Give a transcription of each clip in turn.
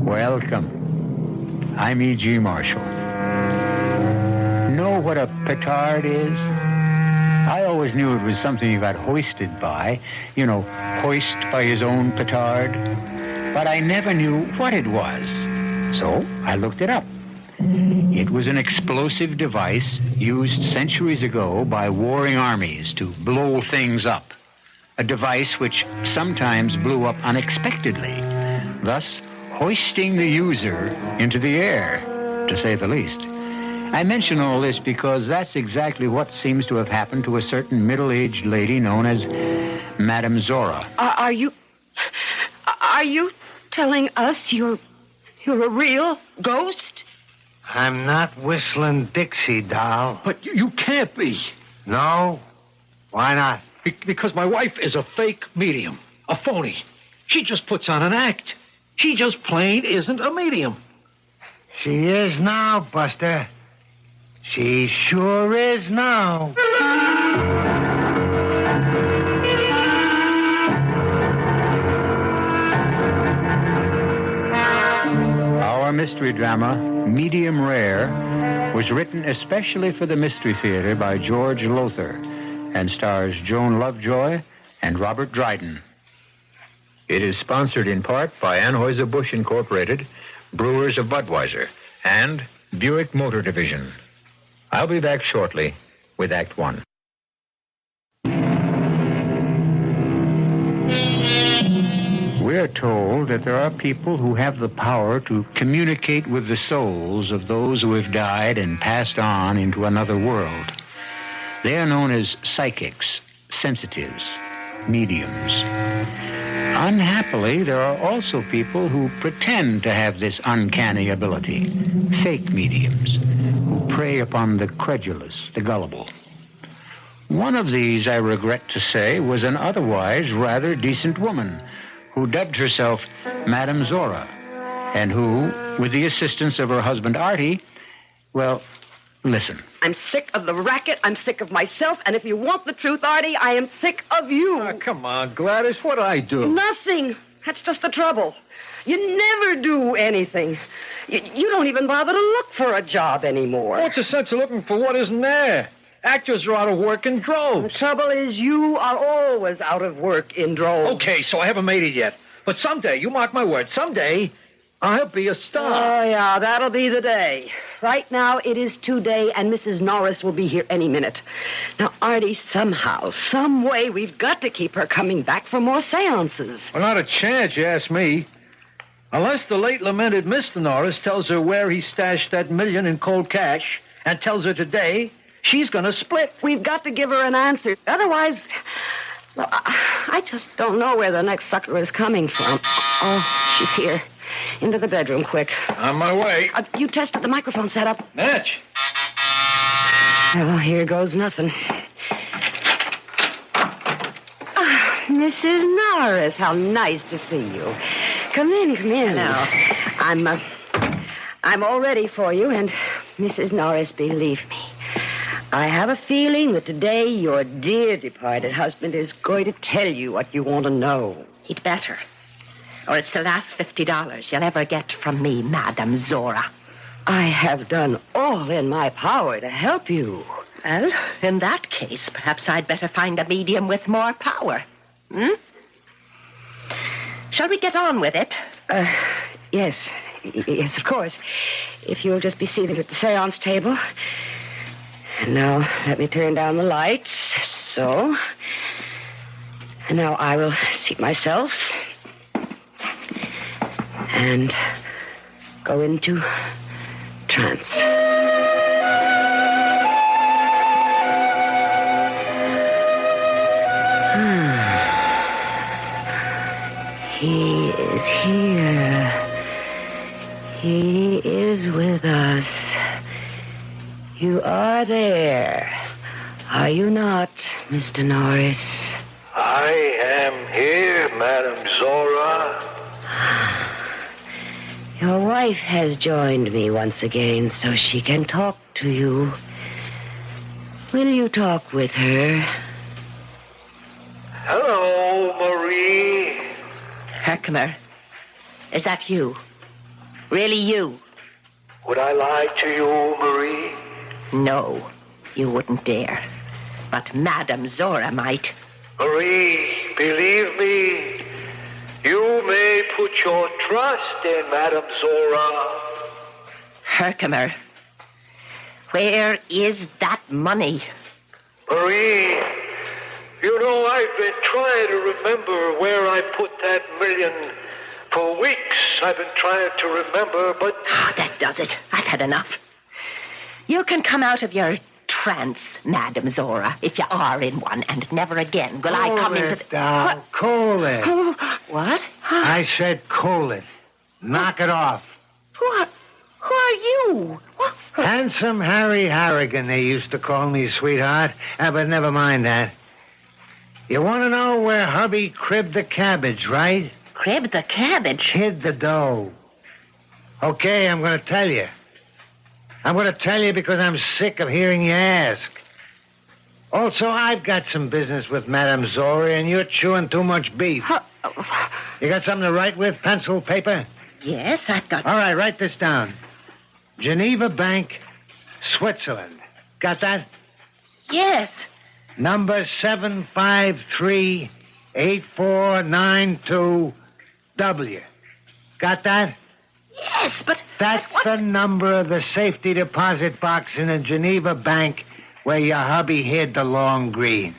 Welcome. I'm E.G. Marshall. Know what a petard is? I always knew it was something you got hoisted by. You know, hoist by his own petard. But I never knew what it was. So I looked it up. It was an explosive device used centuries ago by warring armies to blow things up. A device which sometimes blew up unexpectedly, thus hoisting the user into the air, to say the least. I mention all this because that's exactly what seems to have happened to a certain middle-aged lady known as Madame Zora. Are you telling us you're a real ghost? I'm not Whistling Dixie, doll. But you can't be. No? Why not? Because my wife is a fake medium, a phony. She just puts on an act. She just plain isn't a medium. She is now, Buster. She sure is now. Our mystery drama, Medium Rare, was written especially for the Mystery Theater by George Lothar and stars Joan Lovejoy and Robert Dryden. It is sponsored in part by Anheuser-Busch Incorporated, Brewers of Budweiser, and Buick Motor Division. I'll be back shortly with Act One. We're told that there are people who have the power to communicate with the souls of those who have died and passed on into another world. They are known as psychics, sensitives, mediums. Unhappily, there are also people who pretend to have this uncanny ability, fake mediums, who prey upon the credulous, the gullible. One of these, I regret to say, was an otherwise rather decent woman who dubbed herself Madame Zora, and who, with the assistance of her husband Artie, well, listen. I'm sick of the racket. I'm sick of myself. And if you want the truth, Artie, I am sick of you. Oh, come on, Gladys. What'd I do? Nothing. That's just the trouble. You never do anything. You don't even bother to look for a job anymore. What's the sense of looking for what isn't there? Actors are out of work in droves. The trouble is you are always out of work in droves. Okay, so I haven't made it yet. But someday, you mark my word, someday I'll be a star. Oh, yeah, that'll be the day. Right now, it is today, and Mrs. Norris will be here any minute. Now, Artie, somehow, some way, we've got to keep her coming back for more seances. Well, not a chance, you ask me. Unless the late lamented Mr. Norris tells her where he stashed that $1 million in cold cash and tells her today, she's going to split. We've got to give her an answer. Otherwise, well, I just don't know where the next sucker is coming from. Oh, she's here. Into the bedroom, quick. On my way. You tested the microphone setup? Mitch. Well, here goes nothing. Mrs. Norris, how nice to see you. Come in, come in. Now, I'm all ready for you, and Mrs. Norris, believe me, I have a feeling that today your dear departed husband is going to tell you what you want to know. He'd better. Or it's the last $50 you'll ever get from me, Madame Zora. I have done all in my power to help you. Well, in that case, perhaps I'd better find a medium with more power. Shall we get on with it? Yes. Yes, of course. If you'll just be seated at the seance table. And now, let me turn down the lights. So. And now I will seat myself and go into trance. He is here. He is with us. You are there. Are you not, Mr. Norris? I am here, Madame Zora. Your wife has joined me once again so she can talk to you. Will you talk with her? Hello, Marie. Herkimer, is that you? Really you. Would I lie to you, Marie? No, you wouldn't dare. But Madame Zora might. Marie, believe me, you may put your trust in Madame Zora. Herkimer, where is that money? Marie, you know I've been trying to remember where I put that $1 million. For weeks I've been trying to remember, but... That does it. I've had enough. You can come out of your trance, Madame Zora, if you are in one, and never again will I come into the... Doll. Cool it. What? I said cool it. Knock it off. Who are you? What? Handsome Harry Harrigan, they used to call me, sweetheart. But never mind that. You want to know where hubby cribbed the cabbage, right? Cribbed the cabbage? Hid the dough. Okay, I'm going to tell you. I'm going to tell you because I'm sick of hearing you ask. Also, I've got some business with Madame Zora, and you're chewing too much beef. You got something to write with? Pencil, paper? Yes, I've got... All right, write this down. Geneva Bank, Switzerland. Got that? Yes. Number 753-8492-W. Got that? Yes, but... That's the number of the safety deposit box in the Geneva Bank where your hubby hid the long green.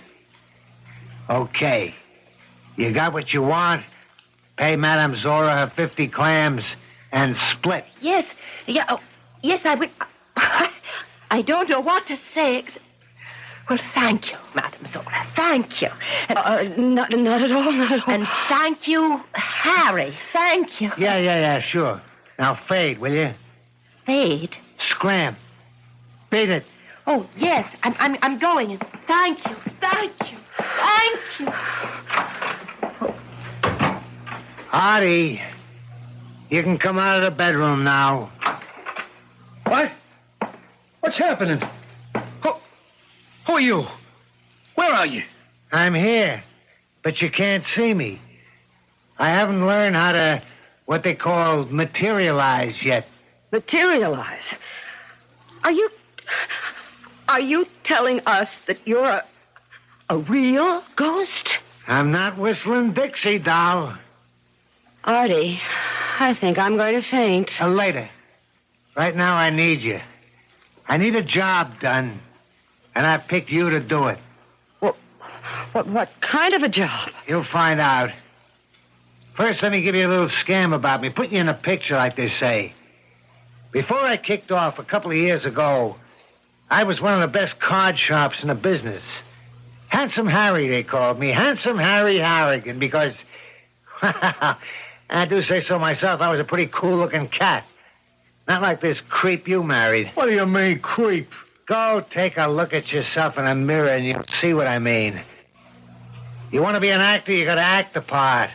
Okay. You got what you want? Pay Madame Zora her 50 clams and split. Yes. Yeah, yes, I would... I don't know what to say. Well, thank you, Madame Zora. Thank you. Not at all, not at all. And thank you, Harry. Thank you. Yeah, sure. Now fade, will you? Fade? Scram. Beat it. Oh, yes. I'm going. Thank you. Thank you. Thank you. Artie, you can come out of the bedroom now. What? What's happening? Who are you? Where are you? I'm here, but you can't see me. I haven't learned how to, what they call, materialize yet. Materialize? Are you telling us that you're a real ghost? I'm not whistling Dixie, doll. Artie, I think I'm going to faint. Later. Right now, I need you. I need a job done, and I picked you to do it. What kind of a job? You'll find out. First, let me give you a little scam about me. Put you in a picture, like they say. Before I kicked off a couple of years ago, I was one of the best card shops in the business. Handsome Harry, they called me. Handsome Harry Harrigan, because... I do say so myself. I was a pretty cool-looking cat. Not like this creep you married. What do you mean, creep? Go take a look at yourself in a mirror and you'll see what I mean. You want to be an actor, you got to act the part.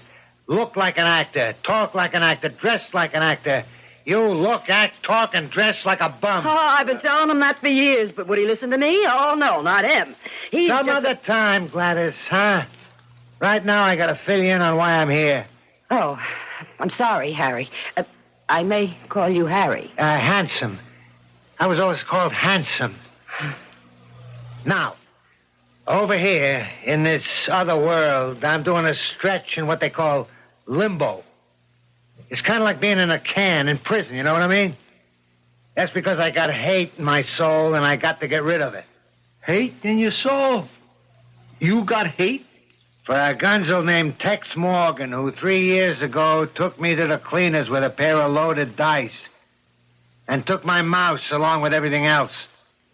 Look like an actor, talk like an actor, dress like an actor. You look, act, talk, and dress like a bum. Oh, I've been telling him that for years, but would he listen to me? Oh, no, not him. Some other time, Gladys, huh? Right now, I got to fill you in on why I'm here. Oh, I'm sorry, Harry. I may call you Harry. Handsome. I was always called Handsome. Now, over here, in this other world, I'm doing a stretch in what they call limbo. It's kind of like being in a can in prison, you know what I mean? That's because I got hate in my soul, and I got to get rid of it. Hate in your soul? You got hate? For a gunzel named Tex Morgan, who 3 years ago took me to the cleaners with a pair of loaded dice and took my mouse along with everything else.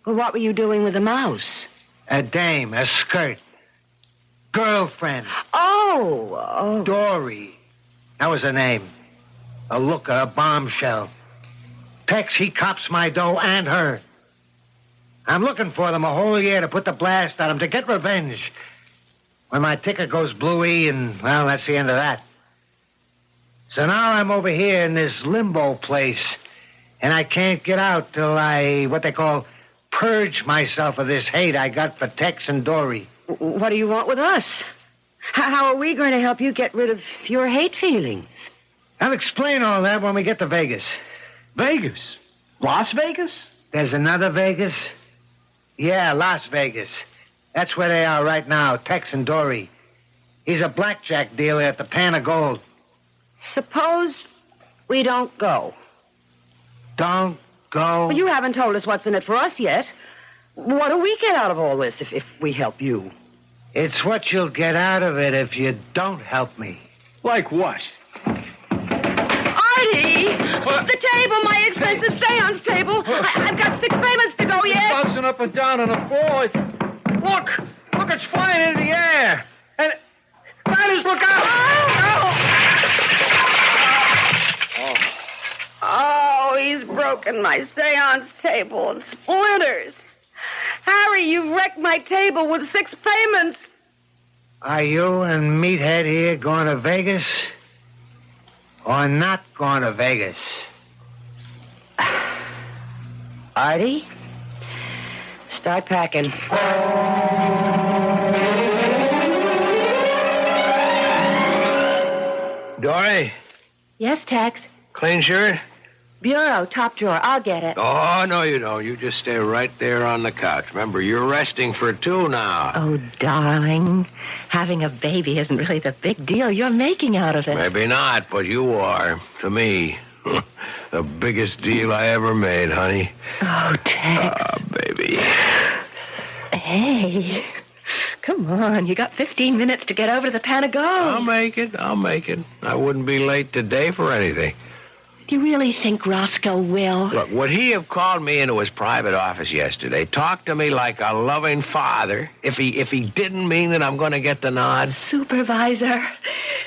Well, what were you doing with the mouse? A dame, a skirt, girlfriend. Oh. Dory. That was her name. A looker, a bombshell. Tex, he cops my dough and her. I'm looking for them a whole year to put the blast on them, to get revenge. When my ticker goes bluey, and, well, that's the end of that. So now I'm over here in this limbo place, and I can't get out till I, what they call, purge myself of this hate I got for Tex and Dory. What do you want with us? How are we going to help you get rid of your hate feelings? I'll explain all that when we get to Vegas. Vegas? Las Vegas? There's another Vegas? Yeah, Las Vegas. That's where they are right now, Tex and Dory. He's a blackjack dealer at the Pan of Gold. Suppose we don't go. Don't go. Well, you haven't told us what's in it for us yet. What do we get out of all this if we help you? It's what you'll get out of it if you don't help me. Like what? Artie! What? The table, my expensive seance table. I've got 6 payments to go yet. Bouncing up and down on the floor. Look, it's flying into the air. And Gladys, look out! Oh, he's broken my seance table in splinters. Harry, you've wrecked my table with 6 payments. Are you and Meathead here going to Vegas? Or not going to Vegas? Artie, start packing. Dory, Yes, Tex. clean shirt? Bureau, top drawer. I'll get it. Oh, no, you don't. You just stay right there on the couch. Remember, you're resting for 2 now. Oh, darling. Having a baby isn't really the big deal you're making out of it. Maybe not, but you are. To me. The biggest deal I ever made, honey. Oh, Tex. Ah, baby. Hey. Come on. You got 15 minutes to get over to the Pan of Gold. I'll make it. I wouldn't be late today for anything. Do you really think Roscoe will? Look, would he have called me into his private office yesterday, talked to me like a loving father, if he didn't mean that I'm going to get the nod? Supervisor.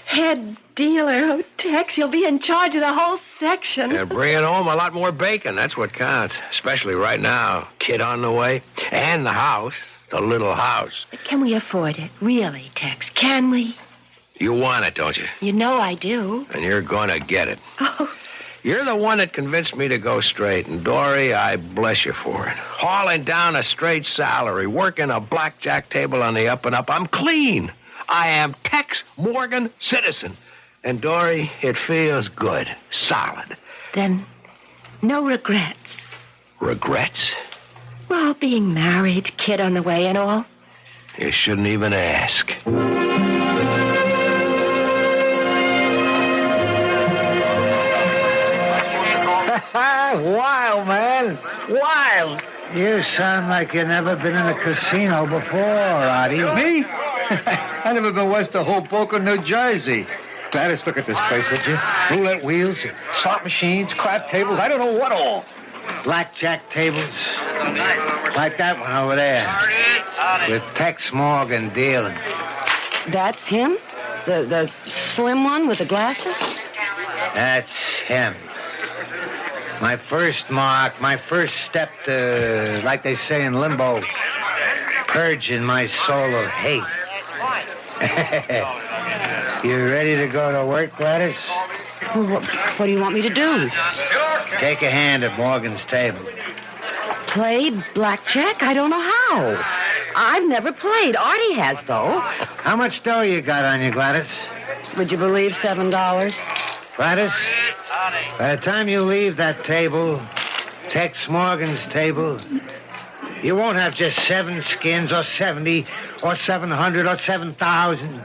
Head dealer. Oh, Tex, you'll be in charge of the whole section. Yeah, bringing home a lot more bacon. That's what counts. Especially right now. Kid on the way. And the house. The little house. But can we afford it? Really, Tex? Can we? You want it, don't you? You know I do. And you're going to get it. Oh, You're the one that convinced me to go straight. And, Dory, I bless you for it. Hauling down a straight salary. Working a blackjack table on the up and up. I'm clean. I am Tex Morgan citizen. And, Dory, it feels good. Solid. then no regrets. Regrets? Well, being married, kid on the way and all. You shouldn't even ask. Wild, man. Wild. You sound like you've never been in a casino before, Artie. Me? I never been west of Hoboken, New Jersey. Gladys, look at this place, would you? Roulette wheels, slot machines, crap tables, I don't know what all. Blackjack tables. Like that one over there. With Tex Morgan dealing. That's him? The slim one with the glasses? That's him. My first mark, my first step to, like they say in limbo, purging my soul of hate. You ready to go to work, Gladys? What do you want me to do? Take a hand at Morgan's table. Play blackjack? I don't know how. I've never played. Artie has, though. How much dough you got on you, Gladys? Would you believe $7? Gladys, by the time you leave that table, Tex Morgan's table, you won't have just 7 skins or 70 or 700 or 7,000.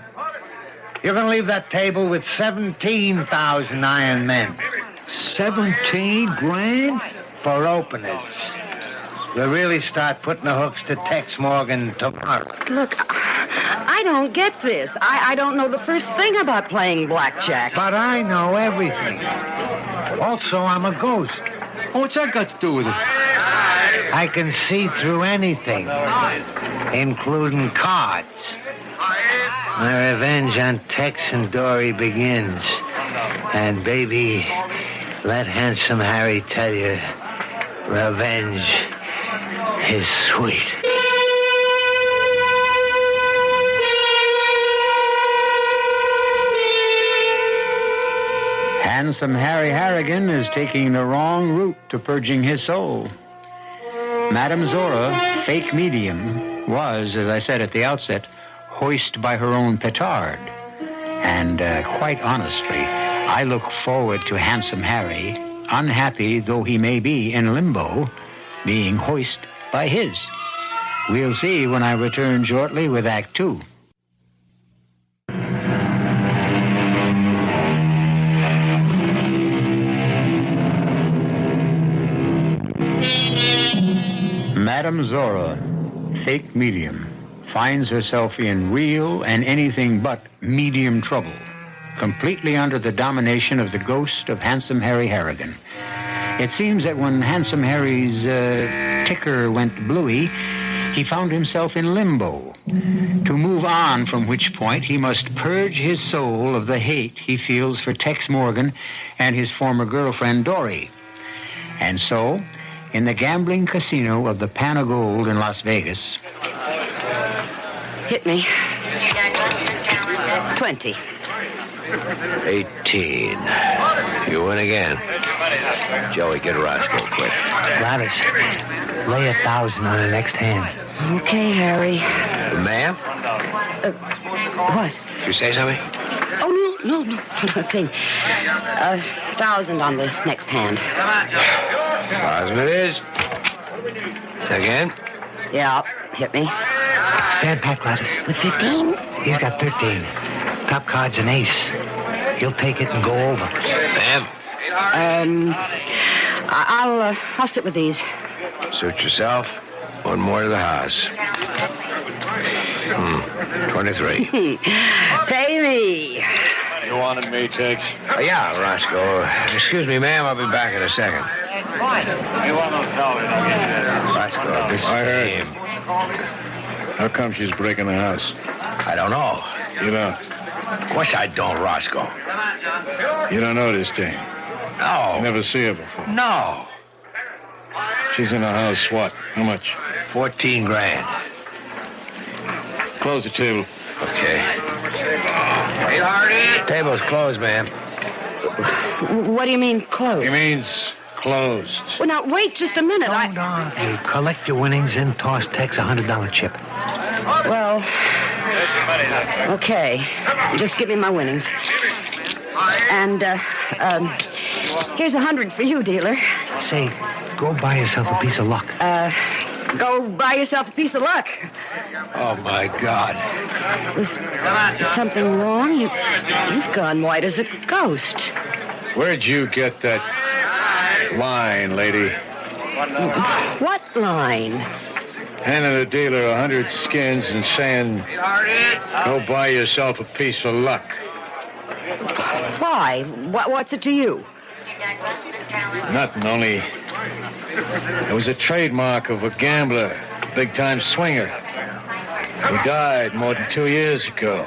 You're going to leave that table with 17,000 iron men. 17 grand? For openers. We'll really start putting the hooks to Tex Morgan tomorrow. Look, I don't get this. I don't know the first thing about playing blackjack. But I know everything. Also, I'm a ghost. What's that got to do with it? I can see through anything, including cards. My revenge on Tex and Dory begins. And, baby, let Handsome Harry tell you, revenge is sweet. Handsome Harry Harrigan is taking the wrong route to purging his soul. Madame Zora, fake medium, was, as I said at the outset, hoisted by her own petard. And quite honestly, I look forward to Handsome Harry unhappy though he may be in limbo, being hoisted by his. We'll see when I return shortly with Act Two. Madame Zora, fake medium, finds herself in real and anything but medium trouble, completely under the domination of the ghost of Handsome Harry Harrigan. It seems that when Handsome Harry's ticker went bluey, he found himself in limbo, to move on from which point he must purge his soul of the hate he feels for Tex Morgan and his former girlfriend, Dory. And so, in the gambling casino of the Pan of Gold in Las Vegas... Hit me. 20. 18. You win again. Joey, get Roscoe quick. Gladys, lay 1,000 on the next hand. Okay, Harry. Ma'am? What? You say something? Oh, no, nothing. 1,000 on the next hand. 1,000 it is. Again? Yeah, hit me. Stand pat, Gladys. With 15? He's got 13. Top card's an ace. He'll take it and go over. Ma'am? I'll sit with these. Suit yourself. One more to the house. 23. Pay me. You wanted me, Tex? Yeah, Roscoe. Excuse me, ma'am. I'll be back in a second. You want no color? Roscoe, this is I heard. him. How come she's breaking the house? I don't know. You don't. Of course I don't, Roscoe. You don't know this thing. No. Never see her before. No. She's in the house. What? How much? 14 grand. Close the table. Okay. Hey, Hardy. Table's closed, ma'am. What do you mean, close? He means closed. Well, now, wait just a minute. Hold on. Hey, collect your winnings and toss Tex a $100 chip. Well, okay. Just give me my winnings. And, here's 100 for you, dealer. Say, go buy yourself a piece of luck. Go buy yourself a piece of luck. Oh, my God. Is something wrong? You've gone white as a ghost. Where'd you get that line, lady? What line? Handing the dealer 100 skins and saying, go buy yourself a piece of luck. Why? What's it to you? Nothing, only it was a trademark of a gambler, a big-time swinger. He died more than 2 years ago.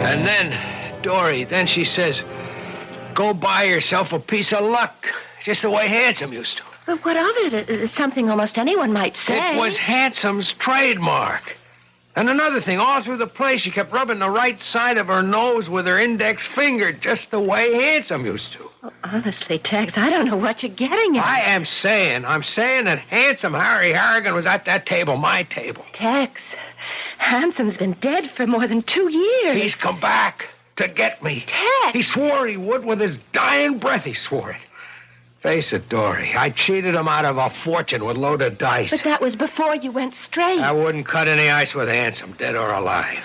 And then, Dory, then she says, go buy yourself a piece of luck. Just the way Handsome used to. But what of it? It's something almost anyone might say. It was Handsome's trademark. And another thing, all through the play, she kept rubbing the right side of her nose with her index finger, just the way Handsome used to. Well, honestly, Tex, I don't know what you're getting at. I'm saying that Handsome Harry Harrigan was at that table, my table. Tex, Handsome's been dead for more than 2 years. He's come back to get me. Tex! He swore he would with his dying breath, he swore it. Face it, Dory, I cheated him out of a fortune with loaded dice. But that was before you went straight. I wouldn't cut any ice with Handsome, dead or alive.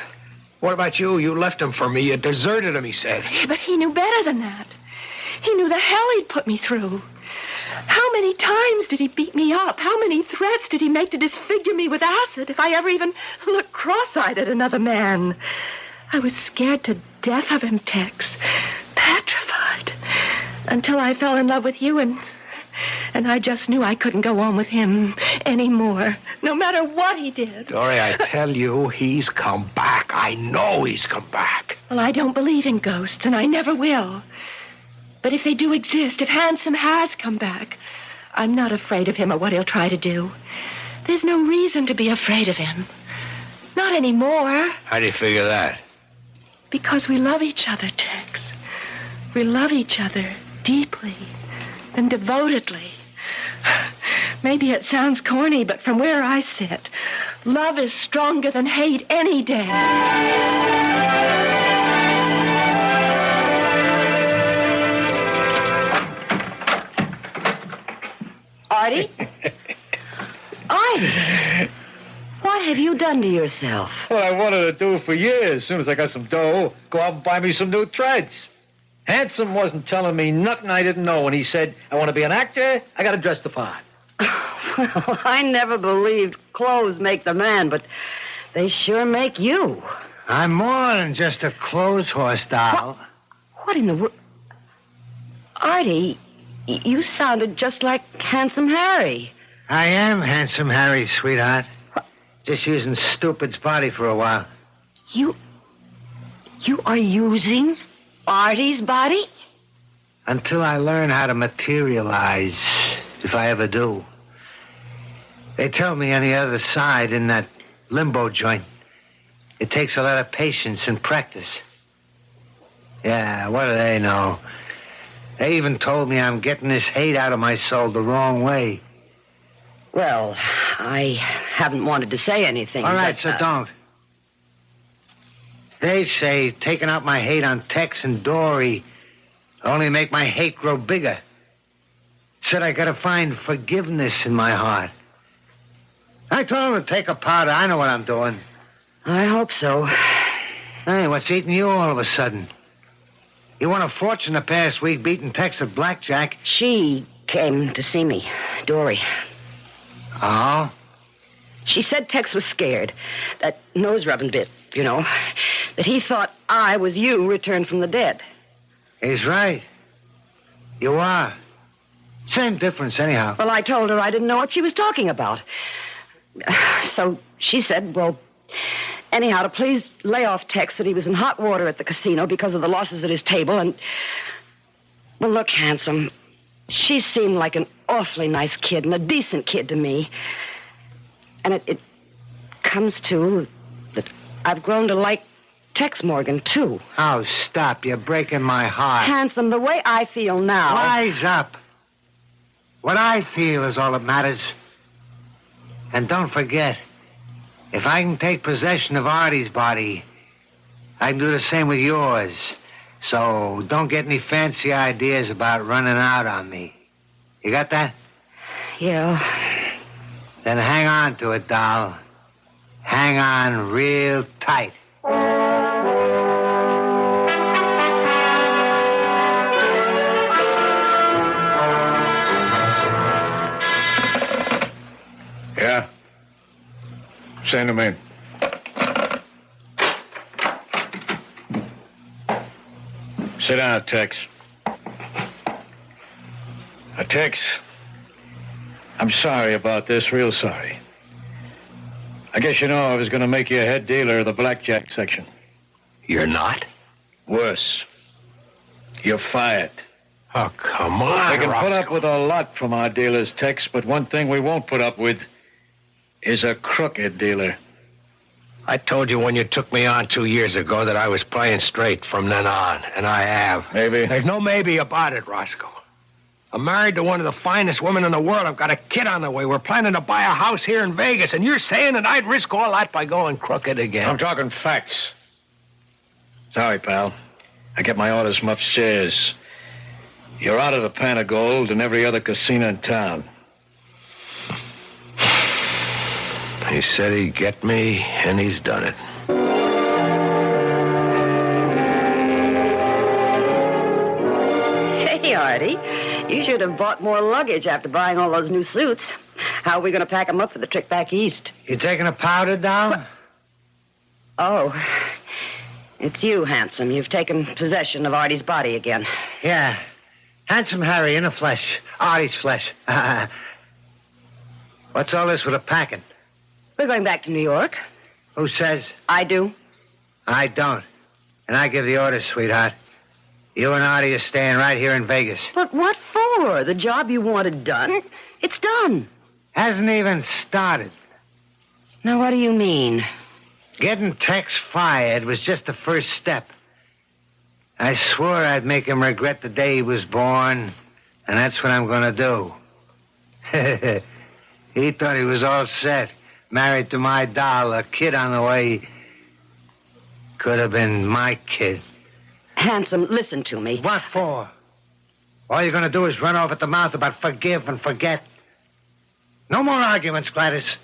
What about you? You left him for me. You deserted him, he said. Yeah, but he knew better than that. He knew the hell he'd put me through. How many times did he beat me up? How many threats did he make to disfigure me with acid if I ever even looked cross-eyed at another man? I was scared to death of him, Tex. Petrified. Until I fell in love with you, and I just knew I couldn't go on with him anymore, no matter what he did. Dory, I tell you, he's come back. I know he's come back. Well, I don't believe in ghosts, and I never will. But if they do exist, if Handsome has come back, I'm not afraid of him or what he'll try to do. There's no reason to be afraid of him. Not anymore. How do you figure that? Because we love each other, Tex. We love each other deeply and devotedly. Maybe it sounds corny, but from where I sit, love is stronger than hate any day. Artie. Artie, what have you done to yourself? Well, I wanted to do for years. As soon as I got some dough, go out and buy me some new threads. Handsome wasn't telling me nothing I didn't know when he said, I want to be an actor, I got to dress the part. Well, I never believed clothes make the man, but they sure make you. I'm more than just a clothes horse, doll. What in the world? Artie, you sounded just like Handsome Harry. I am Handsome Harry, sweetheart. Just using stupid's body for a while. You are using Artie's body? Until I learn how to materialize, if I ever do. They tell me on the other side, in that limbo joint, it takes a lot of patience and practice. Yeah, what do they know? They even told me I'm getting this hate out of my soul the wrong way. Well, I haven't wanted to say anything. All right, but, so don't. They say taking out my hate on Tex and Dory only make my hate grow bigger. Said I gotta find forgiveness in my heart. I told them to take a powder. I know what I'm doing. I hope so. Hey, what's eating you all of a sudden? You won a fortune the past week beating Tex at blackjack. She came to see me, Dory. Oh? She said Tex was scared. That nose-rubbing bit, you know. That he thought I was you returned from the dead. He's right. You are. Same difference, anyhow. Well, I told her I didn't know what she was talking about. So she said, well, anyhow, to please lay off Tex that he was in hot water at the casino because of the losses at his table, and... Well, look, Handsome, she seemed like an awfully nice kid and a decent kid to me. And it comes to that I've grown to like Tex Morgan, too. Oh, stop. You're breaking my heart. Handsome, the way I feel now... Wise up. What I feel is all that matters. And don't forget, if I can take possession of Artie's body, I can do the same with yours. So don't get any fancy ideas about running out on me. You got that? Yeah. Then hang on to it, doll. Hang on real tight. Yeah? Send him in. Sit down, Tex. Tex, I'm sorry about this, real sorry. I guess you know I was going to make you a head dealer of the blackjack section. You're not? Worse. You're fired. Oh, come on, We can put Roscoe. up with a lot from our dealers, Tex, but one thing we won't put up with is a crooked dealer. I told you when you took me on 2 years ago that I was playing straight from then on, and I have. Maybe. There's no maybe about it, Roscoe. I'm married to one of the finest women in the world. I've got a kid on the way. We're planning to buy a house here in Vegas, and you're saying that I'd risk all that by going crooked again. I'm talking facts. Sorry, pal. I get my orders from upstairs. You're out of the pan of gold and every other casino in town. He said he'd get me, and he's done it. Hey, Artie, you should have bought more luggage after buying all those new suits. How are we going to pack them up for the trip back east? You taking a powder, doll? Oh, it's you, Handsome. You've taken possession of Artie's body again. Yeah. Handsome Harry in the flesh. Artie's flesh. What's all this with the packing? We're going back to New York. Who says? I do. I don't. And I give the orders, sweetheart. You and Artie are staying right here in Vegas. But what for? The job you wanted done? It's done. Hasn't even started. Now, what do you mean? Getting Tex fired was just the first step. I swore I'd make him regret the day he was born, and that's what I'm going to do. He thought he was all set, married to my doll, a kid on the way. Could have been my kid. Handsome, listen to me. What for? All you're going to do is run off at the mouth about forgive and forget. No more arguments, Gladys.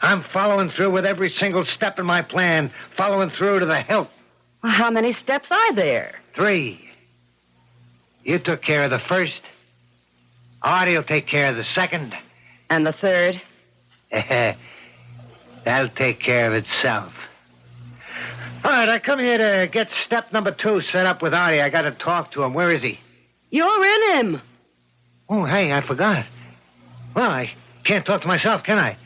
I'm following through with every single step in my plan, following through to the hilt. Well, how many steps are there? 3. You took care of the first. Artie will take care of the second. And the third? That'll take care of itself. All right, I come here to get step number 2 set up with Artie. I got to talk to him. Where is he? You're in him. Oh, hey, I forgot. Well, I can't talk to myself, can I?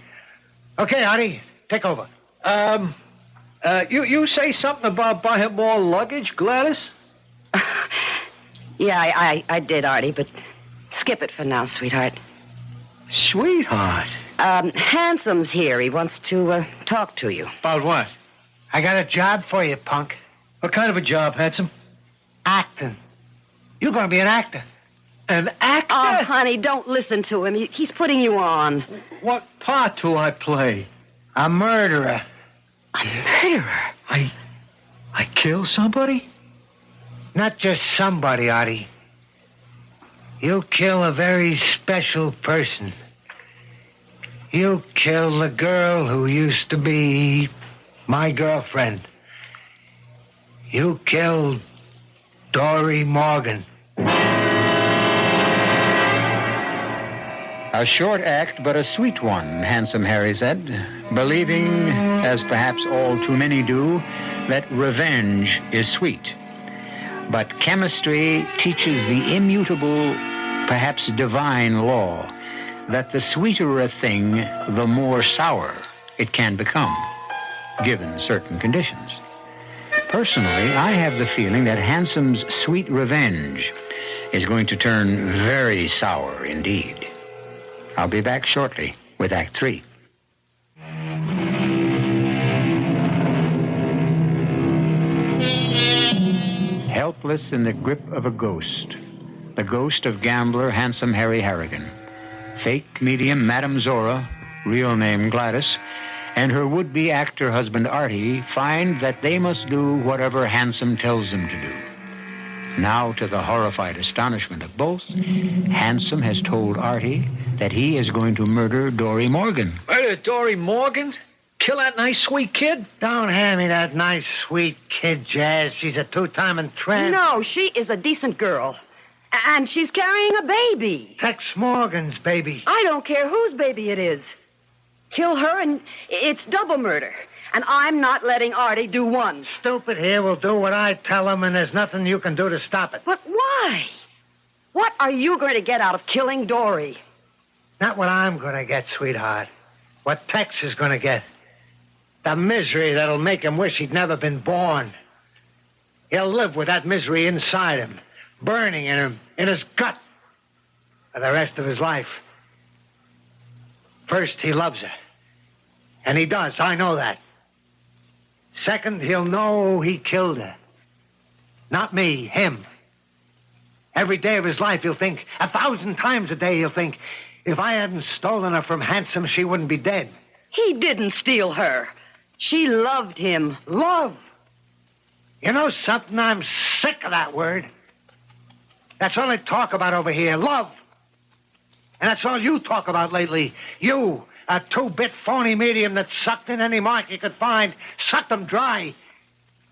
Okay, Artie, take over. You say something about buying more luggage, Gladys? Yeah, I did, Artie, but skip it for now, sweetheart. Sweetheart? Handsome's here. He wants to talk to you. About what? I got a job for you, punk. What kind of a job, Handsome? Acting. You're going to be an actor. An actor? Oh, honey, don't listen to him. He's putting you on. What part do I play? A murderer. A murderer? I kill somebody? Not just somebody, Artie. You'll kill a very special person. You'll kill the girl who used to be my girlfriend. You killed Dory Morgan. A short act, but a sweet one, Handsome Harry said, believing, as perhaps all too many do, that revenge is sweet. But chemistry teaches the immutable, perhaps divine law, that the sweeter a thing, the more sour it can become, given certain conditions. Personally, I have the feeling that Handsome's sweet revenge is going to turn very sour indeed. I'll be back shortly with Act 3. Helpless in the grip of a ghost, the ghost of gambler Handsome Harry Harrigan, fake medium Madame Zora, real name Gladys, and her would-be actor husband Artie find that they must do whatever Handsome tells them to do. Now, to the horrified astonishment of both, Handsome has told Artie that he is going to murder Dory Morgan. Murder Dory Morgan? Kill that nice, sweet kid? Don't hand me that nice, sweet kid, Jazz. She's a two-timing tramp. No, she is a decent girl. And she's carrying a baby. Tex Morgan's baby. I don't care whose baby it is. Kill her and it's double murder. And I'm not letting Artie do one. Stupid here will do what I tell him, and there's nothing you can do to stop it. But why? What are you going to get out of killing Dory? Not what I'm going to get, sweetheart. What Tex is going to get. The misery that'll make him wish he'd never been born. He'll live with that misery inside him, burning in him, in his gut, for the rest of his life. First, he loves her. And he does, I know that. Second, he'll know he killed her. Not me, him. Every day of his life, he'll think, 1,000 times a day, he'll think, if I hadn't stolen her from Handsome, she wouldn't be dead. He didn't steal her. She loved him. Love? You know something? I'm sick of that word. That's all they talk about over here, love. And that's all you talk about lately. You, a 2-bit phony medium that sucked in any mark you could find, sucked them dry,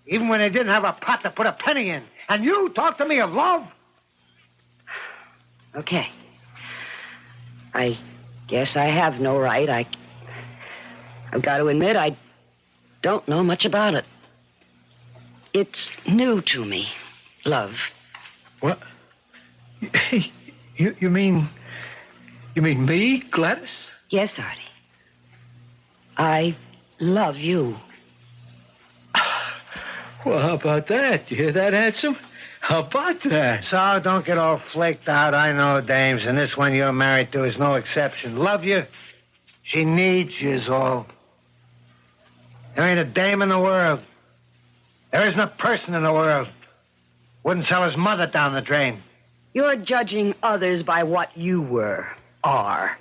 even when they didn't have a pot to put a penny in. And you talk to me of love? Okay. I guess I have no right. I've got to admit I don't know much about it. It's new to me, love. What? You mean me, Gladys? Yes, Artie. I love you. Well, how about that? You hear that, Handsome? How about that? So don't get all flaked out. I know dames, and this one you're married to is no exception. Love you. She needs you is all. There ain't a dame in the world. There isn't a person in the world wouldn't sell his mother down the drain. You're judging others by what you are.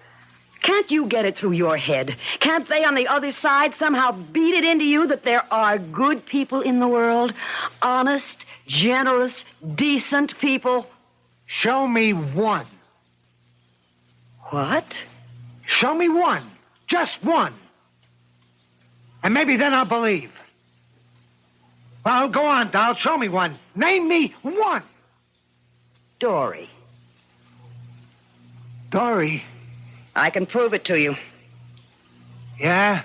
Can't you get it through your head? Can't they on the other side somehow beat it into you that there are good people in the world? Honest, generous, decent people? Show me one. What? Show me one. Just one. And maybe then I'll believe. Well, go on, doll. Show me one. Name me one. Dory. Dory? I can prove it to you. Yeah?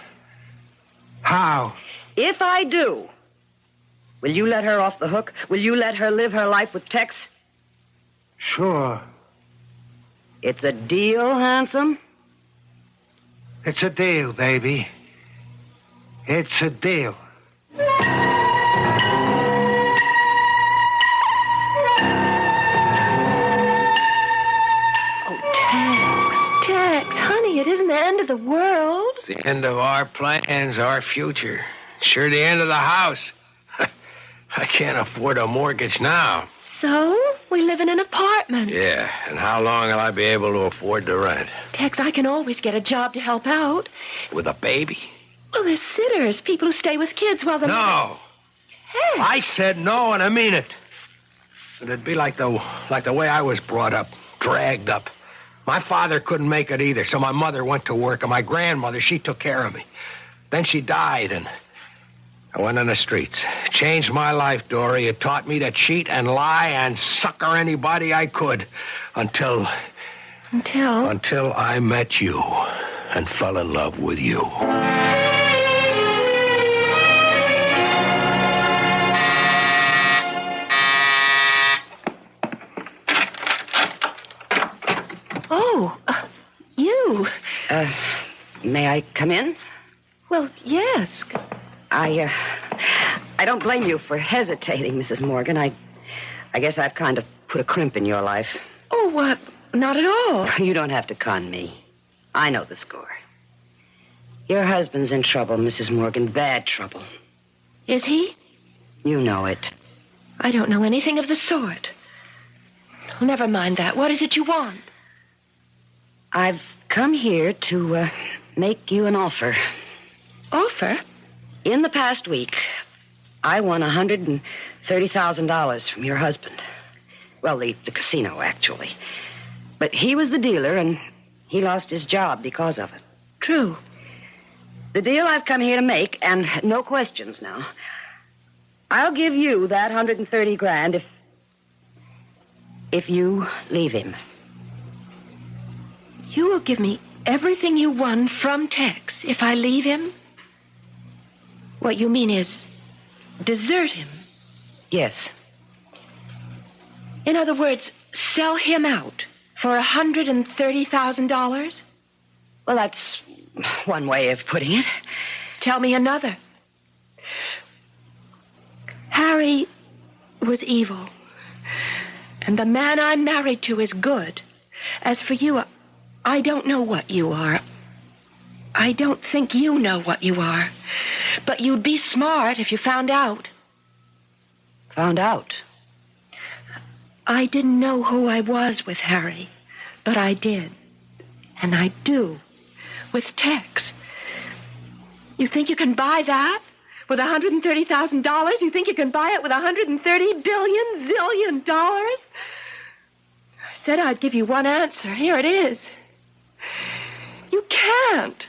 How? If I do, will you let her off the hook? Will you let her live her life with Tex? Sure. It's a deal, handsome? It's a deal, baby. It's a deal. Tex, honey, it isn't the end of the world. The end of our plans, our future. Sure, the end of the house. I can't afford a mortgage now. So, we live in an apartment. Yeah, and how long will I be able to afford the rent? Tex, I can always get a job to help out. With a baby? Well, there's sitters, people who stay with kids while the... No. Tex. I said no, and I mean it. It'd be like the way I was brought up, dragged up. My father couldn't make it either, so my mother went to work, and my grandmother, she took care of me. Then she died, and I went on the streets. Changed my life, Dory. It taught me to cheat and lie and sucker anybody I could until I met you and fell in love with you. Oh, you. May I come in? Well, yes. I don't blame you for hesitating, Mrs. Morgan. I guess I've kind of put a crimp in your life. Oh, what? Not at all. You don't have to con me. I know the score. Your husband's in trouble, Mrs. Morgan. Bad trouble. Is he? You know it. I don't know anything of the sort. Well, never mind that. What is it you want? I've come here to make you an offer. Offer? In the past week, I won $130,000 from your husband. Well, the casino, actually. But he was the dealer, and he lost his job because of it. True. The deal I've come here to make, and no questions now, I'll give you that $130,000 if you leave him. You will give me everything you won from Tex if I leave him? What you mean is desert him? Yes. In other words, sell him out for $130,000? Well, that's one way of putting it. Tell me another. Harry was evil, and the man I'm married to is good. As for you, I don't know what you are. I don't think you know what you are. But you'd be smart if you found out. Found out? I didn't know who I was with Harry, but I did. And I do. With Tex. You think you can buy that? With $130,000? You think you can buy it with $130 zillion? I said I'd give you one answer. Here it is. You can't.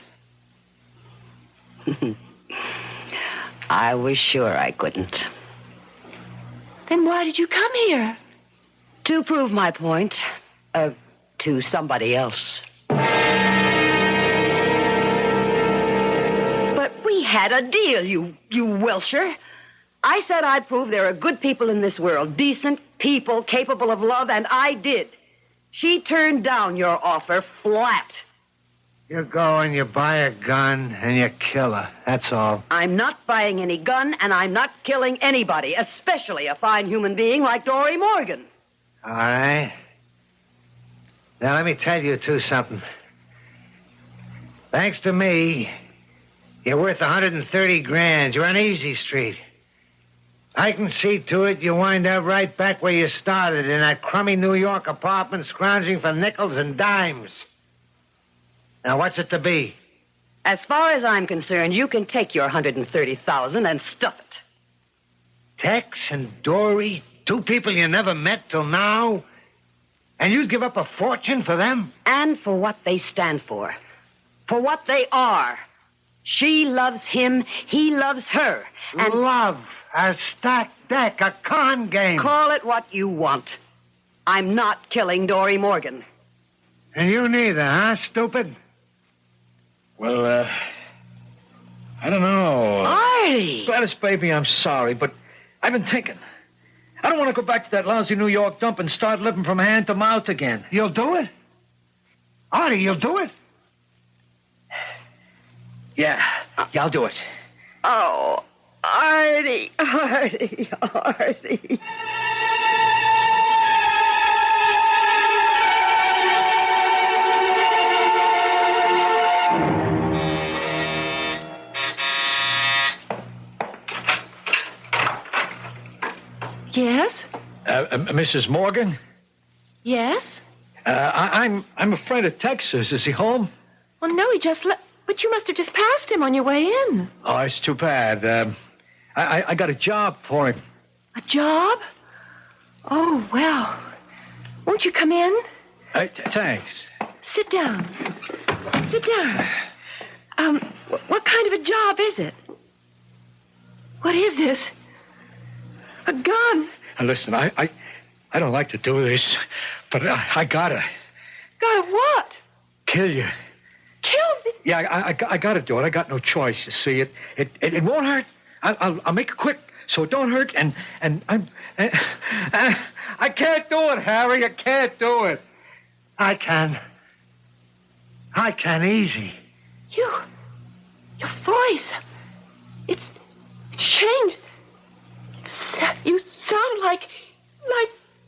I was sure I couldn't. Then why did you come here? To prove my point. To somebody else. But we had a deal, you Welcher. I said I'd prove there are good people in this world. Decent people capable of love, and I did. She turned down your offer flat. You go and you buy a gun and you kill her. That's all. I'm not buying any gun, and I'm not killing anybody, especially a fine human being like Dory Morgan. All right. Now, let me tell you, too, something. Thanks to me, you're worth $130,000. You're on easy street. I can see to it you wind up right back where you started, in that crummy New York apartment, scrounging for nickels and dimes. Now, what's it to be? As far as I'm concerned, you can take your $130,000 and stuff it. Tex and Dory, two people you never met till now, and you'd give up a fortune for them? And for what they stand for. for what they are. She loves him, he loves her. And love, a stacked deck, a con game. Call it what you want. I'm not killing Dory Morgan. And you neither, huh, stupid? Well, I don't know. Artie! Gladys, baby, I'm sorry, but I've been thinking. I don't want to go back to that lousy New York dump and start living from hand to mouth again. You'll do it? Artie, you'll do it? Yeah, I'll do it. Oh, Artie, Artie, Artie. Yes? Mrs. Morgan? Yes? I'm a friend of Texas. Is he home? Well, no, he just left. But you must have just passed him on your way in. Oh, it's too bad. I got a job for him. A job? Oh, well. Won't you come in? Thanks. Sit down. Sit down. What kind of a job is it? What is this? A gun. Listen, I don't like to do this, but I gotta. Gotta what? Kill you. Kill me? Yeah, I gotta do it. I got no choice, you see. It won't hurt. I'll make it quick so it don't hurt, and I can't do it, Harry. I can't do it. I can. I can, easy. Your voice. It's changed. You sound like...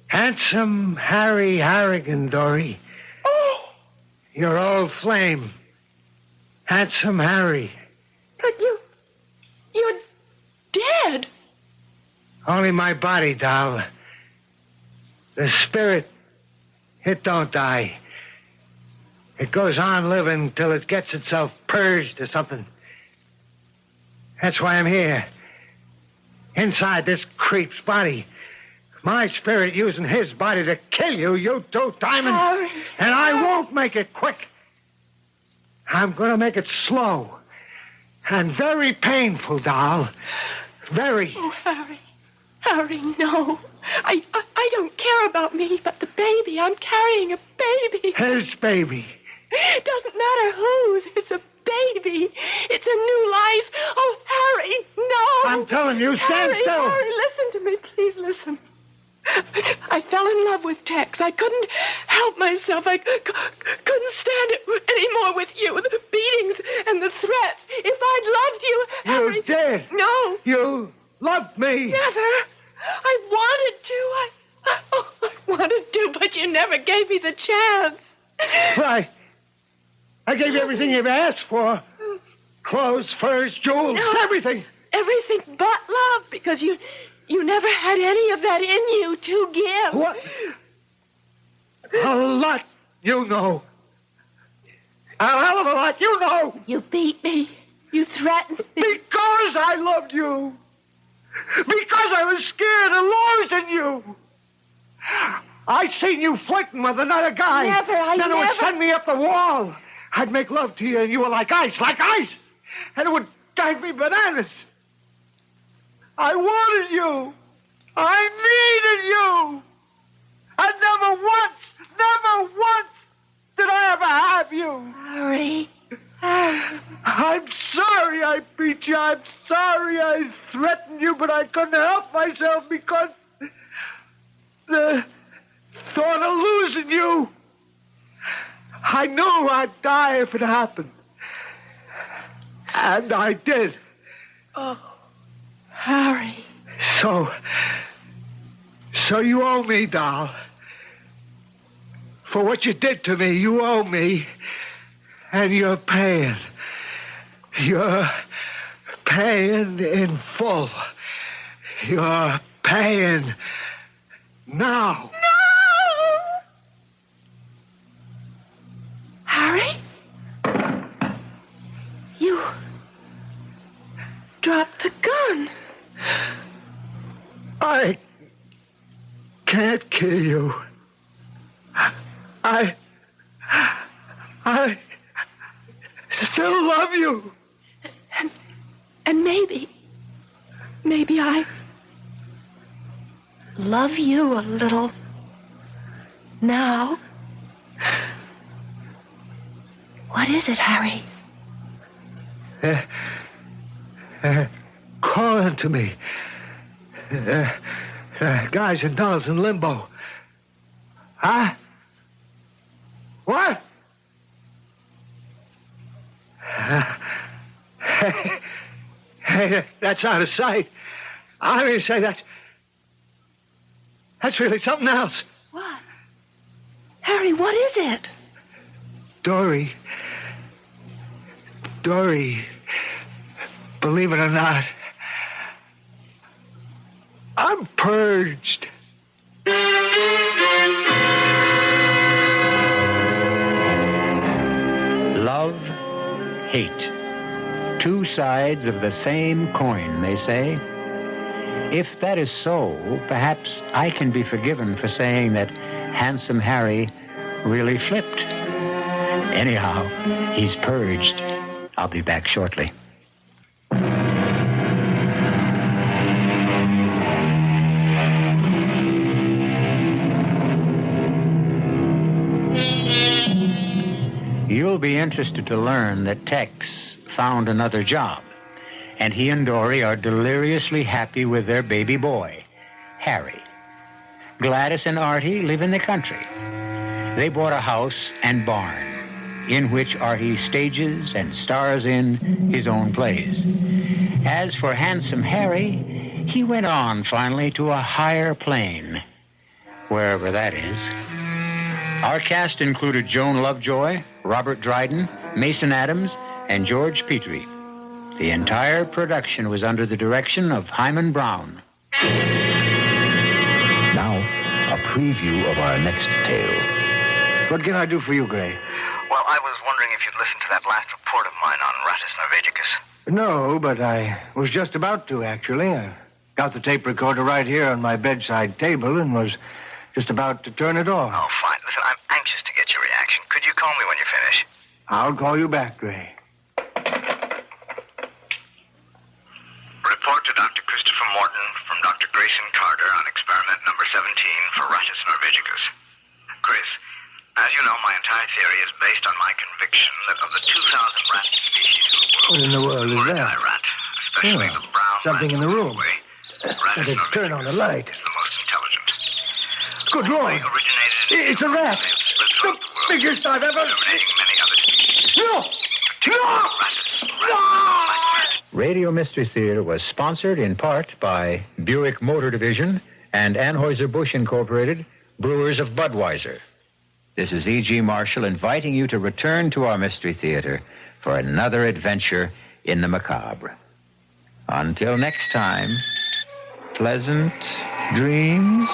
Handsome Harry Harrigan, Dory. Oh! Your old flame. Handsome Harry. But you're dead. Only my body, doll. The spirit, it don't die. It goes on living till it gets itself purged or something. That's why I'm here. Inside this creep's body. My spirit using his body to kill you, you two, Diamond. Harry. And I won't make it quick. I'm going to make it slow. And very painful, doll. Very. Oh, Harry. Harry, no. I don't care about me, but the baby. I'm carrying a baby. His baby. It doesn't matter whose. It's a baby. It's a new life. Oh, Harry, no. I'm telling you, stand Harry, still. Harry, listen to me. Please listen. I fell in love with Tex. I couldn't help myself. I couldn't stand it anymore with you. The beatings and the threats. If I'd loved you, Harry... You did. No. You loved me. Never. I wanted to. I wanted to, but you never gave me the chance. I gave you everything you've asked for. Clothes, furs, jewels, everything. Everything but love, because you never had any of that in you to give. What? A lot you know. A hell of a lot you know. You beat me. You threatened me. Because I loved you. Because I was scared of losing you. I seen you flirting with another guy. Never, Then it would send me up the wall. I'd make love to you, and you were like ice. And it would drive me bananas. I wanted you. I needed you. And never once did I ever have you. Harry. I'm sorry I beat you. I'm sorry I threatened you, but I couldn't help myself because the thought of losing you. I knew I'd die if it happened. And I did. Oh, Harry. So you owe me, doll. For what you did to me, you owe me. And you're paying. You're paying in full. You're paying now. No! Harry? You dropped the gun. I can't kill you. I still love you. And maybe I love you a little now. What is it, Harry? Calling to me. Guys and dolls in limbo. Huh? What? Hey, that's out of sight. I mean, say that's really something else. What? Harry, what is it? Dory, believe it or not, I'm purged. Love, hate. Two sides of the same coin, they say. If that is so, perhaps I can be forgiven for saying that Handsome Harry really flipped. Anyhow, he's purged. I'll be back shortly. You'll be interested to learn that Tex found another job, and he and Dory are deliriously happy with their baby boy, Harry. Gladys and Artie live in the country. They bought a house and barn, in which Artie stages and stars in his own plays. As for Handsome Harry, he went on finally to a higher plane, wherever that is. Our cast included Joan Lovejoy, Robert Dryden, Mason Adams, and George Petrie. The entire production was under the direction of Hyman Brown. Now, a preview of our next tale. What can I do for you, Gray? Well, I was wondering if you'd listened to that last report of mine on Rattus Norvegicus. No, but I was just about to, actually. I got the tape recorder right here on my bedside table and was just about to turn it off. Oh, fine. Listen, I'm anxious to get your reaction. Could you call me when you finish? I'll call you back, Gray. Report to Dr. Christopher Morton from Dr. Grayson Carter on experiment number 17 for Rattus Norvegicus. Chris, as you know, my entire theory is based on my conviction that of the 2,000 rat species in the world, What in the world is that? rat, especially the brown something rat in the room. Rattus Let's turn on the light. is the most intelligent. Good Lord. Originated It's a rat. The biggest I've ever... eliminating many other species. No! Radio Mystery Theater was sponsored in part by Buick Motor Division and Anheuser-Busch Incorporated, Brewers of Budweiser. This is E.G. Marshall inviting you to return to our Mystery Theater for another adventure in the macabre. Until next time, pleasant dreams.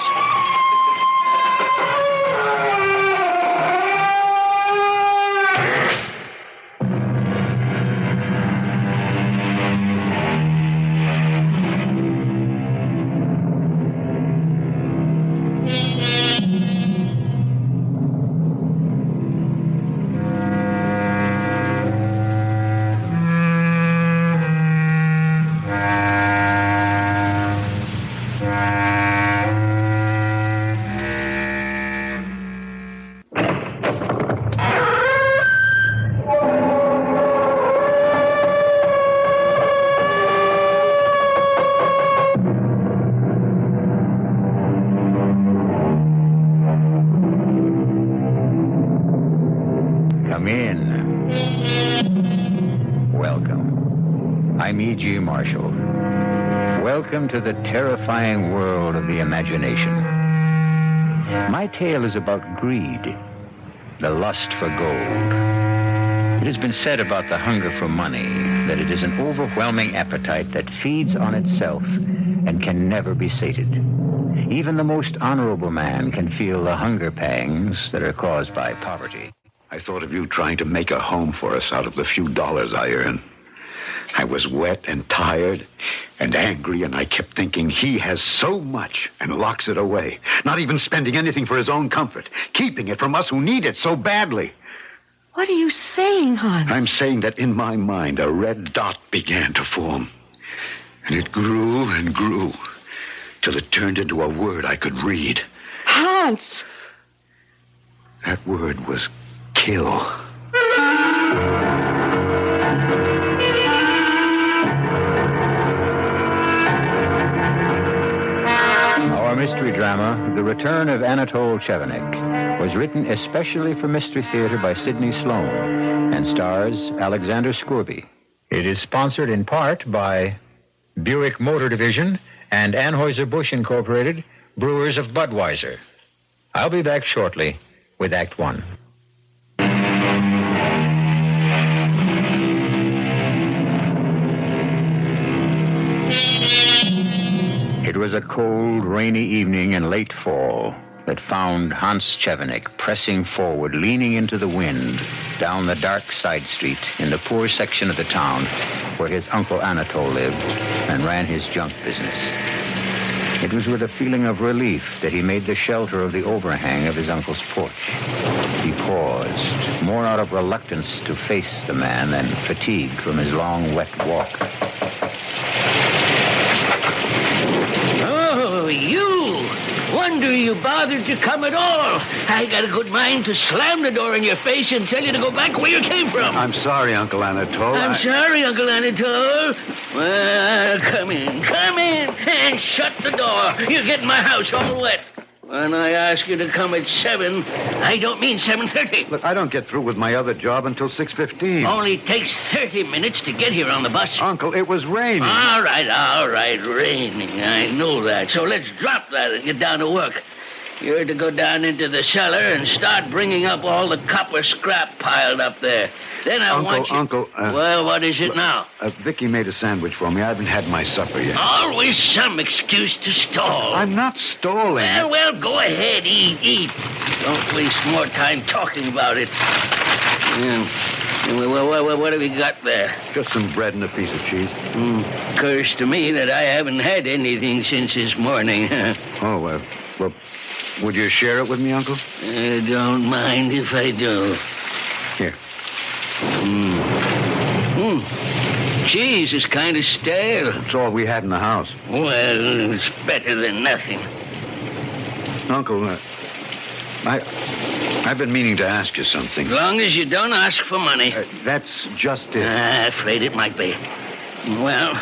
Come in. Welcome. I'm E.G. Marshall. Welcome to the terrifying world of the imagination. My tale is about greed, the lust for gold. It has been said about the hunger for money that it is an overwhelming appetite that feeds on itself and can never be sated. Even the most honorable man can feel the hunger pangs that are caused by poverty. I thought of you trying to make a home for us out of the few dollars I earn. I was wet and tired and angry, and I kept thinking he has so much and locks it away, not even spending anything for his own comfort, keeping it from us who need it so badly. What are you saying, Hans? I'm saying that in my mind, a red dot began to form. And it grew and grew till it turned into a word I could read. Hans! That word was kill. Our mystery drama, The Return of Anatole Chevenik, was written especially for Mystery Theater by Sidney Sloan and stars Alexander Scourby. It is sponsored in part by Buick Motor Division and Anheuser-Busch Incorporated, brewers of Budweiser. I'll be back shortly with Act One. It was a cold, rainy evening in late fall that found Hans Chevenik pressing forward, leaning into the wind, down the dark side street in the poor section of the town where his uncle Anatole lived and ran his junk business. It was with a feeling of relief that he made the shelter of the overhang of his uncle's porch. He paused, more out of reluctance to face the man than fatigue from his long, wet walk. Oh, you! Wonder you bothered to come at all. I got a good mind to slam the door in your face and tell you to go back where you came from. I'm sorry, Uncle Anatole. I'm sorry, Uncle Anatole. Well, come in, and shut the door. You get in my house all wet. When I ask you to come at 7, I don't mean 7:30. Look, I don't get through with my other job until 6:15. Only takes 30 minutes to get here on the bus. Uncle, it was raining. All right, raining. I know that. So let's drop that and get down to work. You're to go down into the cellar and start bringing up all the copper scrap piled up there. Then I want you... Uncle, well, what is it now? Vicky made a sandwich for me. I haven't had my supper yet. Always some excuse to stall. I'm not stalling. Well, go ahead, eat. Don't waste more time talking about it. What have you got there? Just some bread and a piece of cheese. Curse to me that I haven't had anything since this morning. Well, would you share it with me, Uncle? I don't mind if I do. Here. Cheese is kind of stale. It's all we had in the house. Well, it's better than nothing. Uncle, I've been meaning to ask you something. As long as you don't ask for money. That's just it. I'm afraid it might be. Well,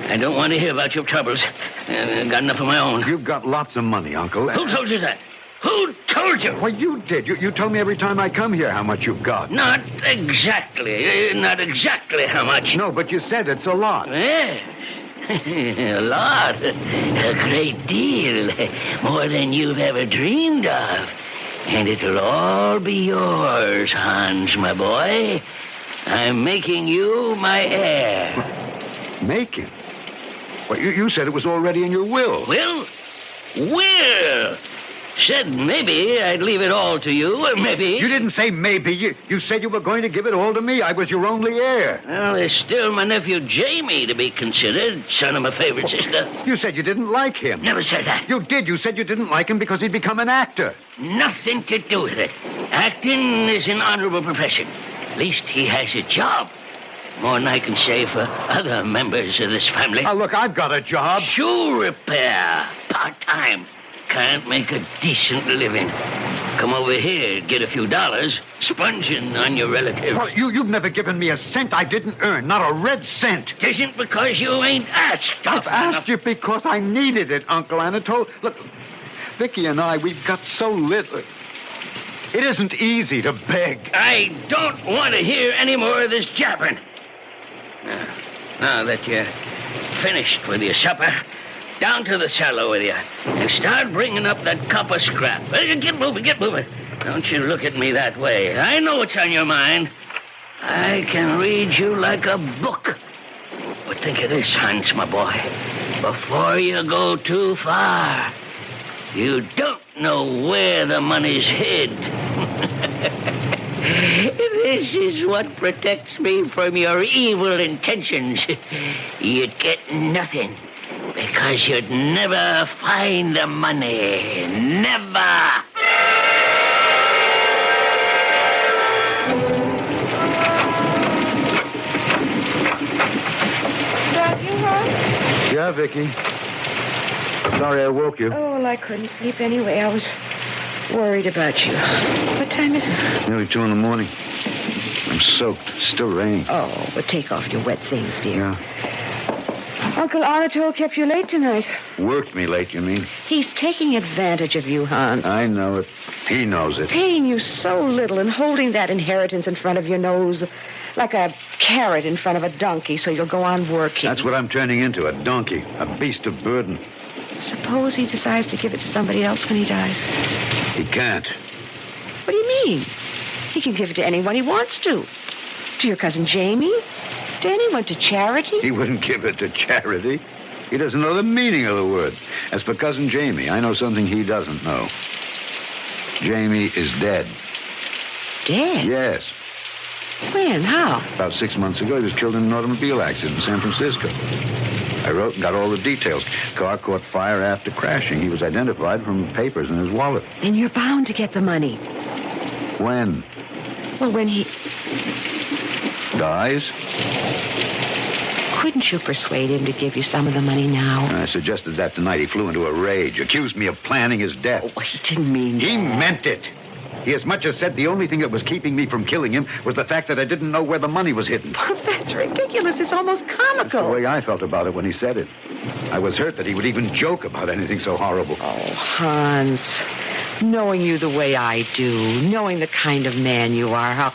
I don't want to hear about your troubles. I've got enough of my own. You've got lots of money, Uncle. Who told you that? Who told you? Well, you did. You tell me every time I come here how much you've got. Not exactly. Not exactly how much. No, but you said it's a lot. Yeah. A lot. A great deal. More than you've ever dreamed of. And it'll all be yours, Hans, my boy. I'm making you my heir. Making? Well, you said it was already in your will. Will? Said maybe I'd leave it all to you, or maybe... You didn't say maybe. You said you were going to give it all to me. I was your only heir. Well, there's still my nephew Jamie to be considered, son of my favorite sister. You said you didn't like him. Never said that. You did. You said you didn't like him because he'd become an actor. Nothing to do with it. Acting is an honorable profession. At least he has a job. More than I can say for other members of this family. Now, look, I've got a job. Shoe repair. Part-time. Can't make a decent living. Come over here, get a few dollars, sponging on your relatives. Well, you've never given me a cent I didn't earn, not a red cent. It isn't because you ain't asked. I've asked you because I needed it, Uncle Anatole. Look, Vicky and I, we've got so little. It isn't easy to beg. I don't want to hear any more of this jabbering. Now that you're finished with your supper, down to the cellar with you, and start bringing up that copper scrap. Get moving. Don't you look at me that way. I know what's on your mind. I can read you like a book. But think of this, Hans, my boy. Before you go too far, you don't know where the money's hid. This is what protects me from your evil intentions. You'd get nothing. Because you'd never find the money. Never! Yeah, Vicky. Sorry I woke you. Oh, well, I couldn't sleep anyway. I was worried about you. What time is it? Nearly 2 in the morning. I'm soaked. Still raining. Oh, but take off your wet things, dear. Yeah. Uncle Anatole kept you late tonight. Worked me late, you mean? He's taking advantage of you, Hans. I know it. He knows it. Paying you so little and holding that inheritance in front of your nose like a carrot in front of a donkey so you'll go on working. That's what I'm turning into, a donkey, a beast of burden. Suppose he decides to give it to somebody else when he dies. He can't. What do you mean? He can give it to anyone he wants to. To your cousin Jamie? To anyone, to charity? He wouldn't give it to charity. He doesn't know the meaning of the word. As for Cousin Jamie, I know something he doesn't know. Jamie is dead. Dead? Yes. When? How? About 6 months ago, he was killed in an automobile accident in San Francisco. I wrote and got all the details. Car caught fire after crashing. He was identified from papers in his wallet. Then you're bound to get the money. When? Well, when he... Dies? Couldn't you persuade him to give you some of the money now? I suggested that tonight. He flew into a rage, accused me of planning his death. Oh, he didn't mean He that. meant it. He as much as said the only thing that was keeping me from killing him was the fact that I didn't know where the money was hidden. Oh, that's ridiculous. It's almost comical. The way I felt about it when he said it. I was hurt that he would even joke about anything so horrible. Oh, Hans, knowing you the way I do, knowing the kind of man you are, how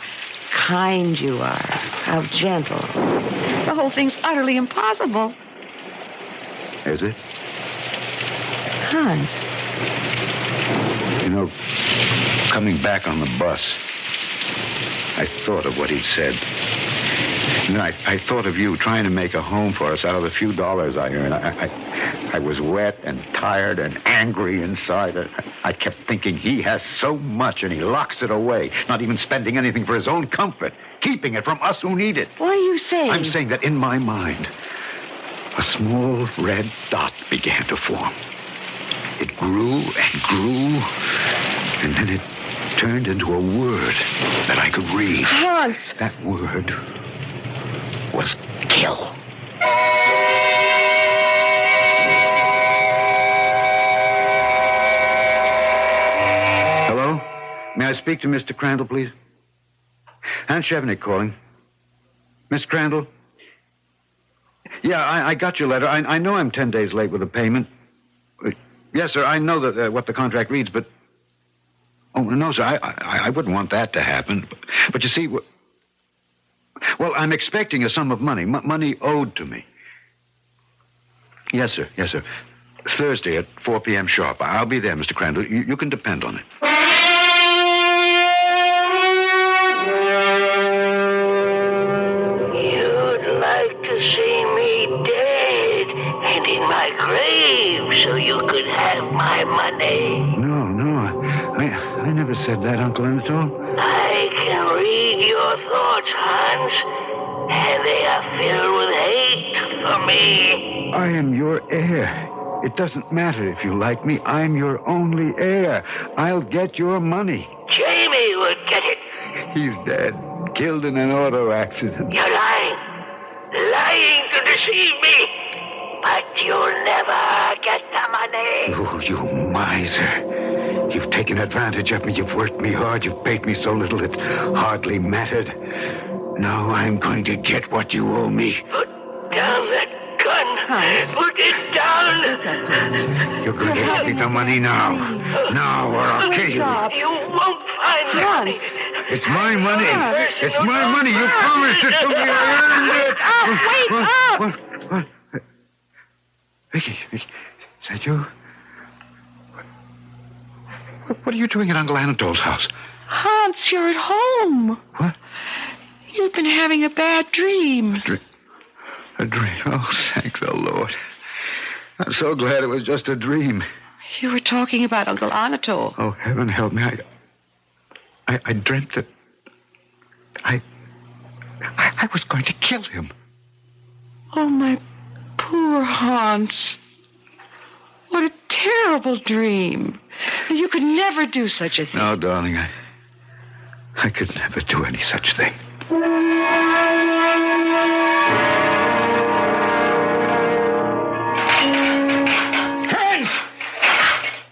kind you are, how gentle. The whole thing's utterly impossible. Is it? Hans. You know, coming back on the bus, I thought of what he'd said. You know, I thought of you trying to make a home for us out of the few dollars I earn. I was wet and tired and angry inside. I kept thinking he has so much and he locks it away, not even spending anything for his own comfort, keeping it from us who need it. What are you saying? I'm saying that in my mind, a small red dot began to form. It grew and grew, and then it turned into a word that I could read. Hans! That word was kill. Hello? May I speak to Mr. Crandall, please? Hans Shevnik calling. Miss Crandall? Yeah, I got your letter. I know I'm 10 days late with the payment. Yes, sir, I know that what the contract reads, but... Oh, no, sir, I wouldn't want that to happen. But you see... Well, I'm expecting a sum of money. Money owed to me. Yes, sir. Yes, sir. Thursday at 4 p.m. sharp. I'll be there, Mr. Crandall. You can depend on it. You'd like to see me dead and in my grave so you could have my money. No. I never said that, Uncle Anatole. I can read your thoughts, Hans, and they are filled with hate for me. I am your heir. It doesn't matter if you like me. I'm your only heir. I'll get your money. Jamie would get it. He's dead. Killed in an auto accident. You're lying. Lying to deceive me. But you'll never get the money. Oh, you miser. You've taken advantage of me. You've worked me hard. You've paid me so little it hardly mattered. Now I'm going to get what you owe me. Put down that gun. Put it down. You're going to get me the money now. Now, or I'll kill you. You won't find the money. It's my money. It's my money. You promised it to me. I earned it. Wait up! What? Vicky, is that you? What are you doing at Uncle Anatole's house? Hans, you're at home. What? You've been having a bad dream. A dream? Oh, thank the Lord. I'm so glad it was just a dream. You were talking about Uncle Anatole. Oh, heaven help me. I dreamt that I was going to kill him. Oh, my poor Hans. What a terrible dream. You could never do such a thing. No, darling, I could never do any such thing.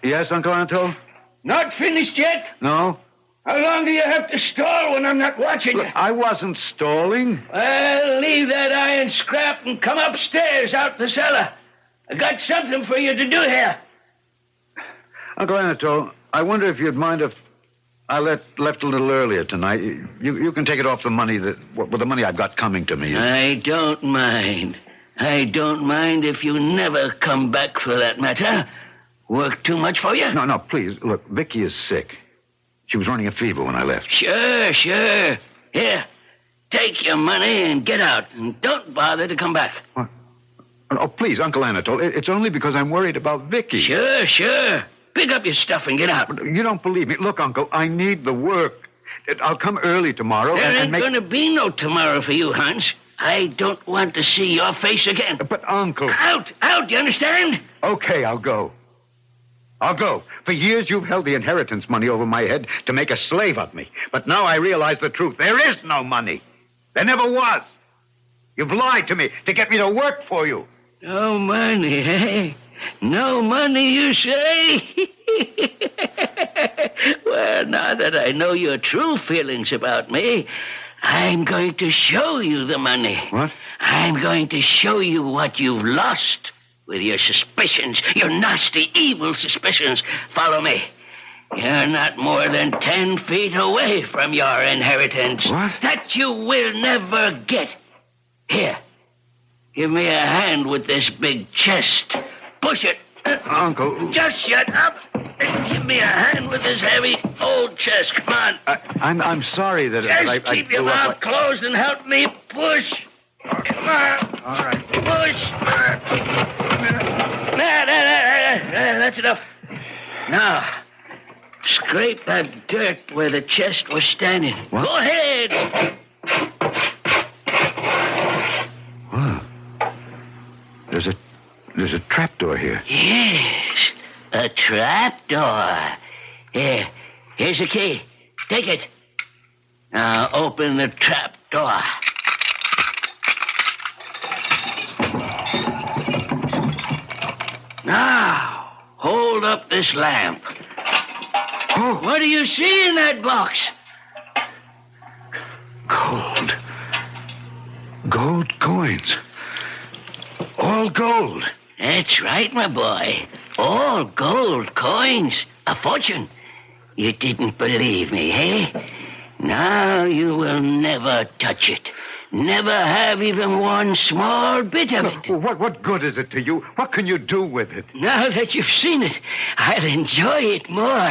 Yes, Uncle Anatole? Not finished yet? No. How long do you have to stall when I'm not watching Look, you? I wasn't stalling. Well, leave that iron scrap and come upstairs out the cellar. I got something for you to do here. Uncle Anatole, I wonder if you'd mind if I left a little earlier tonight. You can take it off the money with the money I've got coming to me. I don't mind. I don't mind if you never come back, for that matter. Work too much for you? No, please. Look, Vicky is sick. She was running a fever when I left. Sure. Here, take your money and get out. And don't bother to come back. What? Oh, please, Uncle Anatole. It's only because I'm worried about Vicky. Sure. Pick up your stuff and get out. You don't believe me. Look, Uncle, I need the work. I'll come early tomorrow There ain't make... going to be no tomorrow for you, Hans. I don't want to see your face again. But, Uncle... Out, you understand? Okay, I'll go. For years you've held the inheritance money over my head to make a slave of me. But now I realize the truth. There is no money. There never was. You've lied to me to get me to work for you. No money, eh? No money, you say? Well, now that I know your true feelings about me, I'm going to show you the money. What? I'm going to show you what you've lost with your suspicions, your nasty, evil suspicions. Follow me. You're not more than 10 feet away from your inheritance. What? That you will never get. Here. Give me a hand with this big chest. Push it. Uncle... Just shut up and give me a hand with this heavy old chest. Come on. I'm sorry that Just I keep your blew up mouth closed and help me push. Come on. All right. Push. There. That's enough. Now, scrape that dirt where the chest was standing. What? Go ahead. Wow. There's a trapdoor here. Yes, a trapdoor. Here's the key. Take it. Now, open the trapdoor. Now, hold up this lamp. Oh. What do you see in that box? Gold coins. All gold. That's right, my boy. All gold coins. A fortune. You didn't believe me, eh? Now you will never touch it. Never have even one small bit of it. What good is it to you? What can you do with it? Now that you've seen it, I'll enjoy it more.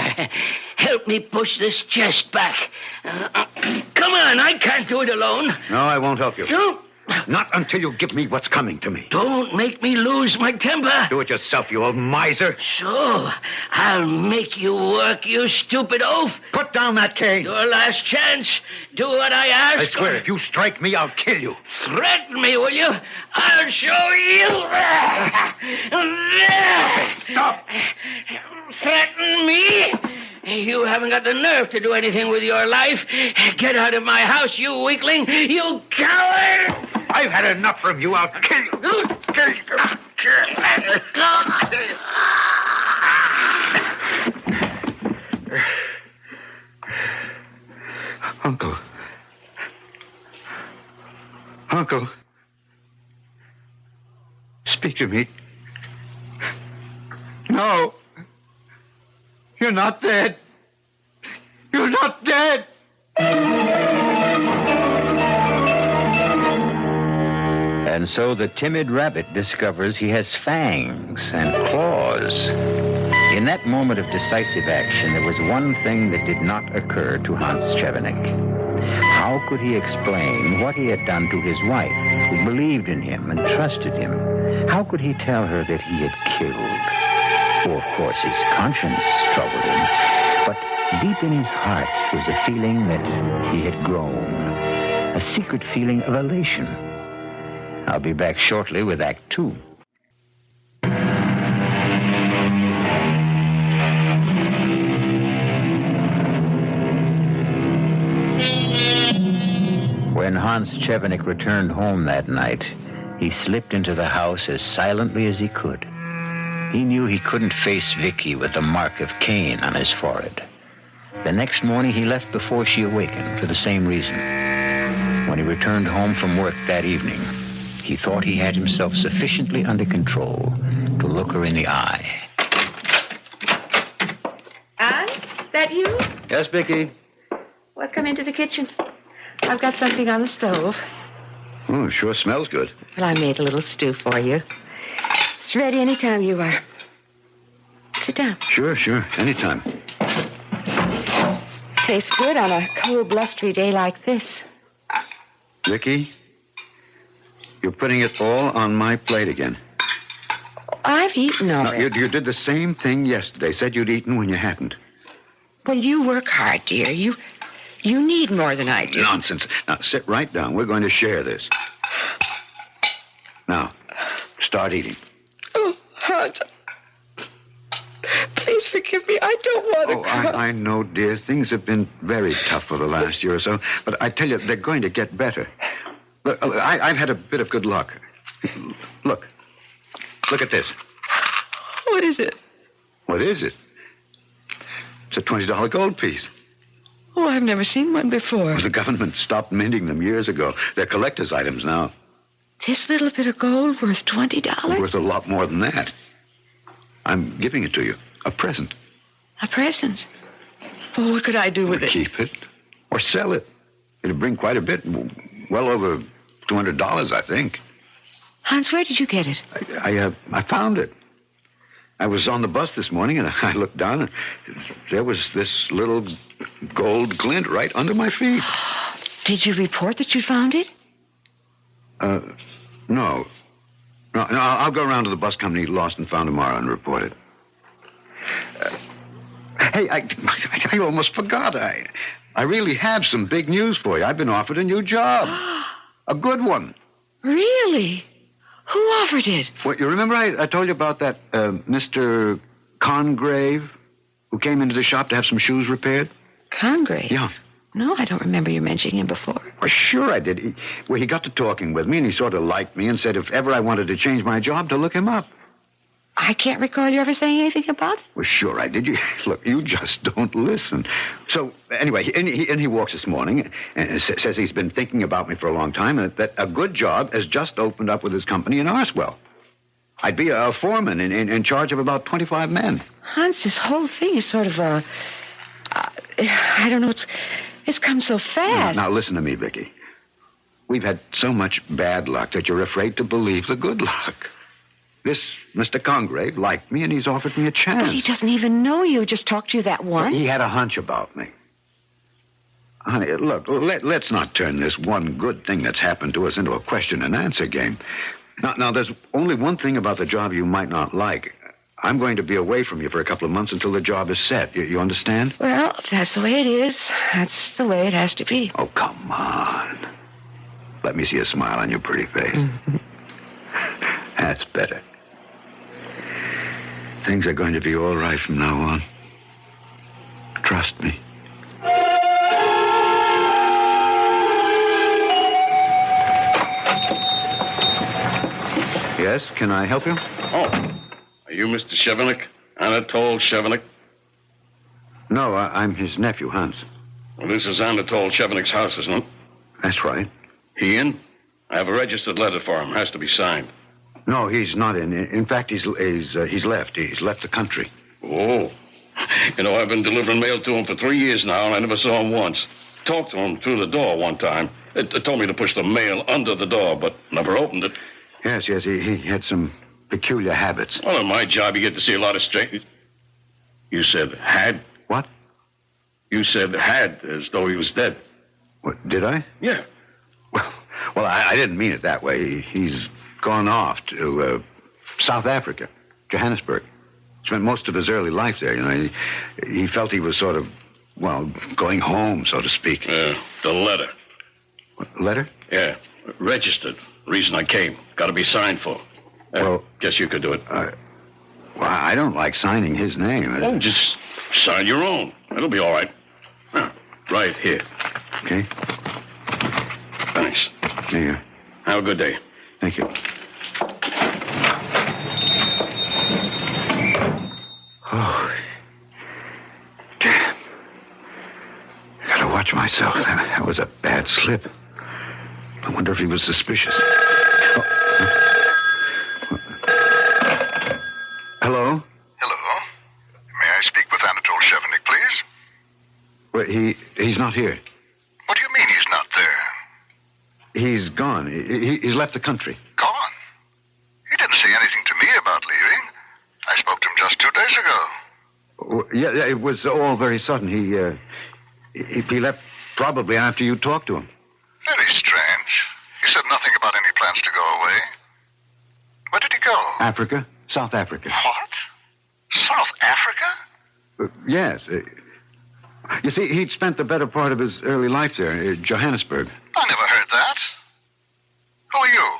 Help me push this chest back. Come on, I can't do it alone. No, I won't help you. No. Not until you give me what's coming to me. Don't make me lose my temper. Do it yourself, you old miser. So, I'll make you work, you stupid oaf. Put down that cane. Your last chance. Do what I ask. I swear, if you strike me, I'll kill you. Threaten me, will you? I'll show you. Stop. Threaten me? You haven't got the nerve to do anything with your life. Get out of my house, you weakling. You coward. I've had enough from you. I'll kill you. Uncle. Speak to me. No. You're not dead. You're not dead. And so the timid rabbit discovers he has fangs and claws. In that moment of decisive action, there was one thing that did not occur to Hans Chevenik. How could he explain what he had done to his wife, who believed in him and trusted him? How could he tell her that he had killed? Oh, of course, his conscience troubled him. But deep in his heart was a feeling that he had grown. A secret feeling of elation. I'll be back shortly with Act 2. When Hans Chevenik returned home that night, he slipped into the house as silently as he could. He knew he couldn't face Vicky with the mark of Cain on his forehead. The next morning, he left before she awakened for the same reason. When he returned home from work that evening, he thought he had himself sufficiently under control to look her in the eye. Anne, that you? Yes, Vicky. Well, come into the kitchen. I've got something on the stove. Oh, it sure smells good. Well, I made a little stew for you. It's ready any time you are. Sit down. Sure. Anytime. Tastes good on a cold, blustery day like this. Vicky, you're putting it all on my plate again. I've eaten already. No, you did the same thing yesterday. Said you'd eaten when you hadn't. Well, you work hard, dear. You need more than I do. Nonsense. Now, sit right down. We're going to share this. Now, start eating. Oh, Hans. Please forgive me. I don't want to cry. I know, dear. Things have been very tough for the last year or so. But I tell you, they're going to get better. Look, I've had a bit of good luck. Look at this. What is it? What is it? It's a $20 gold piece. Oh, I've never seen one before. Well, the government stopped minting them years ago. They're collector's items now. This little bit of gold worth $20? Worth a lot more than that. I'm giving it to you. A present. A present? Oh, what could I do with it? Keep it. Or sell it. It'll bring quite a bit. Well over $200, I think. Hans, where did you get it? I found it. I was on the bus this morning, and I looked down, and there was this little gold glint right under my feet. Did you report that you found it? No. No, I'll go around to the bus company lost and found tomorrow and report it. Hey, I almost forgot. I really have some big news for you. I've been offered a new job. A good one. Really? Who offered it? Well, you remember I told you about that Mr. Congrave who came into the shop to have some shoes repaired? Congrave? Yeah. No, I don't remember you mentioning him before. Well, sure I did. He got to talking with me, and he sort of liked me and said if ever I wanted to change my job, to look him up. I can't recall you ever saying anything about it. Well, sure I did. Look, you just don't listen. So, anyway, he walks this morning and says he's been thinking about me for a long time and that a good job has just opened up with his company in Arswell. I'd be a foreman in charge of about 25 men. Hans, this whole thing is sort of I don't know, it's come so fast. Now, listen to me, Vicky. We've had so much bad luck that you're afraid to believe the good luck. This Mr. Congrave liked me, and he's offered me a chance. But he doesn't even know you. Just talked to you that once. He had a hunch about me. Honey, look, let's not turn this one good thing that's happened to us into a question and answer game. Now, there's only one thing about the job you might not like. I'm going to be away from you for a couple of months until the job is set. You understand? Well, if that's the way it is, that's the way it has to be. Oh, come on. Let me see a smile on your pretty face. That's better. Things are going to be all right from now on. Trust me. Yes, can I help you? Oh, are you Mr. Chevenik? Anatole Chevenik? No, I'm his nephew, Hans. Well, this is Anatole Chevenik's house, isn't it? That's right. He in? I have a registered letter for him. Has to be signed. No, he's not in. In fact, he's left. He's left the country. Oh. You know, I've been delivering mail to him for 3 years now, and I never saw him once. Talked to him through the door one time. It told me to push the mail under the door, but never opened it. Yes, he had some peculiar habits. Well, in my job, you get to see a lot of strangers. You said had? What? You said had, as though he was dead. What, did I? Yeah. Well, I didn't mean it that way. He's gone off to South Africa, Johannesburg. Spent most of his early life there, you know. He felt he was sort of, well, going home, so to speak. Yeah, the letter. What, letter? Yeah, registered. Reason I came. Got to be signed for. Well, guess you could do it. Well, I don't like signing his name. Oh, just sign your own. It'll be all right. Right here. Okay. Thanks. Here. Have a good day. Thank you. Oh. Damn. I gotta watch myself. That was a bad slip. I wonder if he was suspicious. Oh. Hello? Hello. May I speak with Anatole Chevenik, please? Well, he's not here. What do you mean he's not there? He's gone. He's left the country. Gone? He didn't say anything to me about leaving. I spoke to him just 2 days ago. Yeah, it was all very sudden. He left probably after you talked to him. Very strange. He said nothing about any plans to go away. Where did he go? Africa. South Africa. What? South Africa? Yes. You see, he'd spent the better part of his early life there, Johannesburg. I never heard that. Who are you?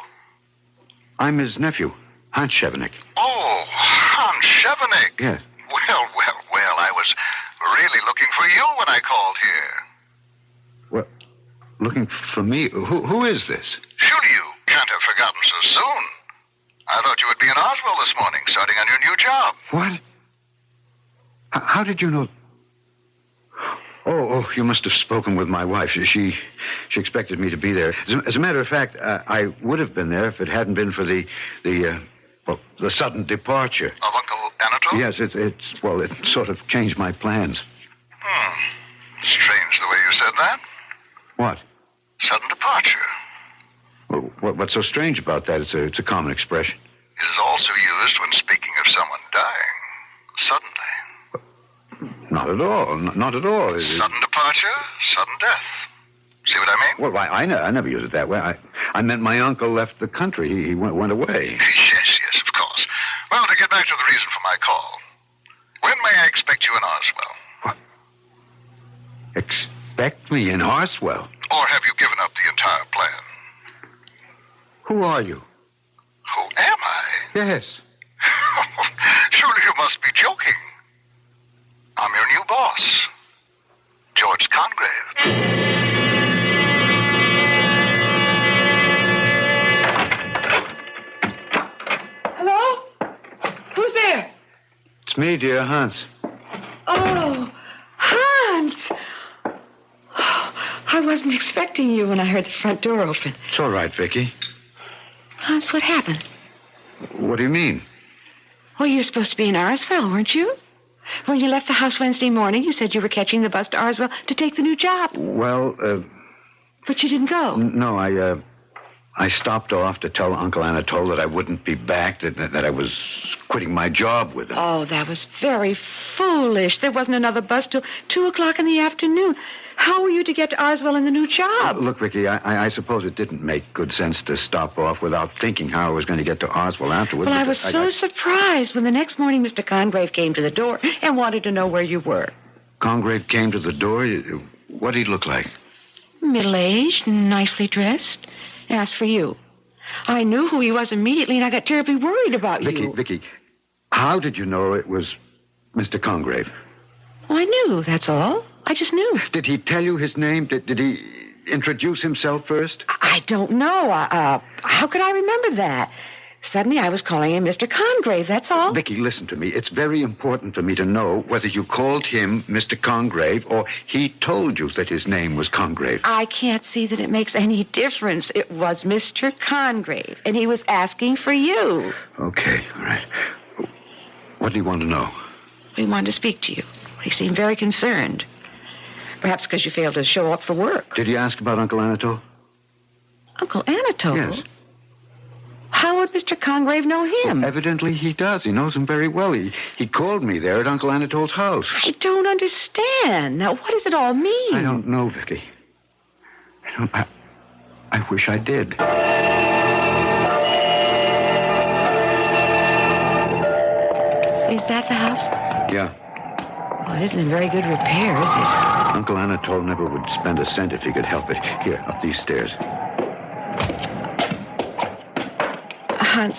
I'm his nephew, Hans Chevenik. Oh, Hans Chevenik. Yes. Well, I was really looking for you when I called here. Well, looking for me? Who is this? Surely you can't have forgotten so soon. I thought you would be in Oswell this morning, starting on your new job. What? How did you know? Oh, you must have spoken with my wife. She expected me to be there. As a matter of fact, I would have been there if it hadn't been for the sudden departure. Of Uncle Anatole? Yes, it sort of changed my plans. Strange the way you said that. What? Sudden departure. Well, what's so strange about that? It's a common expression. It is also used when speaking of someone dying. Suddenly. Not at all. Not at all. Sudden departure, sudden death. See what I mean? Well, I never use it that way. I meant my uncle left the country. He went away. Yes, of course. Well, to get back to the reason for my call. When may I expect you in Oswell? What? Expect me in Oswell? Or have you given up the entire plan? Who are you? Who am I? Yes. Surely you must be joking. I'm your new boss, George Congrave. Hello? Who's there? It's me, dear, Hans. Oh, Hans! I wasn't expecting you when I heard the front door open. It's all right, Vicky. Hans, what happened? What do you mean? Well, you were supposed to be in Arsville, weren't you? When you left the house Wednesday morning, you said you were catching the bus to Arsville to take the new job. Well, But you didn't go. No, I stopped off to tell Uncle Anatole that I wouldn't be back, that I was quitting my job with him. Oh, that was very foolish. There wasn't another bus till 2 o'clock in the afternoon. How were you to get to Arsville in the new job? Look, Vicky, I suppose it didn't make good sense to stop off without thinking how I was going to get to Arsville afterwards. Well, I was so surprised when the next morning Mr. Congrave came to the door and wanted to know where you were. Congrave came to the door? What did he look like? Middle-aged, nicely dressed. Asked for you. I knew who he was immediately, and I got terribly worried about you. Vicky, how did you know it was Mr. Congrave? Well, I knew, that's all. I just knew. Did he tell you his name? Did he introduce himself first? I don't know. How could I remember that? Suddenly I was calling him Mr. Congrave, that's all. Vicky, listen to me. It's very important for me to know whether you called him Mr. Congrave or he told you that his name was Congrave. I can't see that it makes any difference. It was Mr. Congrave, and he was asking for you. Okay, all right. What do you want to know? He wanted to speak to you. He seemed very concerned. Perhaps because you failed to show up for work. Did you ask about Uncle Anatole? Uncle Anatole? Yes. How would Mr. Congrave know him? Well, evidently he does. He knows him very well. He called me there at Uncle Anatole's house. I don't understand. Now, what does it all mean? I don't know, Vicky. I wish I did. Is that the house? Yeah. Well, it isn't in very good repair, is it? Uncle Anatole never would spend a cent if he could help it. Here, up these stairs. Hans,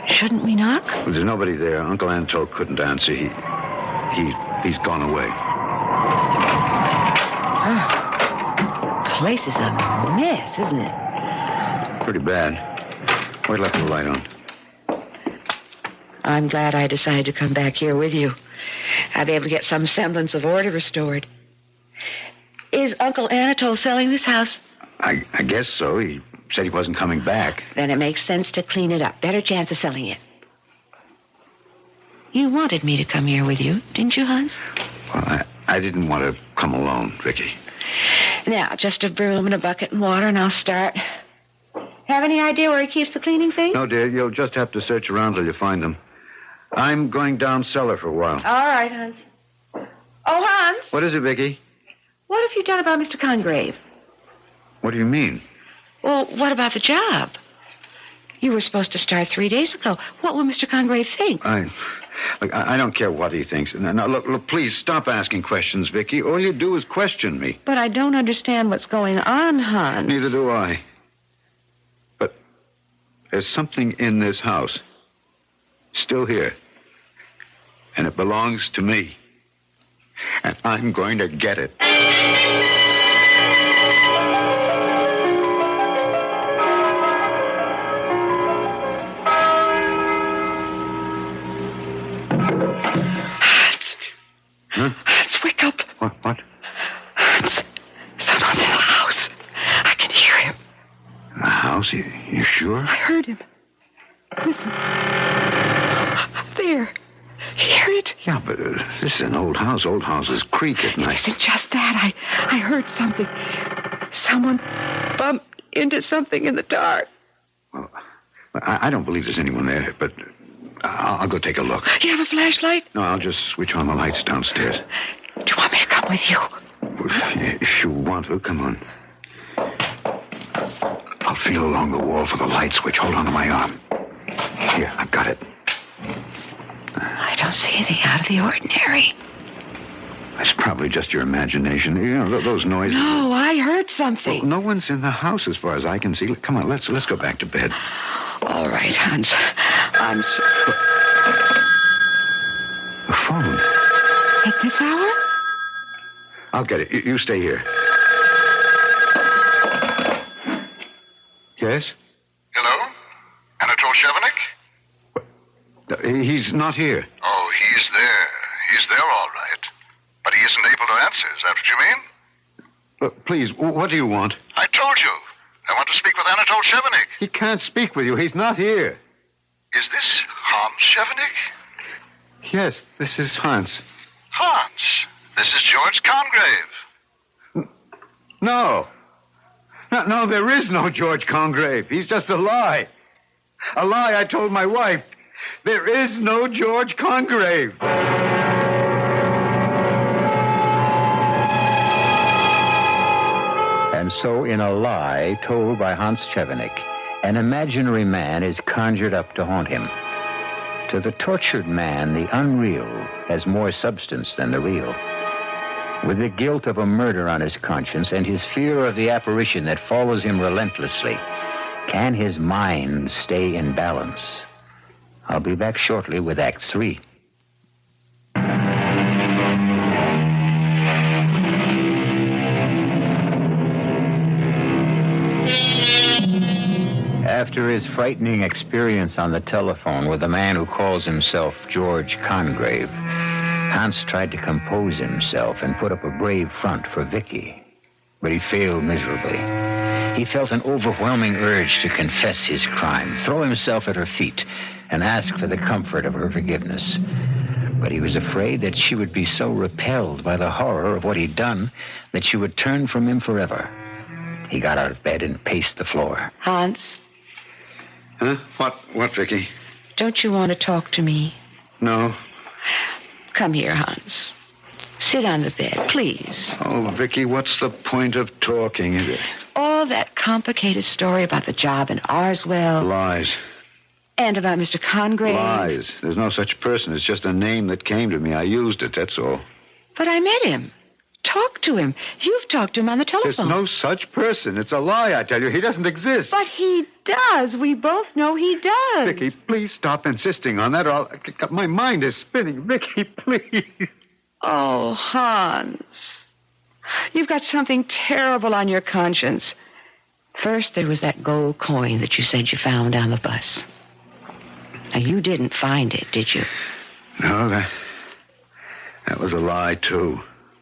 shouldn't we knock? Well, there's nobody there. Uncle Anatole couldn't answer. He's gone away. Oh, place is a mess, isn't it? Pretty bad. Wait till I put the light on. I'm glad I decided to come back here with you. I'll be able to get some semblance of order restored. Is Uncle Anatole selling this house? I guess so. He said he wasn't coming back. Then it makes sense to clean it up. Better chance of selling it. You wanted me to come here with you, didn't you, Hans? Well, I didn't want to come alone, Vicky. Now, just a broom and a bucket and water, and I'll start. Have any idea where he keeps the cleaning things? No, dear. You'll just have to search around till you find them. I'm going down cellar for a while. All right, Hans. Oh, Hans. What is it, Vicky? What have you done about Mr. Congrave? What do you mean? Well, what about the job? You were supposed to start 3 days ago. What will Mr. Congrave think? Look, I don't care what he thinks. Now, look, please stop asking questions, Vicky. All you do is question me. But I don't understand what's going on, Hans. Neither do I. But there's something in this house. Still here. And it belongs to me. And I'm going to get it. Huh? Hans, wake up. What? Hans, someone's in the house. I can hear him. The house? You sure? I heard him. Listen. There. Hear it? Yeah, but this is an old house. Old houses creak at night. It isn't just that. I heard something. Someone bumped into something in the dark. Well, I don't believe there's anyone there, but I'll go take a look. You have a flashlight? No, I'll just switch on the lights downstairs. Do you want me to come with you? If you want to, come on. I'll feel along the wall for the light switch. Hold on to my arm. Here, I've got it. I don't see anything out of the ordinary. That's probably just your imagination. You know, those noises. No, I heard something. Well, no one's in the house as far as I can see. Come on, let's go back to bed. All right, Hans. I'm The phone. At this hour? I'll get it. You stay here. Yes? Hello? Anatole Chevenik? He's not here. Oh, he's there. He's there all right. But he isn't able to answer. Is that what you mean? Look, please, what do you want? I told you. I want to speak with Anatole Chevenik. He can't speak with you. He's not here. Is this Hans Chevenik? Yes, this is Hans. Hans, this is George Congrave. No, there is no George Congrave. He's just a lie. A lie I told my wife. There is no George Congrave. And so, in a lie told by Hans Chevenik, an imaginary man is conjured up to haunt him. To the tortured man, the unreal has more substance than the real. With the guilt of a murder on his conscience and his fear of the apparition that follows him relentlessly, can his mind stay in balance? I'll be back shortly with Act 3. After his frightening experience on the telephone with a man who calls himself George Congrave, Hans tried to compose himself and put up a brave front for Vicky, but he failed miserably. He felt an overwhelming urge to confess his crime, throw himself at her feet, and ask for the comfort of her forgiveness. But he was afraid that she would be so repelled by the horror of what he'd done that she would turn from him forever. He got out of bed and paced the floor. Hans? Huh? What, Vicky? Don't you want to talk to me? No. Come here, Hans. Sit on the bed, please. Oh, Vicky, what's the point of talking? All that complicated story about the job in Arswell. Lies. And about Mr. Congrave. Lies. There's no such person. It's just a name that came to me. I used it, that's all. But I met him. Talked to him. You've talked to him on the telephone. There's no such person. It's a lie, I tell you. He doesn't exist. But he does. We both know he does. Vicky, please stop insisting on that, or my mind is spinning. Vicky, please. Oh, Hans. You've got something terrible on your conscience. First, there was that gold coin that you said you found on the bus. Now, you didn't find it, did you? No, That was a lie, too.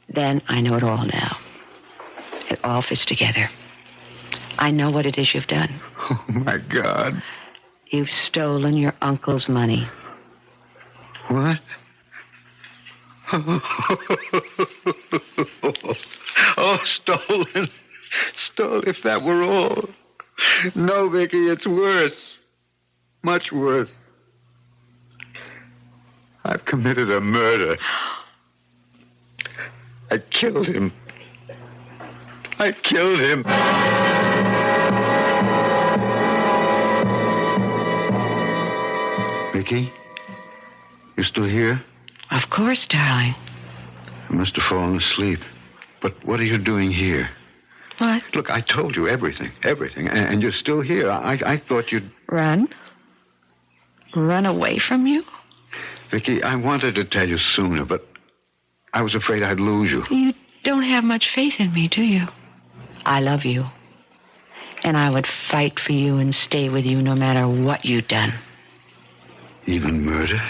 Then I know it all now. It all fits together. I know what it is you've done. Oh, my God. You've stolen your uncle's money. What? Oh, stolen. Stole, if that were all. No, Vicky, it's worse. Much worse. I've committed a murder. I killed him. I killed him. Vicky? You still here? Of course, darling. I must have fallen asleep. But what are you doing here? What? Look, I told you everything. And you're still here. I thought you'd... Run? Run away from you? Vicky, I wanted to tell you sooner, but I was afraid I'd lose you. You don't have much faith in me, do you? I love you. And I would fight for you and stay with you no matter what you'd done. Even murder?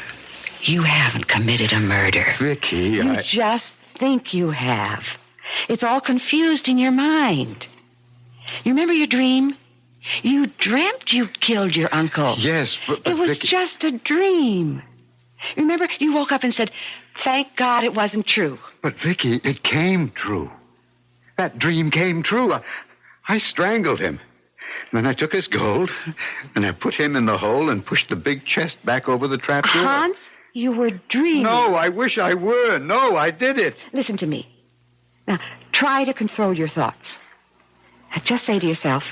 You haven't committed a murder. Vicky, You just think you have. It's all confused in your mind. You remember your dream? You dreamt you killed your uncle. Yes, but it was Vicky... just a dream. Remember, you woke up and said, thank God it wasn't true. But, Vicky, it came true. That dream came true. I strangled him. Then I took his gold, and I put him in the hole and pushed the big chest back over the trapdoor. Hans, you were dreaming. No, I wish I were. No, I did it. Listen to me. Now, try to control your thoughts. Now, just say to yourself,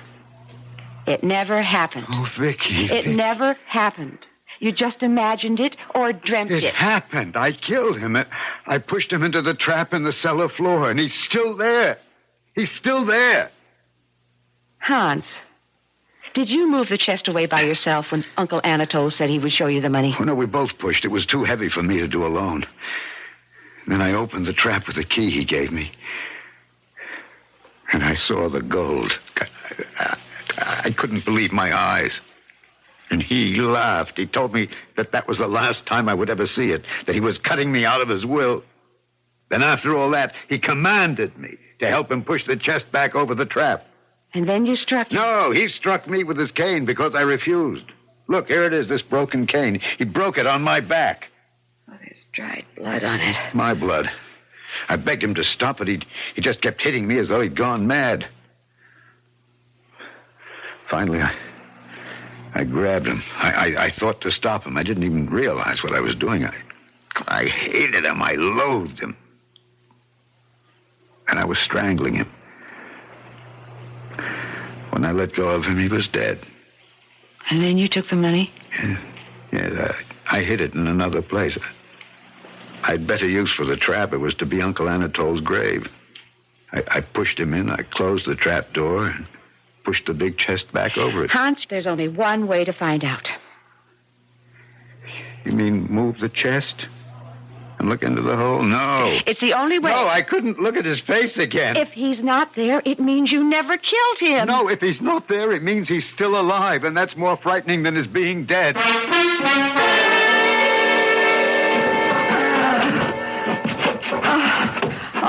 it never happened. Oh, Vicky. It never happened. You just imagined it or dreamt it. It happened. I killed him. I pushed him into the trap in the cellar floor, and he's still there. He's still there. Hans, did you move the chest away by yourself when Uncle Anatole said he would show you the money? Oh, no, we both pushed. It was too heavy for me to do alone. Then I opened the trap with the key he gave me. And I saw the gold. I couldn't believe my eyes. And he laughed. He told me that was the last time I would ever see it, that he was cutting me out of his will. Then after all that, he commanded me to help him push the chest back over the trap. And then you struck him? No, he struck me with his cane because I refused. Look, here it is, this broken cane. He broke it on my back. Oh, there's dried blood on it. My blood. I begged him to stop, but he just kept hitting me as though he'd gone mad. Finally, I grabbed him. I thought to stop him. I didn't even realize what I was doing. I hated him. I loathed him. And I was strangling him. When I let go of him, he was dead. And then you took the money? Yeah, I hid it in another place. I'd better use for the trap. It was to be Uncle Anatole's grave. I pushed him in. I closed the trap door and pushed the big chest back over it. Hans, there's only one way to find out. You mean move the chest and look into the hole? No. It's the only way. No, I couldn't look at his face again. If he's not there, it means you never killed him. No, if he's not there, it means he's still alive, and that's more frightening than his being dead.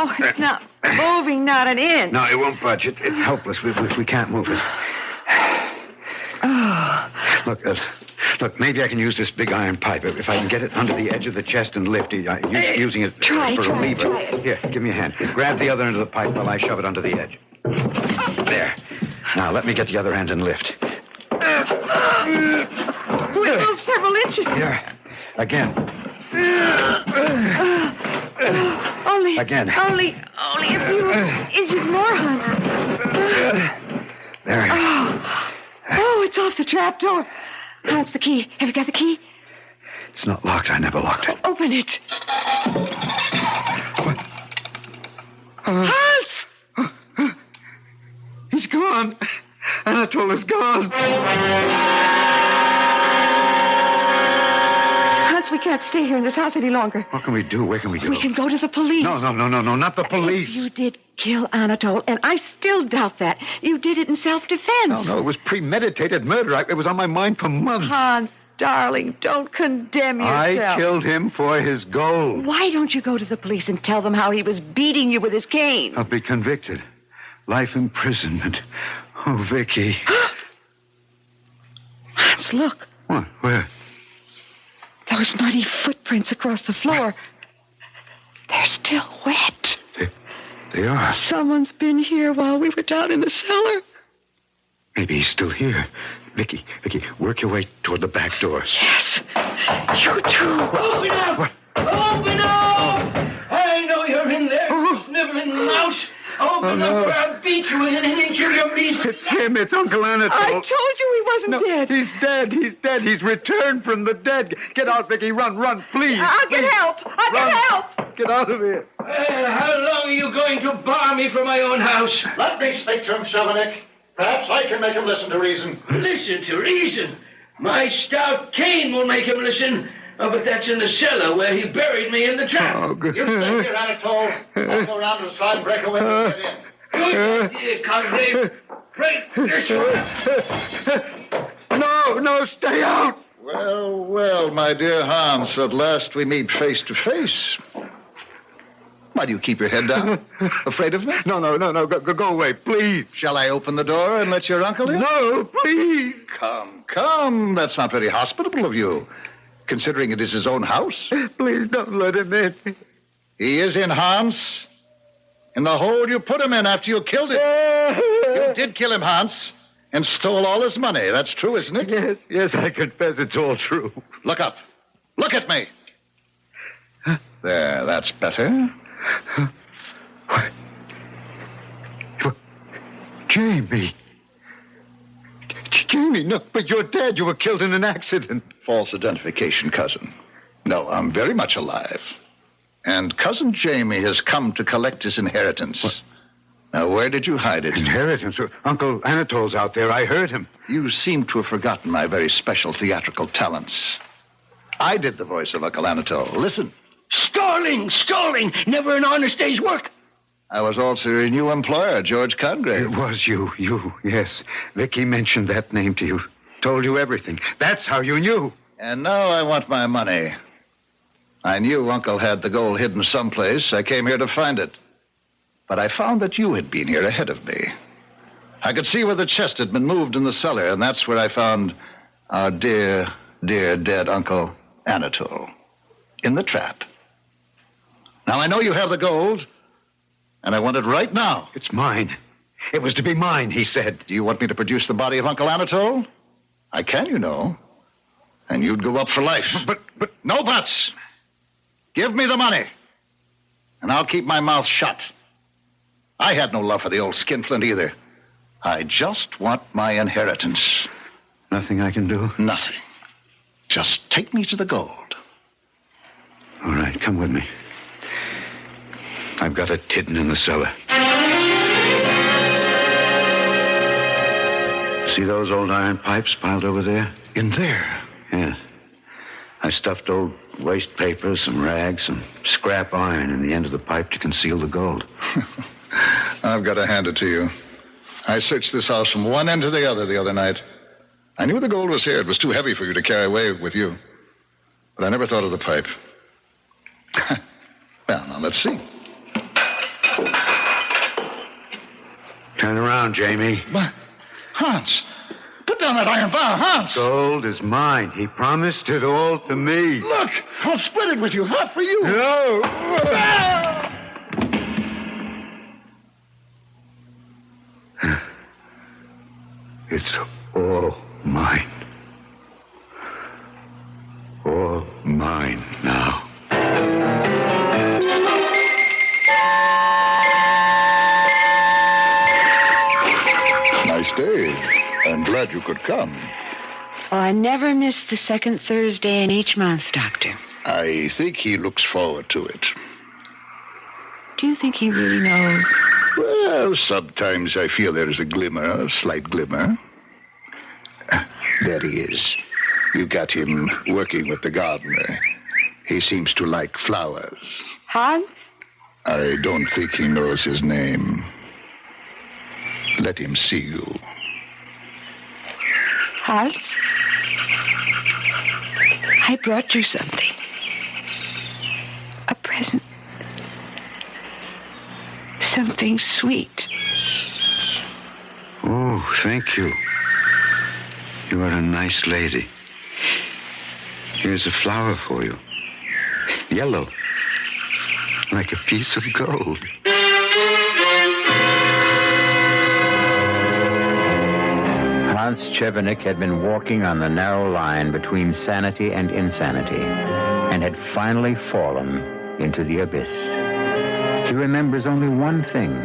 Oh, it's not moving, not an inch. No, it won't budge. It's helpless. We can't move it. Oh. Look, maybe I can use this big iron pipe. If I can get it under the edge of the chest and lift it, using it for a lever. Here, give me a hand. Grab the other end of the pipe while I shove it under the edge. There. Now, let me get the other end and lift. We moved several inches. Here. Again. Again. Only a few inches more, Hans. There. Oh, it's off the trap door. Hans, the key. Have you got the key? It's not locked. I never locked it. Open it. What? Hans! He's gone. Anatole is gone. Hans, we can't stay here in this house any longer. What can we do? Where can we go? We can go to the police. No, not the police. You did kill Anatole, and I still doubt that. You did it in self-defense. No, it was premeditated murder. It was on my mind for months. Hans, darling, don't condemn yourself. I killed him for his gold. Why don't you go to the police and tell them how he was beating you with his cane? I'll be convicted. Life imprisonment. Oh, Vicky. Hans, look. What? Where? Those muddy footprints across the floor. They're still wet. They are. Someone's been here while we were down in the cellar. Maybe he's still here. Vicky, work your way toward the back door. Yes. You too. Open up! What? Open up! I know you're in there, sniveling mouse. Open up or I'll beat you in an inch of your meat. It's him. It's Uncle Anatole. I told you he wasn't dead. He's dead. He's dead. He's returned from the dead. Get out, Vicky. Run, please. I'll get help. I'll get help. Get out of here. How long are you going to bar me from my own house? Let me speak to him, Chauvinik. Perhaps I can make him listen to reason. Listen to reason? My stout cane will make him listen. Oh, but that's in the cellar where he buried me in the trap. Oh, good. You stay here, Anatole. I'll go around to the side and break a window and get in. Good idea, Congreve. Break this one. No, stay out. Well, my dear Hans, at last we meet face to face. Why do you keep your head down? Afraid of me? No. Go away, please. Shall I open the door and let your uncle in? No, please. Come. That's not very hospitable of you, considering it is his own house. Please don't let him in. He is in, Hans. In the hole you put him in after you killed him. You did kill him, Hans, and stole all his money. That's true, isn't it? Yes, I confess it's all true. Look up. Look at me. There, that's better. What? Jamie. Jamie, no, but you're dead. You were killed in an accident. False identification, cousin. No, I'm very much alive. And Cousin Jamie has come to collect his inheritance. What? Now, where did you hide it? Inheritance? Uncle Anatole's out there. I heard him. You seem to have forgotten my very special theatrical talents. I did the voice of Uncle Anatole. Listen. Stalling. Never an honest day's work. I was also your new employer, George Congreve. It was you, yes. Vicky mentioned that name to you. Told you everything. That's how you knew. And now I want my money. I knew Uncle had the gold hidden someplace. I came here to find it. But I found that you had been here ahead of me. I could see where the chest had been moved in the cellar, and that's where I found our dear dead Uncle Anatole. In the trap. Now, I know you have the gold, and I want it right now. It's mine. It was to be mine, he said. Do you want me to produce the body of Uncle Anatole? I can, you know. And you'd go up for life. But... No buts. Give me the money, and I'll keep my mouth shut. I had no love for the old skinflint either. I just want my inheritance. Nothing I can do? Nothing. Just take me to the gold. All right, come with me. I've got it hidden in the cellar. See those old iron pipes piled over there? In there? Yes. I stuffed old waste paper, some rags, some scrap iron in the end of the pipe to conceal the gold. I've got to hand it to you. I searched this house from one end to the other night. I knew the gold was here. It was too heavy for you to carry away with you. But I never thought of the pipe. Well, now, let's see. Turn around, Jamie. What? Hans, put down that iron bar, Hans. Gold is mine. He promised it all to me. Look, I'll split it with you. Hot for you. No. It's all mine. All mine now. Nice day. I'm glad you could come. Oh, I never miss the second Thursday in each month, Doctor. I think he looks forward to it. Do you think he really knows? Well, sometimes I feel there is a glimmer, a slight glimmer. There he is. You got him working with the gardener. He seems to like flowers. Hans? I don't think he knows his name. Let him see you. Hans? I brought you something. A present. Something sweet. Oh, thank you. You are a nice lady. Here's a flower for you. Yellow. Like a piece of gold. Hans Chevenik had been walking on the narrow line between sanity and insanity, and had finally fallen into the abyss. He remembers only one thing,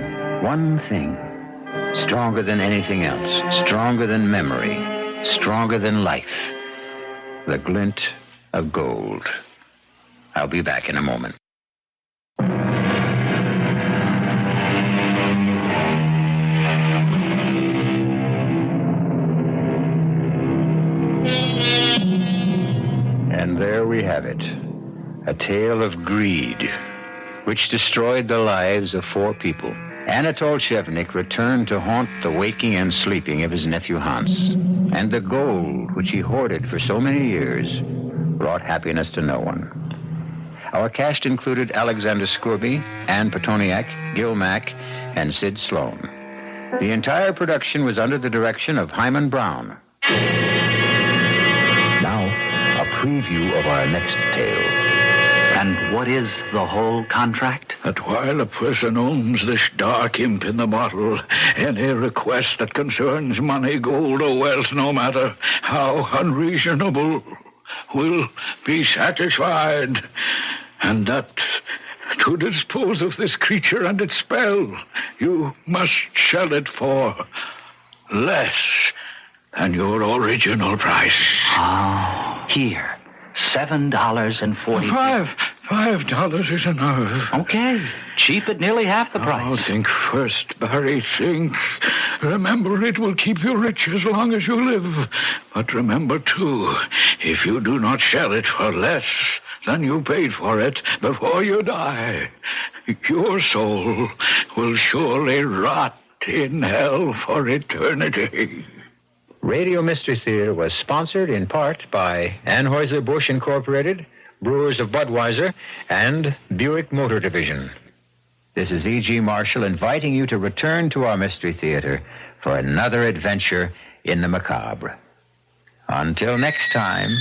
stronger than anything else, stronger than memory, stronger than life, the glint of gold. I'll be back in a moment. And there we have it, a tale of greed, which destroyed the lives of 4 people. Anatol Chevenik returned to haunt the waking and sleeping of his nephew Hans. And the gold, which he hoarded for so many years, brought happiness to no one. Our cast included Alexander Scorby, Ann Petoniak, Gil Mack, and Sid Sloan. The entire production was under the direction of Hyman Brown. Now, a preview of our next tale. And what is the whole contract? That while a person owns this dark imp in the bottle, any request that concerns money, gold, or wealth, no matter how unreasonable, will be satisfied. And that to dispose of this creature and its spell, you must sell it for less than your original price. Oh, here. $7.40. $5 is enough. Okay. Cheap at nearly half the price. Oh, think first, Barry, think. Remember, it will keep you rich as long as you live. But remember, too, if you do not sell it for less than you paid for it before you die, your soul will surely rot in hell for eternity. Radio Mystery Theater was sponsored in part by Anheuser-Busch Incorporated, Brewers of Budweiser, and Buick Motor Division. This is E.G. Marshall inviting you to return to our Mystery Theater for another adventure in the macabre. Until next time,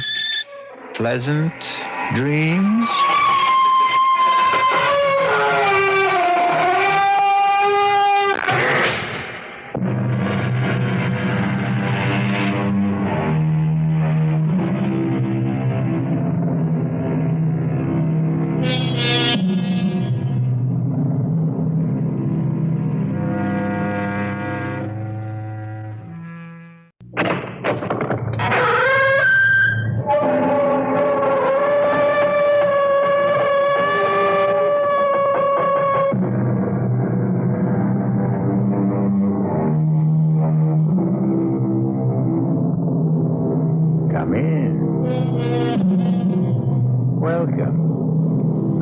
pleasant dreams.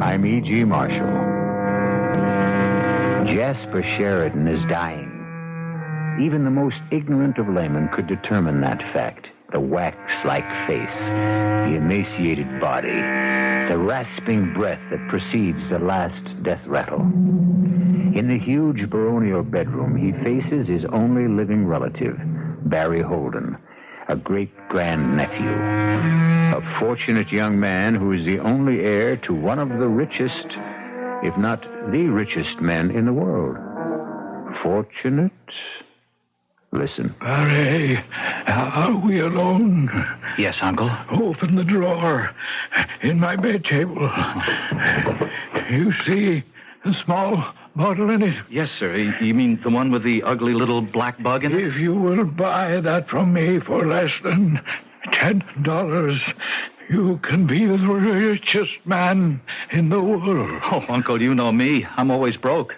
I'm E.G. Marshall. Jasper Sheridan is dying. Even the most ignorant of laymen could determine that fact. The wax-like face, the emaciated body, the rasping breath that precedes the last death rattle. In the huge baronial bedroom, he faces his only living relative, Barry Holden, a great-grandnephew. A fortunate young man who is the only heir to one of the richest, if not the richest men in the world. Fortunate? Listen. Barry, are we alone? Yes, Uncle. Open the drawer in my bed table. You see a small bottle in it? Yes, sir. You mean the one with the ugly little black bug in it? If you will buy that from me for less than $10, you can be the richest man in the world. Oh, Uncle, you know me. I'm always broke.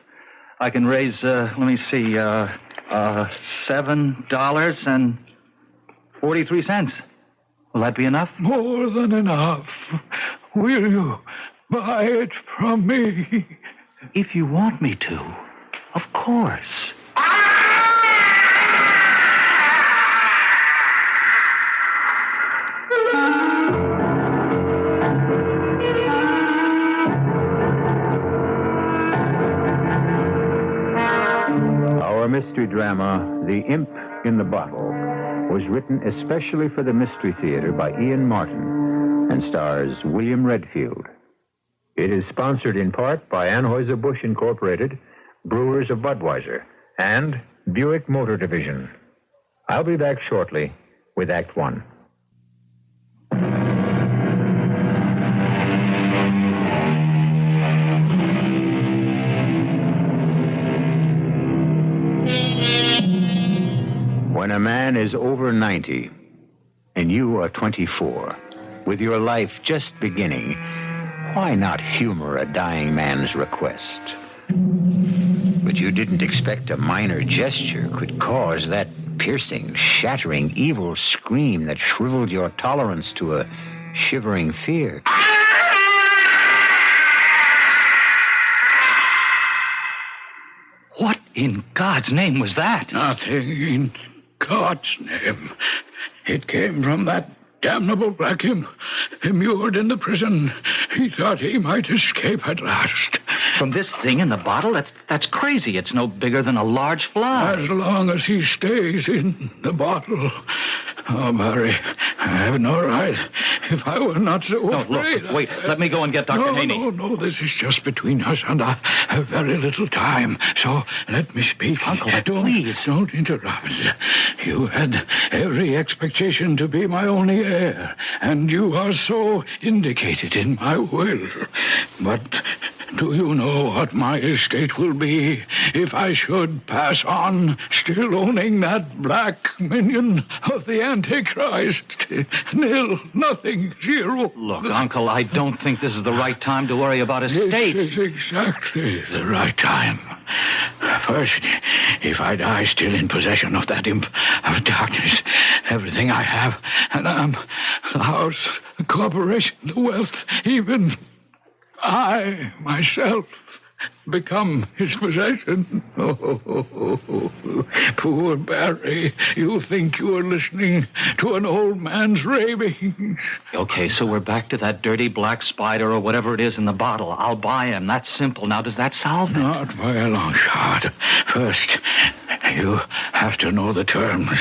I can raise, $7.43. Will that be enough? More than enough. Will you buy it from me? If you want me to, of course. Our mystery drama, The Imp in the Bottle, was written especially for the Mystery Theater by Ian Martin and stars William Redfield. It is sponsored in part by Anheuser-Busch Incorporated, Brewers of Budweiser, and Buick Motor Division. I'll be back shortly with Act One. When a man is over 90 and you are 24, with your life just beginning, why not humor a dying man's request? But you didn't expect a minor gesture could cause that piercing, shattering, evil scream that shriveled your tolerance to a shivering fear. What in God's name was that? Nothing in God's name. It came from that damnable black imp immured in the prison. He thought he might escape at last. From this thing in the bottle? That's crazy. It's no bigger than a large fly. As long as he stays in the bottle. Oh, Barry, I have no right. If I were not so afraid... Look, wait. Let me go and get Dr. Haney. No, this is just between us, and I have very little time. So let me speak. Uncle, please. Don't interrupt. You had every expectation to be my only heir, and you are so indicated in my will. But do you know what my estate will be if I should pass on still owning that black minion of the Antichrist? Nil, nothing, zero. Look, Uncle, I don't think this is the right time to worry about estates. This is exactly the right time. First, if I die still in possession of that imp of darkness, everything I have, and the house, the corporation, the wealth, even I, myself, become his possession. Oh, poor Barry, you think you are listening to an old man's ravings. Okay, so we're back to that dirty black spider or whatever it is in the bottle. I'll buy him. That's simple. Now, does that solve it? Not by a long shot. First, you have to know the terms.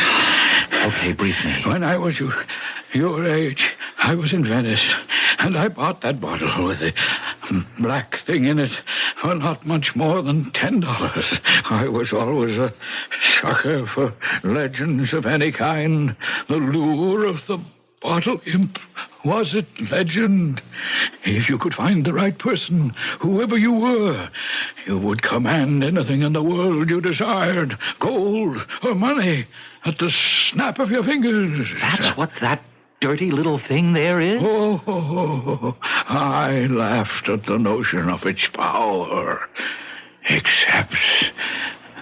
Okay, brief me. When I was your age, I was in Venice, and I bought that bottle with the black thing in it for not much more than $10. I was always a sucker for legends of any kind. The lure of the bottle imp was it legend. If you could find the right person, whoever you were, you would command anything in the world you desired, gold or money, at the snap of your fingers. That's what that dirty little thing there is? Oh, I laughed at the notion of its power, except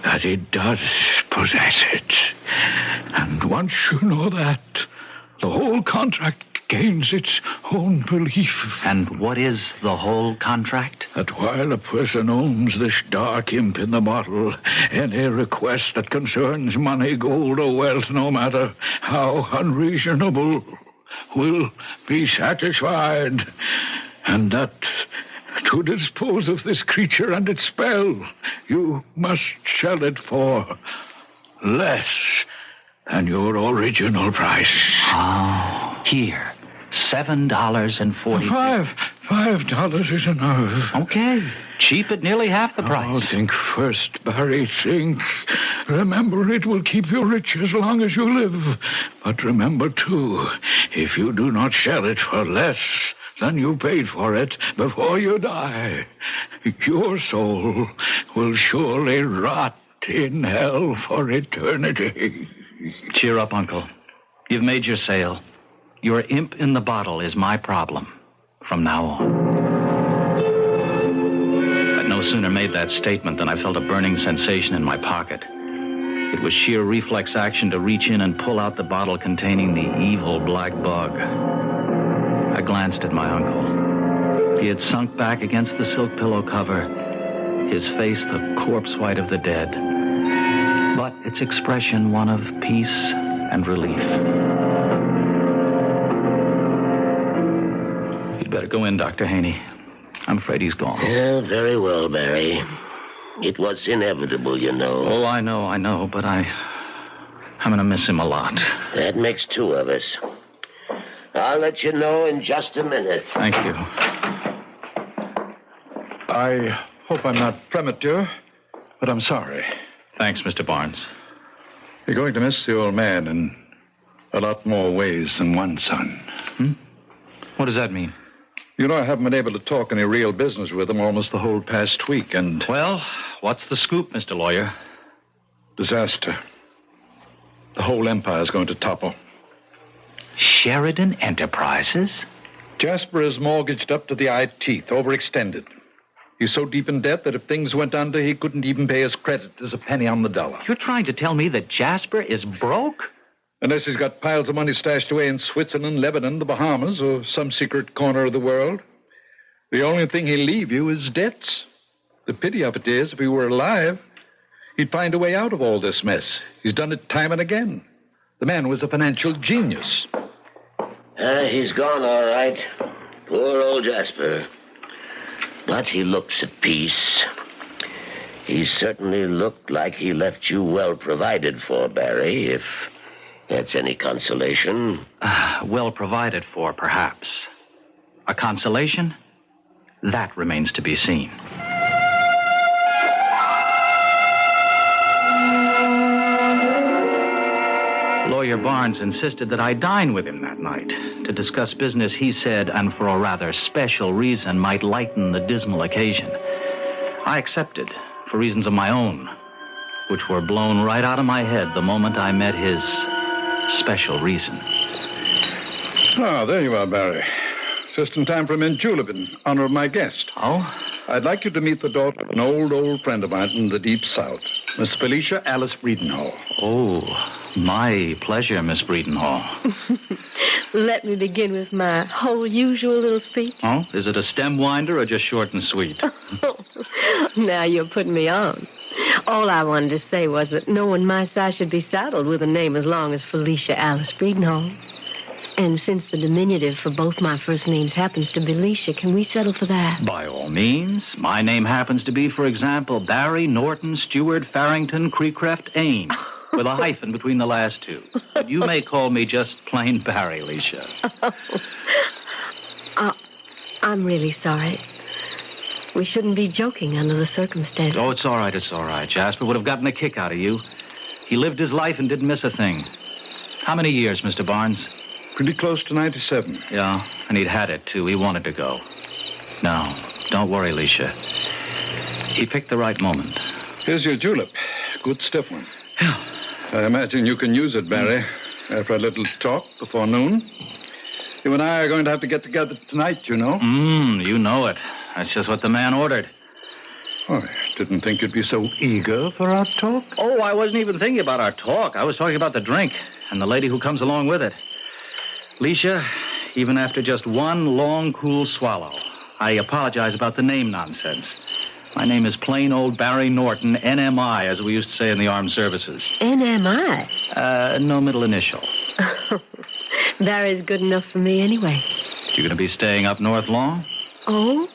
that it does possess it. And once you know that, the whole contract gains its own belief. And what is the whole contract? That while a person owns this dark imp in the bottle, any request that concerns money, gold, or wealth, no matter how unreasonable, will be satisfied. And that to dispose of this creature and its spell, you must sell it for less than your original price. Oh, here. $7.40. $5 is enough. Okay. Cheap at nearly half the price. Oh, think first, Barry, think. Remember, it will keep you rich as long as you live. But remember, too, if you do not sell it for less than you paid for it before you die, your soul will surely rot in hell for eternity. Cheer up, Uncle. You've made your sale. Your imp in the bottle is my problem from now on. I'd no sooner made that statement than I felt a burning sensation in my pocket. It was sheer reflex action to reach in and pull out the bottle containing the evil black bug. I glanced at my uncle. He had sunk back against the silk pillow cover, his face the corpse white of the dead, but its expression one of peace and relief. You'd better go in, Dr. Haney. I'm afraid he's gone. Yeah, very well, Barry. It was inevitable, you know. Oh, I know, but I'm going to miss him a lot. That makes two of us. I'll let you know in just a minute. Thank you. I hope I'm not premature, but I'm sorry. Thanks, Mr. Barnes. You're going to miss the old man in a lot more ways than one, son. What does that mean? You know, I haven't been able to talk any real business with him almost the whole past week, and... Well, what's the scoop, Mr. Lawyer? Disaster. The whole empire's going to topple. Sheridan Enterprises? Jasper is mortgaged up to the eye teeth, overextended. He's so deep in debt that if things went under, he couldn't even pay his creditors a penny on the dollar. You're trying to tell me that Jasper is broke? Unless he's got piles of money stashed away in Switzerland, Lebanon, the Bahamas, or some secret corner of the world. The only thing he'll leave you is debts. The pity of it is, if he were alive, he'd find a way out of all this mess. He's done it time and again. The man was a financial genius. He's gone, all right. Poor old Jasper. But he looks at peace. He certainly looked like he left you well provided for, Barry, if that's any consolation. Well provided for, perhaps. A consolation? That remains to be seen. Lawyer Barnes insisted that I dine with him that night to discuss business he said, and for a rather special reason, might lighten the dismal occasion. I accepted, for reasons of my own, which were blown right out of my head the moment I met his special reason. Ah, there you are, Barry. Just in time for a mint julep in honor of my guest. Oh? I'd like you to meet the daughter of an old friend of mine from the Deep South, Miss Felicia Alice Breedenhall. Oh, my pleasure, Miss Breedenhall. Let me begin with my whole usual little speech. Oh, is it a stem winder or just short and sweet? Now you're putting me on. All I wanted to say was that no one my size should be saddled with a name as long as Felicia Alice Breedenhall. And since the diminutive for both my first names happens to be Alicia, can we settle for that? By all means. My name happens to be, for example, Barry Norton Stewart Farrington Creecreft Ain, with a hyphen between the last two. But you may call me just plain Barry, Alicia. I'm really sorry. We shouldn't be joking under the circumstances. Oh, it's all right. Jasper would have gotten a kick out of you. He lived his life and didn't miss a thing. How many years, Mr. Barnes? Pretty close to 97. Yeah, and he'd had it, too. He wanted to go. No, don't worry, Alicia. He picked the right moment. Here's your julep. Good stiff one. I imagine you can use it, Barry, after a little talk before noon. You and I are going to have to get together tonight, you know. You know it. That's just what the man ordered. Oh, I didn't think you'd be so eager for our talk. Oh, I wasn't even thinking about our talk. I was talking about the drink and the lady who comes along with it. Alicia, even after just one long, cool swallow, I apologize about the name nonsense. My name is plain old Barry Norton, NMI, as we used to say in the armed services. NMI? No middle initial. Barry's good enough for me anyway. You going to be staying up north long? Oh,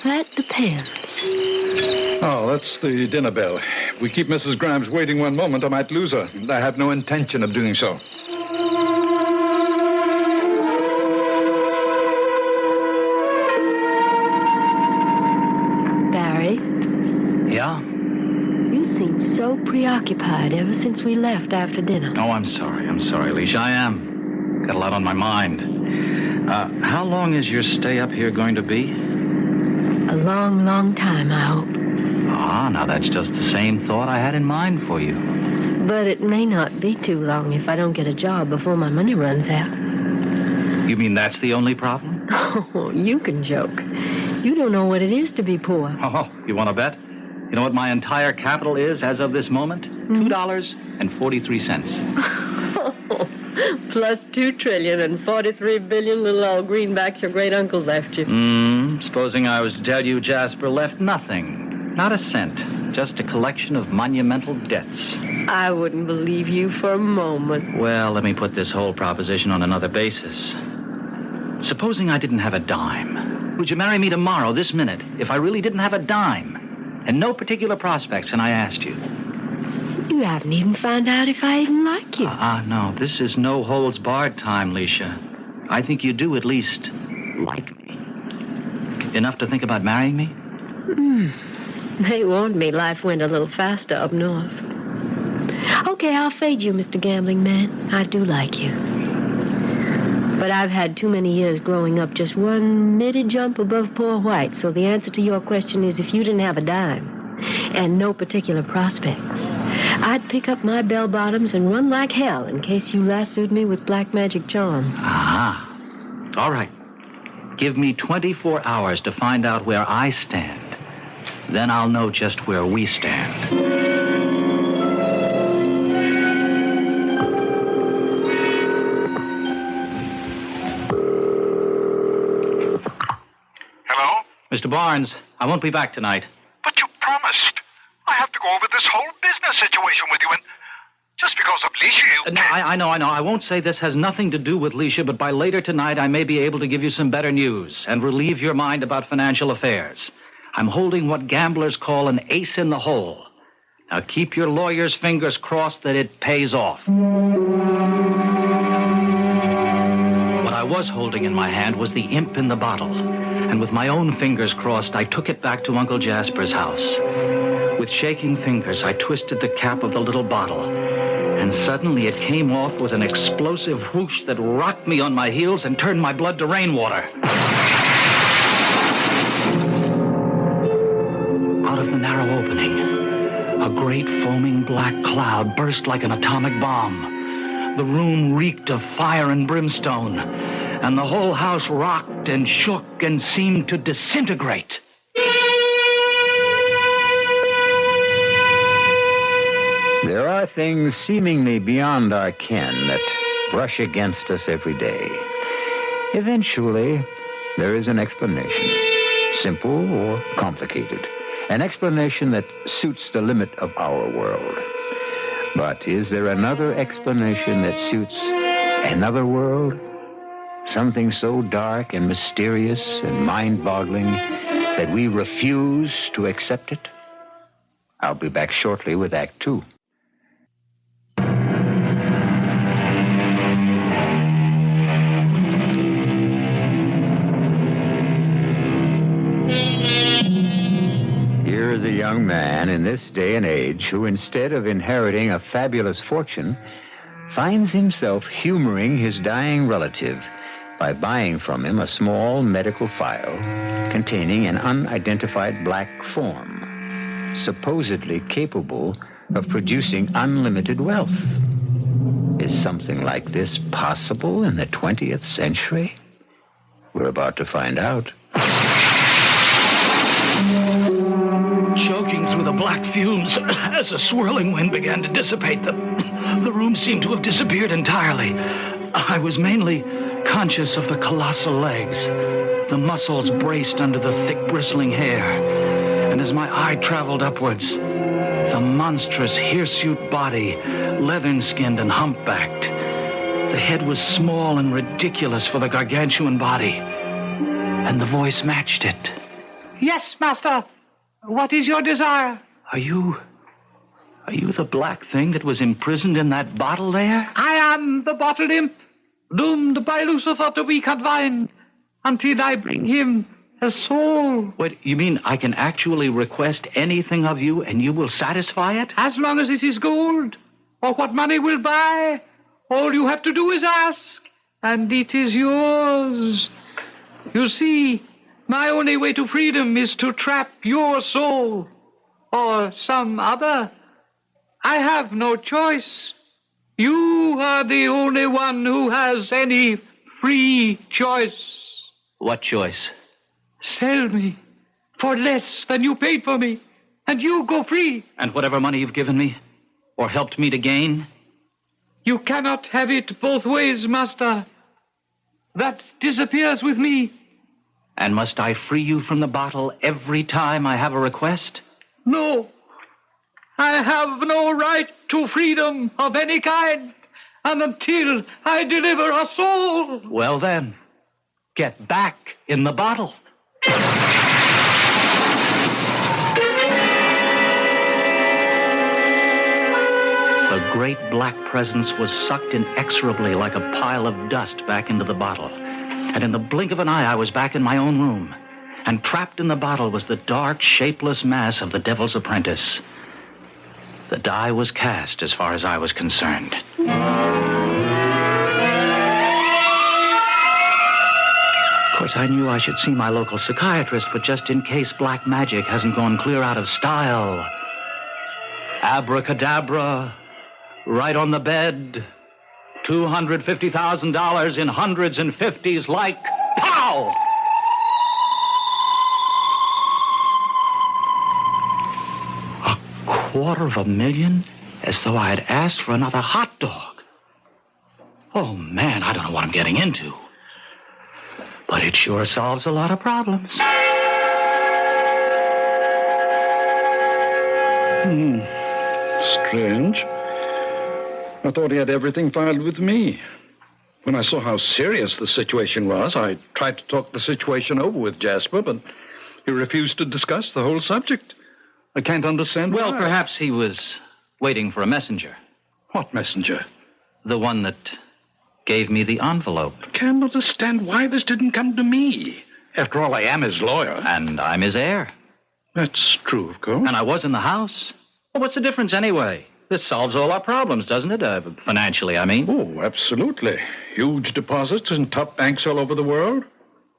that depends. Oh, that's the dinner bell. If we keep Mrs. Grimes waiting one moment, I might lose her. And I have no intention of doing so. Barry? Yeah? You seem so preoccupied ever since we left after dinner. Oh, I'm sorry, Alicia. I am. Got a lot on my mind. How long is your stay up here going to be? A long, long time, I hope. Ah, now that's just the same thought I had in mind for you. But it may not be too long if I don't get a job before my money runs out. You mean that's the only problem? Oh, you can joke. You don't know what it is to be poor. Oh, you want to bet? You know what my entire capital is as of this moment? $2.43. Plus 2 trillion and 43 billion little old greenbacks your great uncle left you. Supposing I was to tell you Jasper left nothing. Not a cent. Just a collection of monumental debts. I wouldn't believe you for a moment. Well, let me put this whole proposition on another basis. Supposing I didn't have a dime. Would you marry me tomorrow, this minute, if I really didn't have a dime? And no particular prospects, and I asked you. You haven't even found out if I even like you. No. This is no holds barred time, Leisha. I think you do at least like me. Enough to think about marrying me? They warned me life went a little faster up north. Okay, I'll fade you, Mr. Gambling Man. I do like you. But I've had too many years growing up just one middy jump above poor white, so the answer to your question is if you didn't have a dime and no particular prospects, I'd pick up my bell-bottoms and run like hell in case you lassoed me with black magic charm. All right. Give me 24 hours to find out where I stand. Then I'll know just where we stand. Hello? Mr. Barnes, I won't be back tonight. But you promised. I have to go over this whole business situation with you, and just because of Leisha, you No, I know. I won't say this has nothing to do with Leisha, but by later tonight I may be able to give you some better news and relieve your mind about financial affairs. I'm holding what gamblers call an ace in the hole. Now keep your lawyer's fingers crossed that it pays off. What I was holding in my hand was the imp in the bottle. And with my own fingers crossed, I took it back to Uncle Jasper's house. With shaking fingers, I twisted the cap of the little bottle. And suddenly it came off with an explosive whoosh that rocked me on my heels and turned my blood to rainwater. Out of the narrow opening, a great foaming black cloud burst like an atomic bomb. The room reeked of fire and brimstone, and the whole house rocked and shook and seemed to disintegrate. There are things seemingly beyond our ken that brush against us every day. Eventually, there is an explanation, simple or complicated. An explanation that suits the limit of our world. But is there another explanation that suits another world? Something so dark and mysterious and mind-boggling that we refuse to accept it? I'll be back shortly with Act 2. Here is a young man in this day and age who, instead of inheriting a fabulous fortune, finds himself humoring his dying relative by buying from him a small medical file containing an unidentified black form, supposedly capable of producing unlimited wealth. Is something like this possible in the 20th century? We're about to find out. Choking through the black fumes, as a swirling wind began to dissipate, the room seemed to have disappeared entirely. I was mainly conscious of the colossal legs, the muscles braced under the thick bristling hair, and as my eye traveled upwards, the monstrous hirsute body, leathern-skinned and humpbacked. The head was small and ridiculous for the gargantuan body, and the voice matched it. Yes, master. What is your desire? Are you the black thing that was imprisoned in that bottle there? I am the bottled imp, doomed by Lucifer to be confined until I bring him a soul. What, you mean I can actually request anything of you and you will satisfy it? As long as it is gold, or what money will buy. All you have to do is ask, and it is yours. You see, my only way to freedom is to trap your soul, or some other. I have no choice. You are the only one who has any free choice. What choice? Sell me for less than you paid for me, and you go free. And whatever money you've given me, or helped me to gain? You cannot have it both ways, master. That disappears with me. And must I free you from the bottle every time I have a request? No. I have no right to freedom of any kind, and until I deliver a soul. Well then, get back in the bottle. great black presence was sucked inexorably like a pile of dust back into the bottle. And in the blink of an eye, I was back in my own room. And trapped in the bottle was the dark, shapeless mass of the devil's apprentice. The die was cast as far as I was concerned. Of course, I knew I should see my local psychiatrist, but just in case black magic hasn't gone clear out of style. Abracadabra, right on the bed, $250,000 in hundreds and fifties like pow! $250,000, as though I had asked for another hot dog. Oh, man, I don't know what I'm getting into. But it sure solves a lot of problems. Strange. I thought he had everything filed with me. When I saw how serious the situation was, I tried to talk the situation over with Jasper, but he refused to discuss the whole subject. I can't understand why. Well, perhaps he was waiting for a messenger. What messenger? The one that gave me the envelope. Can't understand why this didn't come to me. After all, I am his lawyer. And I'm his heir. That's true, of course. And I was in the house. Well, what's the difference anyway? This solves all our problems, doesn't it? Financially, I mean. Oh, absolutely. Huge deposits in top banks all over the world.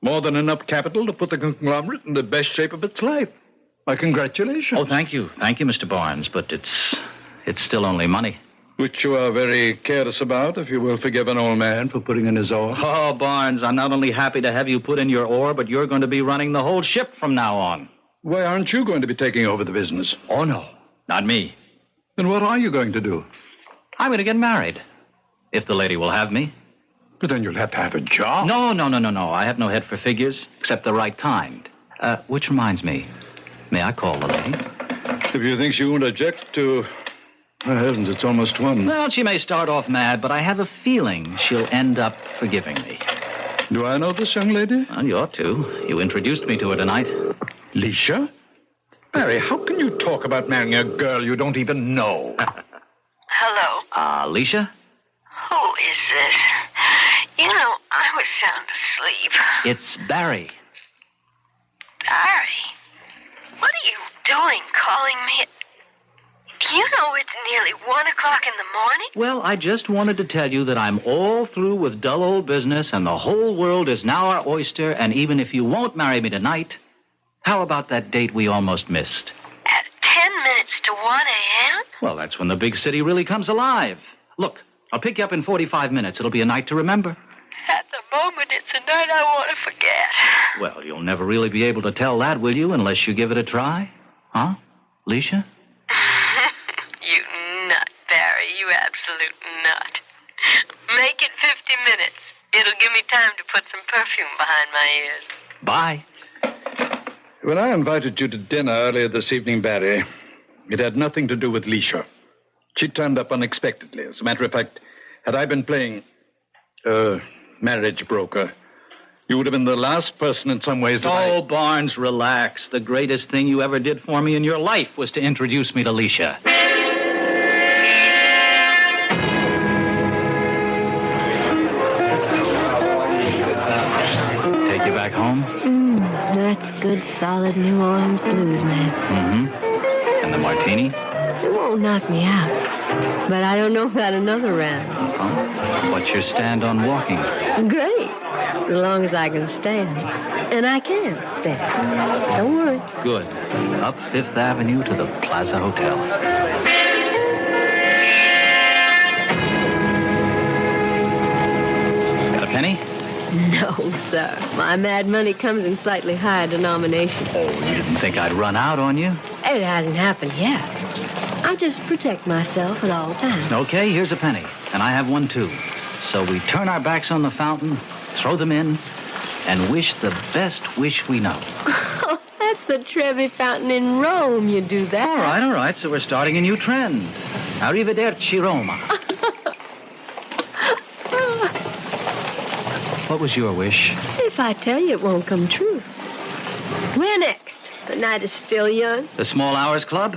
More than enough capital to put the conglomerate in the best shape of its life. My congratulations. Oh, thank you. Thank you, Mr. Barnes. But it's still only money. Which you are very careless about, if you will forgive an old man for putting in his oar. Oh, Barnes, I'm not only happy to have you put in your oar, but you're going to be running the whole ship from now on. Why aren't you going to be taking over the business? Oh, no. Not me. Then what are you going to do? I'm going to get married. If the lady will have me. But then you'll have to have a job. No. I have no head for figures, except the right kind. Which reminds me, may I call the lady? If you think she won't object to... Oh, heavens, it's almost 1. Well, she may start off mad, but I have a feeling she'll end up forgiving me. Do I know this young lady? Well, you ought to. You introduced me to her tonight. Leisha? Barry, how can you talk about marrying a girl you don't even know? Hello? Leisha? Who is this? You know, I was sound asleep. It's Barry. Barry? What are you doing calling me? You know it's nearly 1 o'clock in the morning. Well, I just wanted to tell you that I'm all through with dull old business, and the whole world is now our oyster, and even if you won't marry me tonight, how about that date we almost missed? At 10 minutes to 1 a.m.? Well, that's when the big city really comes alive. Look, I'll pick you up in 45 minutes. It'll be a night to remember. At the moment, it's a night I want to forget. Well, you'll never really be able to tell that, will you, unless you give it a try? Huh, Leisha? You nut, Barry. You absolute nut. Make it 50 minutes. It'll give me time to put some perfume behind my ears. Bye. When I invited you to dinner earlier this evening, Barry, it had nothing to do with Leisha. She turned up unexpectedly. As a matter of fact, had I been playing marriage broker, you would have been the last person in some ways that Barnes, relax. The greatest thing you ever did for me in your life was to introduce me to Leisha. Take you back home? That's good, solid New Orleans blues, man. Mm-hmm. And the martini? It won't knock me out. But I don't know about another round. Oh, what's your stand on walking? Great. As long as I can stand. And I can stand. Don't worry. Good. Up Fifth Avenue to the Plaza Hotel. Got a penny? No, sir. My mad money comes in slightly higher denomination. Oh, you didn't think I'd run out on you? It hasn't happened yet. I just protect myself at all times. Okay, here's a penny. And I have one, too. So we turn our backs on the fountain, throw them in, and wish the best wish we know. Oh, that's the Trevi Fountain in Rome. You do that. All right. So we're starting a new trend. Arrivederci, Roma. What was your wish? If I tell you, it won't come true. Where next? The night is still young. The Small Hours Club?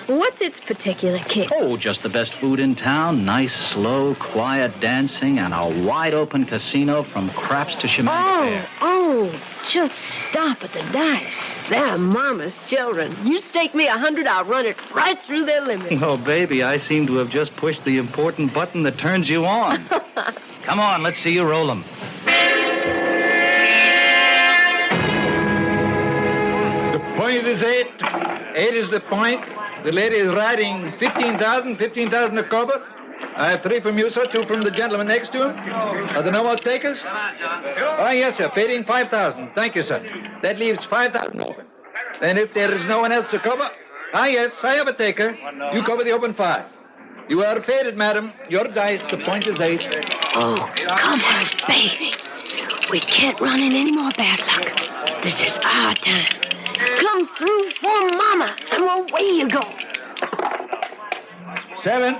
What's its particular kick? Oh, just the best food in town. Nice, slow, quiet dancing and a wide-open casino from craps to shenanigans fair. Oh, just stop at the dice. They're Mama's children. You stake me 100, I'll run it right through their limit. Oh, baby, I seem to have just pushed the important button that turns you on. Come on, let's see you roll them. The point is 8. 8 is the point. The lady is riding 15,000 a cover. I have 3 from you, sir, 2 from the gentleman next to him. Are there no more takers? Oh, yes, sir, fading 5,000. Thank you, sir. That leaves 5,000 open. And if there is no one else to cover, yes, I have a taker. You cover the open 5. You are faded, madam. Your dice, the point is 8. Oh, come on, baby. We can't run in any more bad luck. This is our time. Come through for Mama, and away you go. 7.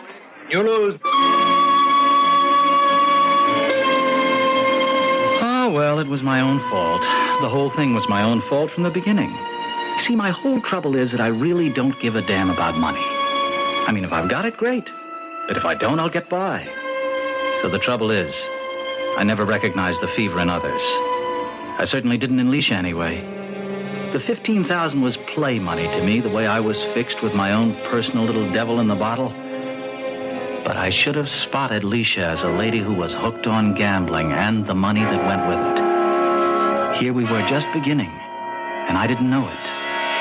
You lose. Oh, well, it was my own fault. The whole thing was my own fault from the beginning. See, my whole trouble is that I really don't give a damn about money. I mean, if I've got it, great. But if I don't, I'll get by. So the trouble is, I never recognized the fever in others. I certainly didn't in Leisha anyway. The 15,000 was play money to me, the way I was fixed with my own personal little devil in the bottle. But I should have spotted Leisha as a lady who was hooked on gambling and the money that went with it. Here we were just beginning, and I didn't know it,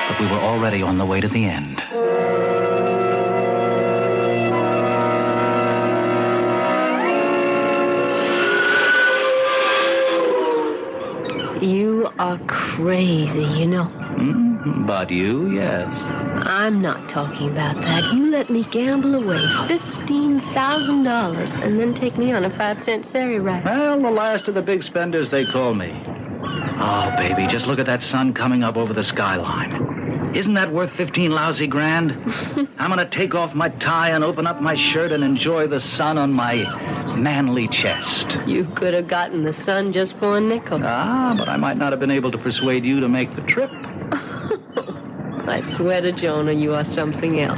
but we were already on the way to the end. You are crazy, you know. But you, yes. I'm not talking about that. You let me gamble away $15,000 and then take me on a 5-cent ferry ride. Well, the last of the big spenders, they call me. Oh, baby, just look at that sun coming up over the skyline. Isn't that worth 15 lousy grand? I'm going to take off my tie and open up my shirt and enjoy the sun on my manly chest. You could have gotten the sun just for a nickel. But I might not have been able to persuade you to make the trip. I swear to Jonah, you are something else.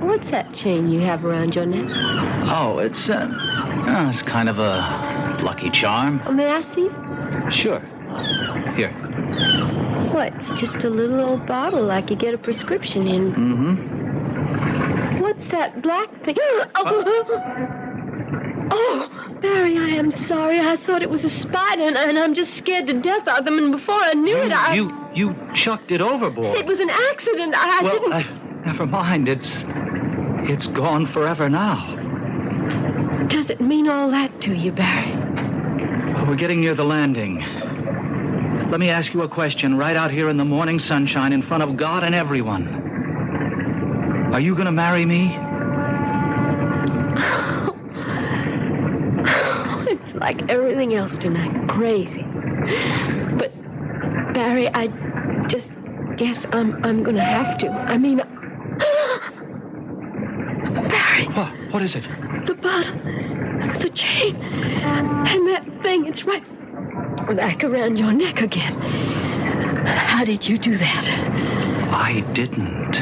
What's that chain you have around your neck? Oh, it's kind of a lucky charm. Oh, may I see? Sure. Here. What? It's just a little old bottle like you get a prescription in. Mm-hmm. What's that black thing? Oh, Barry, I am sorry. I thought it was a spider, and I'm just scared to death of them. And before I knew it, You chucked it overboard. It was an accident. I didn't... Never mind. It's gone forever now. Does it mean all that to you, Barry? Well, we're getting near the landing. Let me ask you a question right out here in the morning sunshine in front of God and everyone. Are you going to marry me? It's like everything else tonight. Crazy. But, Barry, I just guess I'm going to have to. I mean... Barry. What is it? The bottle. The chain. And that thing. It's right back around your neck again. How did you do that? I didn't.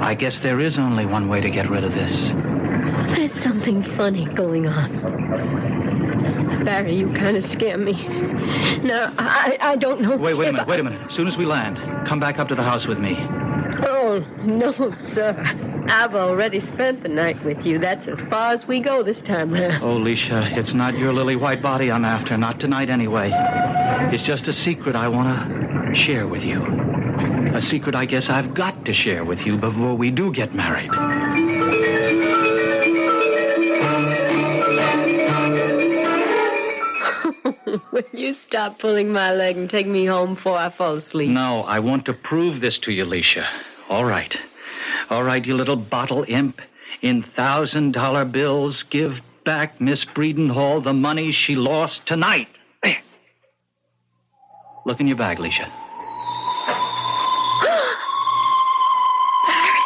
I guess there is only one way to get rid of this. There's something funny going on. Barry, you kind of scare me. Now, I don't know... Wait a minute. As soon as we land, come back up to the house with me. Oh, no, sir. I've already spent the night with you. That's as far as we go this time round. Oh, Leisha, it's not your lily white body I'm after. Not tonight, anyway. It's just a secret I want to share with you. A secret I guess I've got to share with you before we do get married. Will you stop pulling my leg and take me home before I fall asleep? No, I want to prove this to you, Leisha. All right, you little bottle imp. In $1,000 bills, give back Miss Breedenhall the money she lost tonight. There. Look in your bag, Leisha. Barry.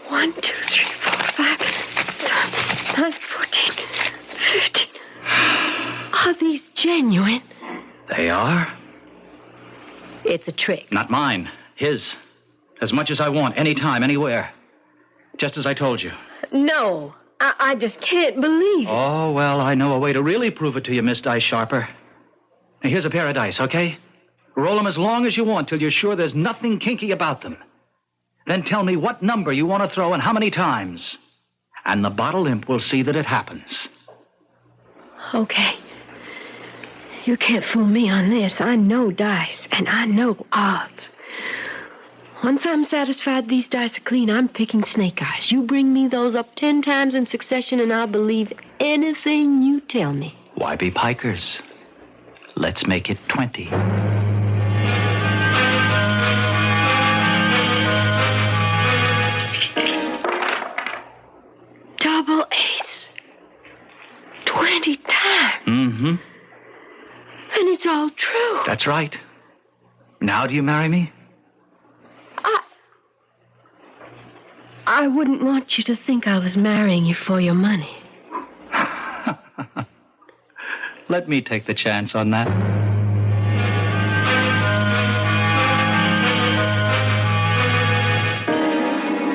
1, 2, 3, 4, 5, 14, 15. Are these genuine? They are. It's a trick. Not mine. His. As much as I want, anytime, anywhere. Just as I told you. No, I just can't believe it. Oh, well, I know a way to really prove it to you, Miss Dice Sharper. Now, here's a pair of dice, okay? Roll them as long as you want till you're sure there's nothing kinky about them. Then tell me what number you want to throw and how many times. And the bottle imp will see that it happens. Okay. You can't fool me on this. I know dice, and I know odds. Once I'm satisfied these dice are clean, I'm picking snake eyes. You bring me those up 10 times in succession, and I'll believe anything you tell me. Why be pikers? Let's make it 20. Double ace. 20 times. Mm-hmm. And it's all true. That's right. Now do you marry me? I wouldn't want you to think I was marrying you for your money. Let me take the chance on that.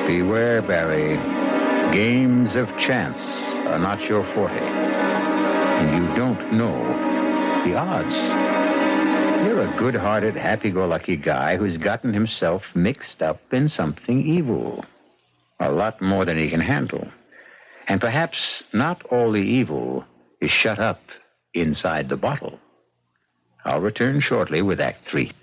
Beware, Barry. Games of chance are not your forte. And you don't know the odds. You're a good-hearted, happy-go-lucky guy who's gotten himself mixed up in something evil. A lot more than he can handle. And perhaps not all the evil is shut up inside the bottle. I'll return shortly with Act 3.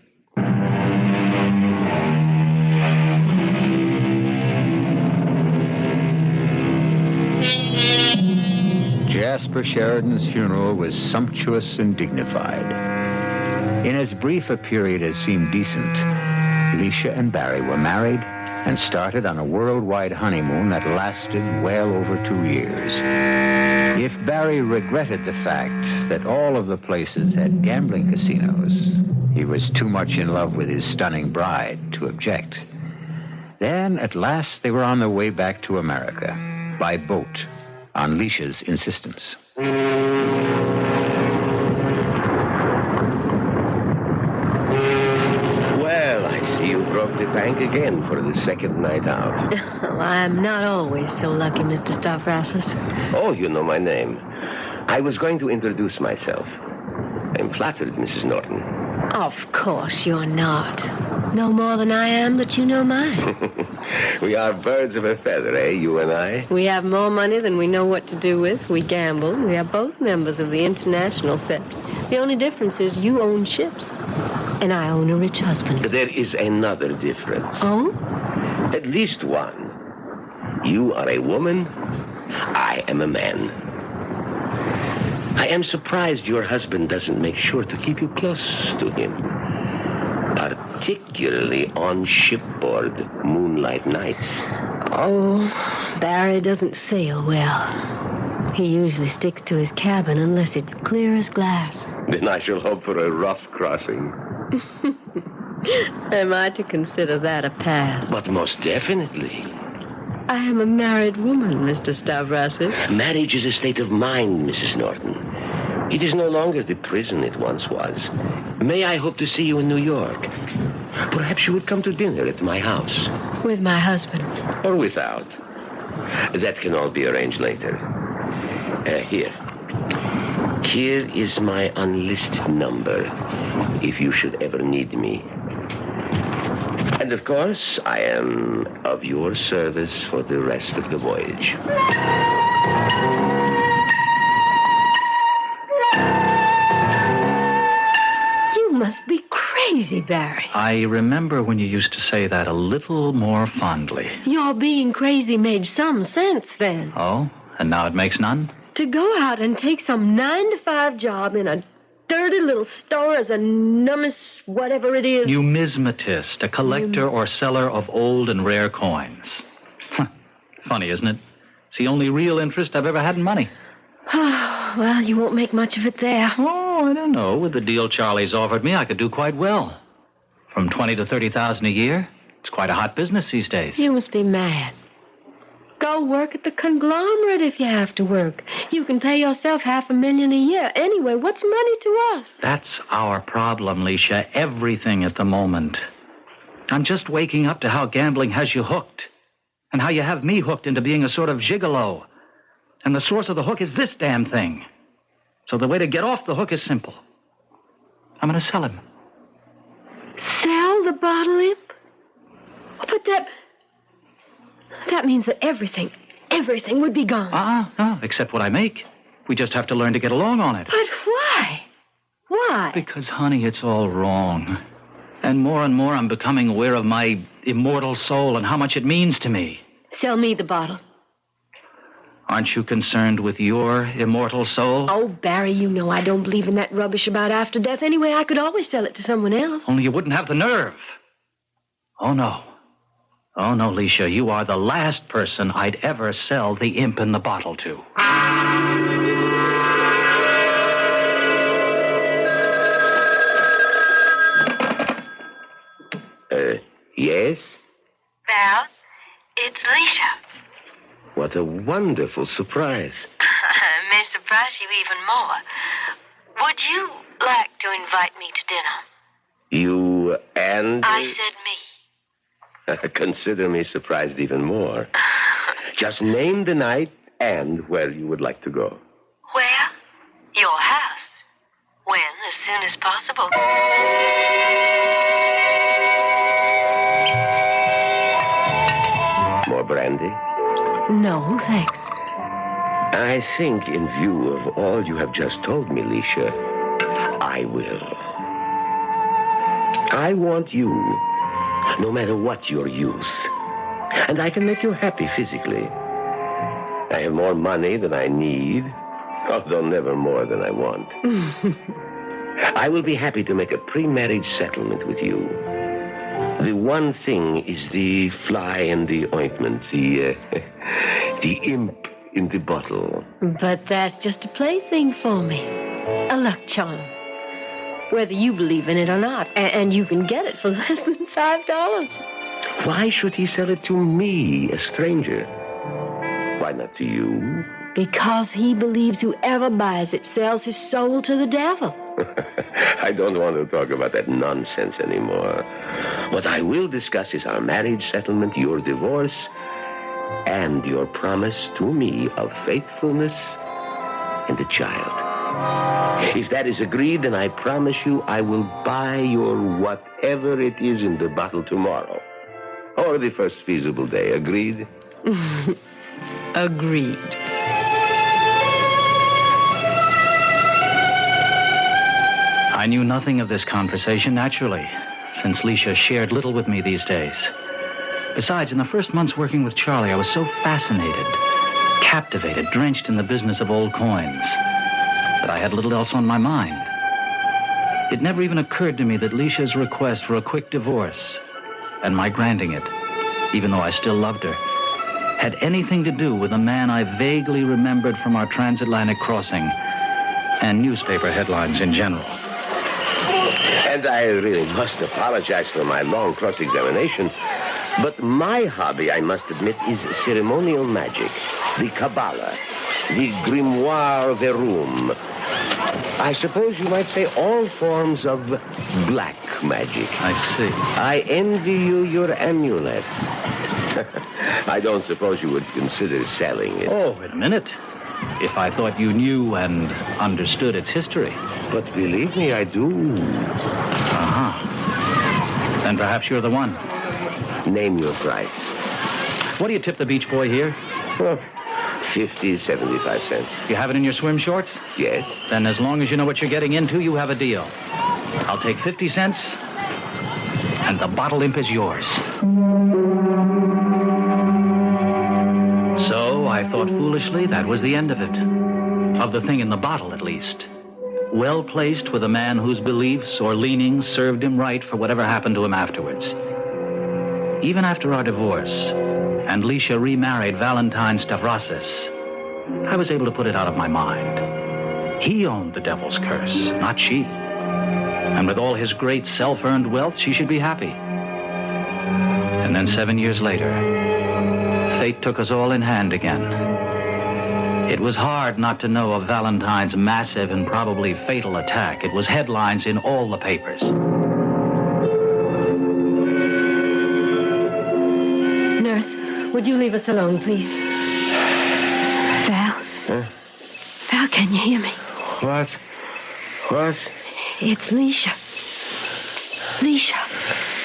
Jasper Sheridan's funeral was sumptuous and dignified. In as brief a period as seemed decent, Alicia and Barry were married and started on a worldwide honeymoon that lasted well over 2 years. If Barry regretted the fact that all of the places had gambling casinos, he was too much in love with his stunning bride to object. Then, at last, they were on their way back to America, by boat, on Alicia's insistence. Well, I see you broke the bank again for the second night out. Oh, I'm not always so lucky, Mr. Stavrosis. Oh, you know my name. I was going to introduce myself. I'm flattered, Mrs. Norton. Of course you're not. No more than I am that you know mine. We are birds of a feather, eh, you and I? We have more money than we know what to do with. We gamble. We are both members of the international set. The only difference is you own ships, and I own a rich husband. There is another difference. Oh? At least one. You are a woman. I am a man. I am surprised your husband doesn't make sure to keep you close to him. Particularly on shipboard moonlight nights. Oh, Barry doesn't sail well. He usually sticks to his cabin unless it's clear as glass. Then I shall hope for a rough crossing. Am I to consider that a pass? But most definitely. I am a married woman, Mr. Stavrosis. Marriage is a state of mind, Mrs. Norton. It is no longer the prison it once was. May I hope to see you in New York? Perhaps you would come to dinner at my house. With my husband. Or without. That can all be arranged later. Here. Here is my unlisted number, if you should ever need me. And, of course, I am of your service for the rest of the voyage. You must be crazy, Barry. I remember when you used to say that a little more fondly. Your being crazy made some sense then. Oh? And now it makes none? To go out and take some 9-to-5 job in a dirty little store as a whatever it is. Numismatist, a collector or seller of old and rare coins. Funny, isn't it? It's the only real interest I've ever had in money. Well, you won't make much of it there. Oh, I don't know. With the deal Charlie's offered me, I could do quite well. From $20,000 to $30,000 a year. It's quite a hot business these days. You must be mad. Go work at the conglomerate if you have to work. You can pay yourself $500,000 a year. Anyway, what's money to us? That's our problem, Alicia. Everything at the moment. I'm just waking up to how gambling has you hooked. And how you have me hooked into being a sort of gigolo. And the source of the hook is this damn thing. So the way to get off the hook is simple. I'm going to sell him. Sell the bottle imp? But that means that everything would be gone. No, except what I make. We just have to learn to get along on it. But why? Why? Because, honey, it's all wrong. And more I'm becoming aware of my immortal soul and how much it means to me. Sell me the bottle. Aren't you concerned with your immortal soul? Oh, Barry, you know I don't believe in that rubbish about after death. Anyway, I could always sell it to someone else. Only you wouldn't have the nerve. Oh, no. Oh, no, Leisha, you are the last person I'd ever sell the imp in the bottle to. Yes? Val, it's Leisha. What a wonderful surprise. May surprise you even more. Would you like to invite me to dinner? You and... I said me. Consider me surprised even more. Just name the night and where you would like to go. Where? Your house. When? As soon as possible. More brandy? No, thanks. I think, in view of all you have just told me, Leisha, I will. I want you, no matter what your use. And I can make you happy physically. I have more money than I need, although never more than I want. I will be happy to make a pre-marriage settlement with you. The one thing is the fly in the ointment, the imp in the bottle. But that's just a plaything for me. A luck charm. Whether you believe in it or not. And you can get it for less than $5. Why should he sell it to me, a stranger? Why not to you? Because he believes whoever buys it sells his soul to the devil. I don't want to talk about that nonsense anymore. What I will discuss is our marriage settlement, your divorce, and your promise to me of faithfulness and a child. If that is agreed, then I promise you I will buy your whatever it is in the bottle tomorrow. Or the first feasible day. Agreed? Agreed. I knew nothing of this conversation, naturally, since Leisha shared little with me these days. Besides, in the first months working with Charlie, I was so fascinated, captivated, drenched in the business of old coins, that I had little else on my mind. It never even occurred to me that Leisha's request for a quick divorce, and my granting it, even though I still loved her, had anything to do with a man I vaguely remembered from our transatlantic crossing and newspaper headlines in general. And I really must apologize for my long cross-examination, but my hobby, I must admit, is ceremonial magic, the Kabbalah, the Grimoire Verum. I suppose you might say all forms of black magic. I see. I envy you your amulet. I don't suppose you would consider selling it. Oh, wait a minute. If I thought you knew and understood its history. But believe me, I do. Uh-huh. Then perhaps you're the one. Name your price. What do you tip the beach boy here? 50, 75 cents. You have it in your swim shorts? Yes. Then as long as you know what you're getting into, you have a deal. I'll take 50 cents, and the bottle imp is yours. So I thought foolishly that was the end of it. Of the thing in the bottle, at least. Well placed with a man whose beliefs or leanings served him right for whatever happened to him afterwards. Even after our divorce, and Leisha remarried Valentine Stavrasis, I was able to put it out of my mind. He owned the devil's curse, not she. And with all his great self-earned wealth, she should be happy. And then 7 years later, fate took us all in hand again. It was hard not to know of Valentine's massive and probably fatal attack. It was headlines in all the papers. would you leave us alone, please? Val? Huh? Val, can you hear me? What? What? It's Leisha. Leisha.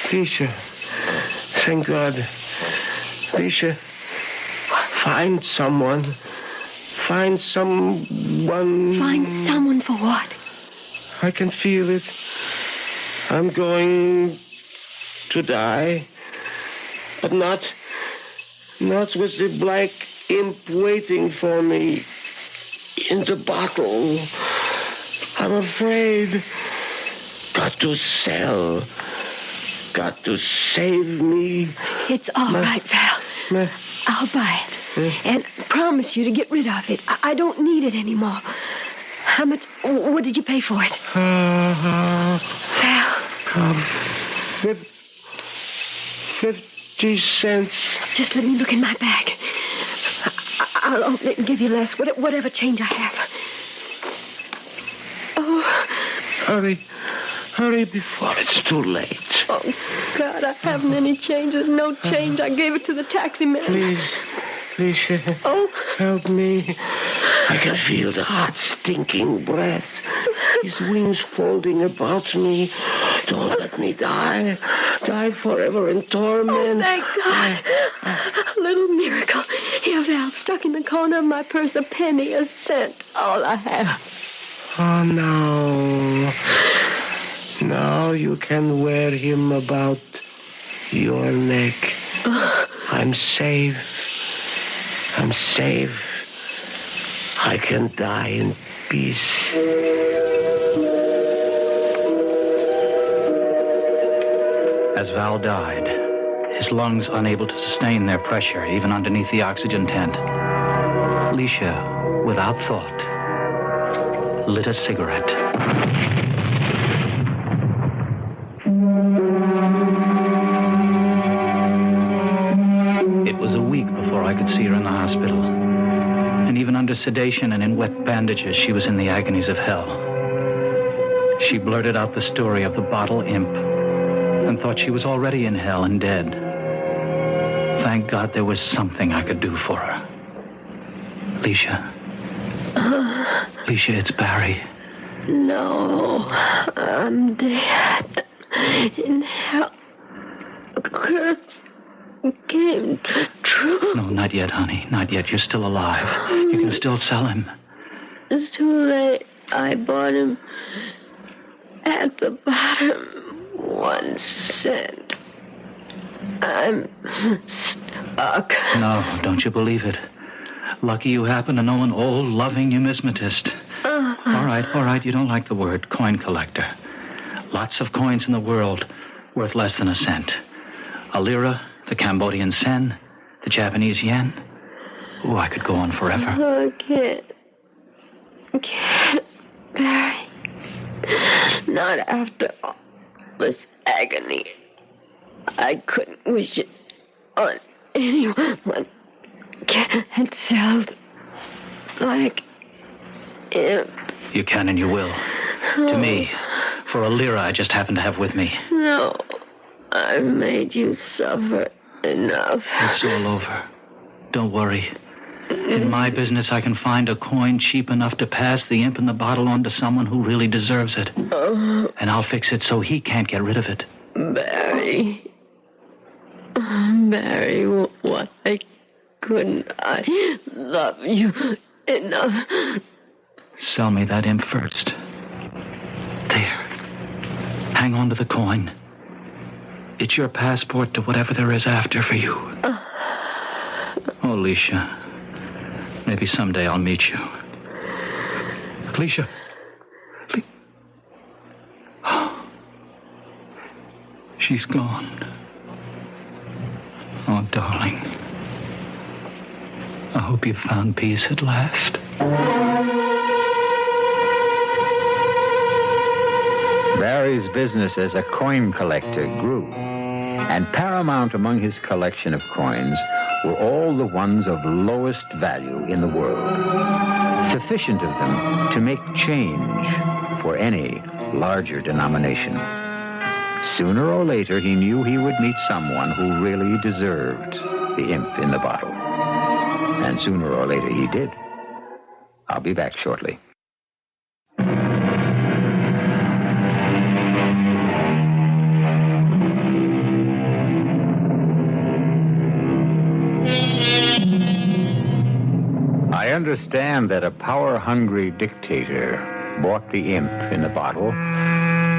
Leisha. Thank God. Leisha. Find someone. Find someone. Find someone for what? I can feel it. I'm going to die. But not with the black imp waiting for me in the bottle. I'm afraid. Got to sell. Got to save me. It's all right, Val. I'll buy it. And promise you to get rid of it. I don't need it anymore. How much? What did you pay for it? Val. 50 cents. Just let me look in my bag. I'll open it and give you less, whatever change I have. Oh. Hurry before it's too late. Oh, God, I haven't any change. There's no change. I gave it to the taxi man. Please, oh, help me. I can feel the hot, stinking breath. His wings folding about me. Don't let me die. Die forever in torment. Oh, thank God. A little miracle. Here, Val, stuck in the corner of my purse, a penny, a cent. All I have. Oh, no. Now you can wear him about your neck. I'm safe. I'm safe. I can die in peace. As Val died, his lungs unable to sustain their pressure, even underneath the oxygen tent, Leisha, without thought, lit a cigarette. It was a week before I could see her in the hospital. And even under sedation and in wet bandages, she was in the agonies of hell. She blurted out the story of the bottle imp and thought she was already in hell and dead. Thank God there was something I could do for her. Leisha. Leisha, it's Barry. No, I'm dead. In hell. Curse came true. No, not yet, honey. Not yet. You're still alive. You can still sell him. It's too late. I bought him at the bottom. 1 cent. I'm stuck. No, don't you believe it. Lucky you happen to know an old, loving numismatist. All right. You don't like the word coin collector. Lots of coins in the world worth less than a cent. A lira, the Cambodian sen, the Japanese yen. Oh, I could go on forever. I can't, Barry. Not after all this agony. I couldn't wish it on anyone. Can't sell like him. You can and you will. To me, for a lira I just happen to have with me. No, I've made you suffer enough. It's all over. Don't worry. In my business, I can find a coin cheap enough to pass the imp in the bottle on to someone who really deserves it. And I'll fix it so he can't get rid of it. Barry, why couldn't I love you enough? Sell me that imp first. There. Hang on to the coin. It's your passport to whatever there is after for you. Oh, Leisha. Maybe someday I'll meet you. Leisha. Oh. She's gone. Oh, darling. I hope you've found peace at last. Barry's business as a coin collector grew, and paramount among his collection of coins were all the ones of lowest value in the world, sufficient of them to make change for any larger denomination. Sooner or later, he knew he would meet someone who really deserved the imp in the bottle. And sooner or later he did. I'll be back shortly. I understand that a power-hungry dictator bought the imp in the bottle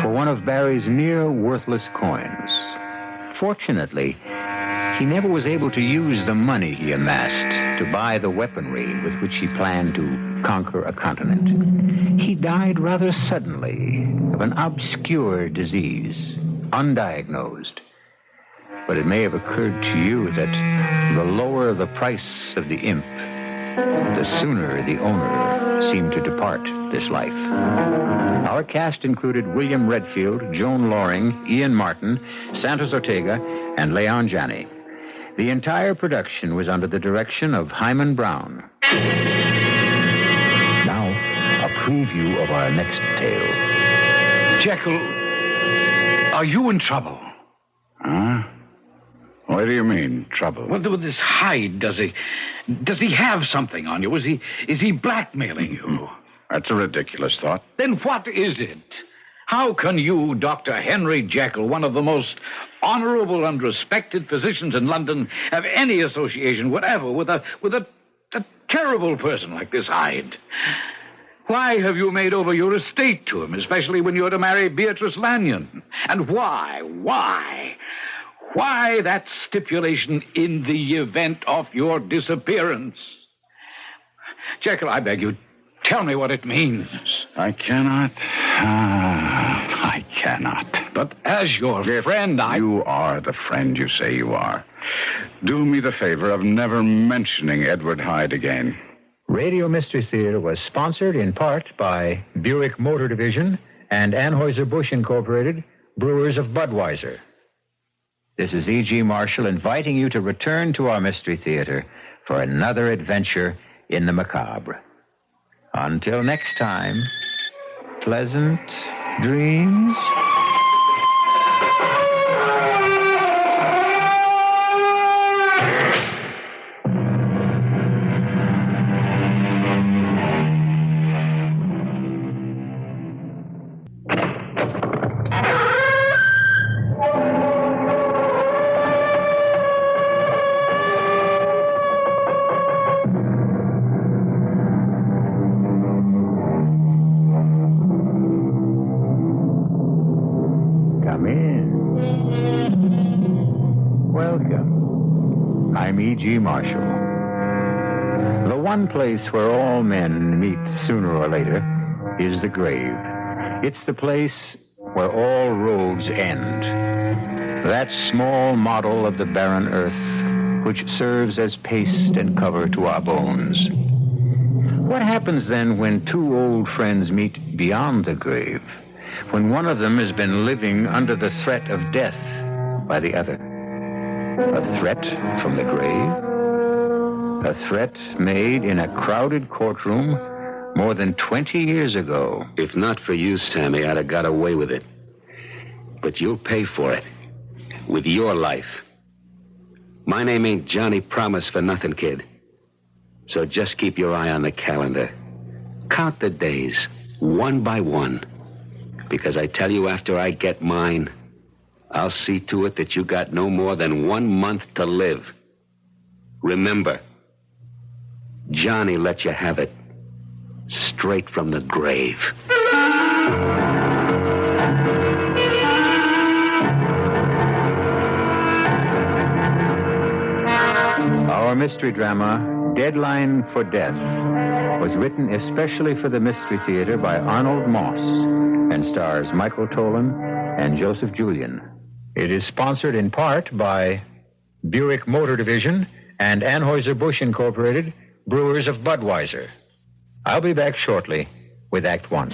for one of Barry's near-worthless coins. Fortunately, he never was able to use the money he amassed to buy the weaponry with which he planned to conquer a continent. He died rather suddenly of an obscure disease, undiagnosed. But it may have occurred to you that the lower the price of the imp, the sooner the owner seemed to depart this life. Our cast included William Redfield, Joan Loring, Ian Martin, Santos Ortega, and Leon Janney. The entire production was under the direction of Hyman Brown. Now, a preview of our next tale. Jekyll, are you in trouble? Huh? What do you mean, trouble? Well, with this Hyde, does he have something on you? Is he blackmailing you? That's a ridiculous thought. Then what is it? How can you, Dr. Henry Jekyll, one of the most honorable and respected physicians in London, have any association whatever with a terrible person like this Hyde? Why have you made over your estate to him, especially when you're to marry Beatrice Lanyon? And why that stipulation in the event of your disappearance? Jekyll, I beg you, tell me what it means. I cannot. I cannot. But as your friend, You are the friend you say you are. Do me the favor of never mentioning Edward Hyde again. Radio Mystery Theater was sponsored in part by Buick Motor Division and Anheuser-Busch Incorporated, brewers of Budweiser. This is E.G. Marshall inviting you to return to our Mystery Theater for another adventure in the macabre. Until next time, pleasant dreams. E.G. Marshall. The one place where all men meet sooner or later is the grave. It's the place where all roads end. That small model of the barren earth which serves as paste and cover to our bones. What happens then when two old friends meet beyond the grave? When one of them has been living under the threat of death by the other? A threat from the grave? A threat made in a crowded courtroom more than 20 years ago. If not for you, Sammy, I'd have got away with it. But you'll pay for it. With your life. My name ain't Johnny Promise for nothing, kid. So just keep your eye on the calendar. Count the days, one by one. Because I tell you, after I get mine, I'll see to it that you got no more than 1 month to live. Remember, Johnny let you have it straight from the grave. Our mystery drama, Deadline for Death, was written especially for the Mystery Theater by Arnold Moss and stars Michael Tolan and Joseph Julian. It is sponsored in part by Buick Motor Division and Anheuser-Busch Incorporated, brewers of Budweiser. I'll be back shortly with Act One.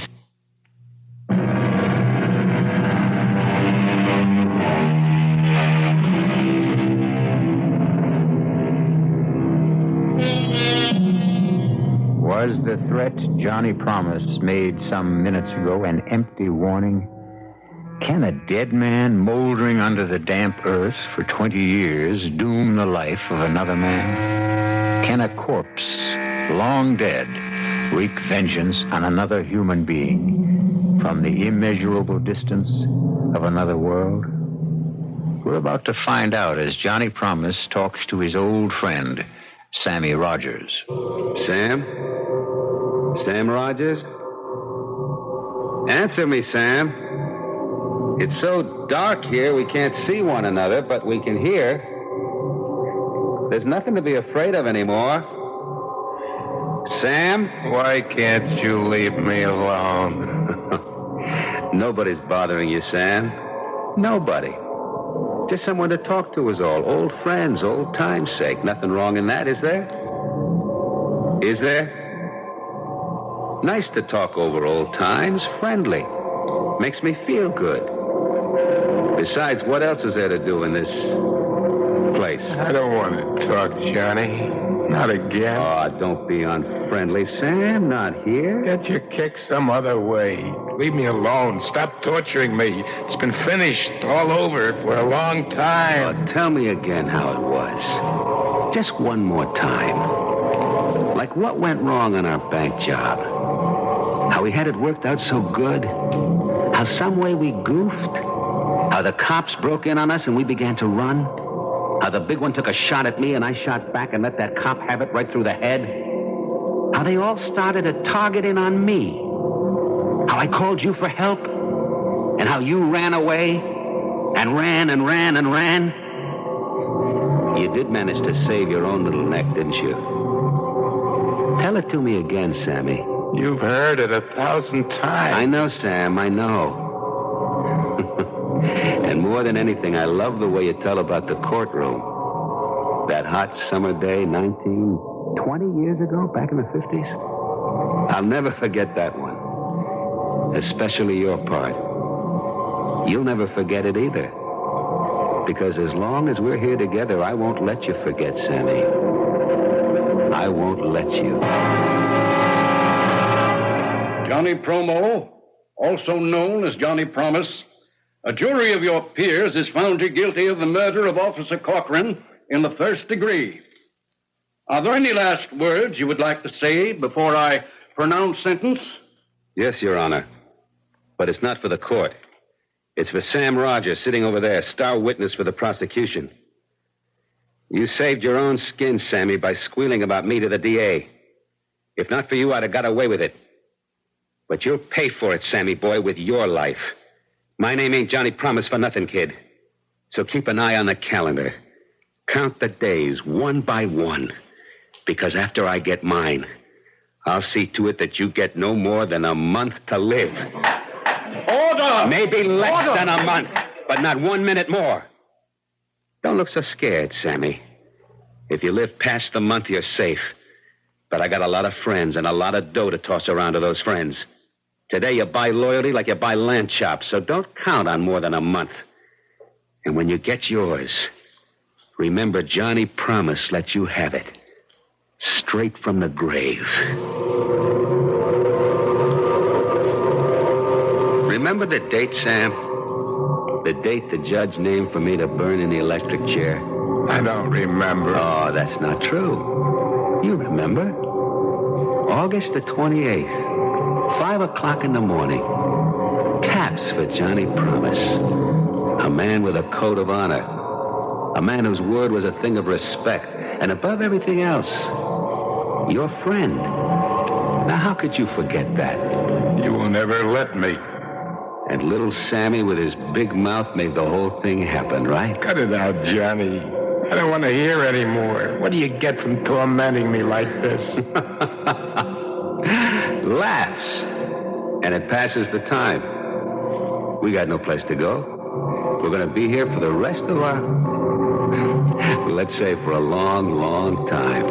Was the threat Johnny Promise made some minutes ago an empty warning? Can a dead man moldering under the damp earth for 20 years doom the life of another man? Can a corpse, long dead, wreak vengeance on another human being from the immeasurable distance of another world? We're about to find out as Johnny Promise talks to his old friend, Sammy Rogers. Sam? Sam Rogers? Answer me, Sam. It's so dark here we can't see one another, but we can hear. There's nothing to be afraid of anymore. Sam? Why can't you leave me alone? Nobody's bothering you, Sam. Nobody. Just someone to talk to is all. Old friends, old time's sake. Nothing wrong in that, is there? Is there? Nice to talk over old times. Friendly. Makes me feel good. Besides, what else is there to do in this place? I don't want to talk, Johnny. Not again. Oh, don't be unfriendly, Sam. Not here. Get your kick some other way. Leave me alone. Stop torturing me. It's been finished all over for a long time. Oh, tell me again how it was. Just one more time. Like what went wrong on our bank job? How we had it worked out so good? How some way we goofed? How the cops broke in on us and we began to run? How the big one took a shot at me and I shot back and let that cop have it right through the head? How they all started to target in on me? How I called you for help? And how you ran away? And ran and ran and ran? You did manage to save your own little neck, didn't you? Tell it to me again, Sammy. You've heard it 1,000 times. I know, Sam, I know. And more than anything, I love the way you tell about the courtroom. That hot summer day, 20 years ago, back in the 50s. I'll never forget that one. Especially your part. You'll never forget it either. Because as long as we're here together, I won't let you forget, Sammy. I won't let you. Johnny Promo, also known as Johnny Promise, a jury of your peers has found you guilty of the murder of Officer Cochran in the first degree. Are there any last words you would like to say before I pronounce sentence? Yes, Your Honor. But it's not for the court. It's for Sam Rogers sitting over there, star witness for the prosecution. You saved your own skin, Sammy, by squealing about me to the DA. If not for you, I'd have got away with it. But you'll pay for it, Sammy boy, with your life. My name ain't Johnny Promise for nothing, kid. So keep an eye on the calendar. Count the days one by one. Because after I get mine, I'll see to it that you get no more than a month to live. Order! Maybe less than a month, but not 1 minute more. Don't look so scared, Sammy. If you live past the month, you're safe. But I got a lot of friends and a lot of dough to toss around to those friends. Today you buy loyalty like you buy lamb chops, so don't count on more than a month. And when you get yours, remember Johnny Promise let you have it. Straight from the grave. Remember the date, Sam? The date the judge named for me to burn in the electric chair? I don't remember. Oh, that's not true. You remember. August the 28th. 5 o'clock in the morning. Taps for Johnny Promise. A man with a code of honor. A man whose word was a thing of respect. And above everything else, your friend. Now, how could you forget that? You will never let me. And little Sammy with his big mouth made the whole thing happen, right? Cut it out, Johnny. I don't want to hear anymore. What do you get from tormenting me like this? Laughs. And it passes the time. We got no place to go. We're going to be here for the rest of our... let's say for a long, long time.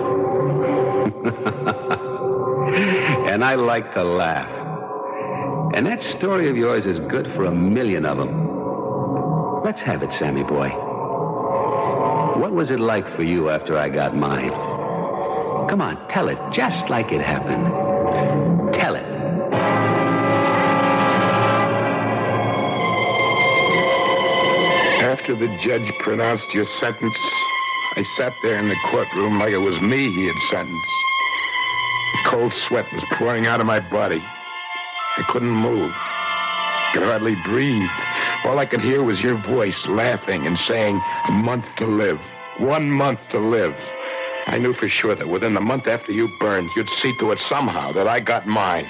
And I like to laugh. And that story of yours is good for 1,000,000 of them. Let's have it, Sammy boy. What was it like for you after I got mine? Come on, tell it just like it happened. Tell it. After the judge pronounced your sentence, I sat there in the courtroom like it was me he had sentenced. A cold sweat was pouring out of my body. I couldn't move. Could hardly breathe. All I could hear was your voice laughing and saying, "A month to live. 1 month to live." I knew for sure that within the month after you burned, you'd see to it somehow that I got mine.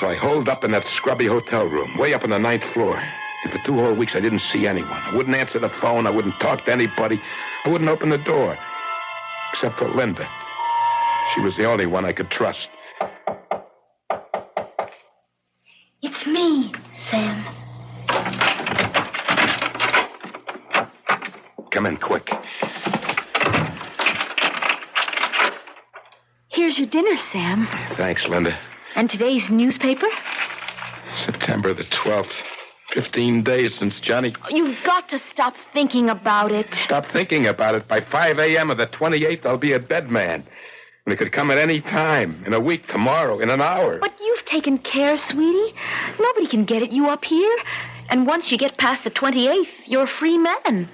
So I holed up in that scrubby hotel room, way up on the 9th floor. And for 2 whole weeks, I didn't see anyone. I wouldn't answer the phone. I wouldn't talk to anybody. I wouldn't open the door. Except for Linda. She was the only one I could trust. It's me, Sam. Come in quick. Here's your dinner, Sam. Thanks, Linda. And today's newspaper? September the 12th. 15 days since Johnny... You've got to stop thinking about it. Stop thinking about it. By 5 a.m. of the 28th, I'll be a dead man. And it could come at any time. In a week, tomorrow, in an hour. But you've taken care, sweetie. Nobody can get at you up here. And once you get past the 28th, you're a free man.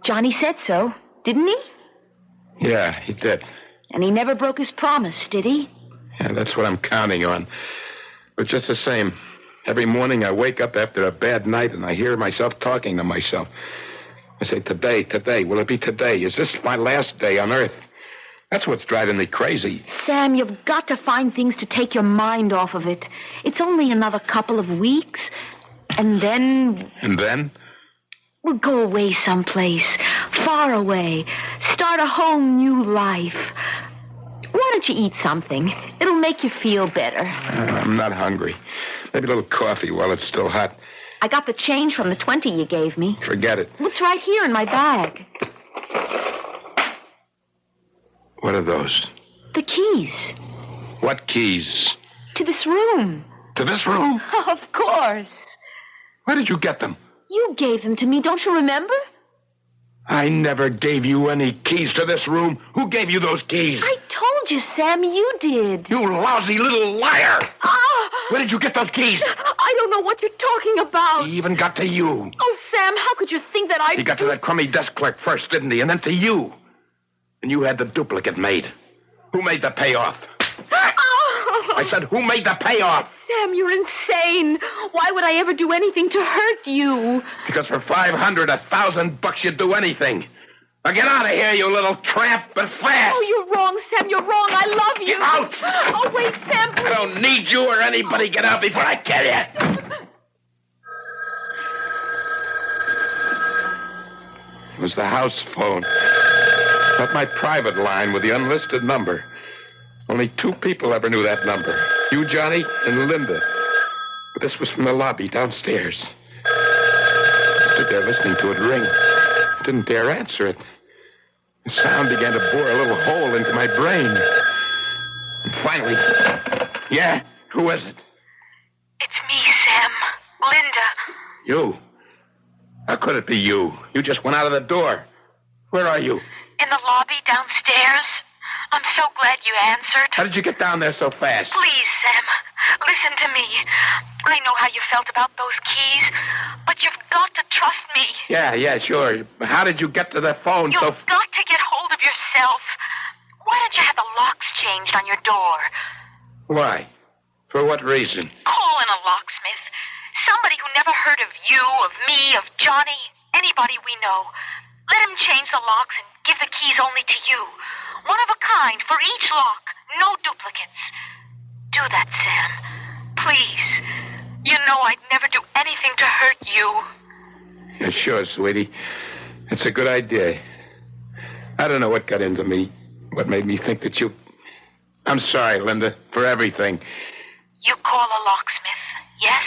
Johnny said so, didn't he? Yeah, he did. And he never broke his promise, did he? Yeah, that's what I'm counting on. But just the same, every morning I wake up after a bad night and I hear myself talking to myself. I say, today, will it be today? Is this my last day on Earth? That's what's driving me crazy. Sam, you've got to find things to take your mind off of it. It's only another couple of weeks, and then... And then? We'll go away someplace, far away, start a whole new life. Why don't you eat something? It'll make you feel better. I'm not hungry. Maybe a little coffee while it's still hot. I got the change from the 20 you gave me. Forget it. It's right here in my bag. What are those? The keys. What keys? To this room. To this room? Of course. Where did you get them? You gave them to me, don't you remember? I never gave you any keys to this room. Who gave you those keys? I told you, Sam, you did. You lousy little liar. Where did you get those keys? I don't know what you're talking about. He even got to you. Oh, Sam, how could you think that I... He got to that crummy desk clerk first, didn't he? And then to you. And you had the duplicate made. Who made the payoff? I said, who made the payoff? Sam, you're insane. Why would I ever do anything to hurt you? Because for $500, $1,000, you'd do anything. Now get out of here, you little tramp, but fast. Oh, you're wrong, Sam. You're wrong. I love you. Get out. Oh, wait, Sam. Please. I don't need you or anybody. Get out before I kill you. It was the house phone. Not my private line with the unlisted number. Only 2 people ever knew that number. You, Johnny, and Linda. But this was from the lobby downstairs. I stood there listening to it ring. I didn't dare answer it. The sound began to bore a little hole into my brain. And finally... Yeah? Who is it? It's me, Sam. Linda. You? How could it be you? You just went out of the door. Where are you? In the lobby downstairs. I'm so glad you answered. How did you get down there so fast? Please, Sam, listen to me. I know how you felt about those keys, but you've got to trust me. Yeah, sure. How did you get to the phone You've got to get hold of yourself. Why don't you have the locks changed on your door? Why? For what reason? Call in a locksmith. Somebody who never heard of you, of me, of Johnny, anybody we know. Let him change the locks and give the keys only to you. One of a kind for each lock. No duplicates. Do that, Sam. Please. You know I'd never do anything to hurt you. Yeah, sure, sweetie. It's a good idea. I don't know what got into me. What made me think that you... I'm sorry, Linda, for everything. You call a locksmith, yes?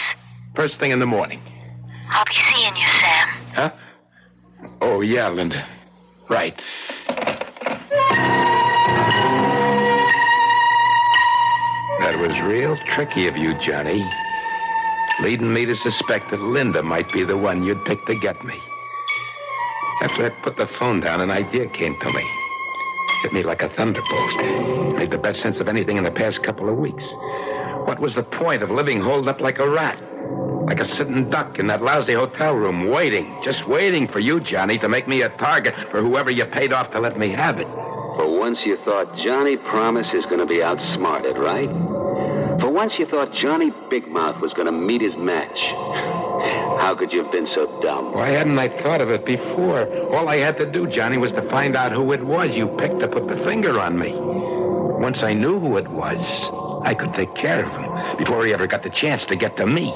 First thing in the morning. I'll be seeing you, Sam. Huh? Oh, yeah, Linda. Right. That was real tricky of you, Johnny. Leading me to suspect that Linda might be the one you'd pick to get me. After I put the phone down, an idea came to me. Hit me like a thunderbolt. Made the best sense of anything in the past couple of weeks. What was the point of living holed up like a rat? Like a sitting duck in that lousy hotel room, waiting, just waiting for you, Johnny, to make me a target for whoever you paid off to let me have it. For once you thought Johnny Promise is going to be outsmarted, right? For once you thought Johnny Big Mouth was going to meet his match. How could you have been so dumb? Why hadn't I thought of it before? All I had to do, Johnny, was to find out who it was you picked to put the finger on me. Once I knew who it was, I could take care of him before he ever got the chance to get to me.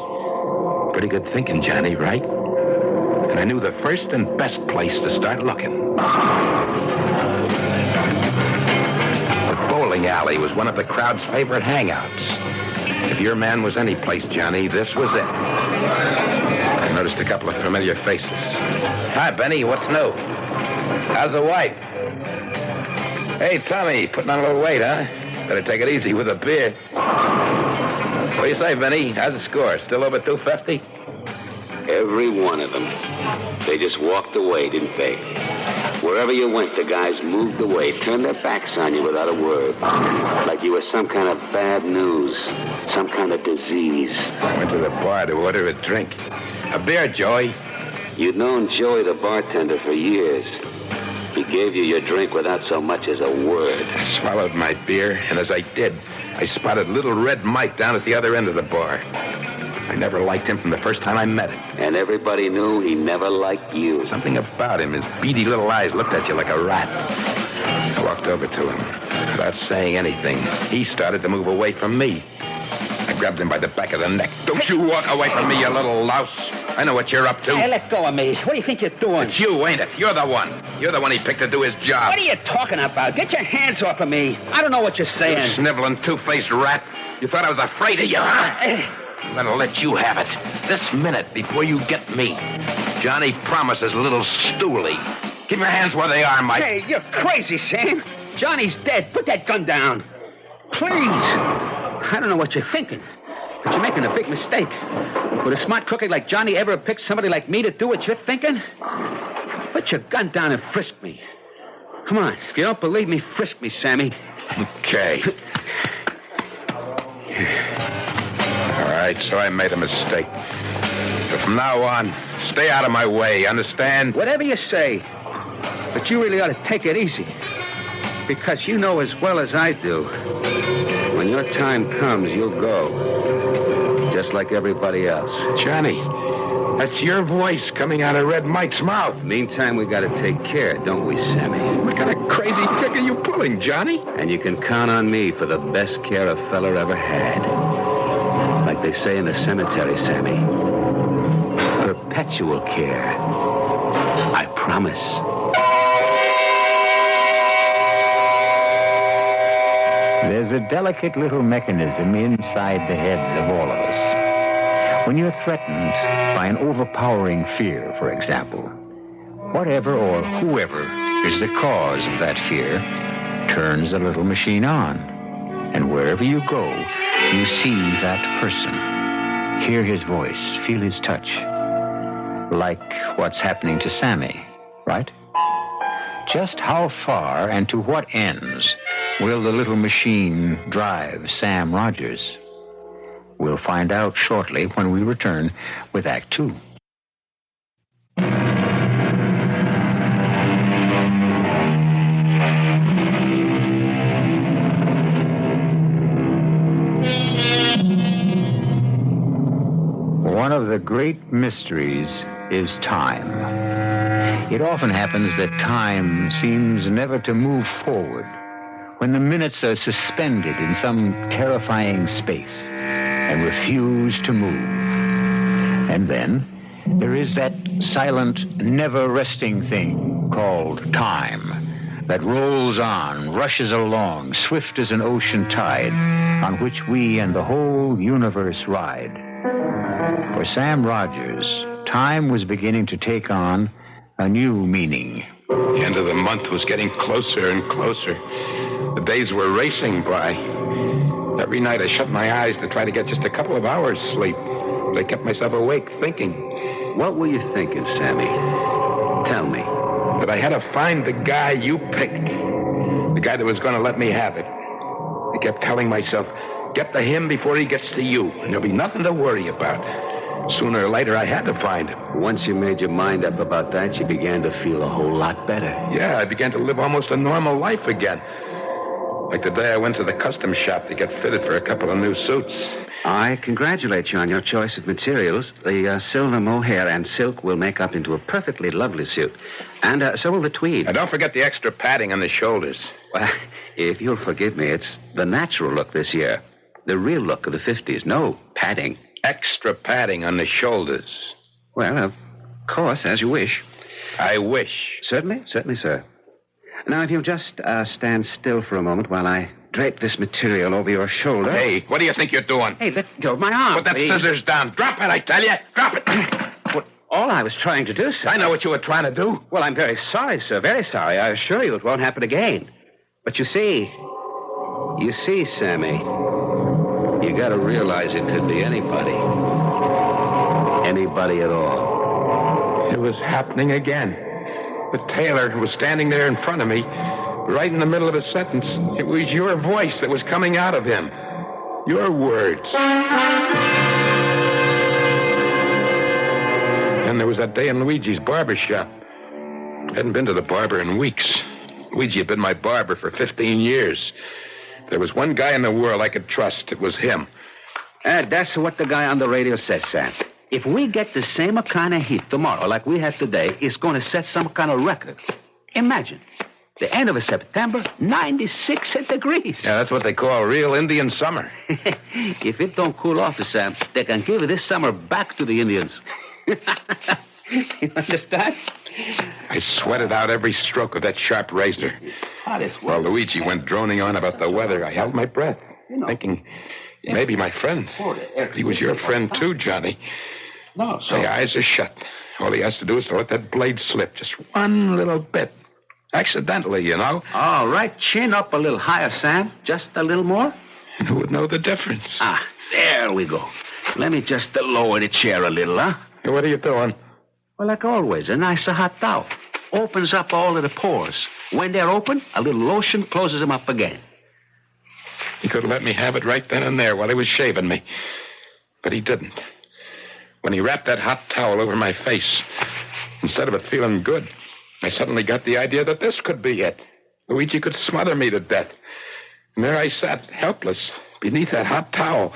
Pretty good thinking, Johnny, right? And I knew the first and best place to start looking. The bowling alley was one of the crowd's favorite hangouts. If your man was any place, Johnny, this was it. I noticed a couple of familiar faces. Hi, Benny. What's new? How's the wife? Hey, Tommy, putting on a little weight, huh? Better take it easy with a beer. What do you say, Benny? How's the score? Still over 250? Every one of them. They just walked away, didn't they? Wherever you went, the guys moved away, turned their backs on you without a word. Like you were some kind of bad news, some kind of disease. I went to the bar to order a drink. A beer, Joey. You'd known Joey the bartender for years. He gave you your drink without so much as a word. I swallowed my beer, and as I did, I spotted little Red Mike down at the other end of the bar. I never liked him from the first time I met him. And everybody knew he never liked you. Something about him, his beady little eyes looked at you like a rat. I walked over to him. Without saying anything, he started to move away from me. I grabbed him by the back of the neck. Don't you walk away from me, you little louse. I know what you're up to. Hey, let go of me. What do you think you're doing? It's you, ain't it? You're the one. You're the one he picked to do his job. What are you talking about? Get your hands off of me. I don't know what you're saying. You sniveling, two-faced rat. You thought I was afraid of you, huh? I'm gonna let you have it. This minute, before you get me. Johnny Promise's little stoolie. Keep your hands where they are, Mike. Hey, you're crazy, Sam. Johnny's dead. Put that gun down. Please. I don't know what you're thinking, but you're making a big mistake. Would a smart cookie like Johnny ever have picked somebody like me to do what you're thinking? Put your gun down and frisk me. Come on. If you don't believe me, frisk me, Sammy. Okay. All right, so I made a mistake. But from now on, stay out of my way, understand? Whatever you say. But you really ought to take it easy. Because you know as well as I do, when your time comes, you'll go. Just like everybody else. Johnny, that's your voice coming out of Red Mike's mouth. Meantime, we gotta take care, don't we, Sammy? What kind of crazy trick are you pulling, Johnny? And you can count on me for the best care a feller ever had. Like they say in the cemetery, Sammy. Perpetual care. I promise. There's a delicate little mechanism inside the heads of all of us. When you're threatened by an overpowering fear, for example, whatever or whoever is the cause of that fear turns the little machine on. And wherever you go, you see that person. Hear his voice, feel his touch. Like what's happening to Sammy, right? Just how far and to what ends will the little machine drive Sam Rogers? We'll find out shortly when we return with Act Two. One of the great mysteries is time. It often happens that time seems never to move forward, when the minutes are suspended in some terrifying space and refuse to move. And then there is that silent, never-resting thing called time that rolls on, rushes along, swift as an ocean tide, on which we and the whole universe ride. For Sam Rogers, time was beginning to take on a new meaning. The end of the month was getting closer and closer. The days were racing by. Every night I shut my eyes to try to get just a couple of hours sleep. I kept myself awake thinking. What were you thinking, Sammy? Tell me. That I had to find the guy you picked. The guy that was going to let me have it. I kept telling myself, get to him before he gets to you, and there'll be nothing to worry about. Sooner or later, I had to find him. Once you made your mind up about that, you began to feel a whole lot better. Yeah, I began to live almost a normal life again. Like the day I went to the custom shop to get fitted for a couple of new suits. I congratulate you on your choice of materials. The silver mohair and silk will make up into a perfectly lovely suit. And so will the tweed. And don't forget the extra padding on the shoulders. Well, if you'll forgive me, it's the natural look this year. The real look of the 50s. No padding. Extra padding on the shoulders. Well, of course, as you wish. I wish. Certainly, sir. Now, if you'll just stand still for a moment while I drape this material over your shoulder. Hey, what do you think you're doing? Hey, let go of my arm, Put that please. scissors down. Drop it, I tell you. Drop it. Well, all I was trying to do, sir. I know what you were trying to do. Well, I'm very sorry, sir. Very sorry. I assure you it won't happen again. But you see, Sammy, you got to realize it could be anybody. Anybody at all. It was happening again. The tailor was standing there in front of me, right in the middle of a sentence. It was your voice that was coming out of him. Your words. And there was that day in Luigi's barber shop. I hadn't been to the barber in weeks. Luigi had been my barber for 15 years. If there was one guy in the world I could trust, it was him. That's what the guy on the radio says, Sam. If we get the same kind of heat tomorrow like we had today, it's going to set some kind of record. Imagine. The end of September, 96 degrees. Yeah, that's what they call real Indian summer. If it don't cool off, Sam, they can give this summer back to the Indians. You understand? I sweated out every stroke of that sharp razor. While Luigi went droning on about the weather, I held my breath, thinking, maybe my friend. He was your friend too, Johnny. No, so... The eyes are shut. All he has to do is to let that blade slip just one little bit. Accidentally, you know. All right, chin up a little higher, Sam. Just a little more. And who would know the difference? Ah, there we go. Let me just lower the chair a little, huh? Hey, what are you doing? Well, like always, a nice hot towel. Opens up all of the pores. When they're open, a little lotion closes them up again. He could have let me have it right then and there while he was shaving me. But he didn't. When he wrapped that hot towel over my face, instead of it feeling good, I suddenly got the idea that this could be it. Luigi could smother me to death. And there I sat, helpless, beneath that hot towel.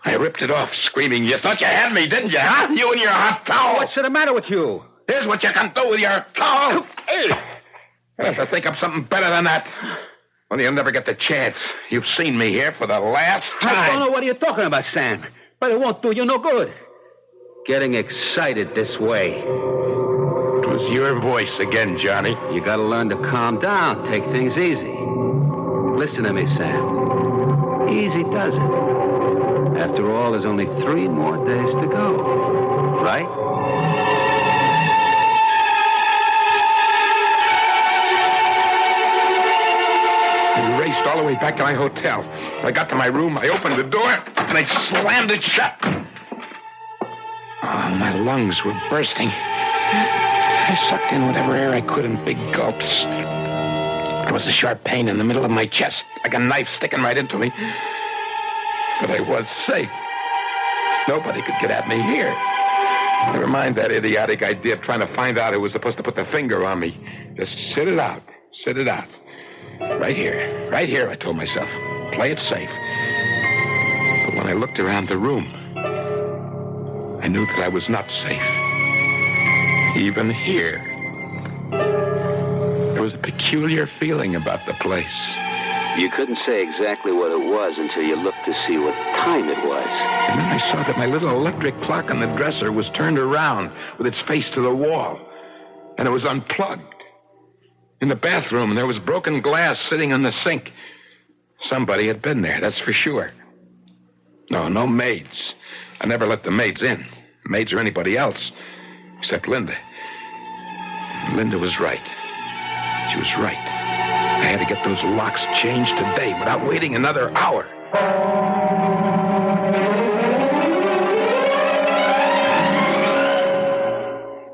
I ripped it off, screaming, "You thought you had me, didn't you, huh? You and your hot towel!" What's the matter with you? Here's what you can do with your towel. Hey! I'll have to think up something better than that. Only you'll never get the chance. You've seen me here for the last time. I don't know what you're talking about, Sam. But it won't do you no good. Getting excited this way. It was your voice again, Johnny. You gotta learn to calm down. Take things easy. Listen to me, Sam. Easy does it. After all, there's only 3 more days to go. Right? I raced all the way back to my hotel. I got to my room, I opened the door, and I slammed it shut. Oh, my lungs were bursting. I sucked in whatever air I could in big gulps. There was a sharp pain in the middle of my chest, like a knife sticking right into me. But I was safe. Nobody could get at me here. Never mind that idiotic idea of trying to find out who was supposed to put the finger on me. Just sit it out. Sit it out. Right here, I told myself. Play it safe. But when I looked around the room, I knew that I was not safe. Even here. There was a peculiar feeling about the place. You couldn't say exactly what it was until you looked to see what time it was. And then I saw that my little electric clock on the dresser was turned around with its face to the wall. And it was unplugged. In the bathroom, there was broken glass sitting on the sink. Somebody had been there, that's for sure. No maids. I never let the maids in. Maids or anybody else. Except Linda. Linda was right. She was right. I had to get those locks changed today without waiting another hour.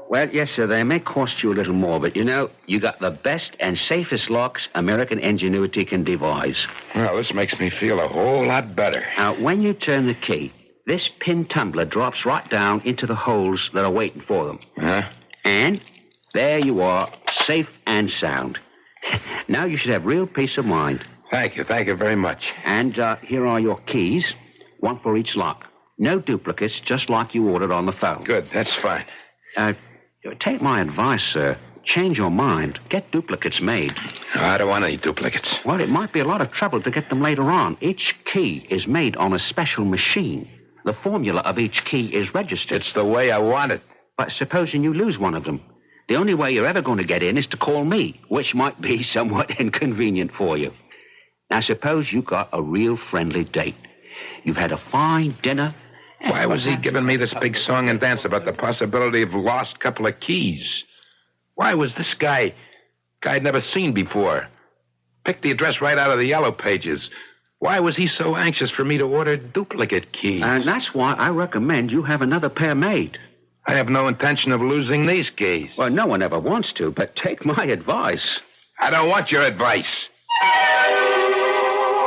Well, yes, sir, they may cost you a little more, but, you know, you got the best and safest locks American ingenuity can devise. Well, this makes me feel a whole lot better. Now, when you turn the key, this pin tumbler drops right down into the holes that are waiting for them. Huh? And there you are, safe and sound. Now you should have real peace of mind. Thank you very much. And here are your keys, one for each lock. No duplicates, just like you ordered on the phone. Good, that's fine. Take my advice, sir. Change your mind. Get duplicates made. I don't want any duplicates. Well, it might be a lot of trouble to get them later on. Each key is made on a special machine. The formula of each key is registered. It's the way I want it. But supposing you lose one of them, the only way you're ever going to get in is to call me, which might be somewhat inconvenient for you. Now, suppose you got a real friendly date. You've had a fine dinner. Why was he giving me this big song and dance about the possibility of lost couple of keys? Why was this guy I'd never seen before? Picked the address right out of the yellow pages. Why was he so anxious for me to order duplicate keys? And that's why I recommend you have another pair made. I have no intention of losing these keys. Well, no one ever wants to, but take my advice. I don't want your advice.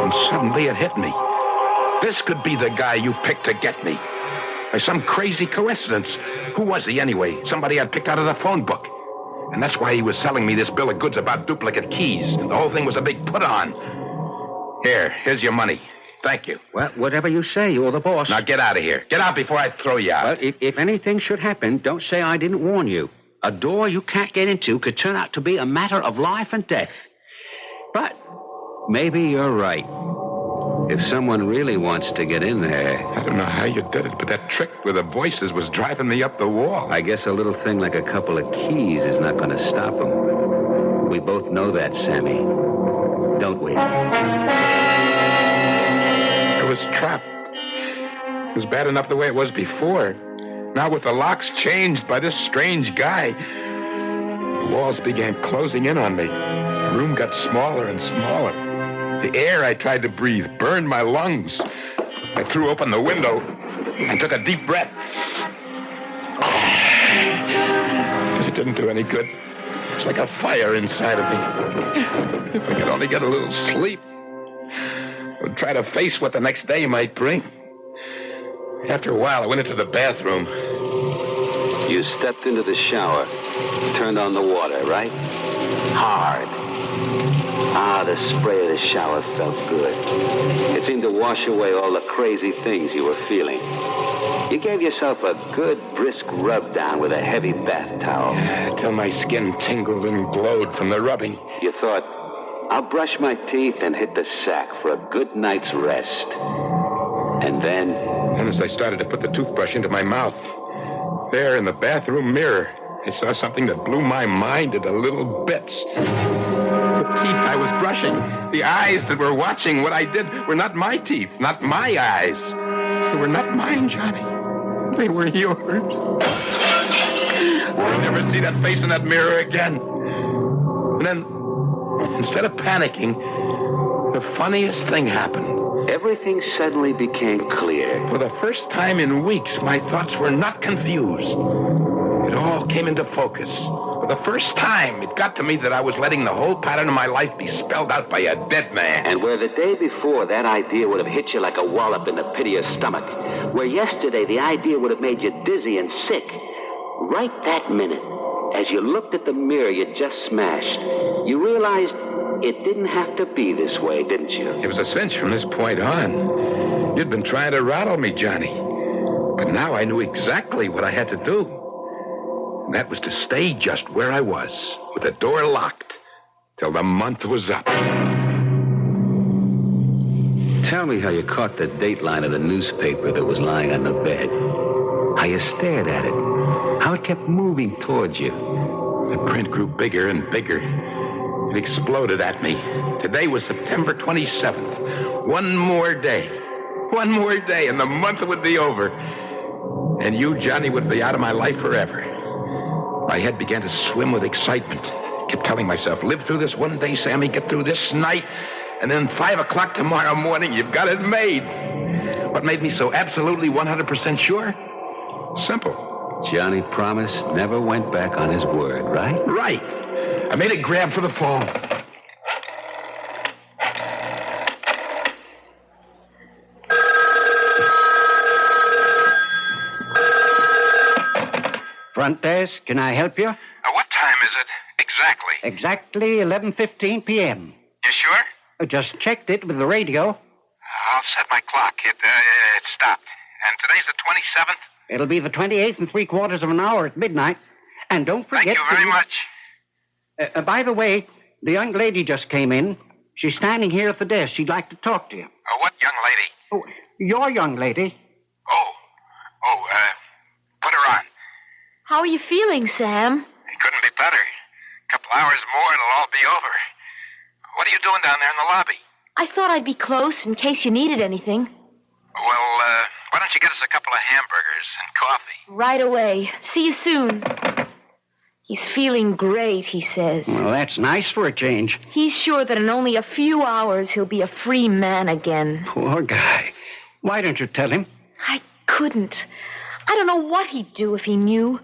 And suddenly it hit me. This could be the guy you picked to get me. By some crazy coincidence. Who was he anyway? Somebody I'd picked out of the phone book. And that's why he was selling me this bill of goods about duplicate keys. The whole thing was a big put-on. Here's your money. Thank you. Well, whatever you say, you're the boss. Now get out of here. Get out before I throw you out. Well, if anything should happen, don't say I didn't warn you. A door you can't get into could turn out to be a matter of life and death. But maybe you're right. If someone really wants to get in there... I don't know how you did it, but that trick with the voices was driving me up the wall. I guess a little thing like a couple of keys is not going to stop them. We both know that, Sammy. Don't we? I was trapped. It was bad enough the way it was before. Now with the locks changed by this strange guy, the walls began closing in on me. The room got smaller and smaller. The air I tried to breathe burned my lungs. I threw open the window and took a deep breath. But it didn't do any good. It's like a fire inside of me. If I could only get a little sleep, I would try to face what the next day might bring. After a while, I went into the bathroom. You stepped into the shower, turned on the water, right? Hard. The spray of the shower felt good. It seemed to wash away all the crazy things you were feeling. You gave yourself a good, brisk rub down with a heavy bath towel. Till my skin tingled and glowed from the rubbing. You thought, I'll brush my teeth and hit the sack for a good night's rest. And then... And as I started to put the toothbrush into my mouth, there in the bathroom mirror, I saw something that blew my mind into little bits. The teeth I was brushing, the eyes that were watching what I did were not my teeth, not my eyes. They were not mine, Johnny. They were yours. I'll never see that face in that mirror again. And then, instead of panicking, the funniest thing happened. Everything suddenly became clear. For the first time in weeks, my thoughts were not confused. It all came into focus. For the first time, it got to me that I was letting the whole pattern of my life be spelled out by a dead man. And where the day before that idea would have hit you like a wallop in the pit of your stomach, where yesterday the idea would have made you dizzy and sick, right that minute, as you looked at the mirror you just smashed, you realized it didn't have to be this way, didn't you? It was a cinch from this point on. You'd been trying to rattle me, Johnny. But now I knew exactly what I had to do. And that was to stay just where I was, with the door locked, till the month was up. Tell me how you caught the dateline of the newspaper that was lying on the bed. How you stared at it. How it kept moving towards you. The print grew bigger and bigger. It exploded at me. Today was September 27th. One more day. One more day, and the month would be over. And you, Johnny, would be out of my life forever. My head began to swim with excitement. Kept telling myself, live through this one day, Sammy, get through this night, and then 5 o'clock tomorrow morning, you've got it made. What made me so absolutely 100% sure? Simple. Johnny Promise never went back on his word, right? Right. I made a grab for the phone. Front desk, can I help you? What time is it exactly? Exactly 11:15 p.m. You sure? I just checked it with the radio. I'll set my clock. It stopped. And today's the 27th? It'll be the 28th and 3/4 of an hour at midnight. And don't forget... Thank you very much. By the way, the young lady just came in. She's standing here at the desk. She'd like to talk to you. What young lady? Oh, your young lady. Put her on. How are you feeling, Sam? It couldn't be better. A couple hours more and it'll all be over. What are you doing down there in the lobby? I thought I'd be close in case you needed anything. Well, why don't you get us a couple of hamburgers and coffee? Right away. See you soon. He's feeling great, he says. Well, that's nice for a change. He's sure that in only a few hours he'll be a free man again. Poor guy. Why don't you tell him? I couldn't. I don't know what he'd do if he knew.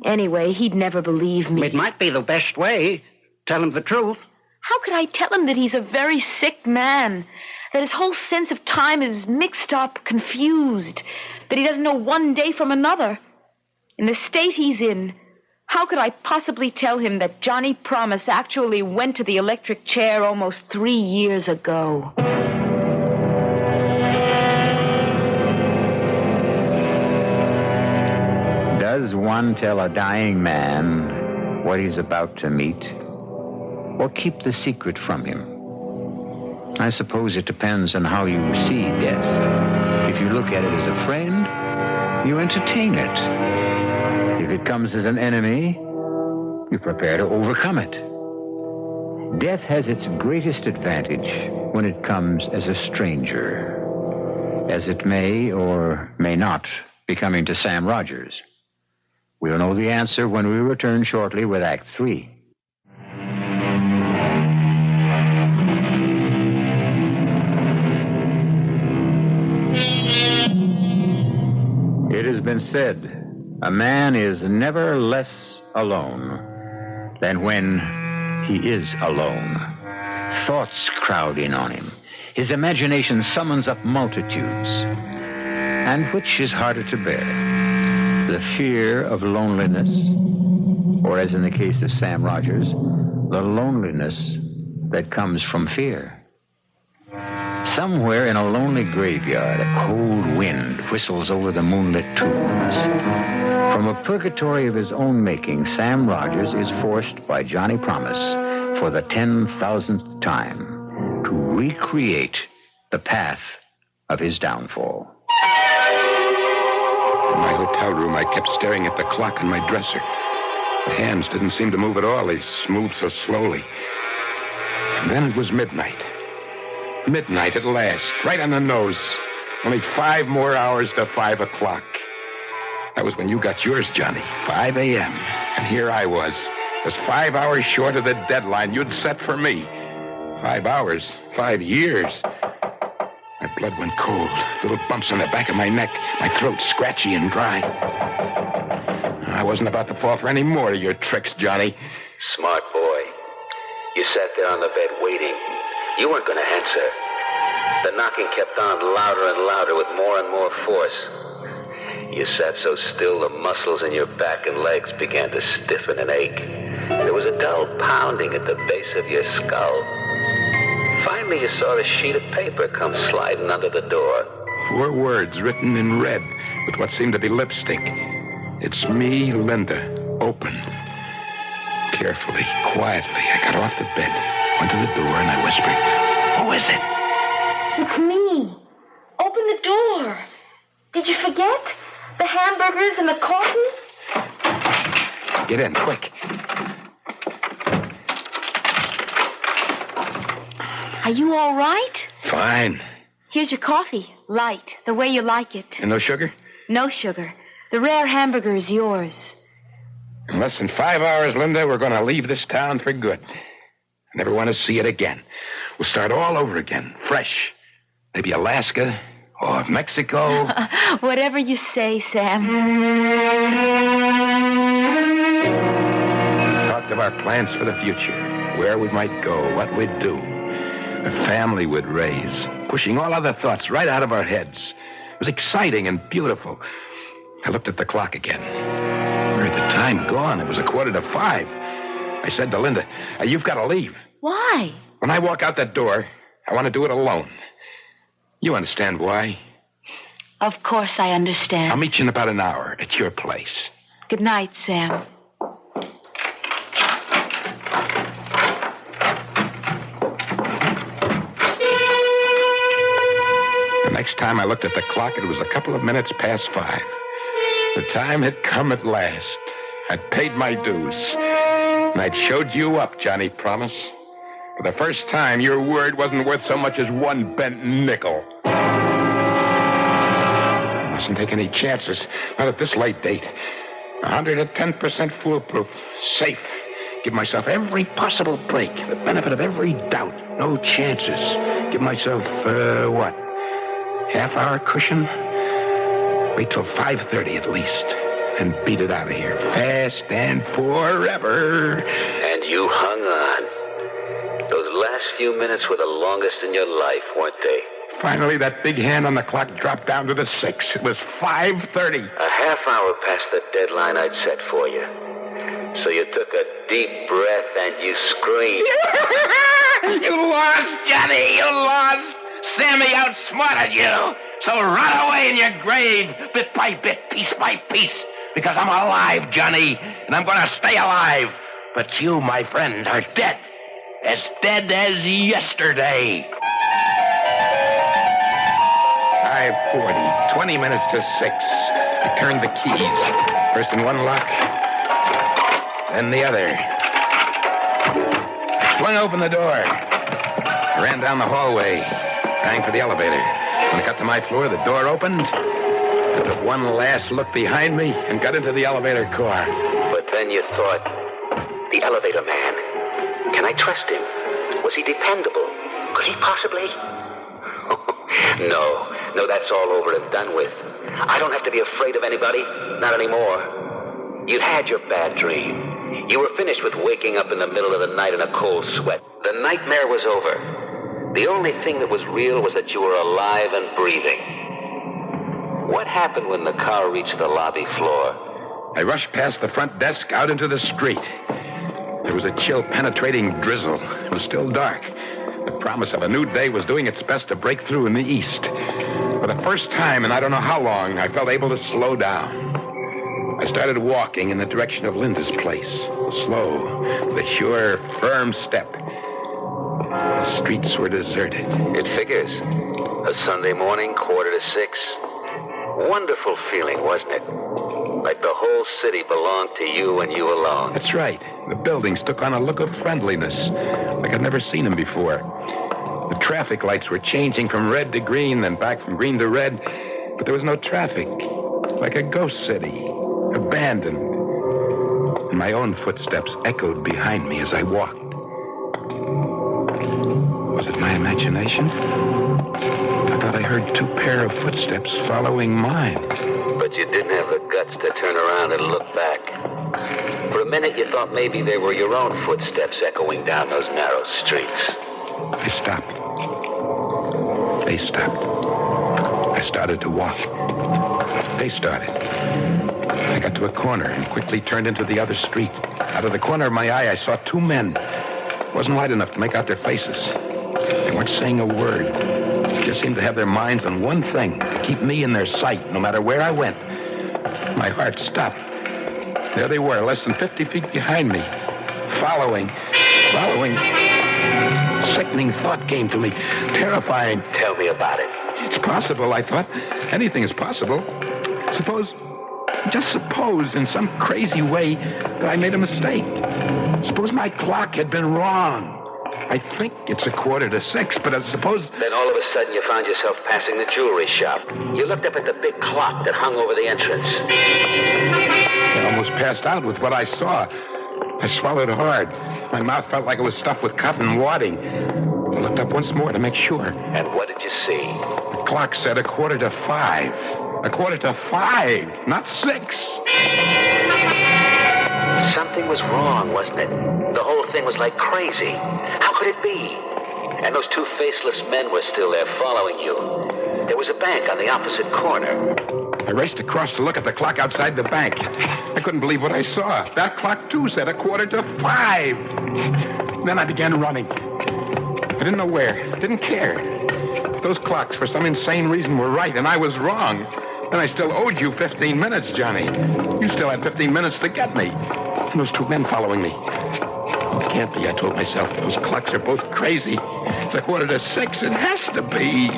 Anyway, he'd never believe me. It might be the best way. Tell him the truth. How could I tell him that he's a very sick man? That his whole sense of time is mixed up, confused. That he doesn't know one day from another. In the state he's in, how could I possibly tell him that Johnny Promise actually went to the electric chair almost 3 years ago? Does one tell a dying man what he's about to meet, or keep the secret from him? I suppose it depends on how you see death. If you look at it as a friend, you entertain it. If it comes as an enemy, you prepare to overcome it. Death has its greatest advantage when it comes as a stranger, as it may or may not be coming to Sam Rogers. We'll know the answer when we return shortly with Act 3. It has been said, a man is never less alone than when he is alone. Thoughts crowd in on him. His imagination summons up multitudes. And which is harder to bear? The fear of loneliness, or as in the case of Sam Rogers, the loneliness that comes from fear. Somewhere in a lonely graveyard, a cold wind whistles over the moonlit tombs. From a purgatory of his own making, Sam Rogers is forced by Johnny Promise for the 10,000th time to recreate the path of his downfall. In my hotel room, I kept staring at the clock on my dresser. The hands didn't seem to move at all. They moved so slowly. And then it was midnight. Midnight at last, right on the nose. Only 5 more hours to 5 o'clock. That was when you got yours, Johnny. 5 a.m. And here I was, just 5 hours short of the deadline you'd set for me. 5 hours, 5 years. My blood went cold. Little bumps on the back of my neck. My throat scratchy and dry. I wasn't about to fall for any more of your tricks, Johnny. Smart boy. You sat there on the bed waiting. You weren't going to answer. The knocking kept on louder and louder with more and more force. You sat so still the muscles in your back and legs began to stiffen and ache. There was a dull pounding at the base of your skull. Finally, you saw the sheet of paper come sliding under the door. 4 words written in red with what seemed to be lipstick. It's me, Linda. Open. Carefully, quietly, I got off the bed, went to the door, and I whispered, "Who is it?" It's me. Open the door. Did you forget? The hamburgers and the coffee? Get in, quick. Are you all right? Fine. Here's your coffee. Light, the way you like it. And no sugar? No sugar. The rare hamburger is yours. In less than 5 hours, Linda, we're going to leave this town for good. I never want to see it again. We'll start all over again, fresh. Maybe Alaska or Mexico. Whatever you say, Sam. We talked of our plans for the future, where we might go, what we'd do, a family we'd raise, pushing all other thoughts right out of our heads. It was exciting and beautiful. I looked at the clock again. We're the time gone. It was 5:15. I said to Linda, you've got to leave. Why? When I walk out that door, I want to do it alone. You understand why? Of course I understand. I'll meet you in about an hour at your place. Good night, Sam. The next time I looked at the clock, it was a couple of minutes past 5. The time had come at last. I'd paid my dues. And I'd showed you up, Johnny Promise. For the first time, your word wasn't worth so much as one bent nickel. I mustn't take any chances. Not at this late date. 110% foolproof. Safe. Give myself every possible break. The benefit of every doubt. No chances. Give myself, half-hour cushion? Wait till 5:30 at least. And beat it out of here. Fast and forever. And you hung on. Those last few minutes were the longest in your life, weren't they? Finally, that big hand on the clock dropped down to the 6. It was 5:30. A half hour past the deadline I'd set for you. So you took a deep breath and you screamed. You lost, Johnny. You lost. Sammy outsmarted you. So rot away in your grave, bit by bit, piece by piece. Because I'm alive, Johnny, and I'm going to stay alive. But you, my friend, are dead. As dead as yesterday. 5:40. 20 minutes to 6. I turned the keys. First in one lock, then the other. I flung open the door. I ran down the hallway, rang for the elevator. When I got to my floor, the door opened. I took one last look behind me and got into the elevator car. But then you thought, the elevator man. Can I trust him? Was he dependable? Could he possibly? No, that's all over and done with. I don't have to be afraid of anybody. Not anymore. You'd had your bad dream. You were finished with waking up in the middle of the night in a cold sweat. The nightmare was over. The only thing that was real was that you were alive and breathing. What happened when the car reached the lobby floor? I rushed past the front desk out into the street. There was a chill, penetrating drizzle. It was still dark. The promise of a new day was doing its best to break through in the east. For the first time in I don't know how long, I felt able to slow down. I started walking in the direction of Linda's place. Slow, with a sure, firm step. The streets were deserted. It figures. A Sunday morning, 5:45. Wonderful feeling, wasn't it? Like the whole city belonged to you and you alone. That's right. The buildings took on a look of friendliness, like I'd never seen them before. The traffic lights were changing from red to green, then back from green to red, but there was no traffic. Like a ghost city, abandoned. And my own footsteps echoed behind me as I walked. Was it my imagination? I thought I heard 2 pair of footsteps following mine. But you didn't have the guts to turn around and look back. For a minute, you thought maybe they were your own footsteps echoing down those narrow streets. I stopped. They stopped. I started to walk. They started. I got to a corner and quickly turned into the other street. Out of the corner of my eye, I saw 2 men. It wasn't light enough to make out their faces. They weren't saying a word. They just seemed to have their minds on one thing, to keep me in their sight, no matter where I went. My heart stopped. There they were, less than 50 feet behind me. Following. Sickening thought came to me. Terrifying. Tell me about it. It's possible, I thought. Anything is possible. Just suppose, in some crazy way, that I made a mistake. Suppose my clock had been wrong. I think it's 5:45, but I suppose... Then all of a sudden you found yourself passing the jewelry shop. You looked up at the big clock that hung over the entrance. I almost passed out with what I saw. I swallowed hard. My mouth felt like it was stuffed with cotton wadding. I looked up once more to make sure. And what did you see? The clock said 5:45. 5:45, not 6. Something was wrong, wasn't it? The whole thing was like crazy. How could it be? And those 2 faceless men were still there following you. There was a bank on the opposite corner. I raced across to look at the clock outside the bank. I couldn't believe what I saw. That clock, too, said 5:15. Then I began running. I didn't know where. Didn't care. Those clocks, for some insane reason, were right, and I was wrong. Then I still owed you 15 minutes, Johnny. You still had 15 minutes to get me. And those 2 men following me. It can't be, I told myself. Those clocks are both crazy. It's 5:45. It has to be.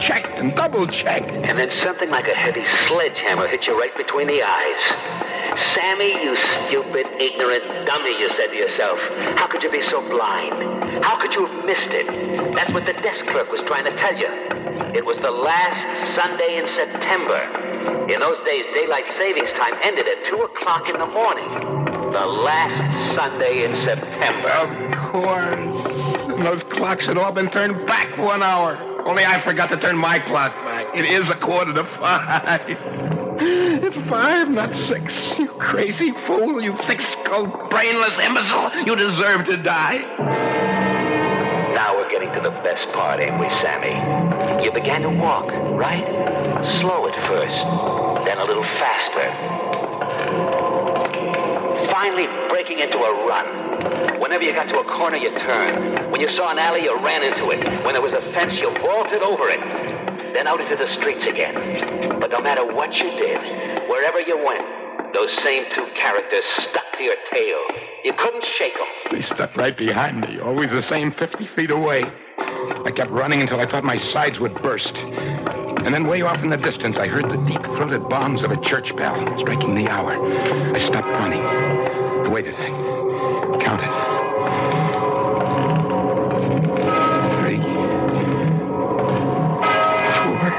Checked and double-checked. And then something like a heavy sledgehammer hit you right between the eyes. Sammy, you stupid, ignorant dummy, you said to yourself. How could you be so blind? How could you have missed it? That's what the desk clerk was trying to tell you. It was the last Sunday in September. In those days, daylight savings time ended at 2 o'clock in the morning. The last Sunday in September. Of course. And those clocks had all been turned back 1 hour. Only I forgot to turn my clock back. It is 5:45. It's 5, not 6. You crazy fool. You thick-skulled, brainless imbecile. You deserve to die. Now we're getting to the best part, ain't we, Sammy? You began to walk, right? Slow at first, then a little faster. Finally breaking into a run. Whenever you got to a corner, you turned. When you saw an alley, you ran into it. When there was a fence, you vaulted over it. Then out into the streets again. But no matter what you did, wherever you went, those same 2 characters stuck to your tail. You couldn't shake them. They stuck right behind me, always the same 50 feet away. I kept running until I thought my sides would burst. And then way off in the distance, I heard the deep-throated bombs of a church bell striking the hour. I stopped running. I waited. Counted. 3, 4,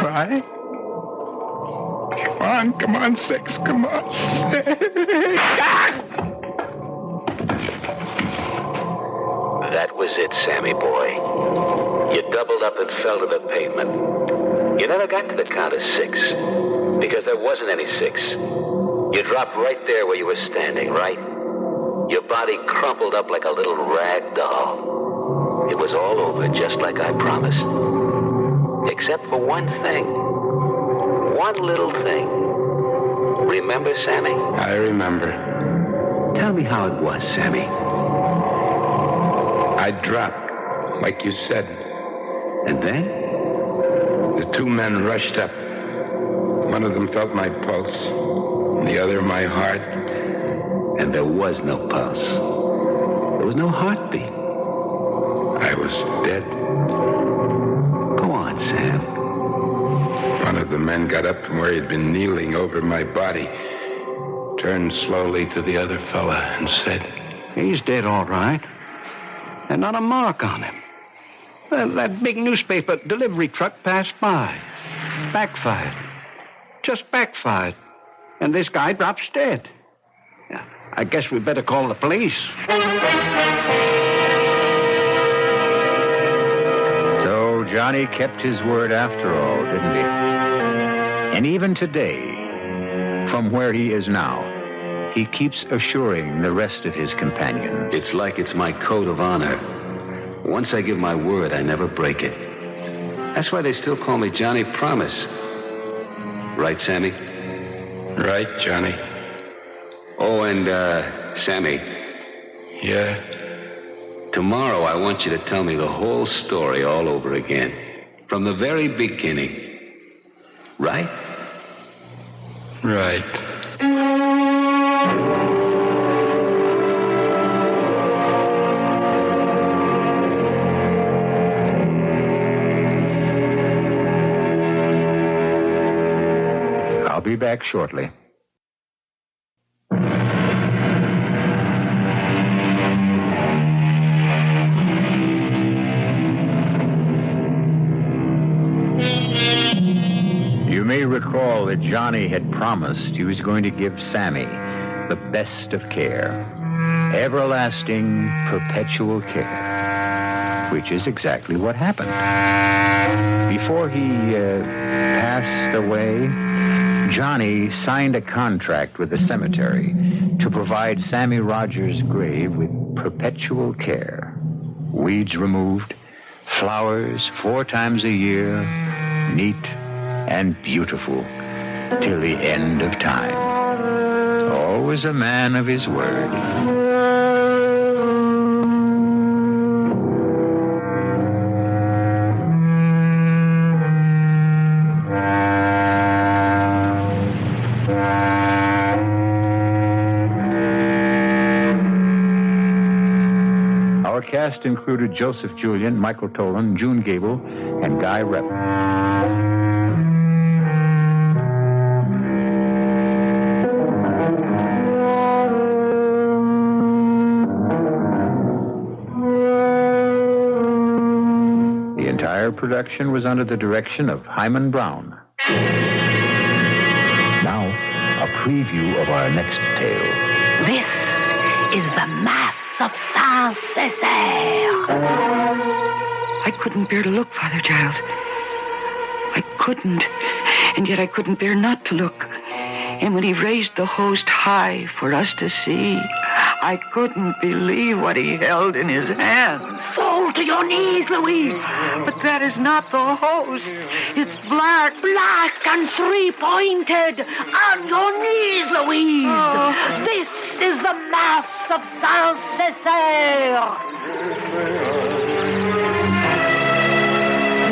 5. Come on, 6. Come on. That was it, Sammy boy. You doubled up and fell to the pavement. You never got to the count of 6, because there wasn't any 6. You dropped right there where you were standing, right? Your body crumpled up like a little rag doll. It was all over, just like I promised. Except for one thing. One little thing. Remember, Sammy? I remember. Tell me how it was, Sammy. I dropped, like you said. And then? The 2 men rushed up. One of them felt my pulse, and the other my heart. And there was no pulse. There was no heartbeat. I was dead. Go on, Sam. One of the men got up from where he'd been kneeling over my body, turned slowly to the other fella, and said, "He's dead, all right. And not a mark on him. Well, that big newspaper delivery truck passed by. Backfired. Just backfired. And this guy drops dead. Yeah, I guess we better call the police." So Johnny kept his word after all, didn't he? And even today, from where he is now, he keeps assuring the rest of his companions. It's like it's my code of honor. Once I give my word, I never break it. That's why they still call me Johnny Promise. Right, Sammy? Right, Johnny. Oh, and, Sammy. Yeah? Tomorrow I want you to tell me the whole story all over again. From the very beginning. Right? Right. I'll be back shortly. You may recall that Johnny had promised he was going to give Sammy the best of care. Everlasting, perpetual care. Which is exactly what happened. Before he passed away, Johnny signed a contract with the cemetery to provide Sammy Rogers' grave with perpetual care. Weeds removed, flowers 4 times a year, neat and beautiful till the end of time. Always a man of his word. Our cast included Joseph Julian, Michael Tolan, June Gable, and Guy Rep. The entire production was under the direction of Hyman Brown. Now, a preview of our next tale. This is the Mass of Saint-Césaire. I couldn't bear to look, Father Giles. I couldn't, and yet I couldn't bear not to look. And when he raised the host high for us to see, I couldn't believe what he held in his hands. Fall to your knees, Louise. But that is not the host. It's black. Black and three-pointed. On your knees, Louise. Oh. This is the Mass of Saint-Césaire.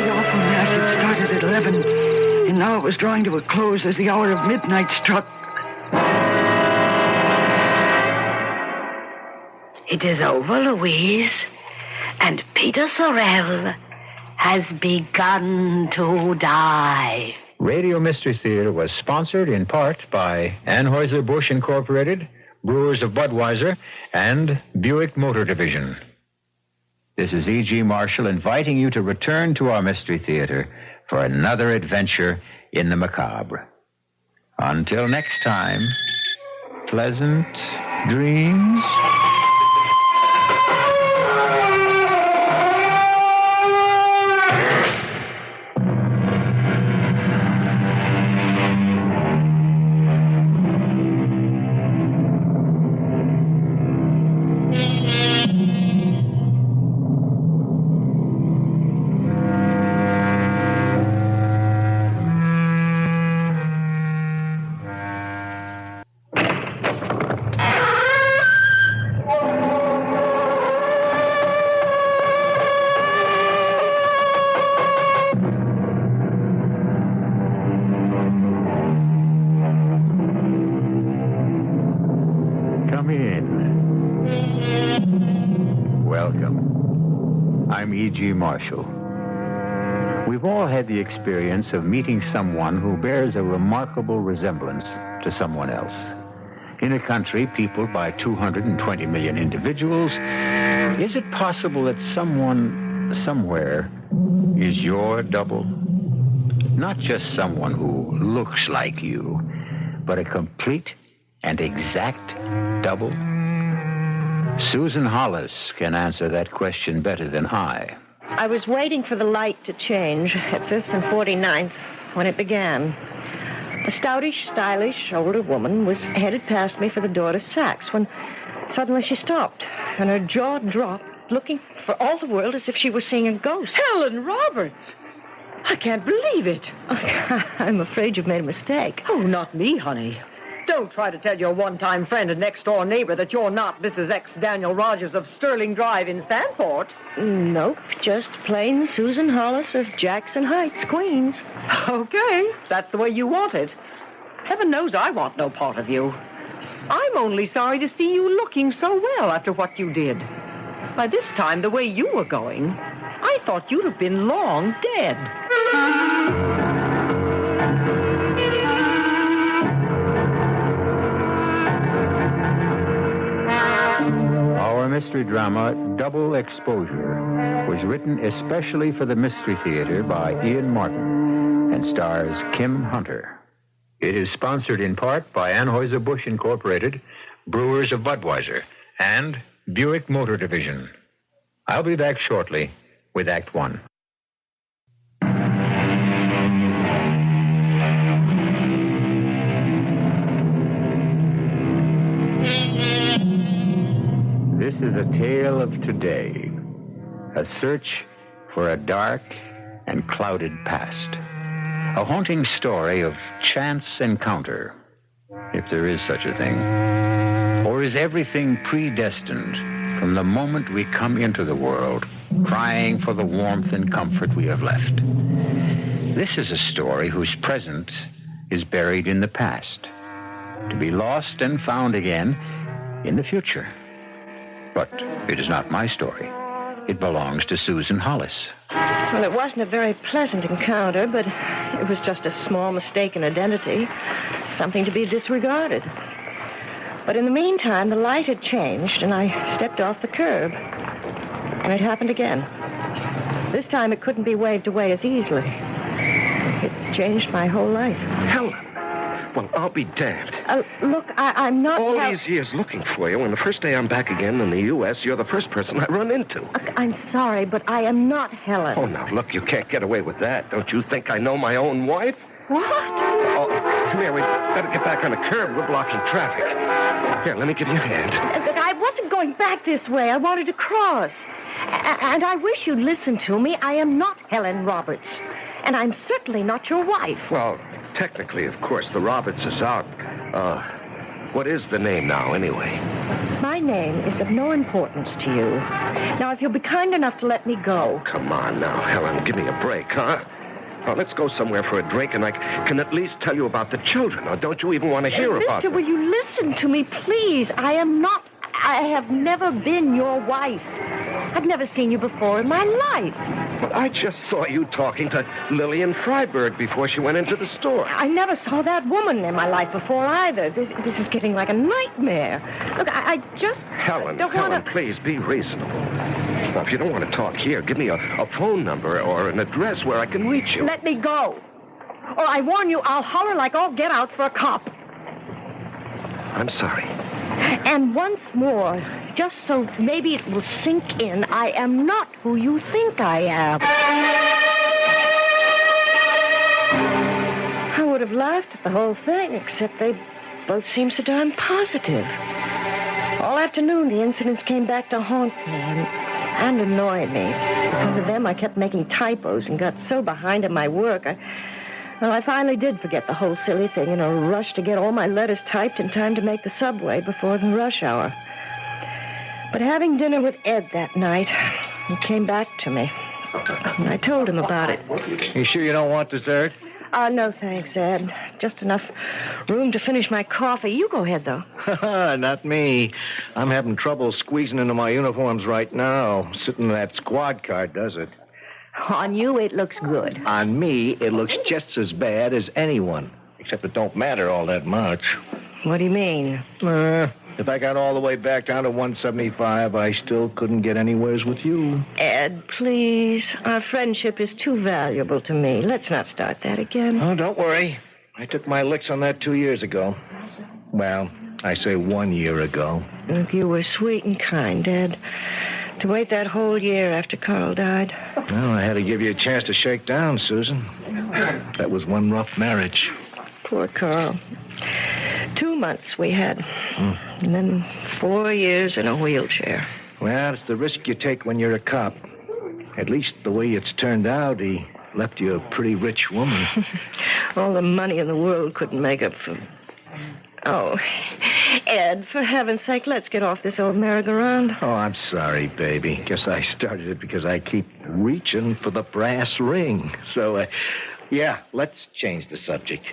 The awful Mass had started at 11, and now it was drawing to a close as the hour of midnight struck. It is over, Louise, and Peter Sorel has begun to die. Radio Mystery Theater was sponsored in part by Anheuser-Busch Incorporated, Brewers of Budweiser, and Buick Motor Division. This is E.G. Marshall inviting you to return to our Mystery Theater for another adventure in the macabre. Until next time, pleasant dreams. I'm E.G. Marshall. We've all had the experience of meeting someone who bears a remarkable resemblance to someone else. In a country peopled by 220 million individuals, is it possible that someone, somewhere, is your double? Not just someone who looks like you, but a complete and exact double? Susan Hollis can answer that question better than I. I was waiting for the light to change at 5th and 49th when it began. A stoutish, stylish, older woman was headed past me for the door to Saks when suddenly she stopped and her jaw dropped, looking for all the world as if she was seeing a ghost. Helen Roberts! I can't believe it. I'm afraid you've made a mistake. Oh, not me, honey. Don't try to tell your one-time friend and next-door neighbor that you're not Mrs. X. Daniel Rogers of Sterling Drive in Sanford. Nope, just plain Susan Hollis of Jackson Heights, Queens. Okay, that's the way you want it. Heaven knows I want no part of you. I'm only sorry to see you looking so well after what you did. By this time, the way you were going, I thought you'd have been long dead. Our mystery drama, Double Exposure, was written especially for the Mystery Theater by Ian Martin and stars Kim Hunter. It is sponsored in part by Anheuser-Busch Incorporated, Brewers of Budweiser, and Buick Motor Division. I'll be back shortly with Act One. This is a tale of today, a search for a dark and clouded past. A haunting story of chance encounter, if there is such a thing. Or is everything predestined from the moment we come into the world, crying for the warmth and comfort we have left? This is a story whose present is buried in the past, to be lost and found again in the future. But it is not my story. It belongs to Susan Hollis. Well, it wasn't a very pleasant encounter, but it was just a small mistake in identity, something to be disregarded. But in the meantime, the light had changed, and I stepped off the curb. And it happened again. This time, it couldn't be waved away as easily. It changed my whole life. Helen! Well, I'll be damned. Look, I'm not... All these years looking for you, and the first day I'm back again in the U.S., you're the first person I run into. I'm sorry, but I am not Helen. Oh, now, look, you can't get away with that. Don't you think I know my own wife? What? Oh, come here. We better get back on the curb. We're blocking traffic. Here, let me give you a hand. I wasn't going back this way. I wanted to cross. And I wish you'd listen to me. I am not Helen Roberts. And I'm certainly not your wife. Well, technically, of course, the Roberts is out. What is the name now, anyway? My name is of no importance to you. Now, if you'll be kind enough to let me go. Oh, come on now, Helen. Give me a break, huh? Now, let's go somewhere for a drink, and I can at least tell you about the children. Or don't you even want to hear about them? Mister, will you listen to me, please? I have never been your wife. I've never seen you before in my life. But I just saw you talking to Lillian Freiberg before she went into the store. I never saw that woman in my life before either. This is getting like a nightmare. Look, I just Helen, don't Helen, want to... please be reasonable. Now, if you don't want to talk here, give me a phone number or an address where I can reach you. Let me go. Or I warn you, I'll holler like all get out for a cop. I'm sorry. And once more, just so maybe it will sink in, I am not who you think I am. I would have laughed at the whole thing, except they both seem so darn positive. All afternoon, the incidents came back to haunt me and annoy me. Because of them, I kept making typos and got so behind in my work. I finally did forget the whole silly thing in a rush to get all my letters typed in time to make the subway before the rush hour. But having dinner with Ed that night, he came back to me. And I told him about it. You sure you don't want dessert? No, thanks, Ed. Just enough room to finish my coffee. You go ahead, though. Not me. I'm having trouble squeezing into my uniforms right now. Sitting in that squad car does it. On you, it looks good. On me, it looks just as bad as anyone. Except it don't matter all that much. What do you mean? If I got all the way back down to 175, I still couldn't get anywheres with you. Ed, please. Our friendship is too valuable to me. Let's not start that again. Oh, don't worry. I took my licks on that 2 years ago. Well, I say 1 year ago. If you were sweet and kind, Ed. To wait that whole year after Carl died. Well, I had to give you a chance to shake down, Susan. That was one rough marriage. Poor Carl. 2 months we had. And then 4 years in a wheelchair. Well, it's the risk you take when you're a cop. At least the way it's turned out, he left you a pretty rich woman. All the money in the world couldn't make up for... Oh, Ed, for heaven's sake, let's get off this old merry-go-round. Oh, I'm sorry, baby. Guess I started it because I keep reaching for the brass ring. So, yeah, let's change the subject.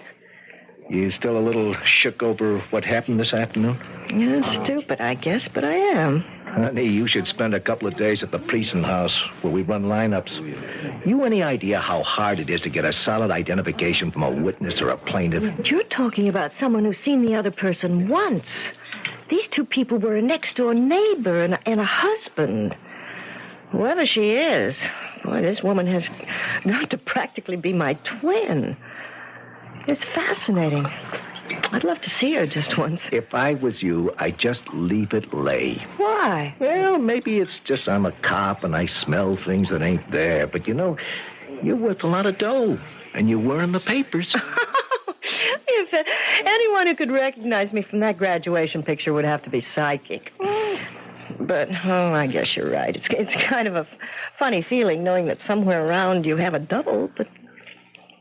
You still a little shook over what happened this afternoon? Yeah, stupid, I guess, but I am. Honey, you should spend a couple of days at the precinct house where we run lineups. You any idea how hard it is to get a solid identification from a witness or a plaintiff? You're talking about someone who's seen the other person once. These two people were a next-door neighbor and a husband. Whoever she is, boy, this woman has got to practically be my twin. It's fascinating. I'd love to see her just once. If I was you, I'd just leave it lay. Why? Well, maybe it's just I'm a cop and I smell things that ain't there. But, you know, you're worth a lot of dough. And you were in the papers. If anyone who could recognize me from that graduation picture would have to be psychic. But, oh, I guess you're right. It's kind of a funny feeling knowing that somewhere around you have a double, but...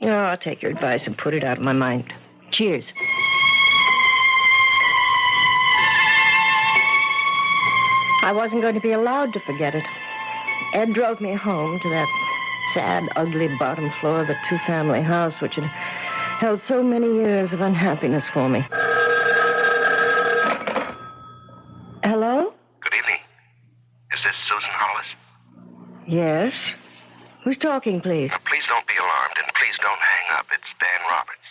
Oh, I'll take your advice and put it out of my mind. Cheers. I wasn't going to be allowed to forget it. Ed drove me home to that sad, ugly bottom floor of the two-family house which had held so many years of unhappiness for me. Hello? Good evening. Is this Susan Hollis? Yes. Who's talking, please? Please don't be alarmed, and please don't hang up. It's Dan Roberts.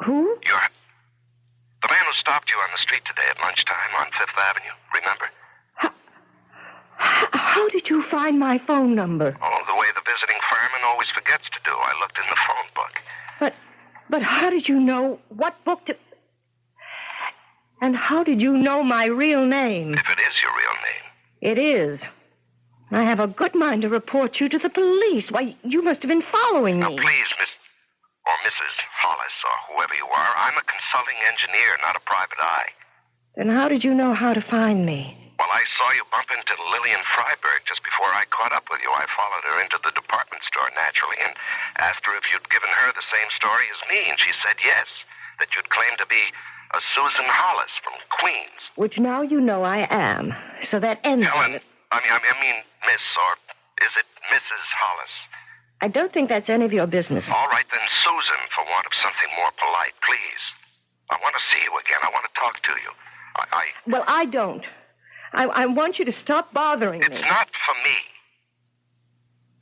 Who? You're the man who stopped you on the street today at lunchtime on Fifth Avenue. Remember? How did you find my phone number? Oh, the way the visiting fireman always forgets to do. I looked in the phone book. But how did you know what book to... And how did you know my real name? If it is your real name. It is. I have a good mind to report you to the police. Why, you must have been following me. Now, please, Miss... or Mrs. Hollis, or whoever you are, I'm a consulting engineer, not a private eye. Then how did you know how to find me? Well, I saw you bump into Lillian Freiberg just before I caught up with you. I followed her into the department store, naturally, and asked her if you'd given her the same story as me, and she said yes, that you'd claimed to be a Susan Hollis from Queens. Which now you know I am. So that ends Helen, it. I mean, Miss, or is it Mrs. Hollis? I don't think that's any of your business. All right, then, Susan, for want of something more polite, please. I want to see you again. I want to talk to you. Well, I don't. I want you to stop bothering me. It's not for me.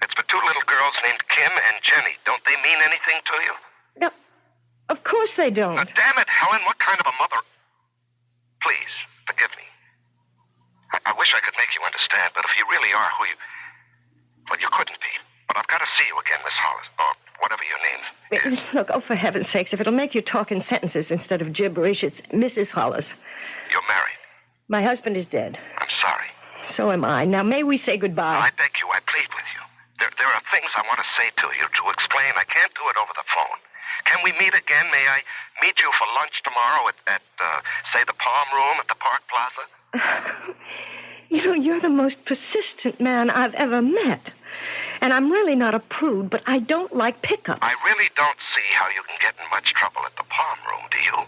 It's for two little girls named Kim and Jenny. Don't they mean anything to you? No, of course they don't. Now, damn it, Helen, what kind of a mother... Please, forgive me. I wish I could make you understand, but if you really are who you... Well, you couldn't be. But I've got to see you again, Miss Hollis, or whatever your name is. Look, oh, for heaven's sakes, if it'll make you talk in sentences instead of gibberish, it's Mrs. Hollis. You're married. My husband is dead. I'm sorry. So am I. Now, may we say goodbye? I beg you, I plead with you. There are things I want to say to you, to explain. I can't do it over the phone. Can we meet again? May I meet you for lunch tomorrow at say, the Palm Room at the Park Plaza? You know, you're the most persistent man I've ever met. And I'm really not a prude, but I don't like pickup. I really don't see how you can get in much trouble at the Palm Room, do you?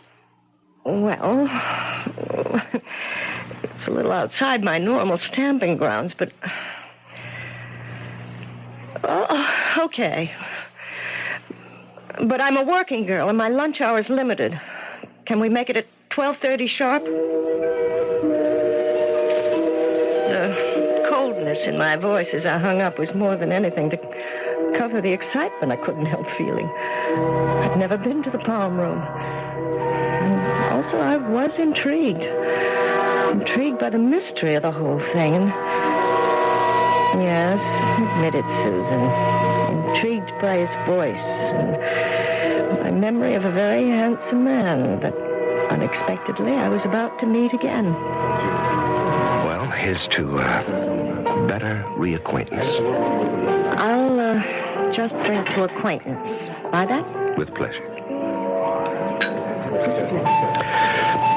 Well, it's a little outside my normal stamping grounds, but... Oh, okay. But I'm a working girl, and my lunch hour's limited. Can we make it at 12:30 sharp? The coldness in my voice as I hung up was more than anything to cover the excitement I couldn't help feeling. I'd never been to the Palm Room. And also, I was intrigued. Intrigued by the mystery of the whole thing. And yes, admit it, Susan. Intrigued by his voice and my memory of a very handsome man that unexpectedly I was about to meet again. Well, here's to better reacquaintance. I'll just bring to acquaintance. Buy that? With pleasure.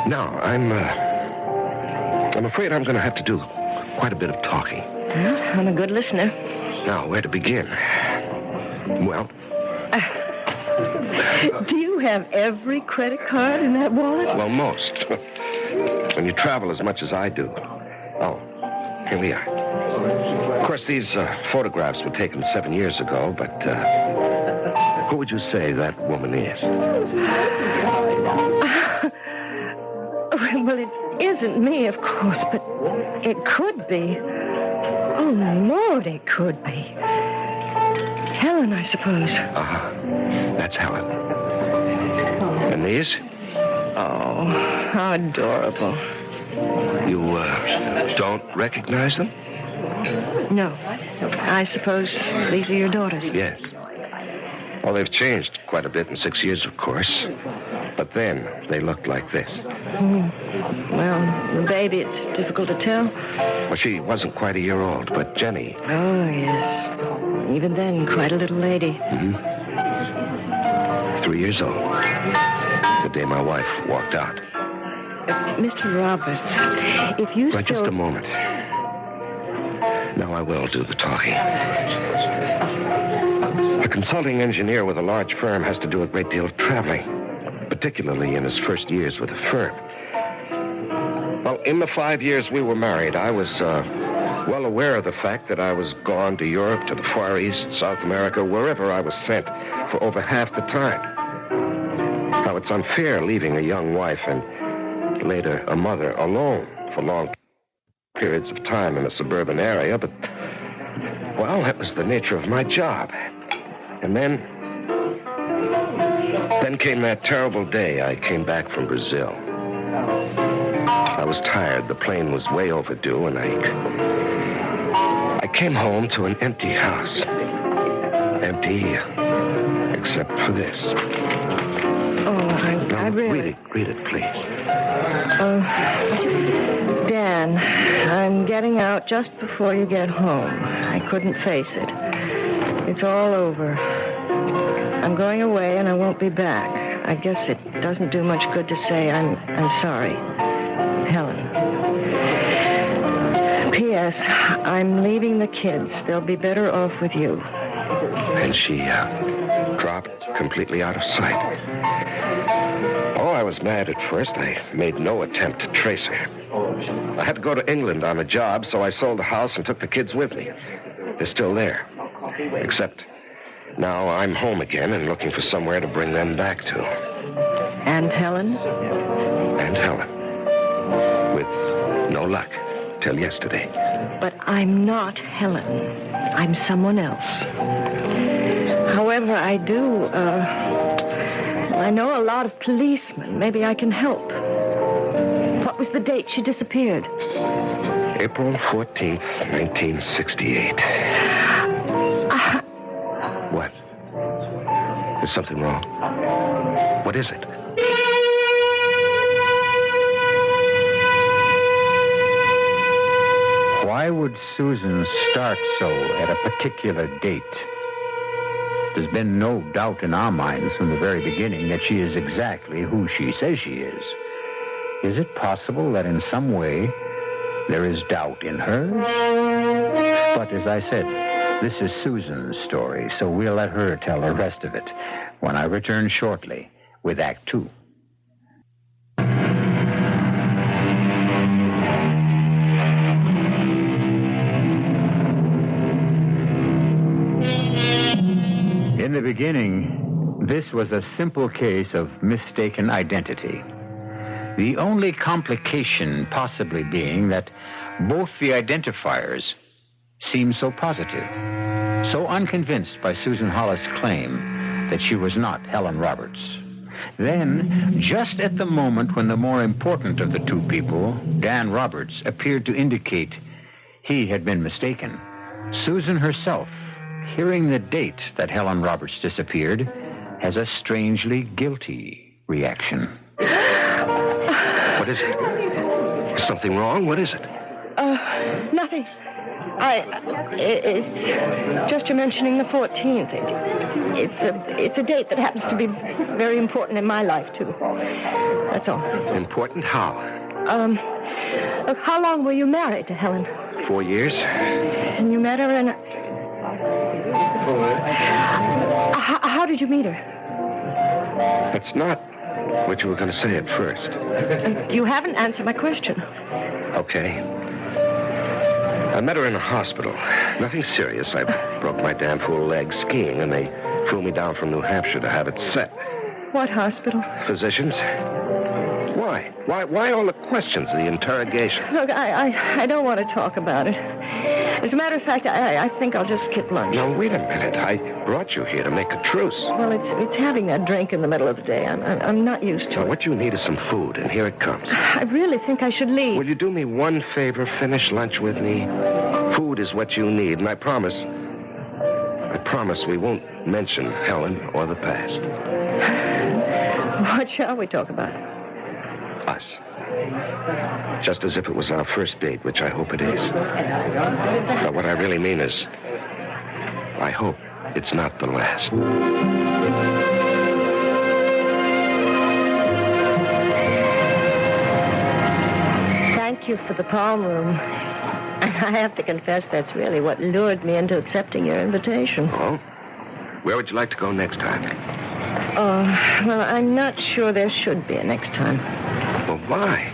Now, I'm afraid I'm going to have to do quite a bit of talking. Well, I'm a good listener. Now, where to begin? Well... Do you have every credit card in that wallet? Well, most. When you travel as much as I do. Oh, here we are. Of course, these photographs were taken 7 years ago, but who would you say that woman is? Well, it isn't me, of course, but it could be. Oh, Lord, it could be. Helen, I suppose. That's Helen. And these? Oh, how adorable. You, don't recognize them? No. I suppose these are your daughters. Yes. Well, they've changed quite a bit in 6 years, of course. But then, they looked like this. Well, the baby, it's difficult to tell. Well, she wasn't quite a year old, but Jenny... Oh, yes. Even then, quite a little lady. 3 years old. The day my wife walked out. Mr. Roberts, if you Right, just a moment. Now I will do the talking. A consulting engineer with a large firm has to do a great deal of traveling, particularly in his first years with the firm. Well, in the 5 years we were married, I was well aware of the fact that I was gone to Europe, to the Far East, South America, wherever I was sent for over half the time. Now, it's unfair leaving a young wife and later a mother alone for long periods of time in a suburban area, but, well, that was the nature of my job. And then came that terrible day I came back from Brazil. I was tired. The plane was way overdue, and I came home to an empty house. Empty, except for this. Oh, I really... Read it, please. Dan, I'm getting out just before you get home. I couldn't face it. It's all over. I'm going away, and I won't be back. I guess it doesn't do much good to say I'm sorry. Helen. P.S. I'm leaving the kids. They'll be better off with you. And she dropped completely out of sight. Oh, I was mad at first. I made no attempt to trace her. I had to go to England on a job, so I sold the house and took the kids with me. They're still there. Except now I'm home again and looking for somewhere to bring them back to. And Helen? And Helen. With no luck till yesterday. But I'm not Helen. I'm someone else. However, I do, I know a lot of policemen. Maybe I can help. What was the date she disappeared? April 14th, 1968. What? Is something wrong? What is it? Why would Susan start so at a particular date? There's been no doubt in our minds from the very beginning that she is exactly who she says she is. Is it possible that in some way there is doubt in her? But as I said, this is Susan's story, so we'll let her tell the rest of it when I return shortly with Act Two. In the beginning, this was a simple case of mistaken identity. The only complication possibly being that both the identifiers seemed so positive, so unconvinced by Susan Hollis' claim that she was not Helen Roberts. Then, just at the moment when the more important of the two people, Dan Roberts, appeared to indicate he had been mistaken, Susan herself, hearing the date that Helen Roberts disappeared, has a strangely guilty reaction. What is it? Is something wrong? What is it? Nothing. It's just you're mentioning the 14th. It's a date that happens to be very important in my life, too. That's all. Important how? How long were you married to Helen? 4 years. And you met her in... How did you meet her? That's not what you were going to say at first. You haven't answered my question. Okay. I met her in a hospital. Nothing serious. I broke my damn fool leg skiing, and they flew me down from New Hampshire to have it set. What hospital? Physicians. Why? Why all the questions, the interrogation? Look, I don't want to talk about it. As a matter of fact, I think I'll just skip lunch. Now, wait a minute. I brought you here to make a truce. Well, it's having that drink in the middle of the day. I'm not used to it. What you need is some food, and here it comes. I really think I should leave. Will you do me one favor? Finish lunch with me. Food is what you need, and I promise we won't mention Helen or the past. What shall we talk about? Us. Just as if it was our first date, which I hope it is. But what I really mean is, I hope it's not the last. Thank you for the palm room. I have to confess that's really what lured me into accepting your invitation. Oh? Where would you like to go next time? Well, I'm not sure there should be a next time. Well, why?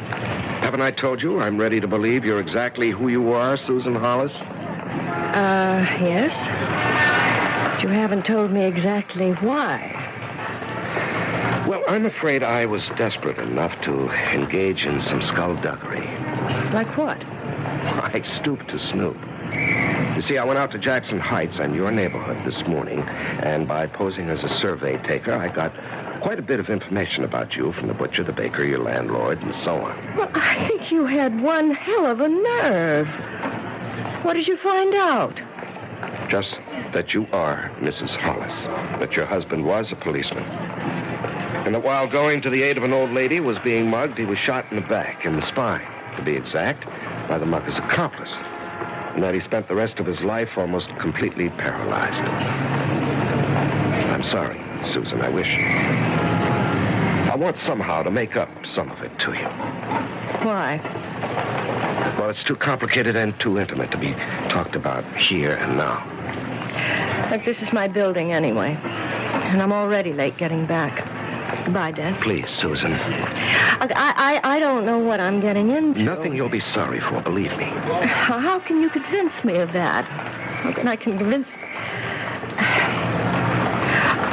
Haven't I told you I'm ready to believe you're exactly who you are, Susan Hollis? Yes? But you haven't told me exactly why. Well, I'm afraid I was desperate enough to engage in some skullduggery. Like what? I stooped to snoop. You see, I went out to Jackson Heights and your neighborhood this morning, and by posing as a survey taker, I got quite a bit of information about you from the butcher, the baker, your landlord, and so on. Well, I think you had one hell of a nerve. What did you find out? Just that you are Mrs. Hollis, that your husband was a policeman, and that while going to the aid of an old lady who was being mugged, he was shot in the back, in the spine, to be exact, by the mugger's accomplice, and that he spent the rest of his life almost completely paralyzed. I'm sorry, Susan. I want somehow to make up some of it to you. Why? Well, it's too complicated and too intimate to be talked about here and now. Look, this is my building anyway, and I'm already late getting back. Goodbye, Dan. Please, Susan. I don't know what I'm getting into. Nothing you'll be sorry for, believe me. How can you convince me of that? How can I convince...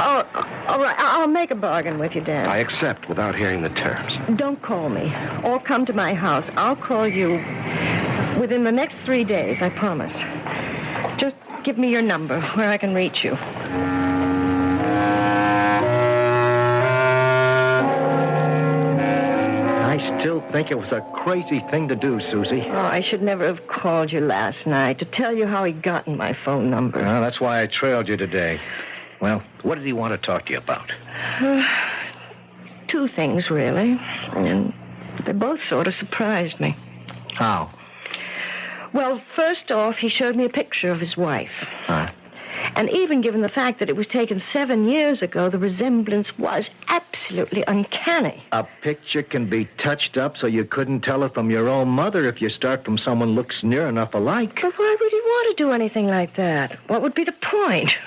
Oh, all right, I'll make a bargain with you, Dan. I accept without hearing the terms. Don't call me or come to my house. I'll call you within the next 3 days, I promise. Just give me your number where I can reach you. I still think it was a crazy thing to do, Susie. Oh, I should never have called you last night to tell you how he'd gotten my phone number. Well, that's why I trailed you today. Well, what did he want to talk to you about? 2 things, really. And they both sort of surprised me. How? Well, first off, he showed me a picture of his wife. Huh? And even given the fact that it was taken 7 years ago, the resemblance was absolutely uncanny. A picture can be touched up so you couldn't tell it from your own mother if you start from someone looks near enough alike. But why would he want to do anything like that? What would be the point?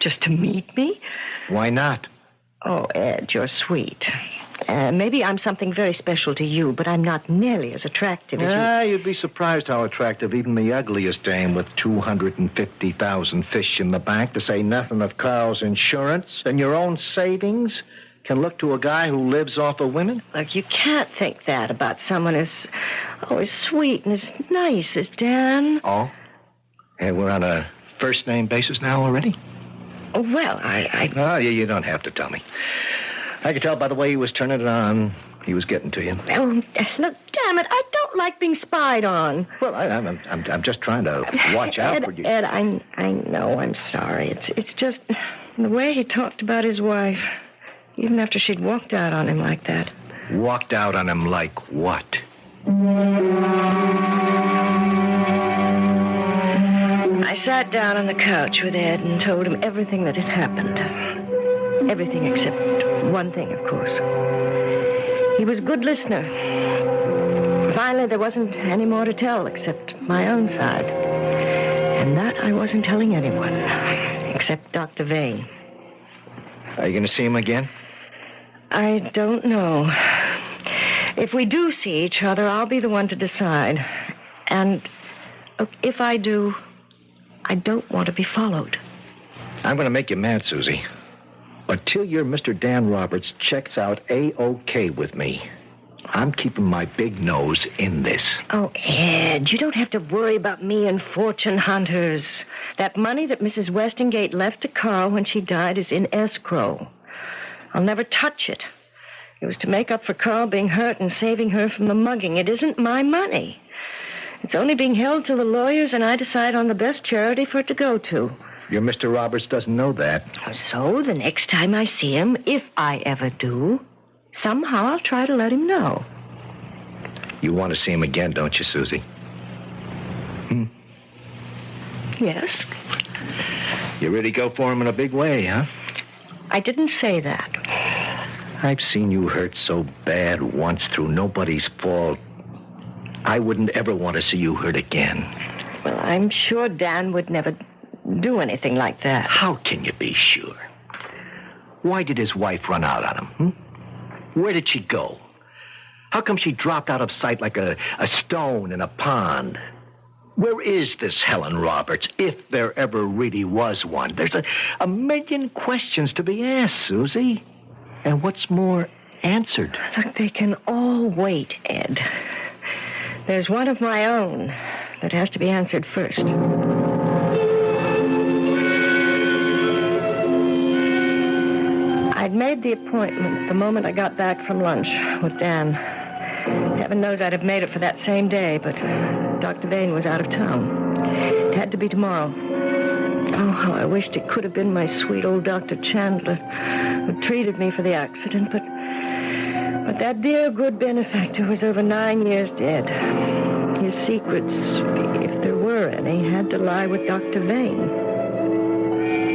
Just to meet me? Why not? Oh, Ed, you're sweet. Maybe I'm something very special to you, but I'm not nearly as attractive as you. You'd be surprised how attractive even the ugliest dame with 250,000 fish in the bank, to say nothing of Carl's insurance and your own savings, can look to a guy who lives off of women. Look, you can't think that about someone as sweet and as nice as Dan. Oh? Hey, we're on a first-name basis now already? Oh, well, Oh, you don't have to tell me. I could tell by the way he was turning it on. He was getting to you. Oh, look, damn it, I don't like being spied on. Well, I'm just trying to watch out for you. Ed, I know, I'm sorry. It's just the way he talked about his wife, even after she'd walked out on him like that. Walked out on him like what? I sat down on the couch with Ed and told him everything that had happened. Everything except one thing, of course. He was a good listener. Finally, there wasn't any more to tell except my own side. And that I wasn't telling anyone, except Dr. Vane. Are you going to see him again? I don't know. If we do see each other, I'll be the one to decide. And if I do, I don't want to be followed. I'm going to make you mad, Susie. Until your Mr. Dan Roberts checks out A-OK with me, I'm keeping my big nose in this. Oh, Ed, you don't have to worry about me and fortune hunters. That money that Mrs. Westingate left to Carl when she died is in escrow. I'll never touch it. It was to make up for Carl being hurt and saving her from the mugging. It isn't my money. It's only being held till the lawyers and I decide on the best charity for it to go to. Your Mr. Roberts doesn't know that. So the next time I see him, if I ever do, somehow I'll try to let him know. You want to see him again, don't you, Susie? Yes. You really go for him in a big way, huh? I didn't say that. I've seen you hurt so bad once through nobody's fault. I wouldn't ever want to see you hurt again. Well, I'm sure Dan would never do anything like that. How can you be sure? Why did his wife run out on him? Where did she go? How come she dropped out of sight like a stone in a pond? Where is this Helen Roberts, if there ever really was one? There's a million questions to be asked, Susie. And what's more, answered. Look, they can all wait, Ed. There's one of my own that has to be answered first. I'd made the appointment the moment I got back from lunch with Dan. Heaven knows I'd have made it for that same day, but Dr. Vane was out of town. It had to be tomorrow. Oh, how I wished it could have been my sweet old Dr. Chandler who treated me for the accident, but that dear, good benefactor was over 9 years dead. His secrets, if there were any, had to lie with Dr. Vane.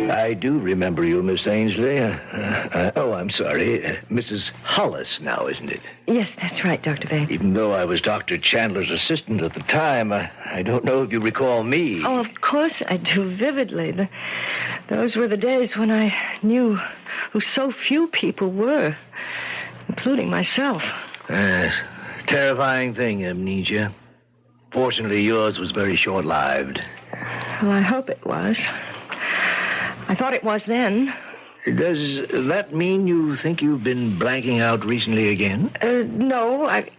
I do remember you, Miss Ainsley. I'm sorry. Mrs. Hollis now, isn't it? Yes, that's right, Dr. Vane. Even though I was Dr. Chandler's assistant at the time, I don't know if you recall me. Oh, of course I do, vividly. Those were the days when I knew who so few people were, including myself. Terrifying thing, amnesia. Fortunately, yours was very short-lived. Well, I hope it was. I thought it was then. Does that mean you think you've been blanking out recently again? No, I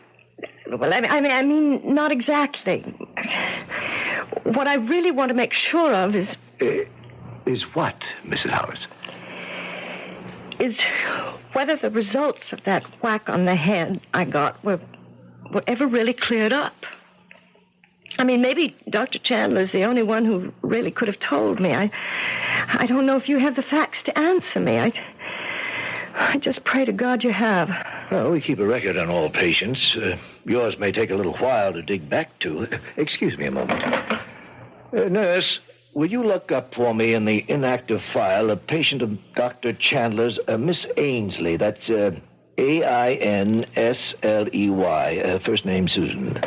mean, not exactly. What I really want to make sure of is... Is what, Mrs. Hollis? Is whether the results of that whack on the head I got were ever really cleared up. I mean, maybe Dr. Chandler's the only one who really could have told me. I don't know if you have the facts to answer me. I just pray to God you have. Well, we keep a record on all patients. Yours may take a little while to dig back to. Excuse me a moment. Nurse, will you look up for me in the inactive file a patient of Dr. Chandler's, Miss Ainsley. That's Ainsley, first name Susan.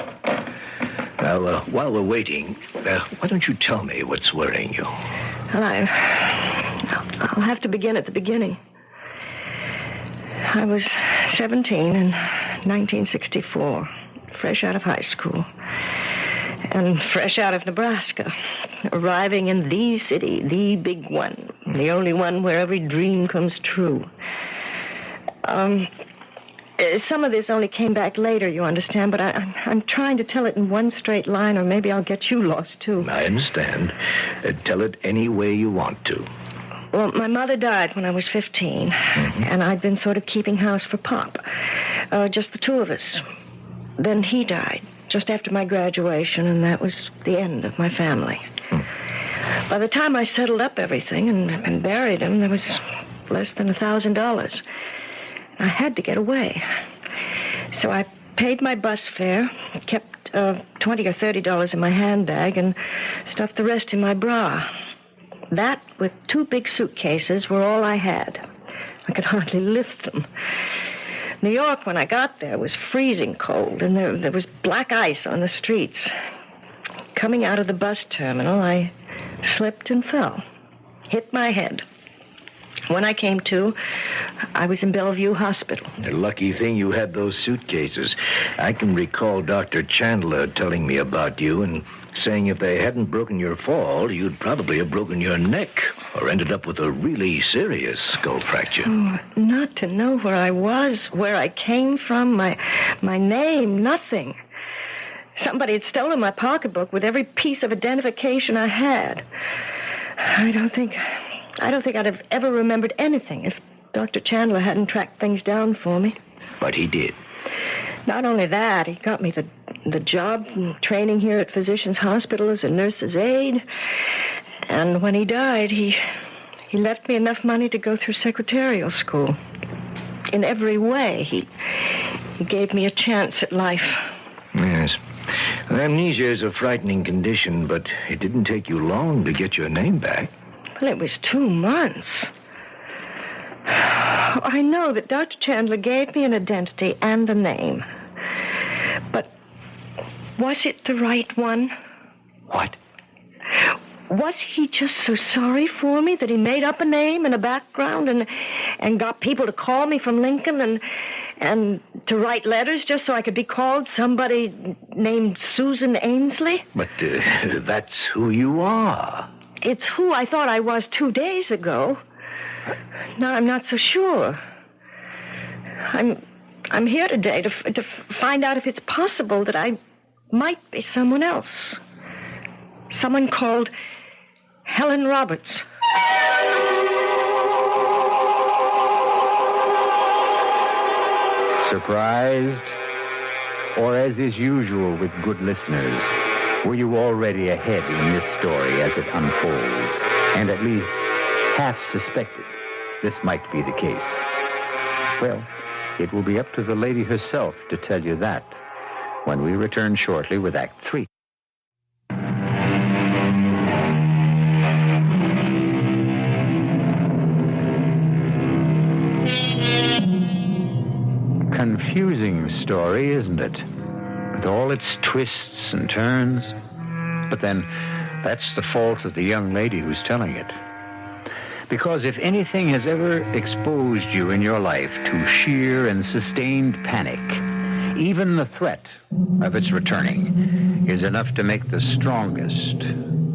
Now, while we're waiting, why don't you tell me what's worrying you? Well, I'll have to begin at the beginning. I was 17 in 1964, fresh out of high school, and fresh out of Nebraska, arriving in the city, the big one, the only one where every dream comes true. Some of this only came back later, you understand, but I'm trying to tell it in one straight line, or maybe I'll get you lost, too. I understand. Tell it any way you want to. Well, my mother died when I was 15, and I'd been sort of keeping house for Pop. Just the two of us. Then he died just after my graduation, and that was the end of my family. By the time I settled up everything and buried him, there was less than $1,000. I had to get away. So I paid my bus fare, kept $20 or $30 in my handbag, and stuffed the rest in my bra. That, with 2 big suitcases, were all I had. I could hardly lift them. New York, when I got there, was freezing cold, and there was black ice on the streets. Coming out of the bus terminal, I slipped and fell. Hit my head. When I came to, I was in Bellevue Hospital. A lucky thing you had those suitcases. I can recall Dr. Chandler telling me about you and saying if they hadn't broken your fall, you'd probably have broken your neck or ended up with a really serious skull fracture. Oh, not to know where I was, where I came from, my name, nothing. Somebody had stolen my pocketbook with every piece of identification I had. I don't think I'd have ever remembered anything if Dr. Chandler hadn't tracked things down for me. But he did. Not only that, he got me the job training here at Physicians Hospital as a nurse's aide. And when he died, he left me enough money to go through secretarial school. In every way, he gave me a chance at life. Yes. Amnesia is a frightening condition, but it didn't take you long to get your name back. Well, it was 2 months. I know that Dr. Chandler gave me an identity and a name. But was it the right one? What? Was he just so sorry for me that he made up a name and a background and got people to call me from Lincoln and to write letters just so I could be called somebody named Susan Ainsley? But that's who you are. It's who I thought I was 2 days ago. Now I'm not so sure. I'm here today to find out if it's possible that I might be someone else. Someone called Helen Roberts. Surprised? Or as is usual with good listeners, were you already ahead in this story as it unfolds, and at least half suspected this might be the case? Well, it will be up to the lady herself to tell you that when we return shortly with Act 3. Confusing story, isn't it? With all its twists and turns. But then, that's the fault of the young lady who's telling it. Because if anything has ever exposed you in your life to sheer and sustained panic, even the threat of its returning is enough to make the strongest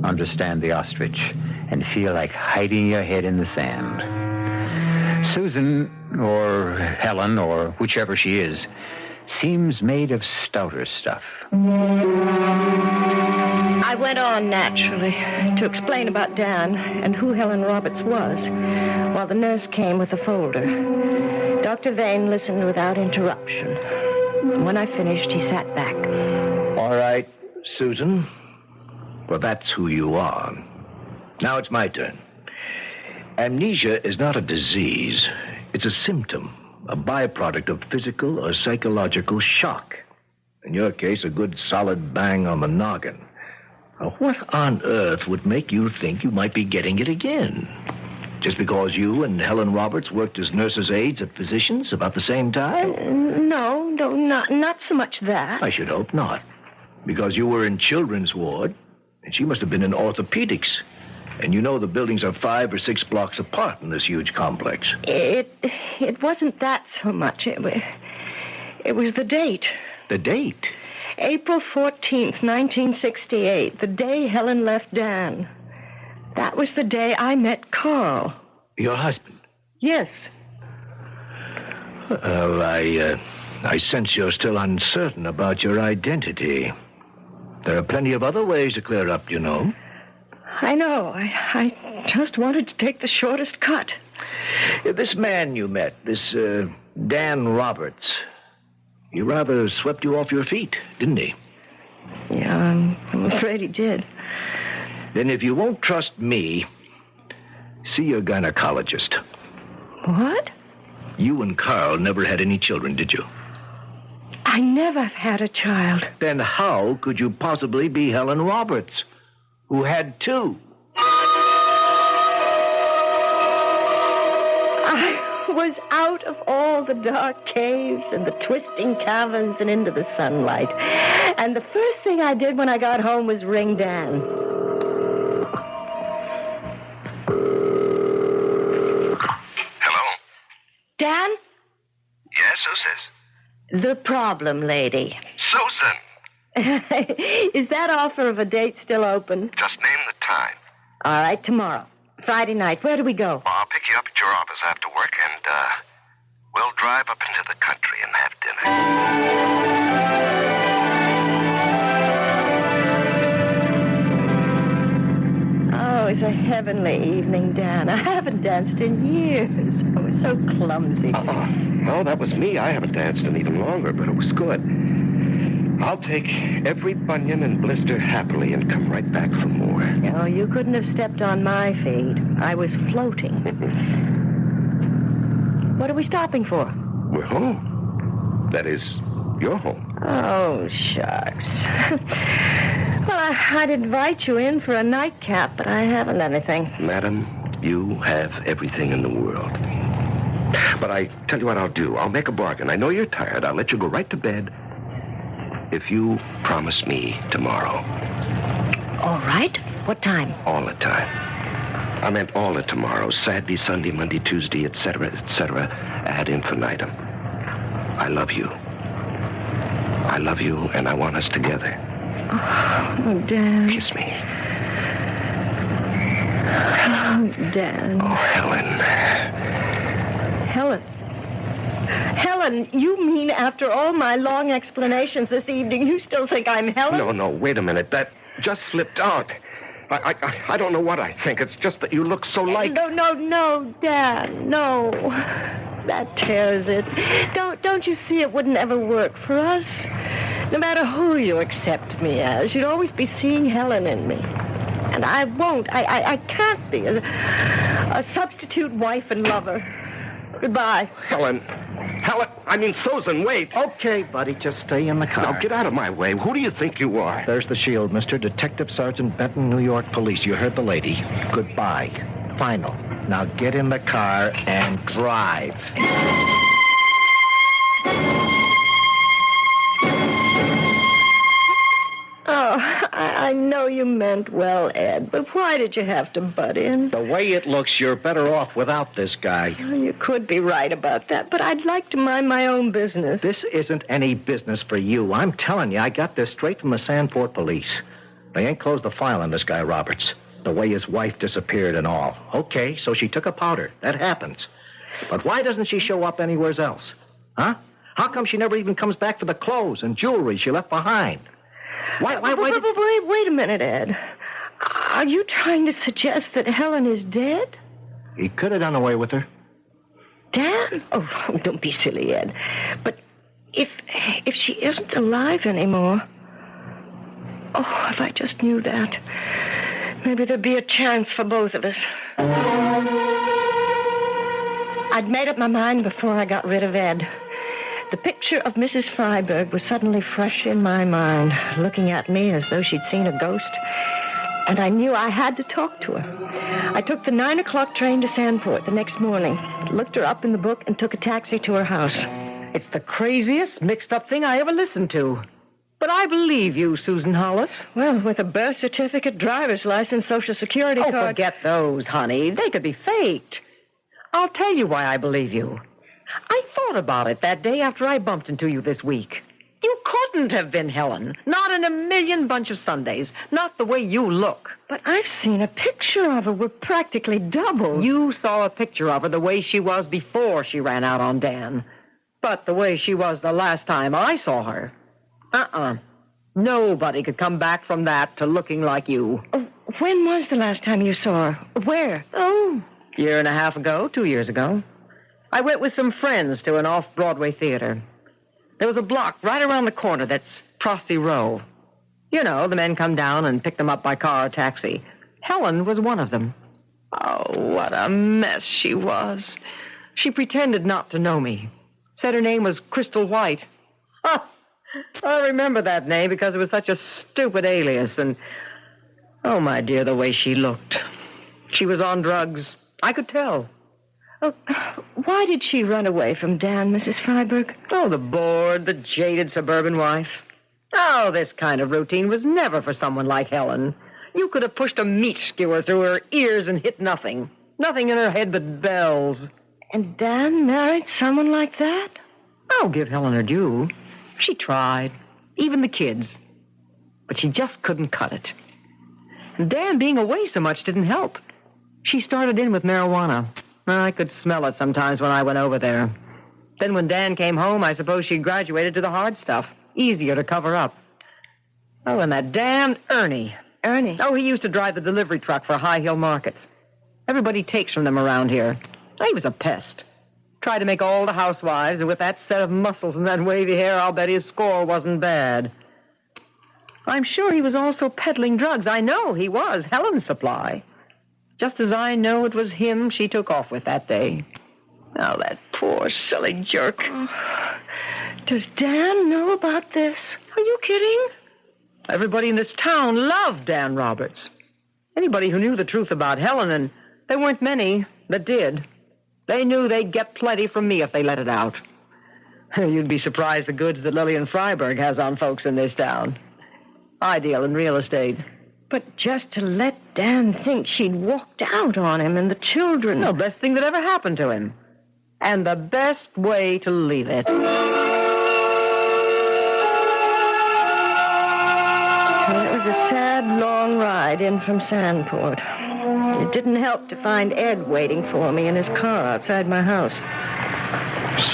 understand the ostrich and feel like hiding your head in the sand. Susan, or Helen, or whichever she is, seems made of stouter stuff. I went on naturally to explain about Dan and who Helen Roberts was, while the nurse came with a folder. Dr. Vane listened without interruption. When I finished, he sat back. All right, Susan. Well, that's who you are. Now it's my turn. Amnesia is not a disease. It's a symptom, a byproduct of physical or psychological shock. In your case, a good solid bang on the noggin. Now, what on earth would make you think you might be getting it again? Just because you and Helen Roberts worked as nurses' aides at physicians about the same time? No, not so much that. I should hope not. Because you were in children's ward, and she must have been in orthopedics. And you know the buildings are 5 or 6 blocks apart in this huge complex. It wasn't that so much. It was the date. The date? April 14th, 1968, the day Helen left Dan. That was the day I met Carl. Your husband? Yes. Well, I sense you're still uncertain about your identity. There are plenty of other ways to clear up, you know. I know. I just wanted to take the shortest cut. This man you met, this Dan Roberts, he rather swept you off your feet, didn't he? Yeah, I'm afraid he did. Then if you won't trust me, see your gynecologist. What? You and Carl never had any children, did you? I never had a child. Then how could you possibly be Helen Roberts, who had 2? I was out of all the dark caves and the twisting caverns and into the sunlight. And the first thing I did when I got home was ring Dan. Hello? Dan? Yes, who's this? The problem lady. Susan! Is that offer of a date still open? Just name the time. All right, tomorrow. Friday night. Where do we go? I'll pick you up at your office after work, and we'll drive up into the country and have dinner. Oh, it's a heavenly evening, Dan. I haven't danced in years. I was so clumsy. No, that was me. I haven't danced in even longer, but it was good. I'll take every bunion and blister happily and come right back for more. Oh, you couldn't have stepped on my feet. I was floating. What are we stopping for? We're home. That is, your home. Oh, shucks. Well, I'd invite you in for a nightcap, but I haven't anything. Madam, you have everything in the world. But I tell you what I'll do. I'll make a bargain. I know you're tired. I'll let you go right to bed if you promise me tomorrow. All right. What time? All the time. I meant all the tomorrows. Saturday, Sunday, Monday, Tuesday, etc., ad infinitum. I love you. I love you, and I want us together. Oh, Dan. Kiss me. Oh, Dan. Oh, Helen. Helen. Helen, you mean after all my long explanations this evening, you still think I'm Helen? No, wait a minute. That just slipped out. I don't know what I think. It's just that you look so like... No, Dan, no. That tears it. Don't you see it wouldn't ever work for us? No matter who you accept me as, you'd always be seeing Helen in me. And I won't. I can't be a substitute wife and lover. Goodbye. Helen, Susan, wait. Okay, buddy, just stay in the car. Now, get out of my way. Who do you think you are? There's the shield, Mr. Detective Sergeant Benton, New York Police. You heard the lady. Goodbye. Final. Now get in the car and drive. Oh, I know you meant well, Ed, but why did you have to butt in? The way it looks, you're better off without this guy. Well, you could be right about that, but I'd like to mind my own business. This isn't any business for you. I'm telling you, I got this straight from the Sanford police. They ain't closed the file on this guy, Roberts. The way his wife disappeared and all. Okay, so she took a powder. That happens. But why doesn't she show up anywhere else? Huh? How come she never even comes back for the clothes and jewelry she left behind? Wait a minute, Ed. Are you trying to suggest that Helen is dead? He could have done away with her. Dan? Oh, don't be silly, Ed. But if she isn't alive anymore... Oh, if I just knew that. Maybe there'd be a chance for both of us. I'd made up my mind before I got rid of Ed. The picture of Mrs. Freiberg was suddenly fresh in my mind, looking at me as though she'd seen a ghost. And I knew I had to talk to her. I took the 9 o'clock train to Sandport the next morning, looked her up in the book, and took a taxi to her house. It's the craziest, mixed-up thing I ever listened to. But I believe you, Susan Hollis. Well, with a birth certificate, driver's license, Social Security card... Oh, forget those, honey. They could be faked. I'll tell you why I believe you. I thought about it that day after I bumped into you this week. You couldn't have been Helen. Not in a million bunch of Sundays. Not the way you look. But I've seen a picture of her. We're practically double. You saw a picture of her the way she was before she ran out on Dan. But the way she was the last time I saw her... Nobody could come back from that to looking like you. When was the last time you saw her? Where? Oh, 1.5 years ago, 2 years ago. I went with some friends to an off-Broadway theater. There was a block right around the corner that's Prosty Row. You know, the men come down and pick them up by car or taxi. Helen was one of them. Oh, what a mess she was. She pretended not to know me. Said her name was Crystal White. I remember that name because it was such a stupid alias. And, oh, my dear, the way she looked. She was on drugs. I could tell. Oh, why did she run away from Dan, Mrs. Freiberg? Oh, the bored, the jaded suburban wife. Oh, this kind of routine was never for someone like Helen. You could have pushed a meat skewer through her ears and hit nothing. Nothing in her head but bells. And Dan married someone like that? I'll give Helen her due. She tried. Even the kids. But she just couldn't cut it. And Dan being away so much didn't help. She started in with marijuana. I could smell it sometimes when I went over there. Then when Dan came home, I suppose she graduated to the hard stuff. Easier to cover up. Oh, and that damned Ernie. Ernie? Oh, he used to drive the delivery truck for High Hill markets. Everybody takes from them around here. He was a pest. Tried to make all the housewives, and with that set of muscles and that wavy hair, I'll bet his score wasn't bad. I'm sure he was also peddling drugs. I know he was. Helen's supply. Just as I know it was him she took off with that day. Oh, that poor, silly jerk. Does Dan know about this? Are you kidding? Everybody in this town loved Dan Roberts. Anybody who knew the truth about Helen, and there weren't many that did. They knew they'd get plenty from me if they let it out. You'd be surprised the goods that Lillian Freiberg has on folks in this town. I deal in real estate. But just to let Dan think she'd walked out on him and the children. The best thing that ever happened to him. And the best way to leave it. Well, it was a sad, long ride in from Sandport. It didn't help to find Ed waiting for me in his car outside my house.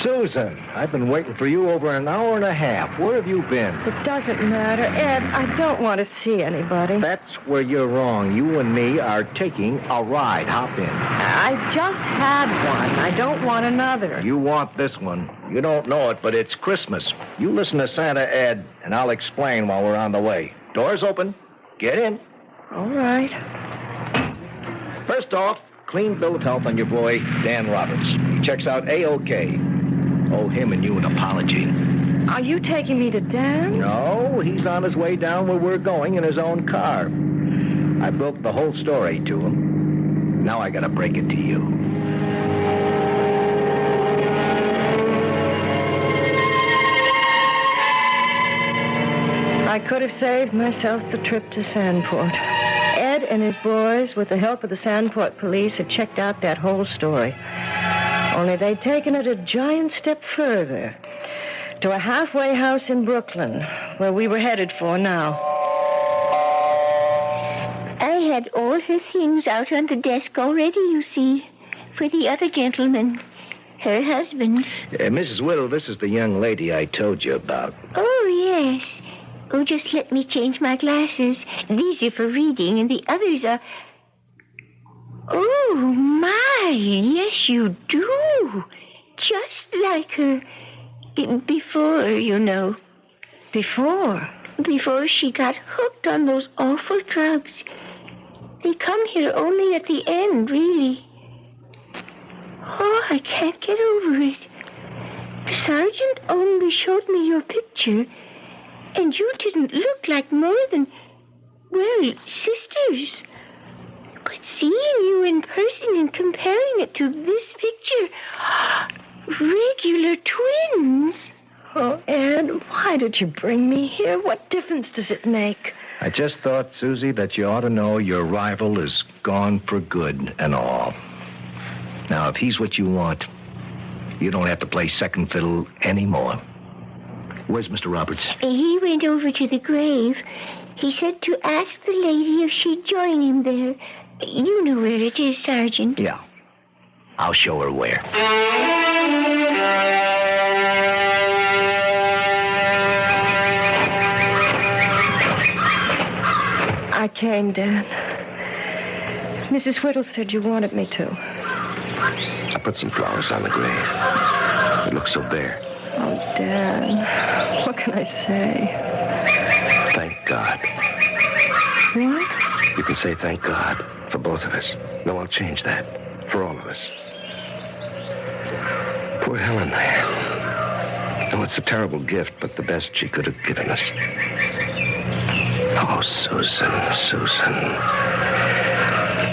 Susan, I've been waiting for you over an hour and a half. Where have you been? It doesn't matter. Ed, I don't want to see anybody. That's where you're wrong. You and me are taking a ride. Hop in. I just had one. I don't want another. You want this one. You don't know it, but it's Christmas. You listen to Santa, Ed, and I'll explain while we're on the way. Doors open. Get in. All right. First off, clean bill of health on your boy, Dan Roberts. He checks out A-OK. Owe him and you an apology. Are you taking me to Dan? No, he's on his way down where we're going in his own car. I broke the whole story to him. Now I gotta break it to you. I could have saved myself the trip to Sandport. Ed and his boys, with the help of the Sandport police, had checked out that whole story. Only they'd taken it a giant step further, to a halfway house in Brooklyn, where we were headed for now. I had all her things out on the desk already, you see, for the other gentleman, her husband. Mrs. Whittle, this is the young lady I told you about. Oh, yes. Oh, just let me change my glasses. These are for reading, and the others are... Oh, my, yes, you do. Just like her. Before, you know. Before? Before she got hooked on those awful drugs. They come here only at the end, really. Oh, I can't get over it. The sergeant only showed me your picture, and you didn't look like more than, well, sisters. But seeing you in person and comparing it to this picture, regular twins. Oh, Ed, why did you bring me here? What difference does it make? I just thought, Susie, that you ought to know your rival is gone for good and all. Now, if he's what you want, you don't have to play second fiddle anymore. Where's Mr. Roberts? He went over to the grave. He said to ask the lady if she'd join him there. You know where it is, Sergeant. Yeah. I'll show her where. I came, Dan. Mrs. Whittle said you wanted me to. I put some flowers on the grave. It looks so bare. Oh, Dan, what can I say? Thank God. What? You can say thank God for both of us. No, I'll change that. For all of us. Poor Helen there. Oh, it's a terrible gift, but the best she could have given us. Oh, Susan, Susan.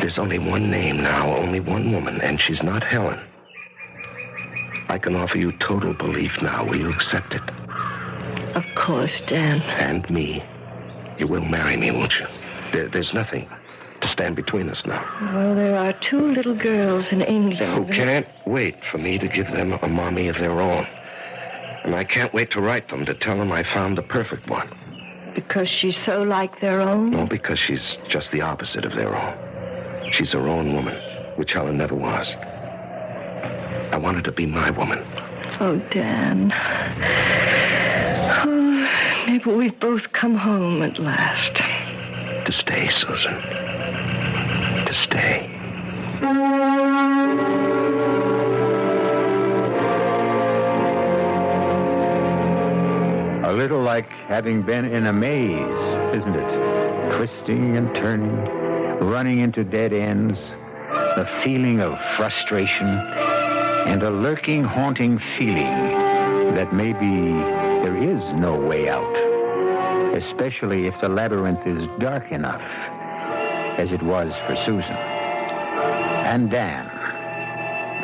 There's only one name now, only one woman, and she's not Helen. I can offer you total belief now. Will you accept it? Of course, Dan. And me. You will marry me, won't you? There's nothing to stand between us now. Well, there are 2 little girls in England. Who can't wait for me to give them a mommy of their own. And I can't wait to write them to tell them I found the perfect one. Because she's so like their own? No, because she's just the opposite of their own. She's her own woman, which Helen never was. I want her to be my woman. Oh, Dan. Oh, maybe we've both come home at last. To stay, Susan. To stay. A little like having been in a maze, isn't it? Twisting and turning, running into dead ends, the feeling of frustration, and a lurking, haunting feeling that maybe there is no way out, especially if the labyrinth is dark enough, as it was for Susan. And Dan,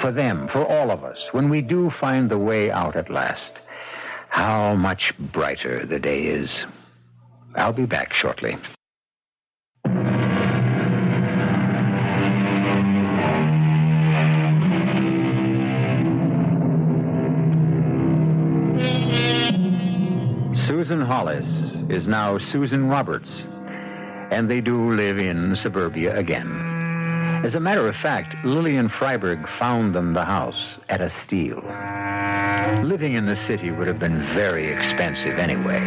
for them, for all of us, when we do find the way out at last, how much brighter the day is. I'll be back shortly. is now Susan Roberts, and they do live in suburbia again. As a matter of fact, Lillian Freiberg found them the house at a steal. Living in the city would have been very expensive anyway,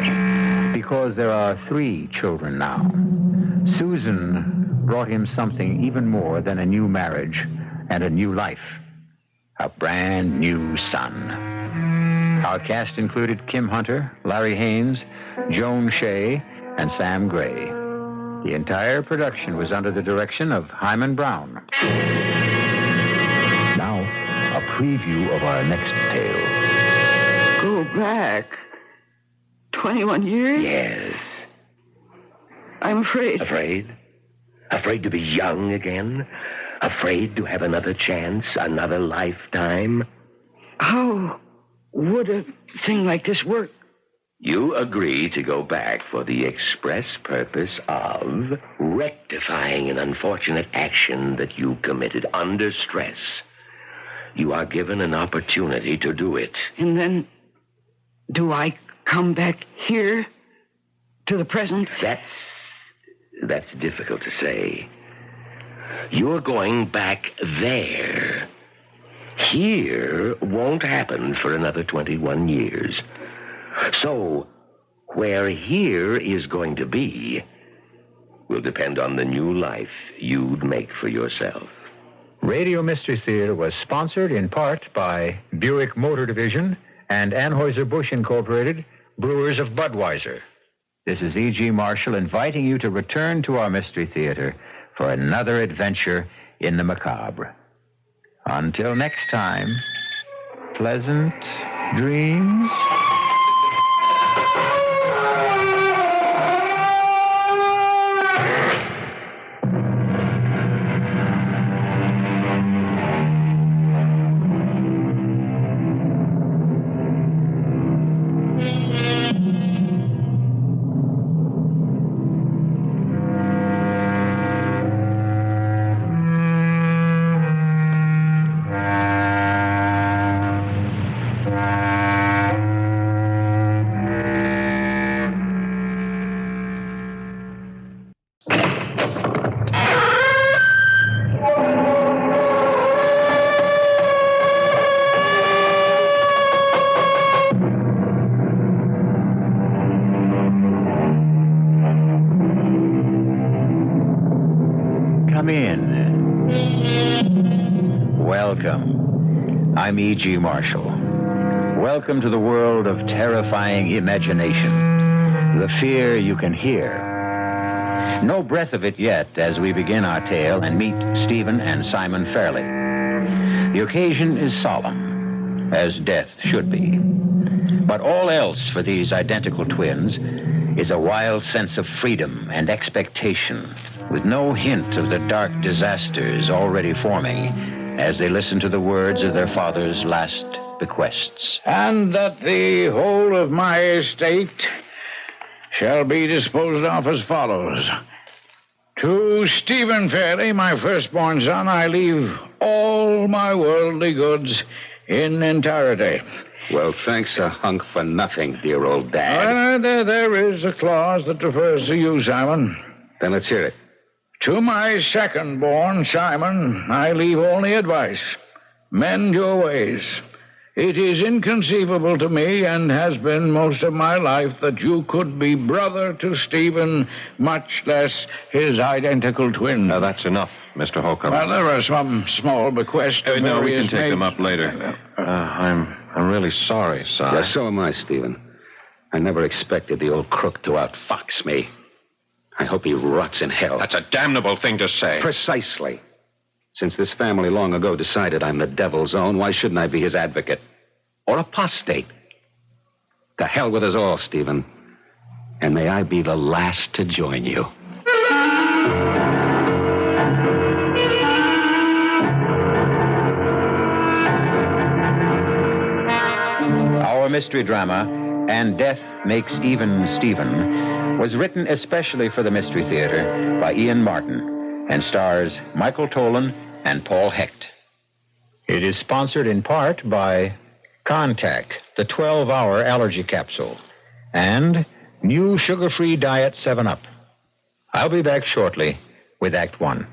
because there are 3 children now. Susan brought him something even more than a new marriage and a new life. A brand new son. Our cast included Kim Hunter, Larry Haynes, Joan Shea, and Sam Gray. The entire production was under the direction of Hyman Brown. Now, a preview of our next tale. Go back. 21 years? Yes. I'm afraid. Afraid? Afraid to be young again? Afraid to have another chance, another lifetime? How would a thing like this work? You agree to go back for the express purpose of rectifying an unfortunate action that you committed under stress. You are given an opportunity to do it. And then, do I come back here to the present? That's difficult to say. You're going back there. Here won't happen for another 21 years. So, where here is going to be will depend on the new life you'd make for yourself. Radio Mystery Theater was sponsored in part by Buick Motor Division and Anheuser-Busch Incorporated, Brewers of Budweiser. This is E.G. Marshall inviting you to return to our Mystery Theater for another adventure in the macabre. Until next time, pleasant dreams. Welcome. I'm E.G. Marshall. Welcome to the world of terrifying imagination. The fear you can hear. No breath of it yet as we begin our tale and meet Stephen and Simon Fairley. The occasion is solemn, as death should be. But all else for these identical twins is a wild sense of freedom and expectation, with no hint of the dark disasters already forming as they listen to the words of their father's last bequests. And that the whole of my estate shall be disposed of as follows. To Stephen Fairley, my firstborn son, I leave all my worldly goods in entirety. Well, thanks a hunk for nothing, dear old Dad. There is a clause that refers to you, Simon. Then let's hear it. To my second-born, Simon, I leave only advice. Mend your ways. It is inconceivable to me, and has been most of my life, that you could be brother to Stephen, much less his identical twin. Now, that's enough, Mr. Holcomb. Well, there are some small bequests. No, we can take them up later. I'm really sorry, Si. Yeah, so am I, Stephen. I never expected the old crook to outfox me. I hope he rots in hell. That's a damnable thing to say. Precisely. Since this family long ago decided I'm the devil's own, why shouldn't I be his advocate? Or apostate? To hell with us all, Stephen. And may I be the last to join you. Our mystery drama, And Death Makes Even Stephen, was written especially for the Mystery Theater by Ian Martin and stars Michael Tolan and Paul Hecht. It is sponsored in part by Contact, the 12-hour allergy capsule, and New sugar-free diet 7-Up. I'll be back shortly with Act 1.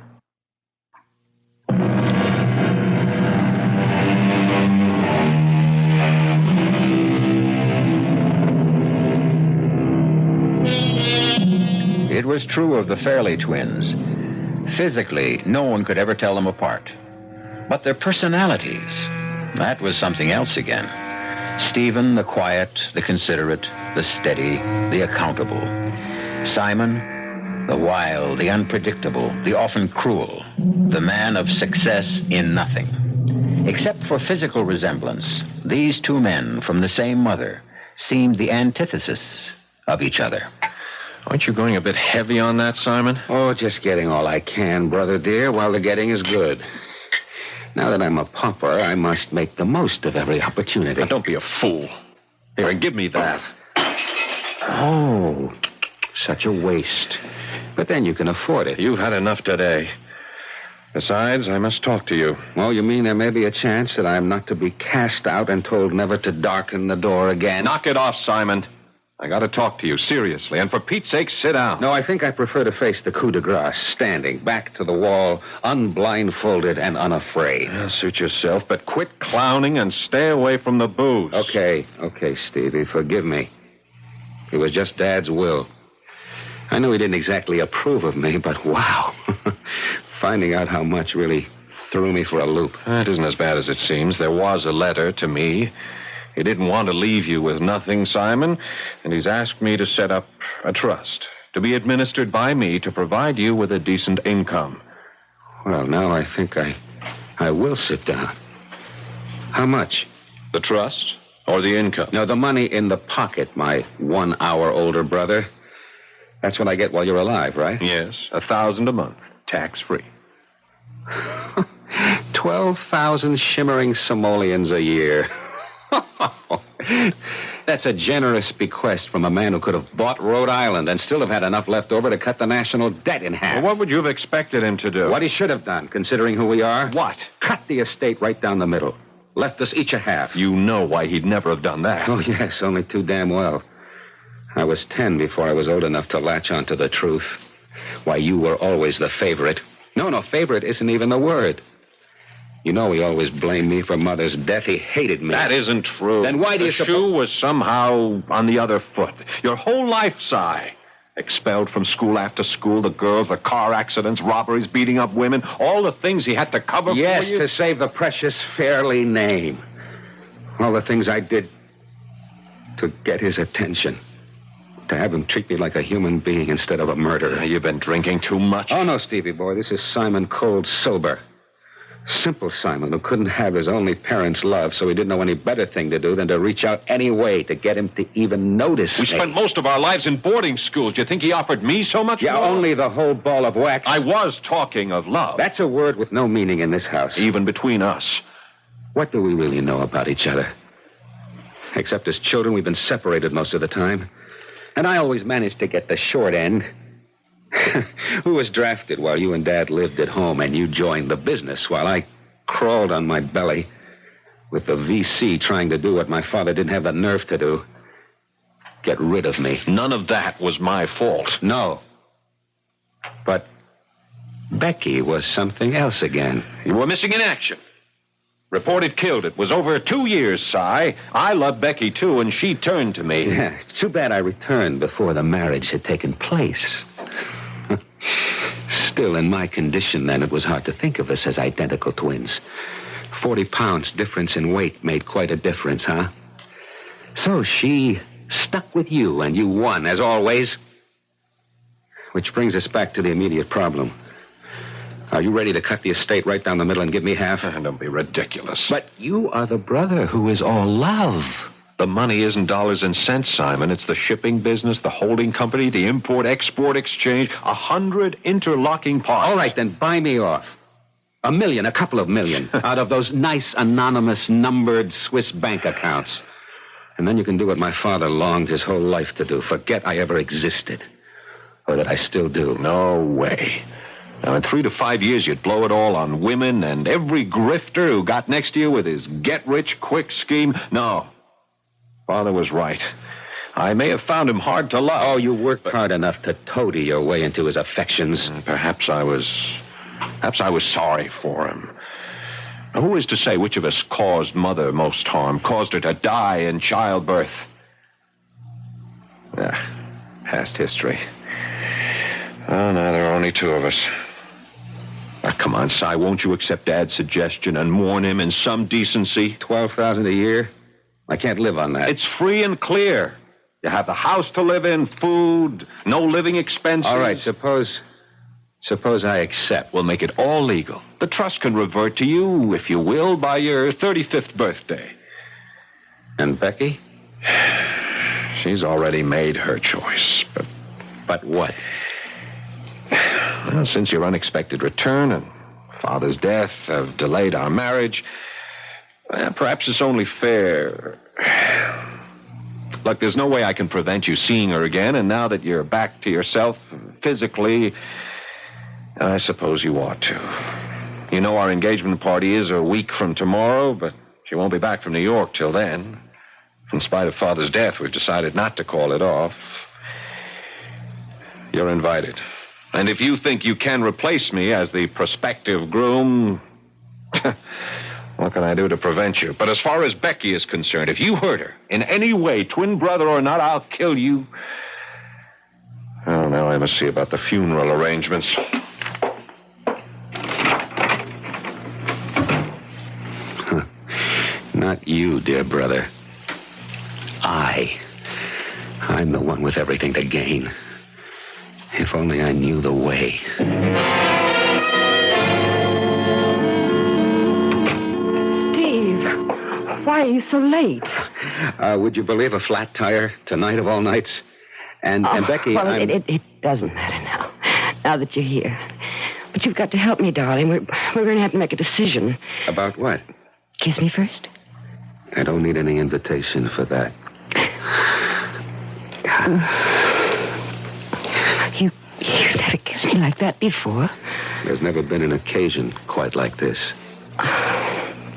It was true of the Fairley twins. Physically, no one could ever tell them apart. But their personalities, that was something else again. Stephen, the quiet, the considerate, the steady, the accountable. Simon, the wild, the unpredictable, the often cruel. The man of success in nothing. Except for physical resemblance, these two men from the same mother seemed the antithesis of each other. Aren't you going a bit heavy on that, Simon? Oh, just getting all I can, brother dear, while the getting is good. Now that I'm a pauper, I must make the most of every opportunity. Now, don't be a fool. Here, give me that. Oh, such a waste. But then you can afford it. You've had enough today. Besides, I must talk to you. Oh, you mean there may be a chance that I am not to be cast out and told never to darken the door again? Knock it off, Simon. I got to talk to you, seriously. And for Pete's sake, sit down. No, I think I prefer to face the coup de grace, standing, back to the wall, unblindfolded and unafraid. Well, suit yourself, but quit clowning and stay away from the booze. Okay, Stevie, forgive me. It was just Dad's will. I know he didn't exactly approve of me, but wow. Finding out how much really threw me for a loop. It isn't as bad as it seems. There was a letter to me. He didn't want to leave you with nothing, Simon, and he's asked me to set up a trust to be administered by me to provide you with a decent income. Well, now I think I will sit down. How much? The trust or the income? No, the money in the pocket, my 1 hour older brother. That's what I get while you're alive, right? Yes, $1,000 a month, tax-free. 12,000 shimmering simoleons a year. That's a generous bequest from a man who could have bought Rhode Island and still have had enough left over to cut the national debt in half. Well, what would you have expected him to do? What he should have done, considering who we are. What? Cut the estate right down the middle. Left us each a half. You know why he'd never have done that. Oh, yes, only too damn well. I was 10 before I was old enough to latch onto the truth. Why, you were always the favorite. No, favorite isn't even the word. You know he always blamed me for Mother's death. He hated me. That isn't true. Then why do you suppose... The shoe was somehow on the other foot. Your whole life, Si. Expelled from school after school, the girls, the car accidents, robberies, beating up women, all the things he had to cover for you. Yes, to save the precious Fairley name. All the things I did to get his attention. To have him treat me like a human being instead of a murderer. You've been drinking too much. Oh, no, Stevie boy. This is Simon Cold sober. Simple Simon, who couldn't have his only parents' love, so he didn't know any better thing to do than to reach out any way to get him to even notice We me. spent most of our lives in boarding schools. Do you think he offered me so much Yeah, more? only the whole ball of wax. I was talking of love. That's a word with no meaning in this house. Even between us. What do we really know about each other? Except as children, we've been separated most of the time. And I always managed to get the short end. Who was drafted while you and Dad lived at home and you joined the business while I crawled on my belly with the VC trying to do what my father didn't have the nerve to do. Get rid of me. None of that was my fault. No. But Becky was something else again. You were missing in action. Reported killed. It was over 2 years, Si. I loved Becky, too, and she turned to me. Yeah, it's too bad I returned before the marriage had taken place. Still, in my condition then, it was hard to think of us as identical twins. 40 pounds difference in weight made quite a difference, huh? So she stuck with you, and you won, as always. Which brings us back to the immediate problem. Are you ready to cut the estate right down the middle and give me half? Don't be ridiculous. But you are the brother who is all love. The money isn't dollars and cents, Simon. It's the shipping business, the holding company, the import-export exchange, 100 interlocking parts. All right, then buy me off. $1 million, a couple of million, out of those nice, anonymous, numbered Swiss bank accounts. And then you can do what my father longed his whole life to do. Forget I ever existed. Or that I still do. No way. Now, in 3 to 5 years, you'd blow it all on women and every grifter who got next to you with his get-rich-quick scheme. No. Father was right. I may have found him hard to love. Oh, you worked hard enough to toady your way into his affections. Perhaps I was sorry for him. Now, who is to say which of us caused Mother most harm, caused her to die in childbirth? Past history. Oh, now there are only two of us. Now, come on, Si, won't you accept Dad's suggestion and warn him in some decency? $12,000 a year? I can't live on that. It's free and clear. You have the house to live in, food, no living expenses. All right, suppose I accept. We'll make it all legal. The trust can revert to you, if you will, by your 35th birthday. And Becky? She's already made her choice. But what? Well, since your unexpected return and Father's death have delayed our marriage, perhaps it's only fair. Look, there's no way I can prevent you seeing her again, and now that you're back to yourself physically, I suppose you ought to. You know our engagement party is a week from tomorrow, but she won't be back from New York till then. In spite of Father's death, we've decided not to call it off. You're invited. And if you think you can replace me as the prospective groom, what can I do to prevent you? But as far as Becky is concerned, if you hurt her in any way, twin brother or not, I'll kill you. Oh, now I must see about the funeral arrangements. Not you, dear brother. I'm the one with everything to gain. If only I knew the way. Steve, why are you so late? Would you believe a flat tire tonight of all nights? And Becky, well, it doesn't matter now that you're here. But you've got to help me, darling. We're going to have to make a decision. About what? Kiss me first. I don't need any invitation for that. You've never kissed me like that before. There's never been an occasion quite like this.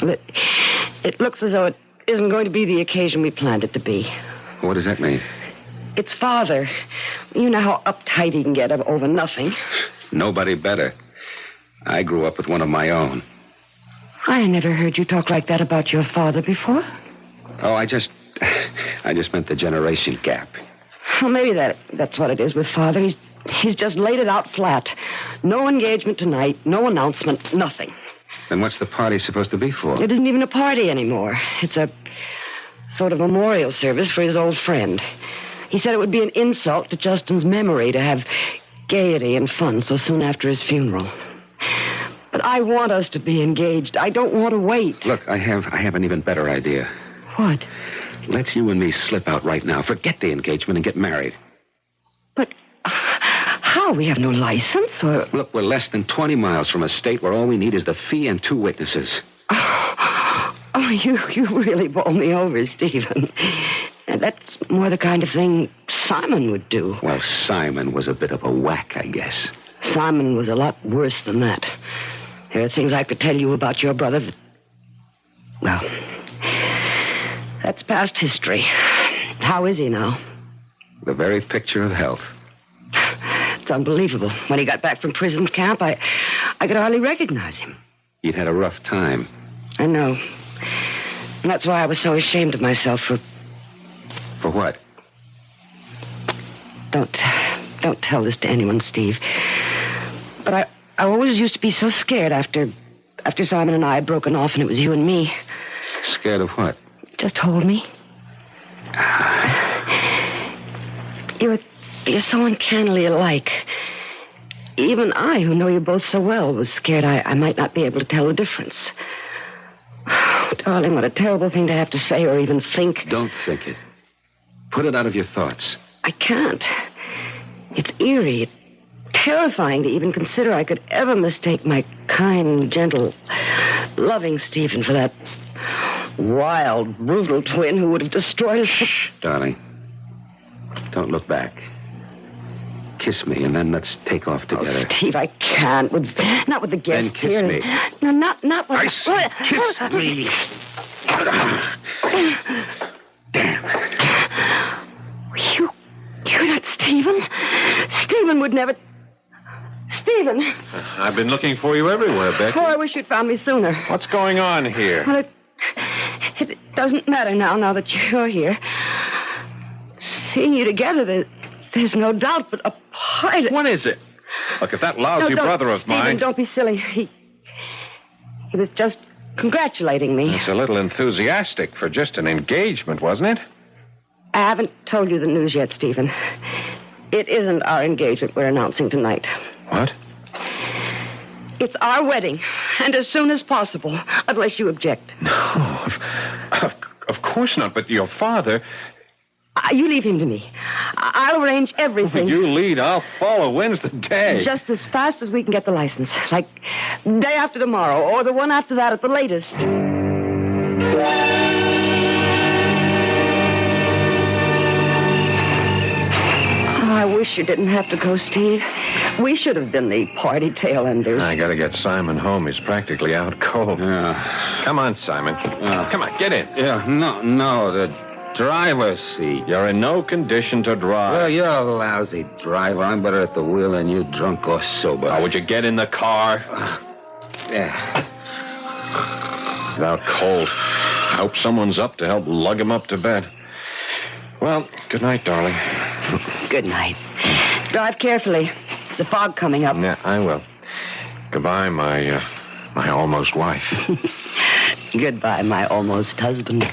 It looks as though it isn't going to be the occasion we planned it to be. What does that mean? It's Father. You know how uptight he can get over nothing. Nobody better. I grew up with one of my own. I never heard you talk like that about your father before. Oh, I just meant the generation gap. Well, maybe that's what it is with Father. He's just laid it out flat. No engagement tonight, no announcement, nothing. Then what's the party supposed to be for? It isn't even a party anymore. It's a sort of memorial service for his old friend. He said it would be an insult to Justin's memory to have gaiety and fun so soon after his funeral. But I want us to be engaged. I don't want to wait. Look, I have an even better idea. What? Let's you and me slip out right now. Forget the engagement and get married. But how? We have no license or... Look, we're less than 20 miles from a state where all we need is the fee and 2 witnesses. Oh, you really bowl me over, Stephen. And that's more the kind of thing Simon would do. Well, Simon was a bit of a whack, I guess. Simon was a lot worse than that. There are things I could tell you about your brother that... Well, that's past history. How is he now? The very picture of health. It's unbelievable. When he got back from prison camp, I could hardly recognize him. He'd had a rough time. I know. And that's why I was so ashamed of myself for... For what? Don't tell this to anyone, Steve. But I always used to be so scared after Simon and I had broken off and it was you and me. Scared of what? Just hold me. You're so uncannily alike. Even I, who know you both so well, was scared I might not be able to tell the difference. Oh, darling, what a terrible thing to have to say or even think. Don't think it. Put it out of your thoughts. I can't. It's eerie. It's terrifying to even consider I could ever mistake my kind, gentle, loving Stephen for that wild, brutal twin who would have destroyed us. Shh, darling. Don't look back. Kiss me, and then let's take off together. Oh, Steve, I can't. Not with the guests. Then kiss me. No, not with... I said kiss me. Damn. Stephen would never... Stephen! I've been looking for you everywhere, Becky. Oh, I wish you'd found me sooner. What's going on here? Well, it doesn't matter now that you're here. Seeing you together, there's no doubt, but apart... What is it? Look, if that lousy brother of Stephen, mine... don't be silly. He was just congratulating me. It's a little enthusiastic for just an engagement, wasn't it? I haven't told you the news yet, Stephen. It isn't our engagement we're announcing tonight. What? It's our wedding, and as soon as possible, unless you object. No, of course not, but your father... You leave him to me. I'll arrange everything. You lead, I'll follow. When's the day? Just as fast as we can get the license. Like day after tomorrow, or the one after that at the latest. I wish you didn't have to go, Steve. We should have been the party tail enders. I gotta get Simon home. He's practically out cold. Yeah. Come on, Simon. Come on, get in. Yeah, no, the driver's seat. You're in no condition to drive. Well, you're a lousy driver. I'm better at the wheel than you, drunk or sober. Oh, would you get in the car? Yeah. He's out cold. I hope someone's up to help lug him up to bed. Well, good night, darling. Good night. Drive carefully. There's a fog coming up. Yeah, I will. Goodbye, my almost wife. Goodbye, my almost husband.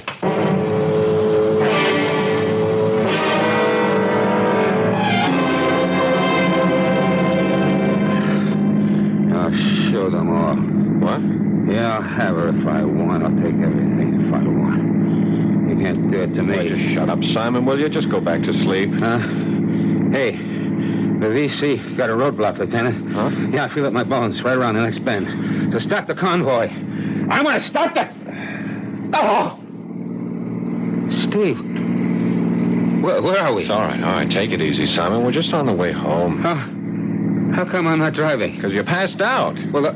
I'll show them all. What? Yeah, I'll have her if I want. I'll take everything if I want. You can't do it to me. Well, just shut up, Simon, will you? Just go back to sleep. Hey, the VC got a roadblock, Lieutenant. Huh? Yeah, I feel it in my bones right around the next bend. So stop the convoy. I want to stop the... Oh! Steve. Where are we? It's all right. Take it easy, Simon. We're just on the way home. How come I'm not driving? Because you passed out. Well,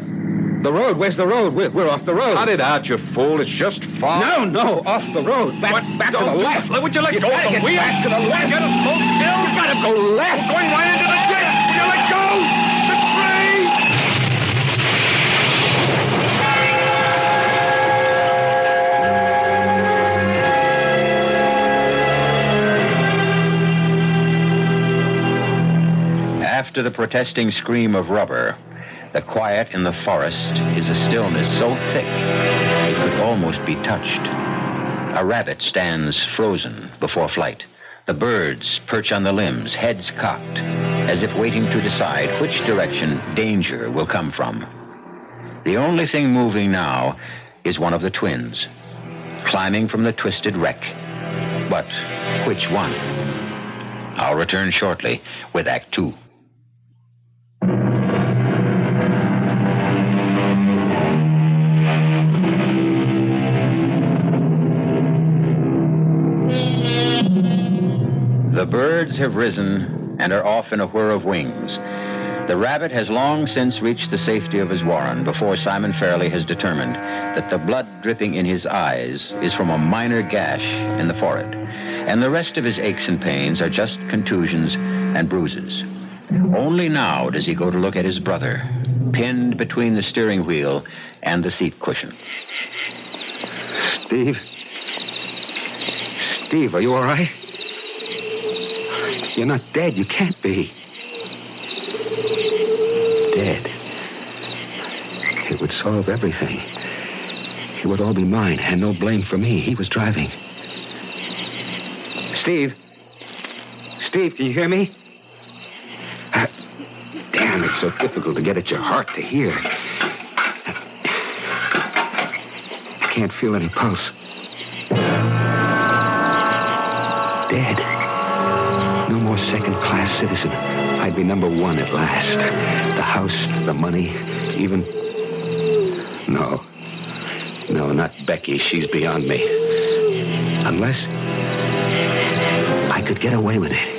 the road. Where's the road? We're off the road. Cut it out, you fool. It's just fog. No, off the road. Back to the left. Would you let go of the wheel? Back to the left. Get us both killed. You gotta go left. We're going right into the ditch. Would you let go? The tree! After the protesting scream of rubber, the quiet in the forest is a stillness so thick it could almost be touched. A rabbit stands frozen before flight. The birds perch on the limbs, heads cocked, as if waiting to decide which direction danger will come from. The only thing moving now is one of the twins, climbing from the twisted wreck. But which one? I'll return shortly with Act 2. The birds have risen and are off in a whir of wings. The rabbit has long since reached the safety of his warren before Simon Fairley has determined that the blood dripping in his eyes is from a minor gash in the forehead, and the rest of his aches and pains are just contusions and bruises. Only now does he go to look at his brother, pinned between the steering wheel and the seat cushion. Steve, are you all right? You're not dead. You can't be. Dead. It would solve everything. It would all be mine, and no blame for me. He was driving. Steve, can you hear me? Damn, it's so difficult to get at your heart to hear. I can't feel any pulse. Dead. No more second-class citizen. I'd be number one at last. The house, the money, even... No, not Becky. She's beyond me. Unless I could get away with it.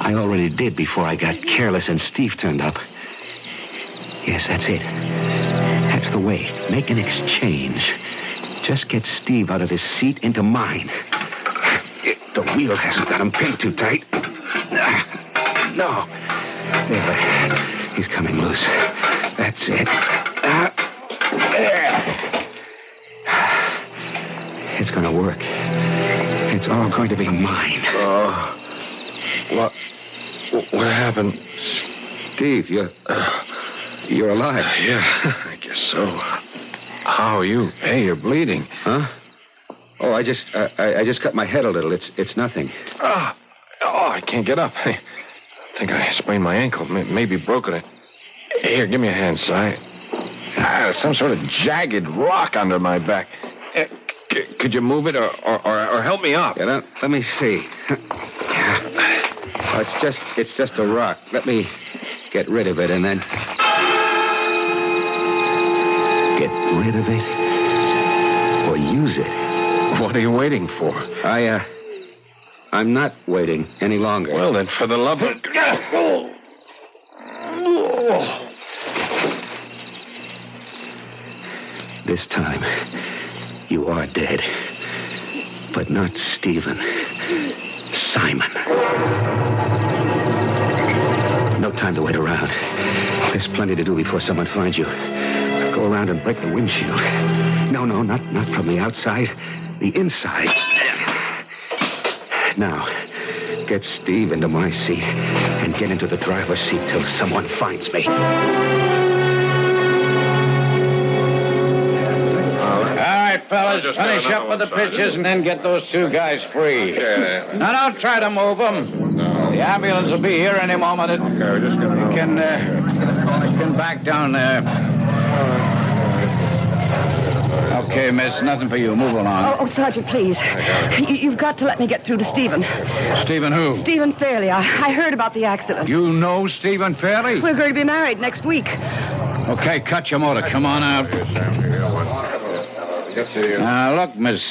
I already did before I got careless and Steve turned up. Yes, that's it. That's the way. Make an exchange. Just get Steve out of his seat into mine. The wheel hasn't got him pinned too tight. No. There. He's coming loose. That's it. There. It's going to work. It's all going to be mine. What happened? Steve, you're alive. Yeah, I guess so. How are you? Hey, you're bleeding. Huh? Oh, I just cut my head a little. It's nothing. I can't get up. I think I sprained my ankle. Maybe broken it. Here, give me a hand, Si. Some sort of jagged rock under my back. Could you move it or help me up? Yeah, let me see. Oh, it's just a rock. Let me get rid of it and then... Get rid of it? Or use it? What are you waiting for? I'm not waiting any longer. Well, then, for the love of... This time, you are dead. But not Stephen. Simon. No time to wait around. There's plenty to do before someone finds you. Go around and break the windshield. No, not from the outside. The inside. Now, get Steve into my seat and get into the driver's seat till someone finds me. All right, fellas, finish up with the pitches and then get those two guys free. Yeah. Now, don't try to move them. The ambulance will be here any moment. You can back down there. Okay, miss, nothing for you. Move along. Oh, Sergeant, please. You've got to let me get through to Stephen. Stephen who? Stephen Fairley. I heard about the accident. You know Stephen Fairley? We're going to be married next week. Okay, cut your motor. Come on out. Now, look, Miss...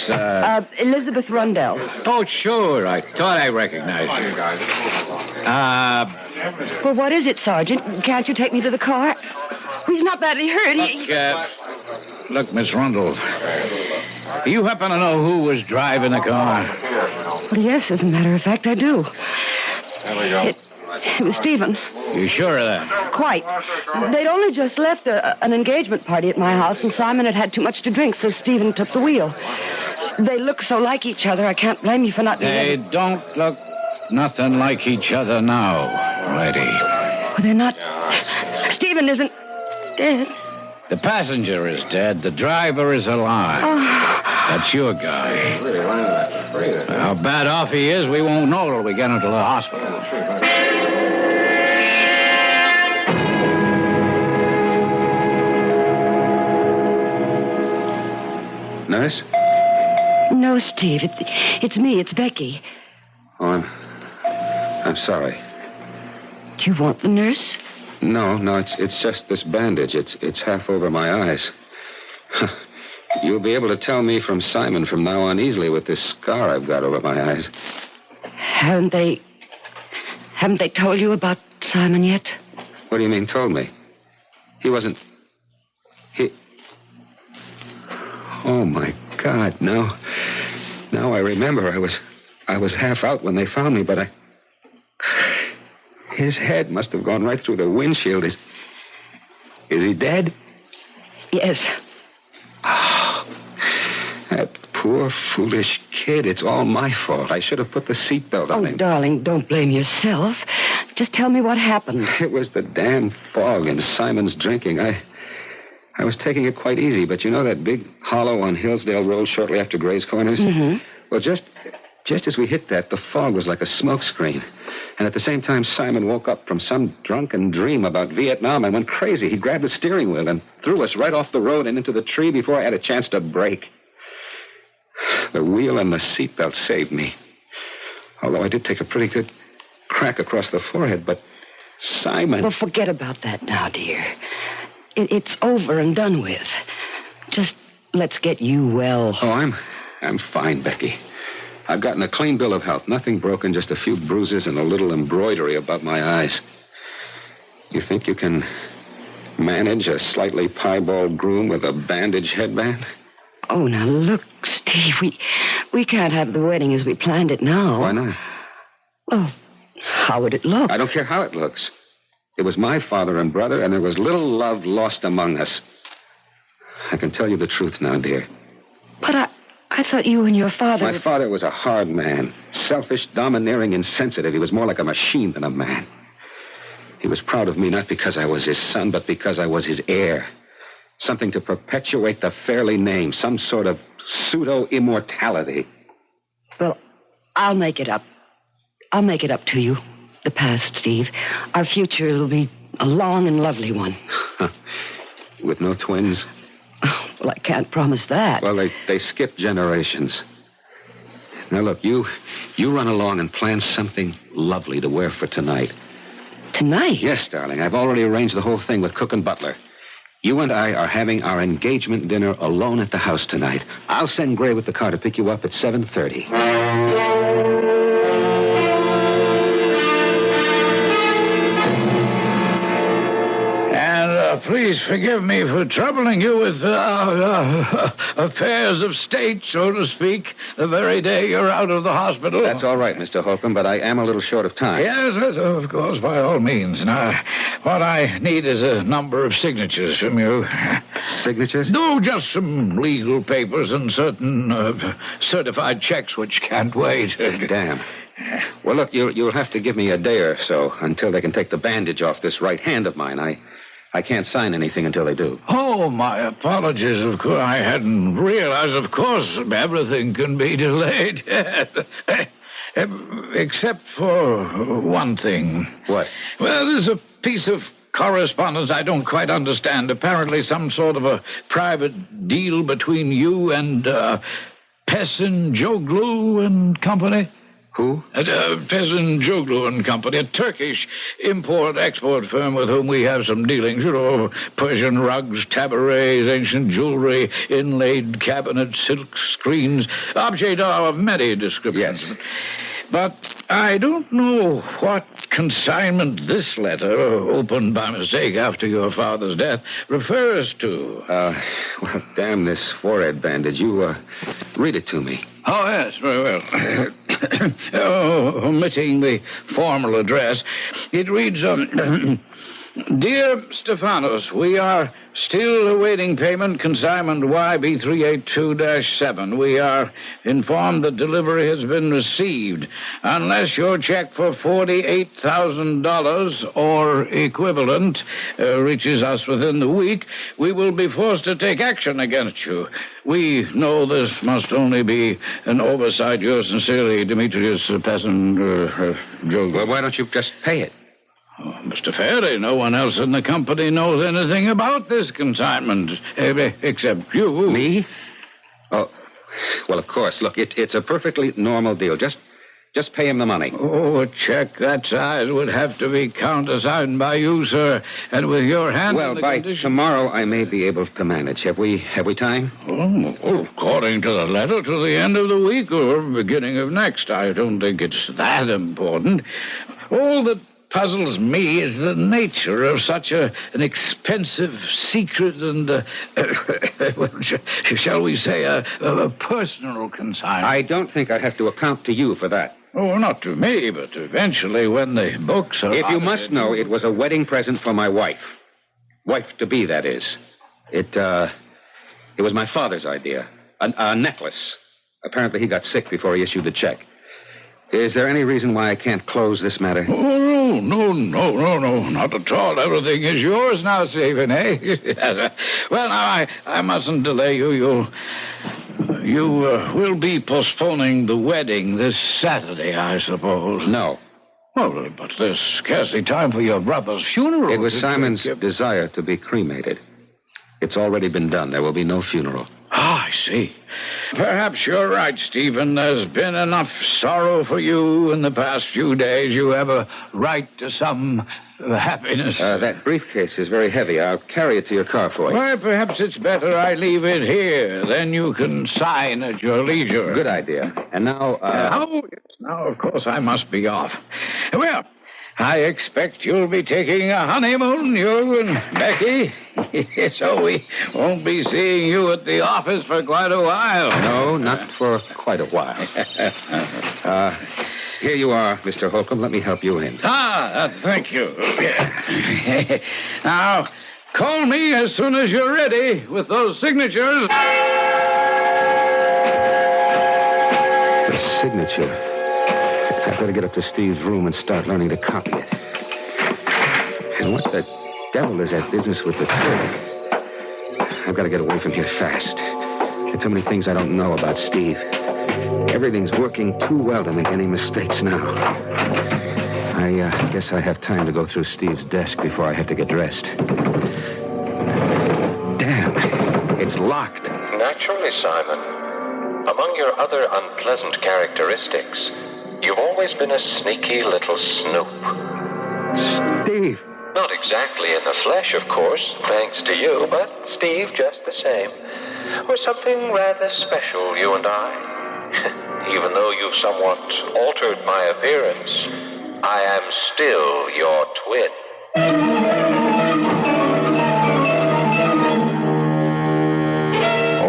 Elizabeth Rundell. Oh, sure. I thought I recognized you. Well, what is it, Sergeant? Can't you take me to the car? He's not badly hurt. Look, Miss Rundell. Do you happen to know who was driving the car? Well, yes, as a matter of fact, I do. There we go. It was Stephen. You sure of that? Quite. They'd only just left an engagement party at my house, and Simon had too much to drink, so Stephen took the wheel. They look so like each other, I can't blame you for not being They don't look nothing like each other now, lady. Well, they're not... Stephen isn't dead. The passenger is dead. The driver is alive. Oh. That's your guy. How bad off he is, we won't know till we get him to the hospital. Nurse? No, Steve. It's me. It's Becky. Oh, I'm sorry. Do you want the nurse? No, it's just this bandage. It's half over my eyes. You'll be able to tell me from Simon from now on easily with this scar I've got over my eyes. Haven't they told you about Simon yet? What do you mean, told me? He wasn't... Oh, my God, now I remember. I was half out when they found me, but His head must have gone right through the windshield. Is he dead? Yes. Oh, that poor, foolish kid. It's all my fault. I should have put the seatbelt on him. Oh, darling, don't blame yourself. Just tell me what happened. It was the damn fog and Simon's drinking. I was taking it quite easy, but you know that big hollow on Hillsdale Road shortly after Gray's Corners? Mm-hmm. Well, just as we hit that, the fog was like a smoke screen. And at the same time, Simon woke up from some drunken dream about Vietnam and went crazy. He grabbed the steering wheel and threw us right off the road and into the tree before I had a chance to brake. The wheel and the seatbelt saved me. Although I did take a pretty good crack across the forehead, but Simon... Well, forget about that now, dear. It's over and done with. Just let's get you well. Oh, I'm fine, Becky. I've gotten a clean bill of health. Nothing broken, just a few bruises and a little embroidery above my eyes. You think you can manage a slightly piebald groom with a bandage headband? Oh, now look, Steve, we can't have the wedding as we planned it now. Why not? Well, How would it look? I don't care how it looks. It was my father and brother, and there was little love lost among us. I can tell you the truth now, dear. But I thought you and your father... My father was a hard man. Selfish, domineering, insensitive. He was more like a machine than a man. He was proud of me not because I was his son, but because I was his heir. Something to perpetuate the Fairley name. Some sort of pseudo-immortality. Well, I'll make it up. I'll make it up to you. The past, Steve. Our future will be a long and lovely one. With no twins? Well, I can't promise that. Well, they skip generations. Now, look, you run along and plan something lovely to wear for tonight. Tonight? Yes, darling. I've already arranged the whole thing with cook and butler. You and I are having our engagement dinner alone at the house tonight. I'll send Gray with the car to pick you up at 7:30. Please forgive me for troubling you with affairs of state, so to speak, the very day you're out of the hospital. That's all right, Mr. Holcomb, but I am a little short of time. Yes, of course, by all means. Now, what I need is a number of signatures from you. Signatures? No, just some legal papers and certain certified checks which can't wait. Damn. Well, look, you'll have to give me a day or so until they can take the bandage off this right hand of mine. I can't sign anything until they do. Oh, my apologies, of course. I hadn't realized, of course, everything can be delayed. Except for one thing. What? Well, there's a piece of correspondence I don't quite understand. Apparently some sort of a private deal between you and Pesin Joglu and Company. Who? Pesin Joglu and Company, a Turkish import-export firm with whom we have some dealings. You know, Persian rugs, tabourets, ancient jewelry, inlaid cabinets, silk screens, objects of many descriptions. Yes. But I don't know what consignment this letter, opened by mistake after your father's death, refers to. Well, damn this forehead bandage. You, read it to me. Oh, yes, very well. Omitting the formal address, it reads, Dear Stephanos, we are still awaiting payment, consignment YB382-7. We are informed that delivery has been received. Unless your check for $48,000 or equivalent reaches us within the week, we will be forced to take action against you. We know this must only be an oversight. Yours sincerely, Demetrius Pesin Joglu. Well, why don't you just pay it? Oh, Mr. Faraday, no one else in the company knows anything about this consignment, except you. Me? Oh, well, of course. Look, it's a perfectly normal deal. Just pay him the money. Oh, a check that size would have to be countersigned by you, sir, and with your hand. Well, by tomorrow, I may be able to manage. Have we time? Oh, according to the letter, to the end of the week or beginning of next. I don't think it's that important. All that puzzles me is the nature of such an expensive secret and, shall we say, a personal consignment. I don't think I have to account to you for that. Oh, not to me, but eventually when the books are... If you must know, it was a wedding present for my wife. Wife-to-be, that is. It was my father's idea. A necklace. Apparently he got sick before he issued the check. Is there any reason why I can't close this matter? Oh, no, not at all. Everything is yours now, Stephen, eh? Well, now, I mustn't delay you. You will be postponing the wedding this Saturday, I suppose. No. Well, but there's scarcely time for your brother's funeral. It was Simon's desire to be cremated. It's already been done. There will be no funeral. Ah, I see. Perhaps you're right, Stephen. There's been enough sorrow for you in the past few days. You have a right to some happiness. That briefcase is very heavy. I'll carry it to your car for you. Well, perhaps it's better I leave it here. Then you can sign at your leisure. Good idea. And now, Now, of course, I must be off. Well, I expect you'll be taking a honeymoon, you and Becky. So we won't be seeing you at the office for quite a while. No, not for quite a while. Here you are, Mr. Holcomb. Let me help you in. Thank you. Now, call me as soon as you're ready with those signatures. The signature. I've got to get up to Steve's room and start learning to copy it. And what the devil is that business with the clerk? I've got to get away from here fast. There are too many things I don't know about Steve. Everything's working too well to make any mistakes now. I guess I have time to go through Steve's desk before I have to get dressed. Damn, it's locked. Naturally, Simon. Among your other unpleasant characteristics, you've always been a sneaky little snoop. Steve! Not exactly in the flesh, of course, thanks to you, but Steve just the same. We're something rather special, you and I. Even though you've somewhat altered my appearance, I am still your twin.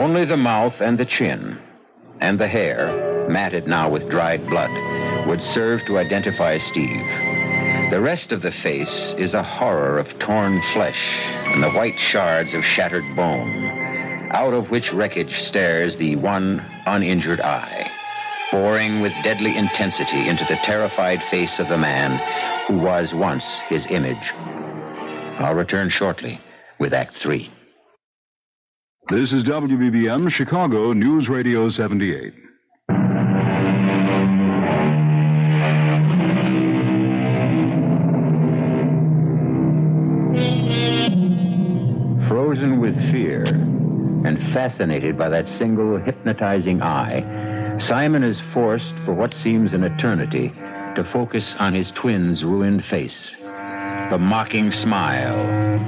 Only the mouth and the chin, and the hair, matted now with dried blood, would serve to identify Steve. The rest of the face is a horror of torn flesh and the white shards of shattered bone, out of which wreckage stares the one uninjured eye, boring with deadly intensity into the terrified face of the man who was once his image. I'll return shortly with Act 3. This is WBBM Chicago News Radio 78. Frozen with fear and fascinated by that single hypnotizing eye, Simon is forced, for what seems an eternity, to focus on his twin's ruined face. The mocking smile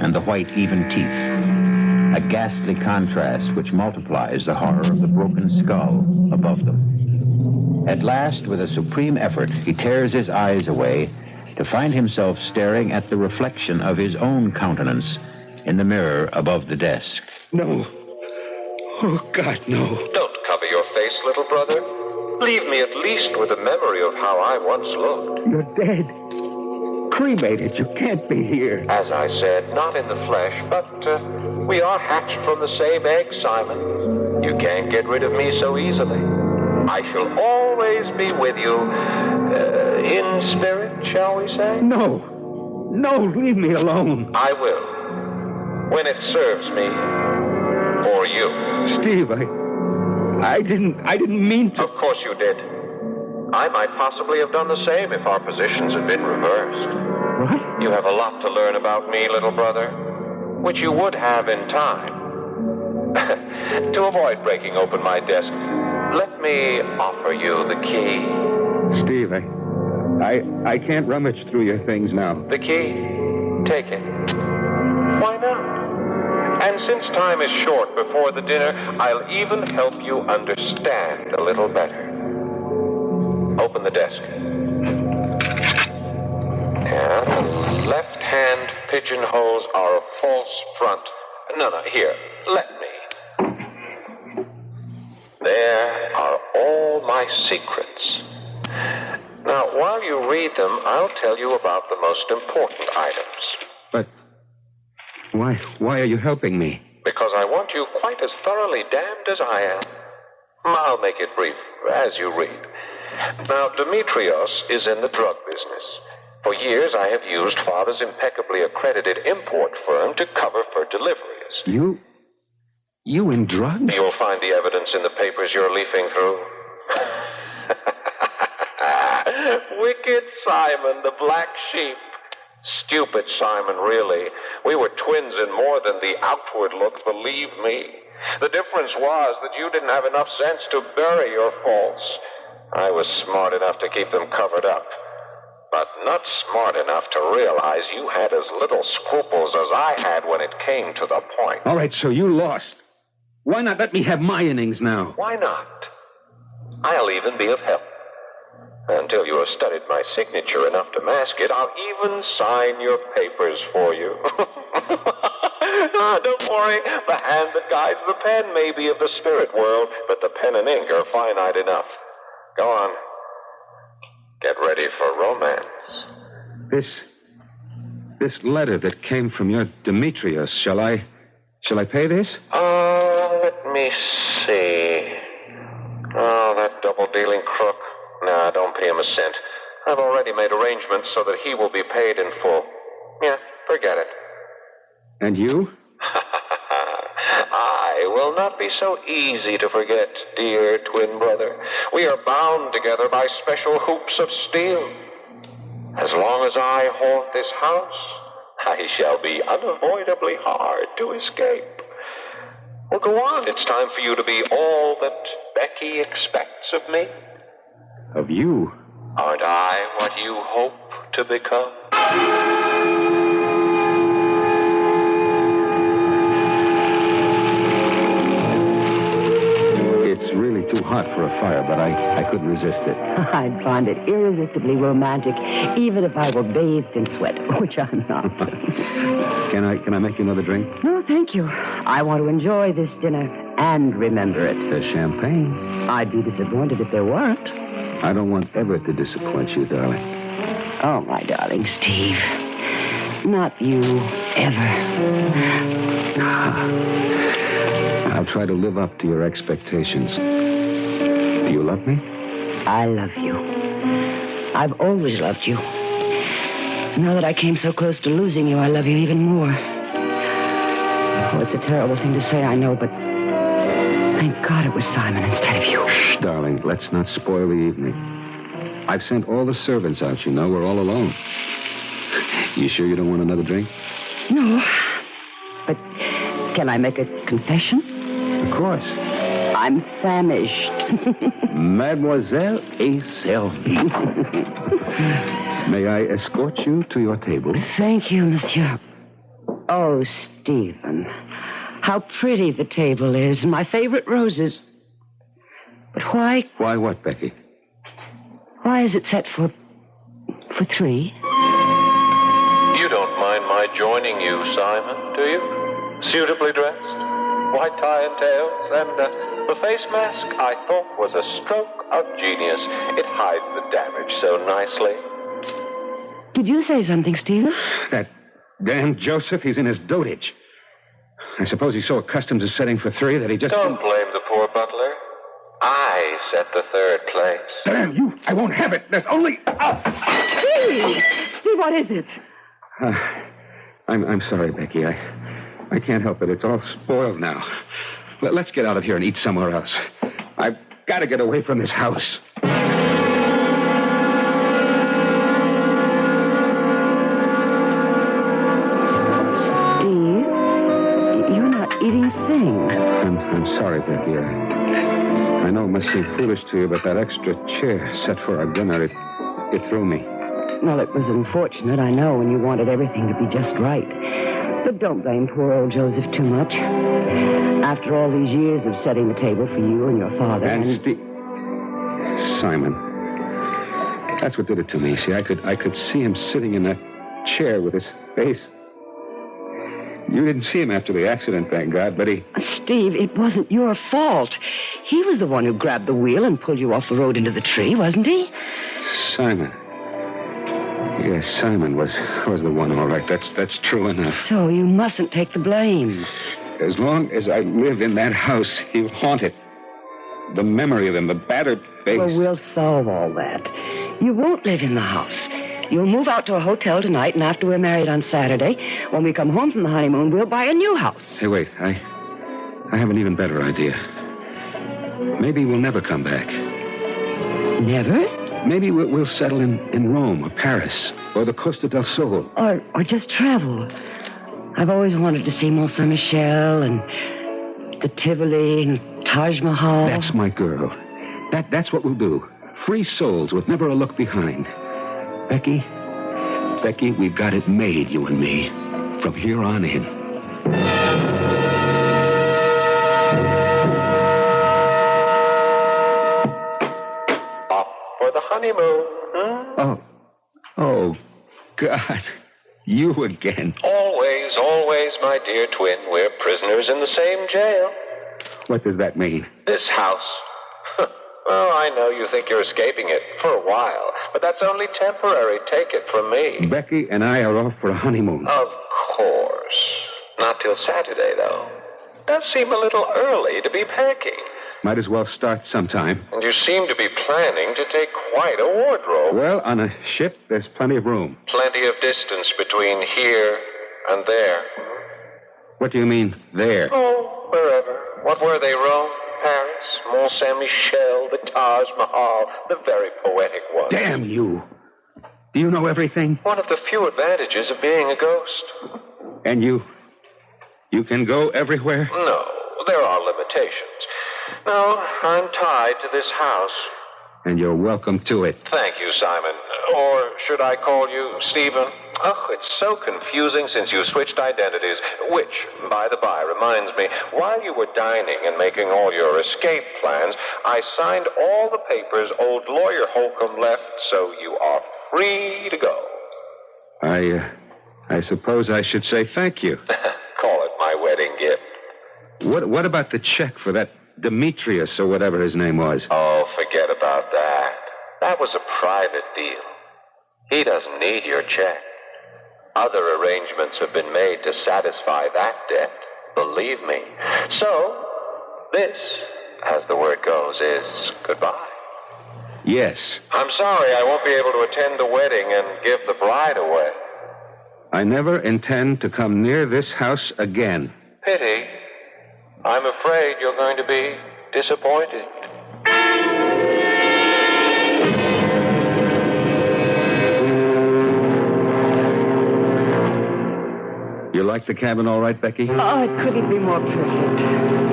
and the white, even teeth. A ghastly contrast which multiplies the horror of the broken skull above them. At last, with a supreme effort, he tears his eyes away to find himself staring at the reflection of his own countenance in the mirror above the desk. No. Oh, God, no. Don't cover your face, little brother. Leave me at least with a memory of how I once looked. You're dead. Cremated. You can't be here. As I said, not in the flesh, but we are hatched from the same egg, Simon. You can't get rid of me so easily. I shall always be with you, in spirit, shall we say? No. No, leave me alone. I will. When it serves me or you. Steve, I didn't mean to. Of course you did. I might possibly have done the same if our positions had been reversed. What? You have a lot to learn about me, little brother, which you would have in time. To avoid breaking open my desk, let me offer you the key. Steve, I can't rummage through your things now. The key? Take it. Why not? And since time is short before the dinner, I'll even help you understand a little better. Open the desk. Yeah, the left-hand pigeonholes are a false front. No, here, let me. There are all my secrets. Now, while you read them, I'll tell you about the most important items. But why are you helping me? Because I want you quite as thoroughly damned as I am. I'll make it brief as you read. Now, Demetrios is in the drug business. For years, I have used Father's impeccably accredited import firm to cover for deliveries. You in drugs? You'll find the evidence in the papers you're leafing through. Wicked Simon, the black sheep. Stupid Simon, really. We were twins in more than the outward look, believe me. The difference was that you didn't have enough sense to bury your faults. I was smart enough to keep them covered up, but not smart enough to realize you had as little scruples as I had when it came to the point. All right, so you lost. Why not let me have my innings now? Why not? I'll even be of help. Until you have studied my signature enough to mask it, I'll even sign your papers for you. Don't worry. The hand that guides the pen may be of the spirit world, but the pen and ink are finite enough. Go on. Get ready for romance. This letter that came from your Demetrius, shall I pay this? Let me see. Oh, that double-dealing crook. Nah, don't pay him a cent. I've already made arrangements so that he will be paid in full. Yeah, forget it. And you? I will not be so easy to forget, dear twin brother. We are bound together by special hoops of steel. As long as I haunt this house, I shall be unavoidably hard to escape. Well, go on. It's time for you to be all that Becky expects of me. Of you? Aren't I what you hope to become? It's really too hot for a fire, but I couldn't resist it. I'd find it irresistibly romantic, even if I were bathed in sweat, which I'm not. Can I make you another drink? No, thank you. I want to enjoy this dinner and remember it. There's champagne. I'd be disappointed if there weren't. I don't want ever to disappoint you, darling. Oh, my darling Steve. Not you, ever. I'll try to live up to your expectations. Do you love me? I love you. I've always loved you. Now that I came so close to losing you, I love you even more. Oh, it's a terrible thing to say, I know, but thank God it was Simon instead of you. Shh, darling, let's not spoil the evening. I've sent all the servants out, you know. We're all alone. You sure you don't want another drink? No. But can I make a confession? Of course. I'm famished. Mademoiselle est servie. May I escort you to your table? Thank you, monsieur. Oh, Stephen, how pretty the table is. My favorite roses. But why... Why what, Becky? Why is it set for 3? You don't mind my joining you, Simon, do you? Suitably dressed? White tie and tails, and the face mask I thought was a stroke of genius. It hides the damage so nicely. Did you say something, Stephen? That damn Joseph, he's in his dotage. I suppose he's so accustomed to setting for 3 that he just... Don't blame the poor butler. I set the 3rd place. Damn you! I won't have it. There's only... Steve! Steve, what is it? I'm sorry, Becky. I can't help it. It's all spoiled now. Let's get out of here and eat somewhere else. I've got to get away from this house. Steve, you're not eating a thing. I'm sorry, Becky. I know it must seem foolish to you, but that extra chair set for our dinner, it threw me. Well, it was unfortunate, I know, and you wanted everything to be just right. But don't blame poor old Joseph too much. After all these years of setting the table for you and your father... And Simon. That's what did it to me. See, I could see him sitting in that chair with his face... You didn't see him after the accident, thank God, but he... Steve, it wasn't your fault. He was the one who grabbed the wheel and pulled you off the road into the tree, wasn't he? Simon. Yes, Simon was the one, all right. That's true enough. So you mustn't take the blame. As long as I live in that house, he'll haunt it. The memory of him, the battered face. Well, we'll solve all that. You won't live in the house. You'll move out to a hotel tonight, and after we're married on Saturday, when we come home from the honeymoon, we'll buy a new house. Hey, wait. I have an even better idea. Maybe we'll never come back. Never? Maybe we'll settle in Rome or Paris or the Costa del Sol. Or just travel. I've always wanted to see Mont Saint-Michel and the Tivoli and Taj Mahal. That's my girl. That's what we'll do. Free souls with never a look behind. Becky, we've got it made, you and me, from here on in. Off for the honeymoon, huh? Oh, God. You again. Always, always, my dear twin. We're prisoners in the same jail. What does that mean? This house. Well, I know you think you're escaping it for a while, But that's only temporary. Take it from me. Becky and I are off for a honeymoon. Of course. Not till Saturday, though. Does seem a little early to be packing. Might as well start sometime. And you seem to be planning to take quite a wardrobe. Well, on a ship, there's plenty of room. Plenty of distance between here and there. What do you mean, there? Oh, wherever. What were they, Rome? Paris? Mont Saint-Michel? The Taj Mahal? The very poetic one. Damn you. Do you know everything? One of the few advantages of being a ghost. And you can go everywhere? No, there are limitations. No, I'm tied to this house. And you're welcome to it. Thank you, Simon. Or should I call you Stephen? Oh, it's so confusing since you switched identities. Which, by the by, reminds me, while you were dining and making all your escape plans, I signed all the papers old lawyer Holcomb left, so you are free to go. I suppose I should say thank you. Call it my wedding gift. What about the check for that Demetrius or whatever his name was? Oh, forget about that. That was a private deal. He doesn't need your check. Other arrangements have been made to satisfy that debt, believe me. So, this, as the word goes, is goodbye. Yes. I'm sorry I won't be able to attend the wedding and give the bride away. I never intend to come near this house again. Pity. I'm afraid you're going to be disappointed. You like the cabin all right, Becky? Oh, it couldn't be more perfect.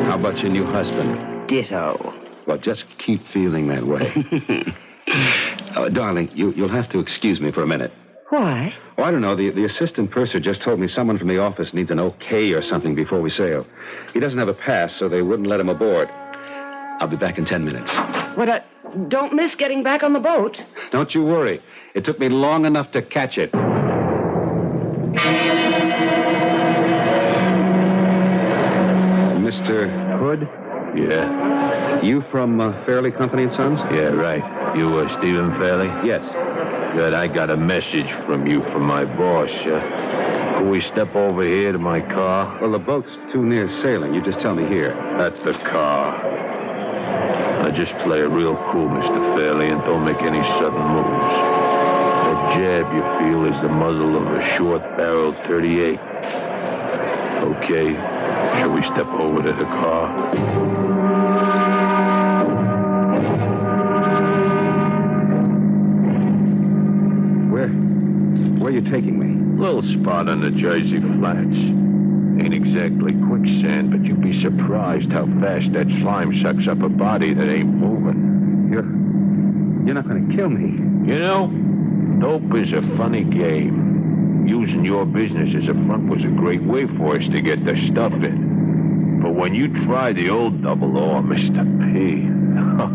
How about your new husband? Ditto. Well, just keep feeling that way. Darling, you'll have to excuse me for a minute. Why? Oh, I don't know. The assistant purser just told me someone from the office needs an okay or something before we sail. He doesn't have a pass, so they wouldn't let him aboard. I'll be back in 10 minutes. What, don't miss getting back on the boat. Don't you worry. It took me long enough to catch it. Mr. Hood? Yeah? You from Fairley Company and Sons? Yeah, right. You, Stephen Fairley? Yes. Good. I got a message from you from my boss. Can we step over here to my car? Well, the boat's too near sailing. You just tell me here. That's the car. Now just play it real cool, Mr. Fairley, and don't make any sudden moves. That jab you feel is the muzzle of a short-barreled .38. Okay. Shall we step over to the car? Where are you taking me? Little spot on the Jersey Flats. Ain't exactly quicksand, but you'd be surprised how fast that slime sucks up a body that ain't moving. You're not going to kill me. You know, dope is a funny game. Using your business as a front was a great way for us to get the stuff in. But when you try the old double O, Mr. P,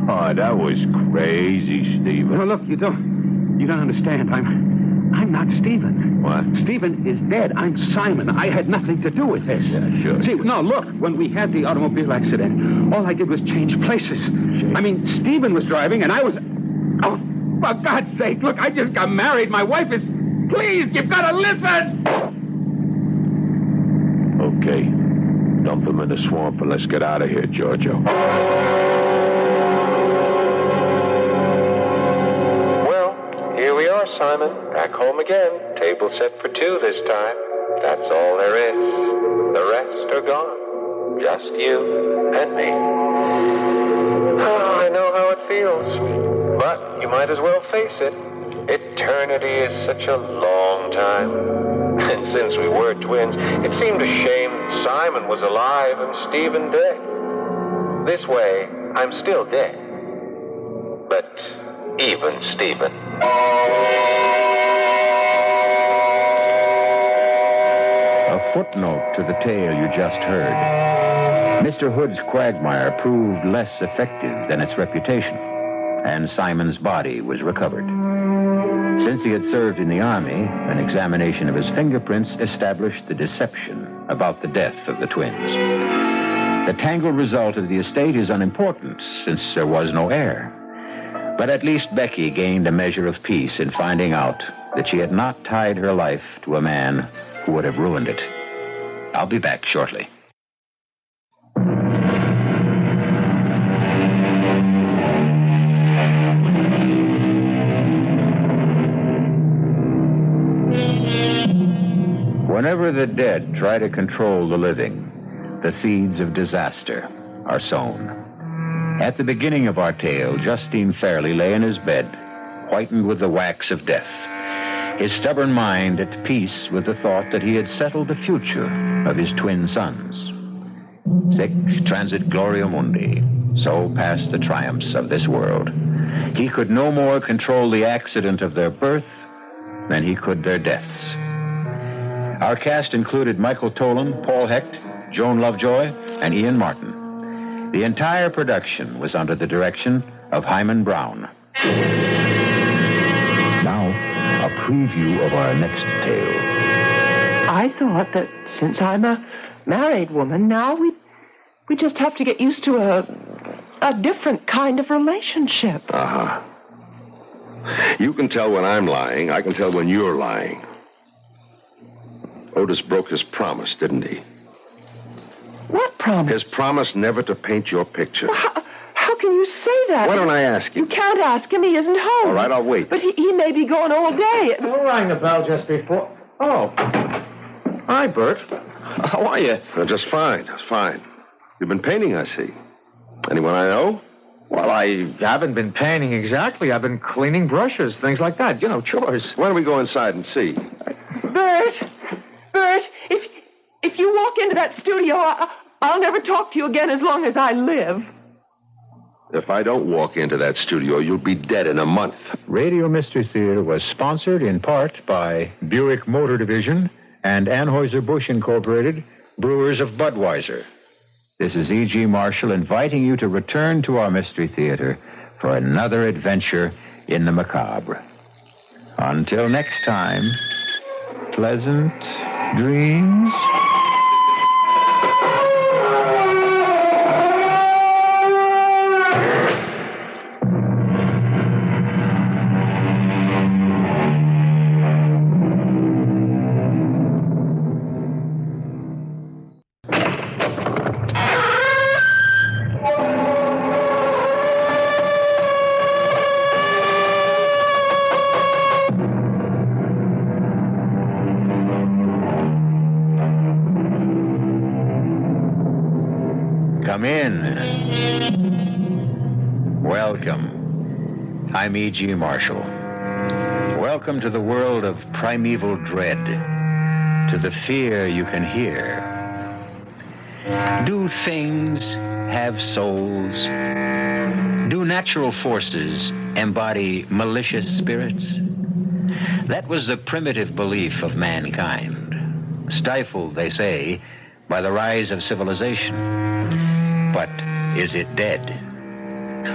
oh, that was crazy, Stephen. No, look, you don't understand. I'm not Stephen. What? Stephen is dead. I'm Simon. I had nothing to do with this. Yeah, sure. See, no, look, when we had the automobile accident, all I did was change places. I mean, Stephen was driving, and I was... Oh, for God's sake, look, I just got married. My wife is... Please, you've got to listen! Okay. Dump him in the swamp and let's get out of here, Giorgio. Here we are, Simon. Back home again. Table set for two this time. That's all there is. The rest are gone. Just you and me. Oh, I know how it feels. But you might as well face it. Eternity is such a long time. And since we were twins, it seemed a shame Simon was alive and Stephen dead. This way, I'm still dead. But even Stephen. A footnote to the tale you just heard. Mr. Hood's quagmire proved less effective than its reputation, and Simon's body was recovered. Since he had served in the Army, an examination of his fingerprints established the deception about the death of the twins. The tangled result of the estate is unimportant, since there was no heir. But at least Becky gained a measure of peace in finding out that she had not tied her life to a man who would have ruined it. I'll be back shortly. Whenever the dead try to control the living, the seeds of disaster are sown. At the beginning of our tale, Justine Fairley lay in his bed, whitened with the wax of death, his stubborn mind at peace with the thought that he had settled the future of his twin sons. Sic transit gloria mundi, so passed the triumphs of this world. He could no more control the accident of their birth than he could their deaths. Our cast included Michael Tolan, Paul Hecht, Joan Lovejoy, and Ian Martin. The entire production was under the direction of Hyman Brown. Now, a preview of our next tale. I thought that since I'm a married woman, now we just have to get used to a different kind of relationship. Uh-huh. You can tell when I'm lying. I can tell when you're lying. Otis broke his promise, didn't he? What promise? His promise never to paint your picture. Well, how can you say that? Why don't I ask him? You can't ask him. He isn't home. All right, I'll wait. But he may be gone all day. Who rang the bell just before? Oh. Hi, Bert. How are you? Just fine. Just fine. You've been painting, I see. Anyone I know? Well, I haven't been painting exactly. I've been cleaning brushes, things like that. You know, chores. Why don't we go inside and see? Bert, if you walk into that studio, I'll never talk to you again as long as I live. If I don't walk into that studio, you'll be dead in a month. Radio Mystery Theater was sponsored in part by Buick Motor Division and Anheuser-Busch Incorporated, brewers of Budweiser. This is E.G. Marshall inviting you to return to our Mystery Theater for another adventure in the macabre. Until next time, pleasant dreams. Come in. Welcome. I'm E.G. Marshall. Welcome to the world of primeval dread, to the fear you can hear. Do things have souls? Do natural forces embody malicious spirits? That was the primitive belief of mankind, stifled, they say, by the rise of civilization. But is it dead?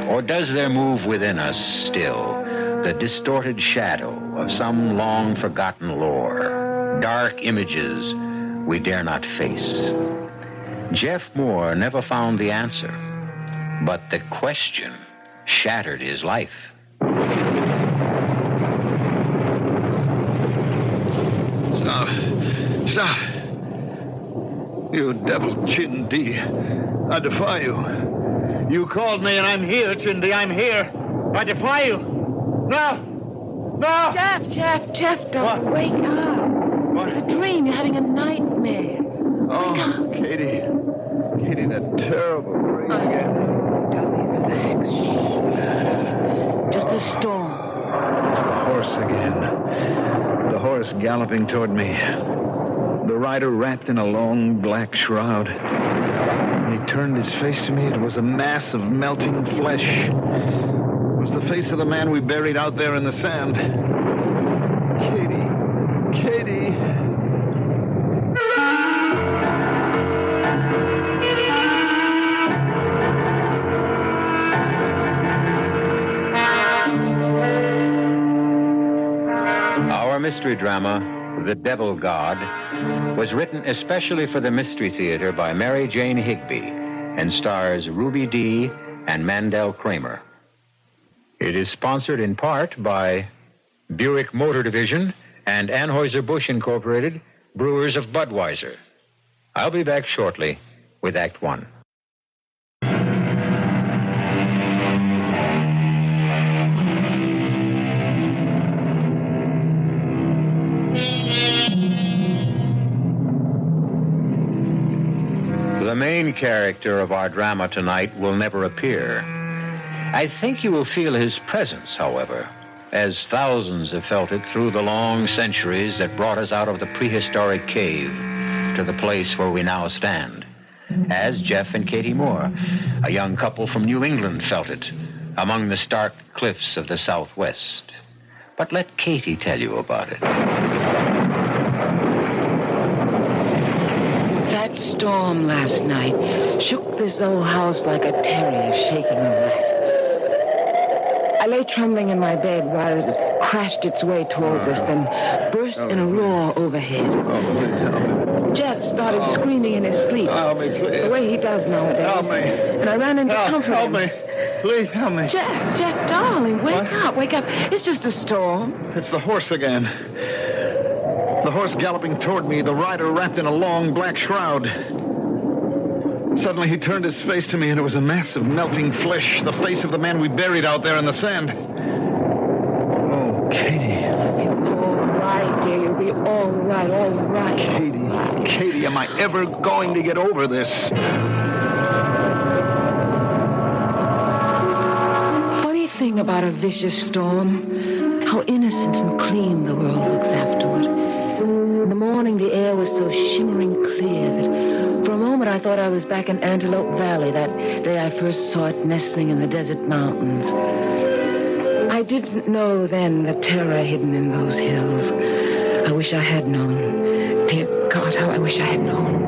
Or does there move within us still the distorted shadow of some long-forgotten lore, dark images we dare not face? Jeff Moore never found the answer, but the question shattered his life. Stop. You devil, Chindi. I defy you. You called me and I'm here, Chindi. I'm here. I defy you. No! Jeff, don't wake up. What? It's a dream. You're having a nightmare. Oh, Wake up. Katie, that terrible dream again. Dolly, relax. Shh. Just a storm. The horse again. The horse galloping toward me. The rider wrapped in a long black shroud. When he turned his face to me, it was a mass of melting flesh. It was the face of the man we buried out there in the sand. Katie. Our mystery drama, The Devil God, was written especially for the Mystery Theater by Mary Jane Higby and stars Ruby Dee and Mandel Kramer. It is sponsored in part by Buick Motor Division and Anheuser-Busch Incorporated, brewers of Budweiser. I'll be back shortly with Act One. The main character of our drama tonight will never appear. I think you will feel his presence, however, as thousands have felt it through the long centuries that brought us out of the prehistoric cave to the place where we now stand. As Jeff and Katie Moore, a young couple from New England, felt it among the stark cliffs of the Southwest. But let Katie tell you about it. That storm last night shook this old house like a terrier shaking a rat. I lay trembling in my bed while it crashed its way towards us, then burst in a roar overhead. Jeff started screaming in his sleep, the way he does nowadays. Help me. And I ran in to comfort him. Help me. Please help me. Jeff, darling, wake up. It's just a storm. It's the horse again. The horse galloping toward me, the rider wrapped in a long black shroud. Suddenly he turned his face to me, and it was a mass of melting flesh, the face of the man we buried out there in the sand. Oh, Katie. It's all right, dear. You'll be all right, all right. Katie, am I ever going to get over this? Funny thing about a vicious storm, how innocent and clean the world looks afterward. In the morning, the air was so shimmering clear that for a moment I thought I was back in Antelope Valley that day I first saw it nestling in the desert mountains. I didn't know then the terror hidden in those hills. I wish I had known. Dear God, how I wish I had known.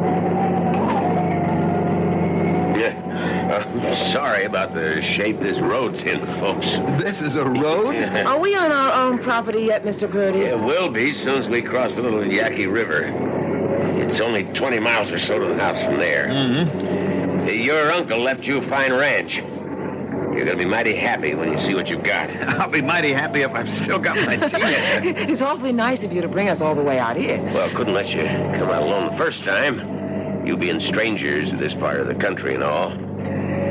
Sorry about the shape this road's in, folks. This is a road? Are we on our own property yet, Mr. Purdy? It will be soon as we cross the little Yaqui River. It's only 20 miles or so to the house from there. Mm-hmm. Your uncle left you a fine ranch. You're going to be mighty happy when you see what you've got. I'll be mighty happy if I've still got my teeth. It's awfully nice of you to bring us all the way out here. Well, couldn't let you come out alone the first time. You being strangers to this part of the country and all.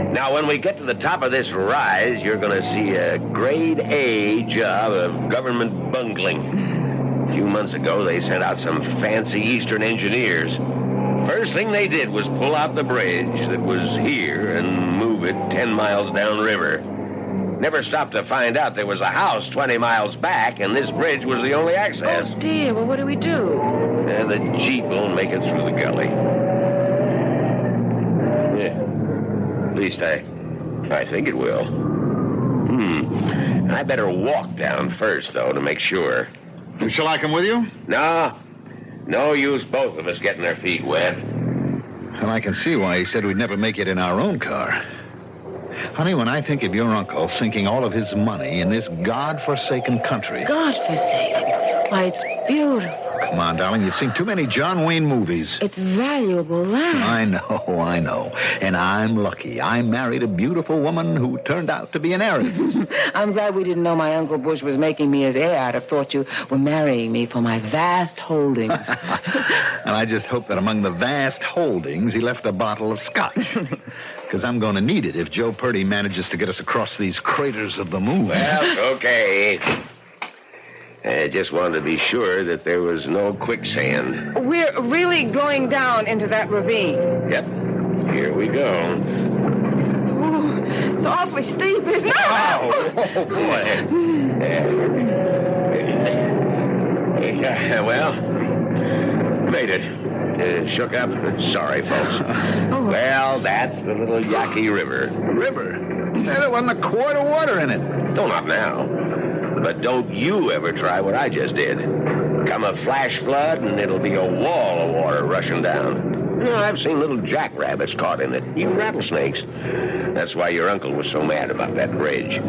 Now, when we get to the top of this rise, you're going to see a grade A job of government bungling. A few months ago, they sent out some fancy Eastern engineers. First thing they did was pull out the bridge that was here and move it 10 miles downriver. Never stopped to find out there was a house 20 miles back, and this bridge was the only access. Oh, dear. Well, what do we do? The Jeep won't make it through the gully. Yeah. At least I think it will. I better walk down first, though, to make sure. Shall I come with you? No. No use both of us getting our feet wet. Well, I can see why he said we'd never make it in our own car. Honey, when I think of your uncle sinking all of his money in this God-forsaken country... God-forsaken? Why, it's beautiful. Come on, darling, you've seen too many John Wayne movies. It's valuable land. I know. And I'm lucky. I married a beautiful woman who turned out to be an heiress. I'm glad we didn't know my Uncle Bush was making me his heir. I'd have thought you were marrying me for my vast holdings. And I just hope that among the vast holdings, he left a bottle of scotch. Because I'm going to need it if Joe Purdy manages to get us across these craters of the moon. Well, okay. I just wanted to be sure that there was no quicksand. We're really going down into that ravine. Yep. Here we go. Ooh, it's awfully steep, isn't it? Oh, boy. Well, made it. Shook up. Sorry, folks. Well, that's the little Yaqui River. River? There wasn't a quart of water in it. No, not now. But don't you ever try what I just did. Come a flash flood, and it'll be a wall of water rushing down. You know, I've seen little jackrabbits caught in it, even rattlesnakes. That's why your uncle was so mad about that bridge.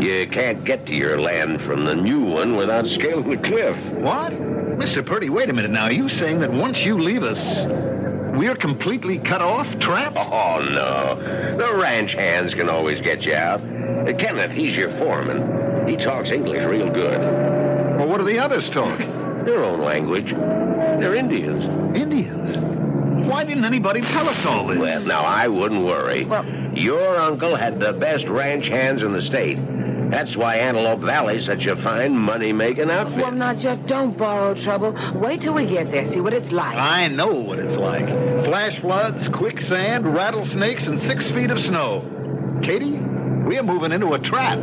You can't get to your land from the new one without scaling the cliff. What? Mr. Purdy, wait a minute now. Are you saying that once you leave us, we're completely cut off, trapped? Oh, no. The ranch hands can always get you out. Kenneth, he's your foreman. He talks English real good. Well, what do the others talk? Their own language. They're Indians. Indians? Why didn't anybody tell us all this? Well, now, I wouldn't worry. Well, your uncle had the best ranch hands in the state. That's why Antelope Valley's such a fine money-making outfit. Well, now, Jeff, don't borrow trouble. Wait till we get there, see what it's like. I know what it's like. Flash floods, quicksand, rattlesnakes, and 6 feet of snow. Katie, we're moving into a trap.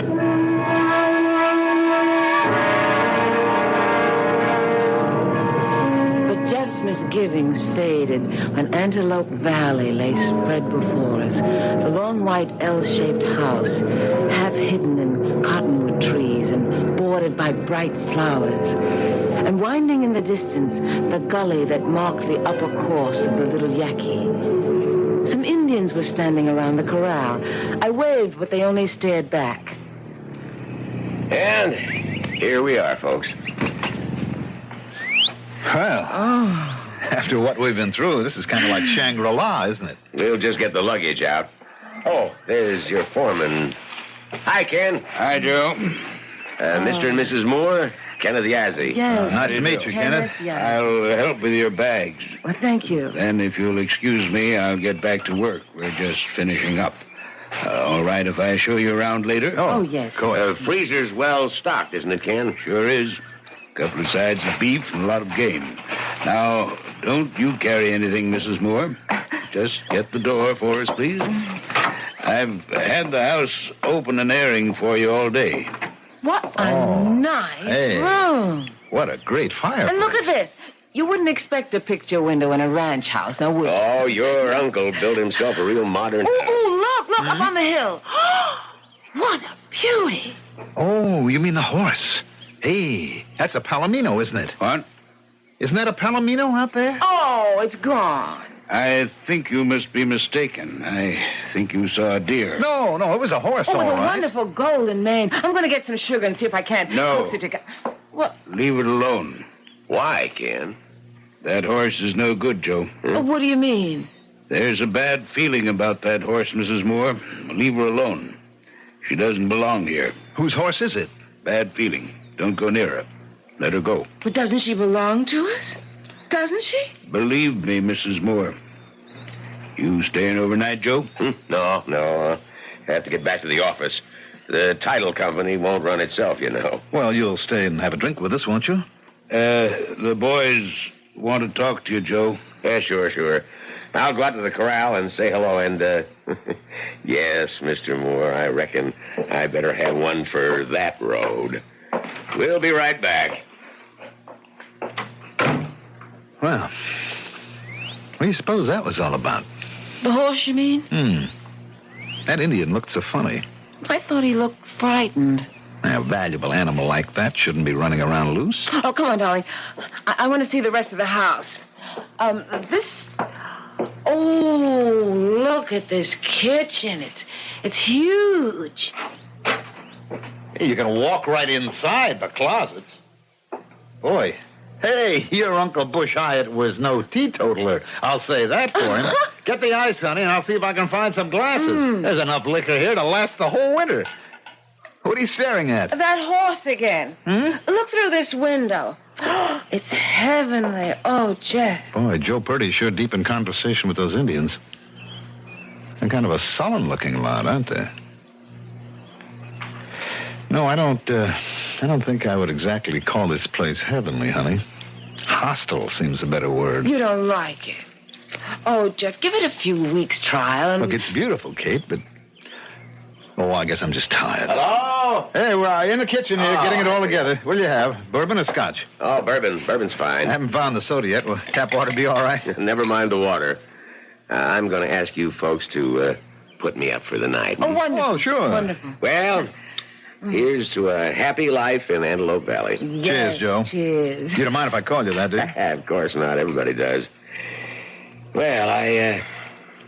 But Jeff's misgivings faded when Antelope Valley lay spread before us. The long white L-shaped house, half hidden in cottonwood trees and bordered by bright flowers. And winding in the distance, the gully that marked the upper course of the Little Yaqui. Some Indians were standing around the corral. I waved, but they only stared back. And here we are, folks. Well, after what we've been through, this is kind of like Shangri-La, isn't it? We'll just get the luggage out. Oh, there's your foreman. Hi, Ken. Hi, Joe. Mr. and Mrs. Moore, Kenneth Yazzie. Yes. Nice to meet you, Kenneth. Yes. I'll help with your bags. Well, thank you. Then, if you'll excuse me, I'll get back to work. We're just finishing up. All right if I show you around later? Oh, yes. Freezer's well stocked, isn't it, Ken? Sure is. Couple of sides of beef and a lot of game. Now, don't you carry anything, Mrs. Moore. Just get the door for us, please. I've had the house open and airing for you all day. What a nice room. What a great fireplace. And look at this. You wouldn't expect a picture window in a ranch house, now would you? Oh, your uncle built himself a real modern house. Oh, look, up on the hill. What a beauty. Oh, you mean the horse? Hey, that's a Palomino, isn't it? What? Isn't that a Palomino out there? Oh, it's gone. I think you must be mistaken. I think you saw a deer. No, it was a horse, Oh, all with a right. wonderful golden mane. I'm going to get some sugar and see if I can't. No. coax it to What? Leave it alone. Why, Ken? That horse is no good, Joe. What do you mean? There's a bad feeling about that horse, Mrs. Moore. Leave her alone. She doesn't belong here. Whose horse is it? Bad feeling. Don't go near her. Let her go. But doesn't she belong to us? Doesn't she? Believe me, Mrs. Moore. You staying overnight, Joe? No. I have to get back to the office. The title company won't run itself, you know. Well, you'll stay and have a drink with us, won't you? The boys want to talk to you, Joe. Yeah, sure. I'll go out to the corral and say hello and, yes, Mr. Moore, I reckon I better have one for that road. We'll be right back. Well, what do you suppose that was all about? The horse, you mean? That Indian looked so funny. I thought he looked frightened. A valuable animal like that shouldn't be running around loose. Oh, come on, darling. I want to see the rest of the house. Oh, look at this kitchen. It's huge. Hey, you can walk right inside the closets. Boy, hey, your Uncle Bush Hyatt was no teetotaler. I'll say that for him. Get the ice, honey, and I'll see if I can find some glasses. There's enough liquor here to last the whole winter. What are you staring at? That horse again. Look through this window. It's heavenly. Oh, Jeff. Boy, Joe Purdy's sure deep in conversation with those Indians. They're kind of a sullen-looking lot, aren't they? No, I don't think I would exactly call this place heavenly, honey. Hostile seems a better word. You don't like it. Oh, Jeff, give it a few weeks' trial and... Look, it's beautiful, Kate, but... Oh, I guess I'm just tired. Hello? Hey, we're in the kitchen here, getting it all together. What'll you have, bourbon or scotch? Oh, bourbon. Bourbon's fine. I haven't found the soda yet. Will tap water be all right? Never mind the water. I'm going to ask you folks to put me up for the night. Oh, wonderful. Oh, sure. Wonderful. Well, here's to a happy life in Antelope Valley. Yes, Cheers, Joe. Cheers. You don't mind if I call you that, do you? Of course not. Everybody does. Well, I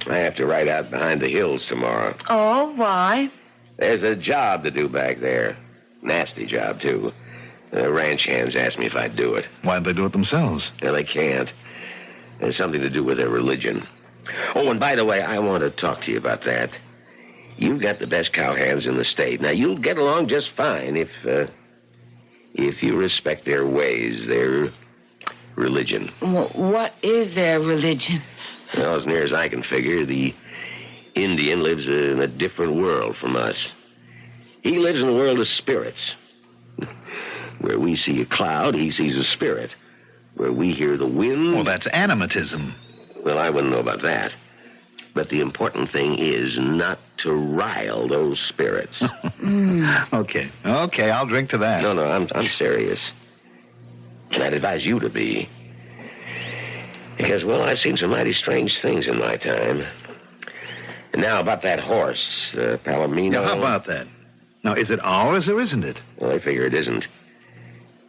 have to ride out behind the hills tomorrow. Oh, why? There's a job to do back there. Nasty job, too. The ranch hands asked me if I'd do it. Why don't they do it themselves? Well, they can't. There's something to do with their religion. Oh, and by the way, I want to talk to you about that. You've got the best cowhands in the state. Now, you'll get along just fine if you respect their ways, their religion. What is their religion? Well, as near as I can figure, the Indian lives in a different world from us. He lives in a world of spirits. Where we see a cloud, he sees a spirit. Where we hear the wind... Well, that's animatism. Well, I wouldn't know about that. But the important thing is not to rile those spirits. Okay, I'll drink to that. No, I'm serious. And I'd advise you to be. Because, well, I've seen some mighty strange things in my time. And now about that horse, Palomino... Now, how about that? Now, is it ours or isn't it? Well, I figure it isn't.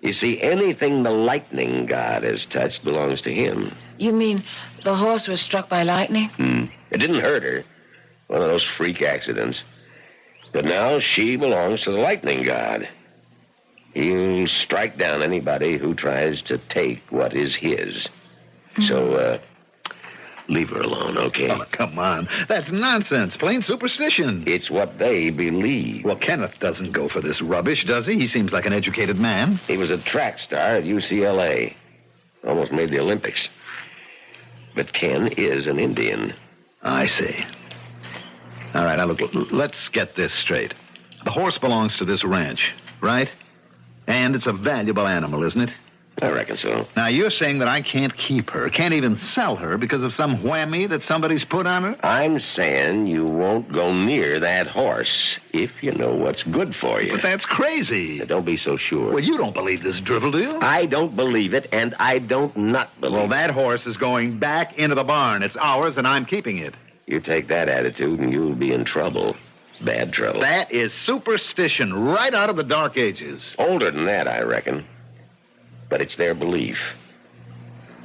You see, anything the lightning god has touched belongs to him. You mean the horse was struck by lightning? It didn't hurt her. One of those freak accidents. But now she belongs to the lightning god. He'll strike down anybody who tries to take what is his. So, leave her alone, okay? Oh, come on. That's nonsense. Plain superstition. It's what they believe. Well, Kenneth doesn't go for this rubbish, does he? He seems like an educated man. He was a track star at UCLA. Almost made the Olympics. But Ken is an Indian. I see. All right, now look, let's get this straight. The horse belongs to this ranch, right? And it's a valuable animal, isn't it? I reckon so. Now, you're saying that I can't keep her, can't even sell her because of some whammy that somebody's put on her? I'm saying you won't go near that horse if you know what's good for you. But that's crazy. Now, don't be so sure. Well, you don't believe this drivel, do you? I don't believe it, and I don't not believe it. Well, that horse is going back into the barn. It's ours, and I'm keeping it. You take that attitude, and you'll be in trouble. Bad trouble. That is superstition right out of the Dark Ages. Older than that, I reckon. But it's their belief.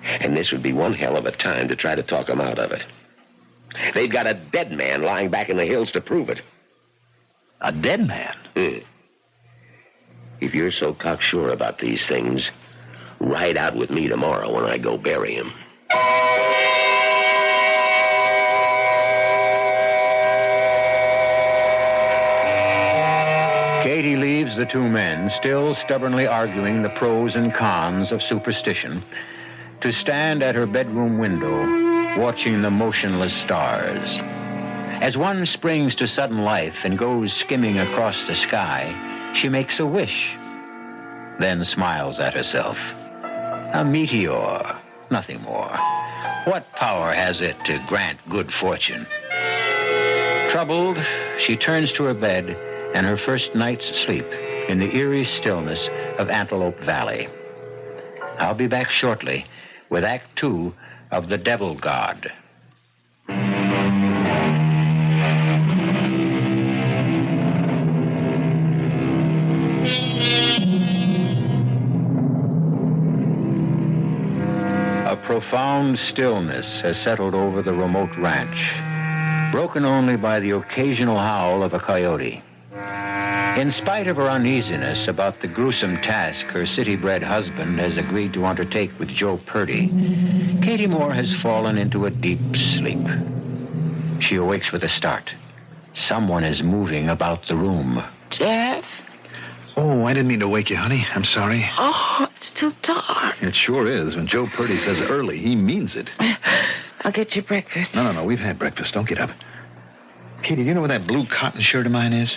And this would be one hell of a time to try to talk them out of it. They've got a dead man lying back in the hills to prove it. A dead man? If you're so cocksure about these things, ride out with me tomorrow when I go bury him. Katie leaves the two men, still stubbornly arguing the pros and cons of superstition, to stand at her bedroom window, watching the motionless stars. As one springs to sudden life and goes skimming across the sky, she makes a wish, then smiles at herself. A meteor, nothing more. What power has it to grant good fortune? Troubled, she turns to her bed and her first night's sleep in the eerie stillness of Antelope Valley. I'll be back shortly with Act 2 of The Devil God. A profound stillness has settled over the remote ranch, broken only by the occasional howl of a coyote. In spite of her uneasiness about the gruesome task her city-bred husband has agreed to undertake with Joe Purdy, Katie Moore has fallen into a deep sleep. She awakes with a start. Someone is moving about the room. Jeff? Oh, I didn't mean to wake you, honey. I'm sorry. Oh, it's too dark. It sure is. When Joe Purdy says early, he means it. I'll get you breakfast. No. We've had breakfast. Don't get up. Katie, do you know where that blue cotton shirt of mine is?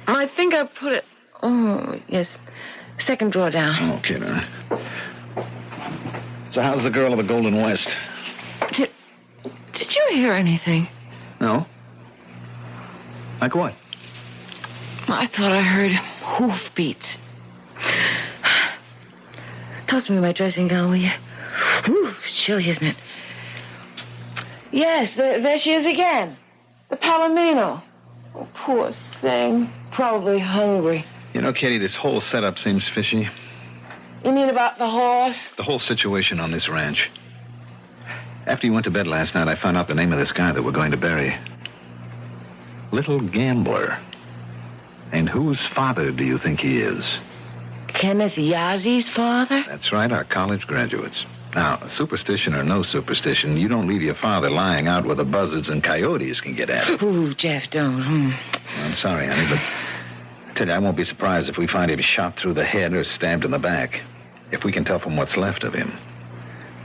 I think I put it... Oh, yes. Second drawer down. Okay, then. So how's the girl of the Golden West? Did you hear anything? No. Like what? I thought I heard hoofbeats. Toss me my dressing gown, will you? Ooh, it's chilly, isn't it? Yes, there she is again. The Palomino. Oh, poor thing. Probably hungry. You know, Katie, this whole setup seems fishy. You mean about the horse? The whole situation on this ranch. After you went to bed last night, I found out the name of this guy that we're going to bury. Little Gambler. And whose father do you think he is? Kenneth Yazzi's father? That's right, our college graduates. Now, superstition or no superstition, you don't leave your father lying out where the buzzards and coyotes can get at him. Ooh, Jeff, don't. I'm sorry, honey, but I tell you, I won't be surprised if we find him shot through the head or stabbed in the back. If we can tell from what's left of him.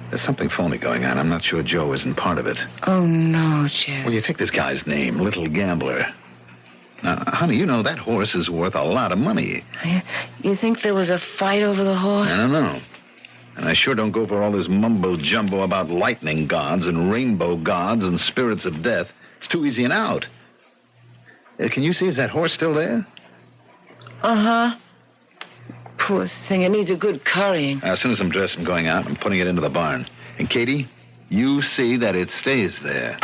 There's something phony going on. I'm not sure Joe isn't part of it. Oh, no, Jeff. Well, you take this guy's name, Little Gambler. Now, honey, you know that horse is worth a lot of money. You think there was a fight over the horse? I don't know. And I sure don't go for all this mumbo-jumbo about lightning gods and rainbow gods and spirits of death. It's too easy an out. Can you see, is that horse still there? Uh-huh. Poor thing, it needs a good currying. As soon as I'm dressed, I'm going out. I'm putting it into the barn. And, Katie, you see that it stays there.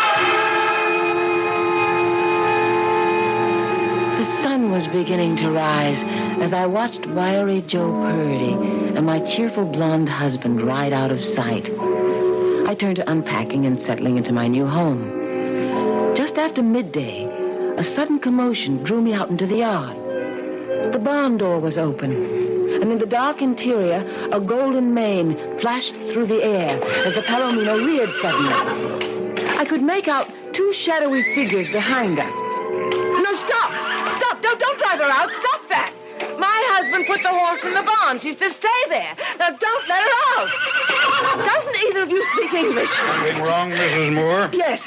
The sun was beginning to rise as I watched wiry Joe Purdy and my cheerful blonde husband ride out of sight. I turned to unpacking and settling into my new home. Just after midday, a sudden commotion drew me out into the yard. The barn door was open, and in the dark interior, a golden mane flashed through the air as the Palomino reared suddenly. I could make out two shadowy figures behind her. No, stop! Stop! Don't drive her out! Stop that! My husband put the horse in the barn. She's to stay there. Now, don't let her out. Doesn't either of you speak English? Something wrong, Mrs. Moore? Yes.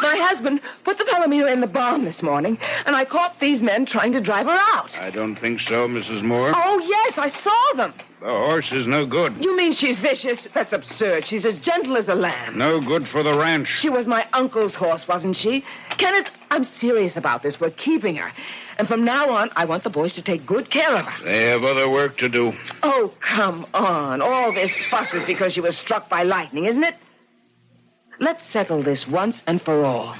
My husband put the Palomino in the barn this morning, and I caught these men trying to drive her out. I don't think so, Mrs. Moore. Oh, yes, I saw them. The horse is no good. You mean she's vicious? That's absurd. She's as gentle as a lamb. No good for the ranch. She was my uncle's horse, wasn't she? Kenneth, I'm serious about this. We're keeping her. And from now on, I want the boys to take good care of her. They have other work to do. Oh, come on. All this fuss is because she was struck by lightning, isn't it? Let's settle this once and for all.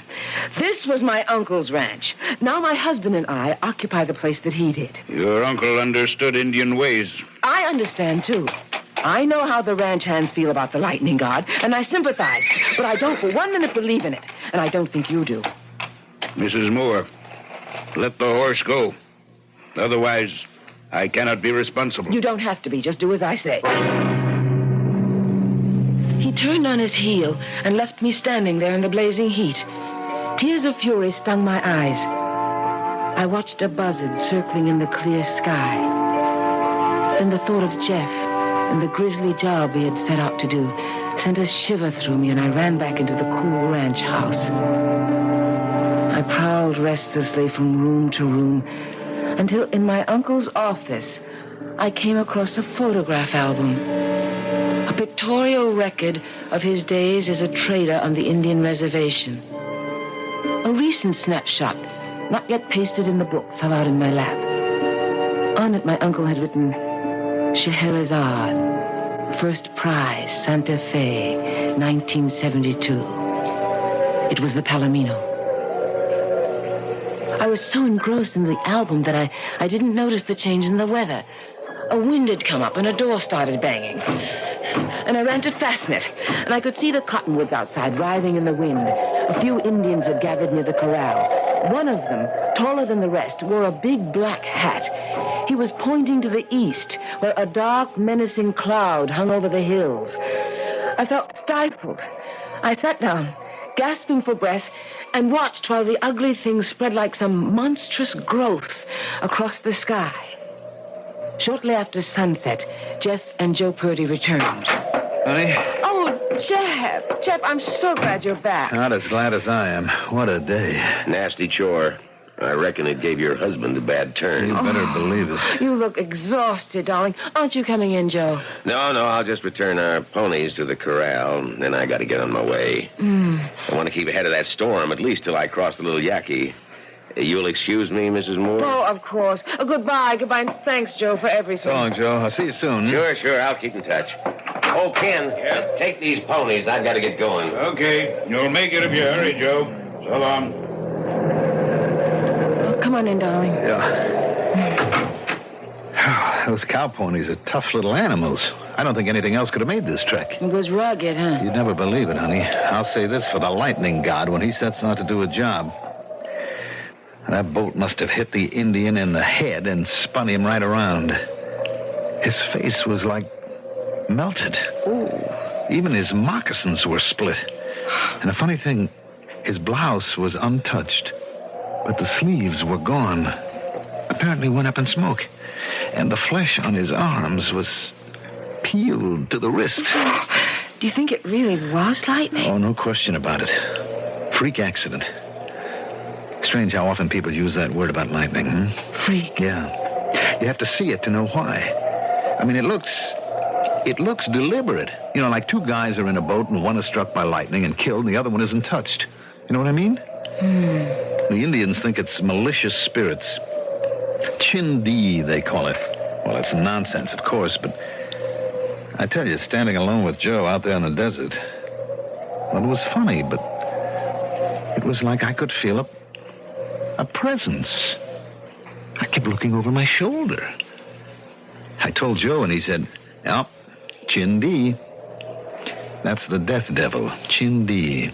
This was my uncle's ranch. Now my husband and I occupy the place that he did. Your uncle understood Indian ways. I understand, too. I know how the ranch hands feel about the lightning god, and I sympathize. But I don't for 1 minute believe in it, and I don't think you do. Mrs. Moore, let the horse go. Otherwise, I cannot be responsible. You don't have to be. Just do as I say. He turned on his heel and left me standing there in the blazing heat. Tears of fury stung my eyes. I watched a buzzard circling in the clear sky. Then the thought of Jeff and the grisly job he had set out to do sent a shiver through me, and I ran back into the cool ranch house. I prowled restlessly from room to room until in my uncle's office I came across a photograph album. A pictorial record of his days as a trader on the Indian reservation. A recent snapshot, not yet pasted in the book, fell out in my lap. On it, my uncle had written, Scheherazade, first prize, Santa Fe, 1972. It was the Palomino. I was so engrossed in the album that I didn't notice the change in the weather. A wind had come up and a door started banging. And I ran to fasten it, and I could see the cottonwoods outside writhing in the wind. A few Indians had gathered near the corral. One of them, taller than the rest, wore a big black hat. He was pointing to the east, where a dark, menacing cloud hung over the hills. I felt stifled. I sat down, gasping for breath, and watched while the ugly thing spread like some monstrous growth across the sky. Shortly after sunset, Jeff and Joe Purdy returned. Honey? Oh, Jeff, I'm so glad you're back. Not as glad as I am. What a day. Nasty chore. I reckon it gave your husband a bad turn. You better believe it. You look exhausted, darling. Aren't you coming in, Joe? No, I'll just return our ponies to the corral, then I got to get on my way. I want to keep ahead of that storm, at least till I cross the little Yaqui. You'll excuse me, Mrs. Moore? Oh, of course. Goodbye, and thanks, Joe, for everything. So long, Joe. I'll see you soon. Sure. I'll keep in touch. Oh, Ken, take these ponies. I've got to get going. Okay. You'll make it if you hurry, Joe. So long. Oh, come on in, darling. Yeah. Those cow ponies are tough little animals. I don't think anything else could have made this trek. It was rugged, huh? You'd never believe it, honey. I'll say this for the lightning god when he sets out to do a job. That bolt must have hit the Indian in the head and spun him right around. His face was like melted. Ooh. Even his moccasins were split. And the funny thing, his blouse was untouched, but the sleeves were gone. Apparently went up in smoke. And the flesh on his arms was peeled to the wrist. Do you think it really was lightning? Oh, no question about it. Freak accident. Strange how often people use that word about lightning, hmm? Freak? Yeah. You have to see it to know why. I mean, it looks deliberate. You know, like two guys are in a boat and one is struck by lightning and killed and the other one isn't touched. You know what I mean? The Indians think it's malicious spirits. Chindi, they call it. Well, it's nonsense, of course, but I tell you, standing alone with Joe out there in the desert, well, it was funny, but it was like I could feel a presence. I kept looking over my shoulder. I told Joe, and he said, "Yep, Chindi. That's the death devil, Chindi."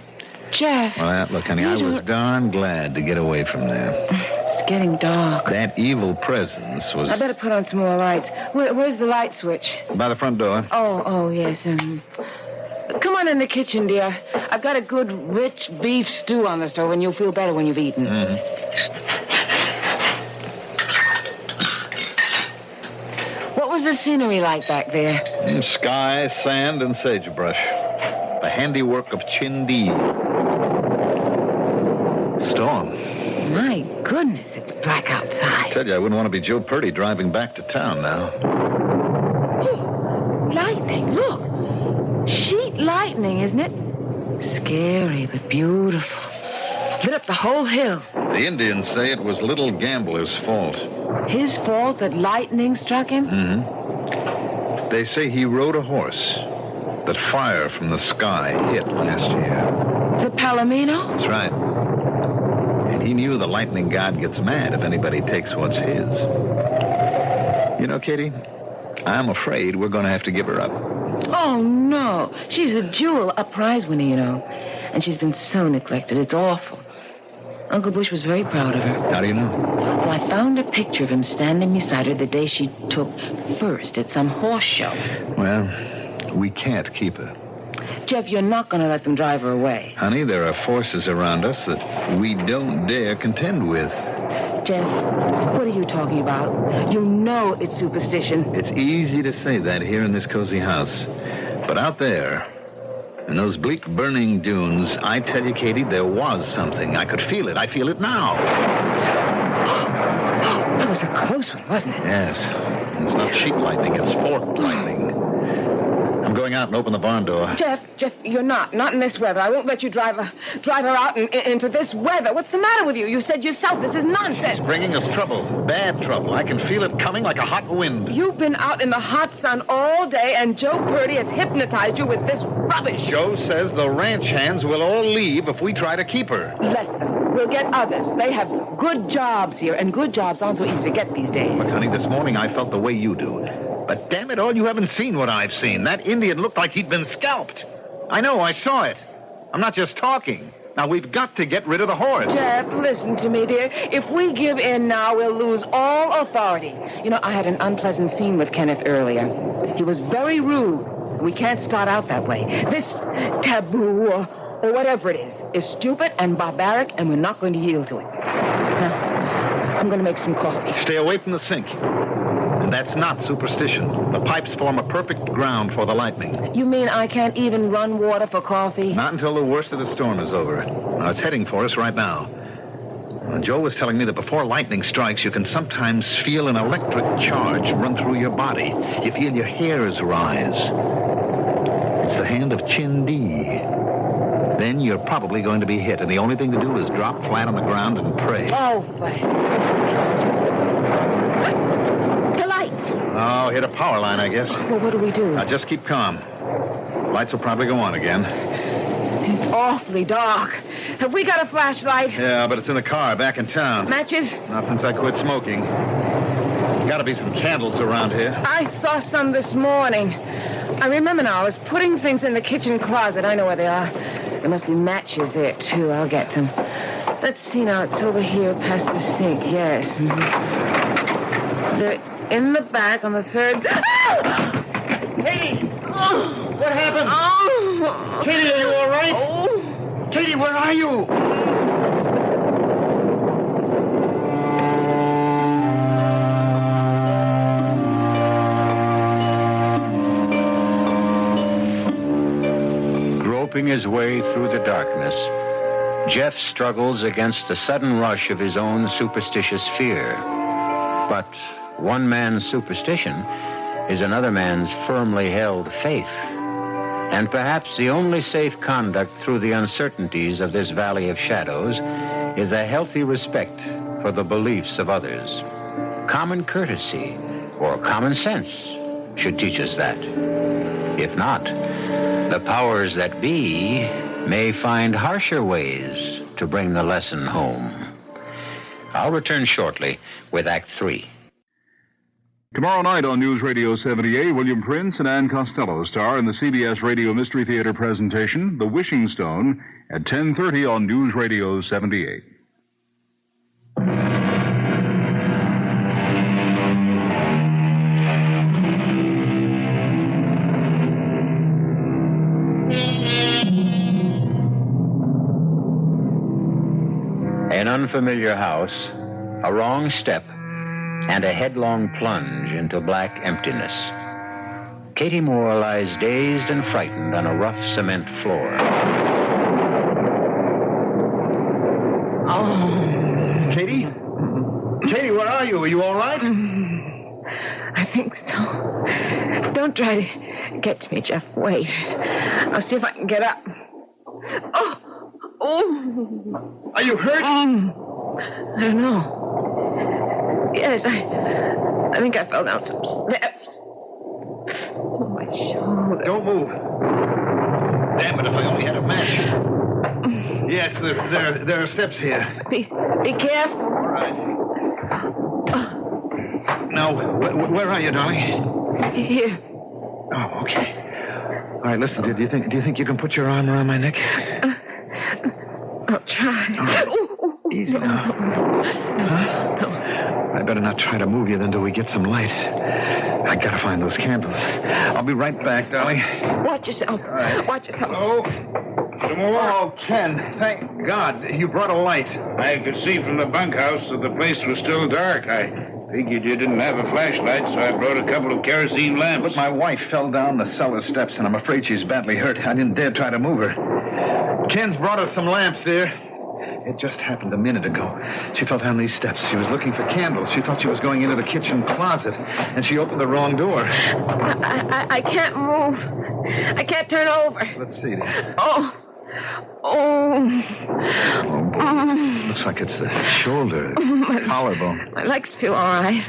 Jeff. Well, look, honey, I was darn glad to get away from there. It's getting dark. That evil presence was... I better put on some more lights. Where's the light switch? By the front door. Oh, yes. Come on in the kitchen, dear. I've got a good, rich beef stew on the stove, and you'll feel better when you've eaten. What was the scenery like back there? Sky, sand, and sagebrush. The handiwork of Chindi. Storm. My goodness, it's black outside. I tell you, I wouldn't want to be Joe Purdy driving back to town now. Oh, lightning, look. Sheet lightning, isn't it? Scary, but beautiful. Lit up the whole hill. The Indians say it was Little Gambler's fault. His fault that lightning struck him? They say he rode a horse that fire from the sky hit last year. The Palomino? That's right. And he knew the lightning god gets mad if anybody takes what's his. You know, Katie, I'm afraid we're going to have to give her up. Oh, no. She's a jewel, a prize winner, you know. And she's been so neglected. It's awful. Uncle Bush was very proud of her. How do you know? Well, I found a picture of him standing beside her the day she took first at some horse show. Well, we can't keep her. Jeff, you're not going to let them drive her away. Honey, there are forces around us that we don't dare contend with. Jeff, what are you talking about? You know it's superstition. It's easy to say that here in this cozy house. But out there, in those bleak burning dunes, I tell you, Katie, there was something. I could feel it. I feel it now. That was a close one, wasn't it? Yes. It's not sheet lightning, it's forked lightning. I'm going out and open the barn door. Jeff, you're not in this weather. I won't let you drive her out into this weather. What's the matter with you? You said yourself this is nonsense. It's bringing us trouble, bad trouble. I can feel it coming like a hot wind. You've been out in the hot sun all day, and Joe Purdy has hypnotized you with this rubbish. Joe says the ranch hands will all leave if we try to keep her. Let them. We'll get others. They have good jobs here, and good jobs aren't so easy to get these days. But, honey, this morning I felt the way you do. But damn it all, you haven't seen what I've seen. That Indian looked like he'd been scalped. I know, I saw it. I'm not just talking. Now, we've got to get rid of the horse. Jeff, listen to me, dear. If we give in now, we'll lose all authority. You know, I had an unpleasant scene with Kenneth earlier. He was very rude. We can't start out that way. This taboo, or whatever it is stupid and barbaric, and we're not going to yield to it. Now, I'm going to make some coffee. Stay away from the sink. And that's not superstition. The pipes form a perfect ground for the lightning. You mean I can't even run water for coffee? Not until the worst of the storm is over. Now, it's heading for us right now. Joe was telling me that before lightning strikes, you can sometimes feel an electric charge run through your body. You feel your hairs rise. It's the hand of Chindi. Then you're probably going to be hit, and the only thing to do is drop flat on the ground and pray. Oh, the lights. Oh, hit a power line, I guess. Well, what do we do? Now, just keep calm. Lights will probably go on again. It's awfully dark. Have we got a flashlight? Yeah, but it's in the car back in town. Matches? Not since I quit smoking. Got to be some candles around here. I saw some this morning. I remember now. I was putting things in the kitchen closet. I know where they are. There must be matches there, too. I'll get them. Let's see now. It's over here past the sink. Yes. They're in the back on the third... Hey! What happened? Oh. Katie, are you all right? Oh. Katie, where are you? Groping his way through the darkness, Jeff struggles against the sudden rush of his own superstitious fear. But one man's superstition is another man's firmly held faith. And perhaps the only safe conduct through the uncertainties of this valley of shadows is a healthy respect for the beliefs of others. Common courtesy or common sense should teach us that. If not, the powers that be may find harsher ways to bring the lesson home. I'll return shortly with Act 3. Tomorrow night on News Radio 78, William Prince and Ann Costello star in the CBS Radio Mystery Theater presentation, The Wishing Stone, at 10:30 on News Radio 78. An unfamiliar house, a wrong step, and a headlong plunge into black emptiness. Katie Moore lies dazed and frightened on a rough cement floor. Oh. Katie? Katie, where are you? Are you all right? I think so. Don't try to get to me, Jeff. Wait. I'll see if I can get up. Oh. Oh. Are you hurt? I don't know. Yes, I think I fell down some steps. Oh, my shoulder. Don't move. Damn it, if I only had a match. Yes, there are steps here. Be careful. All right. Now, where are you, darling? Here. Oh, okay. All right, listen, do you think you can put your arm around my neck? I'll try. Right. Easy now. Huh? I better not try to move you then till we get some light. I gotta find those candles. I'll be right back, darling. Watch yourself. Right. Watch yourself. Oh, some more? Oh, Ken, thank God you brought a light. I could see from the bunkhouse that the place was still dark. I figured you didn't have a flashlight, so I brought a couple of kerosene lamps. But my wife fell down the cellar steps, and I'm afraid she's badly hurt. I didn't dare try to move her. Ken's brought us some lamps, dear. It just happened a minute ago. She fell down these steps. She was looking for candles. She thought she was going into the kitchen closet, and she opened the wrong door. I can't move. I can't turn over. Let's see. Oh. Looks like it's the shoulder, collarbone. My legs feel all right.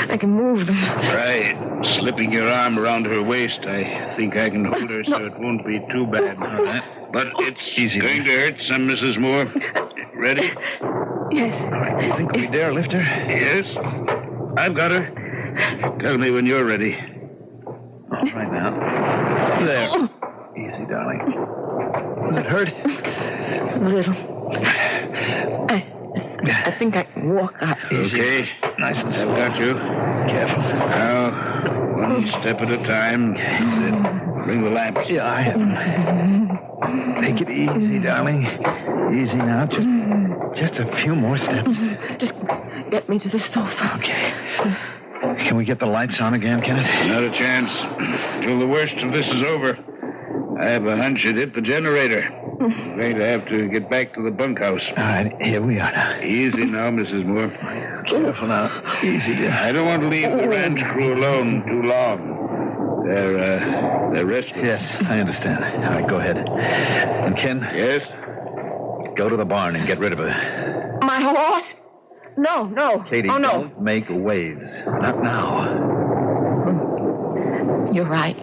I can move them. Try slipping your arm around her waist. I think I can hold her so it won't be too bad. All right. But it's going to hurt some, Mrs. Moore. Ready? Yes. All right. Do you think we dare lift her? Yes. I've got her. Tell me when you're ready. All right now. There. Easy, darling. Does it hurt? A little. I think I can walk up. Okay. Nice and slow. I've got you. Careful. Now, one step at a time. That's it. Bring the lamps. Yeah, I have them. Take it easy, darling. Easy now. Just a few more steps. Just get me to the sofa. Okay. Can we get the lights on again, Kenneth? Not a chance. Till the worst of this is over. I have a hunch it hit the generator. I'm going to have to get back to the bunkhouse. All right, here we are now. Easy now, Mrs. Moore. Careful now. Easy, dear. I don't want to leave the ranch crew alone too long. They're restless. Yes, I understand. All right, go ahead. And Ken? Yes? Go to the barn and get rid of her. My horse? No. Katie, oh, no. Don't make waves. Not now. You're right.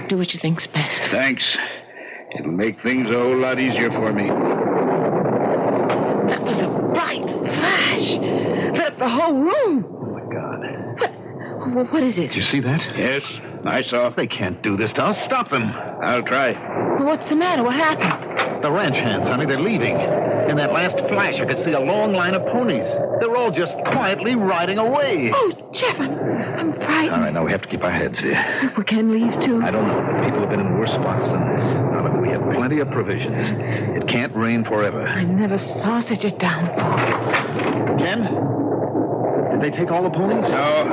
Do what you think's best. Thanks. It'll make things a whole lot easier for me. That was a bright flash. Lit up the whole room. Oh, my God. What is it? Did you see that? Yes, I saw. They can't do this to us. Stop them. I'll try. What's the matter? What happened? The ranch hands, honey. They're leaving. In that last flash, I could see a long line of ponies. They're all just quietly riding away. Oh, Jeff, I'm frightened. All right, now we have to keep our heads here. We can leave, too. I don't know. People have been in worse spots than this. Now, look, we have plenty of provisions. It can't rain forever. I never saw such a downpour. Ken? Did they take all the ponies? No.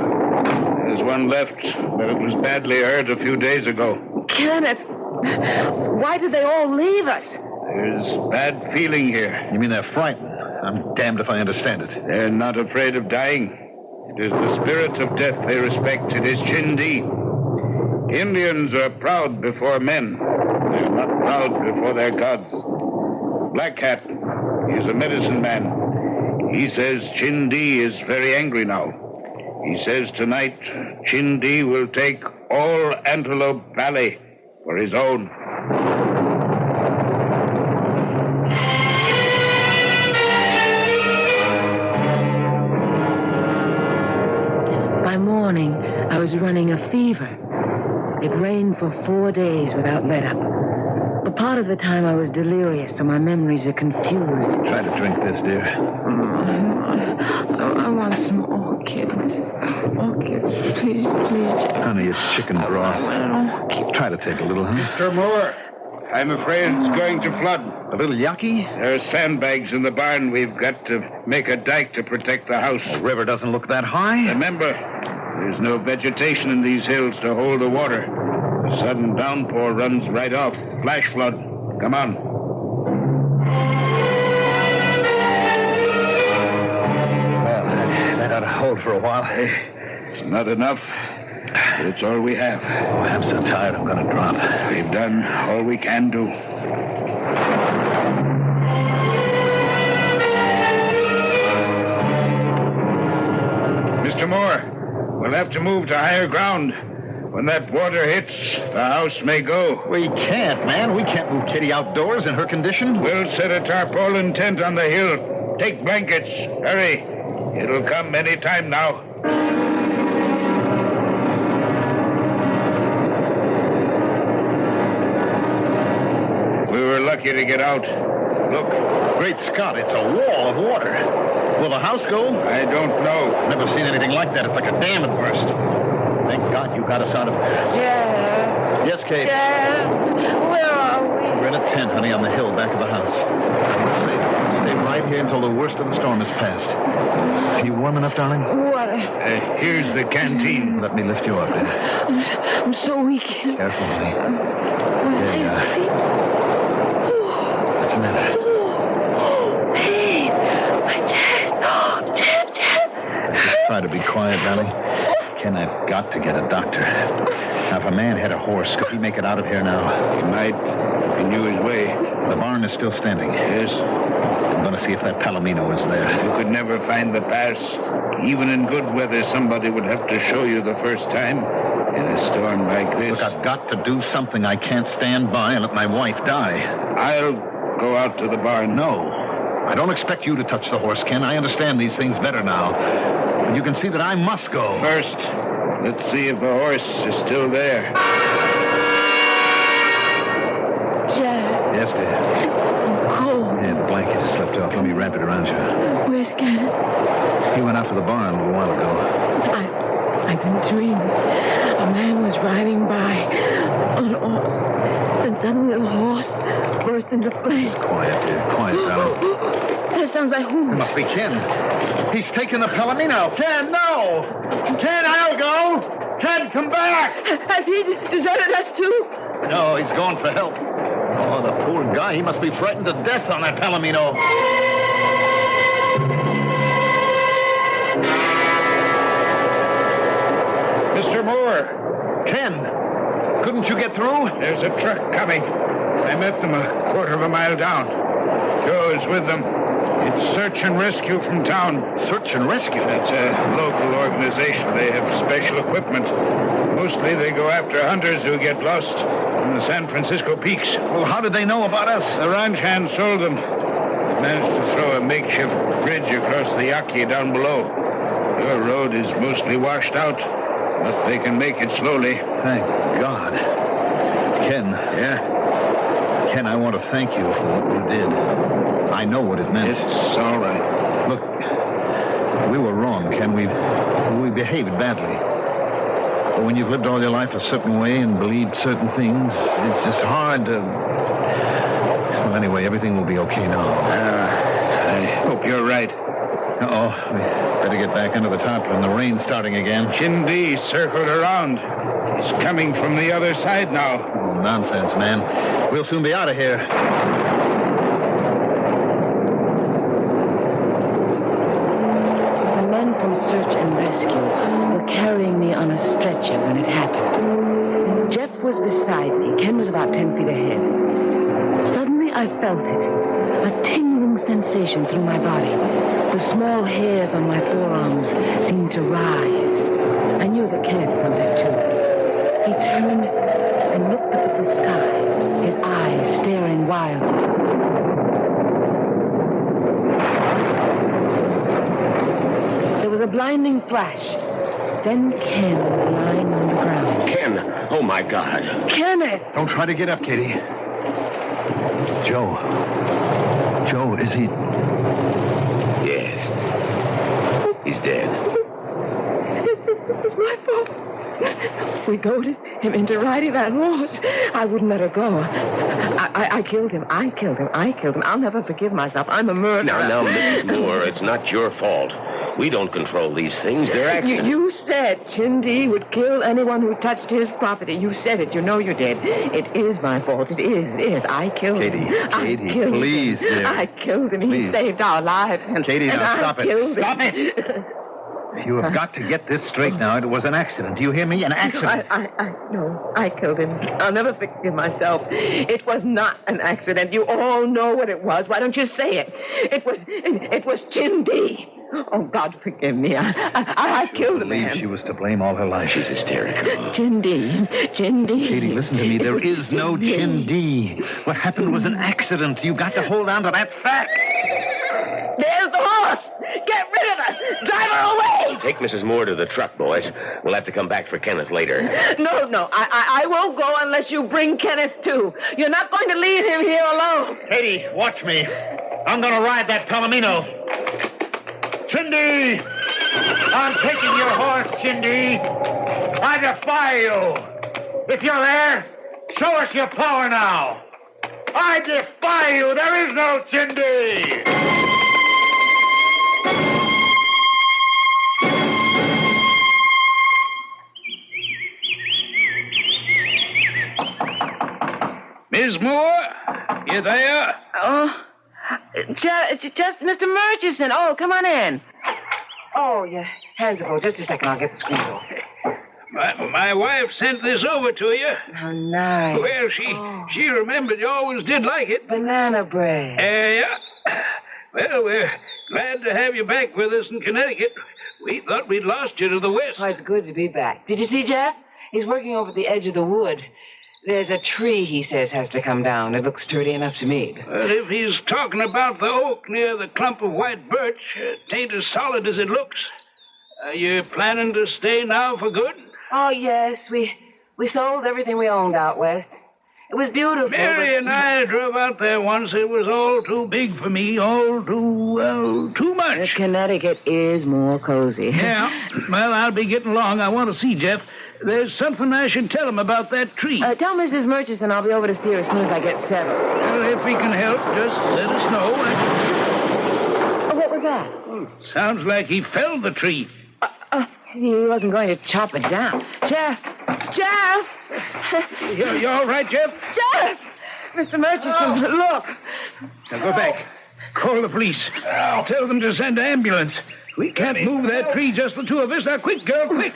There's one left, but it was badly hurt a few days ago. Kenneth, why did they all leave us? There's bad feeling here. You mean they're frightened? I'm damned if I understand it. They're not afraid of dying. It is the spirit of death they respect. It is Chindi. Indians are proud before men. They're not proud before their gods. Black Hat, he's a medicine man. He says Chindi is very angry now. He says tonight Chindi will take all Antelope Valley for his own. By morning, I was running a fever. It rained for 4 days without let up. But part of the time I was delirious, so my memories are confused. Try to drink this, dear. I want some orchids. Orchids, please. Honey, it's chicken broth. Try to take a little, huh? Mr. Moore, I'm afraid it's going to flood. A little yucky? There are sandbags in the barn. We've got to make a dike to protect the house. The river doesn't look that high. Remember, there's no vegetation in these hills to hold the water. A sudden downpour runs right off. Flash flood. Come on. Well, that ought to hold for a while. It's not enough, but it's all we have. Oh, I'm so tired I'm going to drop. We've done all we can do. Mr. Moore, we'll have to move to higher ground. When that water hits, the house may go. We can't, man. We can't move Kitty outdoors in her condition. We'll set a tarpaulin tent on the hill. Take blankets. Hurry. It'll come any time now. We were lucky to get out. Look. Great Scott, it's a wall of water. Will the house go? I don't know. Never seen anything like that. It's like a dam at burst. Thank God you got us out of there. Jeff. Yes, Kate? Jeff, where are we? We're in a tent, honey, on the hill back of the house. Stay right here until the worst of the storm is past. Are you warm enough, darling? What? Here's the canteen. Let me lift you up there. I'm so weak. Careful, honey. There you are. What's the matter? Hey, Jeff. Just try to be quiet, darling. Ken, I've got to get a doctor. Now, if a man had a horse, could he make it out of here now? He might. He knew his way. The barn is still standing. Yes. I'm going to see if that Palomino is there. You could never find the pass. Even in good weather, somebody would have to show you the first time. In a storm like this. Look, I've got to do something. I can't stand by and let my wife die. I'll go out to the barn. No. I don't expect you to touch the horse, Ken. I understand these things better now. But you can see that I must go. First, let's see if the horse is still there. Jeff. Yes, dear. I'm cold. Yeah, the blanket has slipped off. Let me wrap it around you. Where's Kenneth? He went out to the barn a little while ago. I've been dreaming. A man was riding by on a horse. Then suddenly the horse burst into flames. Quiet, dear. Quiet, darling. That sounds like who? It must be Ken. He's taken the Palomino. Ken, no! Ken, I'll go! Ken, come back! Has he deserted us too? No, he's gone for help. Oh, the poor guy. He must be frightened to death on that Palomino. Mr. Moore. Ken, couldn't you get through? There's a truck coming. I met them a quarter of a mile down. Joe is with them. It's search and rescue from town. Search and rescue? It's a local organization. They have special equipment. Mostly they go after hunters who get lost in the San Francisco peaks. Well, how did they know about us? The ranch hand sold them. They managed to throw a makeshift bridge across the Yaqui down below. Your road is mostly washed out, but they can make it slowly. Thank God. Ken. Yeah? Ken, I want to thank you for what you did. I know what it meant. It's all right. Look, we were wrong, Ken. We behaved badly. But when you've lived all your life a certain way and believed certain things, it's just hard to... Well, anyway, everything will be okay now. I hope you're right. Uh-oh. We better get back under the tarpaulin. The rain's starting again. Chindi circled around. He's coming from the other side now. Oh, nonsense, man. We'll soon be out of here. The men from search and rescue were carrying me on a stretcher when it happened. Jeff was beside me. Ken was about 10 feet ahead. Suddenly, I felt it. A tingling sensation through my body. The small hairs on my forearms seemed to rise. I knew that Ken had felt it too. He turned and looked up at the sky, his eyes staring wildly. There was a blinding flash. Then Ken was lying on the ground. Ken! Oh, my God. Kenneth! Don't try to get up, Katie. Joe, is he... Yes. He's dead. It's my fault. We goaded him into riding that horse. I wouldn't let her go. I killed him. I killed him. I'll never forgive myself. I'm a murderer. Now, Mrs. Moore, it's not your fault. We don't control these things. They're accidents. You said Chindi would kill anyone who touched his property. You said it. You know you did. It is my fault. It is. I killed him. Katie, please, dear. I killed him. Please. He saved our lives. Katie, now stop it. Stop it. You have got to get this straight now. It was an accident. Do you hear me? An accident. No, I killed him. I'll never forgive myself. It was not an accident. You all know what it was. Why don't you say it? It was Chindi. Oh, God, forgive me. I killed the man. She was to blame all her life. She's hysterical. Chindi. Katie, listen to me. There is no Chindi. What happened was an accident. You got to hold on to that fact. There's the horse. Get rid of her. Drive her away. Take Mrs. Moore to the truck, boys. We'll have to come back for Kenneth later. No. I won't go unless you bring Kenneth, too. You're not going to leave him here alone. Katie, watch me. I'm going to ride that Palomino. Chindi! I'm taking your horse, Chindi. I defy you. If you're there, show us your power now. I defy you. There is no Chindi. Miss Moore, you there? Oh, just Mr. Murchison. Oh, come on in. Oh, your hands are full. Just a second. I'll get the screws off. My wife sent this over to you. How nice. Well, she remembered you always did like it. Banana bread. Yeah. Well, we're glad to have you back with us in Connecticut. We thought we'd lost you to the west. Oh, it's good to be back. Did you see Jeff? He's working over at the edge of the wood. There's a tree, he says, has to come down. It looks sturdy enough to me. But if he's talking about the oak near the clump of white birch, it ain't as solid as it looks. Are you planning to stay now for good? Oh, yes. We sold everything we owned out west. It was beautiful. Mary and I drove out there once. It was all too big for me, all too much. Connecticut is more cozy. Yeah. Well, I'll be getting along. I want to see Jeff. There's something I should tell him about that tree. Tell Mrs. Murchison I'll be over to see her as soon as I get settled. Well, if we can help, just let us know. Oh, what was that? Sounds like he felled the tree. He wasn't going to chop it down. Jeff! You all right, Jeff? Jeff! Mr. Murchison, look. Now go back. Call the police. Tell them to send an ambulance. We can't move that tree, just the two of us. Now, quick, girl, quick.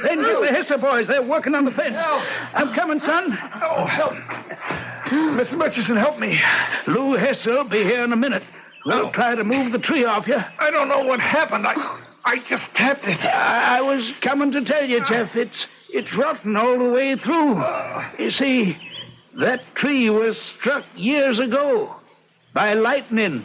Then get the Hesser boys. They're working on the fence. I'm coming, son. Mr. Murchison, help me. Lou Hesser will be here in a minute. We'll try to move the tree off you. I don't know what happened. I just tapped it. I was coming to tell you, Jeff. It's rotten all the way through. You see, that tree was struck years ago by lightning.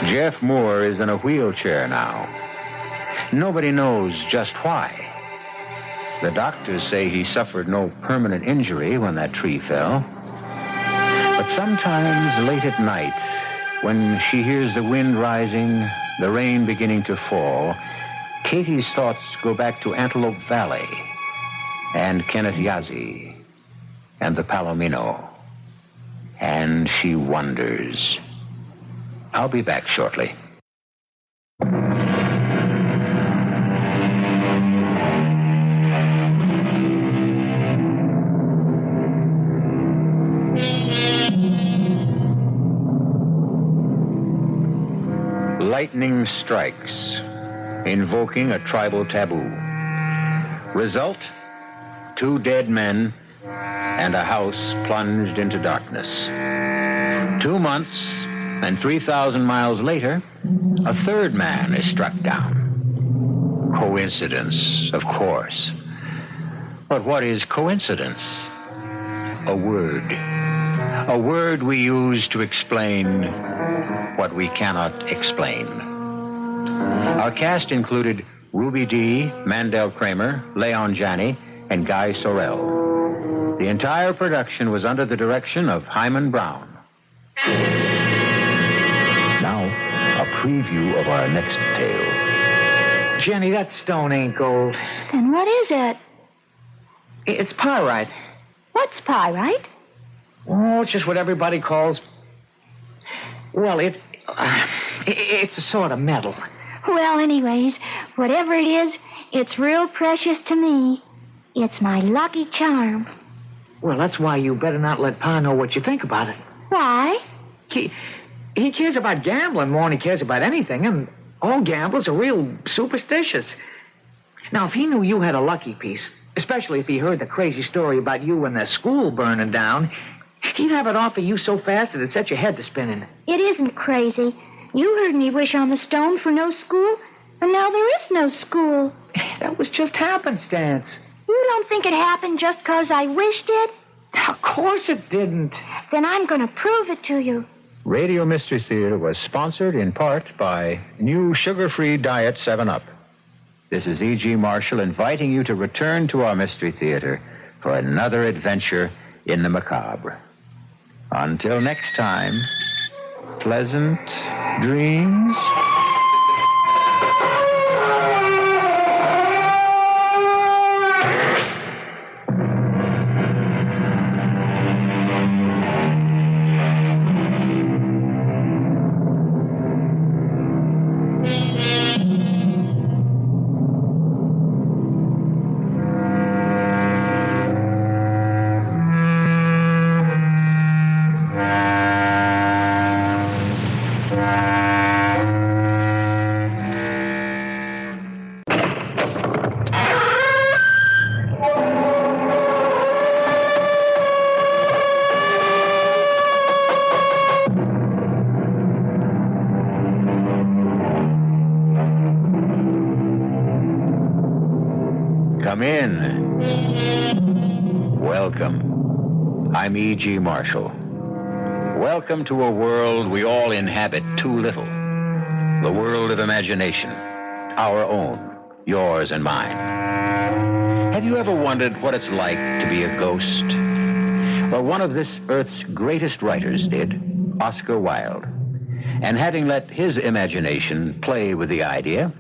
Jeff Moore is in a wheelchair now. Nobody knows just why. The doctors say he suffered no permanent injury when that tree fell. But sometimes late at night, when she hears the wind rising, the rain beginning to fall, Katie's thoughts go back to Antelope Valley and Kenneth Yazzie and the Palomino. And she wonders. I'll be back shortly. Lightning strikes, invoking a tribal taboo. Result, 2 dead men and a house plunged into darkness. 2 months and 3,000 miles later, a 3rd man is struck down. Coincidence, of course. But what is coincidence? A word. A word we use to explain what we cannot explain. Our cast included Ruby Dee, Mandel Kramer, Leon Janney, and Guy Sorrell. The entire production was under the direction of Hyman Brown. Now, a preview of our next tale. Jenny, that stone ain't gold. Then what is it? It's pyrite. What's pyrite? Oh, it's just what everybody calls... Well, it's a sort of metal. Well, anyways, whatever it is, it's real precious to me. It's my lucky charm. Well, that's why you better not let Pa know what you think about it. Why? He cares about gambling more than he cares about anything, and all gamblers are real superstitious. Now, if he knew you had a lucky piece, especially if he heard the crazy story about you and the school burning down, he'd have it off of you so fast it'd set your head to spinning. It isn't crazy. You heard me wish on the stone for no school, and now there is no school. That was just happenstance. You don't think it happened just because I wished it? Of course it didn't. Then I'm going to prove it to you. Radio Mystery Theater was sponsored in part by new sugar-free diet 7-Up. This is E.G. Marshall inviting you to return to our Mystery Theater for another adventure in the macabre. Until next time, pleasant dreams. Come in. Welcome. I'm E.G. Marshall. Welcome to a world we all inhabit too little. The world of imagination. Our own. Yours and mine. Have you ever wondered what it's like to be a ghost? Well, one of this earth's greatest writers did, Oscar Wilde. And having let his imagination play with the idea,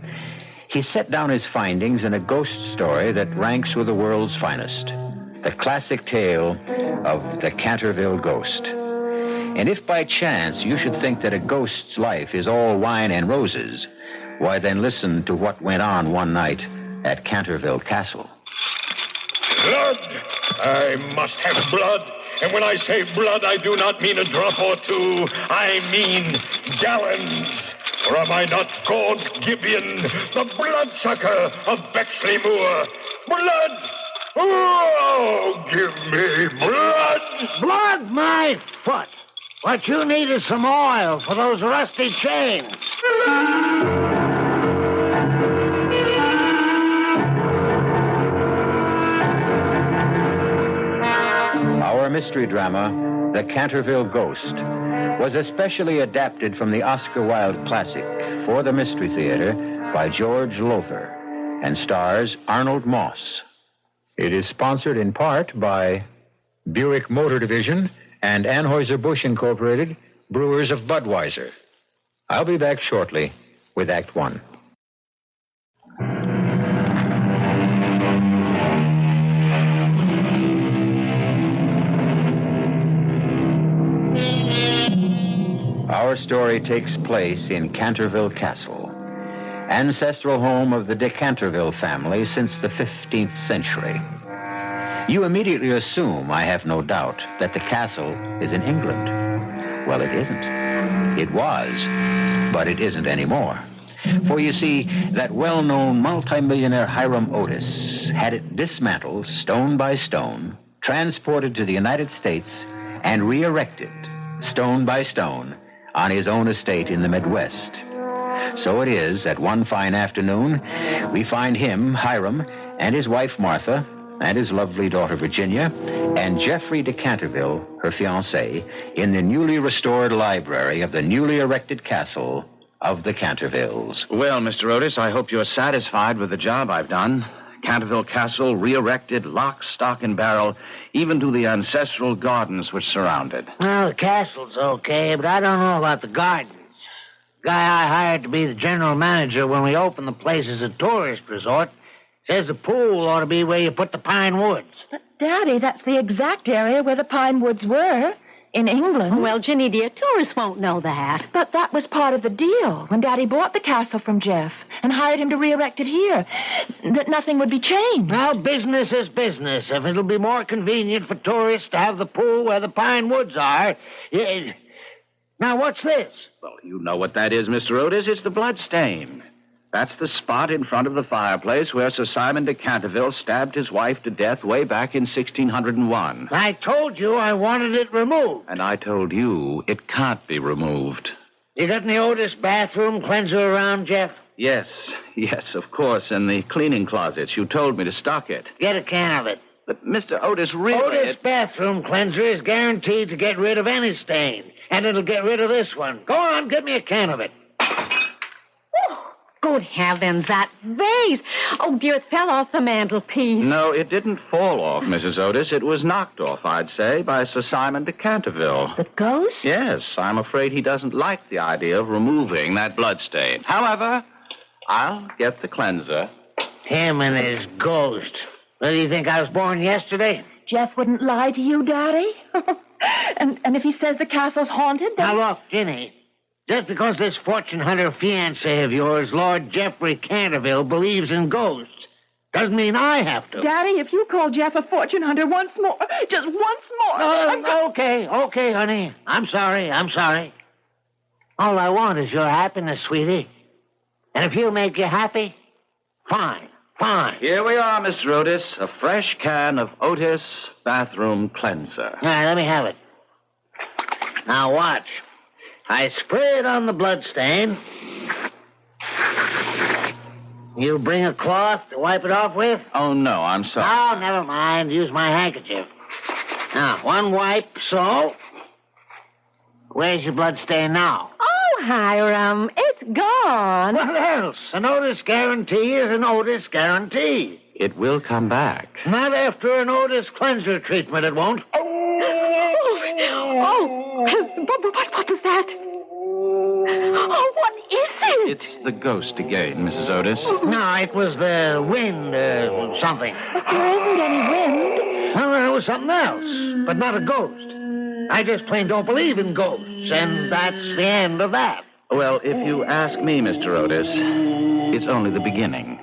he set down his findings in a ghost story that ranks with the world's finest, the classic tale of the Canterville Ghost. And if by chance you should think that a ghost's life is all wine and roses, why then listen to what went on one night at Canterville Castle. Blood! I must have blood. And when I say blood, I do not mean a drop or two. I mean gallons. Or am I not called Gibeon, the bloodsucker of Bexley Moor? Blood! Oh, give me blood! Blood, my foot! What you need is some oil for those rusty chains. Our mystery drama, The Canterville Ghost, was especially adapted from the Oscar Wilde classic for the Mystery Theater by George Lothar and stars Arnold Moss. It is sponsored in part by Buick Motor Division and Anheuser-Busch Incorporated, brewers of Budweiser. I'll be back shortly with Act One. Our story takes place in Canterville Castle, ancestral home of the de Canterville family since the 15th century. You immediately assume, I have no doubt, that the castle is in England. Well, it isn't. It was, but it isn't anymore. For you see, that well-known multimillionaire Hiram Otis had it dismantled stone by stone, transported to the United States, and re-erected stone by stone on his own estate in the Midwest. So it is that one fine afternoon, we find him, Hiram, and his wife Martha, and his lovely daughter Virginia, and Geoffrey de Canterville, her fiancé, in the newly restored library of the newly erected castle of the Cantervilles. Well, Mr. Otis, I hope you're satisfied with the job I've done. Canterville Castle re-erected, lock, stock, and barrel, even to the ancestral gardens which surround it. Well, the castle's okay, but I don't know about the gardens. The guy I hired to be the general manager when we opened the place as a tourist resort says the pool ought to be where you put the pine woods. But, Daddy, that's the exact area where the pine woods were. In England. Well, Ginny, dear, tourists won't know that. But that was part of the deal when Daddy bought the castle from Jeff and hired him to re-erect it here, that nothing would be changed. Now, business is business. If it'll be more convenient for tourists to have the pool where the pine woods are... Now, what's this? Well, you know what that is, Mr. Otis. It's the blood stain. That's the spot in front of the fireplace where Sir Simon de Canterville stabbed his wife to death way back in 1601. I told you I wanted it removed. And I told you it can't be removed. You got any Otis bathroom cleanser around, Jeff? Yes, of course, in the cleaning closets. You told me to stock it. Get a can of it. But, Mr. Otis, really... Otis bathroom cleanser is guaranteed to get rid of any stain. And it'll get rid of this one. Go on, get me a can of it. Good heavens, that vase. Oh, dear, it fell off the mantelpiece. No, it didn't fall off, Mrs. Otis. It was knocked off, I'd say, by Sir Simon de Canterville. The ghost? Yes, I'm afraid he doesn't like the idea of removing that bloodstain. However, I'll get the cleanser. Him and his ghost. What, do you think I was born yesterday? Jeff wouldn't lie to you, Daddy? and if he says the castle's haunted, then... Now, look, Ginny. Just because this fortune hunter fiancé of yours, Lord Geoffrey Canterville, believes in ghosts, doesn't mean I have to. Daddy, if you call Jeff a fortune hunter once more, just once more... Okay, honey. I'm sorry. All I want is your happiness, sweetie. And if he'll make you happy, fine. Here we are, Mr. Otis. A fresh can of Otis bathroom cleanser. All right, let me have it. Now watch. I spray it on the bloodstain. You bring a cloth to wipe it off with? Oh, no, I'm sorry. Oh, never mind. Use my handkerchief. Now, one wipe, so. Where's your bloodstain now? Oh, Hiram, it's gone. What else? An Otis guarantee is an Otis guarantee. It will come back. Not after an Otis cleanser treatment, it won't. What was that? Oh, what is it? It's the ghost again, Mrs. Otis. No, it was the wind, something. But there isn't any wind. Well, it was something else, but not a ghost. I just plain don't believe in ghosts, and that's the end of that. Well, if you ask me, Mr. Otis, it's only the beginning.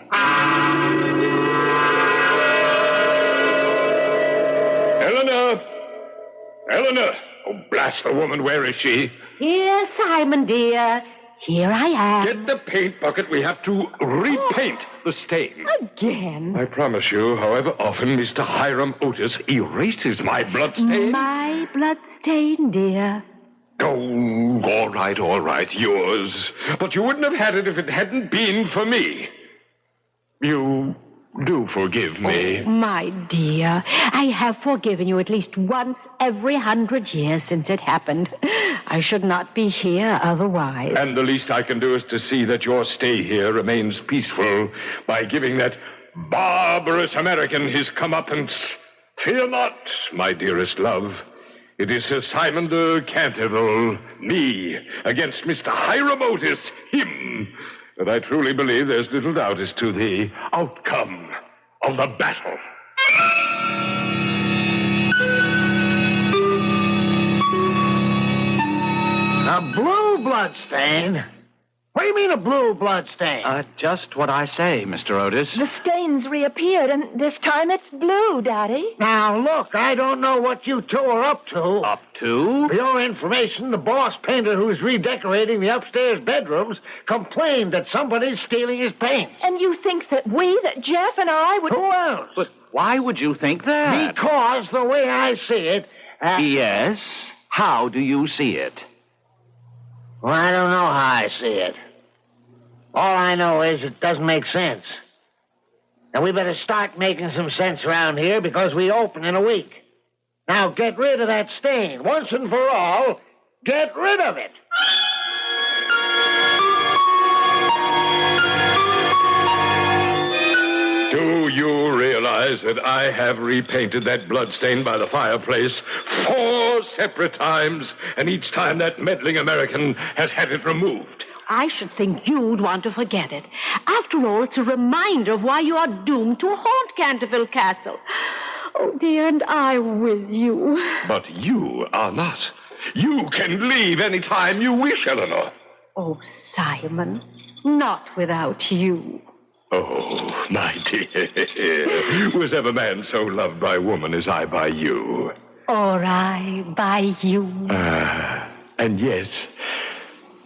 Eleanor! Oh, blast the woman, where is she? Here, Simon, dear. Here I am. Get the paint bucket. We have to repaint the stain. Again? I promise you, however often Mr. Hiram Otis erases my bloodstain... My bloodstain, dear. Oh, all right, yours. But you wouldn't have had it if it hadn't been for me. You Do forgive me. Oh, my dear, I have forgiven you at least once every 100 years since it happened. I should not be here otherwise. And the least I can do is to see that your stay here remains peaceful by giving that barbarous American his comeuppance. Fear not, my dearest love. It is Sir Simon de Canterville, me, against Mr. Hiram Otis, him. But I truly believe there's little doubt as to the outcome of the battle. A blue bloodstain? What do you mean a blue bloodstain? Just what I say, Mr. Otis. The stain's reappeared, and this time it's blue, Daddy. Now, look, I don't know what you two are up to. Up to? For your information, the boss painter who's redecorating the upstairs bedrooms complained that somebody's stealing his paints. And you think that Jeff and I would... Who else? But why would you think that? Because the way I see it... Yes? How do you see it? Well, I don't know how I see it. All I know is it doesn't make sense. And we better start making some sense around here because we open in a week. Now get rid of that stain. Once and for all, get rid of it. Do you realize that I have repainted that bloodstain by the fireplace 4 separate times, and each time that meddling American has had it removed? I should think you'd want to forget it. After all, it's a reminder of why you are doomed to haunt Canterville Castle. Oh, dear, and I'm with you. But you are not. You can leave any time you wish, Eleanor. Oh, Simon, not without you. Oh, my dear. Was ever man so loved by woman as I by you? Or I by you. And yes,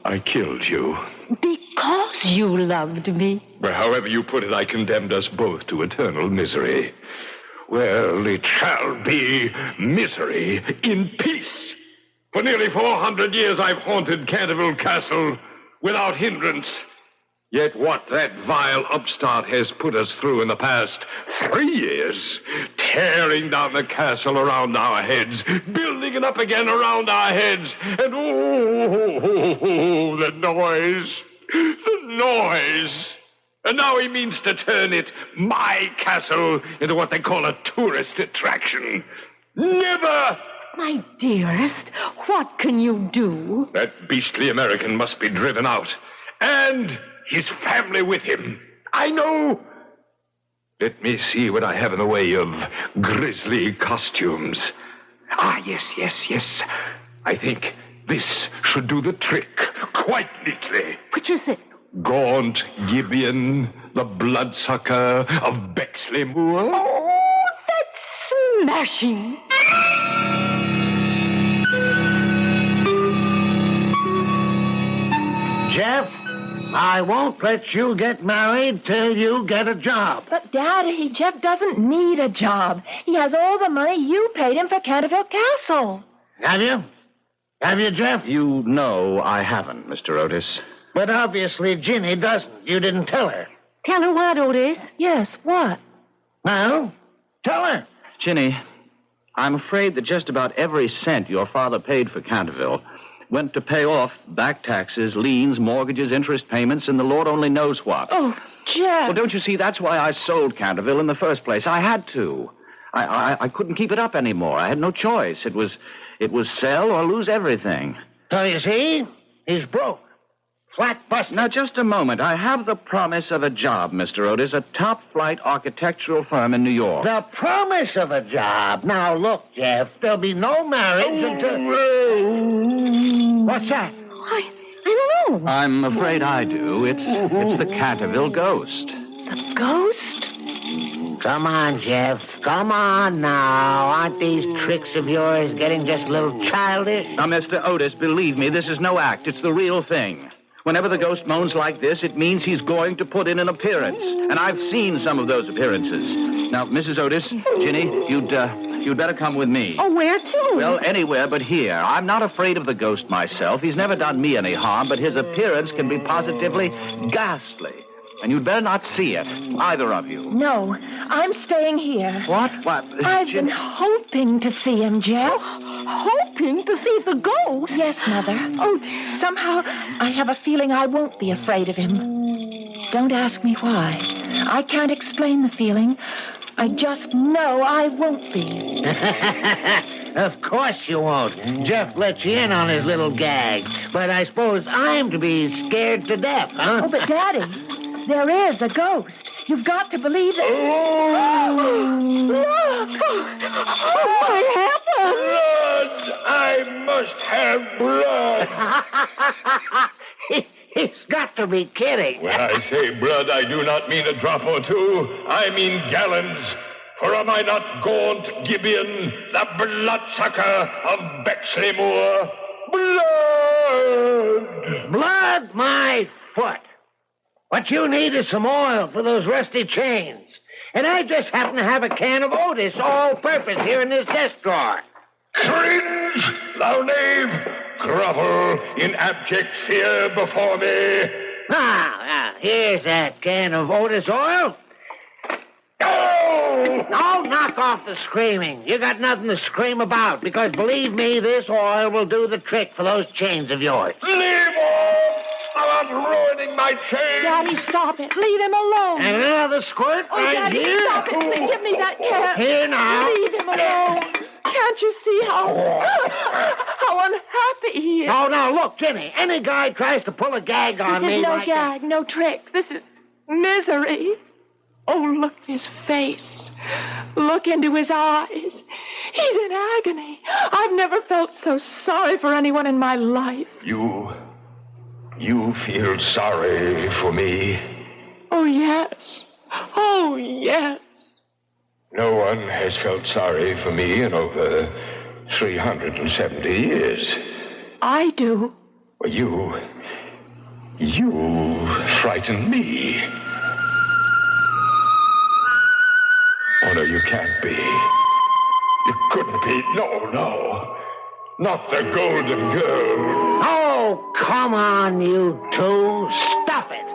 I killed you. Because you loved me. Well, however you put it, I condemned us both to eternal misery. Well, it shall be misery in peace. For nearly 400 years I've haunted Canterville Castle without hindrance. Yet what that vile upstart has put us through in the past 3 years, tearing down the castle around our heads, building it up again around our heads, and the noise. And now he means to turn it, my castle, into what they call a tourist attraction. Never! My dearest, what can you do? That beastly American must be driven out. And his family with him. I know. Let me see what I have in the way of grisly costumes. Yes. I think this should do the trick quite neatly. Which is it? Gaunt Gibeon, the bloodsucker of Bexley Moor. Oh, that's smashing. Jeff, I won't let you get married till you get a job. But, Daddy, Jeff doesn't need a job. He has all the money you paid him for Canterville Castle. Have you? Have you, Jeff? You know I haven't, Mr. Otis. But obviously Ginny doesn't. You didn't tell her. Tell her what, Otis? Yes, what? Well, tell her. Ginny, I'm afraid that just about every cent your father paid for Canterville went to pay off back taxes, liens, mortgages, interest payments, and the Lord only knows what. Oh, Jeff. Well, don't you see, that's why I sold Canterville in the first place. I had to. I couldn't keep it up anymore. I had no choice. It was sell or lose everything. So you see, he's broke. Flat busted. Now, just a moment. I have the promise of a job, Mr. Otis, a top-flight architectural firm in New York. The promise of a job. Now, look, Jeff, there'll be no marriage until... What's that? I don't know. I'm afraid I do. It's the Canterville ghost. The ghost? Come on, Jeff. Come on now. Aren't these tricks of yours getting just a little childish? Now, Mr. Otis, believe me, this is no act. It's the real thing. Whenever the ghost moans like this, it means he's going to put in an appearance. And I've seen some of those appearances. Now, Mrs. Otis, Ginny, you'd better come with me. Oh, where to? Well, anywhere but here. I'm not afraid of the ghost myself. He's never done me any harm, but his appearance can be positively ghastly. and you'd better not see it, either of you. No, I'm staying here. What? I've been hoping to see him, Jeff. Hoping to see the ghost? Yes, Mother. Oh, Somehow, I have a feeling I won't be afraid of him. Don't ask me why. I can't explain the feeling. I just know I won't be. Of course you won't. Jeff let you in on his little gag. But I suppose I'm to be scared to death, huh? Oh, but Daddy, there is a ghost. You've got to believe it. Look! What happened? Blood! I must have blood! He's got to be kidding. When I say blood, I do not mean a drop or two. I mean gallons. For am I not Gaunt Gibeon, the bloodsucker of Bexley Moor? Blood! Blood, my foot. What you need is some oil for those rusty chains. And I just happen to have a can of Otis all-purpose here in this desk drawer. Cringe, thou knave! Grovel in abject fear before me. Here's that can of Otis oil. Oh, knock off the screaming. You got nothing to scream about, because believe me, this oil will do the trick for those chains of yours. Leave off! Thou art ruining my chains. Daddy, stop it. Leave him alone. And another squirt right Daddy, here. stop it. Give me that can. Here now. Leave him alone. Can't you see how unhappy he is? No, look, Jenny. Any guy tries to pull a gag on This me is no like gag, no trick. This is misery. Oh, look at his face. Look into his eyes. He's in agony. I've never felt so sorry for anyone in my life. You feel sorry for me? Oh, yes. Oh, yes. No one has felt sorry for me in over 370 years. I do. Well, you frighten me. Oh, no, you can't be. You couldn't be. No. Not the Golden Girl. Oh, come on, you two. Stop it.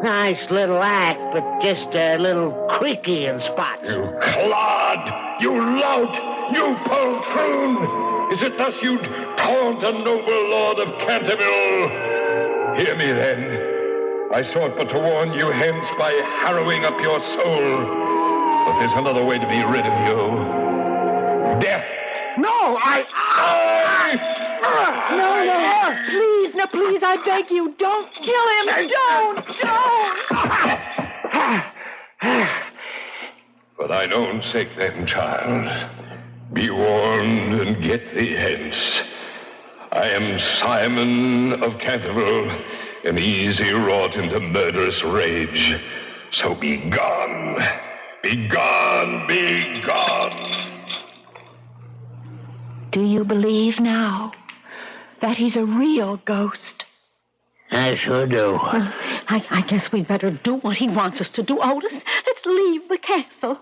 Nice little act, but just a little creaky in spots. You clod! You lout! You poltroon! Is it thus you'd taunt a noble lord of Canterville? Hear me, then. I sought but to warn you hence by harrowing up your soul. But there's another way to be rid of you. Death! No, No, please, I beg you, don't kill him. Don't. For thine own sake, then, child, be warned and get thee hence. I am Simon of Canterville, and easy wrought into murderous rage. So be gone. Be gone, be gone. Do you believe now that he's a real ghost? I sure do. I guess we'd better do what he wants us to do, Otis. Let's leave the castle.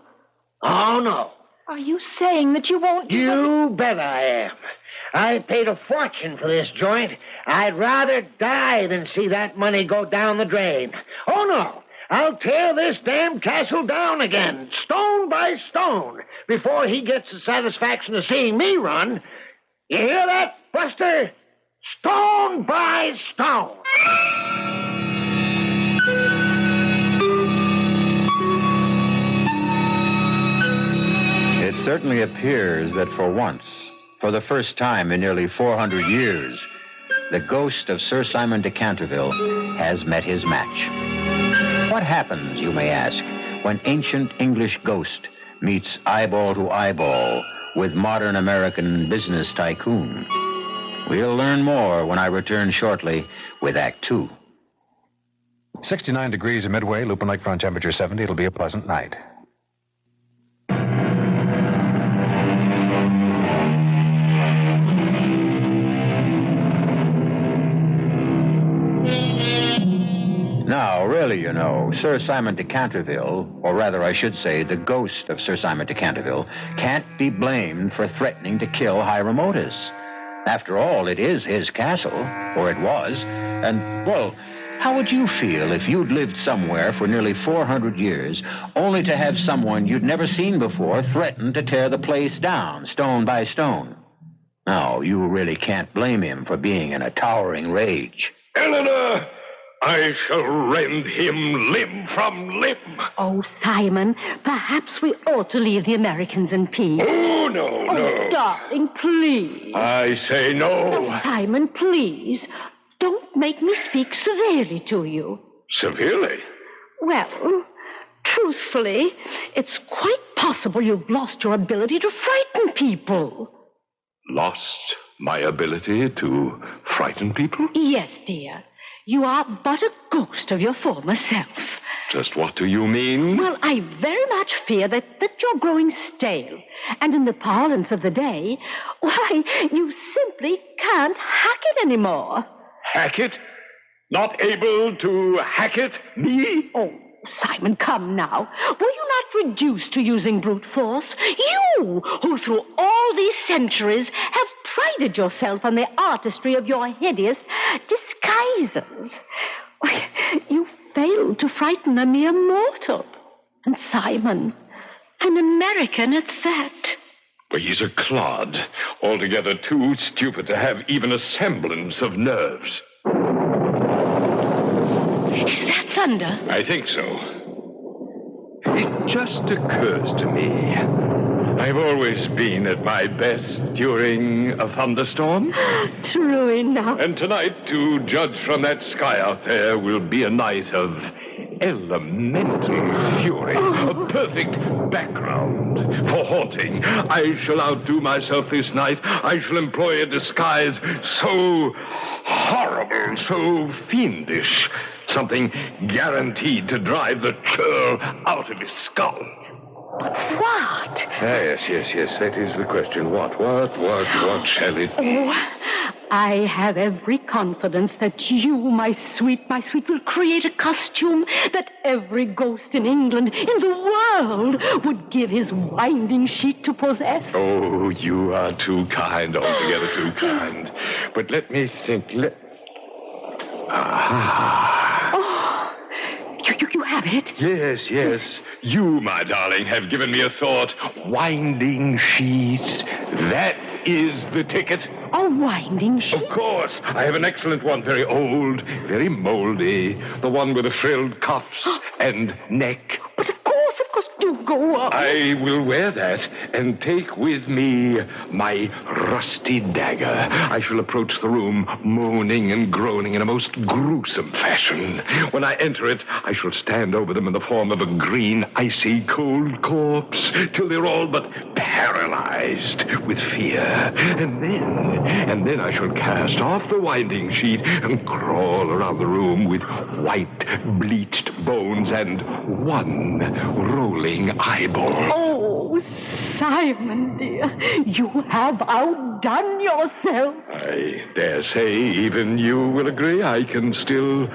Oh, no. Are you saying that you won't... You bet I am. I paid a fortune for this joint. I'd rather die than see that money go down the drain. Oh, no. I'll tear this damn castle down again, stone by stone, before he gets the satisfaction of seeing me run. You hear that, Buster? Stone by stone. It certainly appears that for once, for the first time in nearly 400 years, the ghost of Sir Simon de Canterville has met his match. What happens, you may ask, when ancient English ghost meets eyeball to eyeball with modern American business tycoon? We'll learn more when I return shortly with Act 2. 69 degrees at Midway, Lupin Lakefront temperature 70. It'll be a pleasant night. Now, really, you know, Sir Simon de Canterville, or rather I should say the ghost of Sir Simon de Canterville, can't be blamed for threatening to kill Hiram Otis. After all, it is his castle, or it was, and, well, How would you feel if you'd lived somewhere for nearly 400 years, only to have someone you'd never seen before threaten to tear the place down, stone by stone? Now, you really can't blame him for being in a towering rage. Eleanor, I shall rend him limb from limb. Oh, Simon, perhaps we ought to leave the Americans in peace. Oh, no, no. Darling, please. I say no. Oh, Simon, please. Don't make me speak severely to you. Severely? Well, truthfully, it's quite possible you've lost your ability to frighten people. Lost my ability to frighten people? Yes, dear. You are but a ghost of your former self. Just what do you mean? Well, I very much fear that you're growing stale. And in the parlance of the day, why, you simply can't hack it anymore. Hack it? Not able to hack it? Me? Oh, Simon, come now. Were you not reduced to using brute force? You, who through all these centuries have prided yourself on the artistry of your hideous disguises. You failed to frighten a mere mortal. And Simon, an American at that. But he's a clod, altogether too stupid to have even a semblance of nerves. Is that thunder? I think so. It just occurs to me. I've always been at my best during a thunderstorm. True enough. And tonight, to judge from that sky out there, will be a night of elemental fury. A perfect background for haunting. I shall outdo myself this night. I shall employ a disguise so horrible, so fiendish. Something guaranteed to drive the churl out of his skull. What? Yes, that is the question. What shall it be? Oh, I have every confidence that you, my sweet, will create a costume that every ghost in England, in the world, would give his winding sheet to possess. Oh, you are too kind, altogether too kind. But let me think. You have it? Yes. You, my darling, have given me a thought. Winding sheets. That is the ticket. A winding sheet? Of course. I have an excellent one. Very old, very moldy. The one with the frilled cuffs and neck. But of course, do go on. I will wear that and take with me my rusty dagger. I shall approach the room moaning and groaning in a most gruesome fashion. When I enter it, I shall stand over them in the form of a green, icy, cold corpse till they're all but paralyzed with fear. And then I shall cast off the winding sheet and crawl around the room with white, bleached bones and one rolling eyeball. Oh, Simon, dear, you have outdone yourself. I dare say even you will agree I can still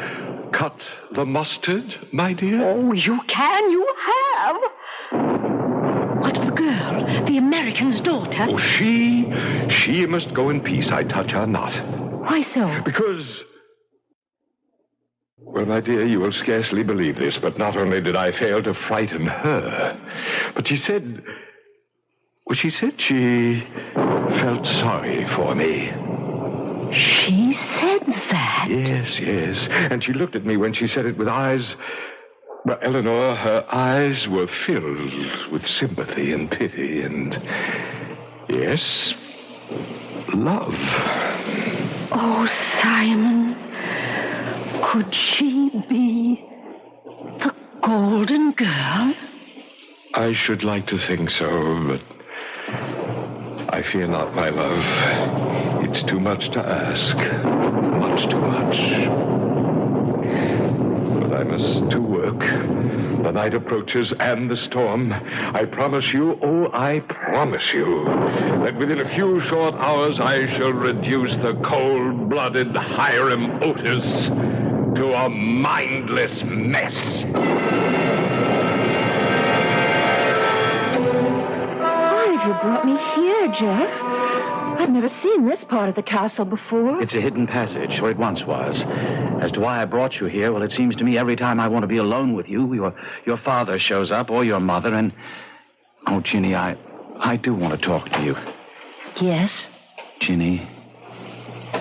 cut the mustard, my dear. Oh, you can, you have. What of the girl, the American's daughter? Oh, she must go in peace. I touch her not. Why so? Because... Well, my dear, you will scarcely believe this, but not only did I fail to frighten her, but she said she felt sorry for me. She said that? Yes. And she looked at me when she said it with eyes... Well, Eleanor, her eyes were filled with sympathy and pity and... Yes, love. Oh, Simon... Could she be the Golden Girl? I should like to think so, but I fear not, my love. It's too much to ask. Much too much. But I must to work. The night approaches and the storm. I promise you, that within a few short hours I shall reduce the cold-blooded Hiram Otis to a mindless mess. Why have you brought me here, Jeff? I've never seen this part of the castle before. It's a hidden passage, or it once was. As to why I brought you here, well, it seems to me every time I want to be alone with you, your father shows up, or your mother, and... Oh, Ginny, I do want to talk to you. Yes? Ginny,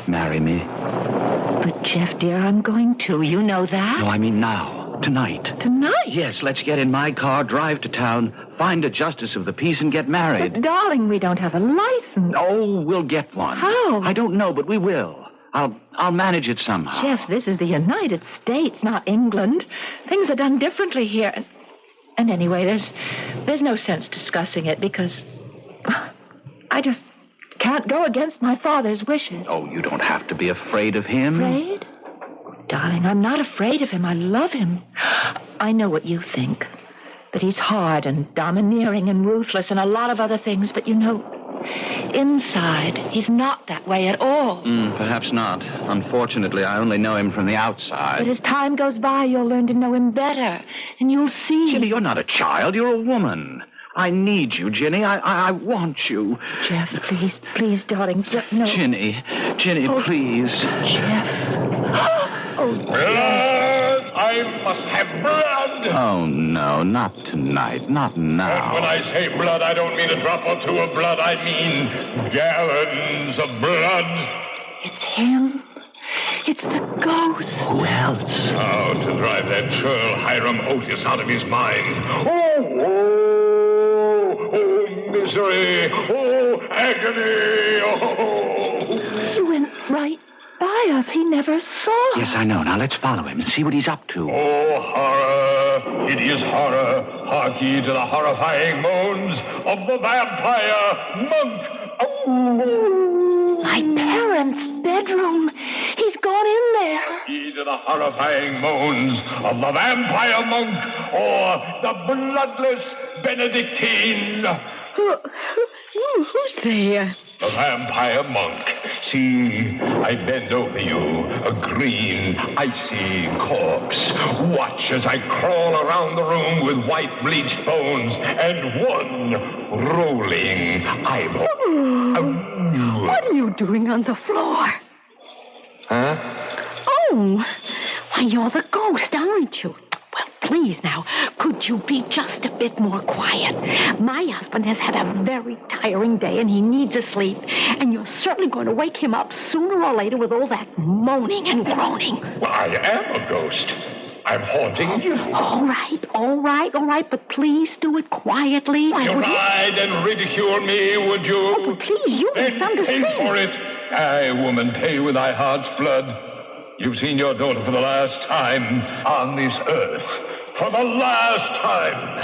marry me. But, Jeff, dear, I'm going to. You know that? No, I mean now. Tonight. Tonight? Yes, let's get in my car, drive to town, find a justice of the peace, and get married. But, darling, we don't have a license. Oh, we'll get one. How? I don't know, but we will. I'll manage it somehow. Jeff, this is the United States, not England. Things are done differently here. And anyway, there's no sense discussing it because I just can't go against my father's wishes. Oh, you don't have to be afraid of him. Afraid? Darling, I'm not afraid of him. I love him. I know what you think. That he's hard and domineering and ruthless and a lot of other things. But, you know, inside, he's not that way at all. Perhaps not. Unfortunately, I only know him from the outside. But as time goes by, you'll learn to know him better. And you'll see... Ginny, you're not a child. You're a woman. I need you, Ginny. I want you. Jeff, please, darling. No. Ginny, Oh, please. Jeff. Blood! I must have blood! Oh, no, not tonight. Not now. And when I say blood, I don't mean a drop or two of blood. I mean gallons of blood. It's him. It's the ghost. Who else? How to drive that churl Hiram Otis out of his mind. Oh, misery. Oh, agony. Oh. He went right by us. He never saw us. Yes, I know. Now let's follow him and see what he's up to. Oh, horror. Hideous horror. Hark ye to the horrifying moans of the vampire monk. Oh. My parents' bedroom. He's gone in there. Heed to the horrifying moans of the vampire monk or the bloodless Benedictine. Who's there? The vampire monk. See, I bend over you, a green, icy corpse. Watch as I crawl around the room with white bleached bones and one rolling eyeball. What are you doing on the floor? Huh? Oh, why, you're the ghost, aren't you? Well, please now, could you be just a bit more quiet? My husband has had a very tiring day and he needs a sleep. And you're certainly going to wake him up sooner or later with all that moaning and groaning. Well, I am a ghost. I'm haunting you. All right, but please do it quietly. You lied and ridiculed me, would you? Oh, but please, you misunderstand. Pay for it. Aye, woman, pay with thy heart's blood. You've seen your daughter for the last time on this earth. For the last time.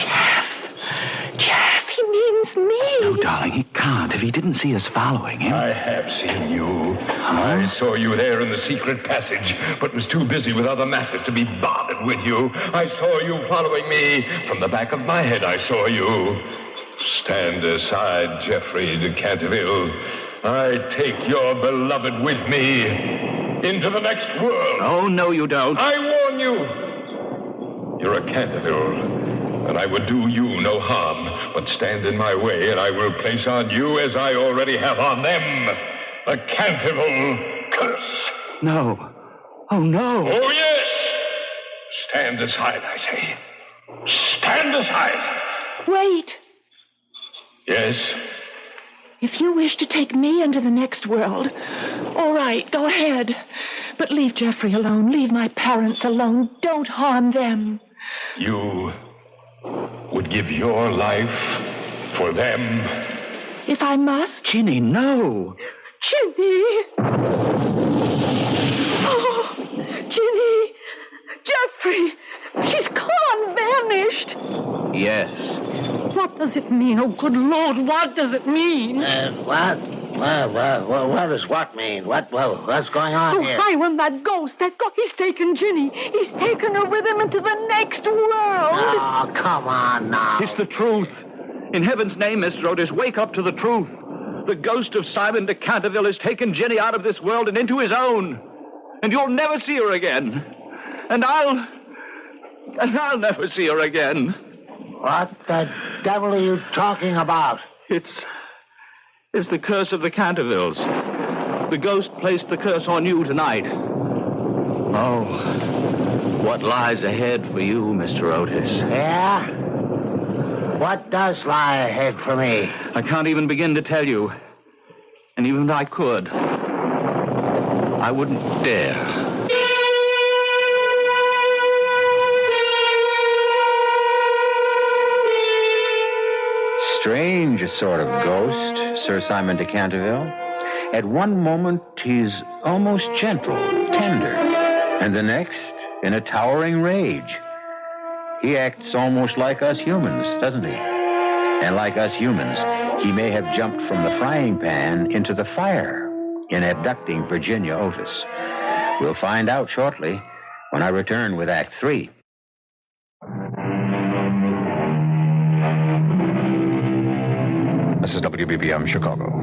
Jeff, he means me. No, darling, he can't if he didn't see us following him. I have seen you. I saw you there in the secret passage, but was too busy with other matters to be bothered with you. I saw you following me. From the back of my head, I saw you. Stand aside, Geoffrey de Canterville. I take your beloved with me into the next world. Oh, no, you don't. I warn you. You're a Canterville, and I would do you no harm, but stand in my way, and I will place on you, as I already have on them, a Canterville curse. No. Oh, no. Oh, yes. Stand aside, I say. Stand aside. Wait. Yes? If you wish to take me into the next world, all right, go ahead. But leave Geoffrey alone. Leave my parents alone. Don't harm them. You would give your life for them? If I must. Ginny, no. Ginny. Oh, Ginny. Geoffrey. She's gone, vanished. Yes. What does it mean? Oh, good Lord, what does it mean? What? What does what mean? What's going on here? Hiram, that ghost, he's taken Ginny. He's taken her with him into the next world. Oh, come on now. It's the truth. In heaven's name, Mr. Otis, wake up to the truth. The ghost of Simon de Canterville has taken Ginny out of this world and into his own. And you'll never see her again. And I'll never see her again. What the devil are you talking about? It's is the curse of the Cantervilles. The ghost placed the curse on you tonight. Oh, what lies ahead for you, Mr. Otis? Yeah? What does lie ahead for me? I can't even begin to tell you. And even if I could, I wouldn't dare. Strange sort of ghost, Sir Simon de Canterville. At one moment, he's almost gentle, tender, and the next, in a towering rage. He acts almost like us humans, doesn't he? And like us humans, he may have jumped from the frying pan into the fire in abducting Virginia Otis. We'll find out shortly when I return with Act 3. This is WBBM Chicago.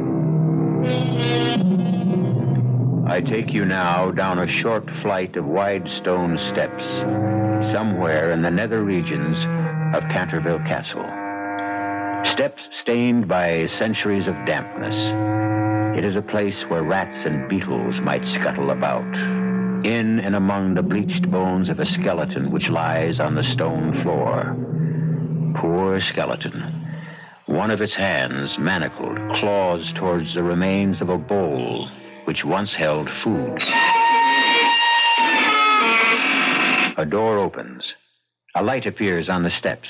I take you now down a short flight of wide stone steps, somewhere in the nether regions of Canterville Castle. Steps stained by centuries of dampness. It is a place where rats and beetles might scuttle about, in and among the bleached bones of a skeleton which lies on the stone floor. Poor skeleton. One of its hands manacled, claws towards the remains of a bowl which once held food. A door opens. A light appears on the steps,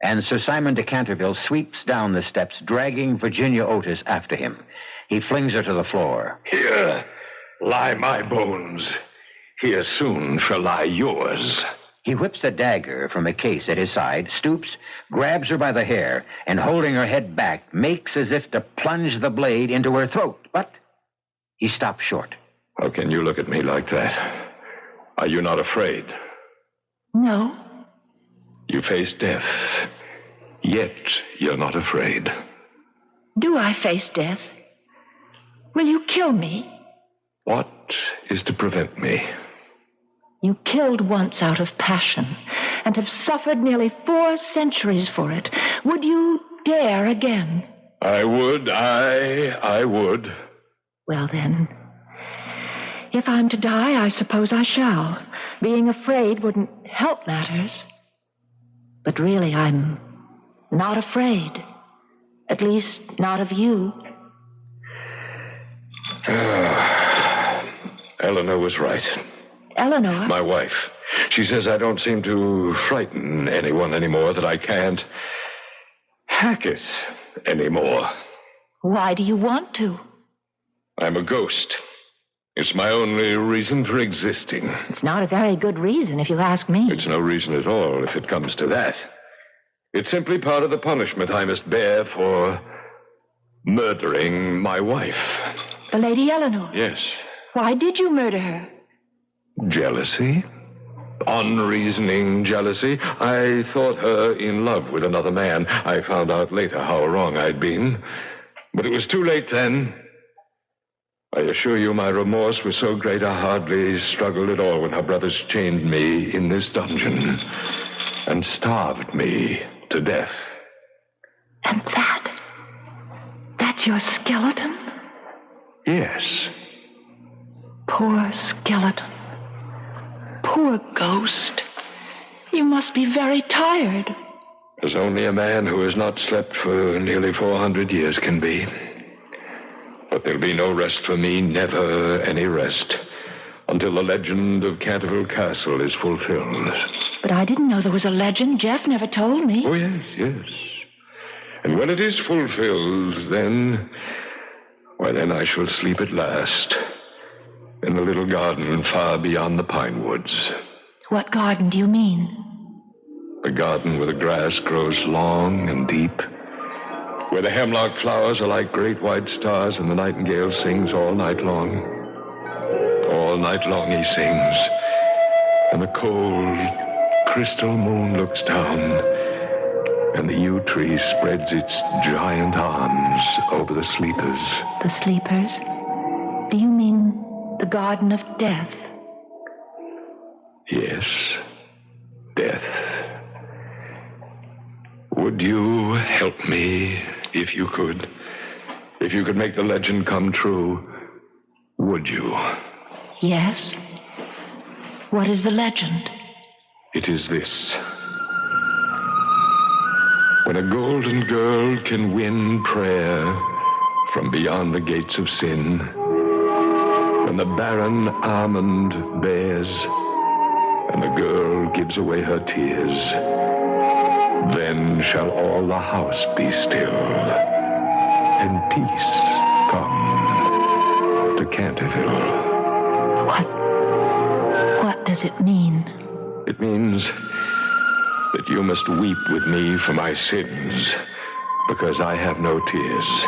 and Sir Simon de Canterville sweeps down the steps, dragging Virginia Otis after him. He flings her to the floor. Here lie my bones. Here soon shall lie yours. He whips a dagger from a case at his side, stoops, grabs her by the hair, and holding her head back, makes as if to plunge the blade into her throat. But he stops short. How can you look at me like that? Are you not afraid? No. You face death, yet you're not afraid. Do I face death? Will you kill me? What is to prevent me? You killed once out of passion and have suffered nearly 4 centuries for it. Would you dare again? I would. Well, then, if I'm to die, I suppose I shall. Being afraid wouldn't help matters. But really, I'm not afraid. At least, not of you. Eleanor was right. Eleanor? My wife. She says I don't seem to frighten anyone anymore, that I can't hack it anymore. Why do you want to? I'm a ghost. It's my only reason for existing. It's not a very good reason, if you ask me. It's no reason at all, if it comes to that. It's simply part of the punishment I must bear for murdering my wife. The Lady Eleanor? Yes. Why did you murder her? Jealousy. Unreasoning jealousy. I thought her in love with another man. I found out later how wrong I'd been. But it was too late then. I assure you my remorse was so great I hardly struggled at all when her brothers chained me in this dungeon and starved me to death. And that's your skeleton? Yes. Poor skeleton. Poor ghost. You must be very tired. As only a man who has not slept for nearly 400 years can be. But there'll be no rest for me, never any rest, until the legend of Canterville Castle is fulfilled. But I didn't know there was a legend. Jeff never told me. Oh, yes. And when it is fulfilled, then I shall sleep at last in the little garden far beyond the pine woods. What garden do you mean? A garden where the grass grows long and deep, where the hemlock flowers are like great white stars and the nightingale sings all night long. All night long he sings, and the cold, crystal moon looks down, and the yew tree spreads its giant arms over the sleepers. The sleepers? Do you mean the garden of death? Yes, death. Would you help me if you could? If you could make the legend come true, would you? Yes. What is the legend? It is this. When a golden girl can win prayer from beyond the gates of sin, when the barren almond bears and the girl gives away her tears, then shall all the house be still and peace come to Canterville. What does it mean? It means that you must weep with me for my sins because I have no tears,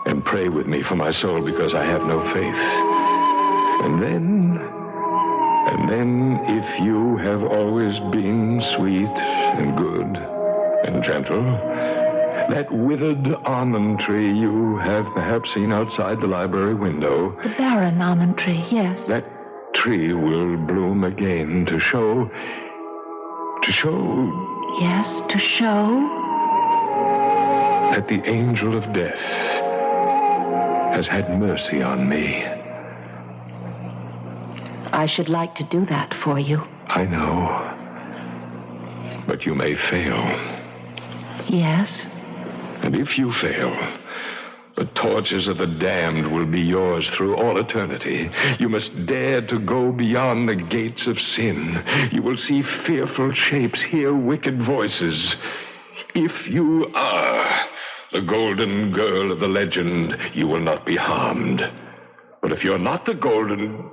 and pray with me for my soul because I have no faith. And then, if you have always been sweet and good and gentle, that withered almond tree you have perhaps seen outside the library window. The barren almond tree, yes. That tree will bloom again to show. Yes, to show. That the angel of death has had mercy on me. I should like to do that for you. I know. But you may fail. Yes. And if you fail, the torches of the damned will be yours through all eternity. You must dare to go beyond the gates of sin. You will see fearful shapes, hear wicked voices. If you are the golden girl of the legend, you will not be harmed. But if you're not the golden,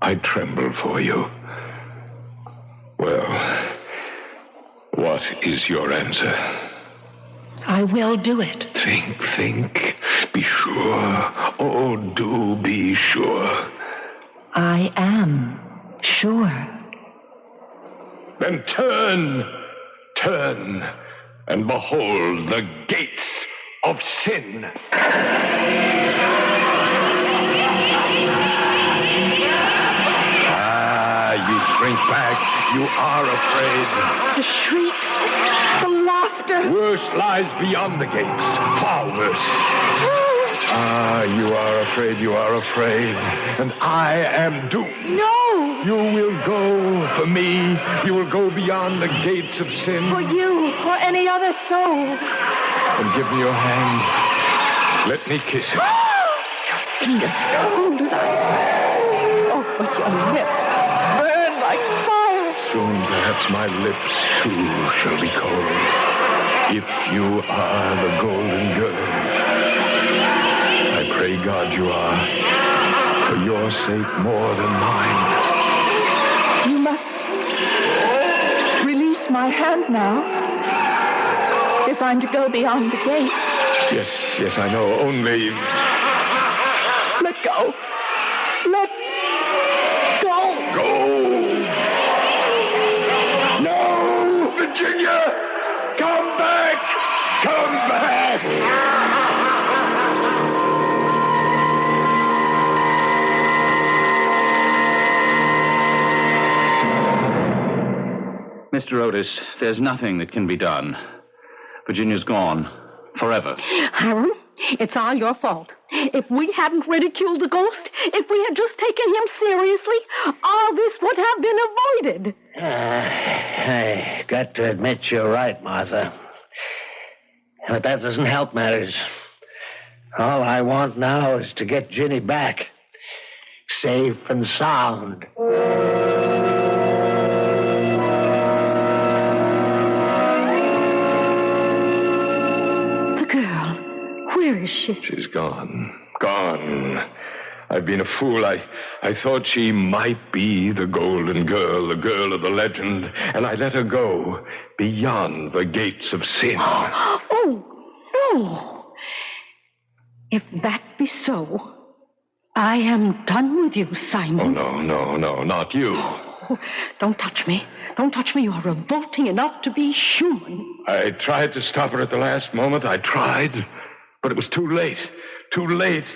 I tremble for you. Well, what is your answer? I will do it. Think. Be sure. Oh, do be sure. I am sure. Then turn, and behold the gates of sin. You shrink back. You are afraid. The shrieks, the laughter. Worse lies beyond the gates. Far worse. You are afraid. And I am doomed. No. You will go for me. You will go beyond the gates of sin. For you, or any other soul. And give me your hand. Let me kiss it. Your fingers cold as ice. Oh, but your lips burn like fire. Soon, perhaps, my lips, too, shall be cold. If you are the golden girl. I pray God you are. For your sake more than mine. You must release my hand now. If I'm to go beyond the gate. Yes, I know. Only... Let go. Let go. Go. No, Virginia! Come back! Come back! Mr. Otis, there's nothing that can be done. Virginia's gone. Forever. Hiram, it's all your fault. If we hadn't ridiculed the ghost, if we had just taken him seriously, all this would have been avoided. I got to admit you're right, Martha. But that doesn't help matters. All I want now is to get Ginny back. Safe and sound. Where is she? She's gone. I've been a fool. I thought she might be the golden girl, the girl of the legend, and I let her go beyond the gates of sin. Oh, no. If that be so, I am done with you, Simon. Oh, no, not you. Oh, don't touch me. Don't touch me. You are revolting enough to be human. I tried to stop her at the last moment. I tried. But it was too late. Too late.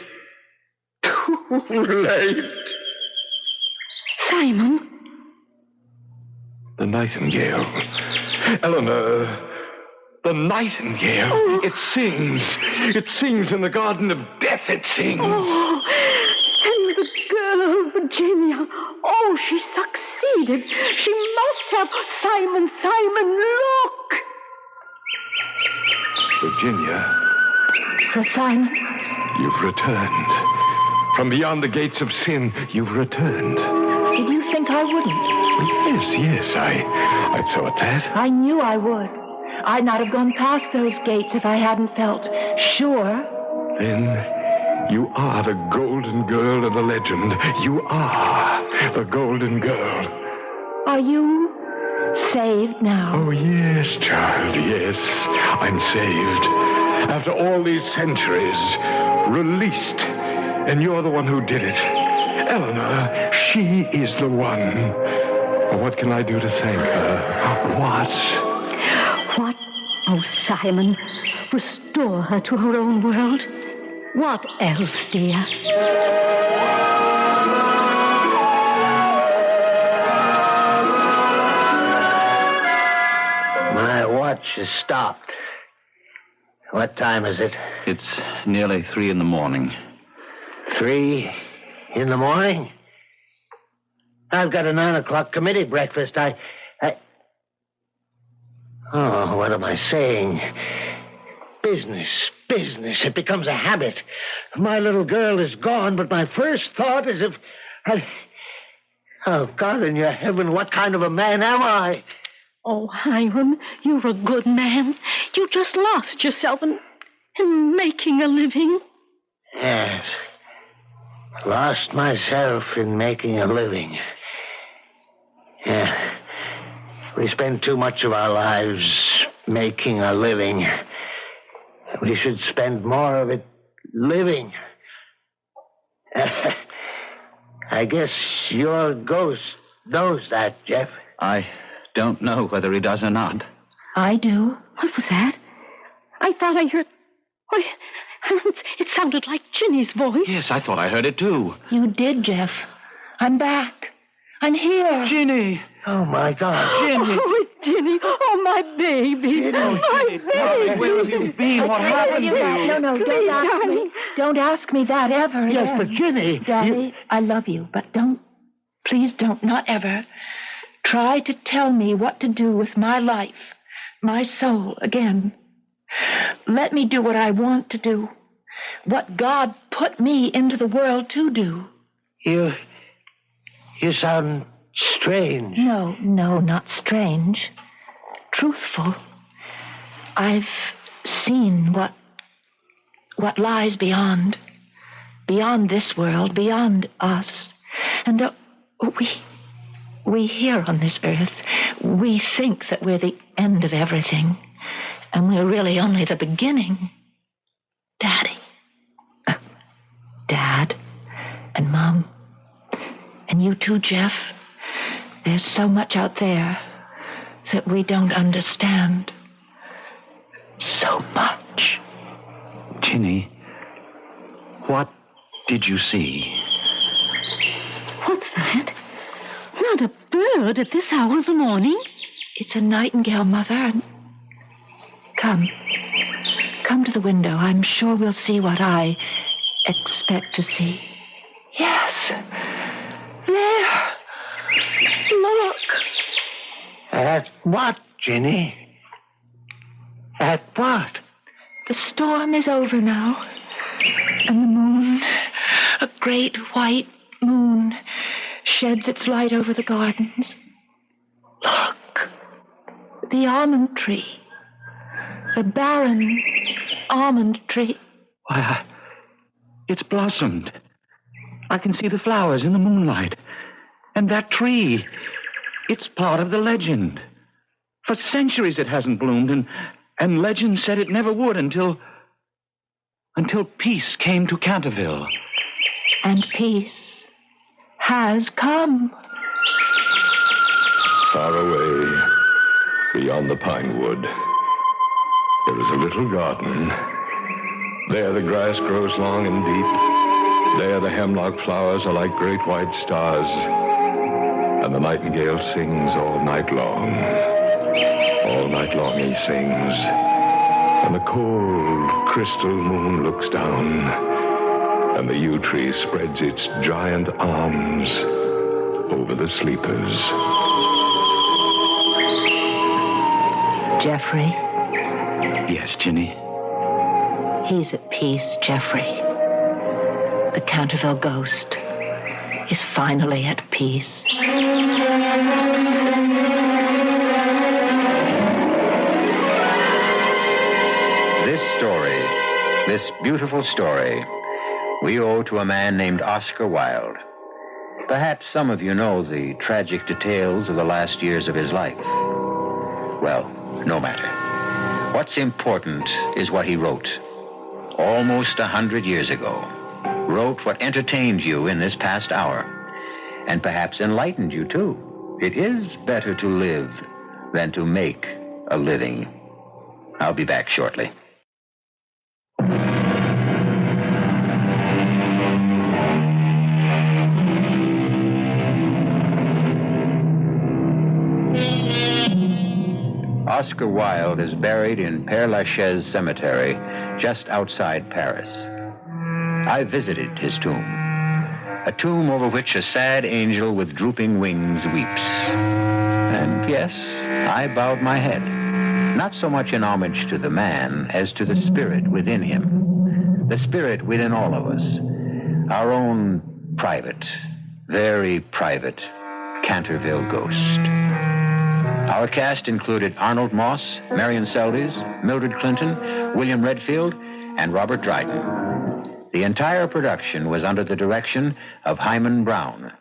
Simon. The nightingale. Eleanor. The nightingale. Oh. It sings. It sings in the garden of death. It sings. Oh, and the girl, Virginia. Oh, she succeeded. She must have. Simon, look. Virginia, Sir Simon. you've returned. From beyond the gates of sin, you've returned. Did you think I wouldn't? Yes, I thought that. I knew I would. I'd not have gone past those gates if I hadn't felt sure. Then you are the golden girl of the legend. You are the golden girl. Are you saved now? Oh, yes, child, yes. I'm saved. After all these centuries, released. And you're the one who did it. Eleanor, she is the one. What can I do to thank her? What? What? Oh, Simon, restore her to her own world. What else, dear? My watch has stopped. What time is it? It's nearly 3 a.m. 3 a.m? I've got a 9 o'clock committee breakfast. Oh, what am I saying? Business. It becomes a habit. My little girl is gone, but my first thought is if... Oh, God in your heaven, what kind of a man am I? Oh, Hiram, you're a good man. You just lost yourself in making a living. Yes. Lost myself in making a living. Yeah. We spend too much of our lives making a living. We should spend more of it living. I guess your ghost knows that, Jeff. I don't know whether he does or not. I do. What was that? I thought I heard... Why, it sounded like Ginny's voice. Yes, I thought I heard it too. You did, Jeff. I'm back. I'm here. Ginny! Oh, my God. Ginny! Oh, Ginny! Oh, my baby! My baby! Where have you been? What happened to you? No, don't ask me. Don't ask me that ever again. Yes, but Ginny... Daddy, I love you, but don't... Please don't, not ever. Try to tell me what to do with my life, my soul, again. Let me do what I want to do. What God put me into the world to do. You sound strange. No, not strange. Truthful. I've seen what lies beyond this world, beyond us. And we here on this earth, we think that we're the end of everything, and we're really only the beginning. Daddy. Dad and Mom. And you too, Jeff. There's so much out there that we don't understand. So much. Ginny, what did you see? What's that? Not a bird at this hour of the morning. It's a nightingale, Mother. Come to the window. I'm sure we'll see what I expect to see. Yes. There. Look. At what, Ginny? At what? The storm is over now. And the moon, a great white moon, sheds its light over the gardens. Look. The almond tree. The barren almond tree. Why, it's blossomed. I can see the flowers in the moonlight. And that tree, it's part of the legend. For centuries it hasn't bloomed, and legend said it never would until peace came to Canterville. And peace has come. Far away, beyond the pine wood, there is a little garden. There the grass grows long and deep. There the hemlock flowers are like great white stars. And the nightingale sings all night long. All night long he sings, and the cold crystal moon looks down, and the yew tree spreads its giant arms over the sleepers. Jeffrey? Yes, Ginny? He's at peace, Jeffrey. The Canterville ghost is finally at peace. This story, this beautiful story, we owe to a man named Oscar Wilde. Perhaps some of you know the tragic details of the last years of his life. Well, no matter. What's important is what he wrote. Almost 100 years ago. Wrote what entertained you in this past hour. And perhaps enlightened you, too. It is better to live than to make a living. I'll be back shortly. Oscar Wilde is buried in Père Lachaise Cemetery, just outside Paris. I visited his tomb, a tomb over which a sad angel with drooping wings weeps. And yes, I bowed my head, not so much in homage to the man as to the spirit within him, the spirit within all of us, our own private, very private Canterville ghost. Our cast included Arnold Moss, Marion Seldes, Mildred Clinton, William Redfield, and Robert Dryden. The entire production was under the direction of Hyman Brown.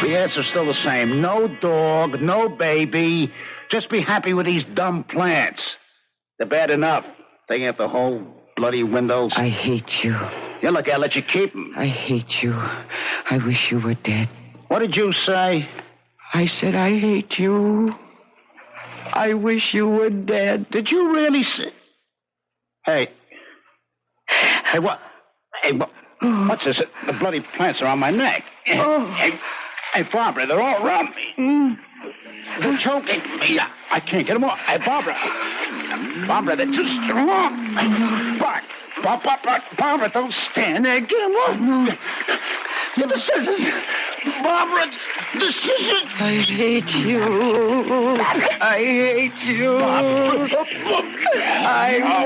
The answer's still the same. No dog, no baby. Just be happy with these dumb plants. They're bad enough. Taking out the whole bloody windows. I hate you. Yeah, look, I'll let you keep them. I hate you. I wish you were dead. What did you say? I said I hate you. I wish you were dead. Did you really say? Hey, what? Hey, what's this? The bloody plants are on my neck. Hey, Barbara, they're all around me. They're choking me. I can't get them off. Hey, Barbara, they're too strong. Barbara, don't stand there. Get them off. Get the scissors. Barbara, the scissors. I hate you. I hate you. I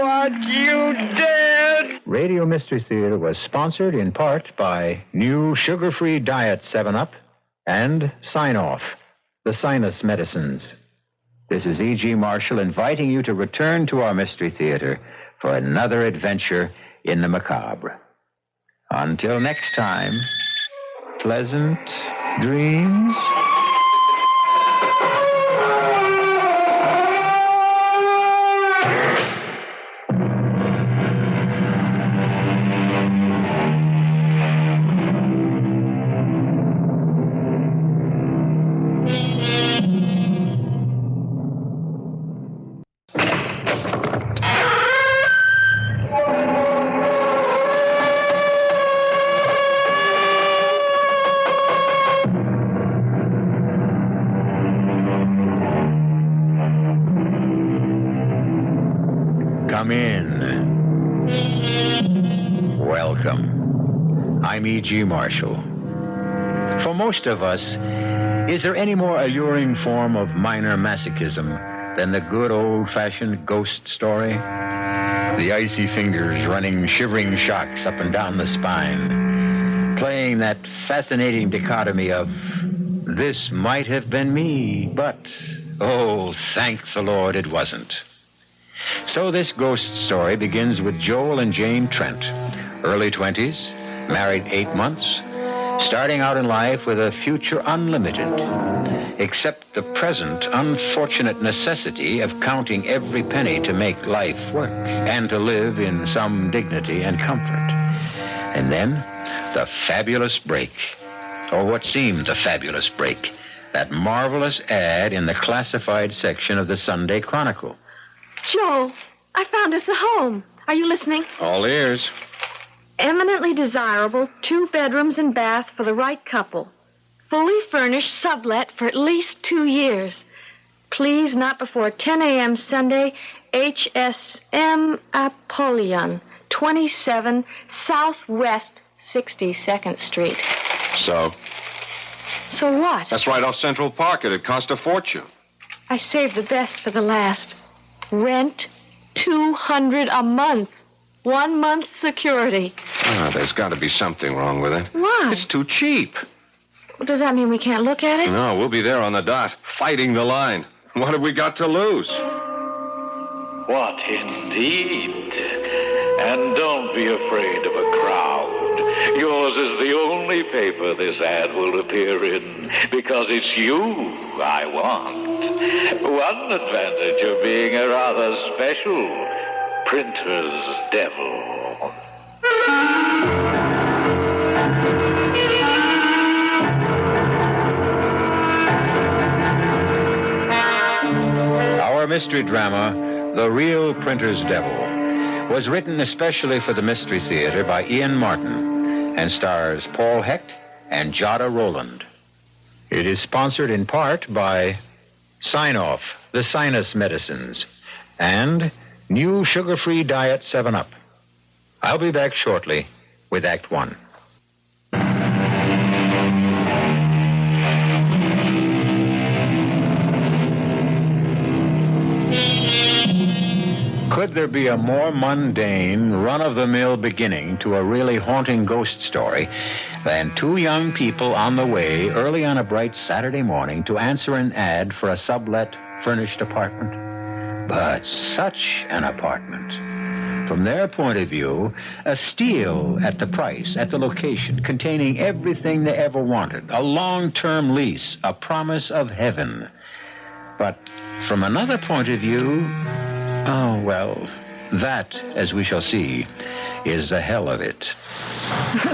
want you dead. Radio Mystery Theater was sponsored in part by new sugar-free diet 7-Up and Sign Off, the sinus medicines. This is E.G. Marshall inviting you to return to our Mystery Theater for another adventure in the macabre. Until next time, pleasant dreams. Come in. Welcome. I'm E.G. Marshall. For most of us, is there any more alluring form of minor masochism than the good old-fashioned ghost story? The icy fingers running shivering shocks up and down the spine, playing that fascinating dichotomy of, this might have been me, but, oh, thank the Lord it wasn't. So this ghost story begins with Joel and Jane Trent, early 20s, married 8 months, starting out in life with a future unlimited, except the present unfortunate necessity of counting every penny to make life work and to live in some dignity and comfort. And then the fabulous break, or what seemed the fabulous break, that marvelous ad in the classified section of the Sunday Chronicle. Joel, I found us a home. Are you listening? All ears. Eminently desirable, 2 bedrooms and bath for the right couple. Fully furnished, sublet for at least 2 years. Please, not before 10 a.m. Sunday, HSM Apollyon, 27 Southwest 62nd Street. So? So what? That's right off Central Park. It'd cost a fortune. I saved the best for the last. Rent, $200 a month. 1 month security. There's got to be something wrong with it. Why? It's too cheap. Does that mean we can't look at it? No, we'll be there on the dot, fighting the line. What have we got to lose? What indeed? And don't be afraid of a crowd. Yours is the only paper this ad will appear in, because it's you I want. One advantage of being a rather special printer's devil. Our mystery drama, The Real Printer's Devil, was written especially for the Mystery Theater by Ian Martin and stars Paul Hecht and Jada Rowland. It is sponsored in part by Sign-Off, the sinus medicines, and new sugar-free diet 7-Up. I'll be back shortly with Act One. Could there be a more mundane, run-of-the-mill beginning to a really haunting ghost story than two young people on the way early on a bright Saturday morning to answer an ad for a sublet furnished apartment? But such an apartment. From their point of view, a steal at the price, at the location, containing everything they ever wanted, a long-term lease, a promise of heaven. But from another point of view, oh, well, that, as we shall see, is the hell of it.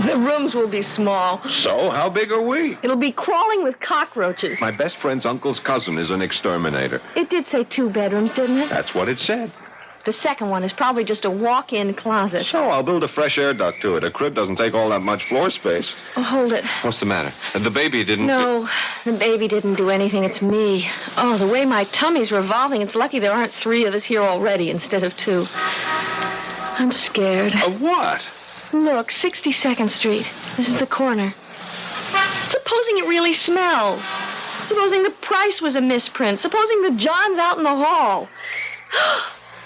The rooms will be small. So, how big are we? It'll be crawling with cockroaches. My best friend's uncle's cousin is an exterminator. It did say 2 bedrooms, didn't it? That's what it said. The second one is probably just a walk-in closet. So I'll build a fresh air duct to it. A crib doesn't take all that much floor space. Oh, hold it. What's the matter? The baby didn't... No, the baby didn't do anything. It's me. Oh, the way my tummy's revolving, it's lucky there aren't 3 of us here already instead of 2. I'm scared. Of what? Look, 62nd Street. This is the corner. Supposing it really smells. Supposing the price was a misprint. Supposing the John's out in the hall.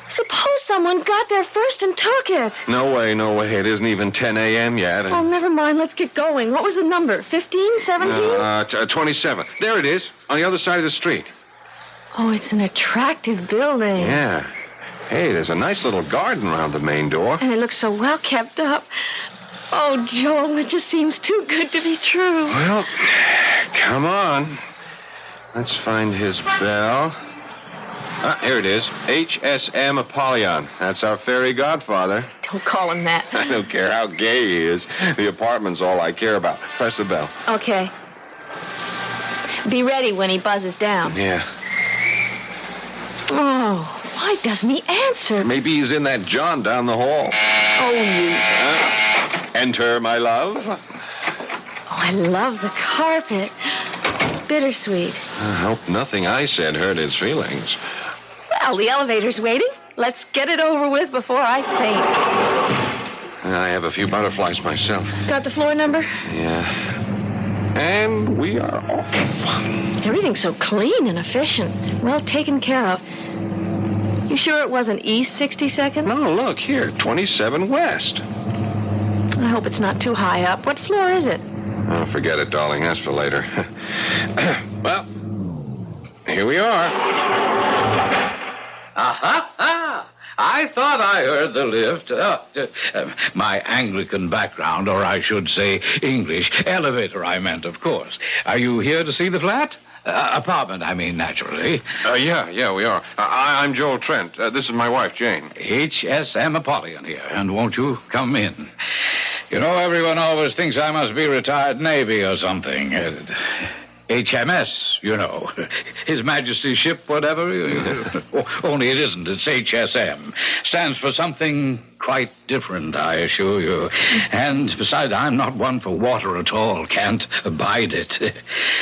Suppose someone got there first and took it. No way. It isn't even 10 a.m. yet. Oh, never mind. Let's get going. What was the number? 15? 17? 27. There it is, on the other side of the street. Oh, it's an attractive building. Yeah. Hey, there's a nice little garden around the main door. And it looks so well kept up. Oh, Joel, it just seems too good to be true. Well, come on. Let's find his bell. Here it is. HSM Apollyon. That's our fairy godfather. Don't call him that. I don't care how gay he is. The apartment's all I care about. Press the bell. Okay. Be ready when he buzzes down. Yeah. Oh, why doesn't he answer? Maybe he's in that John down the hall. Oh, you... Enter, my love. Oh, I love the carpet. Bittersweet. I hope nothing I said hurt his feelings. Well, the elevator's waiting. Let's get it over with before I faint. I have a few butterflies myself. Got the floor number? Yeah. And we are off. Everything's so clean and efficient. Well taken care of. You sure it wasn't East 62nd? No, look, here, 27 West. I hope it's not too high up. What floor is it? Oh, forget it, darling. That's for later. Well, here we are. Aha! I thought I heard the lift. My Anglican background, or I should say English. Elevator, I meant, of course. Are you here to see the flat? Apartment, I mean, naturally. Yeah, we are. I'm Joel Trent. This is my wife, Jane. HSM Apollyon here, and won't you come in? You know, everyone always thinks I must be retired Navy or something. HMS, you know. His Majesty's ship, whatever. Only it isn't. It's HSM. Stands for something quite different, I assure you. And besides, I'm not one for water at all. Can't abide it.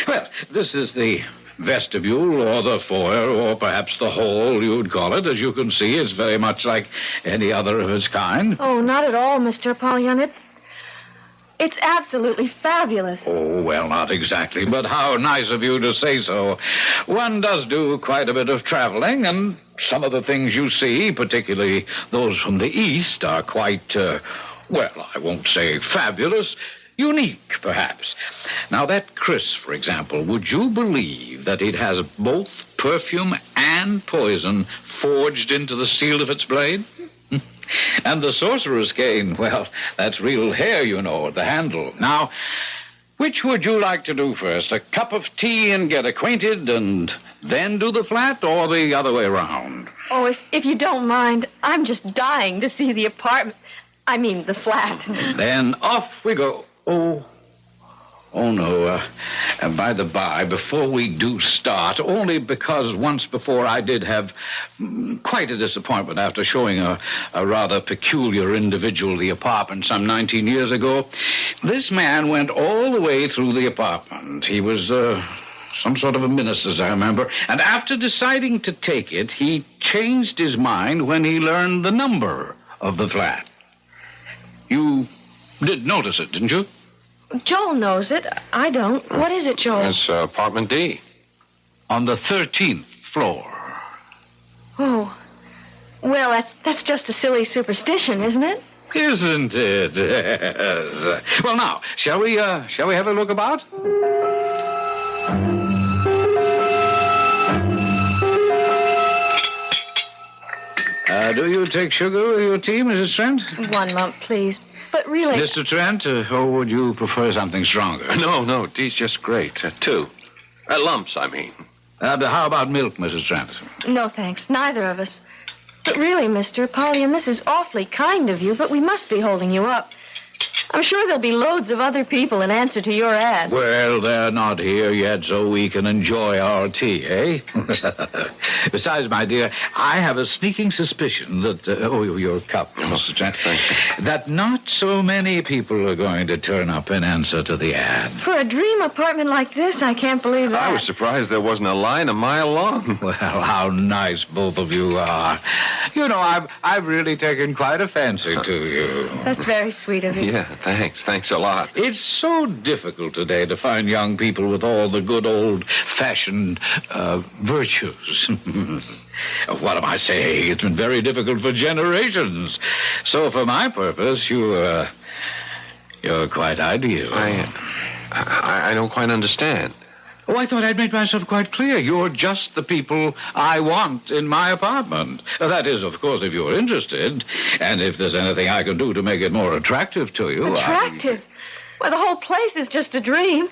Well, this is the vestibule or the foyer or perhaps the hall, you'd call it. As you can see, it's very much like any other of its kind. Oh, not at all, Mr. Apollyon. It's absolutely fabulous. Oh, well, not exactly, but how nice of you to say so. One does do quite a bit of traveling, and some of the things you see, particularly those from the East, are quite, well, I won't say fabulous, unique, perhaps. Now, that Chris, for example, would you believe that it has both perfume and poison forged into the steel of its blade? And the sorcerer's cane, well, that's real hair, you know, at the handle. Now, which would you like to do first? A cup of tea and get acquainted and then do the flat, or the other way around? Oh, if you don't mind, I'm just dying to see the apartment. I mean, the flat. Then off we go. Oh, no. By the by, before we do start, only because once before I did have quite a disappointment after showing a rather peculiar individual the apartment some 19 years ago. This man went all the way through the apartment. He was some sort of a minister, as I remember. And after deciding to take it, he changed his mind when he learned the number of the flat. You did notice it, didn't you? Joel knows it. I don't. What is it, Joel? It's apartment D. On the 13th floor. Oh. Well, that's just a silly superstition, isn't it? Isn't it? Yes. Well, now, shall we have a look about? Do you take sugar with your tea, Mrs. Trent? 1 lump, please. But really... Mr. Trent, or would you prefer something stronger? No, tea's just great. 2. Lumps, I mean. How about milk, Mrs. Trent? No, thanks. Neither of us. But really, Mr. Apollyon, this is awfully kind of you, but we must be holding you up. I'm sure there'll be loads of other people in answer to your ad. Well, they're not here yet, so we can enjoy our tea, eh? Besides, my dear, I have a sneaking suspicion that... your cup, Mr. Trent. That not so many people are going to turn up in answer to the ad. For a dream apartment like this, I can't believe that. I was surprised there wasn't a line a mile long. Well, how nice both of you are. You know, I've really taken quite a fancy to you. That's very sweet of you. Yeah, thanks a lot. It's so difficult today to find young people with all the good old-fashioned virtues. What am I saying? It's been very difficult for generations. So for my purpose, you're quite ideal. I don't quite understand. Oh, I thought I'd made myself quite clear. You're just the people I want in my apartment. That is, of course, if you're interested, and if there's anything I can do to make it more attractive to you. Attractive? Well, the whole place is just a dream.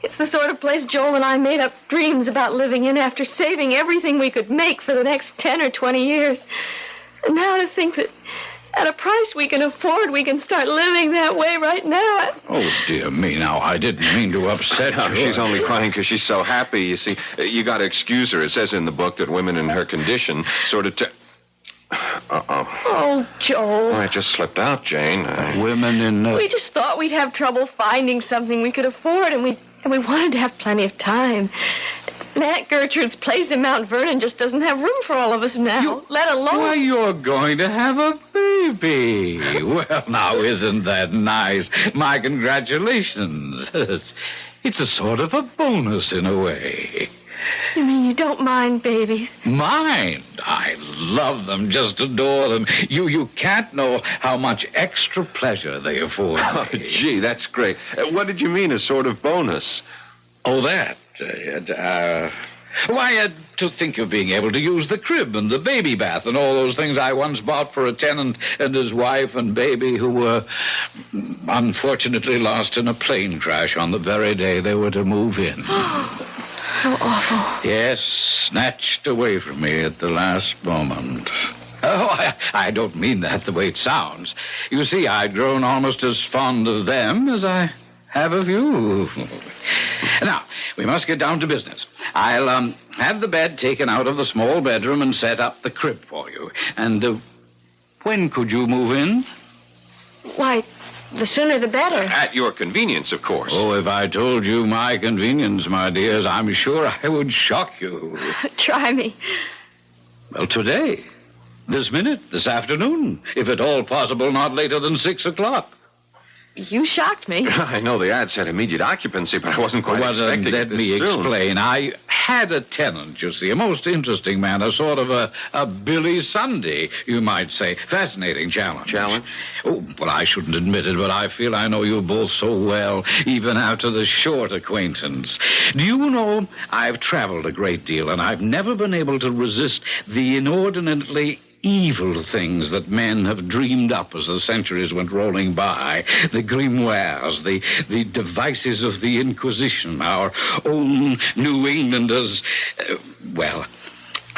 It's the sort of place Joel and I made up dreams about living in after saving everything we could make for the next 10 or 20 years. And now to think that at a price we can afford, we can start living that way right now. Oh, dear me. Now, I didn't mean to upset her. She's only crying because she's so happy. You see, you got to excuse her. It says in the book that women in her condition sort of... Oh, Joel. Oh, it just slipped out, Jane. Women in... We just thought we'd have trouble finding something we could afford, and we wanted to have plenty of time. And Aunt Gertrude's place in Mount Vernon just doesn't have room for all of us now, let alone... Why, you're going to have a baby. Well, now, isn't that nice? My congratulations. It's a sort of a bonus in a way. You mean you don't mind babies? Mind? I love them, just adore them. You can't know how much extra pleasure they afford me. Oh, gee, that's great. What did you mean, a sort of bonus? Oh, that. Why, to think of being able to use the crib and the baby bath and all those things I once bought for a tenant and his wife and baby who were unfortunately lost in a plane crash on the very day they were to move in. How awful. Yes, snatched away from me at the last moment. Oh, I don't mean that the way it sounds. You see, I'd grown almost as fond of them as I have of you. Now, we must get down to business. I'll have the bed taken out of the small bedroom and set up the crib for you. And when could you move in? Why, The sooner the better. At your convenience, of course. Oh, if I told you my convenience, my dears, I'm sure I would shock you. Try me. Well, today. This minute, this afternoon. If at all possible, not later than 6 o'clock. You shocked me. I know the ad said immediate occupancy, but I wasn't quite expecting Let me explain. I had a tenant, you see, a most interesting man, a sort of a Billy Sunday, you might say. Fascinating challenge. Challenge? Oh, well, I shouldn't admit it, but I feel I know you both so well, even after the short acquaintance. Do you know, I've traveled a great deal, and I've never been able to resist the inordinately evil things that men have dreamed up as the centuries went rolling by. The grimoires, the devices of the Inquisition, our own New Englanders. Well,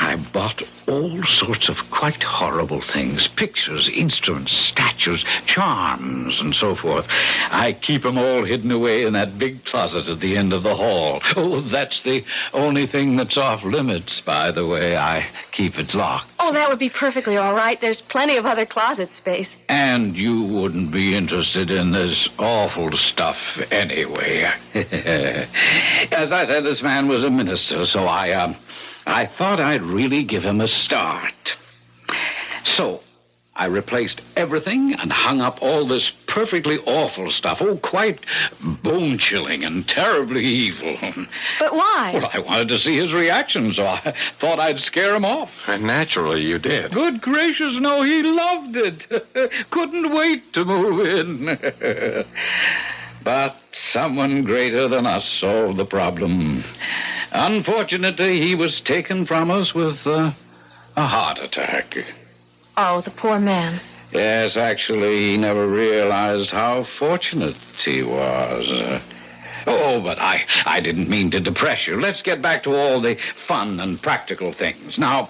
I bought all sorts of quite horrible things. Pictures, instruments, statues, charms, and so forth. I keep them all hidden away in that big closet at the end of the hall. Oh, that's the only thing that's off limits, by the way. I keep it locked. Oh, that would be perfectly all right. There's plenty of other closet space. And you wouldn't be interested in this awful stuff anyway. As I said, this man was a minister, so I thought I'd really give him a start. So, I replaced everything and hung up all this perfectly awful stuff. Oh, quite bone-chilling and terribly evil. But why? Well, I wanted to see his reaction, so I thought I'd scare him off. And naturally, you did. Good gracious, no, he loved it. Couldn't wait to move in. But someone greater than us solved the problem. Unfortunately, he was taken from us with a heart attack. Oh, the poor man. Yes, actually, he never realized how fortunate he was. But I didn't mean to depress you. Let's get back to all the fun and practical things. Now,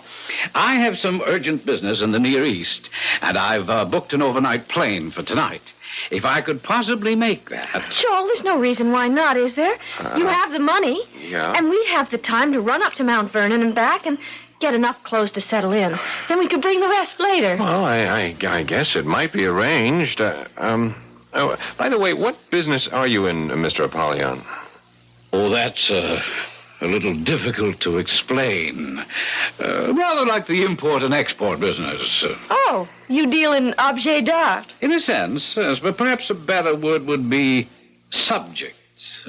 I have some urgent business in the Near East, and I've booked an overnight plane for tonight. If I could possibly make that. Joel, there's no reason why not, is there? You have the money. Yeah. And we'd have the time to run up to Mount Vernon and back and get enough clothes to settle in. Then we could bring the rest later. Well, I guess it might be arranged. By the way, what business are you in, Mr. Apollyon? Oh, that's a little difficult to explain. Rather like the import and export business. Oh, you deal in objet d'art. In a sense, yes, but perhaps a better word would be subjects.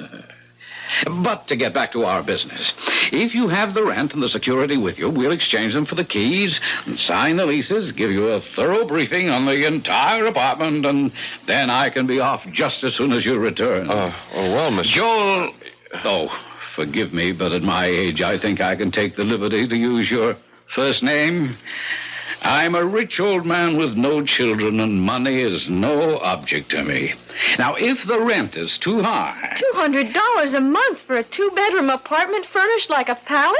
But to get back to our business, if you have the rent and the security with you, we'll exchange them for the keys and sign the leases, give you a thorough briefing on the entire apartment, and then I can be off just as soon as you return. Well, Mr. Joel... Oh, forgive me, but at my age, I think I can take the liberty to use your first name. I'm a rich old man with no children, and money is no object to me. Now, if the rent is too high... $200 a month for a two-bedroom apartment furnished like a palace?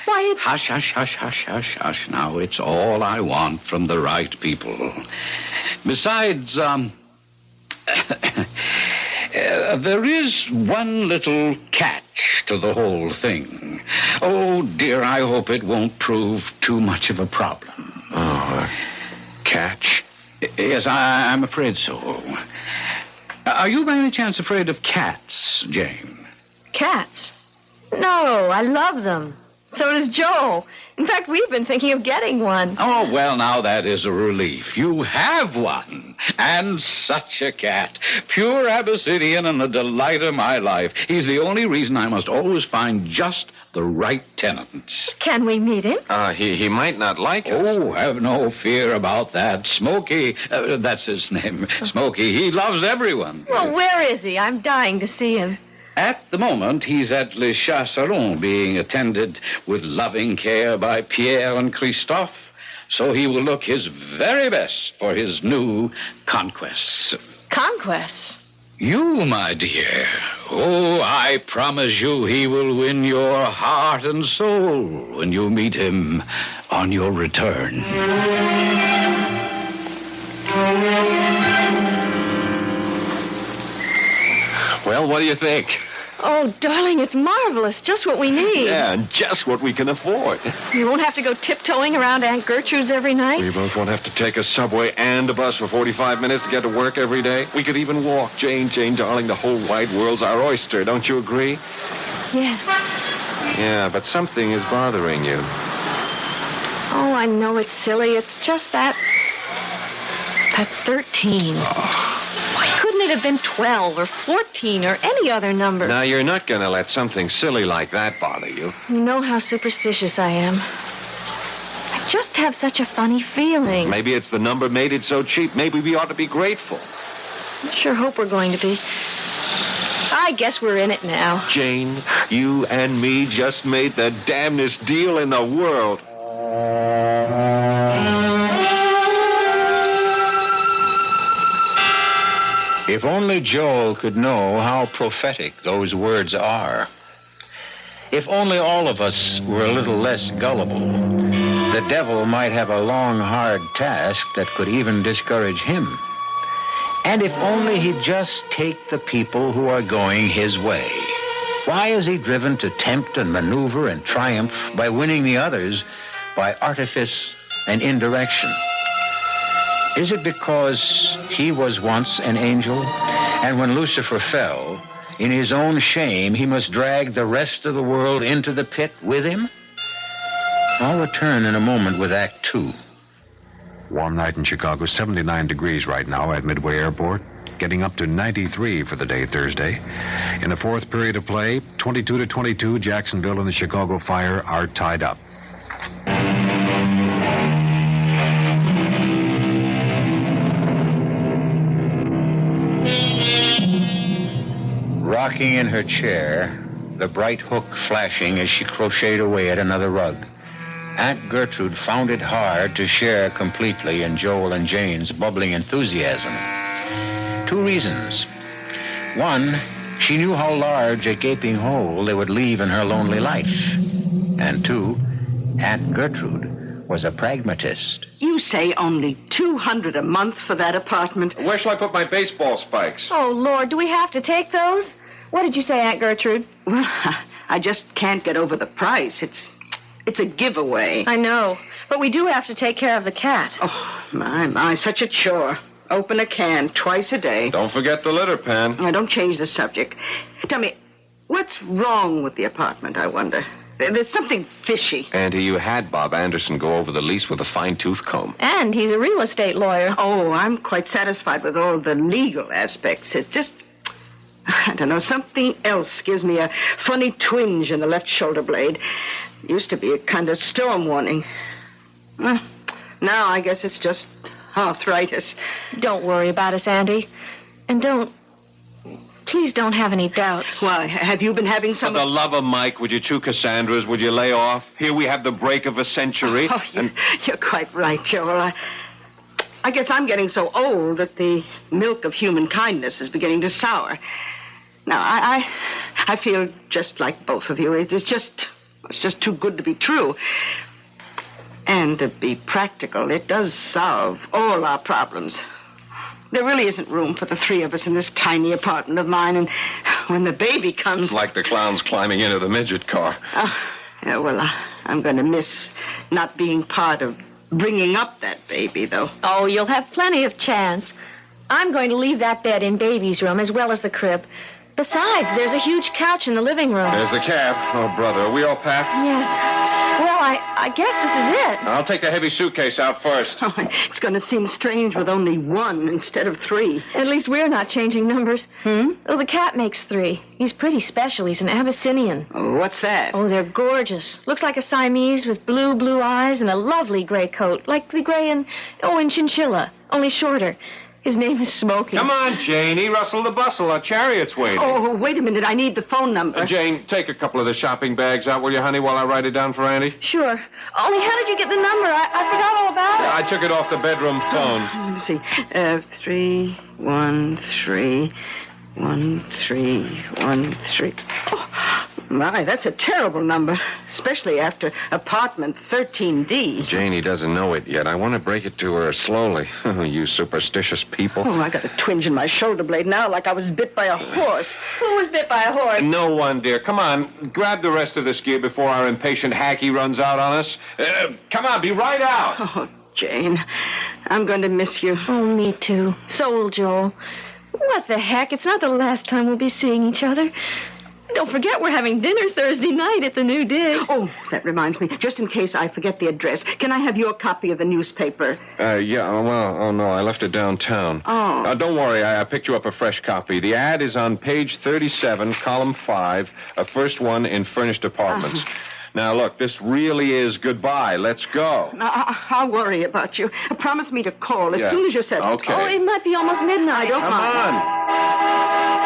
Why, it's... Hush, hush, hush, hush, hush, hush. Now, it's all I want from the right people. Besides, there is one little catch to the whole thing. Oh, dear, I hope it won't prove too much of a problem. Catch? Yes, I'm afraid so. Are you by any chance afraid of cats, Jane? Cats? No, I love them. So does Joel. In fact, we've been thinking of getting one. Oh, well, now that is a relief. You have one. And such a cat. Pure Abyssinian and the delight of my life. He's the only reason I must always find just the right tenants. Can we meet him? He might not like it. Oh, have no fear about that. Smokey, that's his name. Smokey, he loves everyone. Well, where is he? I'm dying to see him. At the moment, he's at Le Chasseron, being attended with loving care by Pierre and Christophe, so he will look his very best for his new conquests. Conquests? You, my dear. Oh, I promise you he will win your heart and soul when you meet him on your return. Well, what do you think? Oh, darling, it's marvelous. Just what we need. Yeah, and just what we can afford. You won't have to go tiptoeing around Aunt Gertrude's every night. We both won't have to take a subway and a bus for 45 minutes to get to work every day. We could even walk. Jane, darling, the whole wide world's our oyster. Don't you agree? Yes. Yeah, but something is bothering you. Oh, I know it's silly. It's just that 13. Why couldn't it have been 12 or 14 or any other number? Now, you're not going to let something silly like that bother you. You know how superstitious I am. I just have such a funny feeling. Maybe it's the number made it so cheap. Maybe we ought to be grateful. I sure hope we're going to be. I guess we're in it now. Jane, you and me just made the damnedest deal in the world. If only Joel could know how prophetic those words are. If only all of us were a little less gullible, the devil might have a long, hard task that could even discourage him. And if only he'd just take the people who are going his way. Why is he driven to tempt and maneuver and triumph by winning the others by artifice and indirection? Is it because he was once an angel, and when Lucifer fell, in his own shame, he must drag the rest of the world into the pit with him? I'll return in a moment with Act 2. Warm night in Chicago, 79 degrees right now at Midway Airport, getting up to 93 for the day Thursday. In the fourth period of play, 22-22, Jacksonville and the Chicago Fire are tied up. Rocking in her chair, the bright hook flashing as she crocheted away at another rug, Aunt Gertrude found it hard to share completely in Joel and Jane's bubbling enthusiasm. 2 reasons. 1, she knew how large a gaping hole they would leave in her lonely life. And 2, Aunt Gertrude was a pragmatist. You say only $200 a month for that apartment. Where shall I put my baseball spikes? Oh, Lord, do we have to take those? What did you say, Aunt Gertrude? Well, I just can't get over the price. It's a giveaway. I know, but we do have to take care of the cat. Oh, my, such a chore. Open a can twice a day. Don't forget the litter pan. Now, don't change the subject. Tell me, what's wrong with the apartment, I wonder? There's something fishy. Auntie, you had Bob Anderson go over the lease with a fine-tooth comb. And he's a real estate lawyer. Oh, I'm quite satisfied with all the legal aspects. It's just, I don't know, something else gives me a funny twinge in the left shoulder blade. Used to be a kind of storm warning. Well, now I guess it's just arthritis. Don't worry about us, Auntie. And please don't have any doubts. Why, have you been having some... For the love of Mike, would you 2 Cassandras, would you lay off? Here we have the break of a century. Oh, you're quite right, Joel. I guess I'm getting so old that the milk of human kindness is beginning to sour. Now, I feel just like both of you. It's just too good to be true. And to be practical, it does solve all our problems. There really isn't room for the 3 of us in this tiny apartment of mine, and when the baby comes... It's like the clowns climbing into the midget car. Yeah, well, I'm going to miss not being part of bringing up that baby, though. Oh, you'll have plenty of chance. I'm going to leave that bed in Baby's room as well as the crib. Besides, there's a huge couch in the living room. There's the cab. Oh, brother, are we all packed? Yes. Well, I guess this is it. I'll take the heavy suitcase out first. Oh, it's going to seem strange with only 1 instead of 3. At least we're not changing numbers. Oh, the cat makes 3. He's pretty special. He's an Abyssinian. Oh, what's that? Oh, they're gorgeous. Looks like a Siamese with blue eyes and a lovely gray coat, like the gray in Chinchilla, only shorter. His name is Smokey. Come on, Janie. Rustle the bustle. Our chariot's waiting. Oh, wait a minute. I need the phone number. Jane, take a couple of the shopping bags out, will you, honey, while I write it down for Andy? Sure. Only how did you get the number? I forgot all about it. I took it off the bedroom phone. Let me see. 313 1313. Oh, My, that's a terrible number, especially after apartment 13D. Janie doesn't know it yet. I want to break it to her slowly. You superstitious people. Oh, I got a twinge in my shoulder blade now like I was bit by a horse. Who was bit by a horse? No one, dear. Come on, grab the rest of this gear before our impatient hacky runs out on us. Come on, be right out. Oh, Jane, I'm going to miss you. Oh, me too. So will Joel. What the heck? It's not the last time we'll be seeing each other. Don't forget we're having dinner Thursday night at the New Dig. Oh, that reminds me. Just in case I forget the address, can I have your copy of the newspaper? Yeah, oh no, I left it downtown. Oh. Don't worry, I picked you up a fresh copy. The ad is on page 37, column 5, first one in furnished apartments. Now, look, this really is goodbye. Let's go. I'll worry about you. Promise me to call as soon as you're settled. Okay. Oh, it might be almost midnight. Don't Come on.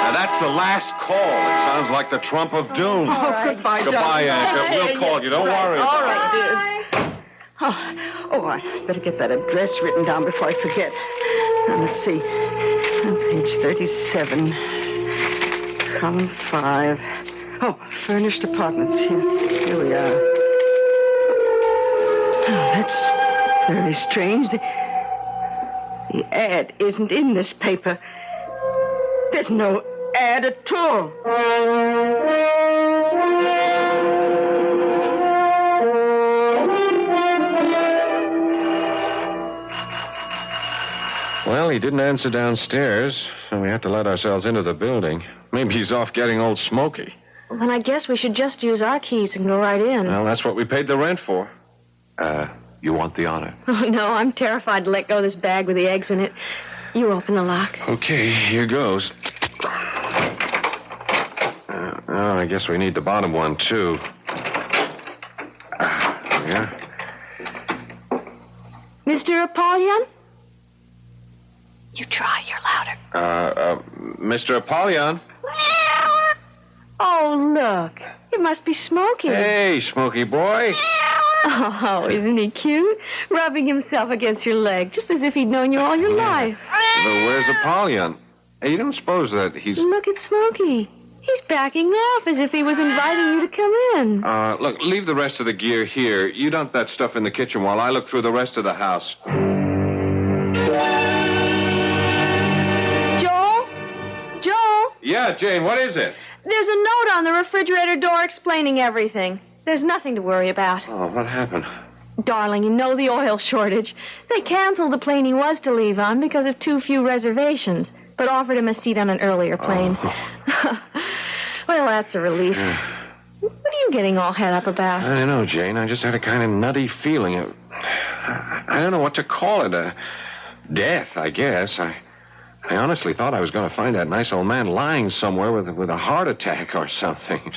Now, that's the last call. It sounds like the trump of doom. Oh, goodbye, Goodbye, darling. Anka. We'll call you. Don't worry. All right, dear. Oh, I better get that address written down before I forget. Now, let's see. On page 37, column 5. Oh, furnished apartments. Here we are. Oh, that's very strange. The ad isn't in this paper. There's no ad at all. Well, he didn't answer downstairs, so we have to let ourselves into the building. Maybe he's off getting old Smoky. Well, then I guess we should just use our keys and go right in. Well, that's what we paid the rent for. You want the honor? Oh, no, I'm terrified to let go of this bag with the eggs in it. You open the lock. Okay, here goes. I guess we need the bottom one, too. Yeah. Mr. Apollyon? You try, you're louder. Mr. Apollyon? Oh, look. It must be Smokey. Hey, Smokey boy. Oh, isn't he cute? Rubbing himself against your leg, just as if he'd known you all your life. But where's Apollyon? Hey, you don't suppose that he's... Look at Smokey. He's backing off as if he was inviting you to come in. Look, leave the rest of the gear here. You dump that stuff in the kitchen while I look through the rest of the house. Joel? Yeah, Jane, what is it? There's a note on the refrigerator door explaining everything. There's nothing to worry about. Oh, what happened? Darling, you know the oil shortage. They canceled the plane he was to leave on because of too few reservations, but offered him a seat on an earlier plane. Oh. Well, that's a relief. What are you getting all head up about? I don't know, Jane. I just had a kind of nutty feeling. I don't know what to call it. Death, I guess. I honestly thought I was going to find that nice old man lying somewhere with a heart attack or something.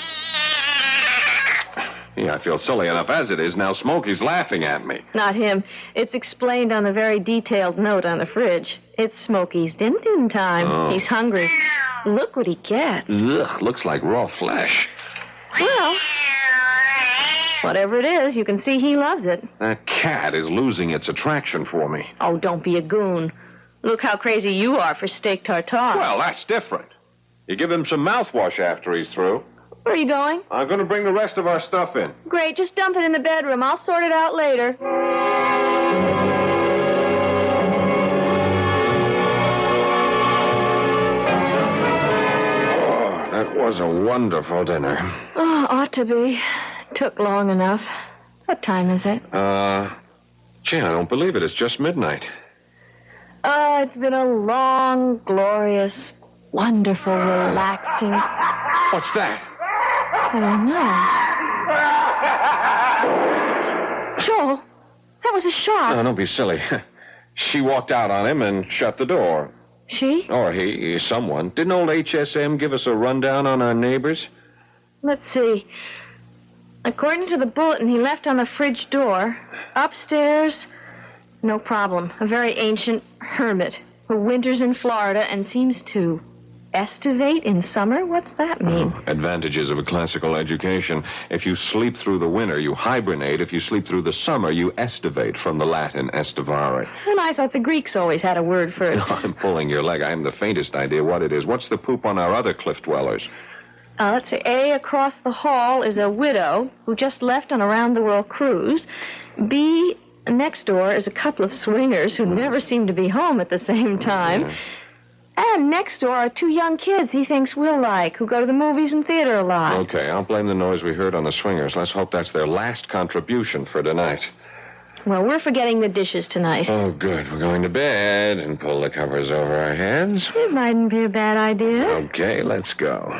Yeah, I feel silly enough as it is. Now Smokey's laughing at me. Not him. It's explained on the very detailed note on the fridge. It's Smokey's din-din time. Oh. He's hungry. Look what he gets. Ugh, looks like raw flesh. Well, whatever it is, you can see he loves it. That cat is losing its attraction for me. Oh, don't be a goon. Look how crazy you are for steak tartare. Well, that's different. You give him some mouthwash after he's through. Where are you going? I'm going to bring the rest of our stuff in. Great, just dump it in the bedroom. I'll sort it out later. Oh, that was a wonderful dinner. Oh, ought to be. Took long enough. What time is it? Gee, I don't believe it. It's just midnight. Oh, it's been a long, glorious, wonderful, relaxing... What's that? I don't know. Joel, that was a shot. No, don't be silly. She walked out on him and shut the door. She? Or he, someone. Didn't old HSM give us a rundown on our neighbors? Let's see. According to the bulletin he left on the fridge door, upstairs, no problem. A very ancient hermit who winters in Florida and seems to estivate in summer? What's that mean? Advantages of a classical education. If you sleep through the winter, you hibernate. If you sleep through the summer, you estivate, from the Latin estivare. Well, I thought the Greeks always had a word for it. I'm pulling your leg. I haven't the faintest idea what it is. What's the poop on our other cliff dwellers? Let's see. A, across the hall is a widow who just left on a round-the-world cruise. B, next door is a couple of swingers who never seem to be home at the same time. And next door are two young kids he thinks we'll like, who go to the movies and theater a lot. Okay, I'll blame the noise we heard on the swingers. Let's hope that's their last contribution for tonight. Well, we're forgetting the dishes tonight. Oh, good. We're going to bed and pull the covers over our heads. It mightn't be a bad idea. Okay, let's go.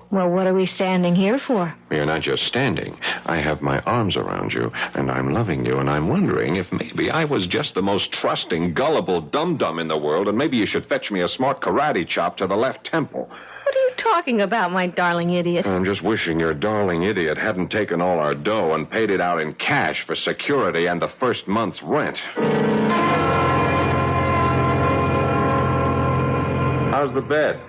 Well, what are we standing here for? You're not just standing. I have my arms around you, and I'm loving you, and I'm wondering if maybe I was just the most trusting, gullible dum-dum in the world, and maybe you should fetch me a smart karate chop to the left temple. What are you talking about, my darling idiot? I'm just wishing your darling idiot hadn't taken all our dough and paid it out in cash for security and the first month's rent. How's the bed?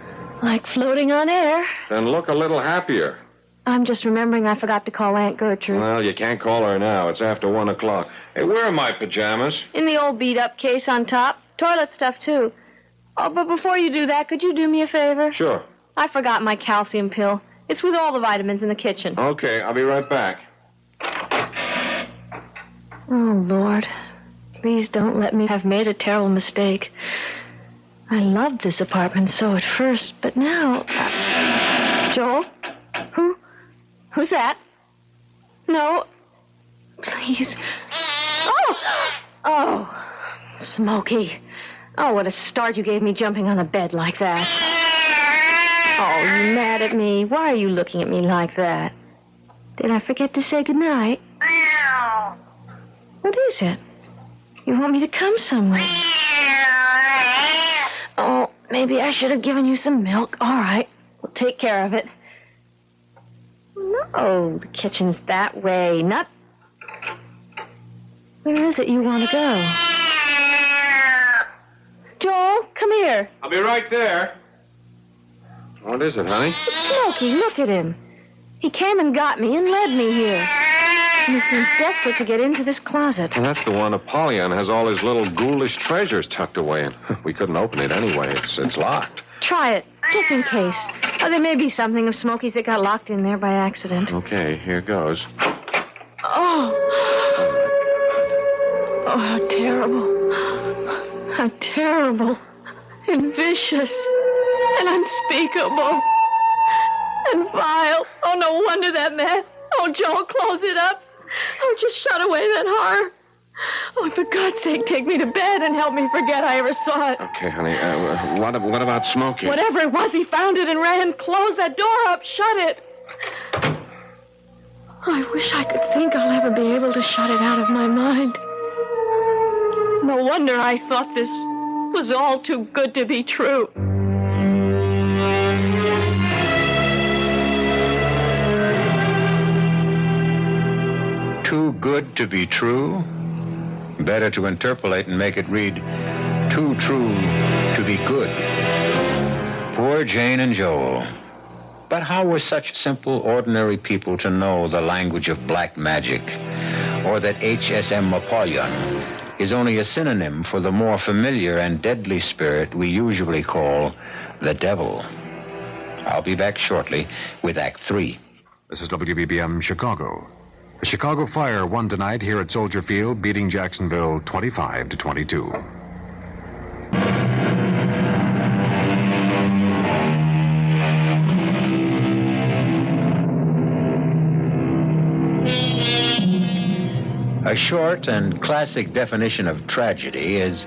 Like floating on air. Then look a little happier. I'm just remembering I forgot to call Aunt Gertrude. Well, you can't call her now. It's after 1 o'clock. Hey, where are my pajamas? In the old beat-up case on top. Toilet stuff, too. Oh, but before you do that, could you do me a favor? Sure. I forgot my calcium pill. It's with all the vitamins in the kitchen. Okay, I'll be right back. Oh, Lord. Please don't let me have made a terrible mistake. I loved this apartment so at first, but now... Joel? Who's that? No. Please. Oh, Smokey. Oh, what a start you gave me jumping on a bed like that. Oh, you mad at me? Why are you looking at me like that? Did I forget to say goodnight? What is it? You want me to come somewhere? Oh, maybe I should have given you some milk. All right, we'll take care of it. No, the kitchen's that way. Not... Where is it you want to go? Joel, come here. I'll be right there. What is it, honey? It's Smokey. Look at him. He came and got me and led me here. And he seems desperate to get into this closet. Well, that's the one Apollyon has all his little ghoulish treasures tucked away in. We couldn't open it anyway. It's locked. Try it, just in case. Oh, there may be something of Smokey's that got locked in there by accident. Okay, here goes. Oh, how terrible. How terrible. And vicious. And unspeakable. And vile. Oh, no wonder that man. Oh, Joel, close it up. Oh, just shut away that horror. Oh, for God's sake, take me to bed and help me forget I ever saw it. Okay, honey. What about Smokey? Whatever it was, he found it and ran. Close that door up. Shut it. I wish I could think I'll ever be able to shut it out of my mind. No wonder I thought this was all too good to be true. Too good to be true? Better to interpolate and make it read, too true to be good. Poor Jane and Joel. But how were such simple, ordinary people to know the language of black magic, or that HSM Apollyon is only a synonym for the more familiar and deadly spirit we usually call the devil? I'll be back shortly with Act 3. This is WBBM Chicago. The Chicago Fire won tonight here at Soldier Field, beating Jacksonville 25-22. A short and classic definition of tragedy is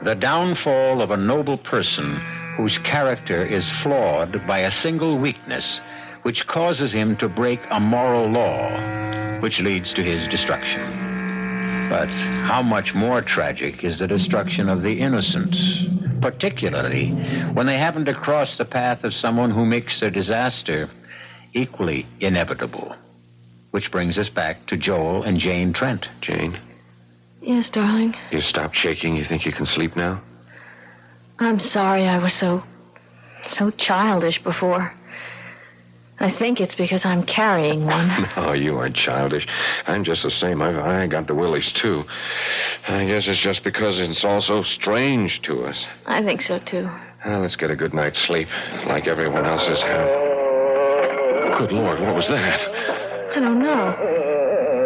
the downfall of a noble person whose character is flawed by a single weakness which causes him to break a moral law, which leads to his destruction. But how much more tragic is the destruction of the innocent, particularly when they happen to cross the path of someone who makes their disaster equally inevitable. Which brings us back to Joel and Jane Trent. Jane? Yes, darling? You stopped shaking? You think you can sleep now? I'm sorry I was so childish before. I think it's because I'm carrying one. No, you aren't childish. I'm just the same. I got the willies, too. I guess it's just because it's all so strange to us. I think so, too. Well, let's get a good night's sleep, like everyone else has had. Good Lord, what was that? I don't know.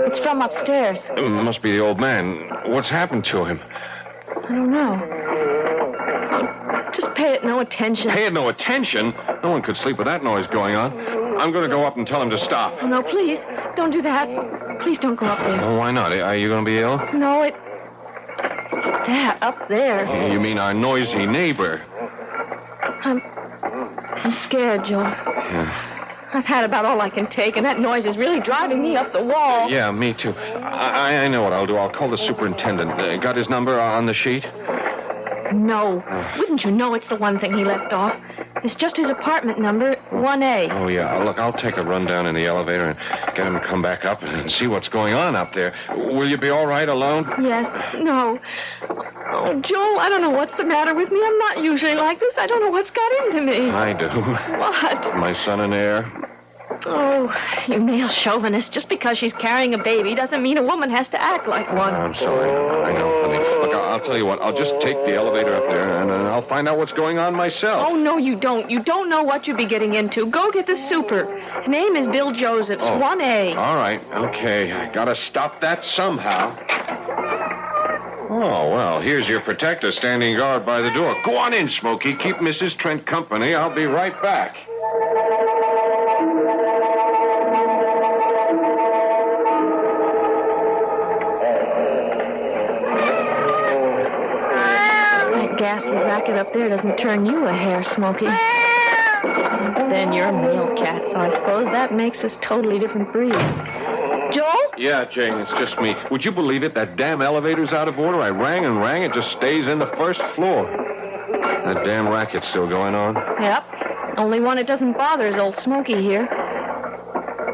It's from upstairs. It must be the old man. What's happened to him? I don't know. Oh, just pay it no attention. Pay it no attention? No one could sleep with that noise going on. I'm going to go up and tell him to stop. Oh, no, please. Don't do that. Please don't go up there. Oh, why not? Are you going to be ill? No, it's that up there. You mean our noisy neighbor? I'm scared, Joel. Yeah. I've had about all I can take, and that noise is really driving me up the wall. Yeah, me too. I know what I'll do. I'll call the superintendent. Got his number on the sheet? No. Wouldn't you know it's the one thing he left off? It's just his apartment number, 1A. Oh, yeah. Look, I'll take a run down in the elevator and get him to come back up and see what's going on up there. Will you be all right alone? Yes. No. Oh, Joel, I don't know what's the matter with me. I'm not usually like this. I don't know what's got into me. I do. What? My son and heir. Oh, you male chauvinist. Just because she's carrying a baby doesn't mean a woman has to act like one. I'm sorry. I know, honey. Look, I'll tell you what. I'll just take the elevator up there, and I'll find out what's going on myself. Oh, no, you don't. You don't know what you'd be getting into. Go get the super. His name is Bill Josephs, 1A. All right. Okay. I gotta stop that somehow. Oh, well, here's your protector standing guard by the door. Go on in, Smokey. Keep Mrs. Trent company. I'll be right back. That ghastly racket up there doesn't turn you a hair, Smokey. Then you're a male cat, so I suppose that makes us totally different breeds. Joel? Yeah, Jane, it's just me. Would you believe it? That damn elevator's out of order. I rang and rang. It just stays in the first floor. That damn racket's still going on. Yep. Only one it doesn't bother is old Smokey here.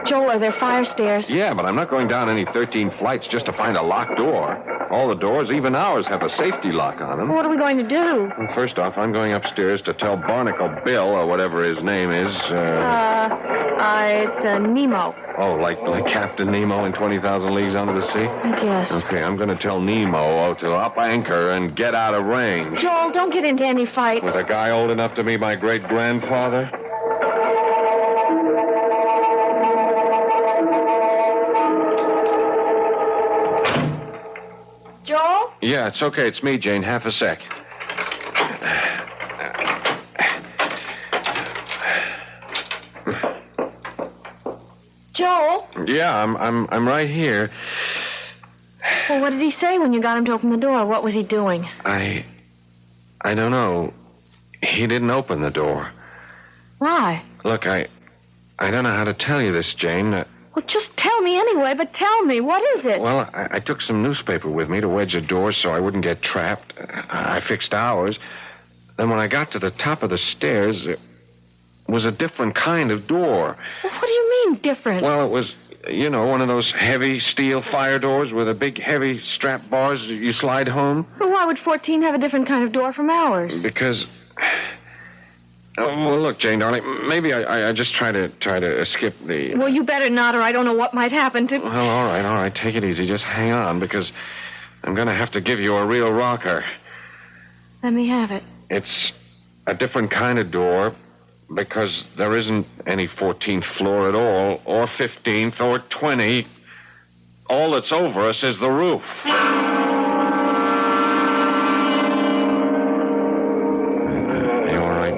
Joel, are there fire stairs? Yeah, but I'm not going down any 13 flights just to find a locked door. All the doors, even ours, have a safety lock on them. What are we going to do? Well, first off, I'm going upstairs to tell Barnacle Bill, or whatever his name is. It's Nemo. Oh, like Captain Nemo in 20,000 Leagues Under the Sea? I guess. Okay, I'm going to tell Nemo to up anchor and get out of range. Joel, don't get into any fights. With a guy old enough to be my great-grandfather? Joel? Yeah, it's okay. It's me, Jane. Half a sec. Joel? Yeah, I'm right here. Well, what did he say when you got him to open the door? What was he doing? I don't know. He didn't open the door. Why? Look, I don't know how to tell you this, Jane. Well, just tell me anyway, but tell me. What is it? Well, I took some newspaper with me to wedge the door so I wouldn't get trapped. I fixed ours. Then when I got to the top of the stairs, it was a different kind of door. Well, what do you mean, different? Well, it was, one of those heavy steel fire doors with a big, heavy strap bars you slide home. But why would 14 have a different kind of door from ours? Because... well, look, Jane, darling, maybe I just try to skip the... Well, you better not, or I don't know what might happen to... Well, all right, take it easy. Just hang on, because I'm going to have to give you a real rocker. Let me have it. It's a different kind of door, because there isn't any 14th floor at all, or 15th, or 20. All that's over us is the roof.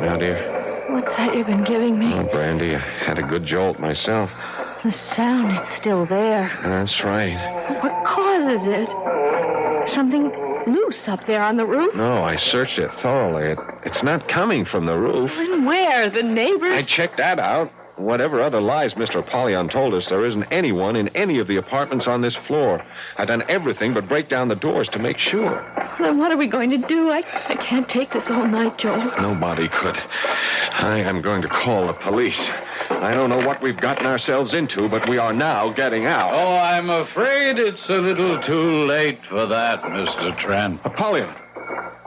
Now, dear? What's that you've been giving me? Oh, brandy. I had a good jolt myself. The sound, it's still there. That's right. What causes it? Something loose up there on the roof? No, I searched it thoroughly. It's not coming from the roof. Then where? The neighbors? I checked that out. Whatever other lies Mr. Apollyon told us, there isn't anyone in any of the apartments on this floor. I've done everything but break down the doors to make sure. Then what are we going to do? I can't take this all night, Joel. Nobody could. I am going to call the police. I don't know what we've gotten ourselves into, but we are now getting out. Oh, I'm afraid it's a little too late for that, Mr. Trent. Apollyon,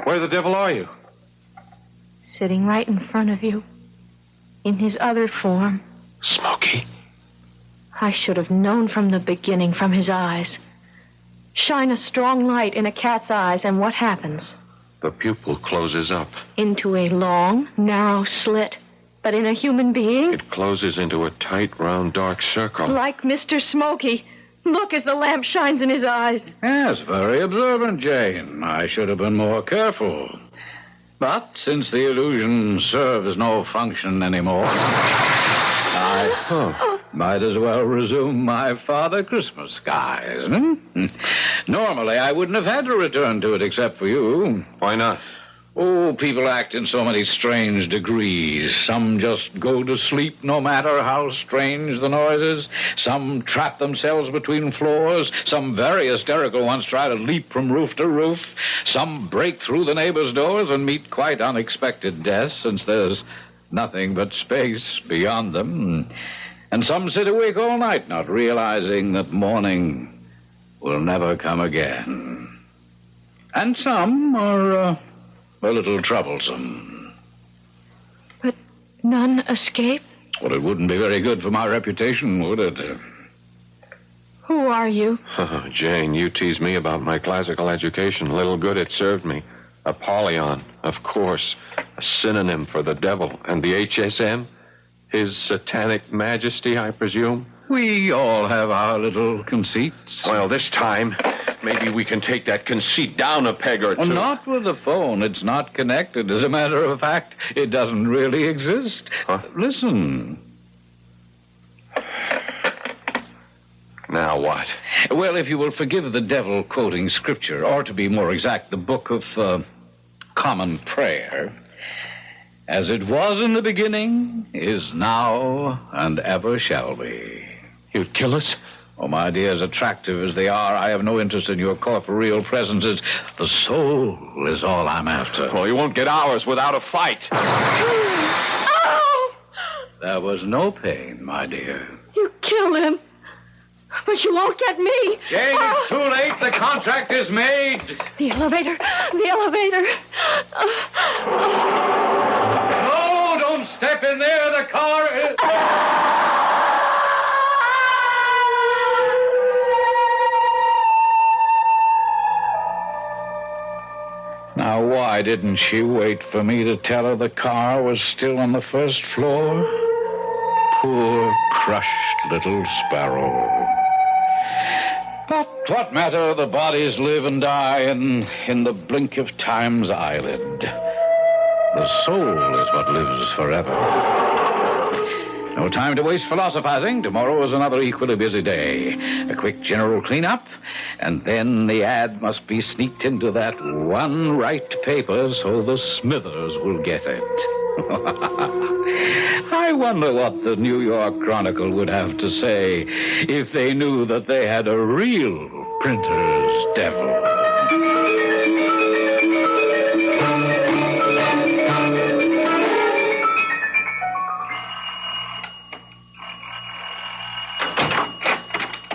where the devil are you? Sitting right in front of you. In his other form. Smokey. I should have known from the beginning, from his eyes. Shine a strong light in a cat's eyes, and what happens? The pupil closes up. Into a long, narrow slit. but in a human being. It closes into a tight, round, dark circle. Like Mr. Smoky. Look as the lamp shines in his eyes. Yes, very observant, Jane. I should have been more careful. But since the illusion serves no function anymore, I might as well resume my Father Christmas skies. Normally, I wouldn't have had to return to it except for you. Why not? Oh, people act in so many strange degrees. Some just go to sleep no matter how strange the noise is. Some trap themselves between floors. Some very hysterical ones try to leap from roof to roof. Some break through the neighbors' doors and meet quite unexpected deaths, since there's nothing but space beyond them. And some sit awake all night, not realizing that morning will never come again. And some are a little troublesome. But none escape? Well, it wouldn't be very good for my reputation, would it? Who are you? Jane, you tease me about my classical education. Little good it served me. Apollyon, of course. A synonym for the devil. And the HSM? His satanic majesty, I presume? We all have our little conceits. Well, this time, maybe we can take that conceit down a peg or two. Not with the phone. It's not connected. As a matter of fact, it doesn't really exist. Listen. Now what? Well, if you will forgive the devil quoting scripture, or to be more exact, the book of common prayer, as it was in the beginning, is now, and ever shall be. You'd kill us? Oh, my dear, as attractive as they are, I have no interest in your corporeal presences. The soul is all I'm after. Well, you won't get ours without a fight. Oh! There was no pain, my dear. You killed him. But you won't get me. Jane, it's too late. The contract is made. The elevator. The elevator. No, don't step in there. The car is... Now, why didn't she wait for me to tell her the car was still on the first floor? Poor, crushed little sparrow. But what matter? The bodies live and die in the blink of time's eyelid. The soul is what lives forever. No time to waste philosophizing. Tomorrow is another equally busy day. A quick general cleanup, and then the ad must be sneaked into that one right paper so the Smithers will get it. I wonder what the New York Chronicle would have to say if they knew that they had a real printer's devil.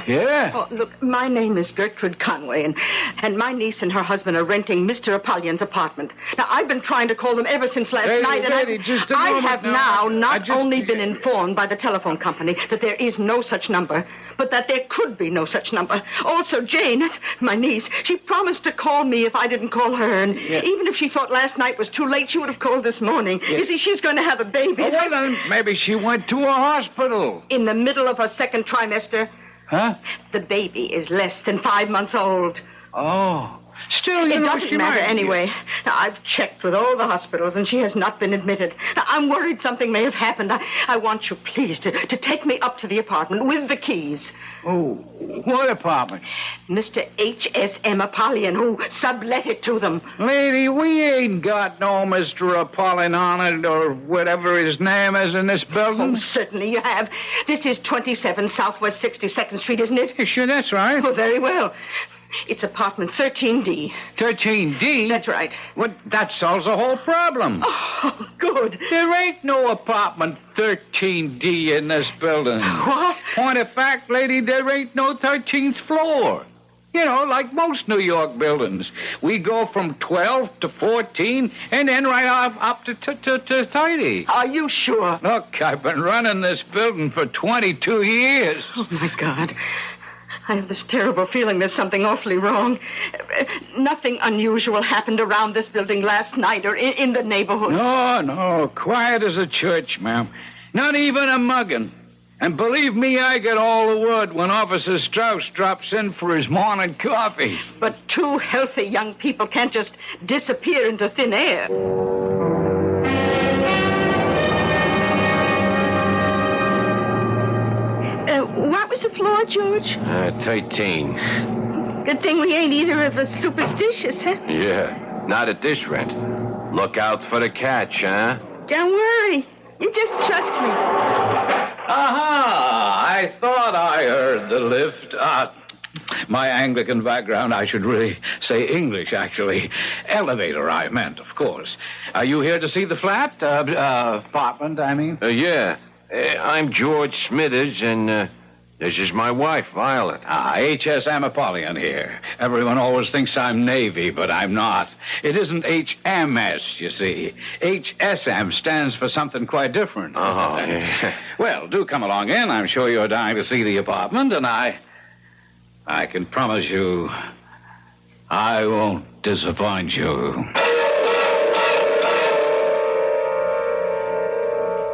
Yeah? Oh, look, my name is Gertrude Conway, and my niece and her husband are renting Mr. Apollyon's apartment. Now, I've been trying to call them ever since last night, and I have now not only been informed by the telephone company that there is no such number, but that there could be no such number. Also, Jane, my niece, she promised to call me if I didn't call her, and even if she thought last night was too late, she would have called this morning. You see, she's going to have a baby. Oh, well, then maybe she went to a hospital. In the middle of her second trimester. Huh? The baby is less than 5 months old. Oh. Still, you it know, doesn't matter anyway. Now, I've checked with all the hospitals, and she has not been admitted. Now, I'm worried something may have happened. I want you, please, to take me up to the apartment with the keys. Oh, what apartment? Mr. H.S.M. Apollyon, who sublet it to them. Lady, we ain't got no Mr. Apollyon on it, or whatever his name is in this building. Oh, certainly you have. This is 27 Southwest 62nd Street, isn't it? Sure, that's right. Oh, very well. It's apartment 13D. 13D? That's right. Well, that solves the whole problem. Oh, good. There ain't no apartment 13D in this building. What? Point of fact, lady, there ain't no 13th floor. You know, like most New York buildings. We go from 12 to 14 and then right up to 30. Are you sure? Look, I've been running this building for 22 years. Oh, my God. I have this terrible feeling there's something awfully wrong. Nothing unusual happened around this building last night or in the neighborhood. No. Quiet as a church, ma'am. Not even a mugging. And believe me, I get all the word when Officer Strauss drops in for his morning coffee. But two healthy young people can't just disappear into thin air. What was the floor, George? 13. Good thing we ain't either of us superstitious, huh? Yeah, not at this rent. Look out for the catch, huh? Don't worry. You just trust me. Aha! I thought I heard the lift. My Anglican background, I should really say English, actually. Elevator, I meant, of course. Are you here to see the flat? Apartment, I mean? Yeah. I'm George Smithers, and this is my wife, Violet. H.S. Apollyon here. Everyone always thinks I'm Navy, but I'm not. It isn't H.M.S., you see. H.S.M. stands for something quite different. Oh, yeah. Well, do come along in. I'm sure you're dying to see the apartment, and I can promise you I won't disappoint you.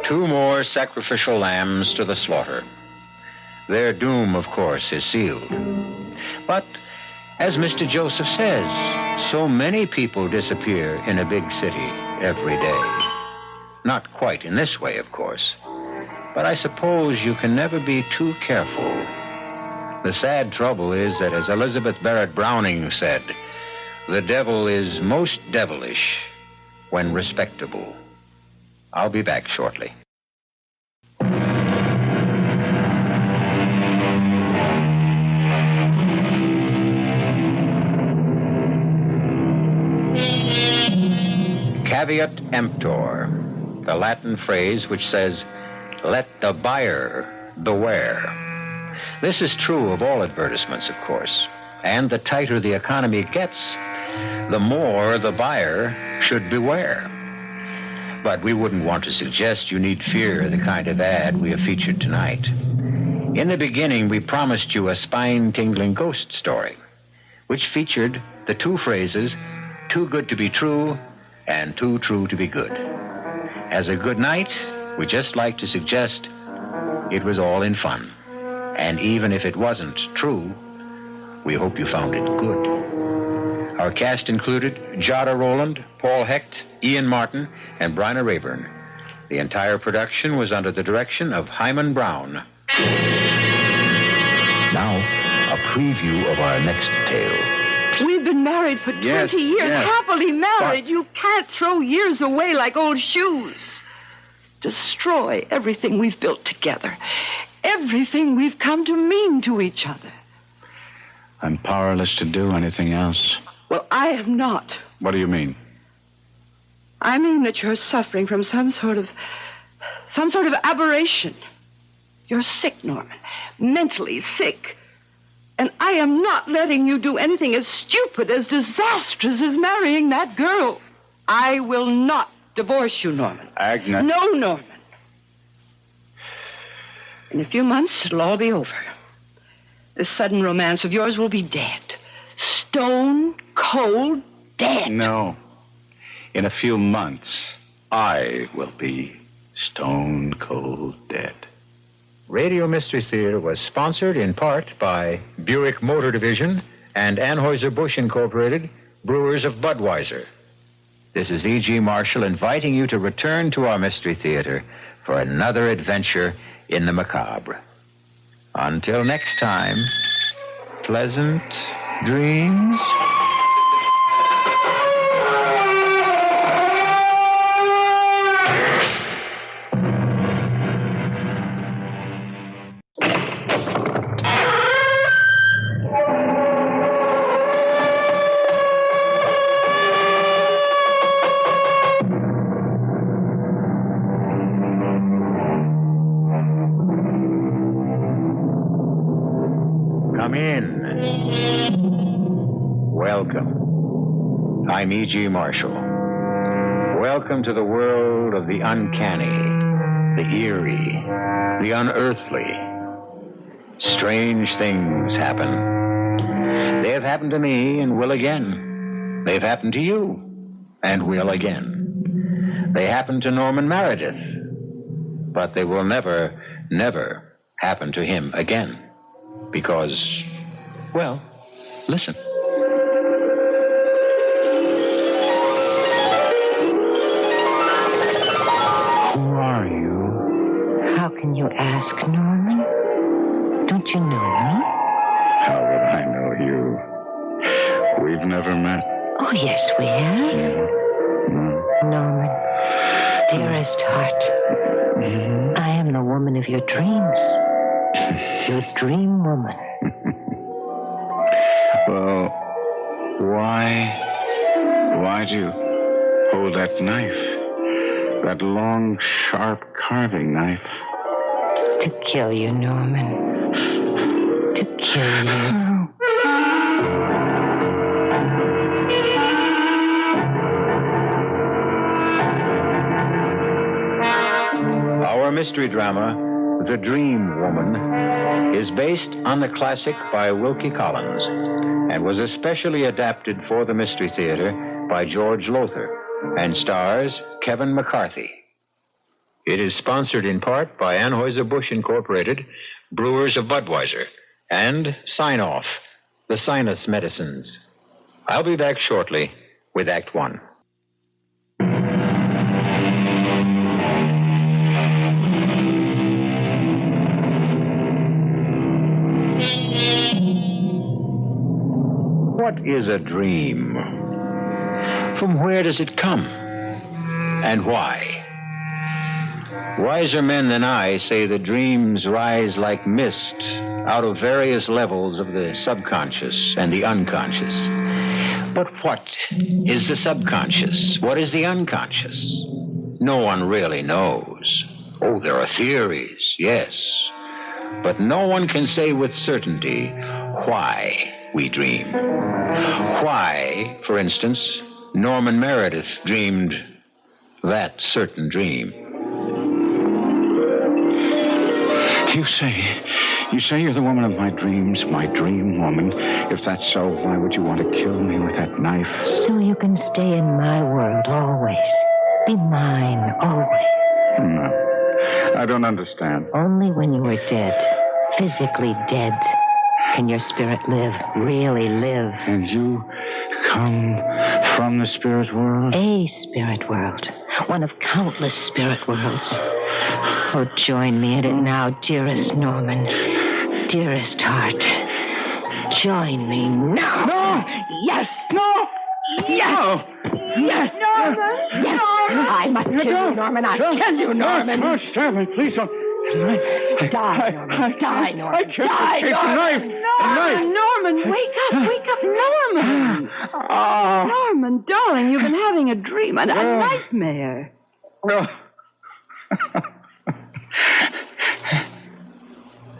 2 more sacrificial lambs to the slaughter. Their doom, of course, is sealed. But, as Mr. Joseph says, so many people disappear in a big city every day. Not quite in this way, of course. But I suppose you can never be too careful. The sad trouble is that, as Elizabeth Barrett Browning said, the devil is most devilish when respectable. I'll be back shortly. Caveat emptor, the Latin phrase which says, let the buyer beware. This is true of all advertisements, of course. And the tighter the economy gets, the more the buyer should beware. But we wouldn't want to suggest you need fear the kind of ad we have featured tonight. In the beginning, we promised you a spine-tingling ghost story, which featured the 2 phrases, too good to be true and too true to be good. As a good night, we just like to suggest it was all in fun. And even if it wasn't true, we hope you found it good. Our cast included Jada Rowland, Paul Hecht, Ian Martin, and Bryna Rayburn. The entire production was under the direction of Hyman Brown. Now, a preview of our next tale. We've been married for 20 years, happily married. You can't throw years away like old shoes. Destroy everything we've built together. Everything we've come to mean to each other. I'm powerless to do anything else. Well, I am not. What do you mean? I mean that you're suffering from some sort of aberration. You're sick, Norman. Mentally sick. And I am not letting you do anything as stupid, as disastrous as marrying that girl. I will not divorce you, Norman. Agnes. No, Norman. In a few months, it'll all be over. This sudden romance of yours will be dead. Stone cold dead. No. In a few months, I will be stone cold dead. Radio Mystery Theater was sponsored in part by Buick Motor Division and Anheuser-Busch Incorporated, brewers of Budweiser. This is E.G. Marshall inviting you to return to our Mystery Theater for another adventure in the macabre. Until next time, pleasant dreams. Welcome. I'm E.G. Marshall. Welcome to the world of the uncanny, the eerie, the unearthly. strange things happen. They have happened to me and will again. They've happened to you and will again. They happened to Norman Meredith, but they will never, never happen to him again. Because, well, listen. Who are you? How can you ask, Norman? Don't you know me? How would I know you? We've never met. Oh, yes, we have. Mm-hmm. Norman, dearest heart, I am the woman of your dreams. Your dream woman. Well, why'd you hold that knife? That long, sharp carving knife? To kill you, Norman. To kill you. Our mystery drama, The Dream Woman, is based on the classic by Wilkie Collins and was especially adapted for the Mystery Theater by George Lothar and stars Kevin McCarthy. It is sponsored in part by Anheuser-Busch Incorporated, Brewers of Budweiser, and Sign Off, the sinus medicines. I'll be back shortly with Act One. What is a dream? From where does it come? And why? Wiser men than I say that dreams rise like mist out of various levels of the subconscious and the unconscious. But what is the subconscious? What is the unconscious? No one really knows. Oh, there are theories, yes. But no one can say with certainty why we dream. Why, for instance, Norman Meredith dreamed that certain dream. You say you're the woman of my dreams, my dream woman. If that's so, why would you want to kill me with that knife? So you can stay in my world always. Be mine always. No, I don't understand. Only when you are dead, physically dead, can your spirit live, really live. And you come from the spirit world? A spirit world. One of countless spirit worlds. Oh, join me in it now, dearest Norman. Dearest heart. Join me now. No! Yes! No! Yes! No! Yes! Norman! Yes! Norman! I must kill you, Norman. I'll kill you, Norman. Don't stab me, please don't. Die, Norman. Die, Norman. I can't Die, escape the Norman. knife. Norman, wake up, Norman. Norman, darling, you've been having a dream, a nightmare. Well,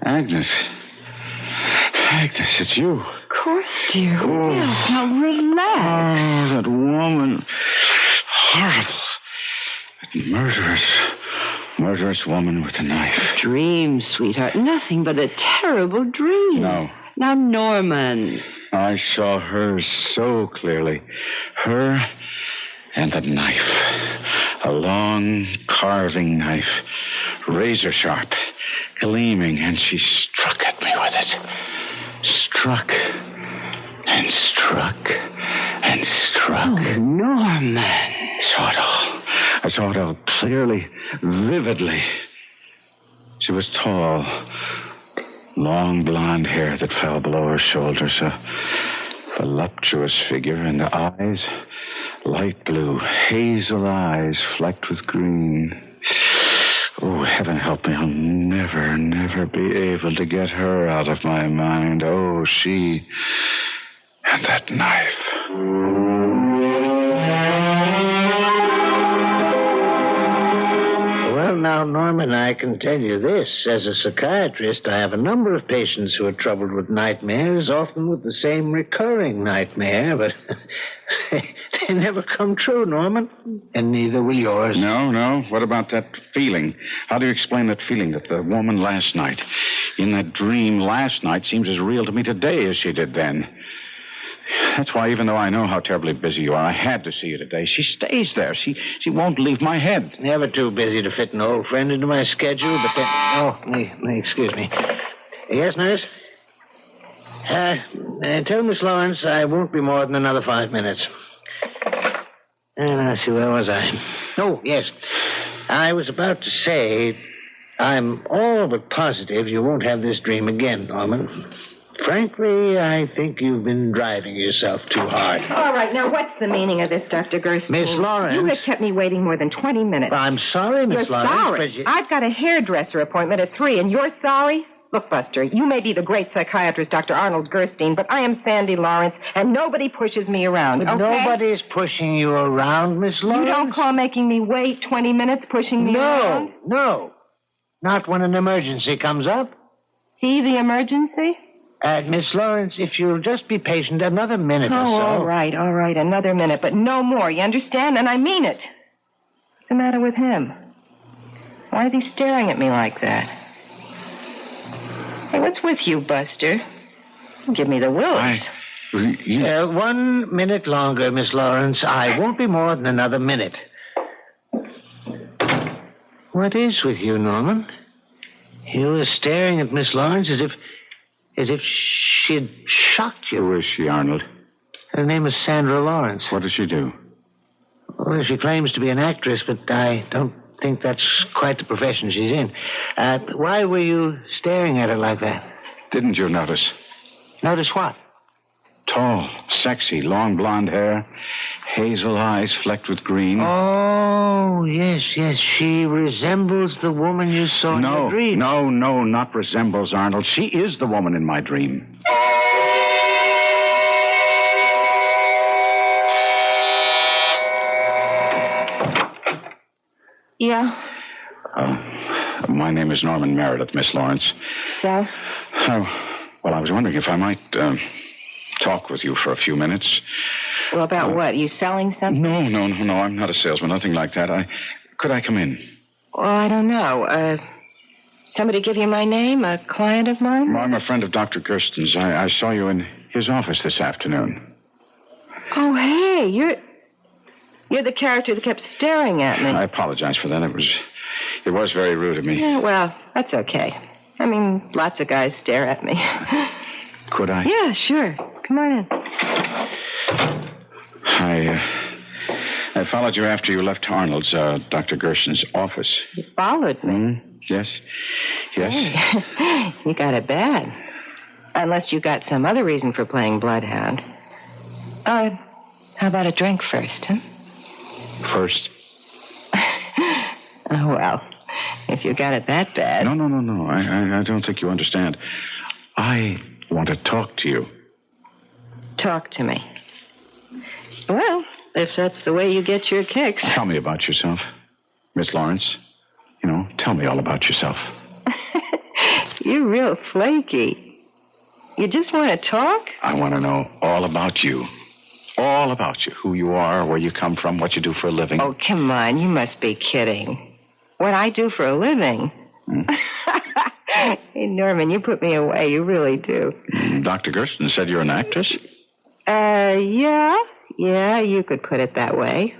Agnes, it's you. Of course, dear. Oh. Yes, now relax. Oh, that woman. Horrible. That murderous woman with a knife. Dream, sweetheart. Nothing but a terrible dream. No. Now, Norman. I saw her so clearly. Her and the knife. A long carving knife. Razor sharp. Gleaming, and she struck at me with it. Struck. And struck. And struck. Oh, Norman. I saw it all clearly, vividly. She was tall. Long blonde hair that fell below her shoulders. A voluptuous figure, and the eyes, light blue, hazel eyes flecked with green. Oh, heaven help me, I'll never be able to get her out of my mind. Oh, she and that knife. Well, now, Norman, I can tell you this. As a psychiatrist, I have a number of patients who are troubled with nightmares, often with the same recurring nightmare, but They never come true, Norman. And neither will yours. No. What about that feeling? How do you explain that feeling that the woman last night, in that dream last night, seems as real to me today as she did then? That's why, even though I know how terribly busy you are, I had to see you today. She stays there. She won't leave my head. Never too busy to fit an old friend into my schedule, but then... Oh, excuse me. Yes, nurse? Tell Miss Lawrence I won't be more than another 5 minutes. And I see, where was I? Oh, yes. I was about to say, I'm all but positive you won't have this dream again, Norman. Frankly, I think you've been driving yourself too hard. All right, now what's the meaning of this, Dr. Gersten? Miss Lawrence. You have kept me waiting more than 20 minutes. I'm sorry, Miss You're Lawrence. sorry. I've got a hairdresser appointment at 3, and you're sorry? Look, Buster, you may be the great psychiatrist, Dr. Arnold Gerstein, but I am Sandy Lawrence, and nobody pushes me around, But okay? nobody's pushing you around, Miss Lawrence. You don't call making me wait 20 minutes pushing me around? No. Not when an emergency comes up. See the emergency? Miss Lawrence, if you'll just be patient another minute or so. All right, another minute, but no more, you understand? And I mean it. What's the matter with him? Why is he staring at me like that? Hey, what's with you, Buster? Give me the willies. 1 minute longer, Miss Lawrence. I won't be more than another minute. What is with you, Norman? You were staring at Miss Lawrence as if she'd shocked you. Who is she, Arnold? Her name is Sandra Lawrence. What does she do? Well, she claims to be an actress, but I don't think that's quite the profession she's in. Why were you staring at her like that? Didn't you notice? Notice what? Tall, sexy, long blonde hair, hazel eyes flecked with green. Oh, yes. She resembles the woman you saw in your dream. No, not resembles, Arnold. She is the woman in my dream. Yeah? My name is Norman Meredith, Miss Lawrence. So? Well, I was wondering if I might talk with you for a few minutes. Well, about what? You selling something? No. I'm not a salesman, nothing like that. Could I come in? Well, I don't know. Somebody give you my name? A client of mine? Well, I'm a friend of Dr. Gersten's. I saw you in his office this afternoon. Oh, hey, you're the character that kept staring at me. I apologize for that. It was very rude of me. Yeah, well, that's okay. I mean, lots of guys stare at me. Could I? Yeah, sure. Come on in. I followed you after you left Arnold's, Dr. Gersten's office. You followed me? Yes. Hey, you got it bad. Unless you got some other reason for playing bloodhound. How about a drink first, huh? First? Oh, well, if you got it that bad. No. I don't think you understand. I want to talk to you. Talk to me. Well, if that's the way you get your kicks. Tell me about yourself, Miss Lawrence. Tell me all about yourself. You're real flaky. You just want to talk? I want to know all about you. All about you. Who you are, where you come from, what you do for a living. Oh, come on. You must be kidding. What I do for a living? Hey, Norman, you put me away. You really do. Dr. Gersten said you're an actress? Yeah, you could put it that way.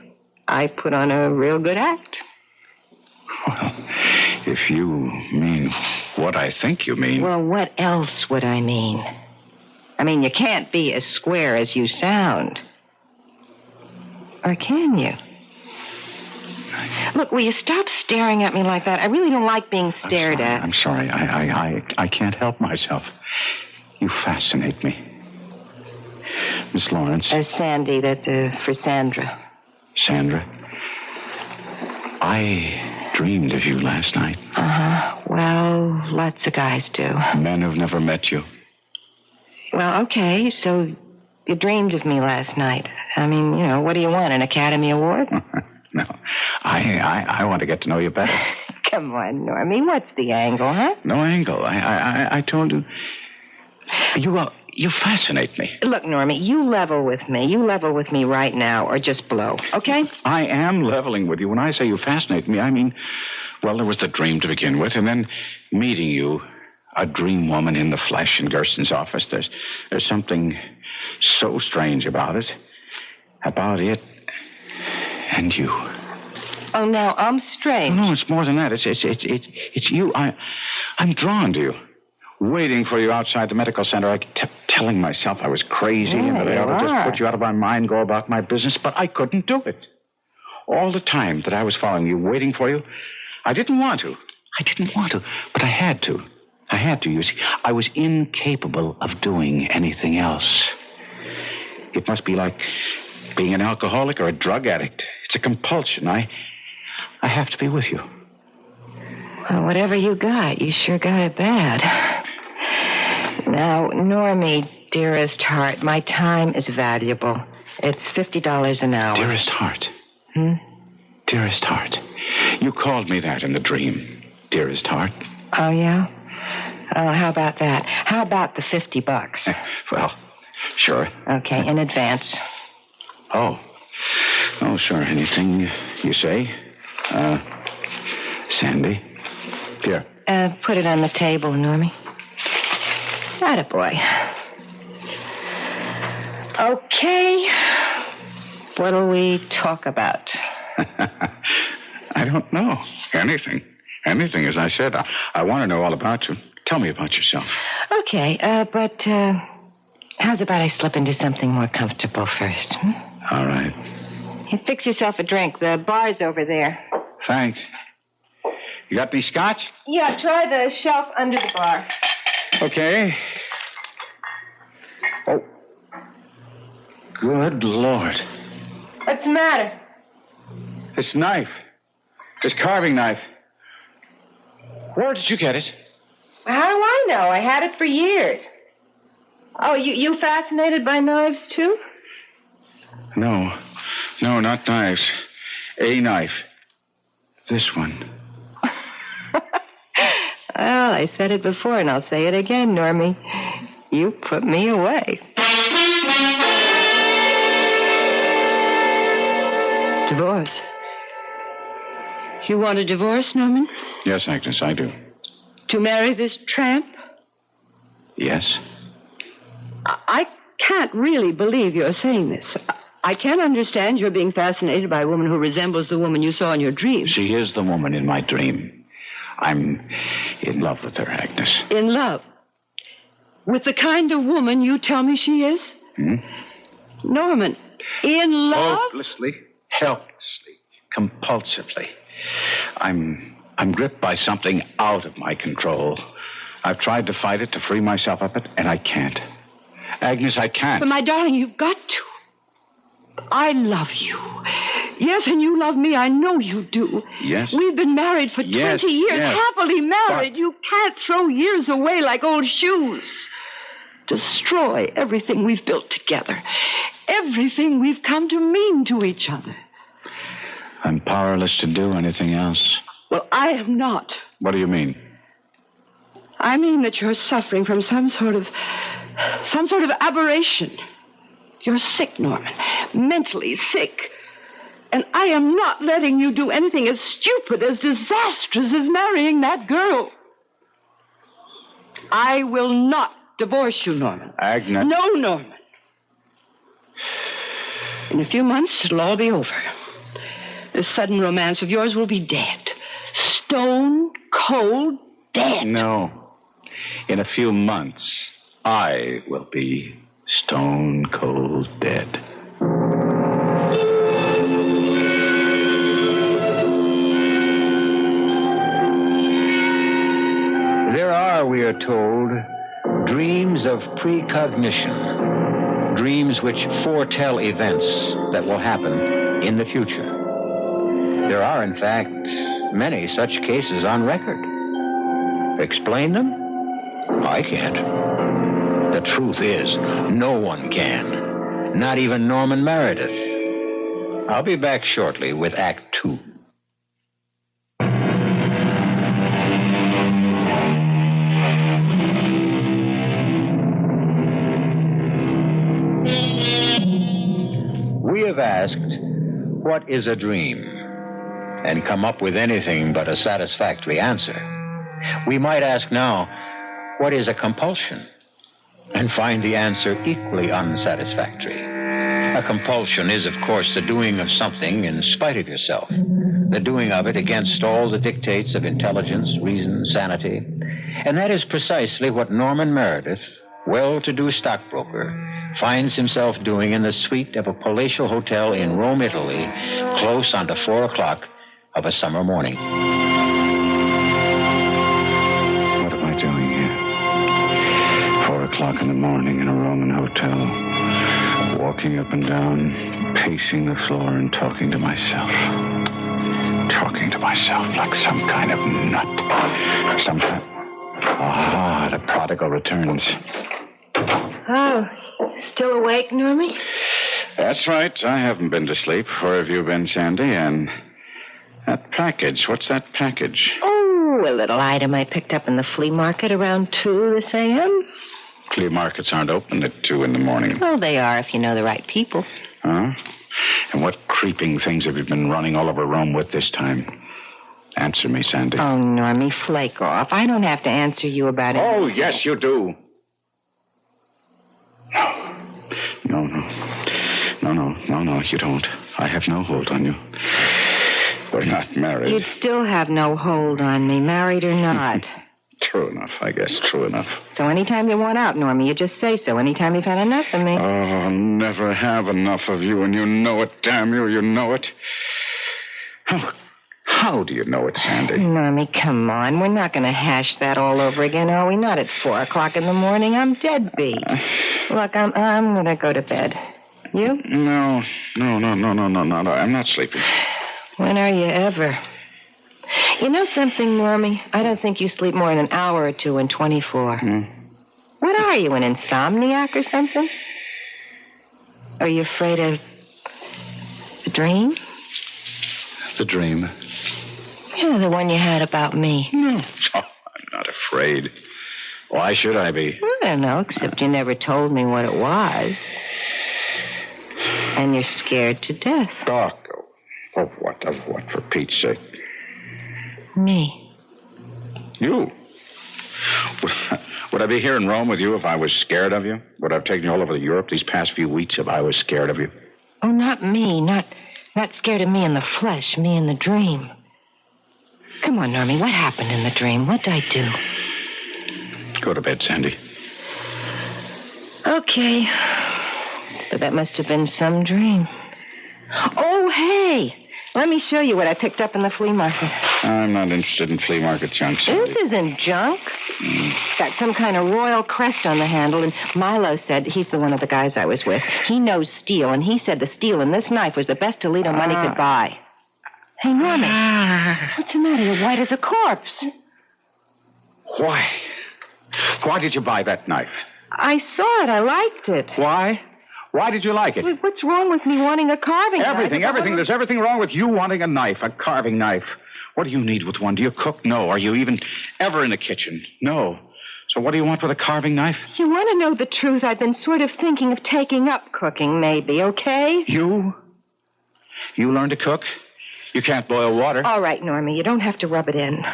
I put on a real good act. Well, if you mean what I think you mean... Well, what else would I mean? I mean, you can't be as square as you sound. Or can you? Look, will you stop staring at me like that? I really don't like being stared at. I'm sorry. I can't help myself. You fascinate me. Miss Lawrence. Sandy, for Sandra. Sandra? I dreamed of you last night. Uh-huh. Well, lots of guys do. Men who've never met you. Well, okay, so you dreamed of me last night. I mean, what do you want, an Academy Award? No, I want to get to know you better. Come on, Normie, what's the angle, huh? No angle. I told you. you fascinate me. Look, Normie, you level with me. You level with me right now, or just blow, okay? I am leveling with you. When I say you fascinate me, I mean, well, there was the dream to begin with, and then meeting you, a dream woman in the flesh in Gersten's office. There's something so strange about it. About it and you. Oh, now I'm strange. No, it's more than that. It's you. I'm drawn to you. Waiting for you outside the medical center, I kept telling myself I was crazy and that I ought to just put you out of my mind, go about my business, but I couldn't do it. All the time that I was following you, waiting for you, I didn't want to. But I had to. You see. I was incapable of doing anything else. It must be like being an alcoholic or a drug addict. It's a compulsion. I have to be with you. Well, whatever you got, you sure got it bad. Now, Normie, dearest heart, my time is valuable. It's $50 an hour. Dearest heart. Dearest heart. You called me that in the dream. Dearest heart. Oh, yeah? Oh, how about that? How about the $50? Well, sure. Okay, in advance. Oh, sure. Anything you say? Sandy. Here. Put it on the table, Normie. Attaboy. Okay. What'll we talk about? I don't know. Anything, as I said. I want to know all about you. Tell me about yourself. Okay, but how's about I slip into something more comfortable first? All right. You fix yourself a drink. The bar's over there. Thanks. You got any scotch? Yeah, try the shelf under the bar. Okay. Oh. Good Lord. What's the matter? This knife. This carving knife. Where did you get it? How do I know? I had it for years. Oh, you fascinated by knives, too? No, not knives. A knife. This one. Well, I said it before, and I'll say it again, Normie. You put me away. Divorce? You want a divorce, Norman? Yes, Agnes, I do. To marry this tramp? Yes. I can't really believe you're saying this. I can't understand your being fascinated by a woman who resembles the woman you saw in your dream. She is the woman in my dream. I'm in love with her, Agnes. In love? With the kind of woman you tell me she is? Norman, in love? Helplessly, compulsively. I'm gripped by something out of my control. I've tried to fight it, to free myself of it, and I can't. Agnes, I can't. But my darling, you've got to. I love you. Yes, and you love me. I know you do. Yes. We've been married for 20 years, happily married. But... You can't throw years away like old shoes. Destroy everything we've built together. Everything we've come to mean to each other. I'm powerless to do anything else. Well, I am not. What do you mean? I mean that you're suffering from some sort of aberration. You're sick, Norman. Mentally sick. And I am not letting you do anything as stupid, as disastrous as marrying that girl. I will not divorce you, Norman. Agnes. No, Norman. In a few months, it'll all be over. This sudden romance of yours will be dead. Stone cold dead. No. In a few months, I will be stone cold dead. There are, we are told, dreams of precognition, dreams which foretell events that will happen in the future. There are, in fact, many such cases on record. Explain them? I can't. The truth is, no one can. Not even Norman Meredith. I'll be back shortly with Act 2. have asked, what is a dream? And come up with anything but a satisfactory answer. We might ask now, what is a compulsion? And find the answer equally unsatisfactory. A compulsion is, of course, the doing of something in spite of yourself. The doing of it against all the dictates of intelligence, reason, sanity. And that is precisely what Norman Meredith, well-to-do stockbroker, finds himself doing in the suite of a palatial hotel in Rome, Italy, close on to 4 o'clock of a summer morning. What am I doing here? 4 o'clock in the morning in a Roman hotel, walking up and down, pacing the floor and talking to myself. Talking to myself like some kind of nut. Some kind... Ah, the prodigal returns. Oh, still awake, Normie? That's right. I haven't been to sleep. Where have you been, Sandy? And that package. What's that package? Oh, a little item I picked up in the flea market around 2 this a.m. Flea markets aren't open at 2 in the morning. Well, they are if you know the right people. Huh? And what creeping things have you been running all over Rome with this time? Answer me, Sandy. Oh, Normie, flake off. I don't have to answer you about it. Oh, yes, you do. No, you don't. I have no hold on you. We're not married. You'd still have no hold on me, married or not. True enough, I guess. True enough. So anytime you want out, Normie, you just say so. Anytime you've had enough of me. Oh, I'll never have enough of you, and you know it, damn you. You know it. How do you know it, Sandy? Normie, come on. We're not going to hash that all over again, are we? Not at 4 o'clock in the morning. I'm dead beat. Look, I'm going to go to bed. You? No. I'm not sleeping. When are you ever? You know something, Normie? I don't think you sleep more than an hour or two in 24. What are you, an insomniac or something? Are you afraid of the dream? The dream? Yeah, the one you had about me. No. Oh, I'm not afraid. Why should I be? I don't know, except you never told me what it was. And you're scared to death. Oh, of what? Of what, for Pete's sake? Me. You? Would I be here in Rome with you if I was scared of you? Would I have taken you all over Europe these past few weeks if I was scared of you? Oh, not me. Not scared of me in the flesh, me in the dream. Come on, Normie, what happened in the dream? What did I do? Go to bed, Sandy. Okay. But that must have been some dream. Oh, hey! Let me show you what I picked up in the flea market. I'm not interested in flea market junk, Sandy. This isn't junk. Got some kind of royal crest on the handle, and Milo said, he's the one of the guys I was with, he knows steel, and he said the steel in this knife was the best Toledo money could buy. Hey, Normie, what's the matter? You're white as a corpse. Why? Why did you buy that knife? I saw it. I liked it. Why? Why did you like it? What's wrong with me wanting a carving knife? Everything. There's everything wrong with you wanting a knife, a carving knife. What do you need with one? Do you cook? No. Are you even ever in the kitchen? No. So what do you want with a carving knife? You want to know the truth? I've been sort of thinking of taking up cooking, maybe, okay? You? You learn to cook? You can't boil water. All right, Normie, you don't have to rub it in.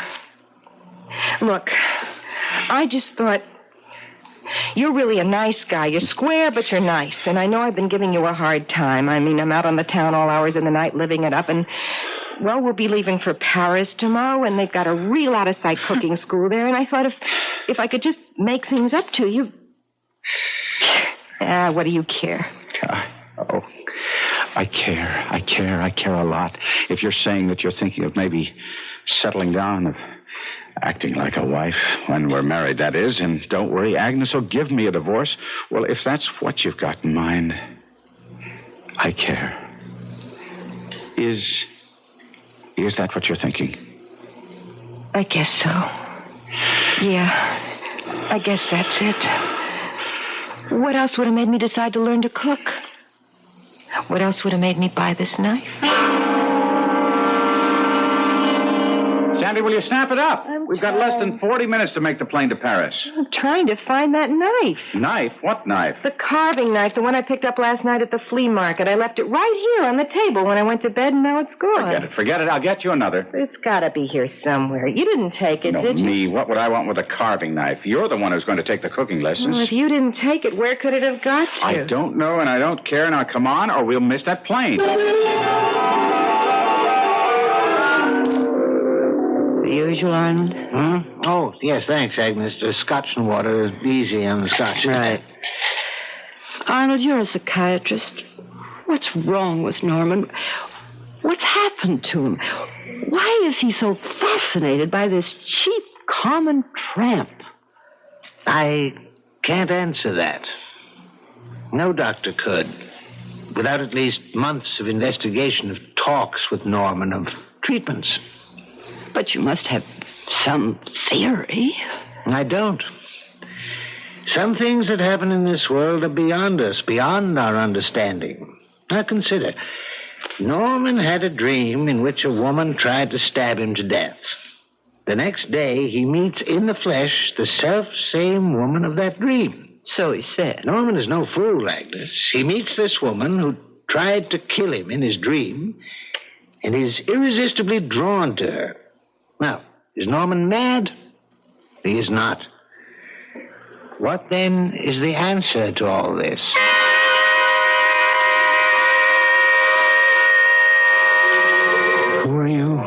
Look, I just thought... You're really a nice guy. You're square, but you're nice. And I know I've been giving you a hard time. I mean, I'm out on the town all hours of the night living it up. And, well, we'll be leaving for Paris tomorrow, and they've got a real out-of-sight cooking school there. And I thought if I could just make things up to you... what do you care? Oh, I care. I care a lot. If you're saying that you're thinking of maybe settling down, of acting like a wife when we're married, that is, and don't worry, Agnes will give me a divorce. Well, if that's what you've got in mind, I care. Is that what you're thinking? I guess so. Yeah, I guess that's it. What else would have made me decide to learn to cook? What else would have made me buy this knife? Sandy, will you snap it up? We've got less than 40 minutes to make the plane to Paris. I'm trying to find that knife. Knife? What knife? The carving knife, the one I picked up last night at the flea market. I left it right here on the table when I went to bed, and now it's gone. Forget it. I'll get you another. It's got to be here somewhere. You didn't take it, did you? Me. What would I want with a carving knife? You're the one who's going to take the cooking lessons. Well, if you didn't take it, where could it have got to? I don't know, and I don't care. Now, come on, or we'll miss that plane. The usual, Arnold? Huh? Oh, yes, thanks, Agnes. Scotch and water. Easy on the scotch. Right. Arnold, you're a psychiatrist. What's wrong with Norman? What's happened to him? Why is he so fascinated by this cheap, common tramp? I can't answer that. No doctor could. Without at least months of investigation, of talks with Norman, of treatments. But you must have some theory. I don't. Some things that happen in this world are beyond us, beyond our understanding. Now consider, Norman had a dream in which a woman tried to stab him to death. The next day, he meets in the flesh the self-same woman of that dream. So he said. Norman is no fool, Agnes. He meets this woman who tried to kill him in his dream, and he's irresistibly drawn to her. Now, is Norman mad? He is not. What, then, is the answer to all this? Who are you?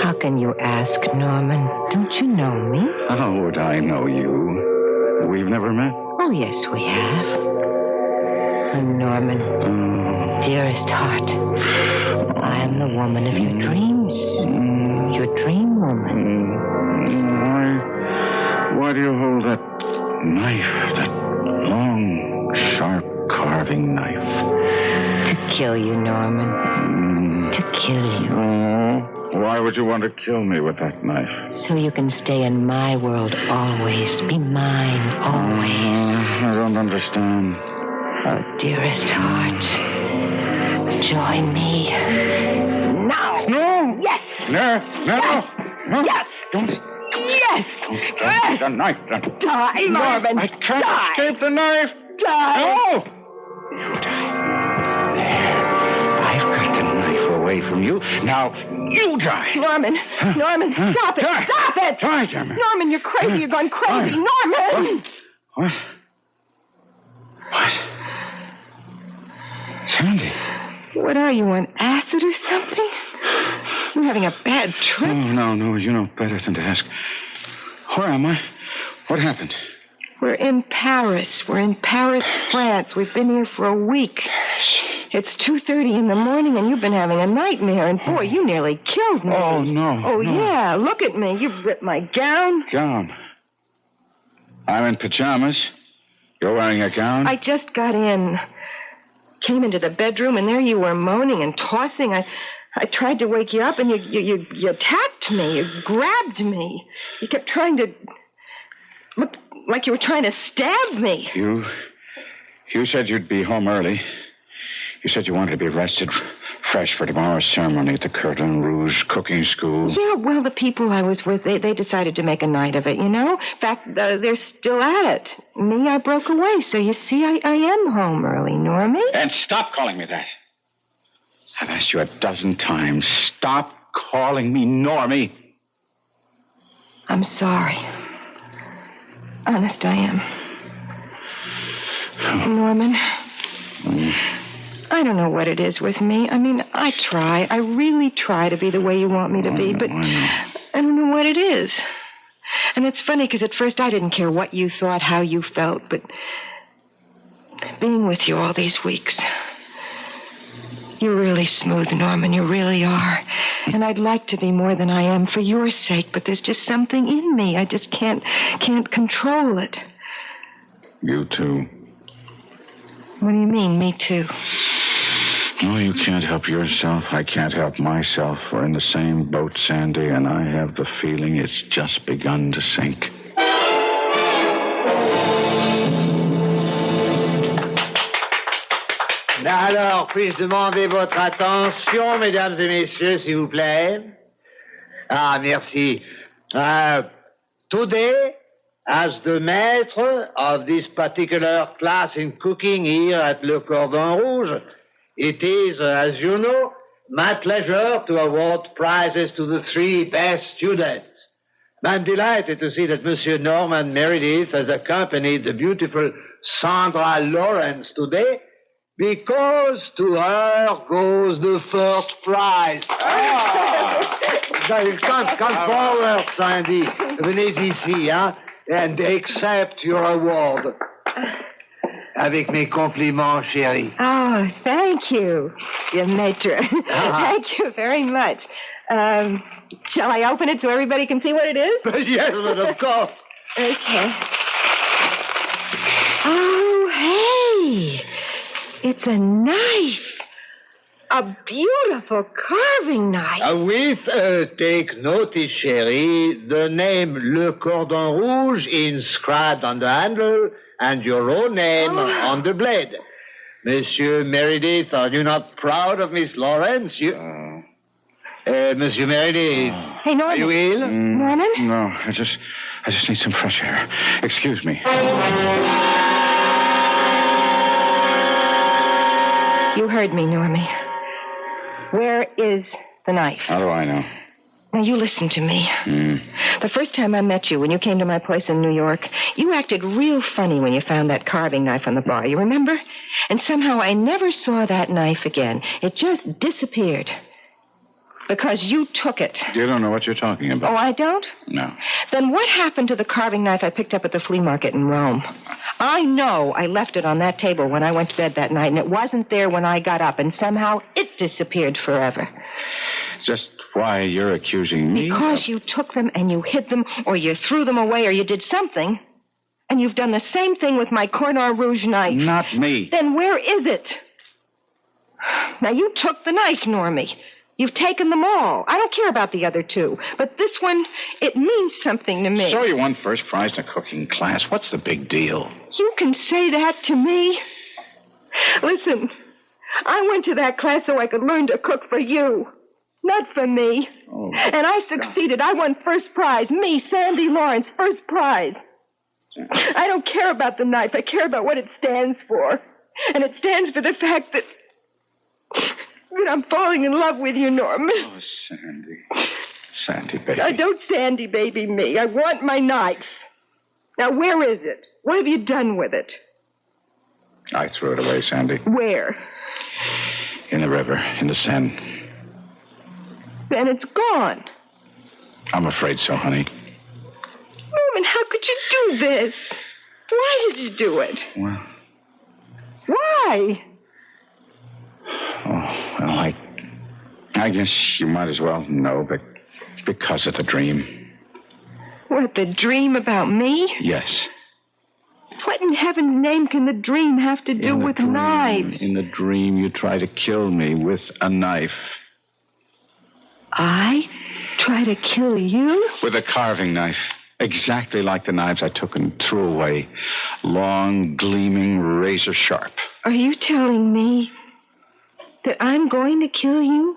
How can you ask, Norman? Don't you know me? How would I know you? We've never met? Oh, yes, we have. I'm Norman. Dearest heart, I am the woman of your dreams. Your dream woman. Why do you hold that knife, that long, sharp carving knife? To kill you, Norman. To kill you. Oh, why would you want to kill me with that knife? So you can stay in my world always. Be mine always. I don't understand. Oh, dearest heart, join me. Now! No! Yes! No! Yes! No! Yes! Don't... Yes! Don't stab the knife. Die, Norman! I can't Die! escape the knife! Die! No! You die. There. I've got the knife away from you. Now, you die. Norman! Norman, stop it! Die. Stop it! Die, damn it. Norman, you're crazy. You're gone crazy. Norman! What? What? Sandy. What are you, on acid or something? You're having a bad trip. Oh, no. You know better than to ask. Where am I? What happened? We're in Paris. We're in Paris, France. We've been here for a week. It's 2:30 in the morning, and you've been having a nightmare. And, boy, you nearly killed me. Oh, no. Oh, no. yeah. Look at me. You've ripped my gown. Gown. I'm in pajamas. You're wearing a gown? I just got in. Came into the bedroom, and there you were moaning and tossing. I tried to wake you up, and you attacked me. You grabbed me. You kept trying to... Look like you were trying to stab me. You said you'd be home early. You said you wanted to be rested, fresh for tomorrow's ceremony at the Cordon Rouge cooking school. Yeah, well, the people I was with, they decided to make a night of it, you know? In fact, they're still at it. Me, I broke away, so you see, I am home early, Normie. And stop calling me that. I've asked you a dozen times. Stop calling me Normie. I'm sorry. Honest, I am. Norman, I don't know what it is with me. I mean, I try. I really try to be the way you want me to be, but I don't know what it is. And it's funny, because at first I didn't care what you thought, how you felt, but being with you all these weeks... You're really smooth, Norman. You really are. And I'd like to be more than I am for your sake, but there's just something in me. I just can't control it. You too. What do you mean, me too? No, you can't help yourself. I can't help myself. We're in the same boat, Sandy, and I have the feeling it's just begun to sink. Alors, puis-je demander votre attention, mesdames et messieurs, s'il vous plaît? Ah, merci. Today, as the maître of this particular class in cooking here at Le Cordon Rouge, it is, as you know, my pleasure to award prizes to the 3 best students. I'm delighted to see that Monsieur Norman Meredith has accompanied the beautiful Sandra Lawrence today, because to her goes the first prize. Come forward, Sandy. Venez ici, hein, and accept your award. Avec mes compliments, chérie. Oh, thank you, dear maître. Thank you very much. Shall I open it so everybody can see what it is? Yes, but of course. Okay. Oh, hey. It's a knife. A beautiful carving knife. Take notice, chérie, the name Le Cordon Rouge inscribed on the handle and your own name on the blade. Monsieur Meredith, are you not proud of Miss Lawrence? Monsieur Meredith. Hey, Norman. Are you ill? Norman? No, I just need some fresh air. Excuse me. You heard me, Normie. Where is the knife? How do I know? Now, you listen to me. The first time I met you, when you came to my place in New York, you acted real funny when you found that carving knife on the bar. You remember? And somehow I never saw that knife again. It just disappeared. Because you took it. You don't know what you're talking about. Oh, I don't? No. Then what happened to the carving knife I picked up at the flea market in Rome? I know I left it on that table when I went to bed that night, and it wasn't there when I got up, and somehow it disappeared forever. Just why you're accusing me? Because you took them and you hid them, or you threw them away, or you did something. And you've done the same thing with my Cordon Rouge knife. Not me. Then where is it? Now, you took the knife, Normie. You've taken them all. I don't care about the other 2. But this one, it means something to me. So you won first prize in a cooking class. What's the big deal? You can say that to me? Listen, I went to that class so I could learn to cook for you. Not for me. Oh, and I succeeded. I won first prize. Me, Sandy Lawrence, first prize. I don't care about the knife. I care about what it stands for. And it stands for the fact that I'm falling in love with you, Norman. Oh, Sandy. Sandy, baby. Now, don't Sandy, baby, me. I want my knife. Now, where is it? What have you done with it? I threw it away, Sandy. Where? In the river, in the Seine. Then it's gone. I'm afraid so, honey. Norman, how could you do this? Why did you do it? Well. Why? Well, I guess you might as well know, but because of the dream. What, the dream about me? Yes. What in heaven's name can the dream have to do with knives? In the dream, you try to kill me with a knife. I try to kill you? With a carving knife. Exactly like the knives I took and threw away. Long, gleaming, razor sharp. Are you telling me that I'm going to kill you?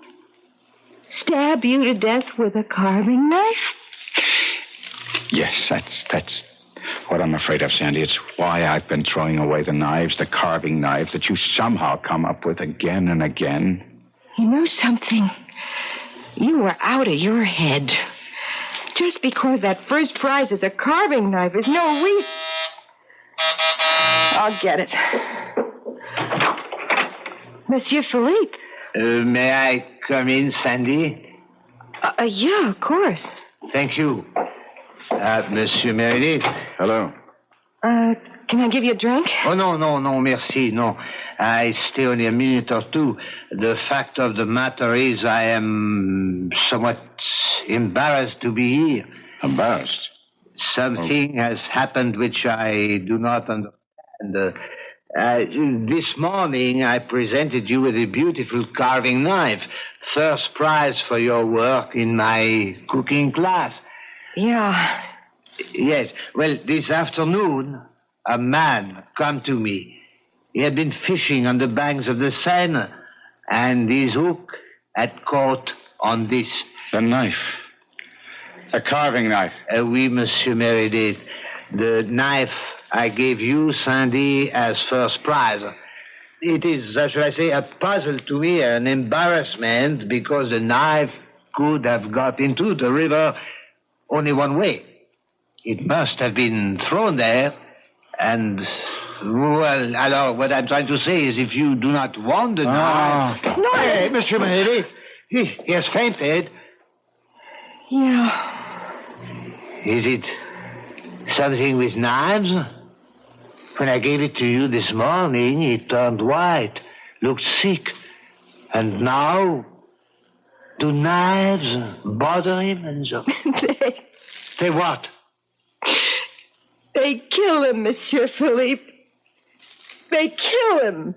Stab you to death with a carving knife? Yes, that's what I'm afraid of, Sandy. It's why I've been throwing away the knives, the carving knives that you somehow come up with again and again. You know something? You were out of your head. Just because that first prize is a carving knife is no reason. I'll get it. Monsieur Philippe. May I come in, Sandy? Yeah, of course. Thank you. Monsieur Meredith. Hello. Can I give you a drink? Oh, no, merci, no. I stay only a minute or two. The fact of the matter is I am somewhat embarrassed to be here. Embarrassed? Something has happened which I do not understand. This morning I presented you with a beautiful carving knife. First prize for your work in my cooking class. Yeah. Yes. Well, this afternoon, a man come to me. He had been fishing on the banks of the Seine, and his hook had caught on this. The knife. A carving knife. Oui, Monsieur Meredith. The knife I gave you, Sandy, as first prize. It is, shall I say, a puzzle to me, an embarrassment, because the knife could have got into the river only one way. It must have been thrown there, and, well, alors, what I'm trying to say is if you do not want the knife... No! Hey, Monsieur Meredith, he has fainted. Yeah. Is it something with knives? When I gave it to you this morning, it turned white, looked sick. And now, do knives bother him? And so... They what? They kill him, Monsieur Philippe. They kill him.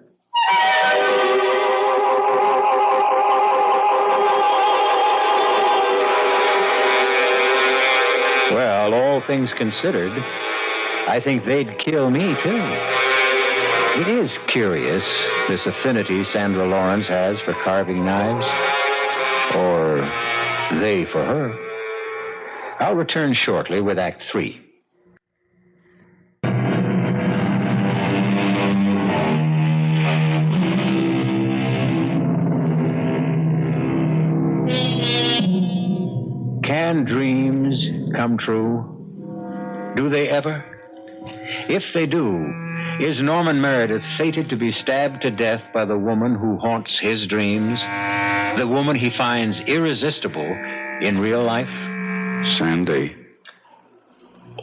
Well, all things considered, I think they'd kill me, too. It is curious, this affinity Sandra Lawrence has for carving knives. Or they for her. I'll return shortly with Act 3. Can dreams come true? Do they ever? If they do, is Norman Meredith fated to be stabbed to death by the woman who haunts his dreams? The woman he finds irresistible in real life? Sandy,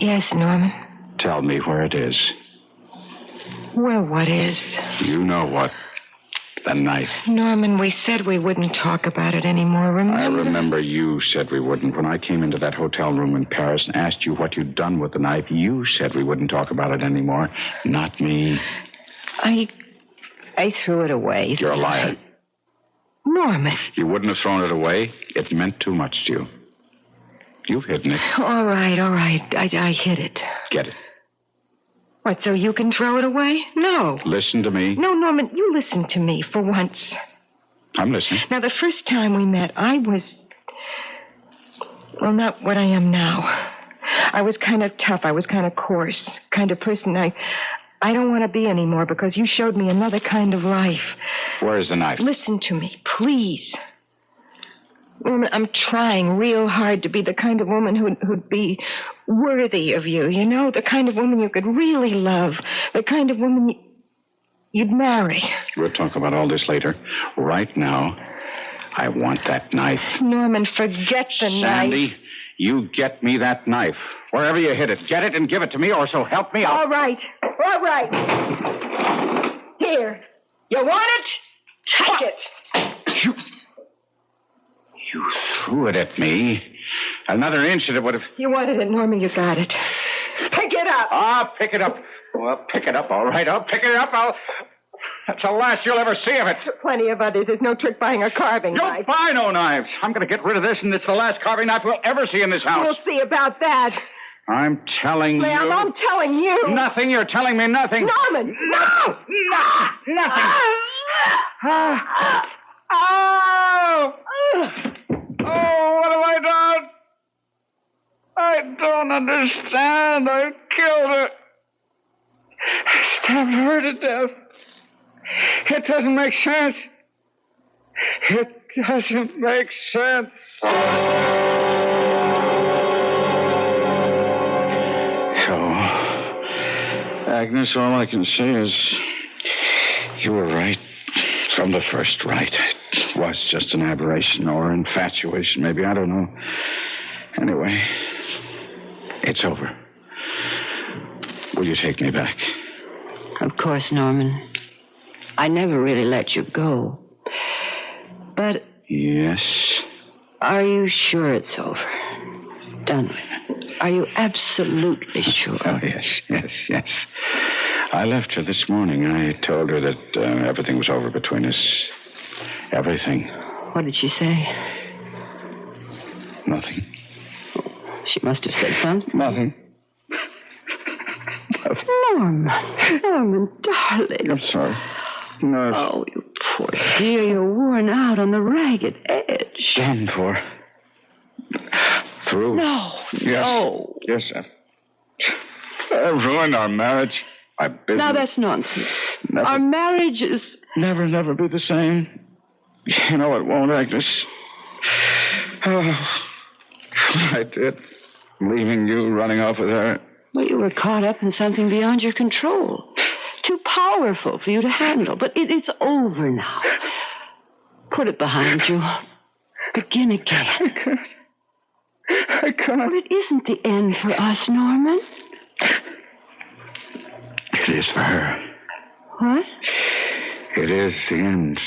Yes, Norman. tell me where it is. Well, what is? You know what. The knife. Norman, we said we wouldn't talk about it anymore, remember? I remember you said we wouldn't. When I came into that hotel room in Paris and asked you what you'd done with the knife, you said we wouldn't talk about it anymore. Not me. I threw it away. You're a liar. Norman. You wouldn't have thrown it away. It meant too much to you. You've hidden it. All right. I hid it. Get it. What, so you can throw it away? No. Listen to me. No, Norman, you listen to me for once. I'm listening. Now, the first time we met, I was... Well, not what I am now. I was kind of tough. I was kind of coarse. Kind of person I don't want to be anymore because you showed me another kind of life. Where's the knife? Listen to me, please. Norman, I'm trying real hard to be the kind of woman who'd be worthy of you, you know? The kind of woman you could really love. The kind of woman you'd marry. We'll talk about all this later. Right now, I want that knife. Norman, forget the knife. Sandy, you get me that knife. Wherever you hid it, get it and give it to me, or so help me out. All right. Here. You want it? Take it. You threw it at me. Another inch and it would have... You wanted it, Norman. You got it. Pick it up. I'll pick it up. Well, pick it up, all right. I'll pick it up. That's the last you'll ever see of it. Plenty of others. There's no trick buying a carving knife. You'll buy no knives. I'm going to get rid of this, and it's the last carving knife we'll ever see in this house. We'll see about that. I'm telling you... I'm telling you. Nothing. You're telling me nothing. Norman! No! Nothing. Oh! Oh, what have I done? I don't understand. I killed her. I stabbed her to death. It doesn't make sense. It doesn't make sense. So, Agnes, all I can say is you were right from the first, right? It was just an aberration or infatuation, maybe. I don't know. Anyway, it's over. Will you take me back? Of course, Norman. I never really let you go. But... Yes? Are you sure it's over? Done with? Are you absolutely sure? Oh, yes. I left her this morning. I told her that everything was over between us. Everything. What did she say? Nothing. She must have said something. Nothing. Norman, darling. I'm sorry. No. Oh, you poor dear. You're worn out on the ragged edge. Done for. true? No. Yes. No. Yes, I've ruined our marriage. My business. Now, that's nonsense. Never. Our marriage is... Never be the same. You know it won't, Agnes. Oh, I did. Leaving you, running off with her. Well, you were caught up in something beyond your control. Too powerful for you to handle. But it's over now. Put it behind you. Begin again. I can't. But it isn't the end for us, Norman. It is for her. What? It is the end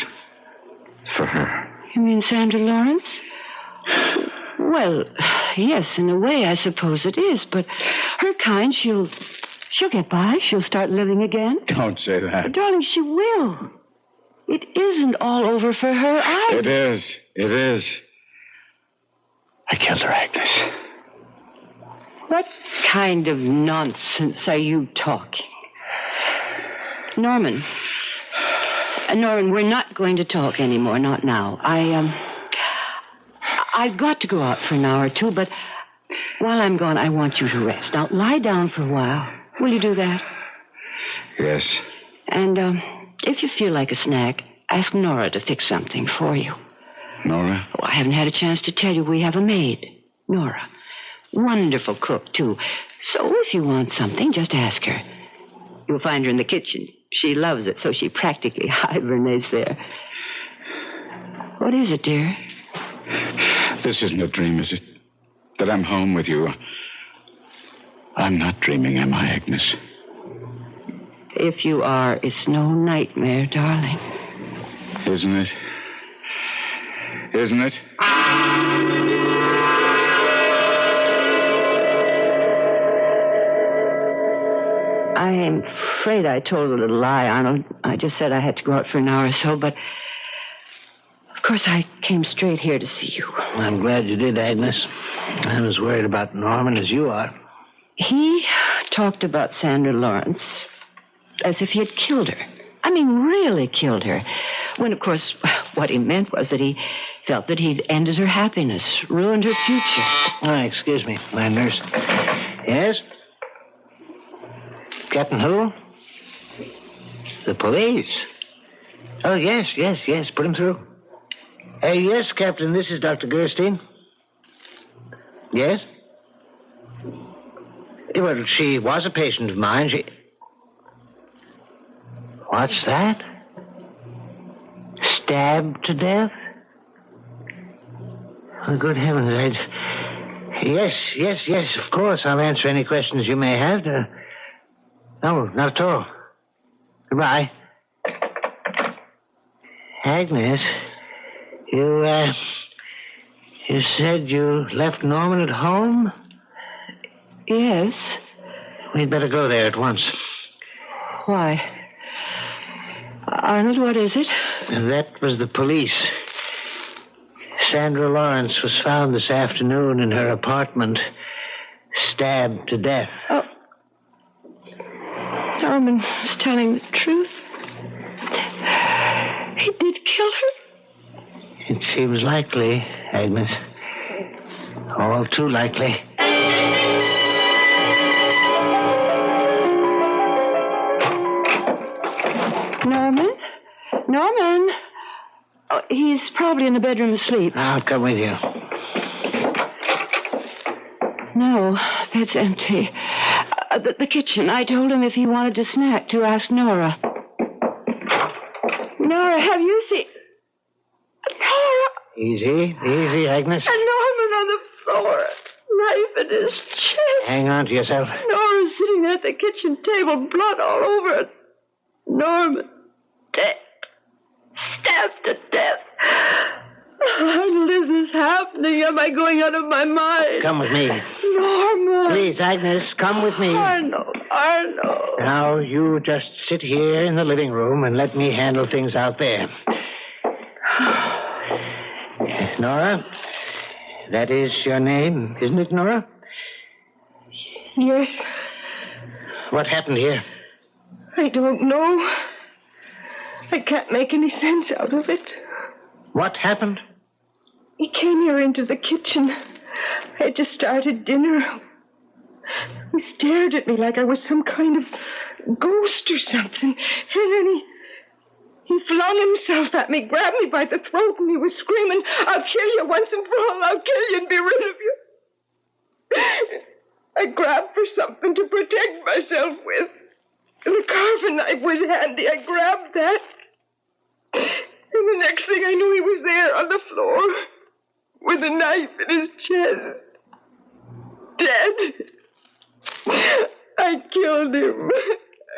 for her. You mean Sandra Lawrence? Well, yes, in a way, I suppose it is. But her kind, she'll get by. She'll start living again. Don't say that. Darling, she will. It isn't all over for her either. It is. It is. I killed her, Agnes. What kind of nonsense are you talking? Norman, we're not going to talk anymore, not now. I've got to go out for an hour or two, but while I'm gone, I want you to rest. Now, lie down for a while. Will you do that? Yes. And if you feel like a snack, ask Nora to fix something for you. Nora? Oh, I haven't had a chance to tell you we have a maid, Nora. Wonderful cook, too. So if you want something, just ask her. You'll find her in the kitchen. She loves it, so she practically hibernates there. What is it, dear? This isn't a dream, is it? That I'm home with you. I'm not dreaming, am I, Agnes? If you are, it's no nightmare, darling. Isn't it? Isn't it? I'm afraid I told a little lie, Arnold. I just said I had to go out for an hour or so, but of course I came straight here to see you. I'm glad you did, Agnes. I'm as worried about Norman as you are. He talked about Sandra Lawrence as if he had killed her. I mean, really killed her. When, of course, what he meant was that he felt that he'd ended her happiness, ruined her future. Excuse me, my nurse. Yes? Captain who? The police. Oh, yes. Put him through. Yes, Captain, this is Dr. Gerstein. Yes? Well, she was a patient of mine. What's that? Stabbed to death? Oh, good heavens. Yes, of course. I'll answer any questions you may have. No, not at all. Goodbye. Agnes, you said you left Norman at home? Yes. We'd better go there at once. Why? Arnold, what is it? That was the police. Sandra Lawrence was found this afternoon in her apartment, stabbed to death. Oh. Norman was telling the truth. He did kill her? It seems likely, Agnes. All too likely. Norman? Oh, he's probably in the bedroom asleep. I'll come with you. No, bed's empty. The kitchen. I told him if he wanted a snack to ask Nora. Nora, have you seen... Nora! Easy, Agnes. And Norman on the floor, knife in his chest. Hang on to yourself. Nora sitting at the kitchen table, blood all over it. Norman, dead. Stabbed to death. Arnold, is this happening? Am I going out of my mind? Come with me. Norman. Please, Agnes, come with me. Arnold. Now, you just sit here in the living room and let me handle things out there. Nora, that is your name, isn't it, Nora? Yes. What happened here? I don't know. I can't make any sense out of it. What happened? He came here into the kitchen. I had just started dinner. He stared at me like I was some kind of ghost or something. And then he flung himself at me, grabbed me by the throat, and he was screaming, "I'll kill you once and for all. I'll kill you and be rid of you." I grabbed for something to protect myself with. And the carving knife was handy. I grabbed that. And the next thing I knew, he was there on the floor with a knife in his chest. Dead. I killed him.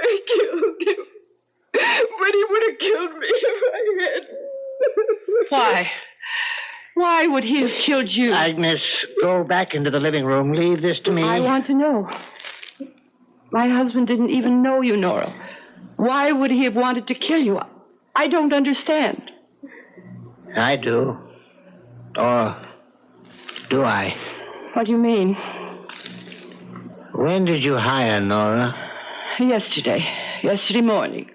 I killed him. But he would have killed me if I hadn't. Why? Why would he have killed you? Agnes, go back into the living room. Leave this to me. I want to know. My husband didn't even know you, Nora. Why would he have wanted to kill you? I don't understand. I do. Or do I? What do you mean? When did you hire Nora? Yesterday morning.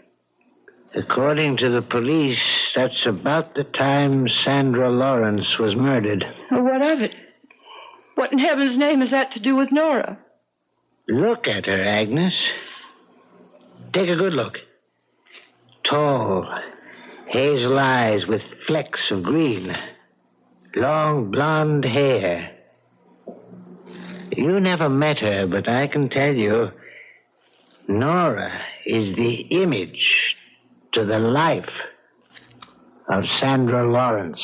According to the police, that's about the time Sandra Lawrence was murdered. Well, what of it? What in heaven's name has that to do with Nora? Look at her, Agnes. Take a good look. Tall, hazel eyes with flecks of green. Long blonde hair. You never met her, but I can tell you, Nora is the image to the life of Sandra Lawrence.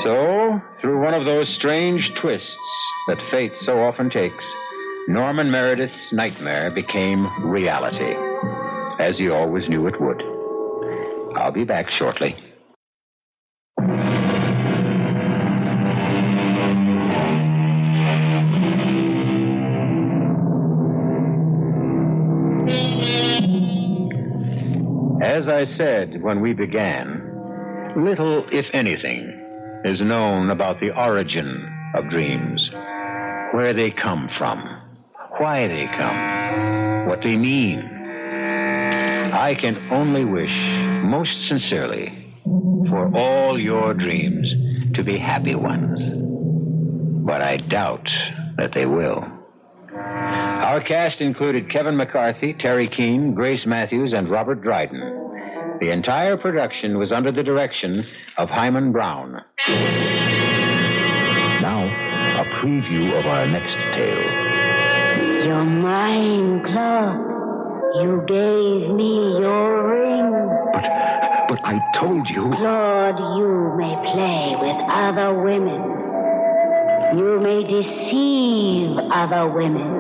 So, through one of those strange twists that fate so often takes, Norman Meredith's nightmare became reality, as he always knew it would. I'll be back shortly. As I said when we began, little, if anything, is known about the origin of dreams, where they come from, why they come, what they mean. I can only wish, most sincerely, for all your dreams to be happy ones, but I doubt that they will. Our cast included Kevin McCarthy, Terry Keane, Grace Matthews, and Robert Dryden. The entire production was under the direction of Hyman Brown. Now, a preview of our next tale. You're mine, Claude. You gave me your ring. But I told you... Claude, you may play with other women. You may deceive other women.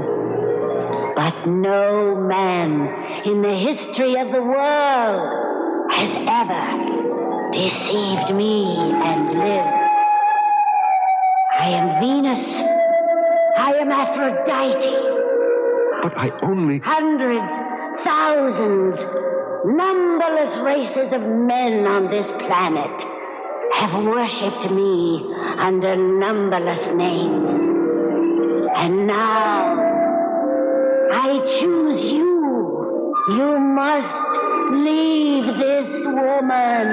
But no man in the history of the world has ever deceived me and lived. I am Venus. I am Aphrodite. But I only... Hundreds, thousands, numberless races of men on this planet have worshipped me under numberless names. And now, I choose you. You must leave this woman.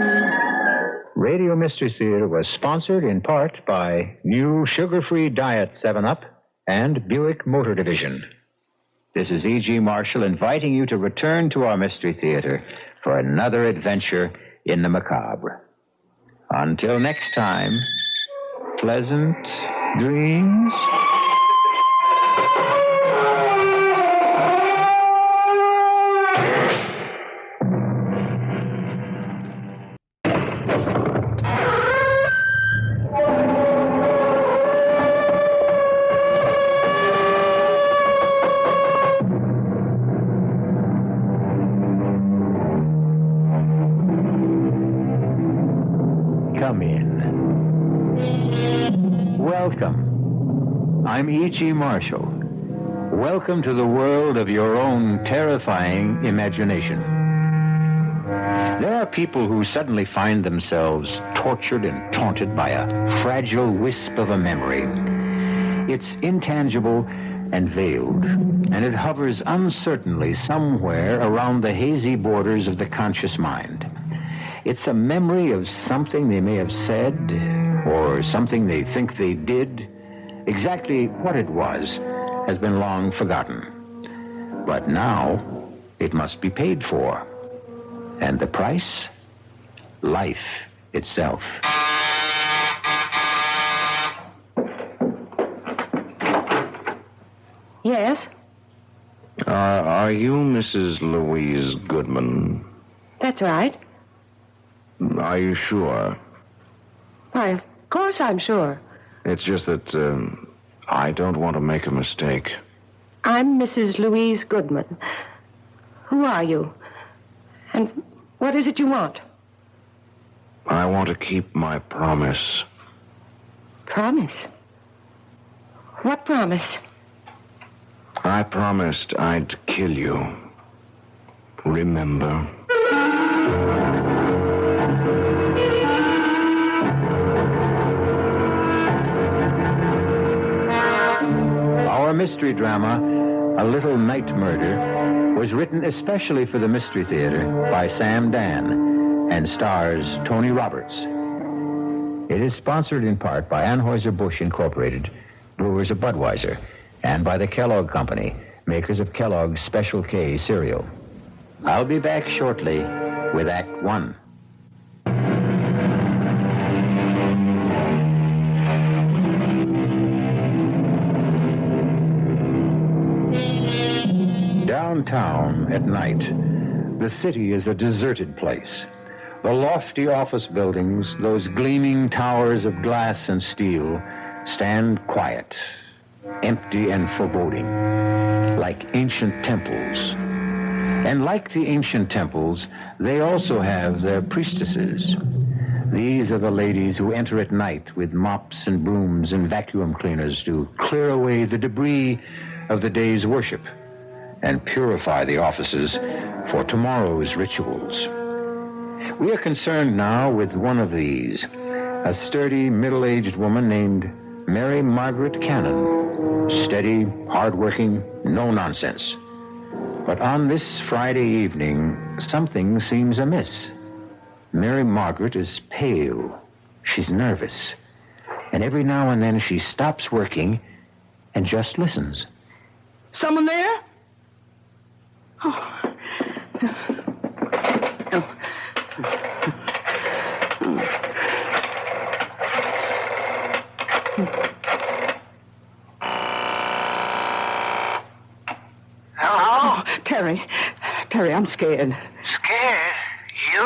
Radio Mystery Theater was sponsored in part by new sugar-free diet 7-Up and Buick Motor Division. This is E.G. Marshall inviting you to return to our Mystery Theater for another adventure in the macabre. Until next time, pleasant dreams. Come in. Welcome. I'm E.G. Marshall. Welcome to the world of your own terrifying imagination. There are people who suddenly find themselves tortured and taunted by a fragile wisp of a memory. It's intangible and veiled, and it hovers uncertainly somewhere around the hazy borders of the conscious mind. It's a memory of something they may have said or something they think they did. Exactly what it was has been long forgotten. But now it must be paid for. And the price? Life itself. Yes? Are you Mrs. Louise Goodman? That's right. Are you sure? Why, of course I'm sure. It's just that I don't want to make a mistake. I'm Mrs. Louise Goodman. Who are you? And what is it you want? I want to keep my promise. Promise? What promise? I promised I'd kill you. Remember? Our mystery drama, A Little Night Murder, was written especially for the Mystery Theater by Sam Dan and stars Tony Roberts. It is sponsored in part by Anheuser-Busch Incorporated, brewers of Budweiser, and by the Kellogg Company, makers of Kellogg's Special K cereal. I'll be back shortly with Act One. Downtown at night, the city is a deserted place. The lofty office buildings, those gleaming towers of glass and steel, stand quiet, empty and foreboding, like ancient temples. And like the ancient temples, they also have their priestesses. These are the ladies who enter at night with mops and brooms and vacuum cleaners to clear away the debris of the day's worship and purify the offices for tomorrow's rituals. We are concerned now with one of these, a sturdy, middle-aged woman named Mary Margaret Cannon. Steady, hardworking, no nonsense. But on this Friday evening, something seems amiss. Mary Margaret is pale. She's nervous. And every now and then she stops working and just listens. Someone there? Oh. Hello? Terry, I'm scared. Scared? You?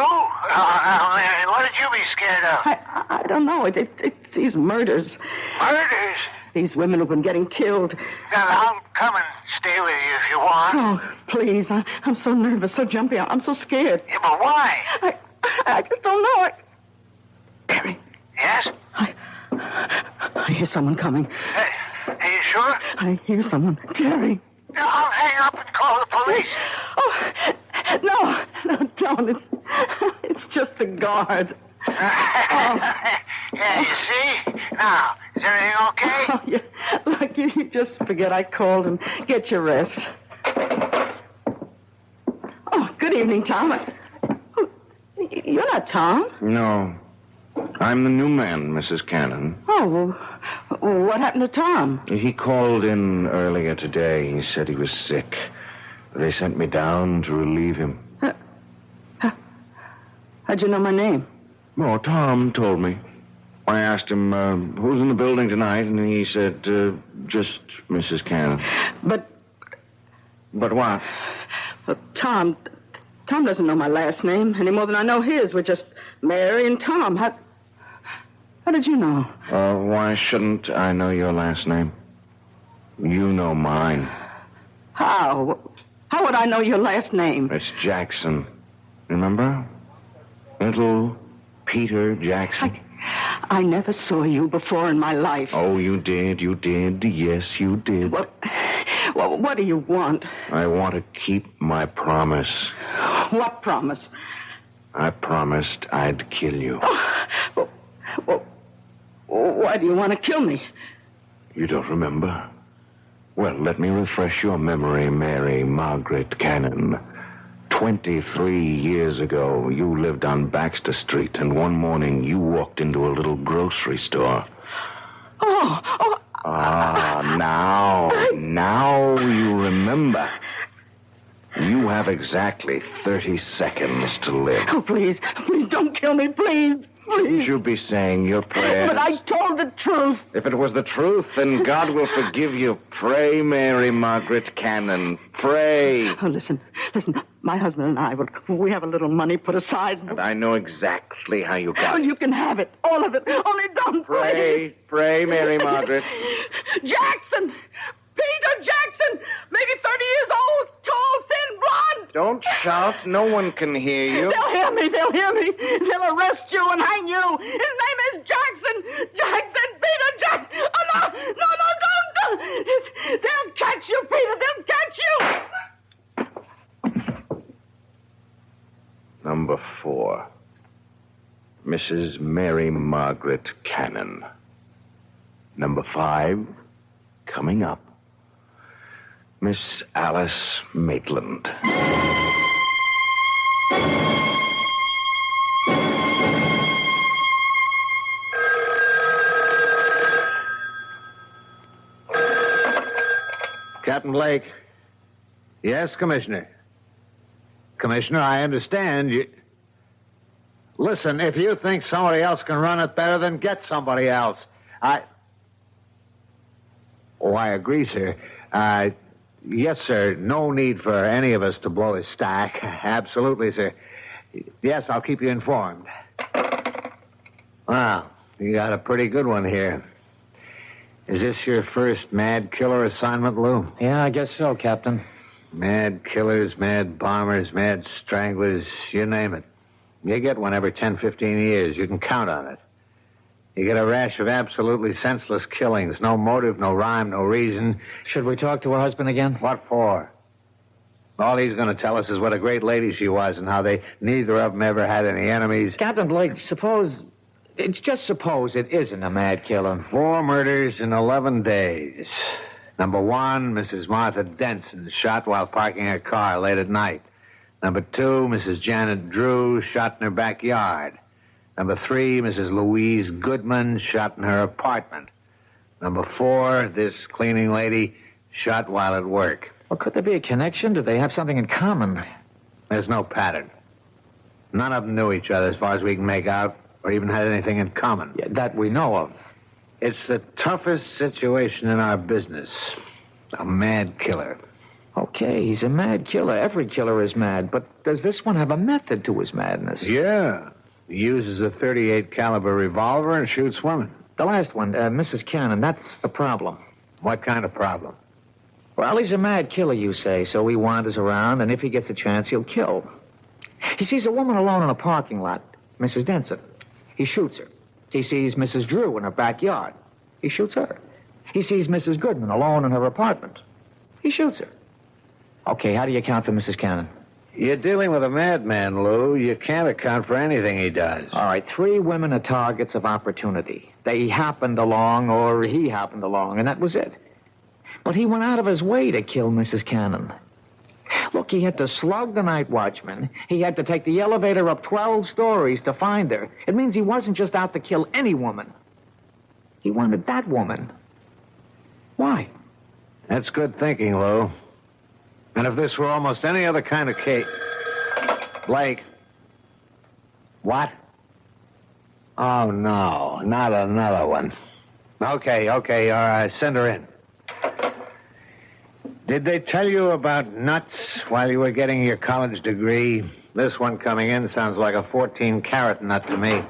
What did you be scared of? I don't know. It's these murders. Murders? These women who've been getting killed. Then I'll come and stay with you if you want. Oh, please. I'm so nervous, so jumpy. I'm so scared. Yeah, but why? I just don't know. Terry. Yes? I hear someone coming. Hey, are you sure? I hear someone. Terry. I'll hang up and call the police. Oh, no, don't. It's just the guard. Yeah, you see? Now, is everything okay? Oh, yeah. Look, you just forget I called and get your rest. Oh, good evening, Tom. You're not Tom. No. I'm the new man, Mrs. Cannon. Oh, well, what happened to Tom? He called in earlier today. He said he was sick. They sent me down to relieve him. How'd you know my name? Oh, Tom told me. I asked him, who's in the building tonight, and he said, just Mrs. Cannon. But what? Well, Tom doesn't know my last name any more than I know his. We're just Mary and Tom. How did you know? Why shouldn't I know your last name? You know mine. How? How would I know your last name? It's Jackson. Remember? Little Peter Jackson. I never saw you before in my life. Oh, you did. Yes, you did. What do you want? I want to keep my promise. What promise? I promised I'd kill you. Why do you want to kill me? You don't remember? Well, let me refresh your memory, Mary Margaret Cannon. 23 years ago, you lived on Baxter Street, and one morning you walked into a little grocery store. Now you remember. You have exactly 30 seconds to live. Oh, please don't kill me, please. You should be saying your prayers. But I told the truth. If it was the truth, then God will forgive you. Pray, Mary Margaret Cannon. Pray. Oh, listen. My husband and I, we have a little money put aside. And I know exactly how you got it. You can have it. All of it. Only don't Pray, Mary Margaret. Jackson! Peter Jackson! Maybe 30 years old, tall, thin, blonde. Don't shout. No one can hear you. They'll hear me. They'll arrest you and hang you. His name is Jackson. Peter Jackson. Oh, no, don't. They'll catch you, Peter. They'll catch you. Number 4. Mrs. Mary Margaret Cannon. Number 5, coming up, Miss Alice Maitland. Captain Blake. Yes, Commissioner. Commissioner, I understand you... Listen, if you think somebody else can run it better, then get somebody else. I agree, sir. Yes, sir. No need for any of us to blow his stack. Absolutely, sir. Yes, I'll keep you informed. Wow, you got a pretty good one here. Is this your first mad killer assignment, Lou? Yeah, I guess so, Captain. Mad killers, mad bombers, mad stranglers, you name it. You get one every 10, 15 years. You can count on it. You get a rash of absolutely senseless killings. No motive, no rhyme, no reason. Should we talk to her husband again? What for? All he's going to tell us is what a great lady she was and how neither of them ever had any enemies. Captain Blake, suppose it isn't a mad killer. 4 murders in 11 days. Number 1, Mrs. Martha Denson, shot while parking her car late at night. Number 2, Mrs. Janet Drew, shot in her backyard. Number 3, Mrs. Louise Goodman, shot in her apartment. Number 4, this cleaning lady, shot while at work. Well, could there be a connection? Do they have something in common? There's no pattern. None of them knew each other as far as we can make out, or even had anything in common. Yeah, that we know of. It's the toughest situation in our business. A mad killer. Okay, he's a mad killer. Every killer is mad. But does this one have a method to his madness? Yeah. He uses a .38 caliber revolver and shoots women. The last one, Mrs. Cannon, that's the problem. What kind of problem? Well, he's a mad killer, you say, so he wanders around, and if he gets a chance, he'll kill. He sees a woman alone in a parking lot, Mrs. Denson. He shoots her. He sees Mrs. Drew in her backyard. He shoots her. He sees Mrs. Goodman alone in her apartment. He shoots her. Okay, how do you account for Mrs. Cannon? You're dealing with a madman, Lou. You can't account for anything he does. All right, 3 women are targets of opportunity. They happened along, or he happened along, and that was it. But he went out of his way to kill Mrs. Cannon. Look, he had to slug the night watchman. He had to take the elevator up 12 stories to find her. It means he wasn't just out to kill any woman. He wanted that woman. Why? That's good thinking, Lou. And if this were almost any other kind of case... Blake. What? Oh, no. Not another one. Okay, all right. Send her in. Did they tell you about nuts while you were getting your college degree? This one coming in sounds like a 14-carat nut to me.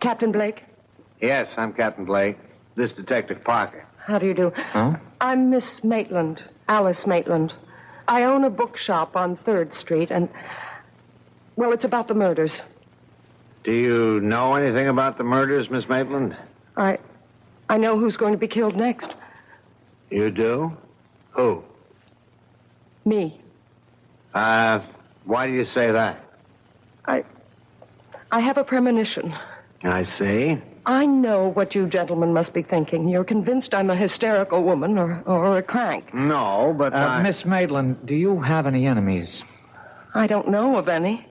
Captain Blake? Yes, I'm Captain Blake. This Detective Parker. How do you do? Huh? I'm Miss Maitland, Alice Maitland. I own a bookshop on 3rd Street, and... well, it's about the murders. Do you know anything about the murders, Miss Maitland? I know who's going to be killed next. You do? Who? Me. Why do you say that? I have a premonition. I see. I know what you gentlemen must be thinking. You're convinced I'm a hysterical woman or a crank. No, but Miss Maitland, do you have any enemies? I don't know of any.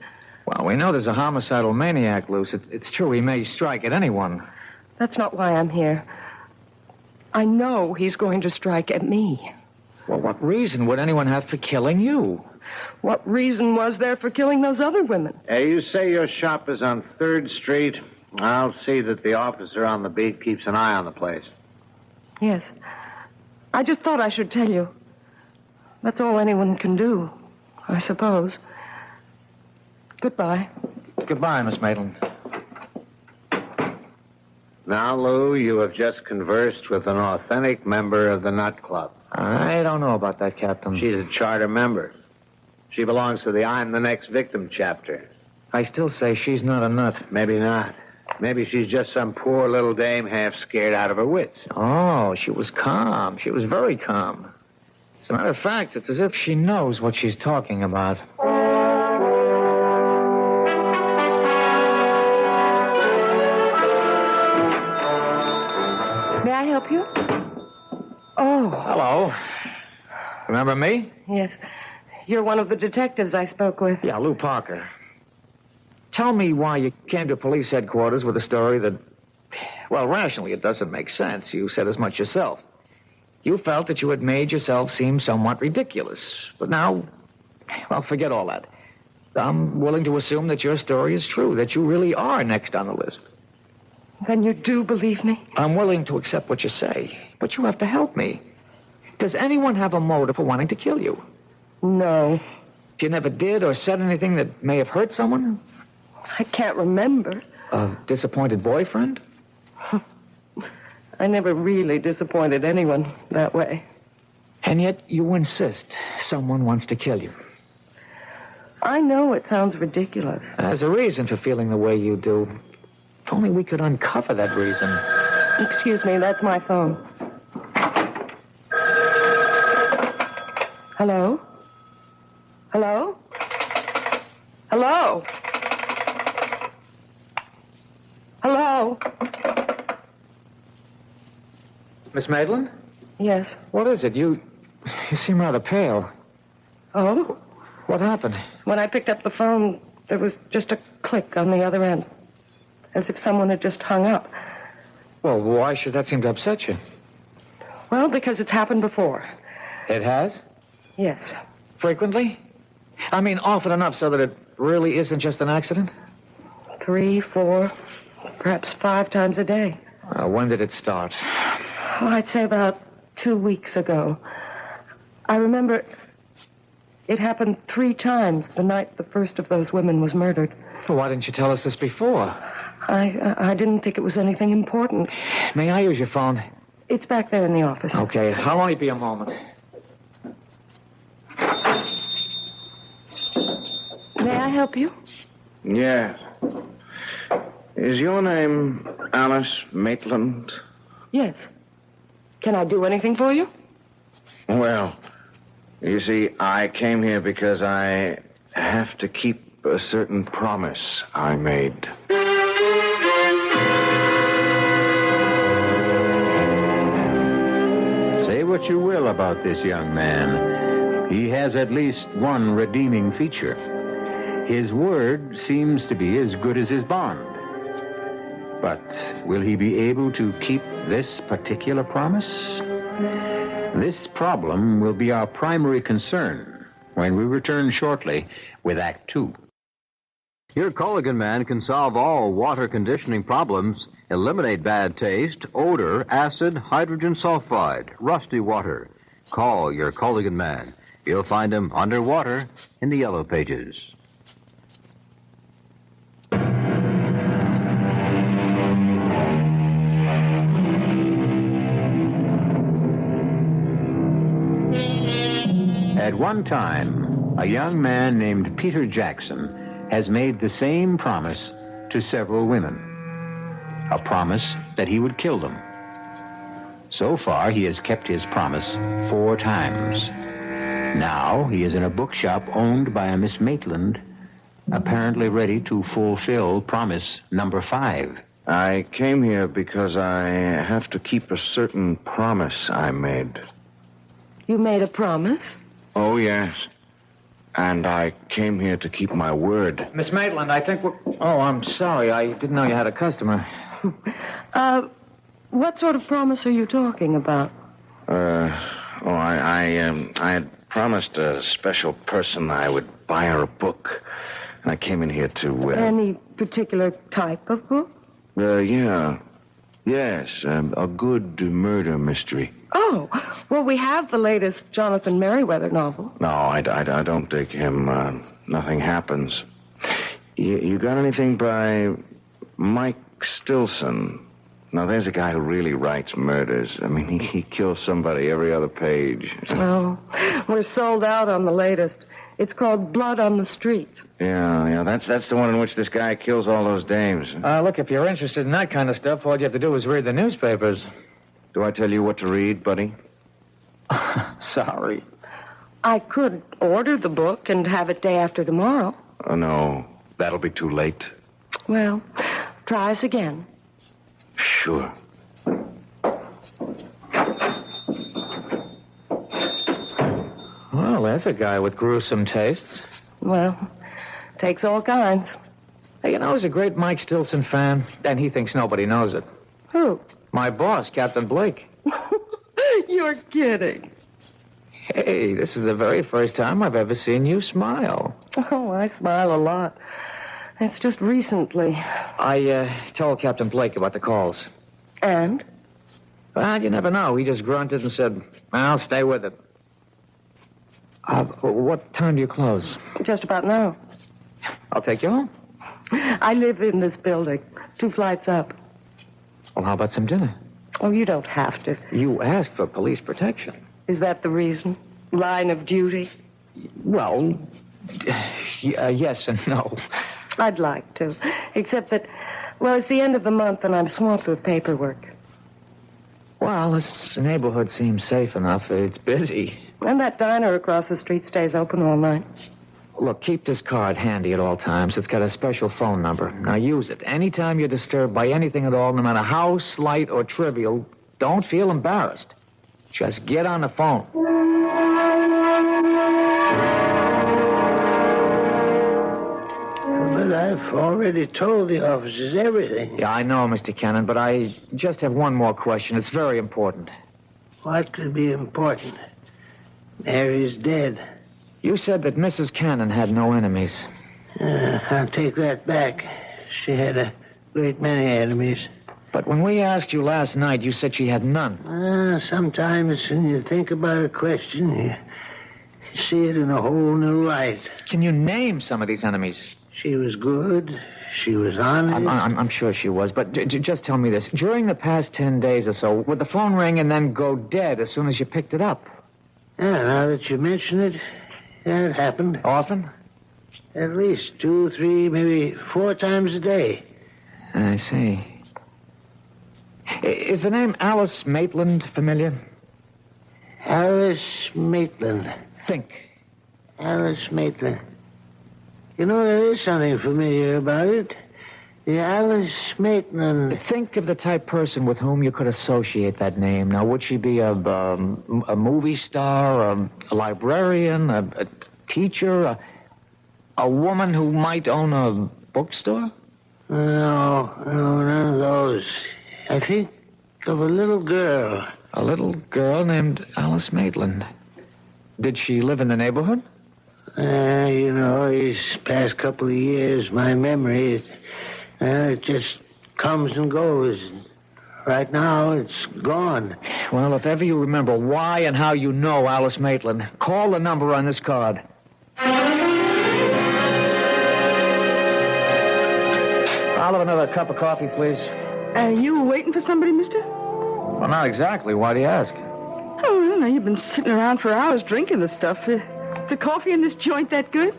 Well, we know there's a homicidal maniac loose. It's true he may strike at anyone. That's not why I'm here. I know he's going to strike at me. Well, what reason would anyone have for killing you? What reason was there for killing those other women? You say your shop is on 3rd Street. I'll see that the officer on the beat keeps an eye on the place. Yes. I just thought I should tell you. That's all anyone can do, I suppose. Goodbye. Goodbye, Miss Maitland. Now, Lou, you have just conversed with an authentic member of the Nut Club. I don't know about that, Captain. She's a charter member. She belongs to the I'm the Next Victim chapter. I still say she's not a nut. Maybe not. Maybe she's just some poor little dame half scared out of her wits. Oh, she was calm. She was very calm. As a matter of fact, it's as if she knows what she's talking about. May I help you? Oh. Hello. Remember me? Yes. You're one of the detectives I spoke with. Yeah, Lou Parker. Tell me why you came to police headquarters with a story that, well, rationally, it doesn't make sense. You said as much yourself. You felt that you had made yourself seem somewhat ridiculous. But now, well, forget all that. I'm willing to assume that your story is true, that you really are next on the list. Then you do believe me? I'm willing to accept what you say, but you have to help me. Does anyone have a motive for wanting to kill you? No. You never did or said anything that may have hurt someone? I can't remember. A disappointed boyfriend? I never really disappointed anyone that way. And yet you insist someone wants to kill you. I know it sounds ridiculous. There's a reason for feeling the way you do. If only we could uncover that reason. Excuse me, that's my phone. Hello? Hello? Hello? Hello? Miss Maitland? Yes. What is it? You seem rather pale. Oh? What happened? When I picked up the phone, there was just a click on the other end. As if someone had just hung up. Well, why should that seem to upset you? Well, because it's happened before. It has? Yes. Frequently? I mean, often enough so that it really isn't just an accident? 3, 4, perhaps 5 times a day. When did it start? Oh, I'd say about 2 weeks ago. I remember it happened 3 times the night the first of those women was murdered. Well, why didn't you tell us this before? I didn't think it was anything important. May I use your phone? It's back there in the office. Okay, I'll only be a moment. May I help you? Yes. Is your name Alice Maitland? Yes. Can I do anything for you? Well, you see, I came here because I have to keep a certain promise I made. Say what you will about this young man. He has at least one redeeming feature. His word seems to be as good as his bond. But will he be able to keep this particular promise? This problem will be our primary concern when we return shortly with Act 2. Your Culligan Man can solve all water conditioning problems, eliminate bad taste, odor, acid, hydrogen sulfide, rusty water. Call your Culligan Man. You'll find him underwater in the Yellow Pages. At one time, a young man named Peter Jackson has made the same promise to several women. A promise that he would kill them. So far, he has kept his promise 4 times. Now, he is in a bookshop owned by a Miss Maitland, apparently ready to fulfill promise number 5. I came here because I have to keep a certain promise I made. You made a promise? Oh, yes. And I came here to keep my word. Miss Maitland, I think we're... Oh, I'm sorry. I didn't know you had a customer. What sort of promise are you talking about? I had promised a special person I would buy her a book. And I came in here to... Any particular type of book? Yeah. Yes, a good murder mystery. Oh, well, we have the latest Jonathan Merriweather novel. No, I don't dig him. Nothing happens. You got anything by Mike Stilson? Now, there's a guy who really writes murders. I mean, he kills somebody every other page. Oh, we're sold out on the latest. It's called Blood on the Street. Yeah, that's the one in which this guy kills all those dames. Look, if you're interested in that kind of stuff, all you have to do is read the newspapers. Do I tell you what to read, buddy? Sorry. I could order the book and have it day after tomorrow. Oh, no. That'll be too late. Well, try us again. Sure. Well, there's a guy with gruesome tastes. Well, takes all kinds. Hey, you know, he's a great Mike Stilson fan, and he thinks nobody knows it. Who? My boss, Captain Blake. You're kidding. Hey, this is the very first time I've ever seen you smile. Oh, I smile a lot. It's just recently. I told Captain Blake about the calls. And? Well, you never know. He just grunted and said, I'll stay with it. What time do you close? Just about now. I'll take you home. I live in this building, 2 flights up. Well, how about some dinner? Oh, you don't have to. You asked for police protection. Is that the reason? Line of duty? Well, yes and no. I'd like to. Except that, well, it's the end of the month and I'm swamped with paperwork. Well, this neighborhood seems safe enough. It's busy. And that diner across the street stays open all night. Look, keep this card handy at all times. It's got a special phone number. Now use it. Anytime you're disturbed by anything at all, no matter how slight or trivial, don't feel embarrassed. Just get on the phone. But I've already told the officers everything. Yeah, I know, Mr. Cannon, but I just have one more question. It's very important. What could be important? Mary's dead. You said that Mrs. Cannon had no enemies. I'll take that back. She had a great many enemies. But when we asked you last night, you said she had none. Sometimes when you think about a question, you see it in a whole new light. Can you name some of these enemies? She was good. She was honest. I'm sure she was, but just tell me this. During the past 10 days or so, would the phone ring and then go dead as soon as you picked it up? Yeah, now that you mention it, yeah, it happened. Often? At least 2, 3, maybe 4 times a day. I see. Is the name Alice Maitland familiar? Alice Maitland. Think. Alice Maitland. You know, there is something familiar about it. The Alice Maitland. Think of the type person with whom you could associate that name. Now, would she be a movie star, a librarian, a teacher, a woman who might own a bookstore? No, none of those. I think of a little girl. A little girl named Alice Maitland. Did she live in the neighborhood? You know, these past couple of years, my memory, it just comes and goes. Right now, it's gone. Well, if ever you remember why and how you know Alice Maitland, call the number on this card. I'll have another cup of coffee, please. You waiting for somebody, mister? Well, not exactly. Why do you ask? Oh, well, now you've been sitting around for hours drinking the stuff. The coffee in this joint that good?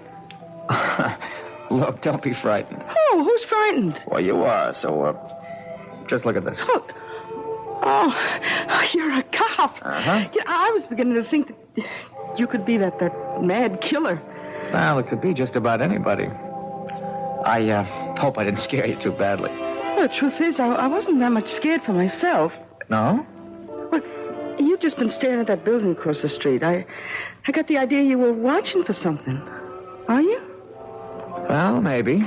Look, don't be frightened. Oh, who's frightened? Well, you are, so, just look at this. Oh, you're a cop. Uh-huh. Yeah, I was beginning to think that you could be that mad killer. Well, it could be just about anybody. I hope I didn't scare you too badly. Well, the truth is, I wasn't that much scared for myself. No? Well, you've just been staring at that building across the street. I got the idea you were watching for something. Are you? Well, maybe.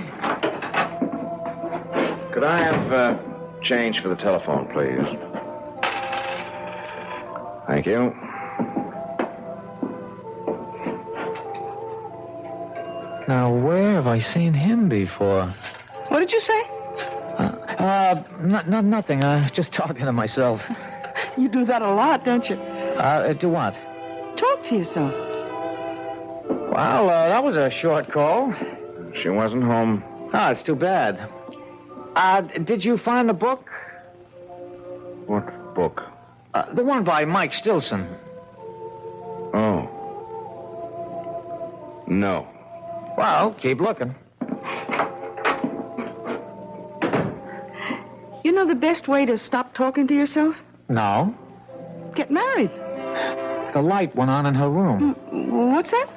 Could I have change for the telephone, please? Thank you. Now, where have I seen him before? What did you say? Nothing. Just talking to myself. You do that a lot, don't you? Do what? Talk to yourself. Well, that was a short call. She wasn't home. Oh, it's too bad. Did you find the book? What book? The one by Mike Stilson. Oh. No. Well, keep looking. You know the best way to stop talking to yourself? No. Get married. The light went on in her room. What's that?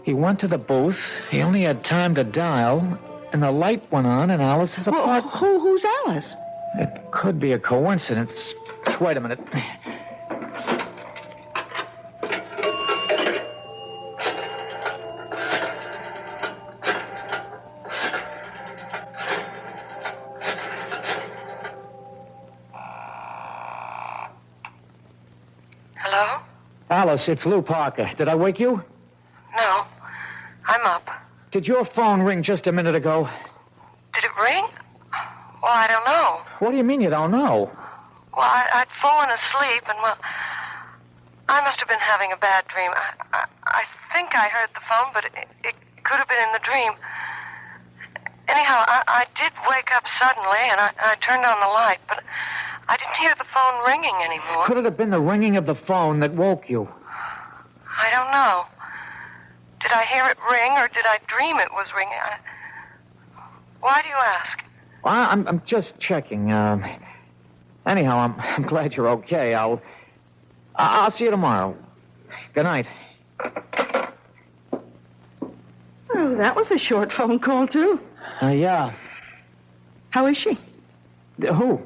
He went to the booth. He only had time to dial, and the light went on in Alice's apartment. Who's Alice? It could be a coincidence. Wait a minute. Hello? Alice, it's Lou Parker. Did I wake you? No. I'm up. Did your phone ring just a minute ago? Did it ring? Well, I don't know. What do you mean you don't know? Well, I'd fallen asleep, and, well, I must have been having a bad dream. I think I heard the phone, but it could have been in the dream. Anyhow, I did wake up suddenly, and I turned on the light, but I didn't hear the phone ringing anymore. Could it have been the ringing of the phone that woke you? I don't know. Did I hear it ring, or did I dream it was ringing? Why do you ask? Well, I'm just checking. Anyhow, I'm glad you're okay. I'll see you tomorrow. Good night. Oh, that was a short phone call, too. Yeah. How is she? Who?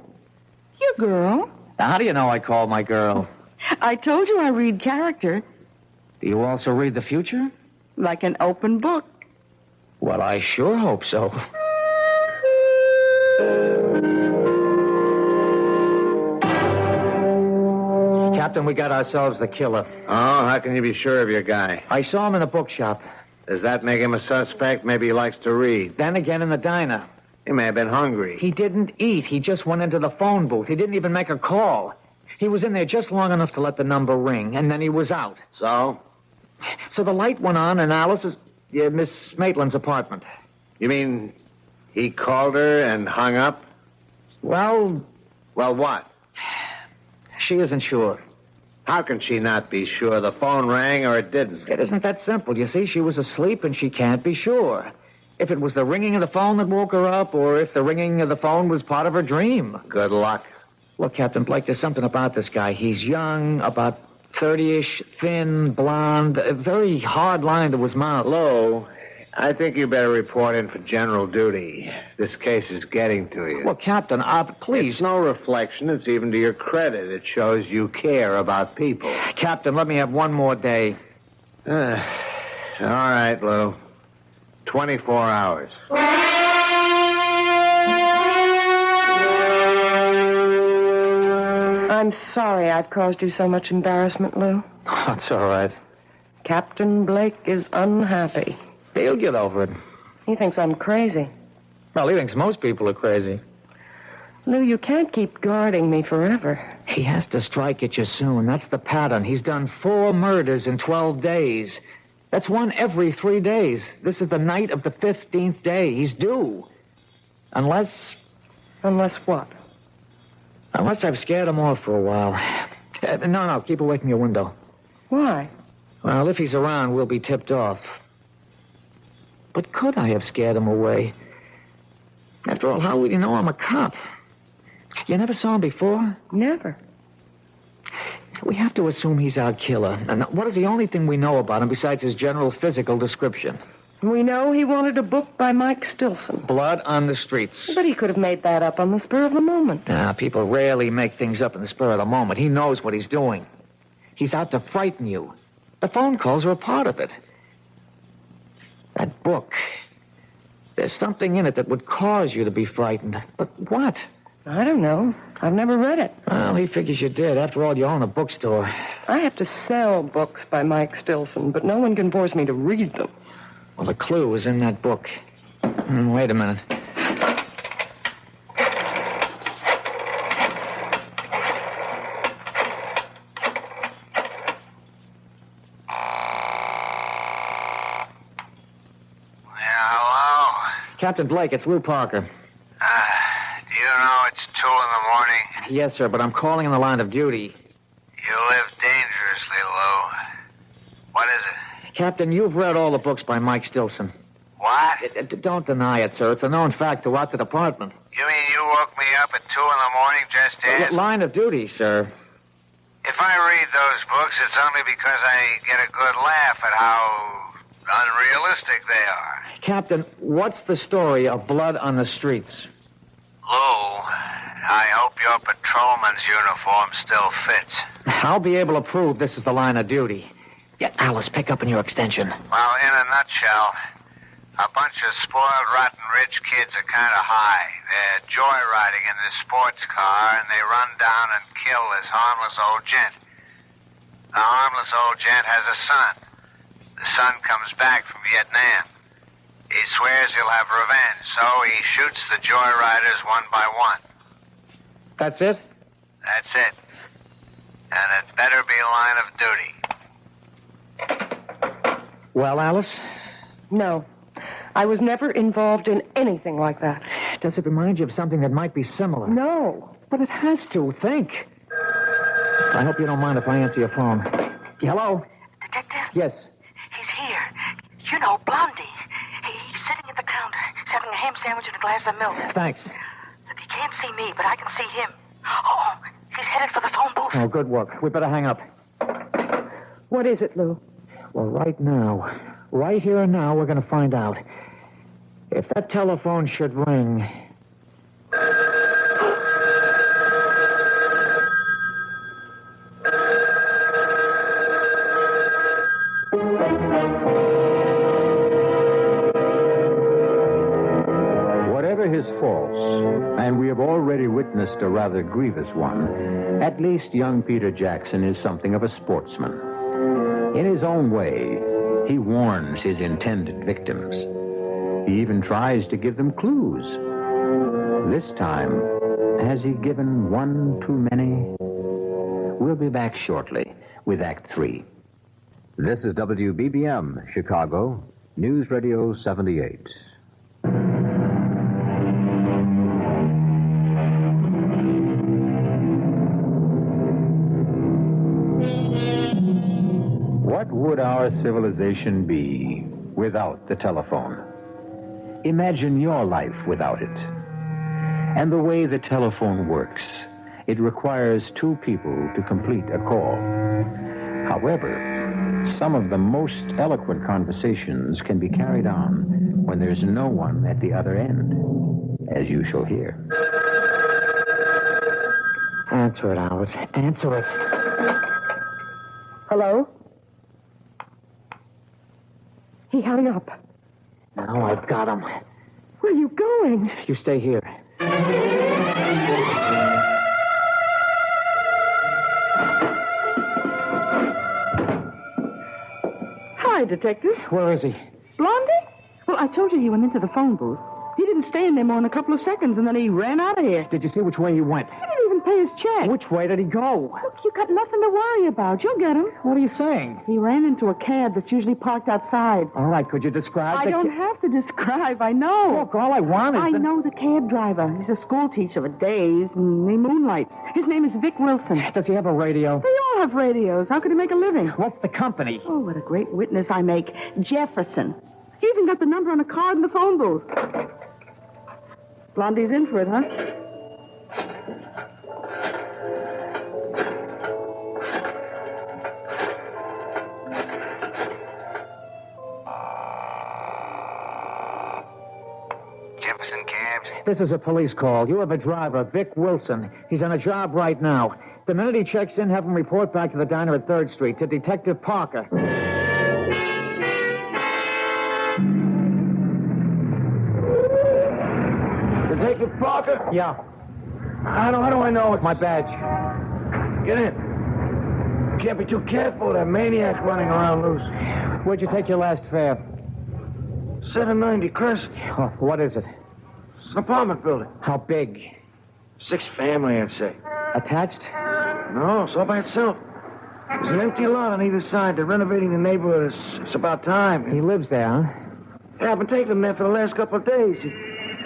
Your girl. Now, how do you know I called my girl? I told you I read character. Do you also read the future? Like an open book. Well, I sure hope so. Captain, we got ourselves the killer. Oh, how can you be sure of your guy? I saw him in the bookshop. Does that make him a suspect? Maybe he likes to read. Then again in the diner. He may have been hungry. He didn't eat. He just went into the phone booth. He didn't even make a call. He was in there just long enough to let the number ring, and then he was out. So? So the light went on in Alice's, Miss Maitland's apartment. You mean he called her and hung up? Well, what? She isn't sure. How can she not be sure? The phone rang or it didn't? It isn't that simple. You see, she was asleep and she can't be sure. If it was the ringing of the phone that woke her up, or if the ringing of the phone was part of her dream. Good luck. Look, Captain Blake, there's something about this guy. He's young, about 30-ish, thin, blonde, a very hard line to his mouth. Lou, I think you better report in for general duty. This case is getting to you. Well, Captain, please. It's no reflection. It's even to your credit. It shows you care about people. Captain, let me have one more day. All right, Lou. 24 hours. I'm sorry I've caused you so much embarrassment, Lou. Oh, it's all right. Captain Blake is unhappy. He'll get over it. He thinks I'm crazy. Well, he thinks most people are crazy. Lou, you can't keep guarding me forever. He has to strike at you soon. That's the pattern. He's done 4 murders in 12 days. That's one every 3 days. This is the night of the 15th day. He's due. Unless... Unless what? Unless I've scared him off for a while. No, keep away from your window. Why? Well, if he's around, we'll be tipped off. But could I have scared him away? After all, how would you know I'm a cop? You never saw him before? Never. We have to assume he's our killer. And what is the only thing we know about him besides his general physical description? We know he wanted a book by Mike Stilson. Blood on the Streets. But he could have made that up on the spur of the moment. People rarely make things up in the spur of the moment. He knows what he's doing. He's out to frighten you. The phone calls are a part of it. That book. There's something in it that would cause you to be frightened. But what? I don't know. I've never read it. Well, he figures you did. After all, you own a bookstore. I have to sell books by Mike Stilson, but no one can force me to read them. Well, the clue is in that book. Wait a minute. Captain Blake, it's Lou Parker. Do you know it's 2 a.m? Yes, sir, but I'm calling in the line of duty. You live dangerously, Lou. What is it? Captain, you've read all the books by Mike Stilson. What? Don't deny it, sir. It's a known fact throughout the department. You mean you woke me up at 2 a.m. just to ask? Line of duty, sir. If I read those books, it's only because I get a good laugh at how unrealistic they are. Captain, what's the story of Blood on the Streets? Lou, I hope your patrolman's uniform still fits. I'll be able to prove this is the line of duty. Yeah, Alice, pick up in your extension. Well, in a nutshell, a bunch of spoiled, rotten rich kids are kind of high. They're joyriding in this sports car, and they run down and kill this harmless old gent. The harmless old gent has a son. The son comes back from Vietnam. He swears he'll have revenge, so he shoots the joyriders one by one. That's it? That's it. And it better be line of duty. Well, Alice? No. I was never involved in anything like that. Does it remind you of something that might be similar? No. But it has to. Think. I hope you don't mind if I answer your phone. Hello? Detective? Yes. He's here. You know, Blondie. He's sitting at the counter. He's having a ham sandwich and a glass of milk. Thanks. Look, he can't see me, but I can see him. Oh, he's headed for the phone booth. Oh, good work. We better hang up. What is it, Lou? Well, right here and now, we're going to find out. If that telephone should ring... Whatever his faults, and we have already witnessed a rather grievous one, at least young Peter Jackson is something of a sportsman. In his own way, he warns his intended victims. He even tries to give them clues. This time, has he given one too many? We'll be back shortly with Act 3. This is WBBM, Chicago, News Radio 78. What would our civilization be without the telephone? Imagine your life without it. And the way the telephone works, it requires two people to complete a call. However, some of the most eloquent conversations can be carried on when there's no one at the other end, as you shall hear. Answer it, Alice. Answer it. Hello? He hung up. Now I've got him. Where are you going? You stay here. Hi, Detective. Where is he? Blondie? Well, I told you he went into the phone booth. He didn't stay in there more than a couple of seconds, and then he ran out of here. Did you see which way he went? He didn't even pay his check. Which way did he go? Look, you got nothing to worry about. You'll get him. What are you saying? He ran into a cab that's usually parked outside. All right, could you describe I don't have to describe. I know. Look, all I want is... I know the cab driver. He's a school teacher for days, and he moonlights. His name is Vic Wilson. Does he have a radio? They all have radios. How could he make a living? What's the company? Oh, what a great witness I make. Jefferson. He even got the number on a card in the phone booth. Blondie's in for it, huh? Jefferson Cabs? This is a police call. You have a driver, Vic Wilson. He's on a job right now. The minute he checks in, have him report back to the diner at 3rd Street, to Detective Parker. Inspector? Yeah. How do I know it's... My badge. Get in. Can't be too careful. That maniac's running around loose. Where'd you take your last fare? 790 Crest. Oh, what is it? It's an apartment building. How big? 6 family, I'd say. Attached? No, it's all by itself. There's an empty lot on either side. They're renovating the neighborhood. It's about time. He lives there, huh? Yeah, I've been taking him there for the last couple of days.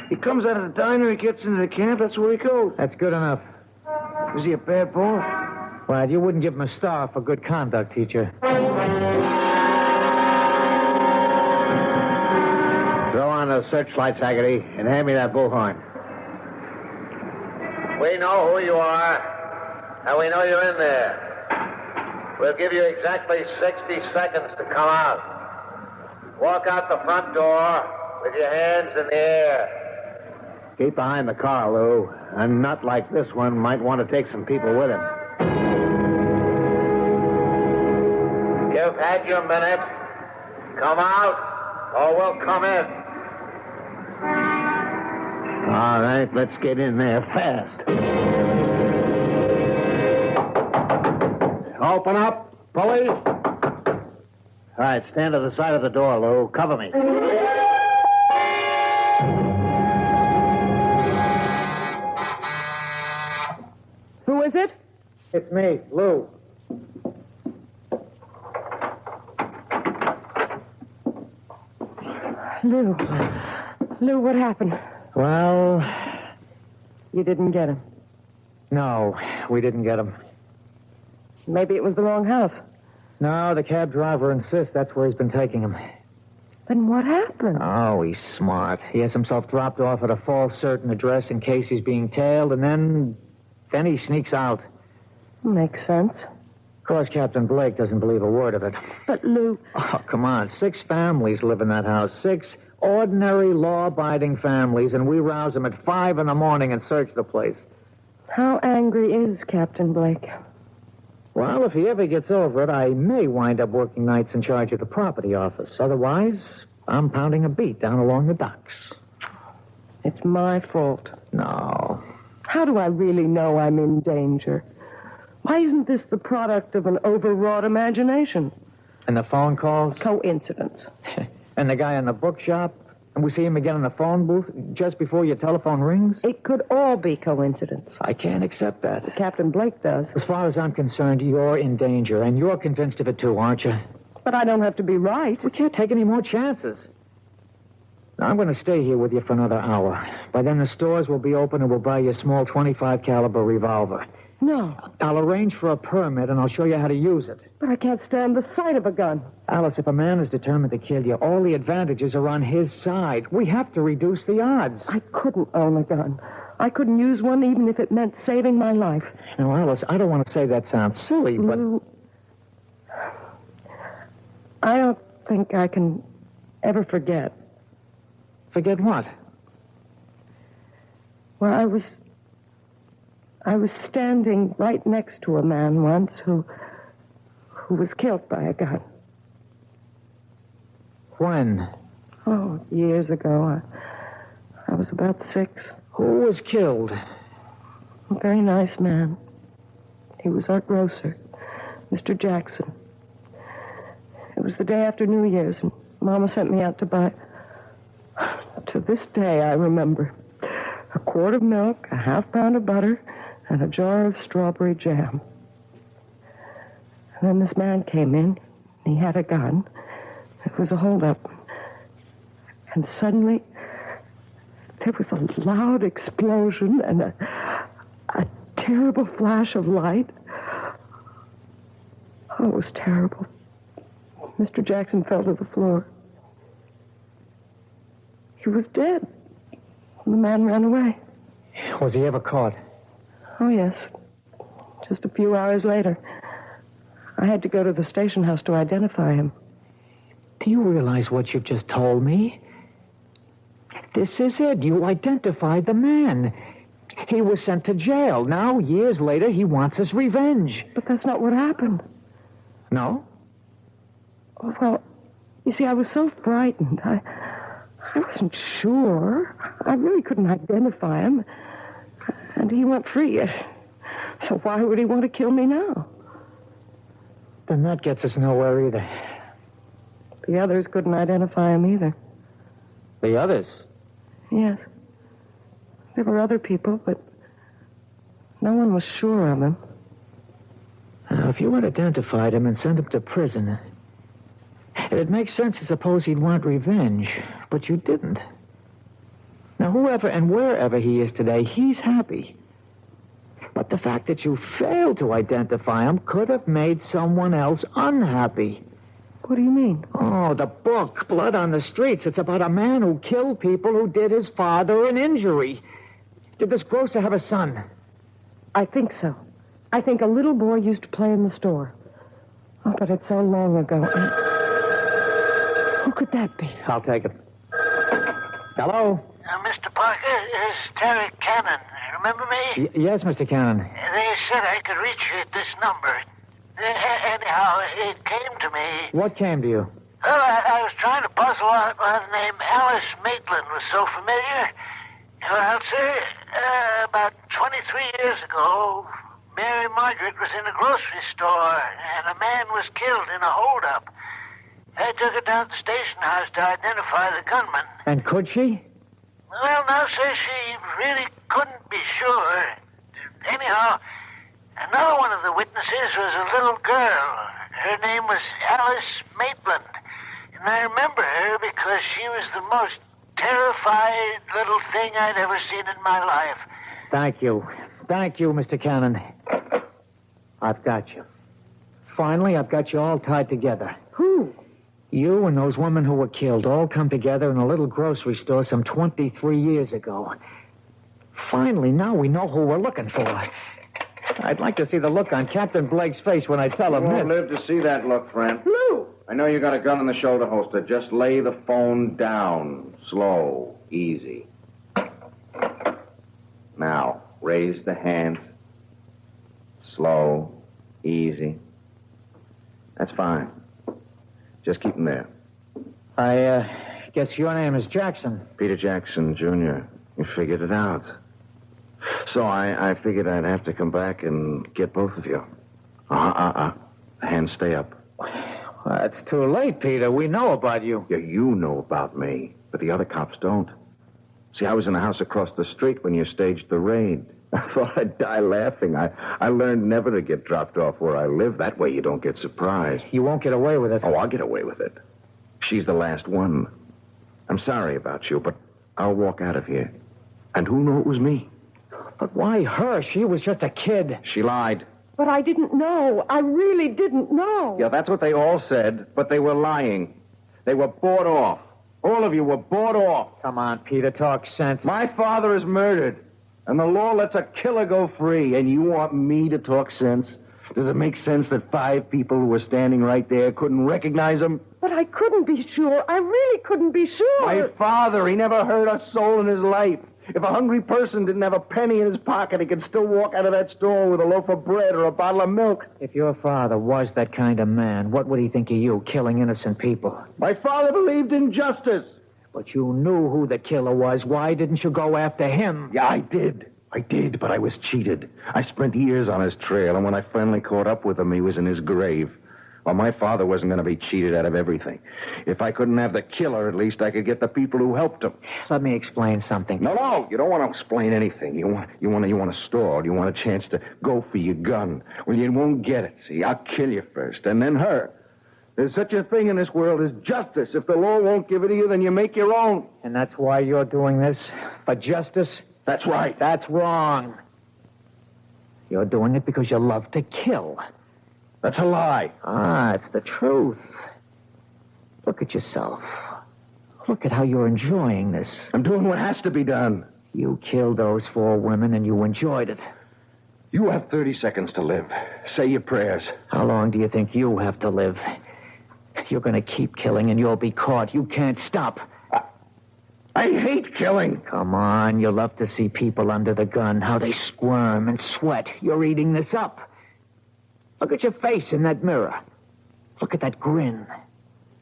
He comes out of the diner, he gets into the camp, that's where he goes. That's good enough. Is he a bad boy? Well, you wouldn't give him a star for good conduct, teacher. Throw on those searchlights, Haggerty, and hand me that bullhorn. We know who you are, and we know you're in there. We'll give you exactly 60 seconds to come out. Walk out the front door with your hands in the air. Keep behind the car, Lou. A nut like this one might want to take some people with him. You've had your minute. Come out, or we'll come in. All right, let's get in there fast. Open up, police. All right, stand to the side of the door, Lou. Cover me. Who is it? It's me, Lou. Lou. Lou, what happened? Well, You didn't get him. no, we didn't get him. Maybe it was the wrong house. No, the cab driver insists that's where he's been taking him. Then what happened? Oh, he's smart. He has himself dropped off at a false certain address in case he's being tailed, and then he sneaks out. Makes sense. Of course, Captain Blake doesn't believe a word of it. But, Lou... Oh, come on. 6 families live in that house. 6 ordinary, law-abiding families, and we rouse them at 5 in the morning and search the place. How angry is Captain Blake? Well, if he ever gets over it, I may wind up working nights in charge of the property office. Otherwise, I'm pounding a beat down along the docks. It's my fault. No. How do I really know I'm in danger? Why isn't this the product of an overwrought imagination? And the phone calls? Coincidence. And the guy in the bookshop? And we see him again in the phone booth just before your telephone rings? It could all be coincidence. I can't accept that. Captain Blake does. As far as I'm concerned, you're in danger, and you're convinced of it too, aren't you? But I don't have to be right. We can't take any more chances. Now, I'm going to stay here with you for another hour. By then, the stores will be open, and we'll buy you a small .25 caliber revolver. No. I'll arrange for a permit, and I'll show you how to use it. But I can't stand the sight of a gun. Alice, if a man is determined to kill you, all the advantages are on his side. We have to reduce the odds. I couldn't own a gun. I couldn't use one even if it meant saving my life. Now, Alice, I don't want to say that sounds silly, but... Lou, I don't think I can ever forget. Forget what? Well, I was standing right next to a man once who was killed by a gun. When? Oh, years ago. I was about 6. Who was killed? A very nice man. He was our grocer, Mr. Jackson. It was the day after New Year's, and Mama sent me out to buy... To this day, I remember. A quart of milk, a half-pound of butter, and a jar of strawberry jam. And then this man came in. He had a gun. It was a holdup. And suddenly, there was a loud explosion and a terrible flash of light. Oh, it was terrible. Mr. Jackson fell to the floor. He was dead. And the man ran away. Was he ever caught? Oh, yes. Just a few hours later. I had to go to the station house to identify him. Do you realize what you've just told me? This is it. You identified the man. He was sent to jail. Now, years later, he wants his revenge. But that's not what happened. No? Oh, well, you see, I was so frightened. I wasn't sure. I really couldn't identify him. And he went free. So why would he want to kill me now? Then that gets us nowhere either. The others couldn't identify him either. The others? Yes. There were other people, but no one was sure of him. Now, if you had identified him and sent him to prison, it'd make sense to suppose he'd want revenge, but you didn't. Now, whoever and wherever he is today, he's happy. But the fact that you failed to identify him could have made someone else unhappy. What do you mean? Oh, the book, Blood on the Streets. It's about a man who killed people who did his father an injury. Did this grocer have a son? I think so. I think a little boy used to play in the store. Oh, but it's so long ago. Who could that be? I'll take it. Hello? Mr. Parker, it's Terry Cannon. Remember me? Yes, Mr. Cannon. They said I could reach you at this number. Anyhow, it came to me. What came to you? Well, I was trying to puzzle out why the name Alice Maitland was so familiar. Well, sir, about 23 years ago, Mary Margaret was in a grocery store, and a man was killed in a holdup. I took her down to the station house to identify the gunman. And could she? Well, no, sir, she really couldn't be sure. Anyhow, another one of the witnesses was a little girl. Her name was Alice Maitland. And I remember her because she was the most terrified little thing I'd ever seen in my life. Thank you. Thank you, Mr. Cannon. I've got you. Finally, I've got you all tied together. Who? You and those women who were killed all come together in a little grocery store some 23 years ago. Finally, now we know who we're looking for. I'd like to see the look on Captain Blake's face when I tell him You this. won't live to see that look, friend. Lou! I know you got a gun in the shoulder holster. Just lay the phone down. Slow. Easy. Now, raise the hand. Slow. Easy. That's fine. Just keep them there. I guess your name is Jackson. Peter Jackson, Jr. You figured it out. So I figured I'd have to come back and get both of you. Hands stay up. Well, it's too late, Peter. We know about you. Yeah, you know about me, but the other cops don't. See, I was in the house across the street when you staged the raid. I thought I'd die laughing. I learned never to get dropped off where I live. That way you don't get surprised. You won't get away with it. Oh, I'll get away with it. She's the last one. I'm sorry about you, but I'll walk out of here. And who knew it was me? But why her? She was just a kid. She lied. But I didn't know. I really didn't know. Yeah, that's what they all said, but they were lying. They were bought off. All of you were bought off. Come on, Peter, talk sense. My father is murdered, and the law lets a killer go free, and you want me to talk sense? Does it make sense that 5 people who were standing right there couldn't recognize him? But I couldn't be sure. I really couldn't be sure. My father, he never hurt a soul in his life. If a hungry person didn't have a penny in his pocket, he could still walk out of that store with a loaf of bread or a bottle of milk. If your father was that kind of man, what would he think of you, killing innocent people? My father believed in justice. But you knew who the killer was. Why didn't you go after him? Yeah, I did, but I was cheated. I spent years on his trail, and when I finally caught up with him, he was in his grave. Well, my father wasn't going to be cheated out of everything. If I couldn't have the killer, at least I could get the people who helped him. Let me explain something. No, you don't want to explain anything. You want to stall. You want a chance to go for your gun. Well, you won't get it. See, I'll kill you first, and then her. There's such a thing in this world as justice. If the law won't give it to you, then you make your own. And that's why you're doing this? For justice? That's right. That's wrong. You're doing it because you love to kill. That's a lie. It's the truth. Look at yourself. Look at how you're enjoying this. I'm doing what has to be done. You killed those 4 women and you enjoyed it. You have 30 seconds to live. Say your prayers. How long do you think you have to live? You're going to keep killing and you'll be caught. You can't stop. I hate killing. Come on, you love to see people under the gun, how they squirm and sweat. You're eating this up. Look at your face in that mirror. Look at that grin.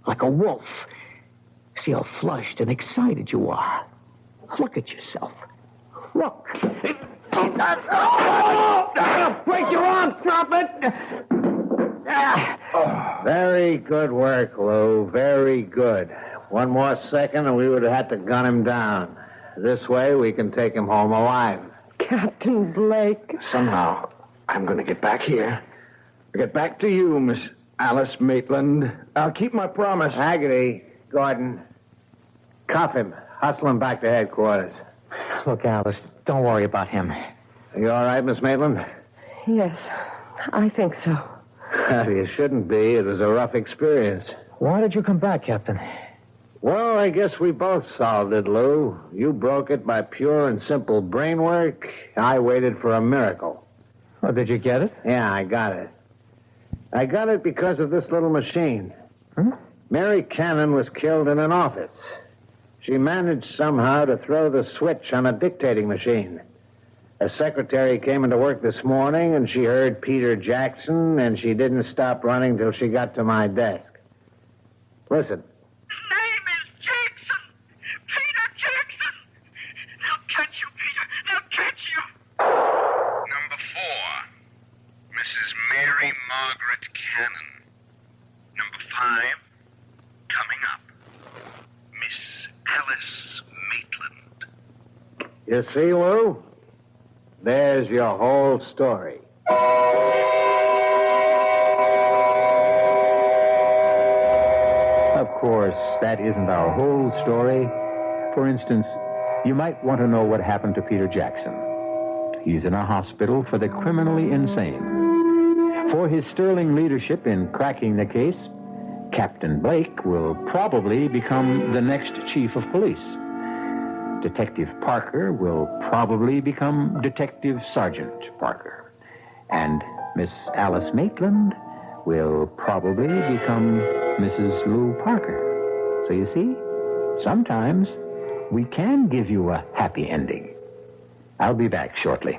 Like a wolf. See how flushed and excited you are. Look at yourself. Look. Break your arm! Stop it! Very good work, Lou. Very good. One more second and we would have had to gun him down. This way we can take him home alive. Captain Blake. Somehow, I'm going to get back here. Get back to you, Miss Alice Maitland. I'll keep my promise. Haggerty, Gordon, cuff him. Hustle him back to headquarters. Look, Alice, don't worry about him. Are you all right, Miss Maitland? Yes, I think so. You shouldn't be. It was a rough experience. Why did you come back, Captain? Well, I guess we both solved it, Lou. You broke it by pure and simple brain work. I waited for a miracle. Oh, did you get it? Yeah, I got it. I got it because of this little machine. Mary Cannon was killed in an office. She managed somehow to throw the switch on a dictating machine. A secretary came into work this morning, and she heard Peter Jackson, and she didn't stop running till she got to my desk. Listen. Number 4, Mrs. Mary Margaret Cannon. Number 5, coming up, Miss Alice Maitland. You see, Lou? There's your whole story. Of course, that isn't our whole story. For instance, you might want to know what happened to Peter Jackson. He's in a hospital for the criminally insane. For his sterling leadership in cracking the case, Captain Blake will probably become the next chief of police. Detective Parker will probably become Detective Sergeant Parker. And Miss Alice Maitland will probably become Mrs. Lou Parker. So you see, sometimes we can give you a happy ending. I'll be back shortly.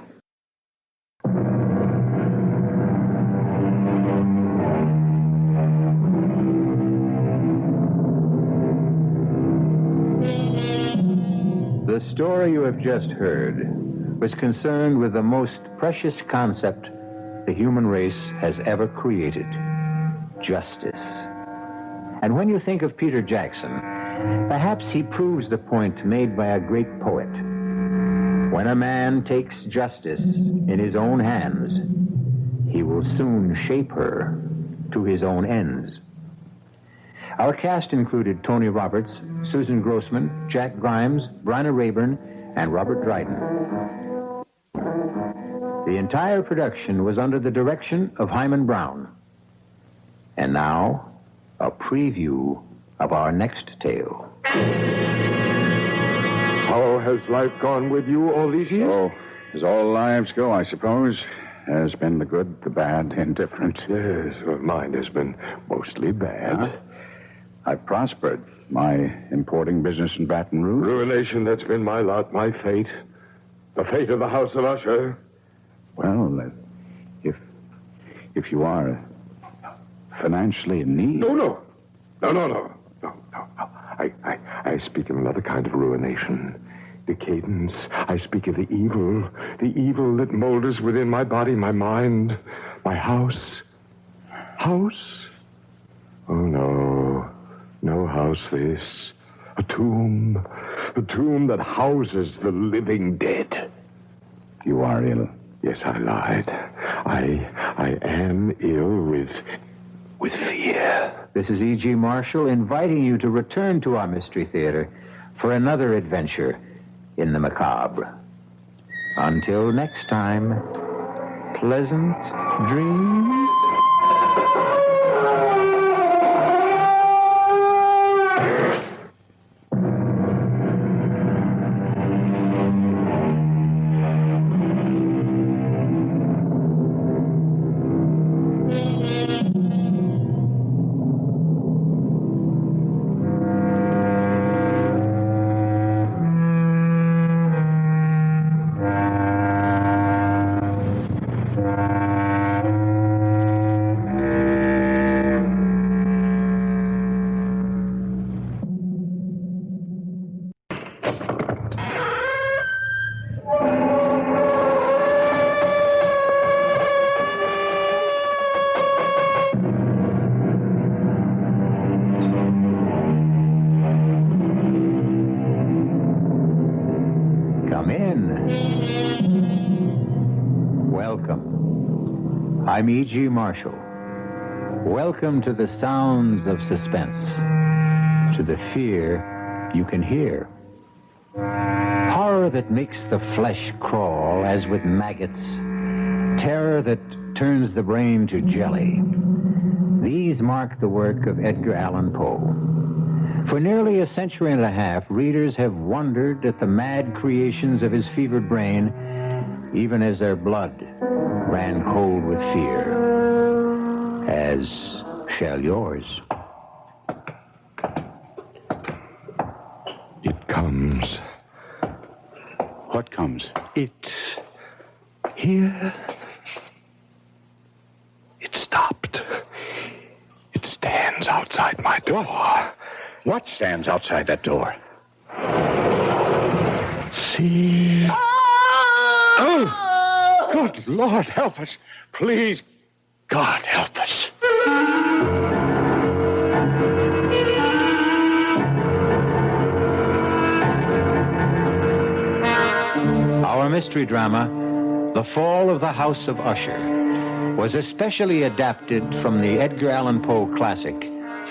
The story you have just heard was concerned with the most precious concept the human race has ever created, justice. And when you think of Peter Jackson, perhaps he proves the point made by a great poet. When a man takes justice in his own hands, he will soon shape her to his own ends. Our cast included Tony Roberts, Susan Grossman, Jack Grimes, Bryna Rayburn, and Robert Dryden. The entire production was under the direction of Hyman Brown. And now, a preview of our next tale. How has life gone with you all these years? Oh, as all lives go, I suppose. Has been the good, the bad, indifferent. Yes, well, mine has been mostly bad. I've prospered. My importing business in Baton Rouge. Ruination, that's been my lot, my fate. The fate of the House of Usher. Well, if you are financially in need... No. I speak of another kind of ruination. Decadence. I speak of the evil that molders within my body, my mind, my house. House? Oh, no. No house, this. A tomb that houses the living dead. You are ill. Yes, I lied. I am ill with fear. This is E.G. Marshall inviting you to return to our Mystery Theater for another adventure in the macabre. Until next time, pleasant dreams. I'm E.G. Marshall. Welcome to the sounds of suspense, to the fear you can hear. Horror that makes the flesh crawl as with maggots, terror that turns the brain to jelly. These mark the work of Edgar Allan Poe. For nearly a century and a half, readers have wondered at the mad creations of his fevered brain, even as their blood ran cold with fear, as shall yours. It comes. What comes? It's here. It stopped. It stands outside my door. What stands outside that door? See? Oh! Good Lord, help us. Please, God, help us. Our mystery drama, The Fall of the House of Usher, was especially adapted from the Edgar Allan Poe classic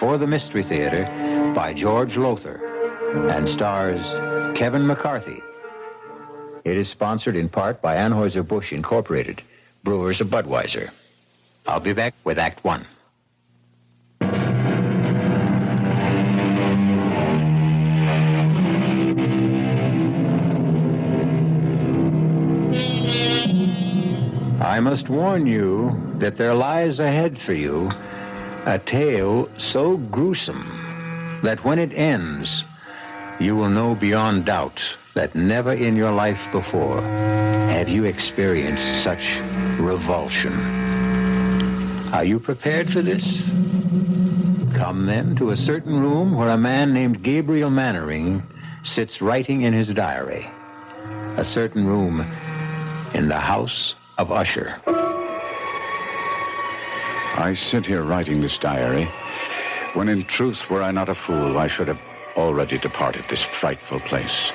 for the Mystery Theater by George Lothar and stars Kevin McCarthy. It is sponsored in part by Anheuser-Busch Incorporated, brewers of Budweiser. I'll be back with Act One. I must warn you that there lies ahead for you a tale so gruesome that when it ends, you will know beyond doubt that never in your life before have you experienced such revulsion. Are you prepared for this? Come then to a certain room where a man named Gabriel Mannering sits writing in his diary. A certain room in the House of Usher. I sit here writing this diary, when in truth, were I not a fool, I should have already departed this frightful place.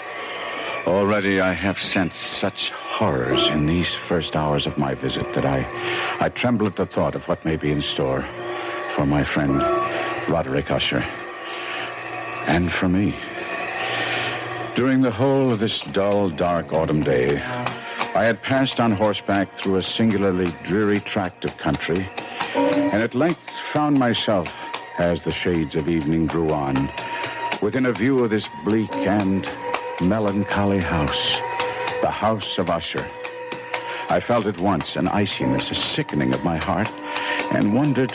Already I have sensed such horrors in these first hours of my visit that I tremble at the thought of what may be in store for my friend Roderick Usher, and for me. During the whole of this dull, dark autumn day, I had passed on horseback through a singularly dreary tract of country, and at length found myself, as the shades of evening drew on, within a view of this bleak and melancholy house, the House of Usher. I felt at once an iciness, a sickening of my heart, and wondered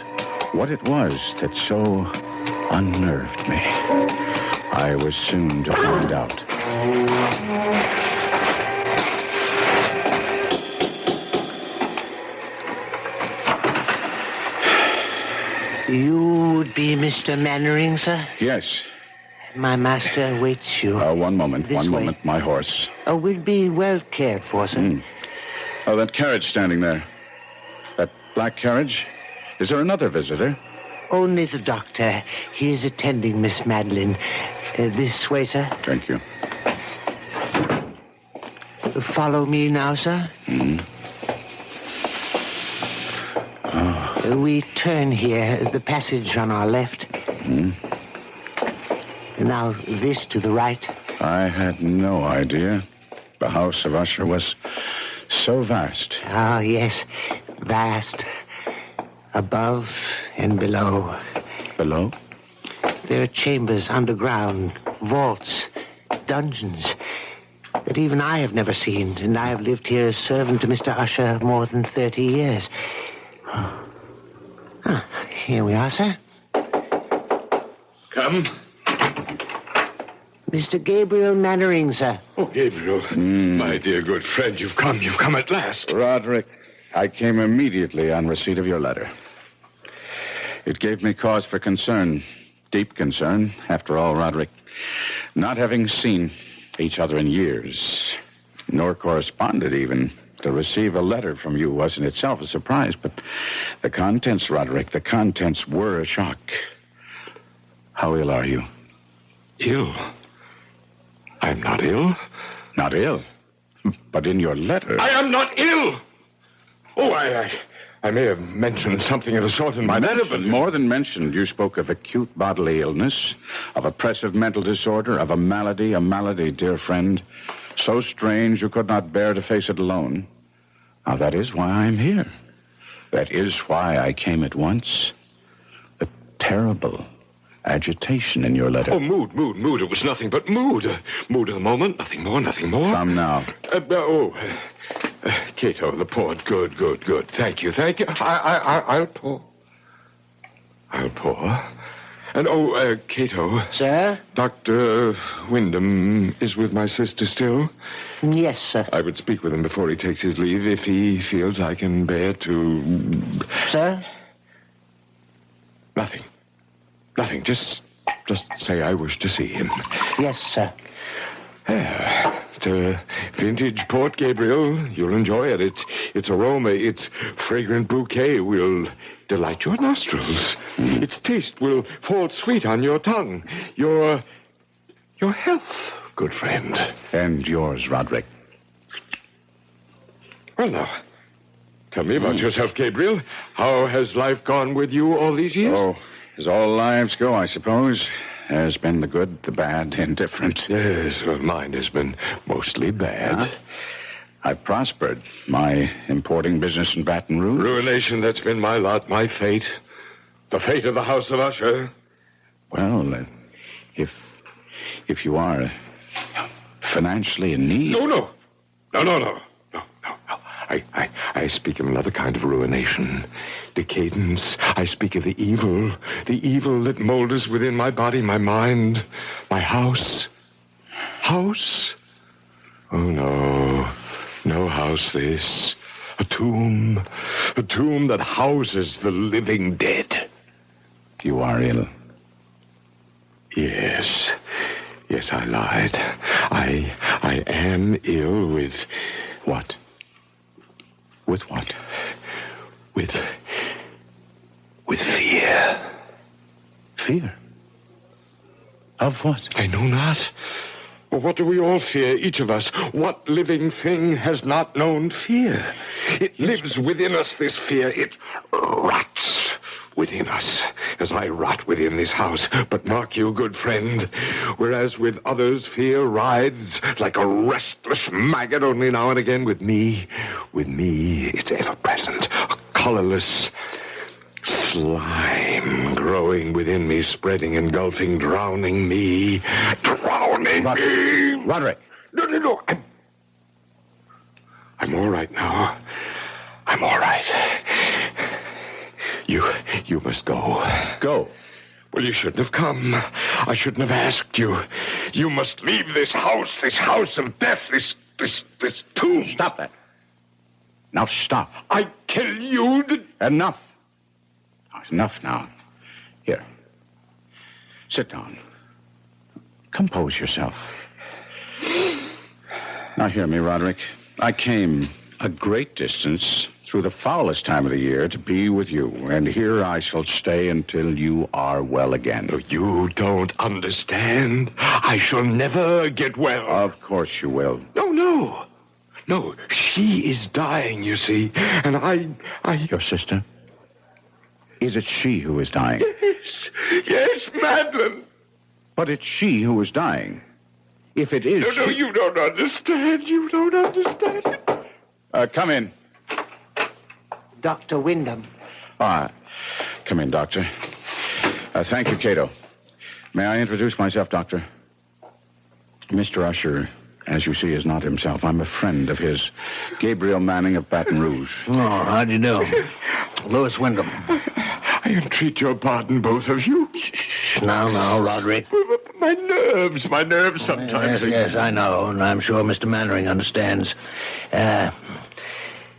what it was that so unnerved me. I was soon to find out. You would be Mr. Mannering, sir? Yes. My master waits you. One moment, This one way. moment. My horse. We'll be well cared for, sir. Oh, that carriage standing there. That black carriage? Is there another visitor? Only the doctor. He is attending Miss Madeline. This way, sir. Thank you. Follow me now, sir. We turn here, the passage on our left. Now, this to the right. I had no idea the House of Usher was so vast. Ah, yes, vast. Above and below. Below? There are chambers underground, vaults, dungeons that even I have never seen, and I have lived here as servant to Mr. Usher more than 30 years. Here we are, sir. Come. Mr. Gabriel Mannering, sir. Oh, Gabriel. My dear good friend, you've come at last. Roderick, I came immediately on receipt of your letter. It gave me cause for concern, deep concern. After all, Roderick, not having seen each other in years, nor corresponded even, to receive a letter from you was in itself a surprise. But the contents, Roderick, the contents were a shock. How ill are you? Ill? I'm not ill. Not ill? But in your letter... I am not ill! Oh, I may have mentioned something of the sort in my letter, but... More than mentioned. You spoke of acute bodily illness, of oppressive mental disorder, of a malady, dear friend, so strange you could not bear to face it alone. Now, that is why I'm here. That is why I came at once. The terrible agitation in your letter. Oh, mood. It was nothing but mood. Mood of the moment, nothing more. Come now. Cato, the port. Good. Thank you. I'll pour. And, Cato. Sir? Dr. Wyndham is with my sister still? Yes, sir. I would speak with him before he takes his leave if he feels I can bear to... Sir? Nothing. Just say I wish to see him. Yes, sir. It's a vintage port, Gabriel. You'll enjoy it. Its aroma, its fragrant bouquet will delight your nostrils. Its taste will fall sweet on your tongue. Your health, good friend. And yours, Roderick. Well, now, tell me about yourself, Gabriel. How has life gone with you all these years? Oh, as all lives go, I suppose. There's been the good, the bad, the indifferent. Yes, well, mine has been mostly bad. I've prospered. My importing business in Baton Rouge. Ruination, that's been my lot, my fate. The fate of the House of Usher. Well, if you are financially in need... No. I speak of another kind of ruination. Decadence. I speak of the evil that molders within my body, my mind, my house. House? Oh, no house this. A tomb that houses the living dead. You are ill. Yes, I lied. I am ill with what? With what? With fear. Fear? Of what? I know not. Well, what do we all fear, each of us? What living thing has not known fear? It lives within us, this fear. It rots within us, as I rot within this house. But mark you, good friend, whereas with others fear rides like a restless maggot only now and again, with me, it's ever present, a colorless slime growing within me, spreading, engulfing, drowning me. Roderick. No. I'm all right now. I'm all right. You must go. Go? Well, you shouldn't have come. I shouldn't have asked you. You must leave this house of death, this tomb. Stop that. Now stop. I tell you that... Enough. Enough now. Here. Sit down. Compose yourself. Now hear me, Roderick. I came a great distance through the foulest time of the year to be with you, and here I shall stay until you are well again. You don't understand. I shall never get well. Of course you will. No, she is dying, you see, and I... Your sister? Is it she who is dying? Yes, Madeline. But it's she who is dying. If it is... No, you don't understand. You don't understand. Come in. Dr. Wyndham. Come in, Doctor. Thank you, Cato. May I introduce myself, Doctor? Mr. Usher, as you see, is not himself. I'm a friend of his, Gabriel Manning of Baton Rouge. Oh, how do you do? Louis Wyndham. I entreat your pardon, both of you. Shh, now, Roderick. My nerves sometimes. Yes, I know, and I'm sure Mr. Mannering understands.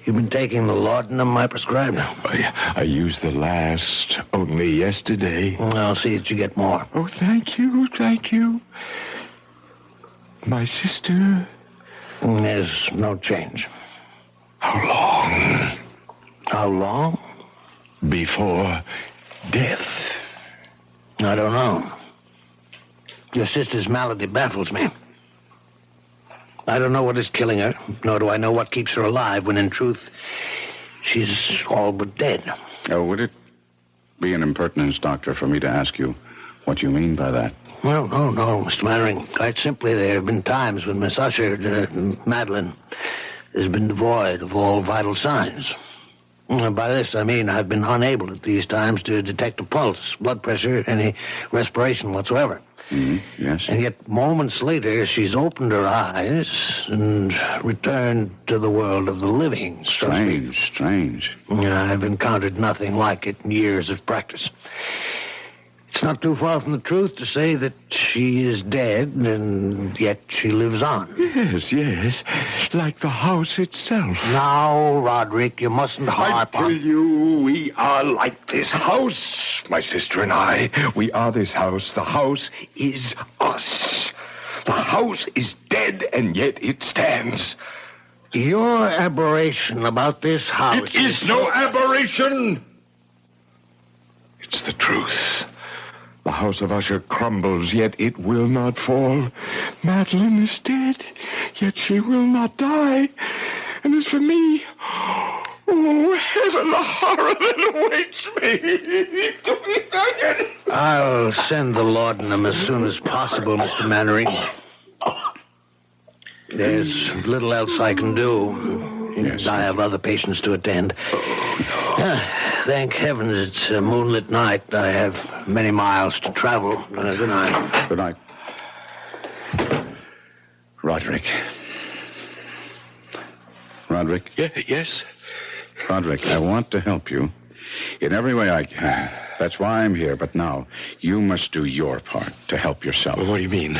You've been taking the laudanum I prescribed? I used the last only yesterday. I'll see that you get more. Oh, thank you. My sister? There's no change. How long? Before death. I don't know. Your sister's malady baffles me. I don't know what is killing her, nor do I know what keeps her alive, when in truth, she's all but dead. Oh, would it be an impertinence, Doctor, for me to ask you what you mean by that? Well, no, Mr. Mannering. Quite simply, there have been times when Miss Usher, Madeline, has been devoid of all vital signs. By this, I mean I've been unable at these times to detect a pulse, blood pressure, any respiration whatsoever. Yes. And yet, moments later, she's opened her eyes and returned to the world of the living. Strange. I've encountered nothing like it in years of practice. It's not too far from the truth to say that she is dead, and yet she lives on. Yes. Like the house itself. Now, Roderick, you mustn't harp on... I tell you, we are like this house. My sister and I, we are this house. The house is us. The house is dead, and yet it stands. Your aberration about this house... It is no aberration. It's the truth. The house of Usher crumbles, yet it will not fall. Madeline is dead, yet she will not die. And as for me, oh, heaven, the horror that awaits me. I'll send the laudanum as soon as possible, Mr. Mannering. There's little else I can do. Yes. I have other patients to attend. Thank heavens it's a moonlit night. I have many miles to travel. Good night. Good night. Roderick. Yes? Roderick, I want to help you in every way I can. That's why I'm here. But now, you must do your part to help yourself. What do you mean?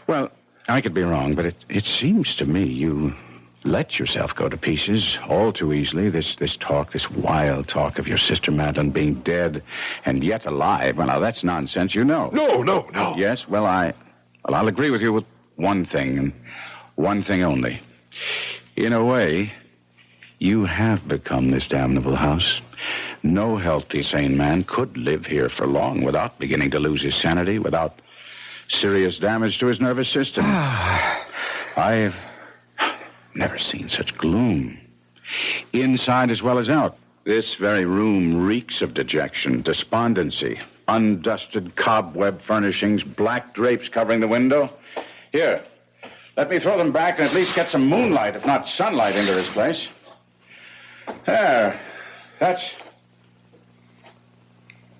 Well, I could be wrong, but it seems to me you let yourself go to pieces all too easily. This wild talk of your sister Madeline being dead and yet alive. Well, now, that's nonsense, you know. No. Yes? Well, I'll agree with you with one thing, and one thing only. In a way, you have become this damnable house. No healthy, sane man could live here for long without beginning to lose his sanity, without serious damage to his nervous system. I've never seen such gloom. Inside as well as out. This very room reeks of dejection, despondency, undusted cobweb furnishings, black drapes covering the window. Here, let me throw them back and at least get some moonlight, if not sunlight, into this place. There. That's...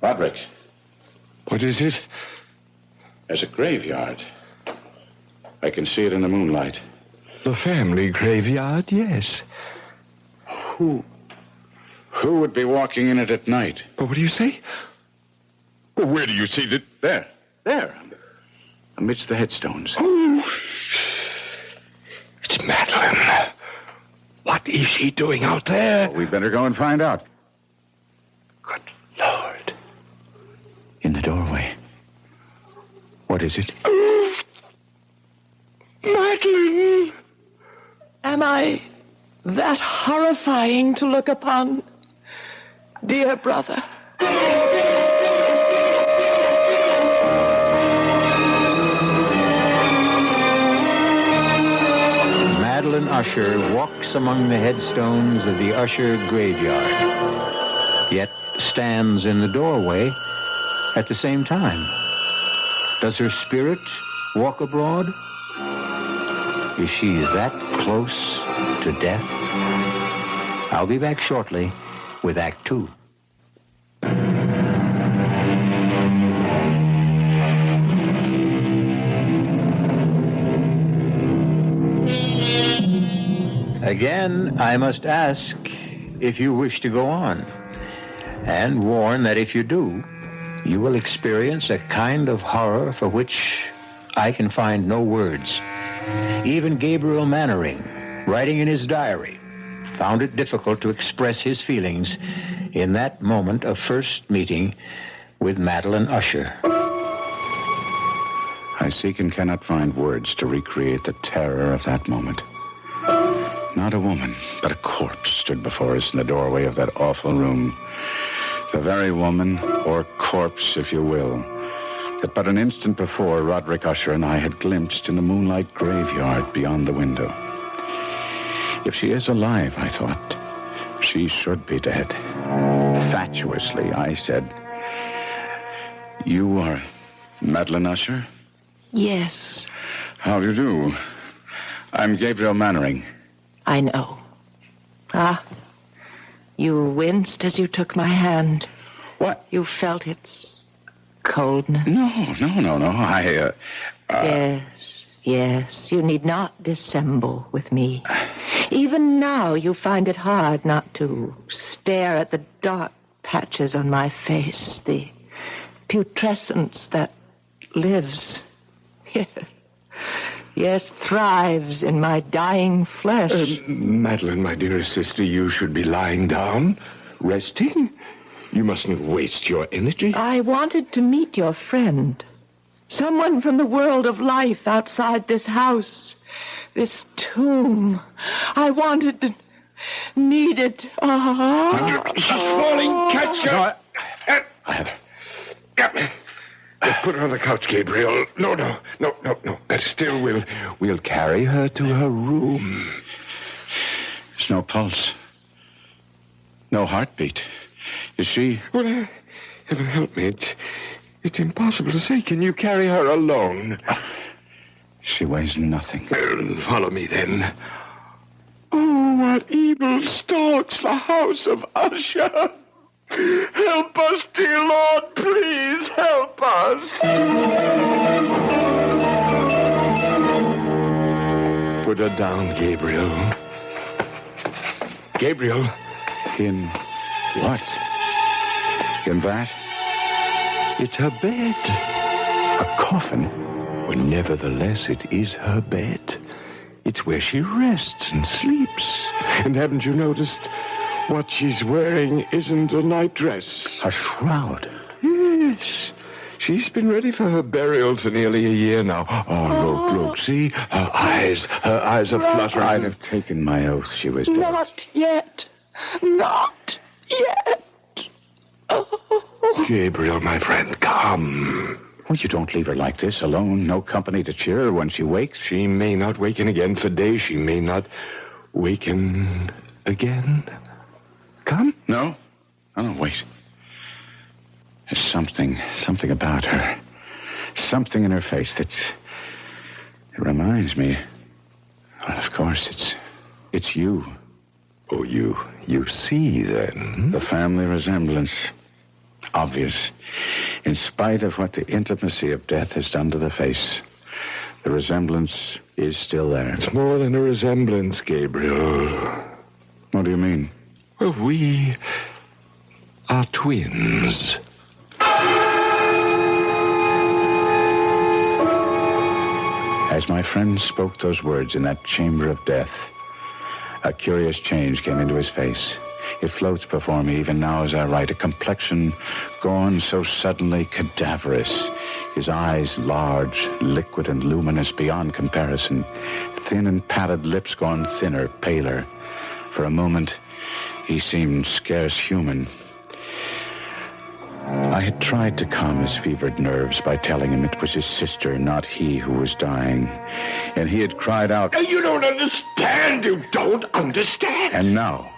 Roderick. What is it? There's a graveyard. I can see it in the moonlight. The family graveyard, yes. Who would be walking in it at night? What do you say? Well, where do you see that? There. Amidst the headstones. Oh, it's Madeline. What is she doing out there? Well, we'd better go and find out. Good Lord. In the doorway. What is it? Oh, Madeline! Am I that horrifying to look upon, dear brother? Madeline Usher walks among the headstones of the Usher graveyard, yet stands in the doorway at the same time. Does her spirit walk abroad? Is she that close to death? I'll be back shortly with Act 2. Again, I must ask if you wish to go on, and warn that if you do, you will experience a kind of horror for which I can find no words. Even Gabriel Mannering, writing in his diary, found it difficult to express his feelings in that moment of first meeting with Madeline Usher. I seek and cannot find words to recreate the terror of that moment. Not a woman, but a corpse stood before us in the doorway of that awful room. The very woman, or corpse, if you will, that but an instant before Roderick Usher and I had glimpsed in the moonlight graveyard beyond the window. If she is alive, I thought, She should be dead. Fatuously, I said. You are Madeline Usher? Yes, How do you do? I'm Gabriel Mannering. I know. Ah, you winced as you took my hand. What? You felt its coldness. No. Yes. You need not dissemble with me. Even now, you find it hard not to stare at the dark patches on my face, the putrescence that lives. Yes, thrives in my dying flesh. Madeline, my dearest sister, you should be lying down, resting. You mustn't waste your energy. I wanted to meet your friend. Someone from the world of life outside this house, this tomb. I wanted, needed. Falling, catch her. Put her on the couch, Gabriel. No. Still, we'll carry her to her room. There's no pulse. No heartbeat. Is she... Well, heaven help me. It's impossible to say. Can you carry her alone? She weighs nothing. Follow me, then. Oh, what evil stalks the house of Usher. Help us, dear Lord, please help us. Put her down, Gabriel. Gabriel. In what? In that? It's her bed. A coffin. Well, nevertheless, it is her bed. It's where she rests and sleeps. And haven't you noticed... what she's wearing isn't a nightdress. A shroud? Yes. She's been ready for her burial for nearly a year now. Oh, look, see? Her eyes are fluttering. I'd have taken my oath she was dead. Not yet. Oh. Gabriel, my friend, come. Well, you don't leave her like this, alone, no company to cheer her when she wakes. She may not waken again for days. She may not waken again. Come? No, wait. There's something about her. Something in her face it reminds me. Well, of course, it's you. Oh, you see, then? The family resemblance. Obvious. In spite of what the intimacy of death has done to the face, the resemblance is still there. It's more than a resemblance, Gabriel. What do you mean? Well, we are twins. As my friend spoke those words in that chamber of death, a curious change came into his face. It floats before me even now as I write, a complexion gone so suddenly cadaverous, his eyes large, liquid and luminous beyond comparison, thin and pallid lips gone thinner, paler. For a moment, he seemed scarce human. I had tried to calm his fevered nerves by telling him it was his sister, not he, who was dying. And he had cried out, You don't understand! You don't understand! And now,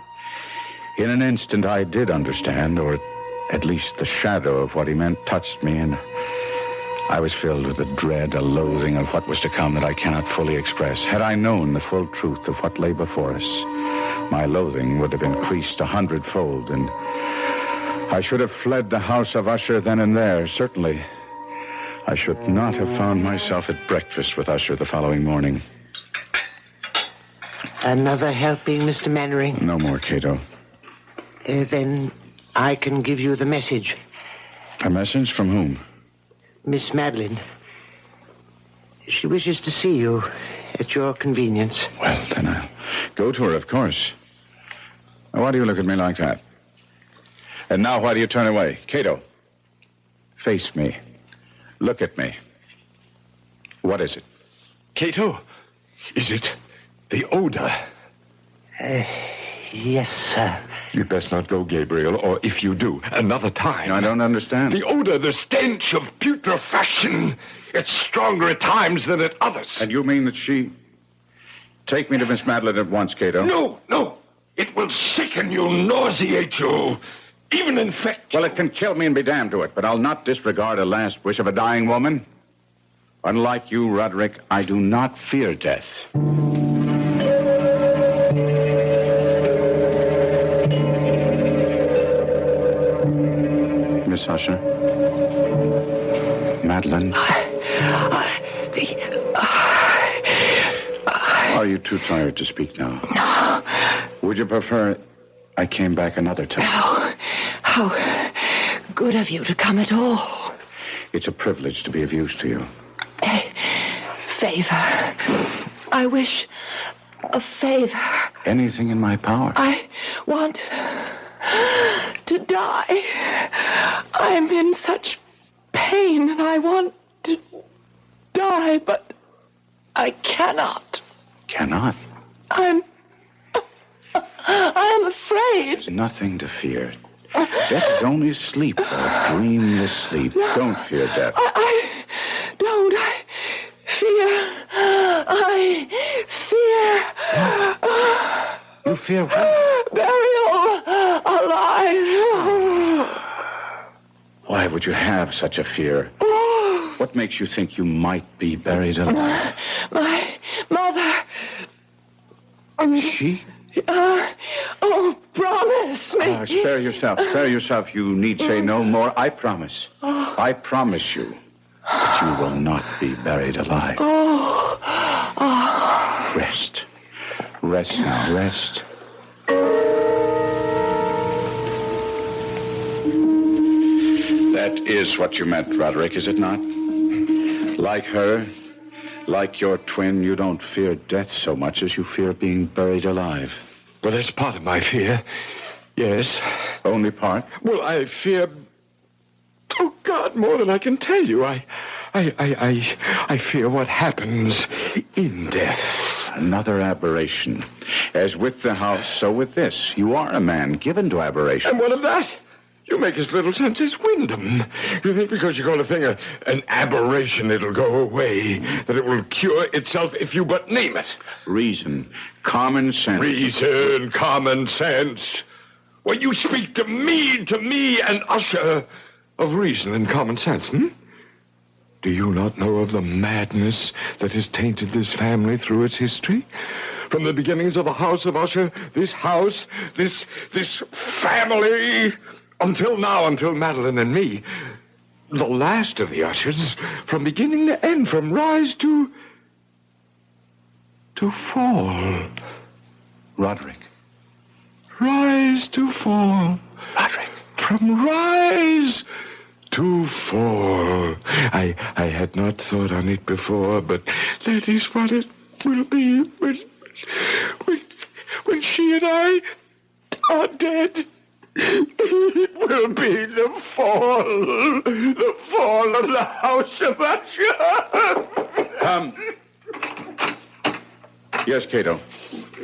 in an instant, I did understand, or at least the shadow of what he meant touched me, and I was filled with a dread, a loathing of what was to come that I cannot fully express. Had I known the full truth of what lay before us, my loathing would have increased 100-fold, and I should have fled the house of Usher then and there, certainly. I should not have found myself at breakfast with Usher the following morning. Another helping, Mr. Mannering? No more, Cato. Then I can give you the message. A message from whom? Miss Madeline. She wishes to see you at your convenience. Well, then I'll go to her, of course. Why do you look at me like that? And now why do you turn away? Cato, face me. Look at me. What is it? Cato, is it the odor? Yes, sir. You'd best not go, Gabriel, or if you do, another time. I don't understand. The odor, the stench of putrefaction. It's stronger at times than at others. And you mean that she... Take me to Miss Madeline at once, Cato. No. It will sicken you, nauseate you, even infect you. Well, it can kill me and be damned to it, but I'll not disregard a last wish of a dying woman. Unlike you, Roderick, I do not fear death. Miss Usher? Madeline? Are you too tired to speak now? No. Would you prefer I came back another time? No. How good of you to come at all. It's a privilege to be of use to you. A favor. I wish a favor. Anything in my power. I want to die. I'm in such pain and I want to die, but I cannot. Cannot? I'm afraid. There's nothing to fear. Death is only sleep, or dreamless sleep. Don't fear death. I don't. I fear. You fear what? Burial alive. Why would you have such a fear? What makes you think you might be buried alive? My mother. She? Promise me. Spare yourself. Spare yourself. You need say no more. I promise. I promise you that you will not be buried alive. Rest. Rest now. Rest. That is what you meant, Roderick, is it not? Like her, like your twin, you don't fear death so much as you fear being buried alive. Well, that's part of my fear. Yes. Only part? Well, I fear... Oh, God, more than I can tell you. I fear what happens in death. Another aberration. As with the house, so with this. You are a man given to aberration. And what of that? You make as little sense as Wyndham. You think because you call a thing an aberration, it'll go away, that it will cure itself if you but name it. Reason, common sense. Reason, common sense. Well, you speak to me, an usher of reason and common sense, Do you not know of the madness that has tainted this family through its history? From the beginnings of the House of Usher, this house, this family... Until now, until Madeline and me, the last of the Ushers, from beginning to end, from rise to fall. Roderick. Rise to fall. Roderick. From rise to fall. I had not thought on it before, but that is what it will be when she and I are dead. It will be the fall of the House of Usher. Yes, Cato.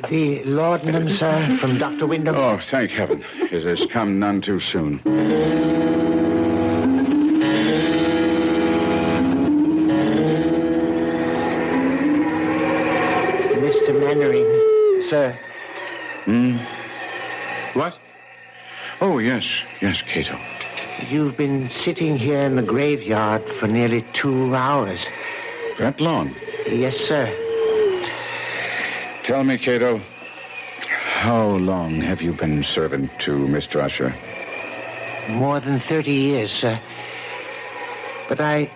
The laudanum, sir, from Dr. Wyndham. Oh, thank heaven. It has come none too soon. Mr. Mannering, sir. What? Oh, yes, Cato. You've been sitting here in the graveyard for nearly 2 hours. That long? Yes, sir. Tell me, Cato, how long have you been servant to Mr. Usher? More than 30 years, sir. But I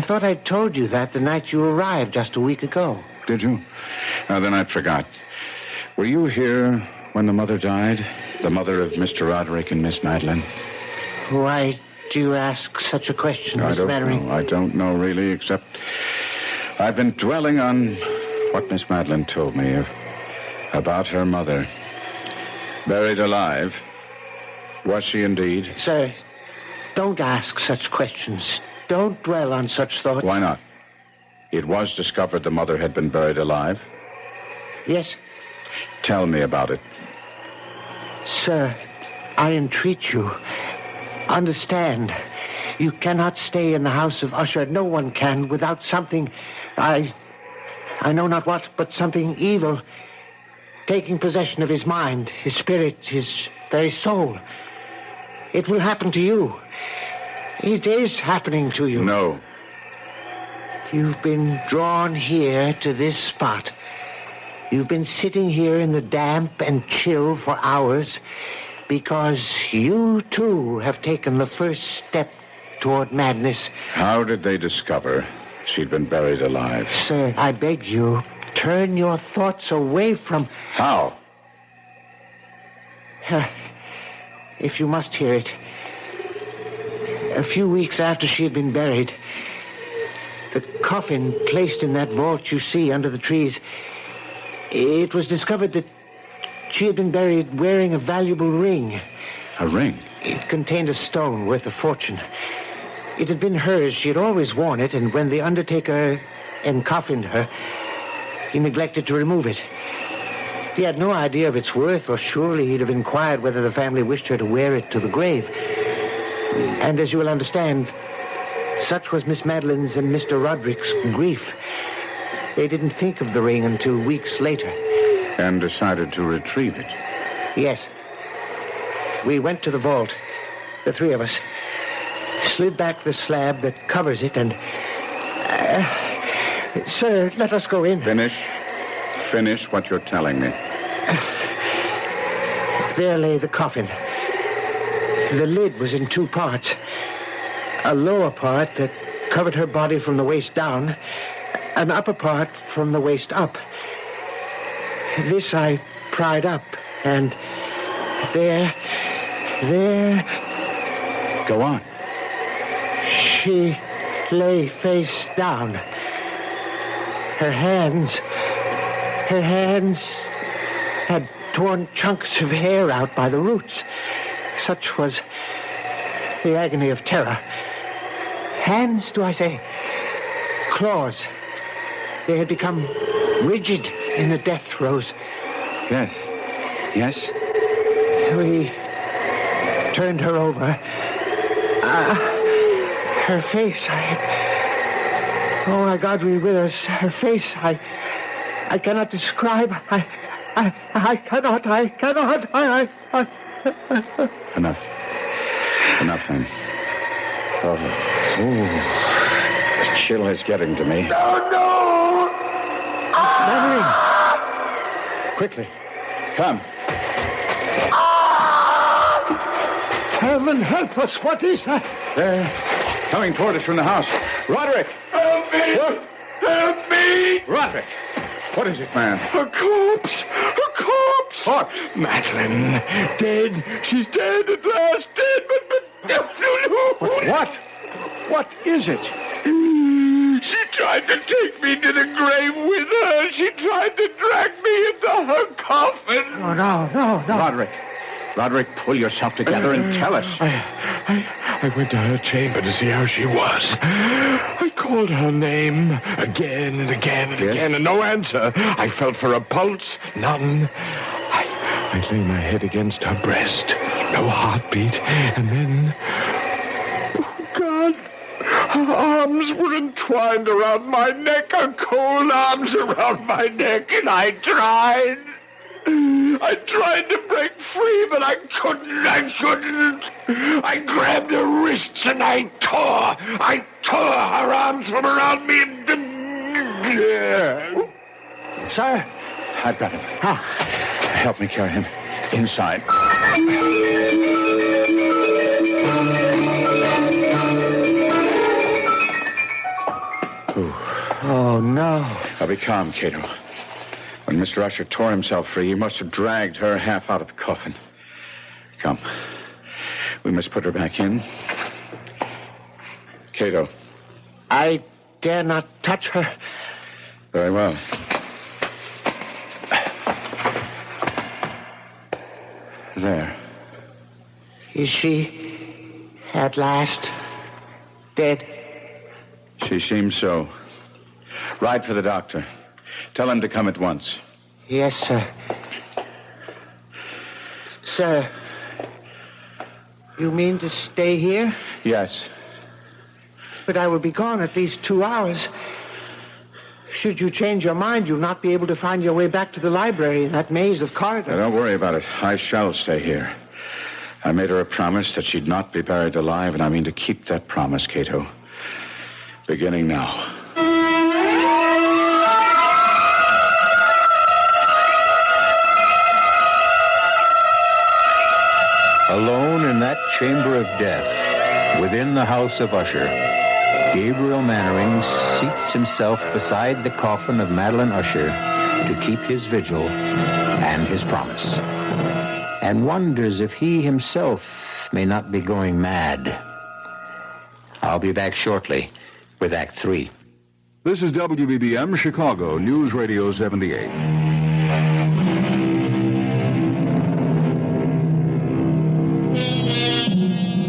thought I'd told you that the night you arrived just a week ago. Did you? Then I forgot. Were you here when the mother died? The mother of Mr. Roderick and Miss Madeline? Why do you ask such a question, Miss Mannering? I don't know, really, except I've been dwelling on what Miss Madeline told me about her mother. Buried alive. Was she indeed? Sir, don't ask such questions. Don't dwell on such thoughts. Why not? It was discovered the mother had been buried alive. Yes. Tell me about it. Sir, I entreat you. Understand. You cannot stay in the House of Usher. No one can without something... I know not what, but something evil. taking possession of his mind, his spirit, his very soul. It will happen to you. It is happening to you. No. You've been drawn here to this spot. You've been sitting here in the damp and chill for hours because you, too, have taken the first step toward madness. How did they discover she'd been buried alive? Sir, I beg you, turn your thoughts away from... How? If you must hear it. A few weeks after she had been buried, the coffin placed in that vault you see under the trees, it was discovered that she had been buried wearing a valuable ring. A ring? It contained a stone worth a fortune. It had been hers. She had always worn it, and when the undertaker encoffined her, he neglected to remove it. He had no idea of its worth, or surely he'd have inquired whether the family wished her to wear it to the grave. And as you will understand, such was Miss Madeline's and Mr. Roderick's grief. They didn't think of the ring until weeks later. And decided to retrieve it. Yes. We went to the vault, the three of us, slid back the slab that covers it, and... sir, let us go in. Finish what you're telling me. There lay the coffin. The lid was in two parts. A lower part that covered her body from the waist down, an upper part from the waist up. This I pried up, and there... Go on. She lay face down. Her hands had torn chunks of hair out by the roots. Such was the agony of terror. Hands, do I say? Claws. They had become rigid in the death throes. Yes. We turned her over. Her face, oh, my God, be with us. Her face, I cannot describe. I cannot. Enough, then. Oh, this chill is getting to me. No! Madeline! Quickly, come. Heaven help us, what is that? They're coming toward us from the house. Roderick! Help me! What? Help me! Roderick! What is it, man? A corpse! What? Madeline, dead. She's dead at last. Dead, but... What? What is it? She tried to take me to the grave with her. She tried to drag me into her coffin. Oh, no. Roderick, pull yourself together and tell us. I went to her chamber to see how she was. I called her name again and again and again, and no answer. I felt for a pulse, none. I lay my head against her breast, no heartbeat, and then... Oh, God! Her arms were entwined around my neck, her cold arms around my neck, and I tried to break free, but I couldn't. I grabbed her wrists and I tore her arms from around me. Sir? I've got him. How? Help me carry him inside. Oh, no. Now be calm, Cato. When Mr. Usher tore himself free, he must have dragged her half out of the coffin. Come. We must put her back in. Cato. I dare not touch her. Very well. There. Is she at last dead? She seems so. Ride for the doctor. Tell him to come at once. Yes, sir. Sir, you mean to stay here? Yes. But I will be gone at least 2 hours. Should you change your mind, you'll not be able to find your way back to the library in that maze of corridors. Now, don't worry about it. I shall stay here. I made her a promise that she'd not be buried alive, and I mean to keep that promise, Cato. Beginning now. Alone in that chamber of death, within the house of Usher, Gabriel Mannering seats himself beside the coffin of Madeline Usher to keep his vigil and his promise, and wonders if he himself may not be going mad. I'll be back shortly with Act 3. This is WBBM Chicago, News Radio 78.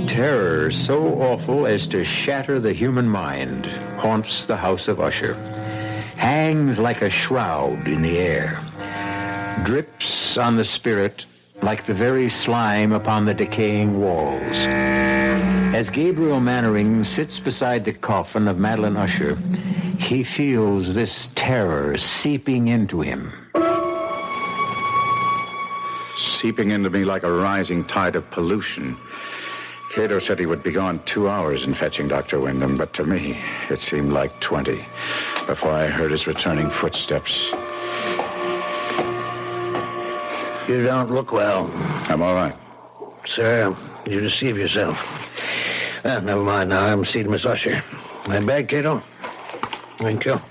Terror so awful as to shatter the human mind haunts the house of Usher, hangs like a shroud in the air, drips on the spirit like the very slime upon the decaying walls. As Gabriel Mannering sits beside the coffin of Madeline Usher, he feels this terror seeping into him. Seeping into me like a rising tide of pollution. Cato said he would be gone 2 hours in fetching Dr. Wyndham, but to me, it seemed like 20 before I heard his returning footsteps. You don't look well. I'm all right. Sir, you deceive yourself. Never mind now. I'm seeing Miss Usher. My bag, Cato? Thank you.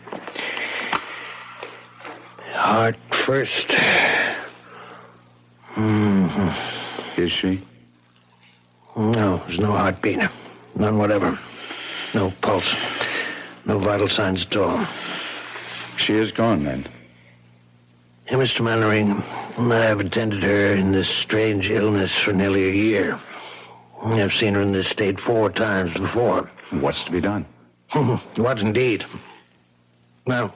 Heart first. Mm-hmm. Is she? No, there's no heartbeat. None whatever. No pulse. No vital signs at all. She is gone, then? Hey, Mr. Mannering, I've attended her in this strange illness for nearly a year. I've seen her in this state 4 times before. What's to be done? What indeed? Well,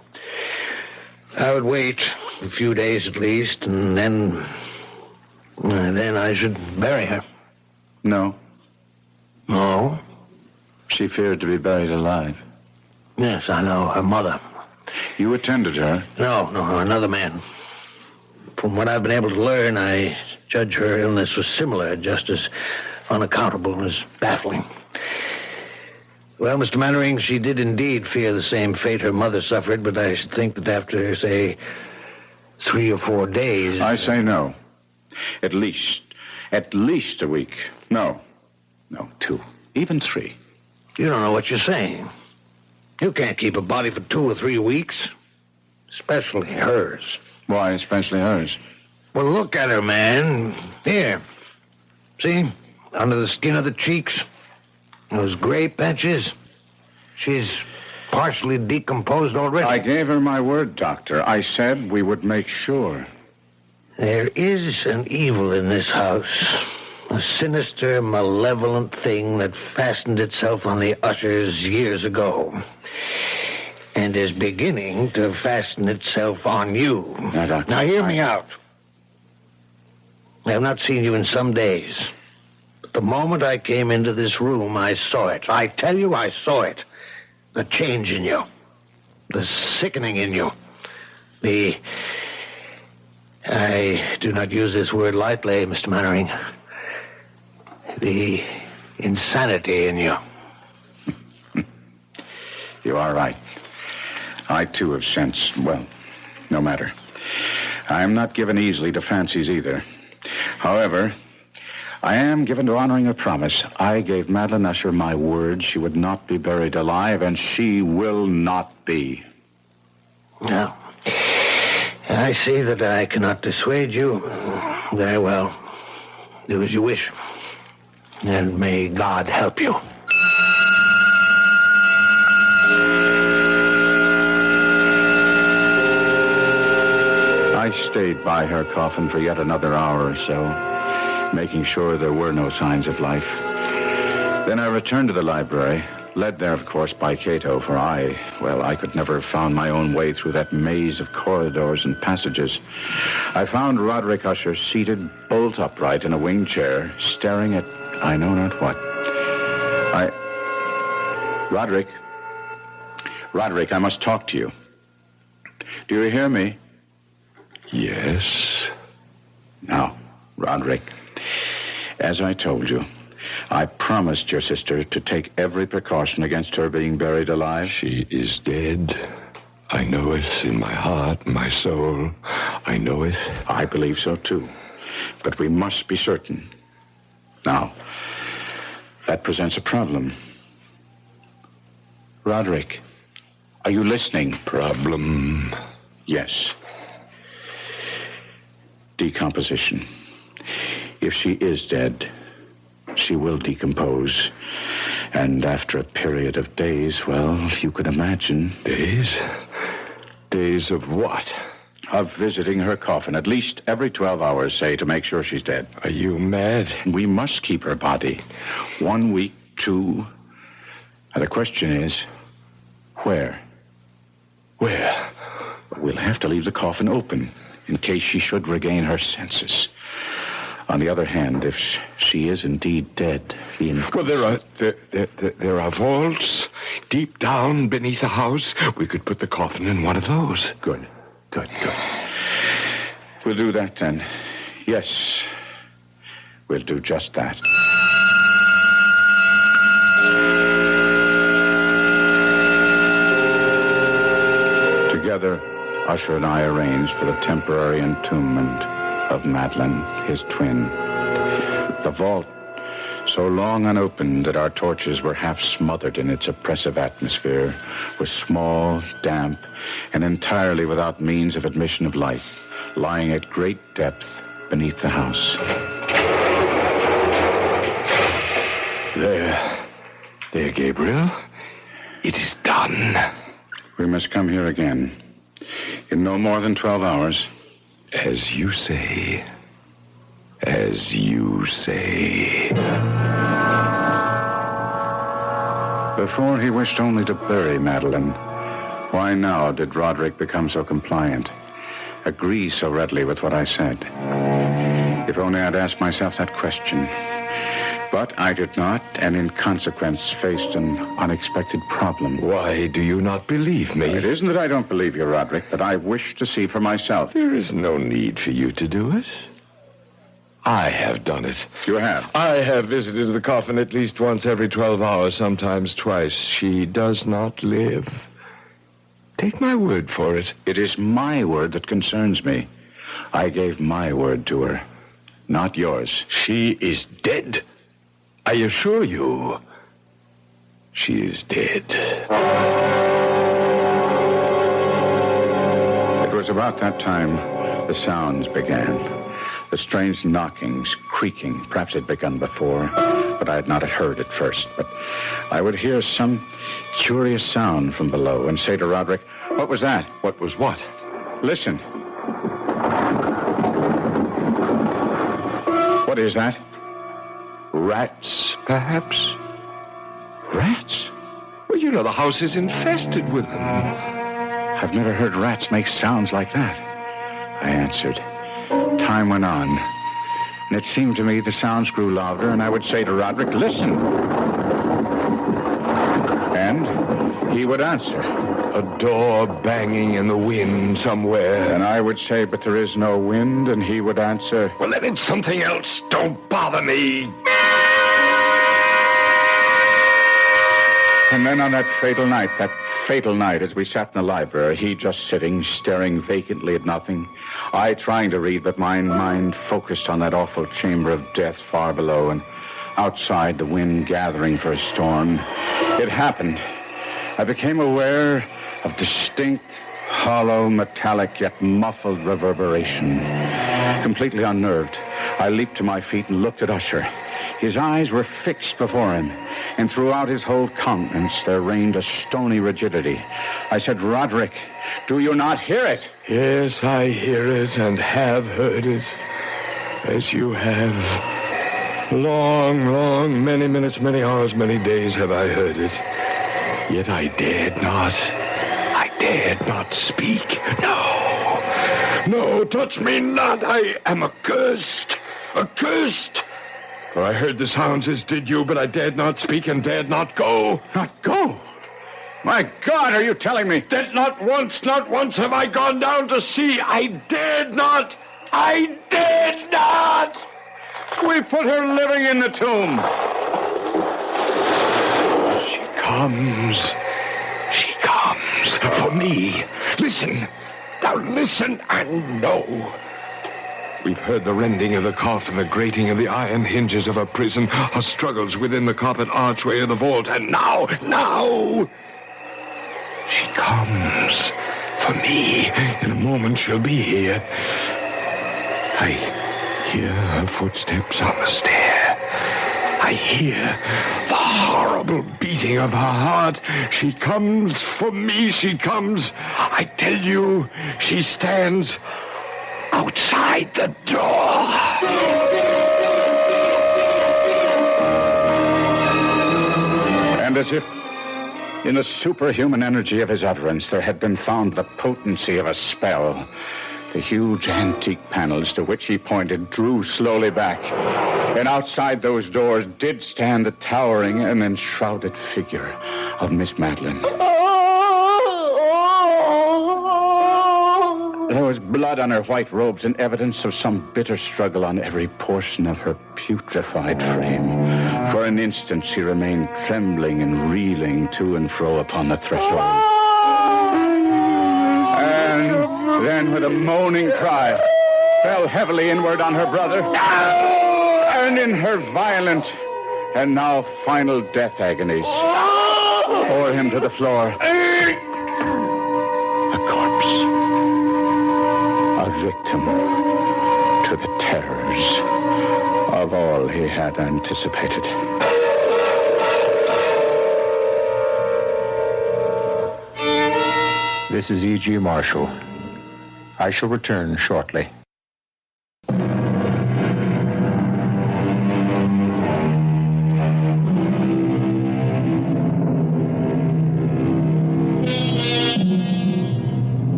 I would wait a few days at least, and then I should bury her. No. No? She feared to be buried alive. Yes, I know. Her mother. You attended her? No, another man. From what I've been able to learn, I judge her illness was similar, just as unaccountable as baffling. Well, Mr. Mannering, she did indeed fear the same fate her mother suffered, but I should think that after, say, 3 or 4 days... I say no. At least a week. No, 2, even 3. You don't know what you're saying. You can't keep a body for 2 or 3 weeks. Especially hers. Why especially hers? Well, look at her, man. Here. See? Under the skin of the cheeks. Those gray patches. She's partially decomposed already. I gave her my word, Doctor. I said we would make sure. There is an evil in this house. A sinister, malevolent thing that fastened itself on the Ushers years ago. And is beginning to fasten itself on you. Now hear me out. I have not seen you in some days. But the moment I came into this room, I saw it. I tell you, I saw it. The change in you. The sickening in you. I do not use this word lightly, Mr. Mannering. The insanity in you. You are right. I, too, have sensed, well, no matter. I am not given easily to fancies either. However, I am given to honoring a promise. I gave Madeline Usher my word she would not be buried alive, and she will not be. No. I see that I cannot dissuade you. Very well. Do as you wish. And may God help you. I stayed by her coffin for yet another hour or so, making sure there were no signs of life. Then I returned to the library, led there, of course, by Cato, for I could never have found my own way through that maze of corridors and passages. I found Roderick Usher seated bolt upright in a wing chair, staring at I know not what. Roderick, I must talk to you. Do you hear me? Yes. Now, Roderick, as I told you, I promised your sister to take every precaution against her being buried alive. She is dead. I know it in my heart, my soul. I know it. I believe so, too. But we must be certain. Now, that presents a problem. Roderick, are you listening? Problem? Yes. Decomposition. If she is dead, she will decompose. And after a period of days, well, you could imagine. Days? Days of what? Of visiting her coffin at least every 12 hours, say, to make sure she's dead. Are you mad? We must keep her body. 1 week, 2. And the question is, where? Where? We'll have to leave the coffin open in case she should regain her senses. On the other hand, if she is indeed dead, well, there are vaults deep down beneath the house. We could put the coffin in one of those. Good. We'll do that then. Yes, we'll do just that. Together, Usher and I arranged for the temporary entombment of Madeline, his twin. The vault, so long unopened that our torches were half smothered in its oppressive atmosphere, was small, damp, and entirely without means of admission of light, lying at great depth beneath the house. There, Gabriel. It is done. We must come here again. In no more than 12 hours. As you say. As you say. Before he wished only to bury Madeline, why now did Roderick become so compliant? Agree so readily with what I said? If only I'd asked myself that question. But I did not, and in consequence faced an unexpected problem. Why do you not believe me? It isn't that I don't believe you, Roderick, but I wish to see for myself. There is no need for you to do it. I have done it. You have? I have visited the coffin at least once every 12 hours, sometimes twice. She does not live. Take my word for it. It is my word that concerns me. I gave my word to her, not yours. She is dead. I assure you, she is dead. It was about that time the sounds began. The strange knockings, creaking. Perhaps it had begun before, but I had not heard it first. But I would hear some curious sound from below and say to Roderick, "What was that?" What was what? Listen. What is that? Rats, perhaps? Rats? Well, you know, the house is infested with them. I've never heard rats make sounds like that, I answered. Time went on, and it seemed to me the sounds grew louder, and I would say to Roderick, "Listen." And he would answer. A door banging in the wind somewhere. And I would say, "But there is no wind," and he would answer, "Well, then it's something else. Don't bother me." And then on that fatal night as we sat in the library, he just sitting, staring vacantly at nothing, I trying to read, but my mind focused on that awful chamber of death far below, and outside the wind gathering for a storm. It happened. I became aware of distinct, hollow, metallic, yet muffled reverberation. Completely unnerved, I leaped to my feet and looked at Usher. His eyes were fixed before him, and throughout his whole countenance there reigned a stony rigidity. I said, "Roderick, do you not hear it?" Yes, I hear it and have heard it, as you have. Long, many minutes, many hours, many days have I heard it. Yet I dared not speak. No, touch me not. I am accursed. For I heard the sounds as did you, but I dared not speak and dared not go. Not go? My God, are you telling me? That not once have I gone down to see. I dared not. We put her living in the tomb. She comes for me. Listen. Now listen and know. We've heard the rending of the cough and the grating of the iron hinges of her prison, her struggles within the carpet archway of the vault, and now, she comes for me. In a moment she'll be here. I hear her footsteps on the stair. I hear the horrible beating of her heart. She comes for me, she comes. I tell you, she stands outside the door. And as if in the superhuman energy of his utterance, there had been found the potency of a spell. The huge antique panels to which he pointed drew slowly back. And outside those doors did stand the towering and enshrouded figure of Miss Madeline. There was blood on her white robes and evidence of some bitter struggle on every portion of her putrefied frame. For an instant she remained trembling and reeling to and fro upon the threshold. And then with a moaning cry, fell heavily inward on her brother. And in her violent and now final death agonies, bore him to the floor. A corpse. A victim to the terrors of all he had anticipated. This is E.G. Marshall. I shall return shortly.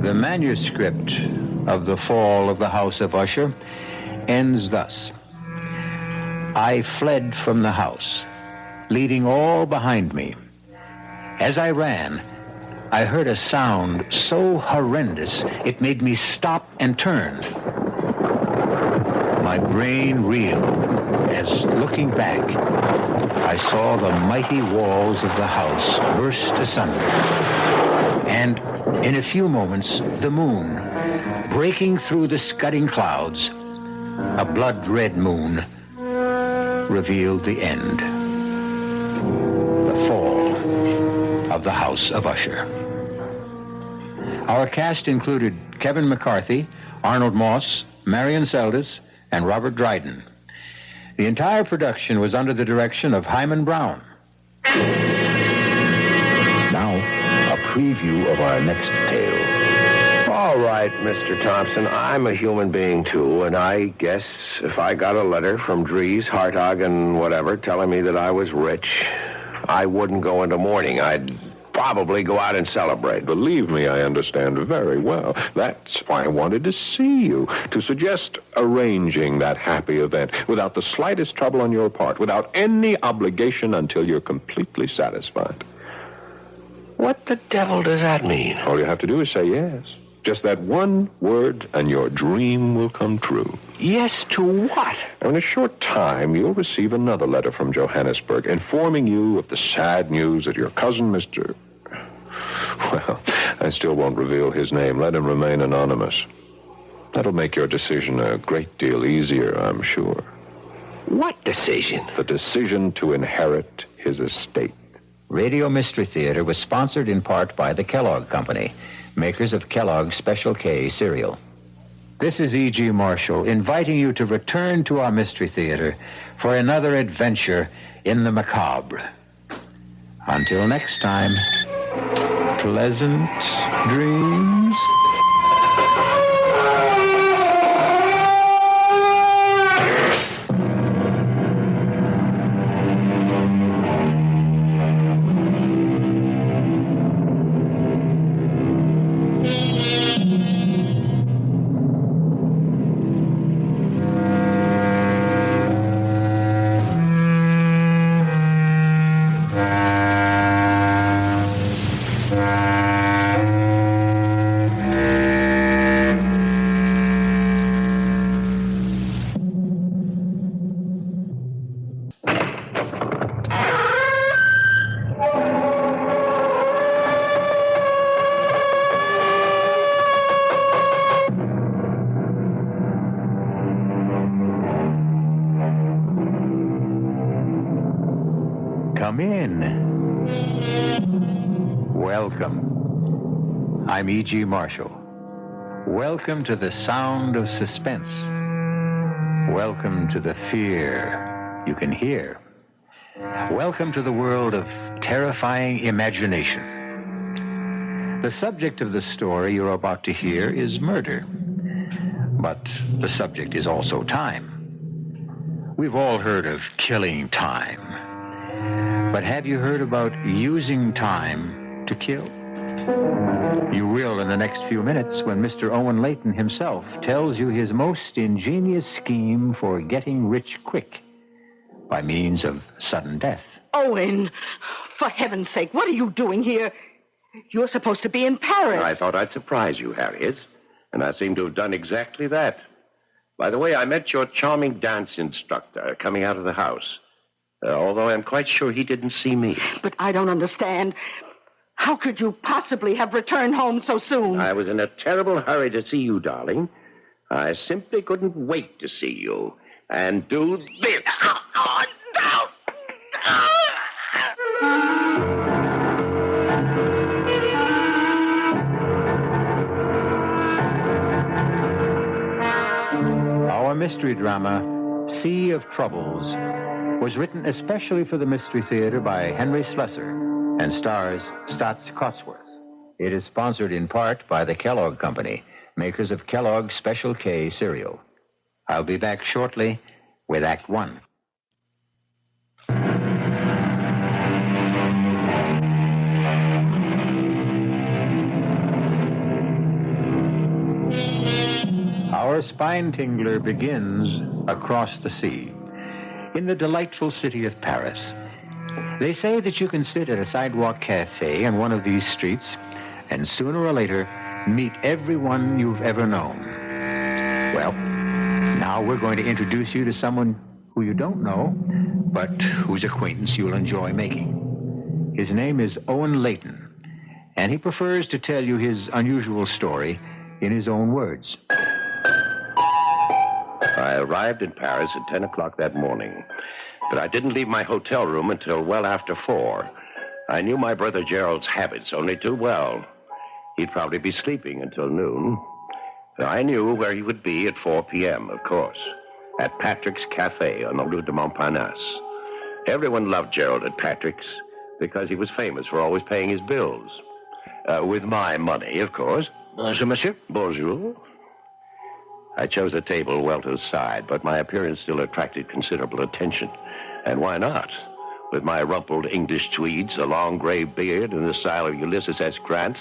The manuscript of The Fall of the House of Usher ends thus. I fled from the house, leaving all behind me. As I ran, I heard a sound so horrendous it made me stop and turn. My brain reeled as, looking back, I saw the mighty walls of the house burst asunder. And in a few moments, the moon, breaking through the scudding clouds, a blood-red moon, revealed the end. The fall of the House of Usher. Our cast included Kevin McCarthy, Arnold Moss, Marion Seldes, and Robert Dryden. The entire production was under the direction of Hyman Brown. Now, a preview of our next tale. All right, Mr. Thompson, I'm a human being, too, and I guess if I got a letter from Dries, Hartog, and whatever telling me that I was rich, I wouldn't go into mourning. I'd probably go out and celebrate. Believe me, I understand very well. That's why I wanted to see you, to suggest arranging that happy event without the slightest trouble on your part, without any obligation until you're completely satisfied. What the devil does that mean? All you have to do is say yes. Just that one word, and your dream will come true. Yes to what? In a short time, you'll receive another letter from Johannesburg informing you of the sad news that your cousin, Mr. Well, I still won't reveal his name. Let him remain anonymous. That'll make your decision a great deal easier, I'm sure. What decision? The decision to inherit his estate. Radio Mystery Theater was sponsored in part by the Kellogg Company, makers of Kellogg's Special K cereal. This is E.G. Marshall inviting you to return to our Mystery Theater for another adventure in the macabre. Until next time, pleasant dreams. Come in. Welcome. I'm E.G. Marshall. Welcome to the sound of suspense. Welcome to the fear you can hear. Welcome to the world of terrifying imagination. The subject of the story you're about to hear is murder. But the subject is also time. We've all heard of killing time. But have you heard about using time to kill? You will in the next few minutes when Mr. Owen Layton himself tells you his most ingenious scheme for getting rich quick by means of sudden death. Owen, for heaven's sake, what are you doing here? You're supposed to be in Paris. I thought I'd surprise you, Harriet, and I seem to have done exactly that. By the way, I met your charming dance instructor coming out of the house, although I'm quite sure he didn't see me. But I don't understand. How could you possibly have returned home so soon? I was in a terrible hurry to see you, darling. I simply couldn't wait to see you and do this. Our mystery drama, Sea of Troubles, was written especially for the Mystery Theater by Henry Slessor and stars Stotts Cotsworth. It is sponsored in part by the Kellogg Company, makers of Kellogg's Special K cereal. I'll be back shortly with Act One. Our spine tingler begins across the sea, in the delightful city of Paris. They say that you can sit at a sidewalk cafe in one of these streets and sooner or later meet everyone you've ever known. Well, now we're going to introduce you to someone who you don't know, but whose acquaintance you'll enjoy making. His name is Owen Layton, and he prefers to tell you his unusual story in his own words. I arrived in Paris at 10 o'clock that morning, but I didn't leave my hotel room until well after 4. I knew my brother Gerald's habits only too well. He'd probably be sleeping until noon. I knew where he would be at 4 p.m., of course, at Patrick's Cafe on the Rue de Montparnasse. Everyone loved Gerald at Patrick's because he was famous for always paying his bills. With my money, of course. Bonjour, monsieur. Bonjour. I chose a table well to the side, but my appearance still attracted considerable attention. And why not? With my rumpled English tweeds, a long gray beard in the style of Ulysses S. Grant,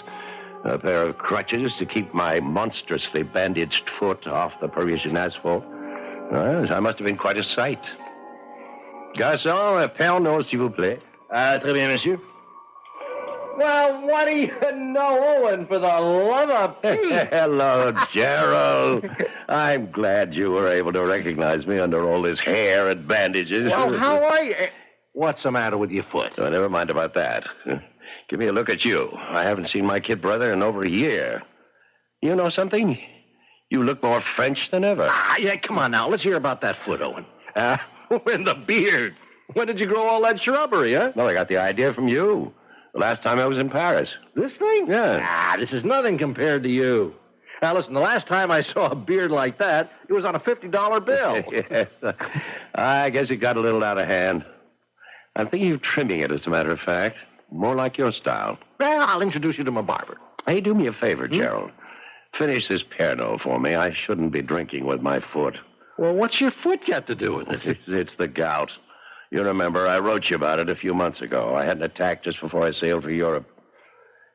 a pair of crutches to keep my monstrously bandaged foot off the Parisian asphalt. Well, I must have been quite a sight. Garçon, Pernod, s'il vous plaît. Très bien, monsieur. Well, what do you know, Owen, for the love of Pete? Hello, Gerald. I'm glad you were able to recognize me under all this hair and bandages. Well, how are you? What's the matter with your foot? Oh, never mind about that. Give me a look at you. I haven't seen my kid brother in over a year. You know something? You look more French than ever. Yeah, come on now. Let's hear about that foot, Owen. And the beard. When did you grow all that shrubbery, huh? Well, I got the idea from you. The last time I was in Paris. This thing? Yeah. This is nothing compared to you. Now, listen, the last time I saw a beard like that, it was on a $50 bill. Yes. I guess it got a little out of hand. I'm thinking of trimming it, as a matter of fact. More like your style. Well, I'll introduce you to my barber. Hey, do me a favor, Gerald. Finish this Pernod for me. I shouldn't be drinking with my foot. Well, what's your foot got to do with it? It's the gout. You remember, I wrote you about it a few months ago. I had an attack just before I sailed for Europe.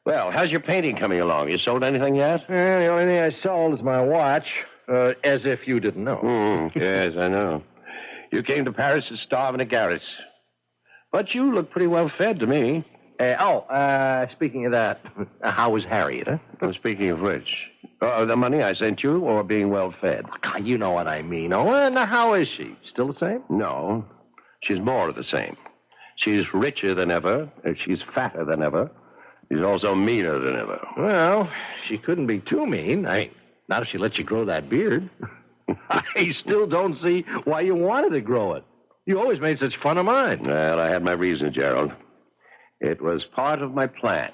Well, how's your painting coming along? You sold anything yet? The only thing I sold is my watch, as if you didn't know. Yes, I know. You came to Paris to starve in a garret. But you look pretty well fed to me. Speaking of that, how was Harriet, huh? Speaking of which, the money I sent you or being well fed? You know what I mean, Owen. How is she? Still the same? No. She's more of the same. She's richer than ever. She's fatter than ever. She's also meaner than ever. Well, she couldn't be too mean. Not if she let you grow that beard. I still don't see why you wanted to grow it. You always made such fun of mine. Well, I had my reason, Gerald. It was part of my plan.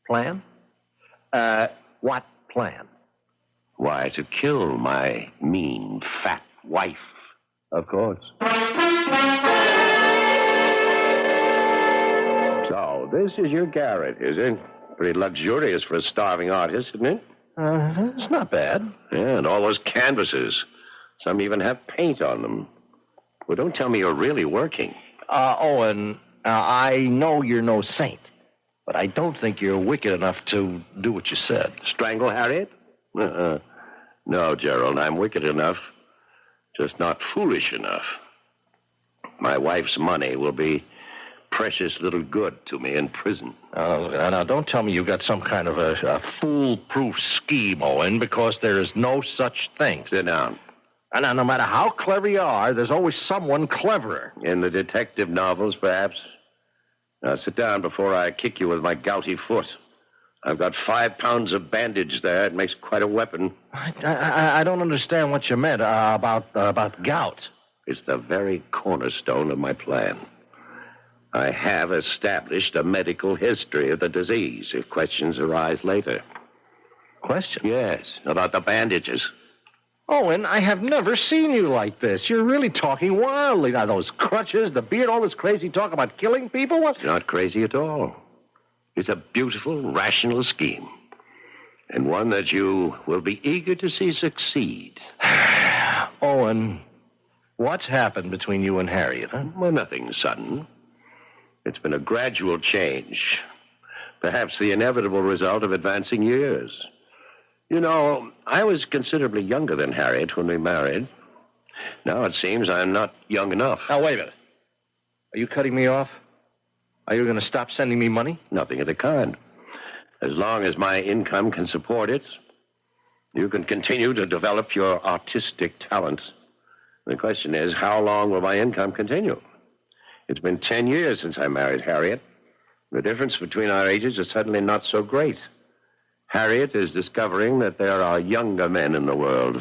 Plan? What plan? Why, to kill my mean, fat wife, of course. So, this is your garret, is it? Pretty luxurious for a starving artist, isn't it? It's not bad. Yeah, and all those canvases. Some even have paint on them. Well, don't tell me you're really working. Owen, I know you're no saint, but I don't think you're wicked enough to do what you said. Strangle Harriet? No, Gerald, I'm wicked enough, just not foolish enough. My wife's money will be precious little good to me in prison. Now, don't tell me you've got some kind of a foolproof scheme, Owen, because there is no such thing. Sit down. And no matter how clever you are, there's always someone cleverer. In the detective novels, perhaps. Now, sit down before I kick you with my gouty foot. I've got 5 pounds of bandage there. It makes quite a weapon. I don't understand what you meant about gout. It's the very cornerstone of my plan. I have established a medical history of the disease if questions arise later. Question? Yes, about the bandages. Owen, I have never seen you like this. You're really talking wildly. Now, those crutches, the beard, all this crazy talk about killing people. What? It's not crazy at all. It's a beautiful, rational scheme. And one that you will be eager to see succeed. Owen, what's happened between you and Harriet, huh? Well, nothing sudden. It's been a gradual change. Perhaps the inevitable result of advancing years. You know, I was considerably younger than Harriet when we married. Now it seems I'm not young enough. Now, wait a minute. Are you cutting me off? Are you going to stop sending me money? Nothing of the kind. As long as my income can support it, you can continue to develop your artistic talent. The question is, how long will my income continue? It's been 10 years since I married Harriet. The difference between our ages is suddenly not so great. Harriet is discovering that there are younger men in the world.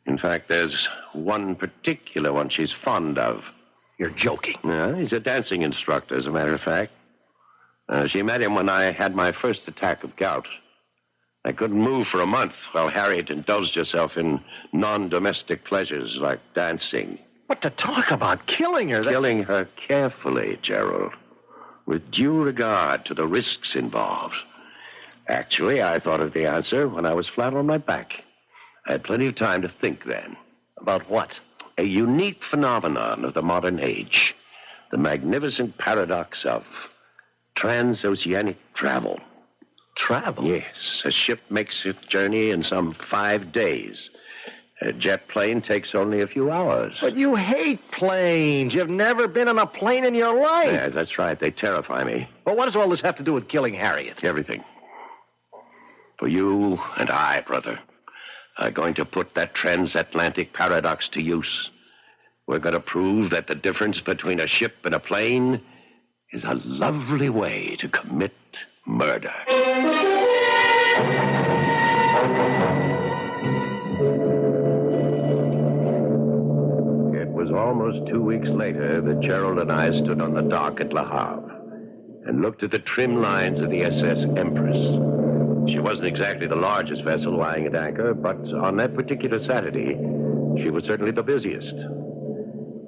In fact, there's one particular one she's fond of. You're joking. Yeah, he's a dancing instructor, as a matter of fact. She met him when I had my first attack of gout. I couldn't move for a month while Harriet indulged herself in non-domestic pleasures like dancing. What to talk about? Killing her? Killing her carefully, Gerald, with due regard to the risks involved. Actually, I thought of the answer when I was flat on my back. I had plenty of time to think then. About what? A unique phenomenon of the modern age. The magnificent paradox of transoceanic travel. Travel? Yes. A ship makes its journey in some 5 days. A jet plane takes only a few hours. But you hate planes. You've never been on a plane in your life. Yeah, that's right. They terrify me. But what does all this have to do with killing Harriet? Everything. For you and I, brother, are going to put that transatlantic paradox to use. We're going to prove that the difference between a ship and a plane is a lovely way to commit murder. It was almost 2 weeks later that Gerald and I stood on the dock at Le Havre and looked at the trim lines of the SS Empress. She wasn't exactly the largest vessel lying at anchor, but on that particular Saturday, she was certainly the busiest.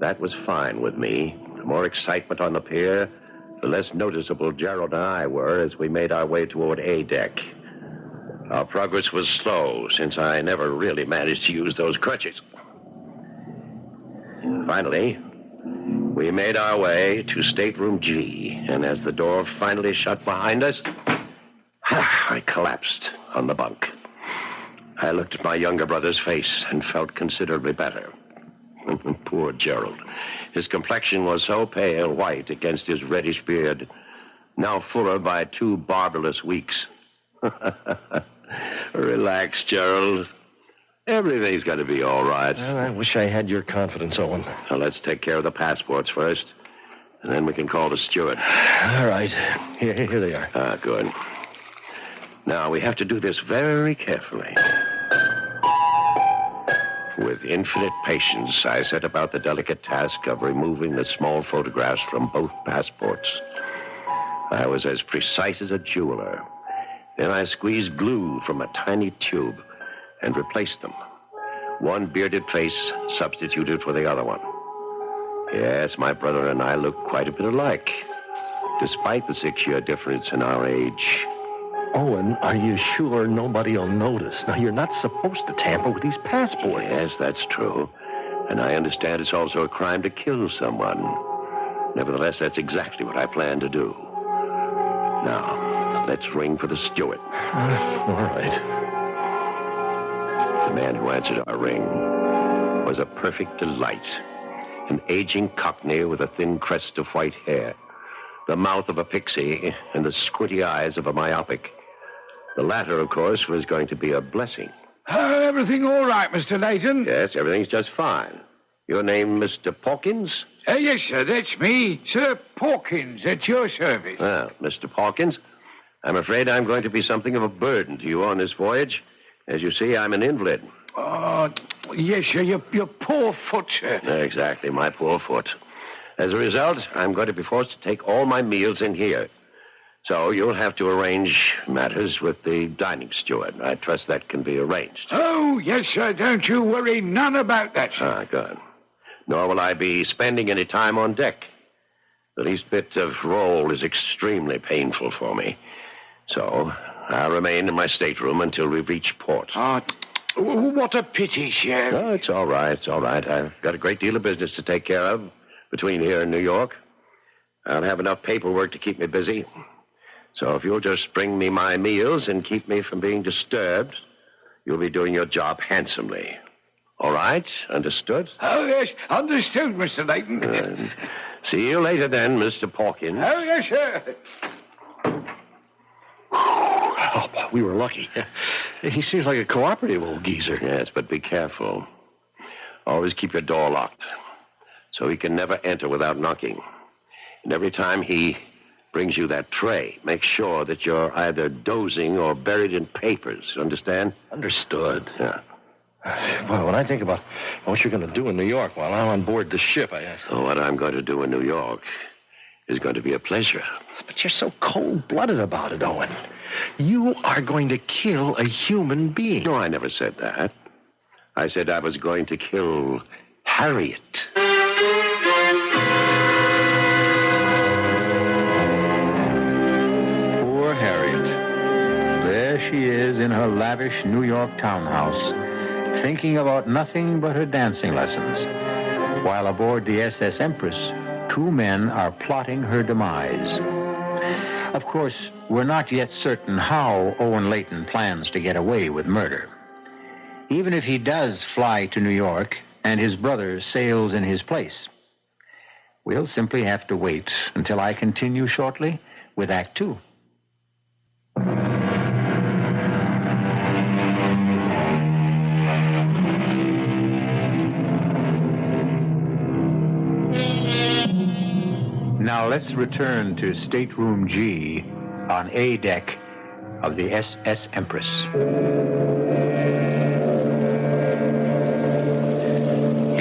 That was fine with me. The more excitement on the pier, the less noticeable Gerald and I were as we made our way toward A deck. Our progress was slow, since I never really managed to use those crutches. Finally, we made our way to stateroom G, and as the door finally shut behind us, I collapsed on the bunk. I looked at my younger brother's face and felt considerably better. Poor Gerald. His complexion was so pale white against his reddish beard, now fuller by 2 barbarous weeks. Relax, Gerald. Everything's going to be all right. Well, I wish I had your confidence, Owen. Now, let's take care of the passports first, and then we can call the steward. All right. Here they are. Ah, good. Now, we have to do this very carefully. With infinite patience, I set about the delicate task of removing the small photographs from both passports. I was as precise as a jeweler. Then I squeezed glue from a tiny tube and replaced them. One bearded face substituted for the other one. Yes, my brother and I look quite a bit alike, despite the 6-year difference in our age. Owen, are you sure nobody will notice? Now, you're not supposed to tamper with these passports. Yes, that's true. And I understand it's also a crime to kill someone. Nevertheless, that's exactly what I plan to do. Now, let's ring for the steward. All right. The man who answered our ring was a perfect delight. An aging cockney with a thin crest of white hair, the mouth of a pixie, and the squinty eyes of a myopic. The latter, of course, was going to be a blessing. Everything all right, Mr. Layton? Yes, everything's just fine. Your name, Mr. Pawkins? Yes, sir, that's me. Sir Pawkins, at your service. Well, Mr. Pawkins, I'm afraid I'm going to be something of a burden to you on this voyage. As you see, I'm an invalid. Yes, sir, your poor foot, sir. Exactly, my poor foot. As a result, I'm going to be forced to take all my meals in here. So you'll have to arrange matters with the dining steward. I trust that can be arranged. Oh, yes, sir. Don't you worry none about that, sir. Good. Nor will I be spending any time on deck. The least bit of roll is extremely painful for me. So I'll remain in my stateroom until we reach port. What a pity, sir. No, it's all right. It's all right. I've got a great deal of business to take care of between here and New York. I'll have enough paperwork to keep me busy. So if you'll just bring me my meals and keep me from being disturbed, you'll be doing your job handsomely. All right? Understood? Oh, yes. Understood, Mr. Layton. See you later then, Mr. Pawkins. Oh, yes, sir. Oh, we were lucky. He seems like a cooperative old geezer. Yes, but be careful. Always keep your door locked, so he can never enter without knocking. And every time he brings you that tray, make sure that you're either dozing or buried in papers. Understand? Understood. Yeah. Well, when I think about what you're going to do in New York while I'm on board the ship, What I'm going to do in New York is going to be a pleasure. But you're so cold-blooded about it, Owen. You are going to kill a human being. No, I never said that. I said I was going to kill Harriet. Poor Harriet. There she is in her lavish New York townhouse, thinking about nothing but her dancing lessons, while aboard the SS Empress, 2 men are plotting her demise. Of course, we're not yet certain how Owen Layton plans to get away with murder. Even if he does fly to New York and his brother sails in his place, we'll simply have to wait until I continue shortly with Act 2. Now let's return to Stateroom G on A deck of the SS Empress.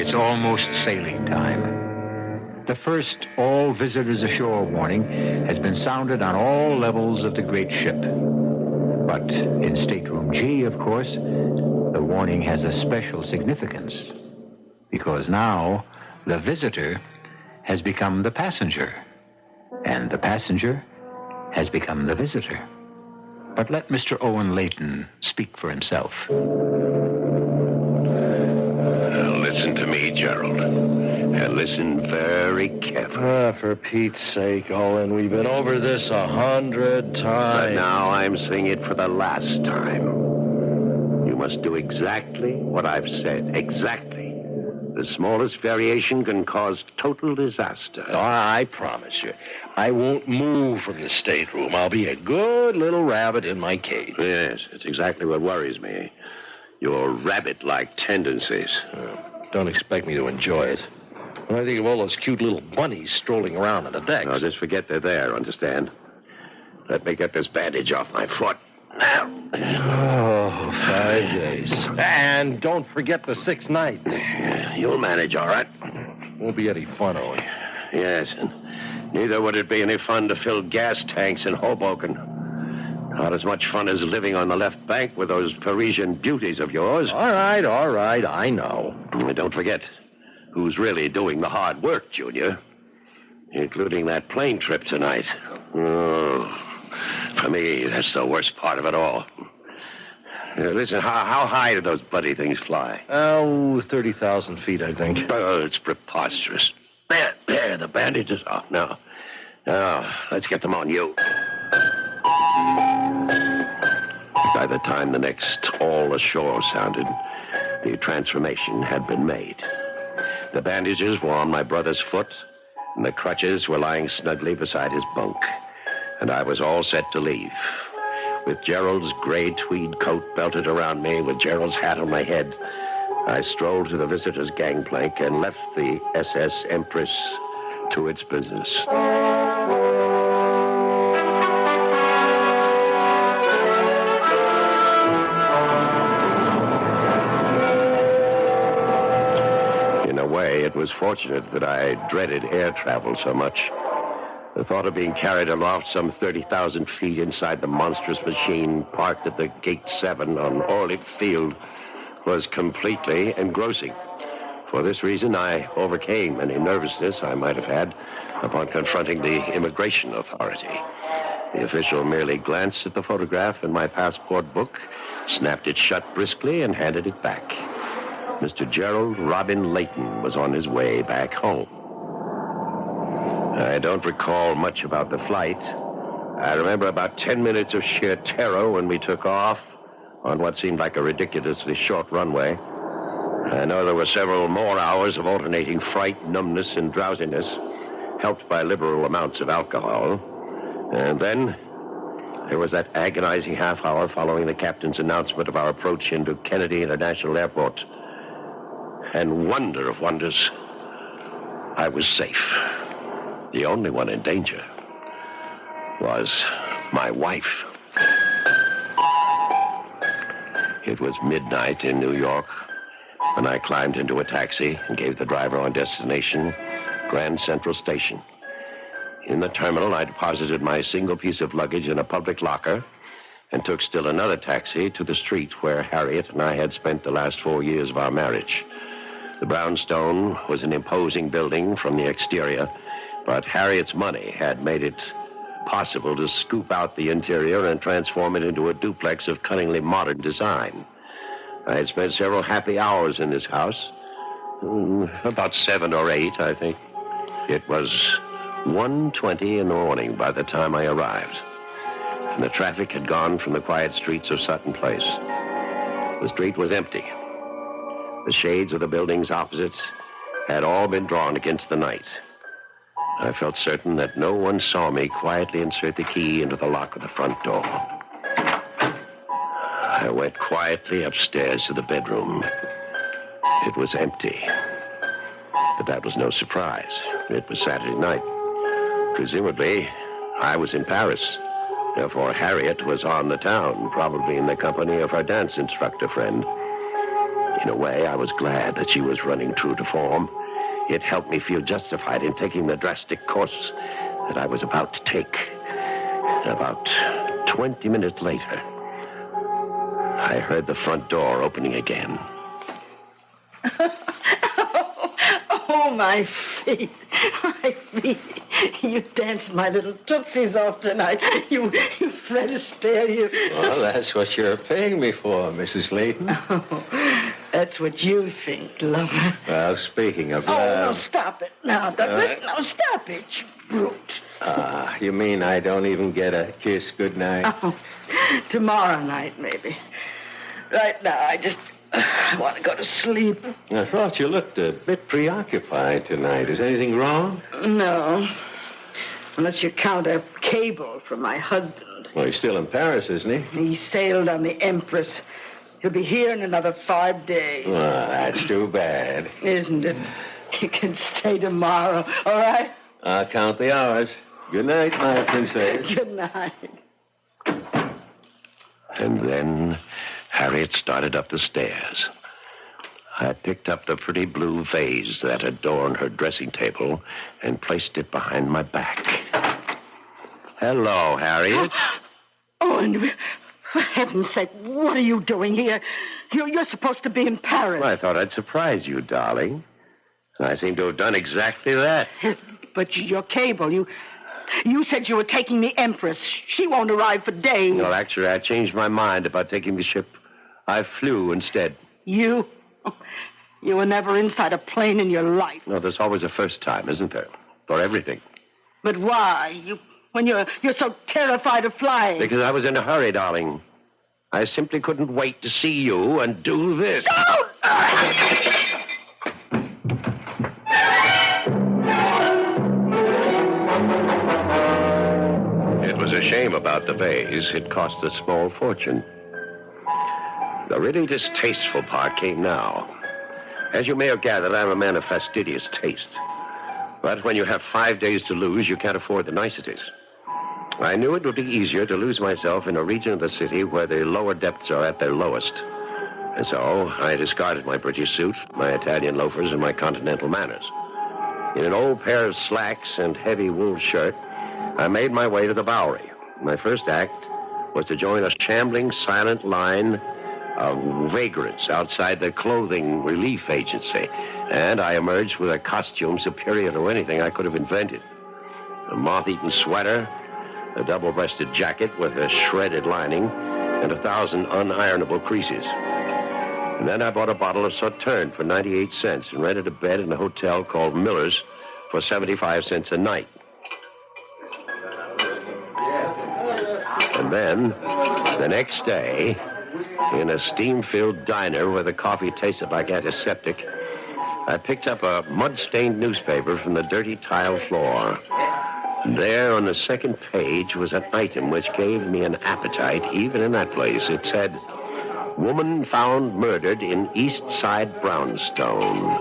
It's almost sailing time. The first all visitors ashore warning has been sounded on all levels of the great ship. But in Stateroom G, of course, the warning has a special significance, because now the visitor has become the passenger, and the passenger has become the visitor. But let Mr. Owen Layton speak for himself. Listen to me, Gerald, and listen very carefully. For Pete's sake, Owen, we've been over this 100 times. But now I'm saying it for the last time. You must do exactly what I've said. Exactly. The smallest variation can cause total disaster. Oh, I promise you. I won't move from the stateroom. I'll be a good little rabbit in my cage. Yes, it's exactly what worries me. Your rabbit-like tendencies. Don't expect me to enjoy it. When I think of all those cute little bunnies strolling around on the deck. No, just forget they're there, understand? Let me get this bandage off my foot. Oh, 5 days. And don't forget the 6 nights. You'll manage, all right. Won't be any fun, Owen. Yes, and neither would it be any fun to fill gas tanks in Hoboken. Not as much fun as living on the left bank with those Parisian beauties of yours. All right, I know. And don't forget who's really doing the hard work, Junior. Including that plane trip tonight. Oh, for me, that's the worst part of it all. Listen, how high do those bloody things fly? Oh, 30,000 feet, I think. Oh, it's preposterous. There, the bandage is off now. Now, let's get them on you. By the time the next all ashore sounded, the transformation had been made. The bandages were on my brother's foot, and the crutches were lying snugly beside his bunk. And I was all set to leave. With Gerald's gray tweed coat belted around me, with Gerald's hat on my head, I strolled to the visitors' gangplank and left the SS Empress to its business. In a way, it was fortunate that I dreaded air travel so much. The thought of being carried aloft some 30,000 feet inside the monstrous machine parked at the Gate 7 on Orlick Field was completely engrossing. For this reason, I overcame any nervousness I might have had upon confronting the immigration authority. The official merely glanced at the photograph in my passport book, snapped it shut briskly, and handed it back. Mr. Gerald Robin Layton was on his way back home. I don't recall much about the flight. I remember about 10 minutes of sheer terror when we took off on what seemed like a ridiculously short runway. I know there were several more hours of alternating fright, numbness, and drowsiness, helped by liberal amounts of alcohol. And then there was that agonizing half hour following the captain's announcement of our approach into Kennedy International Airport. And wonder of wonders, I was safe. The only one in danger was my wife. It was midnight in New York when I climbed into a taxi and gave the driver our destination, Grand Central Station. In the terminal, I deposited my single piece of luggage in a public locker and took still another taxi to the street where Harriet and I had spent the last 4 years of our marriage. The brownstone was an imposing building from the exterior, but Harriet's money had made it possible to scoop out the interior and transform it into a duplex of cunningly modern design. I had spent several happy hours in this house, about 7 or 8, I think. It was 1:20 in the morning by the time I arrived, and the traffic had gone from the quiet streets of Sutton Place. The street was empty. The shades of the buildings opposite had all been drawn against the night. I felt certain that no one saw me quietly insert the key into the lock of the front door. I went quietly upstairs to the bedroom. It was empty. But that was no surprise. It was Saturday night. Presumably, I was in Paris. Therefore, Harriet was on the town, probably in the company of her dance instructor friend. In a way, I was glad that she was running true to form. It helped me feel justified in taking the drastic course that I was about to take. About 20 minutes later, I heard the front door opening again. Oh, my feet. My feet. You danced my little tootsies off tonight. You Fred Astaire, you... Well, that's what you're paying me for, Mrs. Layton. Oh, that's what you think, lover. Well, speaking of Oh, love... no, stop it. Now, Douglas, no, stop it, you brute. You mean I don't even get a kiss goodnight? Oh, tomorrow night, maybe. Right now, I want to go to sleep. I thought you looked a bit preoccupied tonight. Is anything wrong? No. Unless you count a cable from my husband. Well, he's still in Paris, isn't he? He sailed on the Empress. He'll be here in another 5 days. Well, that's too bad. Isn't it? You can stay tomorrow, all right? I'll count the hours. Good night, my princess. Good night. And then Harriet started up the stairs. I picked up the pretty blue vase that adorned her dressing table and placed it behind my back. Hello, Harriet. Oh, and for heaven's sake, what are you doing here? You're supposed to be in Paris. Well, I thought I'd surprise you, darling. And I seem to have done exactly that. But your cable, you said you were taking the Empress. She won't arrive for days. Well, actually, I changed my mind about taking the ship. I flew instead. You? You were never inside a plane in your life. No, there's always a first time, isn't there? For everything. But why? When you're so terrified of flying. Because I was in a hurry, darling. I simply couldn't wait to see you and do this. No! It was a shame about the vase. It cost a small fortune. The really distasteful part came now. As you may have gathered, I'm a man of fastidious taste. But when you have 5 days to lose, you can't afford the niceties. I knew it would be easier to lose myself in a region of the city where the lower depths are at their lowest. And so I discarded my British suit, my Italian loafers, and my continental manners. In an old pair of slacks and heavy wool shirt, I made my way to the Bowery. My first act was to join a shambling, silent line of vagrants outside the clothing relief agency, and I emerged with a costume superior to anything I could have invented. A moth-eaten sweater, a double-breasted jacket with a shredded lining, and 1,000 unironable creases. And then I bought a bottle of Sauterne for 98 cents and rented a bed in a hotel called Miller's for 75 cents a night. And then, the next day, in a steam-filled diner where the coffee tasted like antiseptic, I picked up a mud-stained newspaper from the dirty tile floor. There on the second page was an item which gave me an appetite, even in that place. It said, "Woman found murdered in East Side brownstone."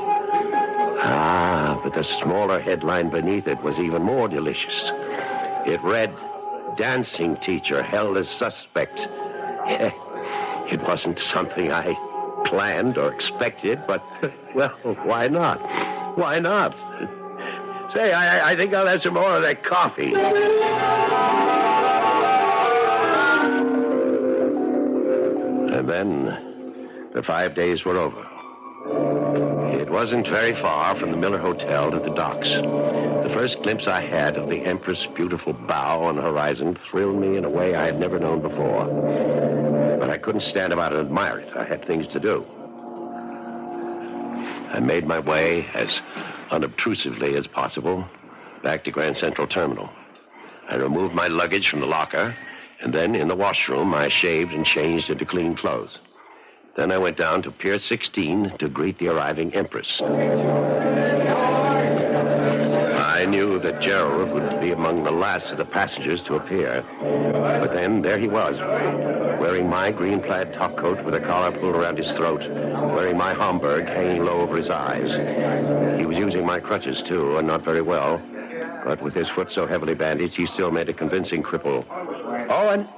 Ah, but the smaller headline beneath it was even more delicious. It read, "Dancing teacher held as suspect." It wasn't something I planned or expected, but, well, why not? Why not? Say, I think I'll have some more of that coffee. And then the 5 days were over. It wasn't very far from the Miller Hotel to the docks. The first glimpse I had of the Empress' beautiful bow on the horizon thrilled me in a way I had never known before. But I couldn't stand about and admire it. I had things to do. I made my way as unobtrusively as possible back to Grand Central Terminal. I removed my luggage from the locker, and then in the washroom I shaved and changed into clean clothes. Then I went down to Pier 16 to greet the arriving Empress. I knew that Gerald would be among the last of the passengers to appear. But then there he was, wearing my green plaid topcoat with a collar pulled around his throat, wearing my Homburg hanging low over his eyes. He was using my crutches, too, and not very well. But with his foot so heavily bandaged, he still made a convincing cripple. Owen,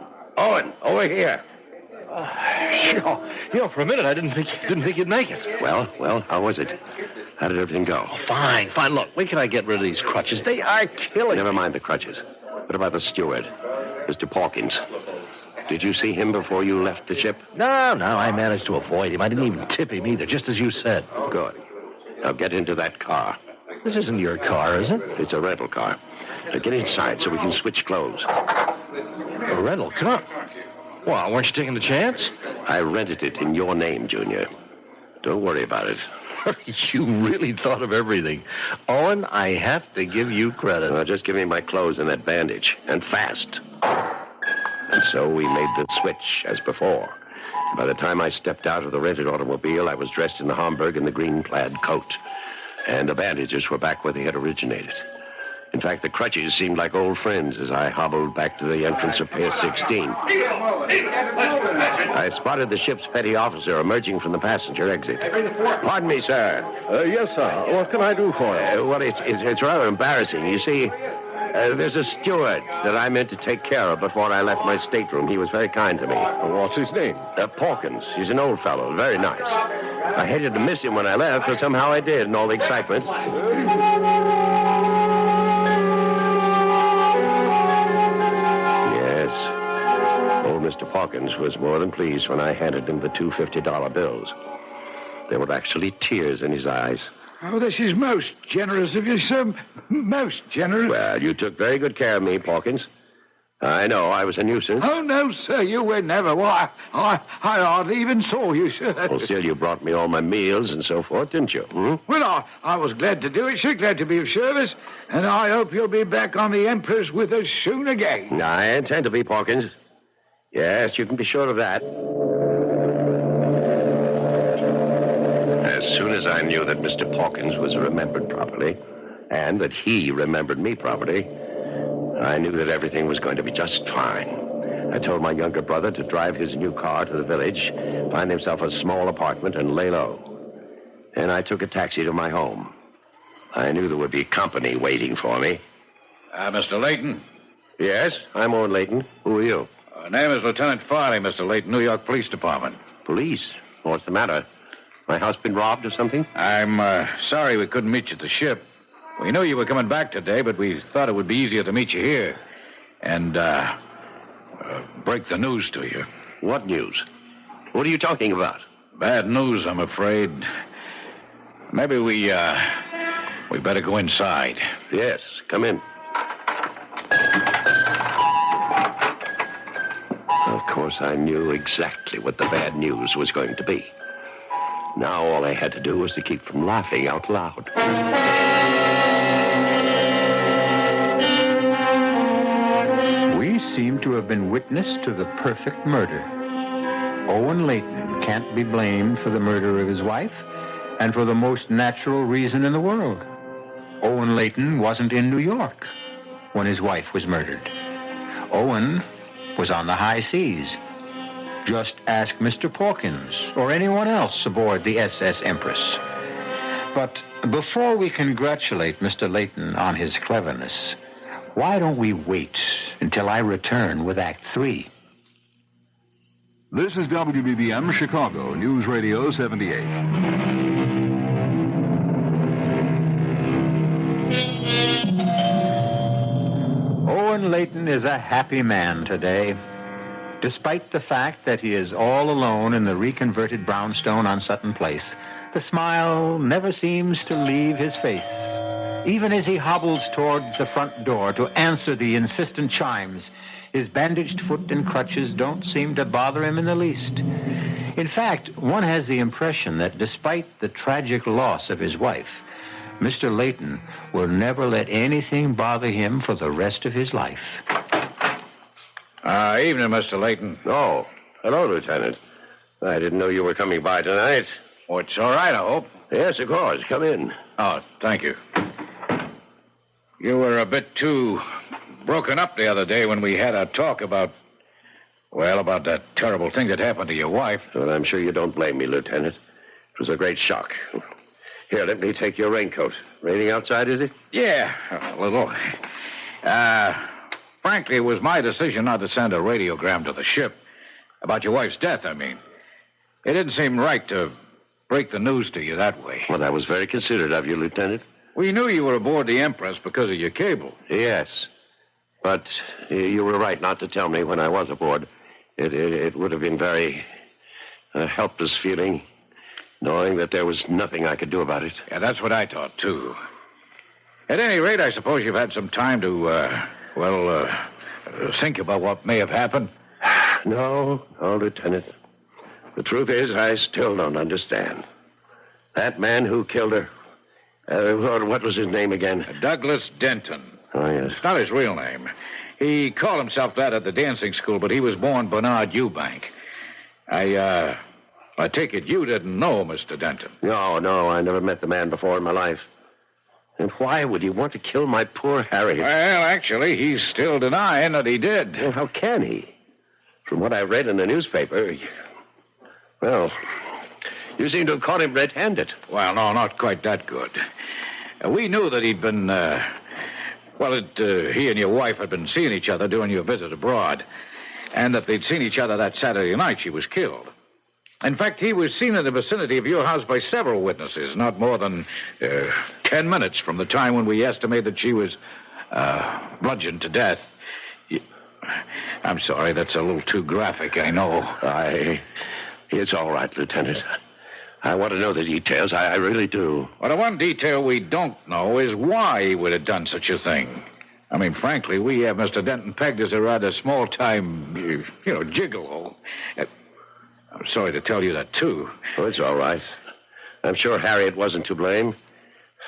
over here. For a minute I didn't think you'd make it. Well, how was it? How did everything go? Fine. Look, when can I get rid of these crutches? They are killing. Never mind the crutches. What about the steward, Mr. Pawkins? Did you see him before you left the ship? No, I managed to avoid him. I didn't even tip him either, just as you said. Good. Now get into that car. This isn't your car, is it? It's a rental car. Now get inside so we can switch clothes. A rental car? Well, weren't you taking the chance? I rented it in your name, Junior. Don't worry about it. You really thought of everything. Owen, I have to give you credit. Well, just give me my clothes and that bandage. And fast. And so we made the switch, as before. By the time I stepped out of the rented automobile, I was dressed in the Homburg and the green plaid coat. And the bandages were back where they had originated. In fact, the crutches seemed like old friends as I hobbled back to the entrance of Pier 16. I spotted the ship's petty officer emerging from the passenger exit. Pardon me, sir. Yes, sir. What can I do for you? Well, it's rather embarrassing. You see, There's a steward that I meant to take care of before I left my stateroom. He was very kind to me. What's his name? Pawkins. He's an old fellow, very nice. I hated to miss him when I left, but somehow I did in all the excitement. Yes. Old Mr. Pawkins was more than pleased when I handed him the two $50 bills. There were actually tears in his eyes. Oh, this is most generous of you, sir. Most generous. Well, you took very good care of me, Pawkins. I know I was a nuisance. Oh, no, sir, you were never. Why, I hardly even saw you, sir. Well, still, you brought me all my meals and so forth, didn't you? Hmm? Well, I was glad to do it, sir. Glad to be of service. And I hope you'll be back on the Empress with us soon again. I intend to be, Pawkins. Yes, you can be sure of that. As soon as I knew that Mr. Pawkins was remembered properly, and that he remembered me properly, I knew that everything was going to be just fine. I told my younger brother to drive his new car to the village, find himself a small apartment, and lay low. And I took a taxi to my home. I knew there would be company waiting for me. Mr. Layton? Yes, I'm Owen Layton. Who are you? Name is Lieutenant Farley, Mr. Layton, New York Police Department. Police? What's the matter? My house been robbed or something? I'm sorry we couldn't meet you at the ship. We knew you were coming back today, but we thought it would be easier to meet you here and break the news to you. What news? What are you talking about? Bad news, I'm afraid. Maybe we better go inside. Yes, come in. Of course, I knew exactly what the bad news was going to be. Now all I had to do was to keep from laughing out loud. We seem to have been witness to the perfect murder. Owen Layton can't be blamed for the murder of his wife, and for the most natural reason in the world. Owen Layton wasn't in New York when his wife was murdered. Owen was on the high seas. Just ask Mr. Pawkins or anyone else aboard the SS Empress. But before we congratulate Mr. Layton on his cleverness, why don't we wait until I return with Act 3? This is WBBM Chicago, News Radio 78. Owen Layton is a happy man today, despite the fact that he is all alone in the reconverted brownstone on Sutton Place. The smile never seems to leave his face, even as he hobbles towards the front door to answer the insistent chimes. His bandaged foot and crutches don't seem to bother him in the least. In fact, one has the impression that despite the tragic loss of his wife, Mr. Layton will never let anything bother him for the rest of his life. Evening, Mr. Layton. Oh, hello, Lieutenant. I didn't know you were coming by tonight. Oh, it's all right, I hope. Yes, of course. Come in. Oh, thank you. You were a bit too broken up the other day when we had a talk about that terrible thing that happened to your wife. Well, I'm sure you don't blame me, Lieutenant. It was a great shock. Here, let me take your raincoat. Raining outside, is it? Yeah, a little. Frankly, it was my decision not to send a radiogram to the ship. About your wife's death, I mean. It didn't seem right to break the news to you that way. Well, that was very considerate of you, Lieutenant. We knew you were aboard the Empress because of your cable. Yes. But you were right not to tell me when I was aboard. It would have been very helpless feeling, knowing that there was nothing I could do about it. Yeah, that's what I thought, too. At any rate, I suppose you've had some time to, think about what may have happened. No, Lieutenant. The truth is, I still don't understand. That man who killed her, what was his name again? Douglas Denton. Oh, yes. It's not his real name. He called himself that at the dancing school, but he was born Bernard Eubank. I take it you didn't know Mr. Denton. No, I never met the man before in my life. And why would he want to kill my poor Harry? Well, actually, he's still denying that he did. Well, how can he? From what I read in the newspaper, well, you seem to have caught him red-handed. Well, no, not quite that good. We knew that he'd been, Well, he and your wife had been seeing each other during your visit abroad, and that they'd seen each other that Saturday night she was killed. In fact, he was seen in the vicinity of your house by several witnesses, not more than 10 minutes from the time when we estimate that she was bludgeoned to death. I'm sorry, that's a little too graphic, I know. It's all right, Lieutenant. I want to know the details. I really do. Well, the one detail we don't know is why he would have done such a thing. I mean, frankly, we have Mr. Denton pegged as a rather small-time, gigolo. I'm sorry to tell you that, too. Oh, it's all right. I'm sure Harriet wasn't to blame.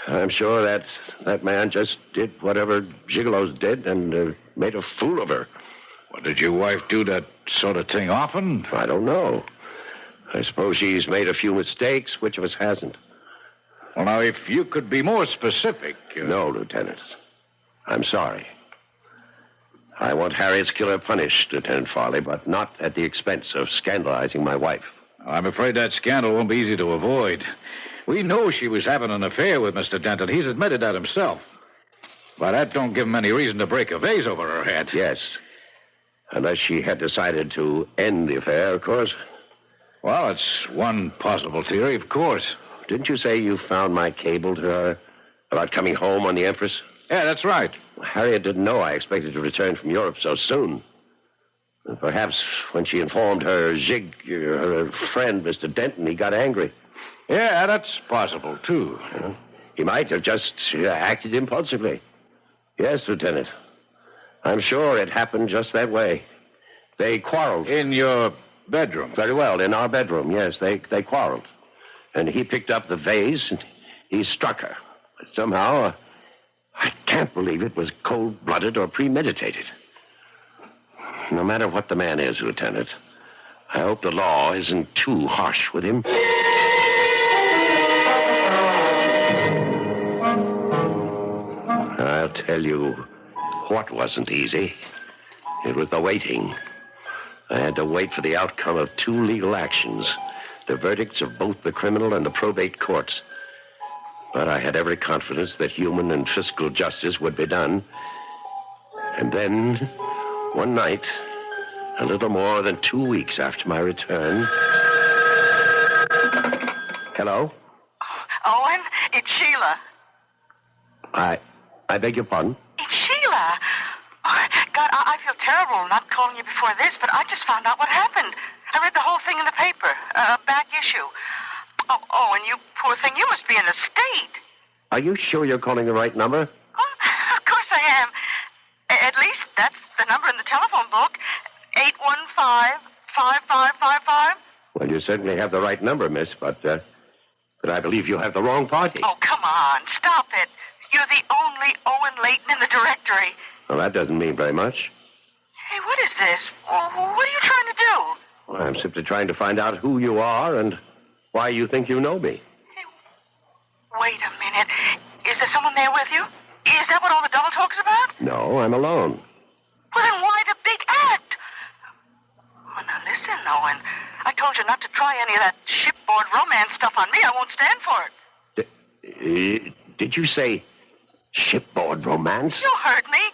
I'm sure that man just did whatever gigolos did and made a fool of her. Well, did your wife do that sort of thing often? I don't know. I suppose she's made a few mistakes. Which of us hasn't? Well, now, if you could be more specific... No, Lieutenant. I'm sorry. I want Harriet's killer punished, Lieutenant Farley, but not at the expense of scandalizing my wife. I'm afraid that scandal won't be easy to avoid. We know she was having an affair with Mr. Denton. He's admitted that himself. But that don't give him any reason to break a vase over her head. Yes. Unless she had decided to end the affair, of course. Well, it's one possible theory, of course. Didn't you say you found my cable to her about coming home on the Empress? Yeah, that's right. Harriet didn't know I expected to return from Europe so soon. And perhaps when she informed her friend, Mr. Denton, he got angry. Yeah, that's possible, too. He might have just acted impulsively. Yes, Lieutenant. I'm sure it happened just that way. They quarreled. In your bedroom? Very well, in our bedroom, yes. They quarreled. And he picked up the vase and he struck her. But somehow, I can't believe it was cold-blooded or premeditated. No matter what the man is, Lieutenant, I hope the law isn't too harsh with him. I'll tell you what wasn't easy. It was the waiting. I had to wait for the outcome of 2 legal actions, the verdicts of both the criminal and the probate courts. But I had every confidence that human and fiscal justice would be done. And then, one night, a little more than 2 weeks after my return... Hello? Owen, it's Sheila. I beg your pardon? It's Sheila. Oh, God, I feel terrible not calling you before this, but I just found out what happened. I read the whole thing in the paper, back issue. Oh, and you poor thing, you must be in a state. Are you sure you're calling the right number? Oh, of course I am. At least that's the number in the telephone book, 815-5555. Well, you certainly have the right number, miss, but I believe you have the wrong party. Oh, come on, stop it. You're the only Owen Layton in the directory. Well, that doesn't mean very much. Hey, what is this? What are you trying to do? Well, I'm simply trying to find out who you are and why you think you know me. Wait a minute. Is there someone there with you? Is that what all the double talk's about? No, I'm alone. Well, then why the big act? Oh, now listen, Owen. I told you not to try any of that shipboard romance stuff on me. I won't stand for it. Did you say shipboard romance? You heard me.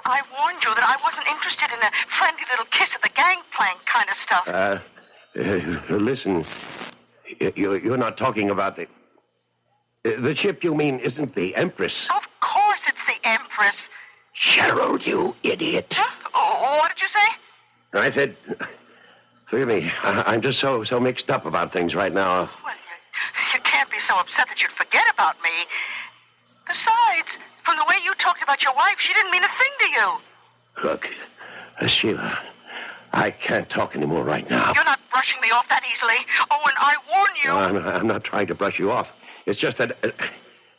I warned you that I wasn't interested in a friendly little kiss at the gangplank kind of stuff. Listen, you're not talking about the ship you mean isn't the Empress. Of course it's the Empress. Cheryl, you idiot. Huh? Oh, what did you say? I said, forgive me, I'm just so mixed up about things right now. Well, you can't be so upset that you'd forget about me. Besides, from the way you talked about your wife, she didn't mean a thing to you. Look, Sheila, I can't talk anymore right now. You're not brushing me off that easily. Owen, I warn you. No, I'm not trying to brush you off. It's just that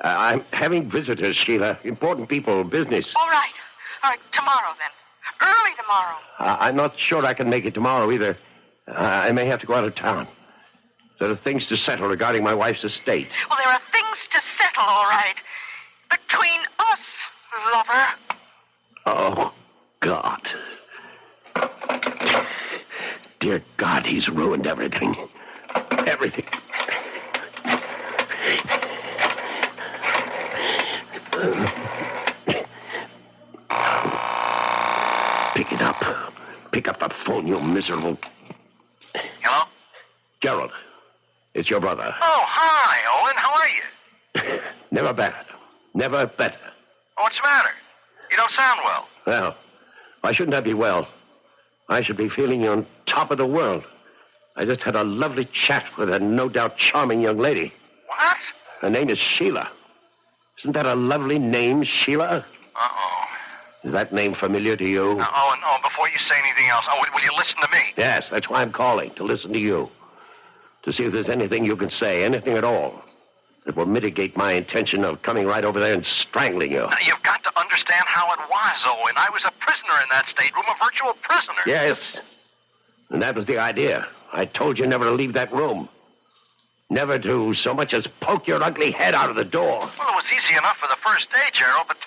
I'm having visitors, Sheila. Important people, business. All right, tomorrow then. Early tomorrow. I'm not sure I can make it tomorrow either. I may have to go out of town. There are things to settle regarding my wife's estate. Well, there are things to settle, all right. Between us, lover. Oh, God. Dear God, he's ruined everything. Everything. Pick it up. Pick up the phone, you miserable... Hello? Gerald, it's your brother. Oh, hi, Owen. How are you? Never better. Never better. What's the matter? You don't sound well. Well, why shouldn't I be well? I should be feeling on top of the world. I just had a lovely chat with a no doubt charming young lady. What? Her name is Sheila. Isn't that a lovely name, Sheila? Uh-oh. Is that name familiar to you? Owen, before you say anything else, will you listen to me? Yes, that's why I'm calling, to listen to you. To see if there's anything you can say, anything at all, that will mitigate my intention of coming right over there and strangling you. Now, you've got to understand how it was, Owen. I was a prisoner in that stateroom, a virtual prisoner. Yes. And that was the idea. I told you never to leave that room. Never to so much as poke your ugly head out of the door. Well, it was easy enough for the first day, Gerald, but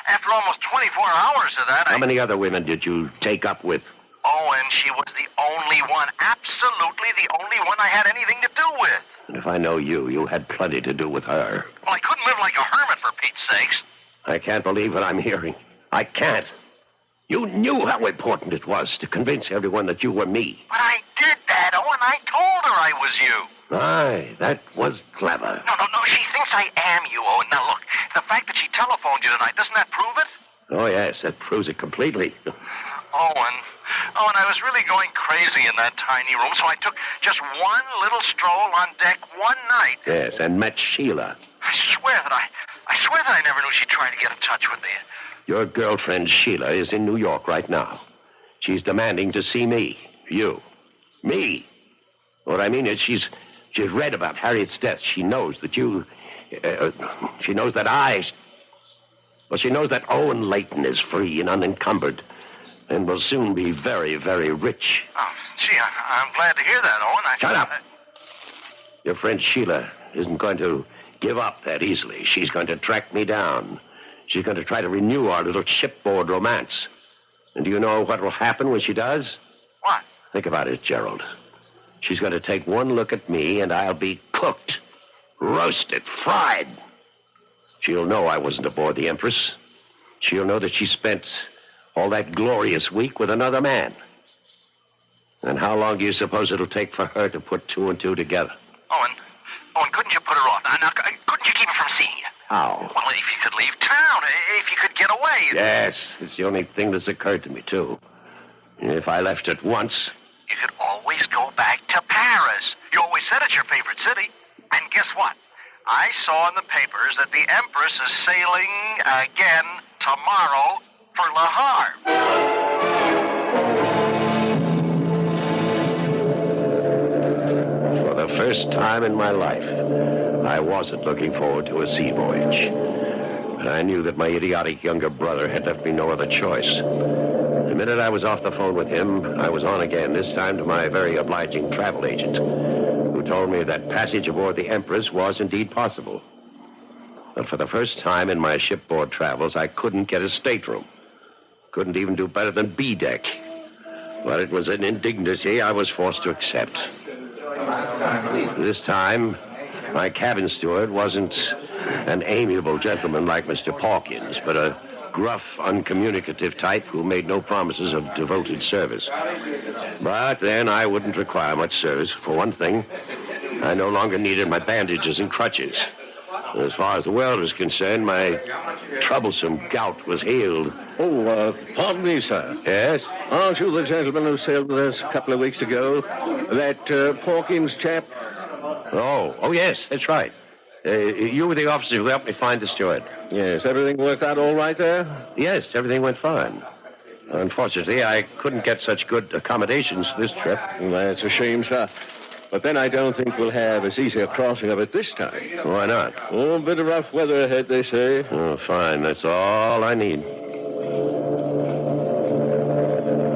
after almost 24 hours of that, How many other women did you take up with? Owen, she was the only one, absolutely the only one I had anything to do with. And if I know you, you had plenty to do with her. Well, I couldn't live like a hermit, for Pete's sakes. I can't believe what I'm hearing. I can't. You knew how important it was to convince everyone that you were me. But I did that, Owen. I told her I was you. Aye, that was clever. No, she thinks I am you, Owen. Now, look, the fact that she telephoned you tonight, doesn't that prove it? Oh, yes, that proves it completely. Owen, I was really going crazy in that tiny room, so I took just one little stroll on deck one night. Yes, and met Sheila. I swear that I never knew she'd try to get in touch with me. Your girlfriend, Sheila, is in New York right now. She's demanding to see me. You. Me. What I mean is she's read about Harriet's death. She knows that you... she knows that she knows that Owen Layton is free and unencumbered and will soon be very, very rich. Oh, gee, I'm glad to hear that, Owen. Shut up. Your friend Sheila isn't going to give up that easily. She's going to track me down. She's going to try to renew our little shipboard romance. And do you know what will happen when she does? What? Think about it, Gerald. She's going to take one look at me, and I'll be cooked, roasted, fried. She'll know I wasn't aboard the Empress. She'll know that she spent all that glorious week with another man. And how long do you suppose it'll take for her to put two and two together? Owen, couldn't you put her off? Now, couldn't you keep her from seeing you? How? Well, if you could leave town, if you could get away. Yes, it's the only thing that's occurred to me, too. If I left at once... You could always go back to Paris. You always said it's your favorite city. And guess what? I saw in the papers that the Empress is sailing again tomorrow for Le Havre. For the first time in my life, I wasn't looking forward to a sea voyage. But I knew that my idiotic younger brother had left me no other choice. The minute I was off the phone with him, I was on again, this time to my very obliging travel agent, who told me that passage aboard the Empress was indeed possible. But for the first time in my shipboard travels, I couldn't get a stateroom. Couldn't even do better than B-deck. But it was an indignity I was forced to accept. This time, my cabin steward wasn't an amiable gentleman like Mr. Pawkins, but a gruff, uncommunicative type who made no promises of devoted service. But then I wouldn't require much service. For one thing, I no longer needed my bandages and crutches. As far as the world was concerned, my troublesome gout was healed. Oh, pardon me, sir. Yes? Aren't you the gentleman who sailed with us a couple of weeks ago? That Pawkins chap? Oh, yes, that's right. You were the officer who helped me find the steward. Yes, everything worked out all right there? Yes, everything went fine. Unfortunately, I couldn't get such good accommodations this trip. That's a shame, sir. But then I don't think we'll have as easy a crossing of it this time. Why not? Oh, a bit of rough weather ahead, they say. Oh, fine. That's all I need.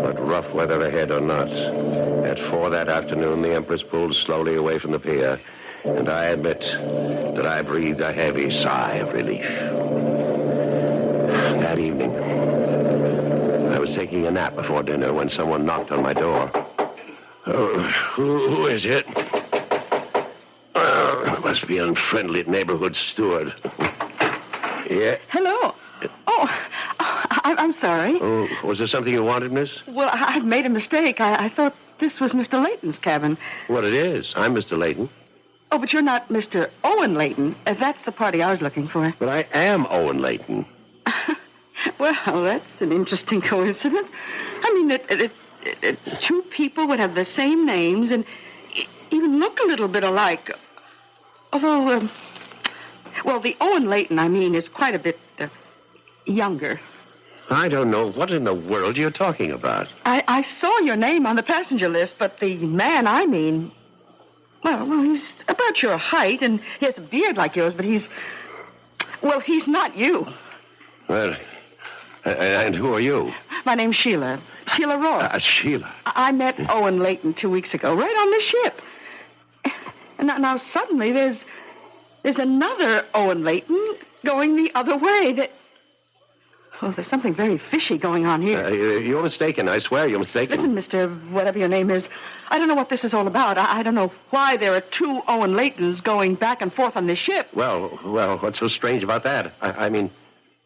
But rough weather ahead or not, at 4 that afternoon, the Empress pulled slowly away from the pier, and I admit that I breathed a heavy sigh of relief. That evening, I was taking a nap before dinner when someone knocked on my door. Oh, who is it? It must be an unfriendly neighborhood steward. Yeah. Hello. Oh, I'm sorry. Oh, was there something you wanted, miss? Well, I've made a mistake. I thought this was Mr. Layton's cabin. Well, it is. I'm Mr. Layton. Oh, but you're not Mr. Owen Layton. That's the party I was looking for. But I am Owen Layton. Well, that's an interesting coincidence. I mean, two people would have the same names and even look a little bit alike. Although, well, the Owen Layton, I mean, is quite a bit younger. I don't know what in the world you're talking about. I saw your name on the passenger list, but the man I mean, well, he's about your height, and he has a beard like yours, but he's not you. Well, and who are you? My name's Sheila. Sheila Ross. Sheila. I met Owen Layton 2 weeks ago, right on the ship. And now suddenly there's another Owen Layton going the other way. There's something very fishy going on here. You're mistaken. I swear you're mistaken. Listen, Mr. Whatever your name is, I don't know what this is all about. I don't know why there are two Owen Laytons going back and forth on this ship. Well, what's so strange about that? I mean,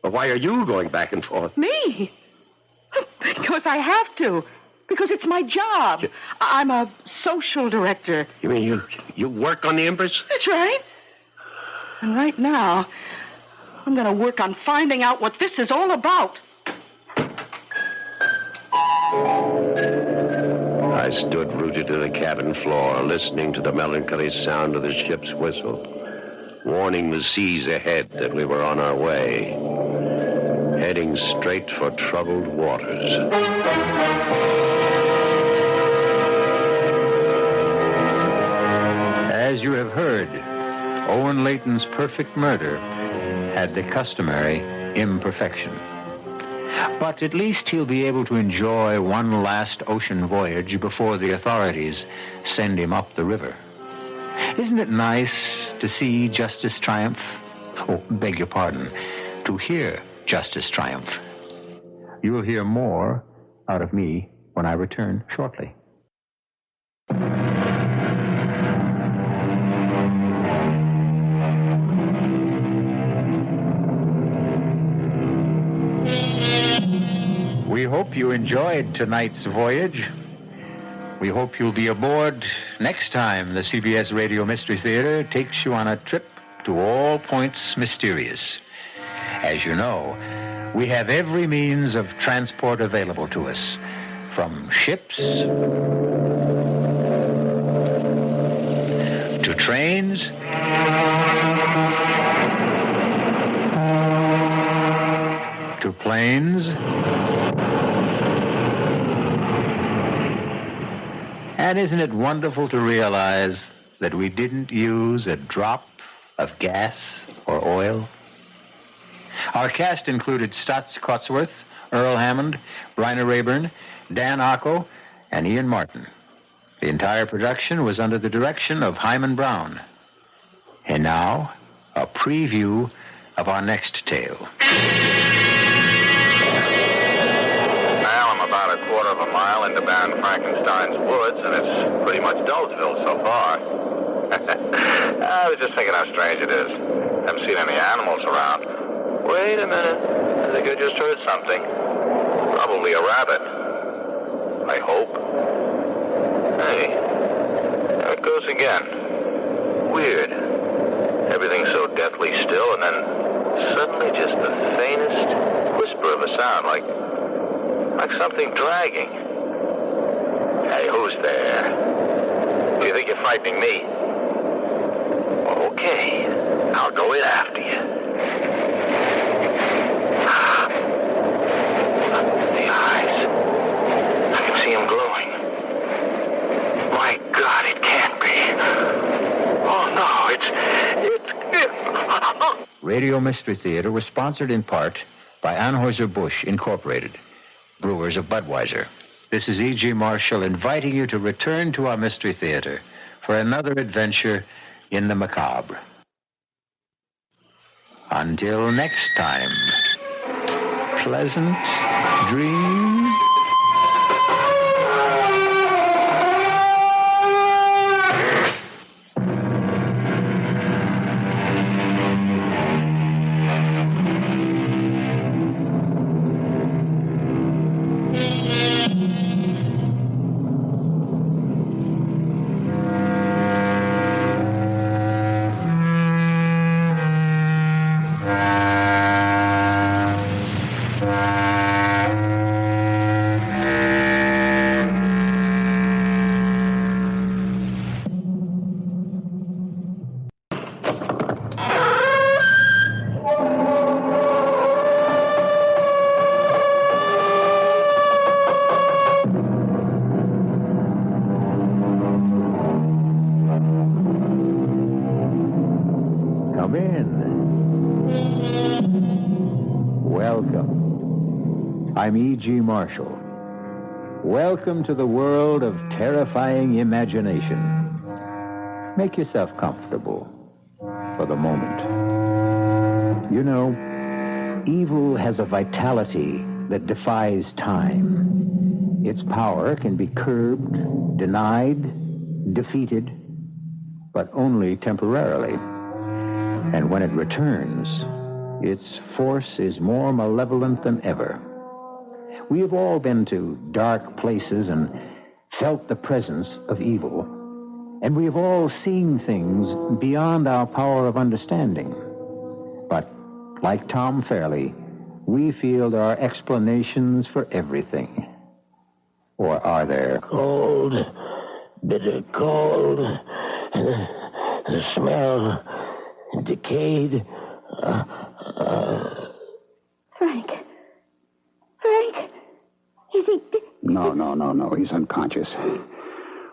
why are you going back and forth? Me? Because I have to. Because it's my job. I'm a social director. You mean you work on the Empress? That's right. And right now, I'm going to work on finding out what this is all about. I stood rooted to the cabin floor, listening to the melancholy sound of the ship's whistle, warning the seas ahead that we were on our way, heading straight for troubled waters. As you have heard, Owen Layton's perfect murder had the customary imperfection. But at least he'll be able to enjoy one last ocean voyage before the authorities send him up the river. Isn't it nice to see justice triumph? Oh, beg your pardon, to hear justice triumph. You'll hear more out of me when I return shortly. We hope you enjoyed tonight's voyage. We hope you'll be aboard next time the CBS Radio Mystery Theater takes you on a trip to all points mysterious. As you know, we have every means of transport available to us, from ships to trains to planes and isn't it wonderful to realize that we didn't use a drop of gas or oil? Our cast included Stotts Cotsworth, Earl Hammond, Bryna Rayburn, Dan Acco, and Ian Martin. The entire production was under the direction of Hyman Brown. And now, a preview of our next tale. Well, I'm about a quarter of a mile into Baron Frankenstein's woods, and it's pretty much Dulesville so far. I was just thinking how strange it is. Haven't seen any animals around. Wait a minute. I think I just heard something. Probably a rabbit. I hope. Hey, there it goes again. Weird. Everything's so deathly still, and then suddenly just the faintest whisper of a sound, like something dragging. Hey, who's there? Do you think you're frightening me? Okay, I'll go in after you. The eyes. I can see them glowing. My God, it can't be. Oh, no, it's... Radio Mystery Theater was sponsored in part by Anheuser-Busch Incorporated, brewers of Budweiser. This is E.G. Marshall inviting you to return to our Mystery Theater for another adventure in the macabre. Until next time, pleasant dreams. I'm E.G. Marshall. Welcome to the world of terrifying imagination. Make yourself comfortable for the moment. You know, evil has a vitality that defies time. Its power can be curbed, denied, defeated, but only temporarily. And when it returns, its force is more malevolent than ever. We have all been to dark places and felt the presence of evil. And we have all seen things beyond our power of understanding. But, like Tom Fairley, we feel there are explanations for everything. Or are there? Cold, bitter cold, the smell, decayed. Frank, is he... No. He's unconscious.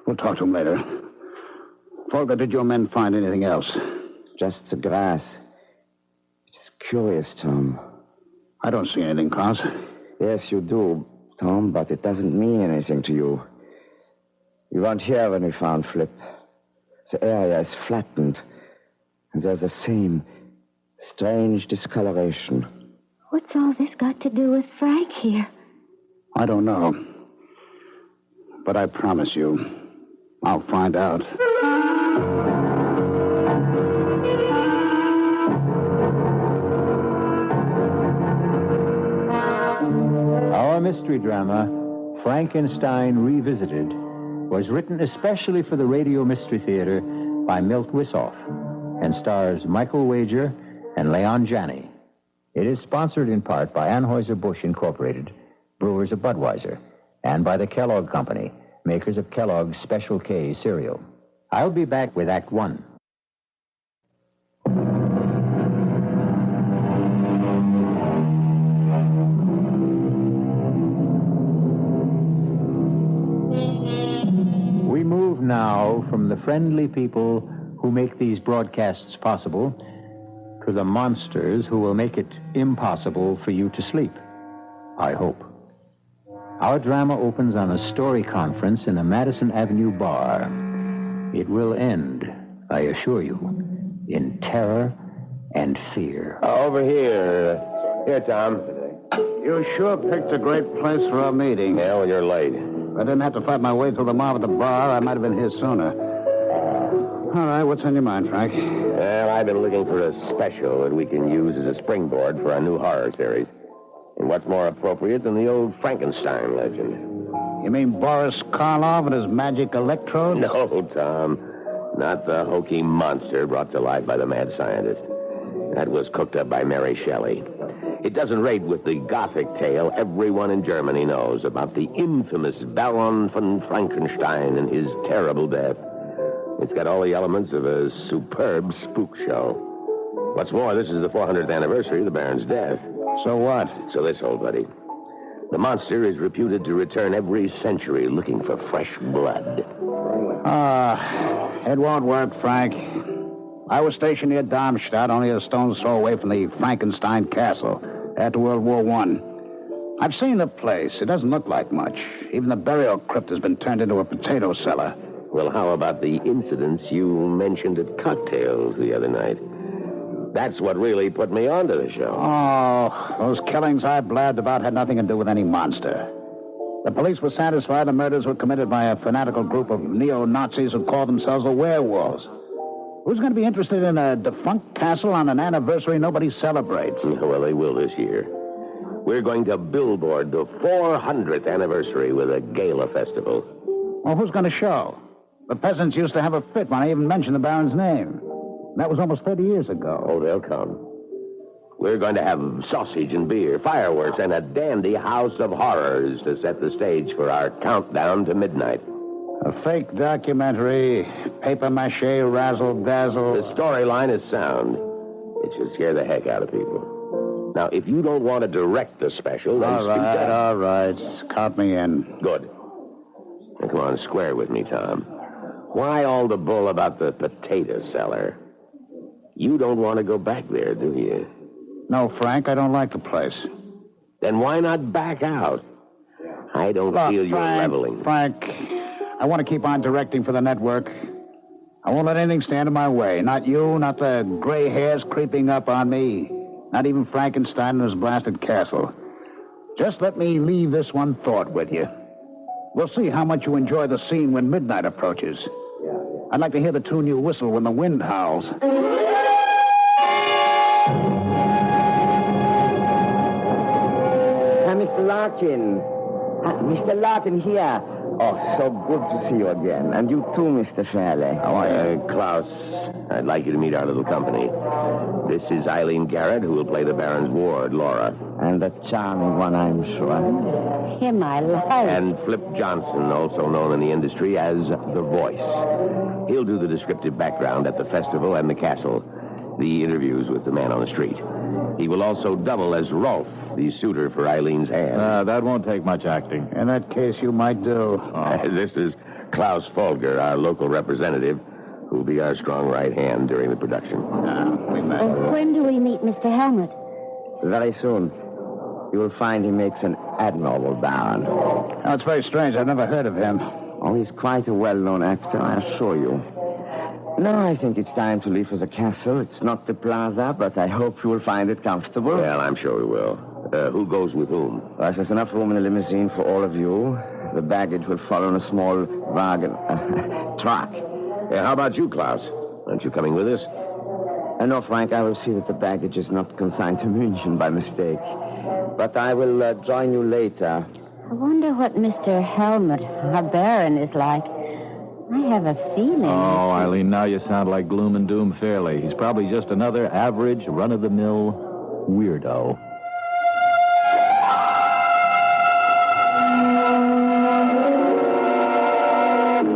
We'll talk to him later. Folger, did your men find anything else? Just the grass. It's curious, Tom. I don't see anything, Klaus. Yes, you do, Tom, but it doesn't mean anything to you. You weren't here when we found Flip. The area is flattened, and there's the same strange discoloration. What's all this got to do with Frank here? I don't know. But I promise you, I'll find out. Our mystery drama, Frankenstein Revisited, was written especially for the Radio Mystery Theater by Milt Wissoff and stars Michael Wager and Leon Janney. It is sponsored in part by Anheuser-Busch Incorporated, brewers of Budweiser, and by the Kellogg Company, makers of Kellogg's Special K cereal. I'll be back with Act One. We move now from the friendly people who make these broadcasts possible to the monsters who will make it impossible for you to sleep. I hope. Our drama opens on a story conference in a Madison Avenue bar. It will end, I assure you, in terror and fear. Over here. Here, Tom. You sure picked a great place for our meeting. Yeah, well, you're late. If I didn't have to fight my way through the mob at the bar, I might have been here sooner. All right, what's on your mind, Frank? Well, I've been looking for a special that we can use as a springboard for our new horror series. And what's more appropriate than the old Frankenstein legend? You mean Boris Karloff and his magic electrode? No, Tom. Not the hokey monster brought to life by the mad scientist. That was cooked up by Mary Shelley. It doesn't rate with the Gothic tale everyone in Germany knows about the infamous Baron von Frankenstein and his terrible death. It's got all the elements of a superb spook show. What's more, this is the 400th anniversary of the Baron's death. So what? So this, old buddy. The monster is reputed to return every century looking for fresh blood. It won't work, Frank. I was stationed near Darmstadt, only a stone's throw away from the Frankenstein castle after World War I. I've seen the place. It doesn't look like much. Even the burial crypt has been turned into a potato cellar. Well, how about the incidents you mentioned at cocktails the other night? That's what really put me onto the show. Oh, those killings I blabbed about had nothing to do with any monster. The police were satisfied the murders were committed by a fanatical group of neo-Nazis who call themselves the werewolves. Who's going to be interested in a defunct castle on an anniversary nobody celebrates? Well, they will this year. We're going to billboard the 400th anniversary with a gala festival. Well, who's going to show? The peasants used to have a fit when I even mentioned the Baron's name. That was almost 30 years ago. Oh, they'll come. We're going to have sausage and beer, fireworks, and a dandy house of horrors to set the stage for our countdown to midnight. A fake documentary, papier-mâché, razzle-dazzle. The storyline is sound. It should scare the heck out of people. Now, if you don't want to direct the special, then all right. Count me in. Good. Now, come on, square with me, Tom. Why all the bull about the potato cellar? You don't want to go back there, do you? No, Frank, I don't like the place. Then why not back out? I don't feel you're leveling. Frank, I want to keep on directing for the network. I won't let anything stand in my way. Not you, not the gray hairs creeping up on me. Not even Frankenstein and his blasted castle. Just let me leave this one thought with you. We'll see how much you enjoy the scene when midnight approaches. I'd like to hear the tune you whistle when the wind howls. Mr. Larkin. Mr. Larkin here. Oh, so good to see you again. And you too, Mr. Fairley. How are you? Klaus, I'd like you to meet our little company. This is Eileen Garrett, who will play the Baron's ward, Laura. And a charming one, I'm sure. Him I like. And Flip Johnson, also known in the industry as The Voice. He'll do the descriptive background at the festival and the castle, the interviews with the man on the street. He will also double as Rolf, the suitor for Eileen's hand. That won't take much acting. In that case, you might do. This is Klaus Folger, our local representative, who'll be our strong right hand during the production. When do we meet Mr. Helmut? Very soon. You will find he makes an admirable Baron. Oh, it's very strange. I've never heard of him. Oh, he's quite a well-known actor, I assure you. No, I think it's time to leave for the castle. It's not the plaza, but I hope you will find it comfortable. Well, I'm sure we will. Who goes with whom? Well, there's enough room in the limousine for all of you. The baggage will follow in a small wagon... truck. How about you, Klaus? Aren't you coming with us? No, Frank, I will see that the baggage is not consigned to München by mistake. But I will join you later. I wonder what Mr. Helmut, our Baron, is like. I have a feeling. Oh, Eileen, now you sound like Gloom and Doom Fairley. He's probably just another average, run-of-the-mill weirdo.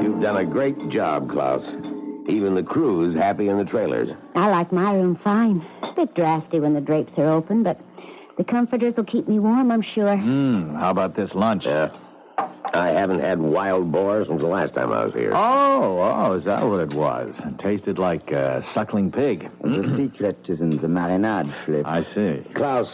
You've done a great job, Klaus. Even the crew's happy in the trailers. I like my room fine. It's a bit drafty when the drapes are open, but the comforters will keep me warm, I'm sure. How about this lunch? I haven't had wild boar since the last time I was here. Oh, is that what it was? It tasted like suckling pig. The secret is in the marinade, Flip. I see. Klaus,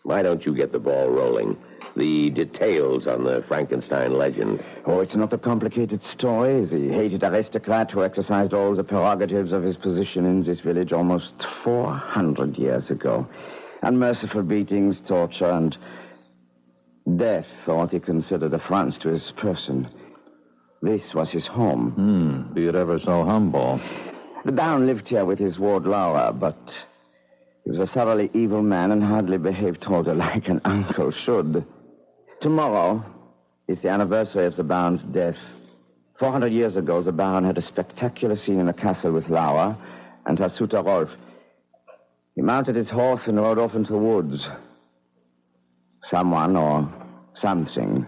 why don't you get the ball rolling? The details on the Frankenstein legend. Oh, it's not a complicated story. The hated aristocrat who exercised all the prerogatives of his position in this village almost 400 years ago. Unmerciful beatings, torture, and death for what he considered affronts to his person. This was his home. Be it ever so humble. The Baron lived here with his ward Laura, but he was a thoroughly evil man and hardly behaved toward her like an uncle should. Tomorrow is the anniversary of the Baron's death. 400 years ago, the Baron had a spectacular scene in the castle with Laura and her suitor Rolf. He mounted his horse and rode off into the woods. Someone or something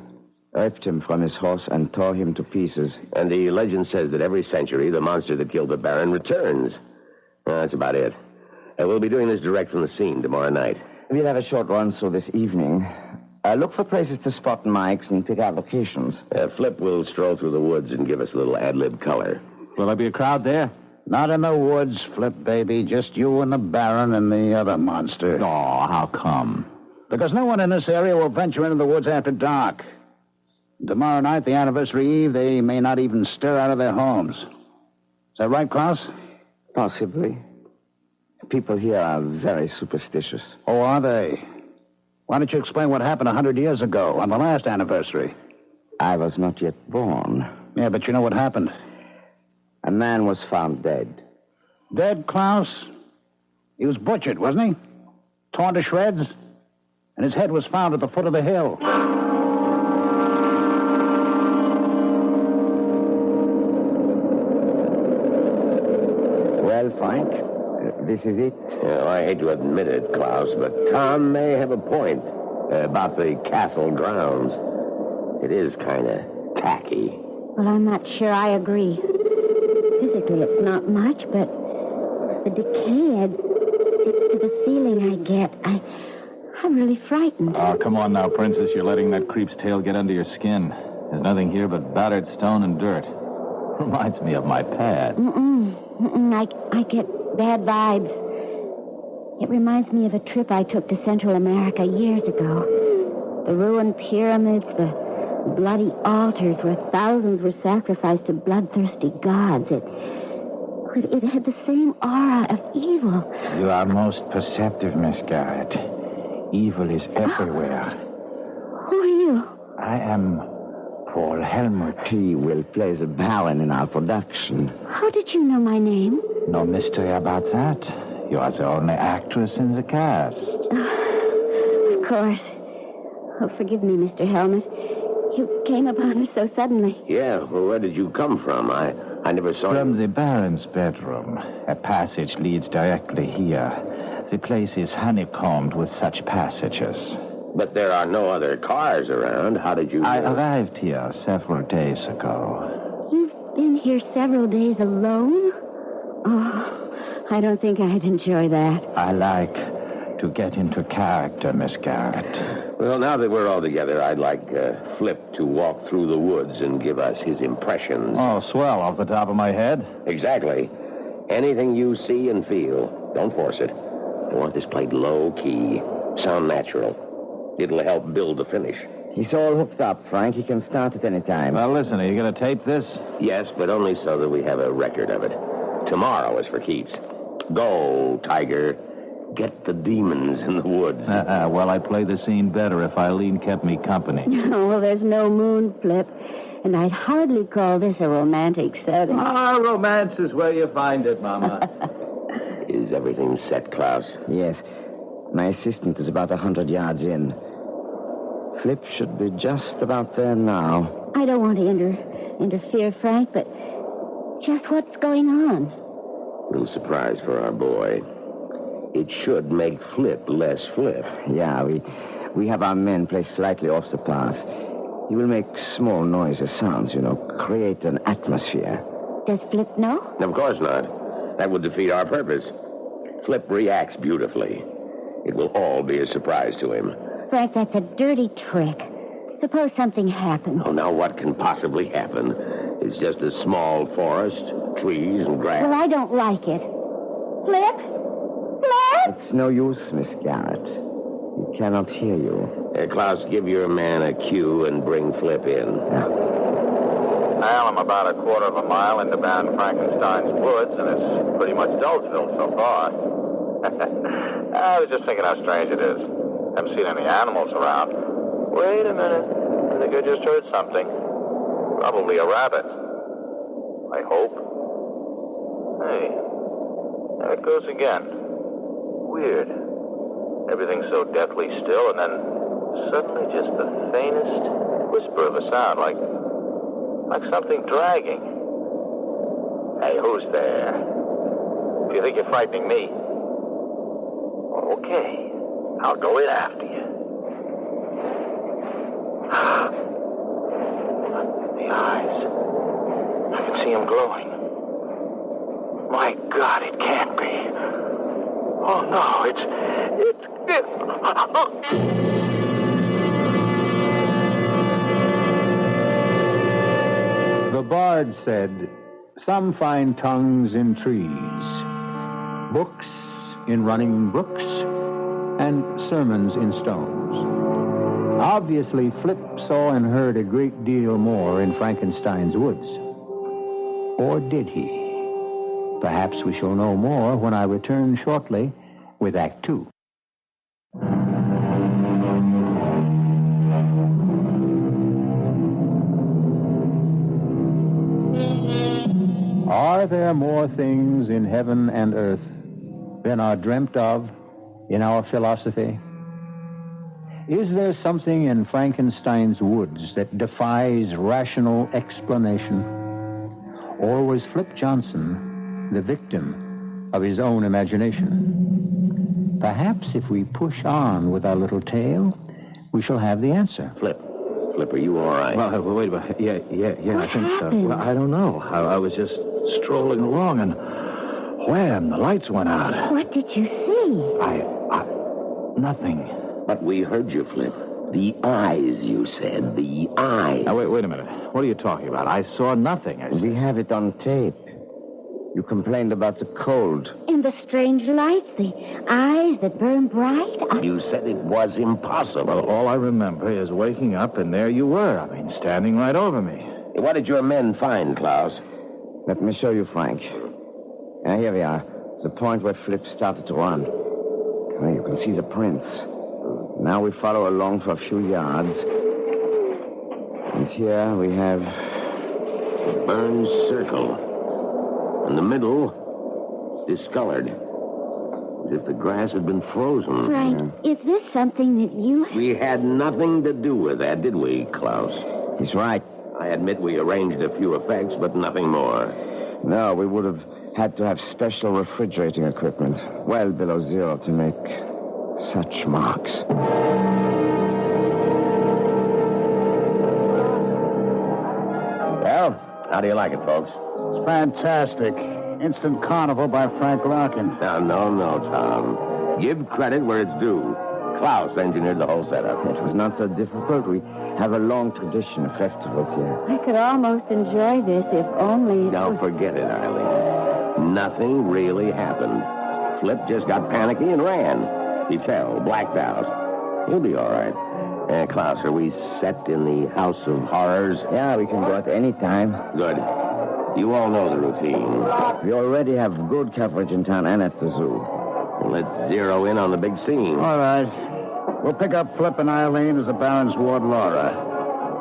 ripped him from his horse and tore him to pieces. And the legend says that every century, the monster that killed the Baron returns. That's about it. We'll be doing this direct from the scene tomorrow night. We'll have a short run through this evening. Look for places to spot mics and pick out locations. Flip will stroll through the woods and give us a little ad-lib color. Will there be a crowd there? Not in the woods, Flip, baby. Just you and the Baron and the other monster. Oh, how come? Because no one in this area will venture into the woods after dark. Tomorrow night, the anniversary eve, they may not even stir out of their homes. Is that right, Klaus? Possibly. People here are very superstitious. Oh, are they? Why don't you explain what happened 100 years ago on the last anniversary? I was not yet born. Yeah, but you know what happened. A man was found dead. Dead, Klaus? He was butchered, wasn't he? Torn to shreds? And his head was found at the foot of the hill. Well, Frank, this is it. I hate to admit it, Klaus, but Tom may have a point about the castle grounds. It is kind of tacky. Well, I'm not sure I agree. Physically, it's not much, but the decay adds to the feeling I get. I'm really frightened. Oh, come on now, Princess. You're letting that creep's tail get under your skin. There's nothing here but battered stone and dirt. Reminds me of my pad. I get bad vibes. It reminds me of a trip I took to Central America years ago. The ruined pyramids, the bloody altars where thousands were sacrificed to bloodthirsty gods. It had the same aura of evil. You are most perceptive, Miss Garrett. Evil is everywhere. Who are you? I am Paul Helmut. He will play the Baron in our production. How did you know my name? No mystery about that. You are the only actress in the cast. Of course. Oh, forgive me, Mr. Helmut. You came upon me so suddenly. Yeah, well, where did you come from? I never saw From the Baron's bedroom. A passage leads directly here. The place is honeycombed with such passages. But there are no other cars around. How did you... I arrived here several days ago. You've been here several days alone? Oh, I don't think I'd enjoy that. I like to get into character, Miss Garrett. Well, now that we're all together, I'd like Flip to walk through the woods and give us his impressions. Oh, swell, off the top of my head. Exactly. Anything you see and feel, don't force it. I want this played low-key, sound natural. It'll help build the finish. He's all hooked up, Frank. He can start at any time. Well, listen, are you going to tape this? Yes, but only so that we have a record of it. Tomorrow is for keeps. Go, Tiger. Get the demons in the woods. Well, I'd play the scene better if Eileen kept me company. Oh, well, there's no moon, Flip. And I'd hardly call this a romantic setting. Romance is where you find it, Mama. Is everything set, Klaus? Yes. My assistant is about 100 yards in. Flip should be just about there now. I don't want to interfere, Frank, but just what's going on? Little surprise for our boy. It should make Flip less Flip. Yeah, we have our men play slightly off the path. He will make small noises, sounds, create an atmosphere. Does Flip know? Of course not. That would defeat our purpose. Flip reacts beautifully. It will all be a surprise to him. Frank, that's a dirty trick. Suppose something happened. Oh, now what can possibly happen? It's just a small forest, trees and grass. Well, I don't like it. Flip? Flip? It's no use, Miss Garrett. He cannot hear you. Klaus, give your man a cue and bring Flip in. Well, I'm about a quarter of a mile into Baron Frankenstein's woods, and it's pretty much Dulceville so far. I was just thinking how strange it is. Haven't seen any animals around. Wait a minute. I think I just heard something. Probably a rabbit. I hope. Hey, there it goes again. Weird. Everything's so deathly still, and then suddenly just the faintest whisper of a sound, like something dragging. Hey, who's there? If you think you're frightening me, okay, I'll go in after you. The eyes. I can see them glowing. My God, it can't be. Oh, no, it's... The bard said, "Some find tongues in trees, books in running brooks, and sermons in stones." Obviously, Flip saw and heard a great deal more in Frankenstein's woods. Or did he? Perhaps we shall know more when I return shortly with Act Two. Are there more things in heaven and earth than are dreamt of in our philosophy? Is there something in Frankenstein's woods that defies rational explanation? Or was Flip Johnson the victim of his own imagination? Perhaps if we push on with our little tale, we shall have the answer. Flip, are you all right? Well, wait a minute. Yeah, What I think so. happened? Well, I don't know. I was just strolling along, and wham, the lights went out. What did you see? Nothing. But we heard you, Flip. The eyes, you said. The eyes. Now, wait a minute. What are you talking about? I saw nothing. We have it on tape. You complained about the cold. And the strange lights, the eyes that burn bright. You said it was impossible. Well, all I remember is waking up, and there you were. I mean, standing right over me. What did your men find, Klaus? Let me show you, Frank. Now, here we are. The point where Flip started to run. Well, you can see the prints. Now we follow along for a few yards. And here we have... a burned circle. In the middle, discolored. As if the grass had been frozen. Frank, is this something that you... We had nothing to do with that, did we, Klaus? He's right. I admit we arranged a few effects, but nothing more. No, we would have had to have special refrigerating equipment well below zero to make such marks. Well, how do you like it, folks? It's fantastic. Instant Carnival by Frank Larkin. No, Tom. Give credit where it's due. Klaus engineered the whole setup. It was not so difficult. We have a long tradition of festivals here. I could almost enjoy this if only... Don't forget it, Eileen. Nothing really happened. Flip just got panicky and ran. He fell, blacked out. He'll be all right. Klaus, are we set in the House of Horrors? Yeah, we can go at any time. Good. You all know the routine. We already have good coverage in town and at the zoo. Let's zero in on the big scene. All right. We'll pick up Flip and Eileen as the Baron's ward, Laura.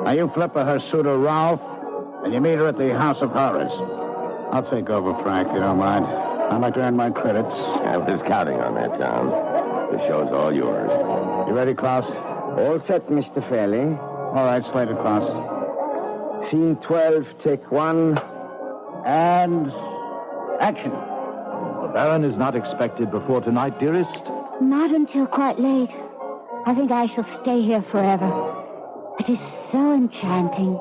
Now, you Flip her suitor, Ralph, and you meet her at the House of Horrors. I'll take over, Frank, if you don't mind. I'd like to earn my credits. I was counting on that, Tom. The show's all yours. You ready, Klaus? All set, Mr. Fairley. All right, slated, Klaus. Scene 12, take 1. And action. The Baron is not expected before tonight, dearest? Not until quite late. I think I shall stay here forever. It is so enchanting.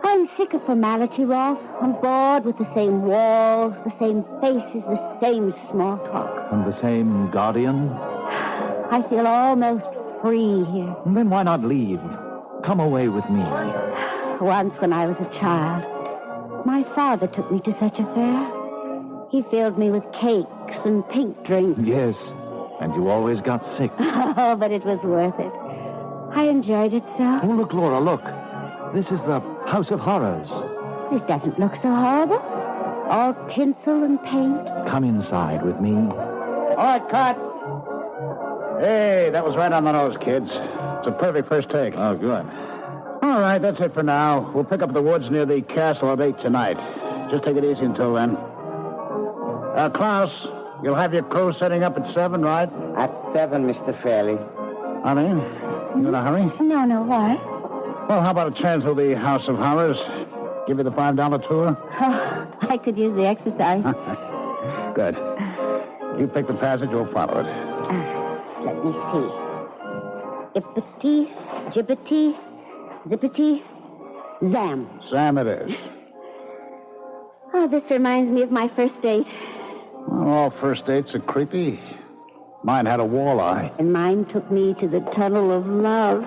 I'm sick of formality, Ralph. I'm bored with the same walls, the same faces, the same small talk. And the same guardian? I feel almost free here. Then why not leave? Come away with me. Once when I was a child, my father took me to such a fair. He filled me with cakes and pink drinks. Yes, and you always got sick. Oh, but it was worth it. I enjoyed it so. Oh, look, Laura, look. This is the House of Horrors. This doesn't look so horrible. All tinsel and paint. Come inside with me. All right, cut. Hey, that was right on the nose, kids. It's a perfect first take. Oh, good. All right, that's it for now. We'll pick up the woods near the castle at 8 tonight. Just take it easy until then. Klaus, you'll have your crew setting up at 7, right? At 7, Mr. Fairley. Eileen, you in a hurry? No, why? Well, how about a chance with the House of Horrors? Give you the $5 tour? Oh, I could use the exercise. Good. You pick the passage, we'll follow it. Let me see. Ippity, jibbity, zippity, zam. Sam it is. Oh, this reminds me of my first date. Well, all first dates are creepy. Mine had a walleye. And mine took me to the tunnel of love.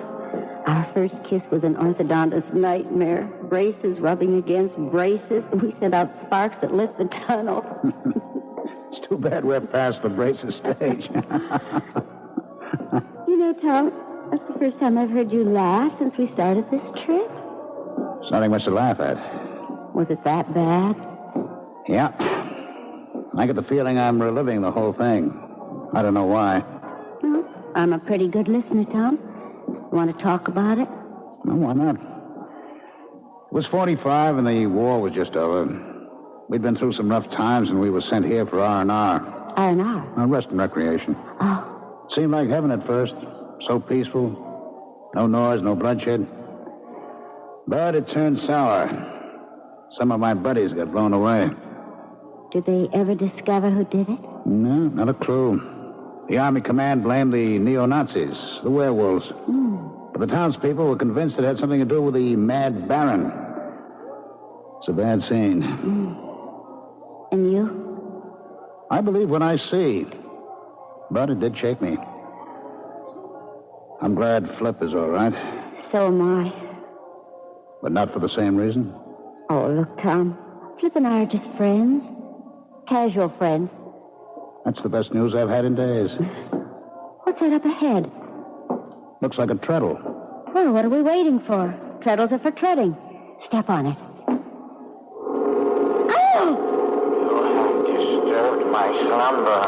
Our first kiss was an orthodontist's nightmare. Braces rubbing against braces. We sent out sparks that lit the tunnel. It's too bad we're past the braces stage. You know, Tom, that's the first time I've heard you laugh since we started this trip. It's nothing much to laugh at. Was it that bad? Yeah. I get the feeling I'm reliving the whole thing. I don't know why. Well, I'm a pretty good listener, Tom. You want to talk about it? No, why not? It was 45 and the war was just over. We'd been through some rough times and we were sent here for R&R. R&R? Rest and recreation. Oh. Seemed like heaven at first. So peaceful. No noise, no bloodshed. But it turned sour. Some of my buddies got blown away. Did they ever discover who did it? No, not a clue. The Army command blamed the neo-Nazis, the werewolves. But the townspeople were convinced it had something to do with the Mad Baron. It's a bad scene. And you? I believe what I see. But it did shake me. I'm glad Flip is all right. So am I. But not for the same reason? Oh, look, Tom. Flip and I are just friends. Casual friends. That's the best news I've had in days. What's that up ahead? Looks like a treadle. Well, what are we waiting for? Treadles are for treading. Step on it. Oh! You have disturbed my slumber.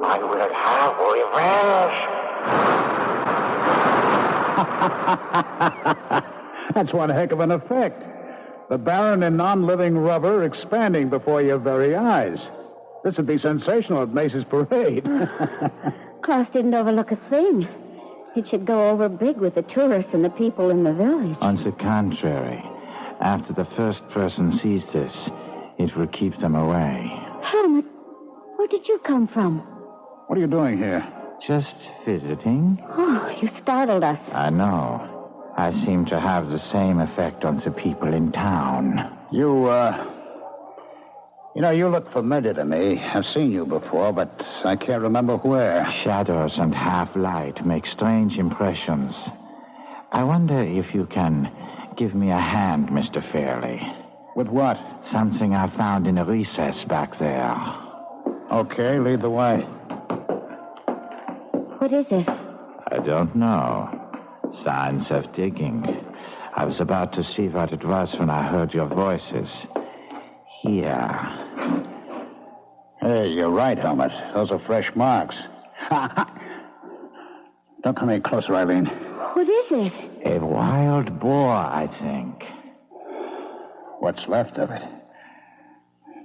I will have revenge. That's one heck of an effect. The Baron in non-living rubber expanding before your very eyes. This would be sensational at Mace's parade. Klaus didn't overlook a thing. It should go over big with the tourists and the people in the village. On the contrary, after the first person sees this, it will keep them away. Helmut, where did you come from? What are you doing here? Just visiting. Oh, you startled us. I know. I seem to have the same effect on the people in town. You look familiar to me. I've seen you before, but I can't remember where. Shadows and half-light make strange impressions. I wonder if you can give me a hand, Mr. Fairley. With what? Something I found in a recess back there. Okay, lead the way. What is it? I don't know. Signs of digging. I was about to see what it was when I heard your voices. Here. Hey, you're right, Helmut. Those are fresh marks. Don't come any closer, Eileen. What is it? A wild boar, I think. What's left of it?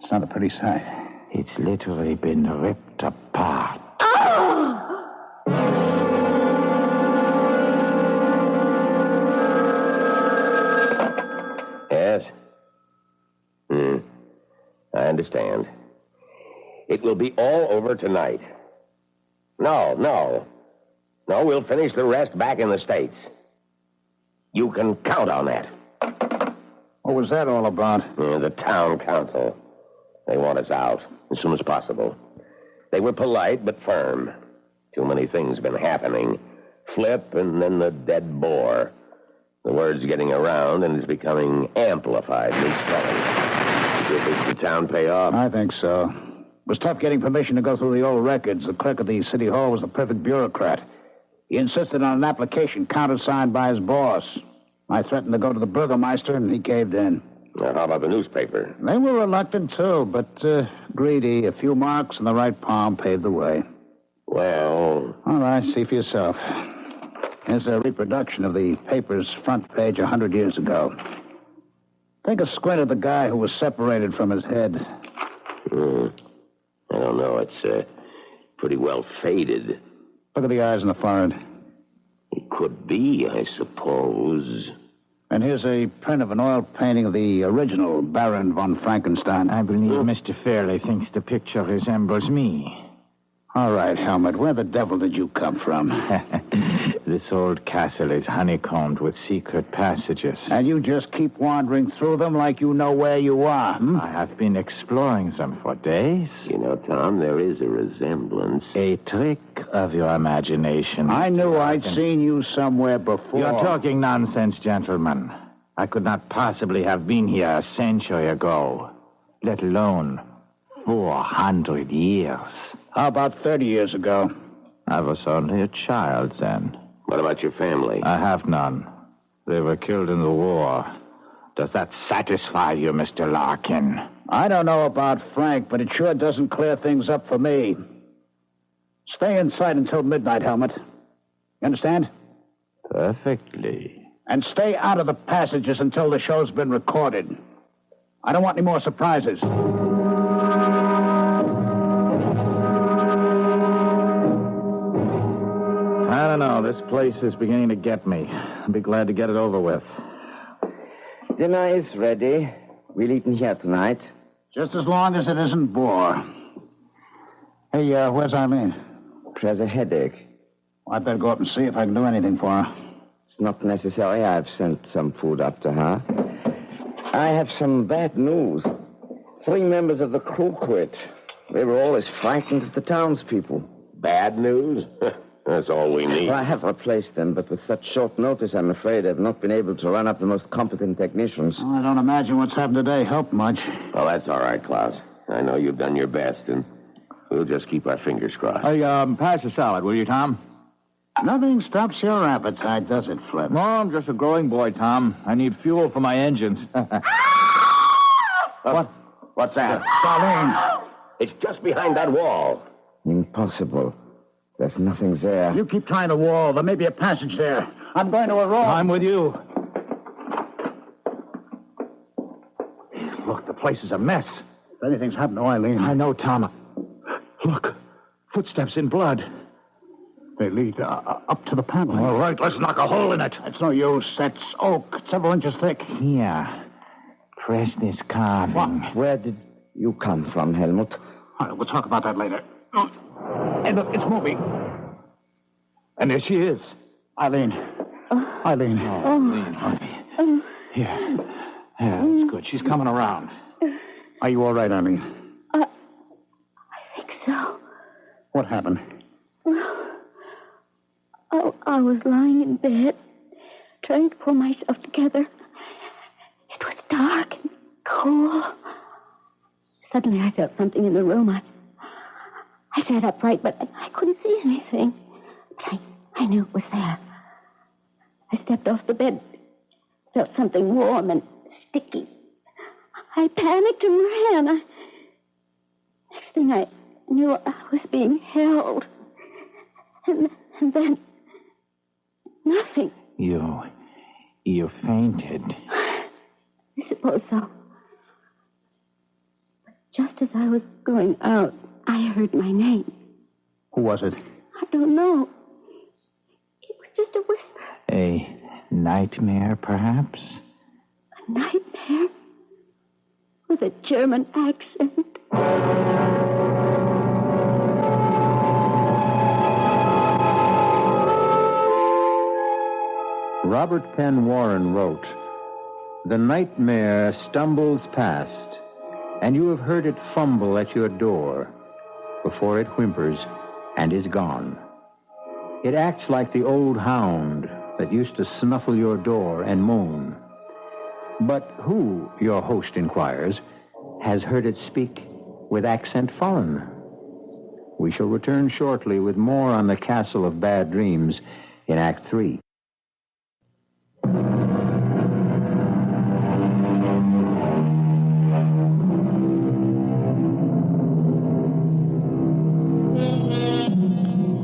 It's not a pretty sight. It's literally been ripped apart. Oh! Yes? I understand. It will be all over tonight. No, we'll finish the rest back in the States. You can count on that. What was that all about? The town council. They want us out as soon as possible. They were polite but firm. Too many things been happening. Flip and then the dead boar. The word's getting around and is becoming amplified. Do you think the town pay off? I think so. It was tough getting permission to go through the old records. The clerk of the city hall was the perfect bureaucrat. He insisted on an application countersigned by his boss. I threatened to go to the burgomaster, and he caved in. Now, how about the newspaper? They were reluctant, too, but greedy. A few marks in the right palm paved the way. Well... All right, see for yourself. Here's a reproduction of the paper's front page 100 years ago. Take a squint at the guy who was separated from his head. I don't know. It's pretty well faded. Look at the eyes and the forehead. It could be, I suppose. And here's a print of an oil painting of the original Baron von Frankenstein. I believe Mr. Fairley thinks the picture resembles me. All right, Helmut, where the devil did you come from? This old castle is honeycombed with secret passages. And you just keep wandering through them like you know where you are, I have been exploring them for days. You know, Tom, there is a resemblance. A trick of your imagination. I knew I'd seen you somewhere before. You're talking nonsense, gentlemen. I could not possibly have been here a century ago, let alone 400 years. How about 30 years ago? I was only a child then. What about your family? I have none. They were killed in the war. Does that satisfy you, Mr. Larkin? I don't know about Frank, but it sure doesn't clear things up for me. Stay inside until midnight, Helmut. You understand? Perfectly. And stay out of the passages until the show's been recorded. I don't want any more surprises. I don't know. This place is beginning to get me. I'll be glad to get it over with. Dinner is ready. We'll eat in here tonight. Just as long as it isn't boar. Hey, where's Eileen? She has a headache. Well, I'd better go up and see if I can do anything for her. It's not necessary. I've sent some food up to her. I have some bad news. 3 members of the crew quit. They were all as frightened as the townspeople. Bad news? That's all we need. Well, I have replaced them, but with such short notice, I'm afraid I've not been able to run up the most competent technicians. Well, I don't imagine what's happened today helped much. Well, that's all right, Klaus. I know you've done your best, and we'll just keep our fingers crossed. Hey, pass the salad, will you, Tom? Nothing stops your appetite, does it, Flip? No, I'm just a growing boy, Tom. I need fuel for my engines. What's that? Darlene. It's just behind that wall. Impossible. There's nothing there. You keep trying the wall. There may be a passage there. I'm going to a room. I'm with you. Look, the place is a mess. If anything's happened to Eileen. I know, Tom. Look, footsteps in blood. They lead up to the panel. All right, let's knock a hole in it. It's no use. That's oak, several inches thick. Here. Press this carving. What? Where did you come from, Helmut? All right, we'll talk about that later. Hey, look, it's moving. And there she is. Eileen. Eileen. Eileen. Here. Yeah, that's good. She's coming around. Are you all right, Eileen? I think so. What happened? I was lying in bed, trying to pull myself together. It was dark and cool. Suddenly I felt something in the room. I sat upright, but I couldn't see anything. But I knew it was there. I stepped off the bed, felt something warm and sticky. I panicked and ran. Next thing I knew, I was being held. And then... nothing. You fainted. I suppose so. But just as I was going out, I heard my name. Who was it? I don't know. It was just a whisper. A nightmare, perhaps? A nightmare? With a German accent. Robert Penn Warren wrote, "The nightmare stumbles past, and you have heard it fumble at your door before it whimpers and is gone. It acts like the old hound that used to snuffle your door and moan. But who, your host inquires, has heard it speak with accent foreign?" We shall return shortly with more on the Castle of Bad Dreams in Act 3.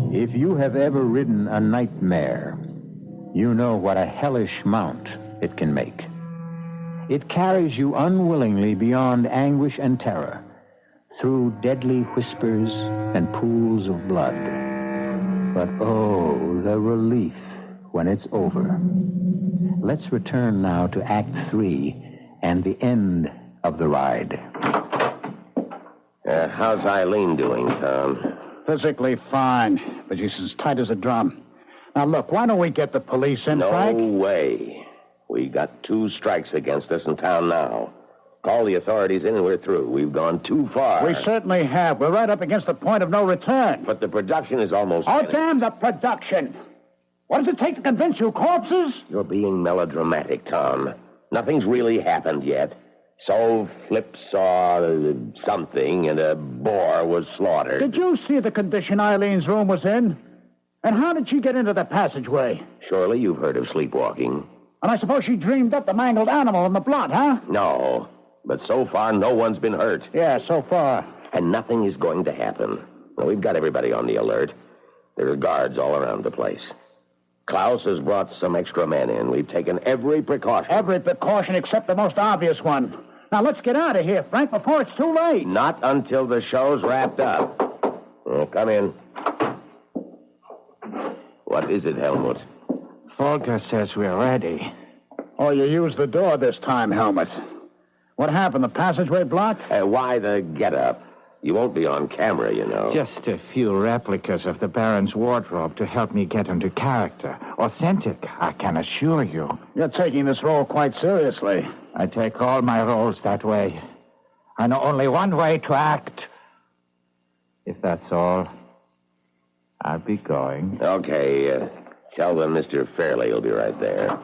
If you have ever ridden a nightmare, you know what a hellish mount it can make. It carries you unwillingly beyond anguish and terror, through deadly whispers and pools of blood. But oh, the relief when it's over. Let's return now to Act 3 and the end of the ride. How's Eileen doing, Tom? Physically fine, but she's as tight as a drum. Now, look, why don't we get the police in, Frank? No way. We got 2 strikes against us in town now. Call the authorities in and we're through. We've gone too far. We certainly have. We're right up against the point of no return. But the production is almost... Oh, damn the production! What does it take to convince you, corpses? You're being melodramatic, Tom. Nothing's really happened yet. So Flip saw something and a boar was slaughtered. Did you see the condition Eileen's room was in? And how did she get into the passageway? Surely you've heard of sleepwalking. And I suppose she dreamed up the mangled animal in the blood, huh? No, but so far no one's been hurt. Yeah, so far. And nothing is going to happen. Well, we've got everybody on the alert. There are guards all around the place. Klaus has brought some extra men in. We've taken every precaution. Every precaution except the most obvious one. Now, let's get out of here, Frank, before it's too late. Not until the show's wrapped up. Oh, come in. What is it, Helmut? Volker says we're ready. Oh, you used the door this time, Helmut. What happened? The passageway blocked? Why the get-up? You won't be on camera, you know. Just a few replicas of the Baron's wardrobe to help me get into character. Authentic, I can assure you. You're taking this role quite seriously. I take all my roles that way. I know only one way to act. If that's all, I'll be going. Okay, tell them Mr. Fairley will be right there.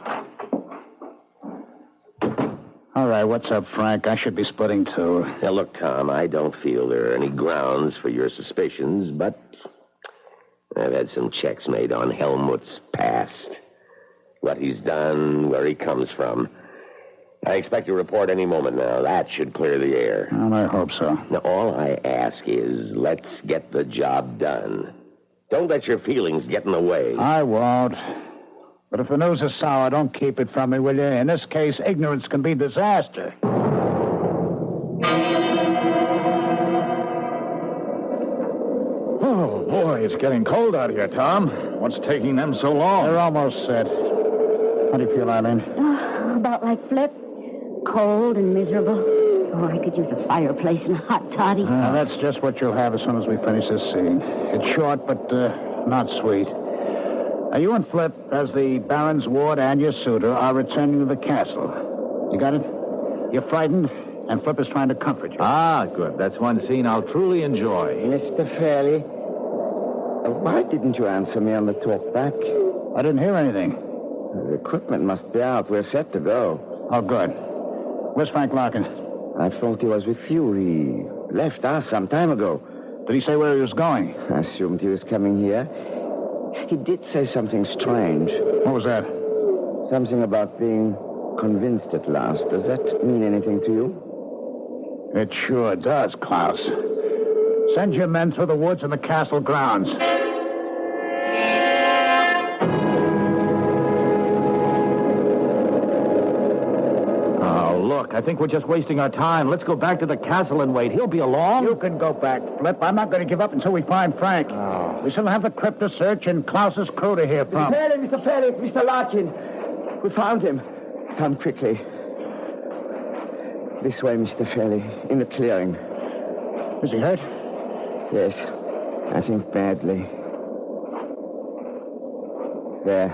All right, what's up, Frank? I should be splitting, too. Now, look, Tom, I don't feel there are any grounds for your suspicions, but I've had some checks made on Helmut's past. What he's done, where he comes from. I expect a report any moment now. That should clear the air. Well, I hope so. Now, all I ask is let's get the job done. Don't let your feelings get in the way. I won't. But if the news is sour, don't keep it from me, will you? In this case, ignorance can be disaster. Oh, boy, it's getting cold out here, Tom. What's taking them so long? They're almost set. How do you feel, Eileen? About like Flip. Cold and miserable. Oh, I could use a fireplace and a hot toddy. That's just what you'll have as soon as we finish this scene. It's short, but not sweet. You and Flip, as the Baron's ward and your suitor, are returning to the castle. You got it? You're frightened, and Flip is trying to comfort you. Ah, good. That's one scene I'll truly enjoy. Mr. Fairley, why didn't you answer me on the talk back? I didn't hear anything. The equipment must be out. We're set to go. Oh, good. Where's Frank Larkin? I thought he was with you. He left us some time ago. Did he say where he was going? I assumed he was coming here. He did say something strange. What was that? Something about being convinced at last. Does that mean anything to you? It sure does, Klaus. Send your men through the woods and the castle grounds. Look, I think we're just wasting our time. Let's go back to the castle and wait. He'll be along. You can go back, Flip. I'm not going to give up until we find Frank. Oh. We still have the crypt to search and Klaus's crew to hear from. Mr. Fairley, Mr. Larkin. We found him. Come quickly. This way, Mr. Fairley, in the clearing. Is he hurt? Yes, I think badly. There.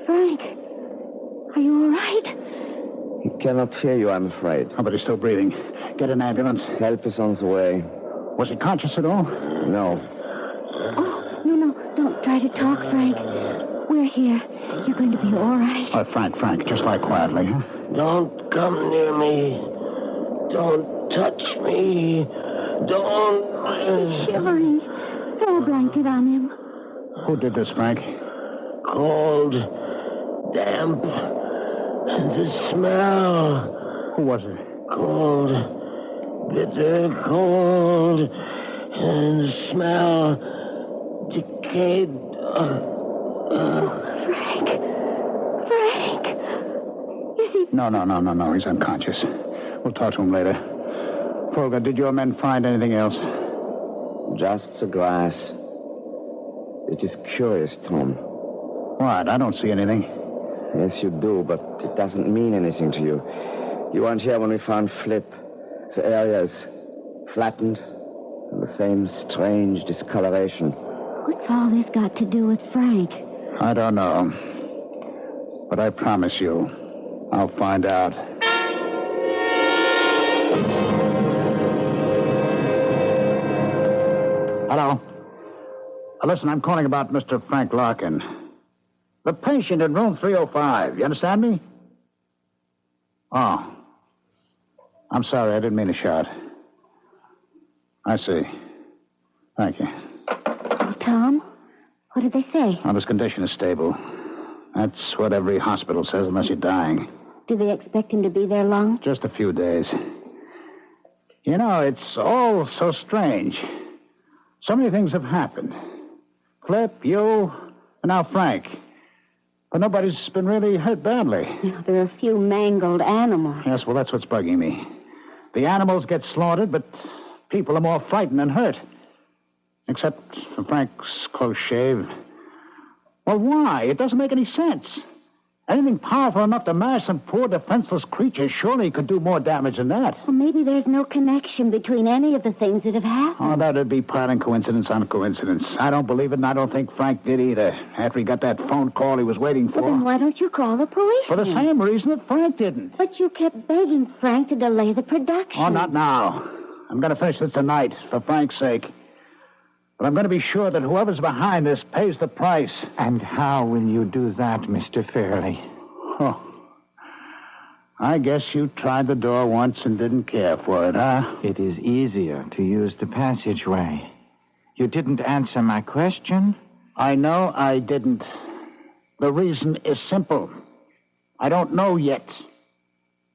Frank, are you all right? He cannot hear you, I'm afraid. Oh, but he's still breathing. Get an ambulance. Help is on the way. Was he conscious at all? No. Oh, no, don't try to talk, Frank. We're here. You're going to be all right. Frank, just lie quietly, huh? Don't come near me. Don't touch me. Don't... He's shivering. Throw a blanket on him. Who did this, Frank? Cold, damp, and the smell. Who was it? Cold, bitter cold, and the smell, decayed. Frank. Is he... No. He's unconscious. We'll talk to him later. Folger, did your men find anything else? Just the grass. It is curious, Tom. What? I don't see anything. Yes, you do, but it doesn't mean anything to you. You weren't here when we found Flip. The area is flattened and the same strange discoloration. What's all this got to do with Frank? I don't know. But I promise you, I'll find out. Hello. Listen, I'm calling about Mr. Frank Larkin. The patient in room 305. You understand me? Oh. I'm sorry, I didn't mean to shout. I see. Thank you. Tom, what did they say? Well, his condition is stable. That's what every hospital says, unless you're dying. Do they expect him to be there long? Just a few days. You know, it's all so strange. So many things have happened. Flip, you, and now Frank. But nobody's been really hurt badly. There are a few mangled animals. Yes, well, that's what's bugging me. The animals get slaughtered, but people are more frightened than hurt. Except for Frank's close shave. Well, why? It doesn't make any sense. Anything powerful enough to mash some poor defenseless creature surely could do more damage than that. Well, maybe there's no connection between any of the things that have happened. Oh, that'd be piling coincidence on coincidence. I don't believe it, and I don't think Frank did either. After he got that phone call he was waiting for. Well, then why don't you call the police? For the same reason that Frank didn't. But you kept begging Frank to delay the production. Oh, not now. I'm going to finish this tonight, for Frank's sake. But I'm going to be sure that whoever's behind this pays the price. And how will you do that, Mr. Fairley? Oh, I guess you tried the door once and didn't care for it, huh? It is easier to use the passageway. You didn't answer my question? I know I didn't. The reason is simple. I don't know yet.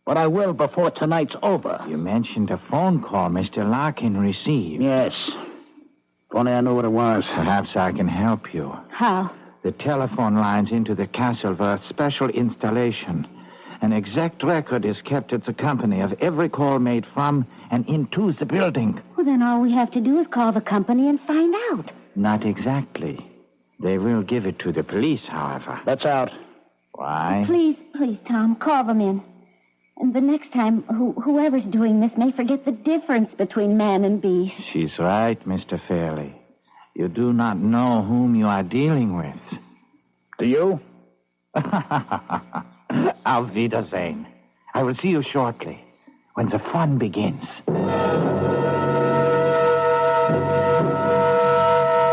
But I will before tonight's over. You mentioned a phone call Mr. Larkin received. Yes. If only I knew what it was. Perhaps I can help you. How? The telephone lines into the castle were a special installation. An exact record is kept at the company of every call made from and into the building. Well, then all we have to do is call the company and find out. Not exactly. They will give it to the police, however. That's out. Why? Please, Tom, call them in. And the next time, whoever's doing this may forget the difference between man and beast. She's right, Mr. Fairley. You do not know whom you are dealing with. Do you? Auf Wiedersehen. I will see you shortly, when the fun begins.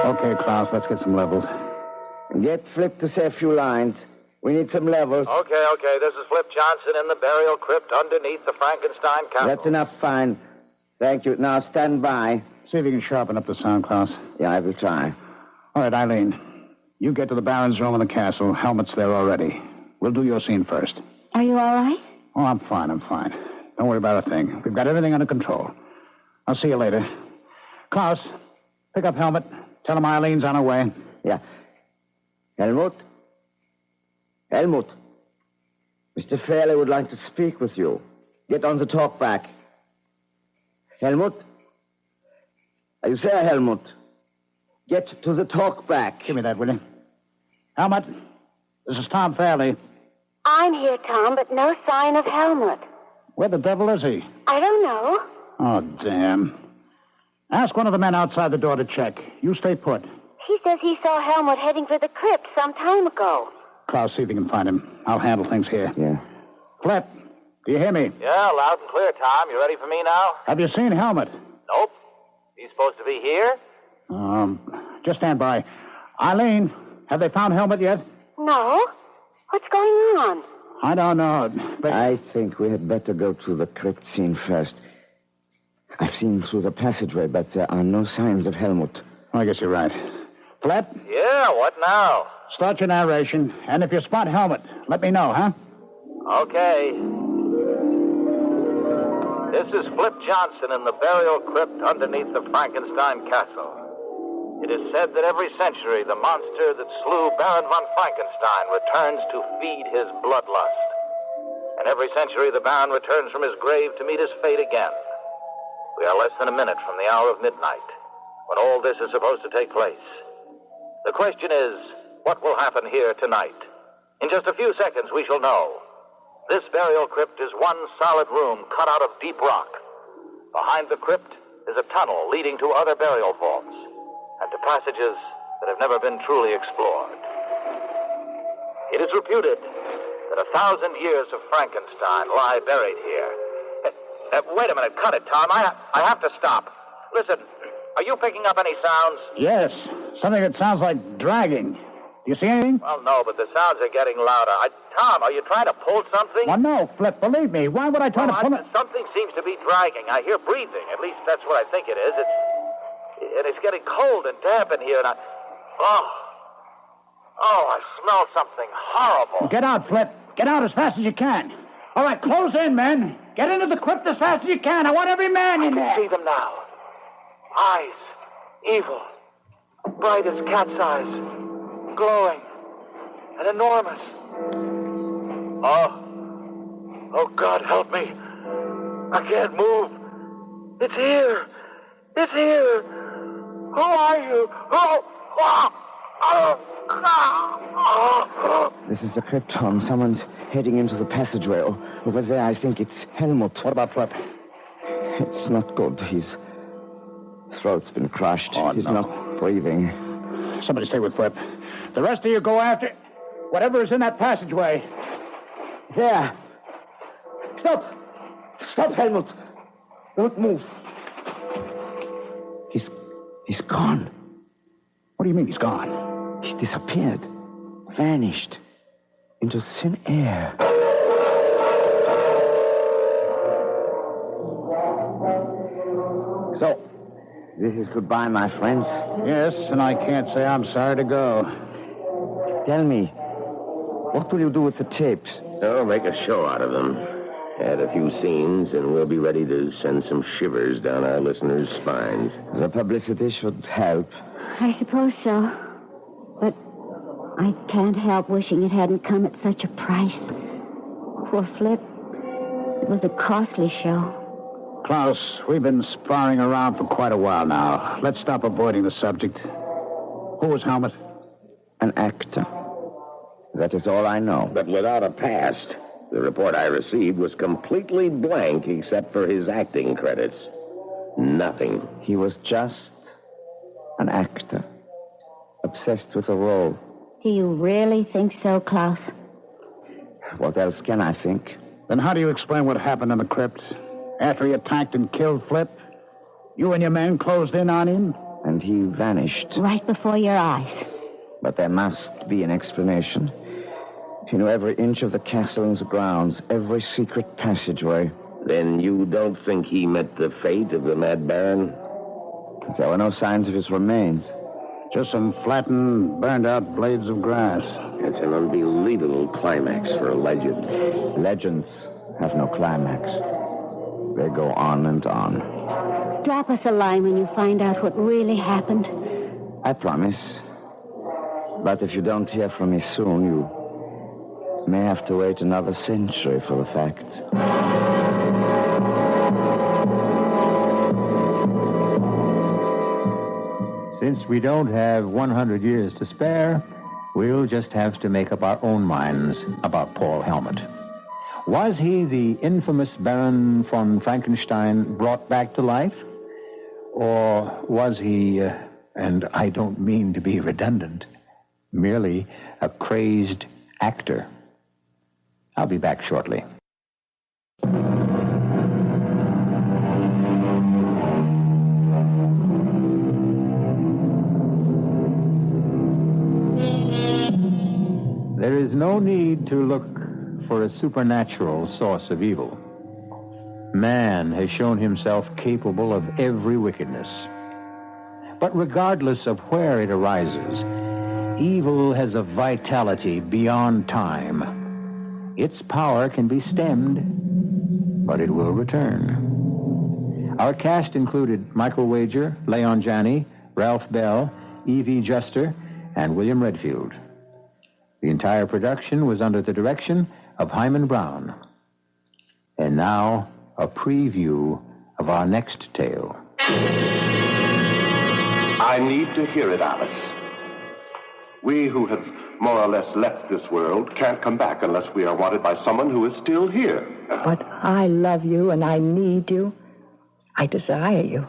Okay, Klaus, let's get some levels. Get Flip to say a few lines. We need some levels. Okay. This is Flip Johnson in the burial crypt underneath the Frankenstein castle. That's enough, fine. Thank you. Now stand by. See if you can sharpen up the sound, Klaus. Yeah, I will try. All right, Eileen. You get to the Baron's room in the castle. Helmet's there already. We'll do your scene first. Are you all right? Oh, I'm fine. Don't worry about a thing. We've got everything under control. I'll see you later. Klaus, pick up Helmet. Tell him Eileen's on her way. Yeah. Helmut? Mr. Fairley would like to speak with you. Get on the talk back. Helmut? Are you there, Helmut? Get to the talk back. Give me that, will you? Helmut, this is Tom Fairley. I'm here, Tom, but no sign of Helmut. Where the devil is he? I don't know. Oh, damn. Ask one of the men outside the door to check. You stay put. He says he saw Helmut heading for the crypt some time ago. Klaus, see if you can find him. I'll handle things here. Yeah. Flip, do you hear me? Yeah, loud and clear, Tom. You ready for me now? Have you seen Helmut? Nope. He's supposed to be here? Just stand by. Eileen, have they found Helmut yet? No. What's going on? I don't know, but... I think we had better go to the crypt scene first. I've seen through the passageway, but there are no signs of Helmut. I guess you're right. Flip? Yeah, what now? Start your narration, and if you spot Helmut, let me know, huh? Okay. This is Flip Johnson in the burial crypt underneath the Frankenstein castle. It is said that every century the monster that slew Baron von Frankenstein returns to feed his bloodlust. And every century the Baron returns from his grave to meet his fate again. We are less than a minute from the hour of midnight, when all this is supposed to take place. The question is, what will happen here tonight? In just a few seconds, we shall know. This burial crypt is one solid room cut out of deep rock. Behind the crypt is a tunnel leading to other burial vaults and to passages that have never been truly explored. It is reputed that 1,000 years of Frankenstein lie buried here. Wait a minute. Cut it, Tom. I have to stop. Listen, are you picking up any sounds? Yes. Something that sounds like dragging. Do you see anything? Well, no, but the sounds are getting louder. Tom, are you trying to pull something? Well, no, Flip. Believe me. Why would I try to pull it? Something seems to be dragging. I hear breathing. At least that's what I think it is. It's getting cold and damp in here, and I smell something horrible. Get out, Flip. Get out as fast as you can. All right, close in, men. Get into the crypt as fast as you can. I want every man in there. I can see them now. Eyes. Evil. Bright as cat's eyes. Glowing. And enormous. Oh, God, help me. I can't move. It's here. It's here. Who are you? This is the crypt, Tom. Someone's heading into the passageway. Over there, I think it's Helmut. What about Flip? It's not good. His throat's been crushed. He's not breathing. Somebody stay with Flip. The rest of you go after whatever is in that passageway. There. Stop, Helmut. Don't move. He's gone. What do you mean he's gone? He's disappeared. Vanished. Into thin air. This is goodbye, my friends. Yes, and I can't say I'm sorry to go. Tell me, what will you do with the tapes? Oh, make a show out of them. Add a few scenes, and we'll be ready to send some shivers down our listeners' spines. The publicity should help. I suppose so. But I can't help wishing it hadn't come at such a price. Poor Flip. It was a costly show. Klaus, we've been sparring around for quite a while now. Let's stop avoiding the subject. Who was Helmut? An actor. That is all I know. But without a past. The report I received was completely blank except for his acting credits. Nothing. He was just an actor. Obsessed with a role. Do you really think so, Klaus? What else can I think? Then how do you explain what happened in the crypt? After he attacked and killed Flip, you and your men closed in on him? And he vanished. Right before your eyes. But there must be an explanation. He knew every inch of the castle and the grounds, every secret passageway. Then you don't think he met the fate of the Mad Baron? There were no signs of his remains. Just some flattened, burned-out blades of grass. It's an unbelievable climax for a legend. Legends have no climax. They go on and on. Drop us a line when you find out what really happened. I promise. But if you don't hear from me soon, you may have to wait another century for the facts. Since we don't have 100 years to spare, we'll just have to make up our own minds about Paul Helmut. Was he the infamous Baron von Frankenstein brought back to life? Or was he, and I don't mean to be redundant, merely a crazed actor? I'll be back shortly. There is no need to look for a supernatural source of evil. Man has shown himself capable of every wickedness. But regardless of where it arises, evil has a vitality beyond time. Its power can be stemmed, but it will return. Our cast included Michael Wager, Leon Janney, Ralph Bell, E.V. Juster, and William Redfield. The entire production was under the direction of Hyman Brown. And now, a preview of our next tale. I need to hear it, Alice. We who have more or less left this world can't come back unless we are wanted by someone who is still here. But I love you and I need you. I desire you.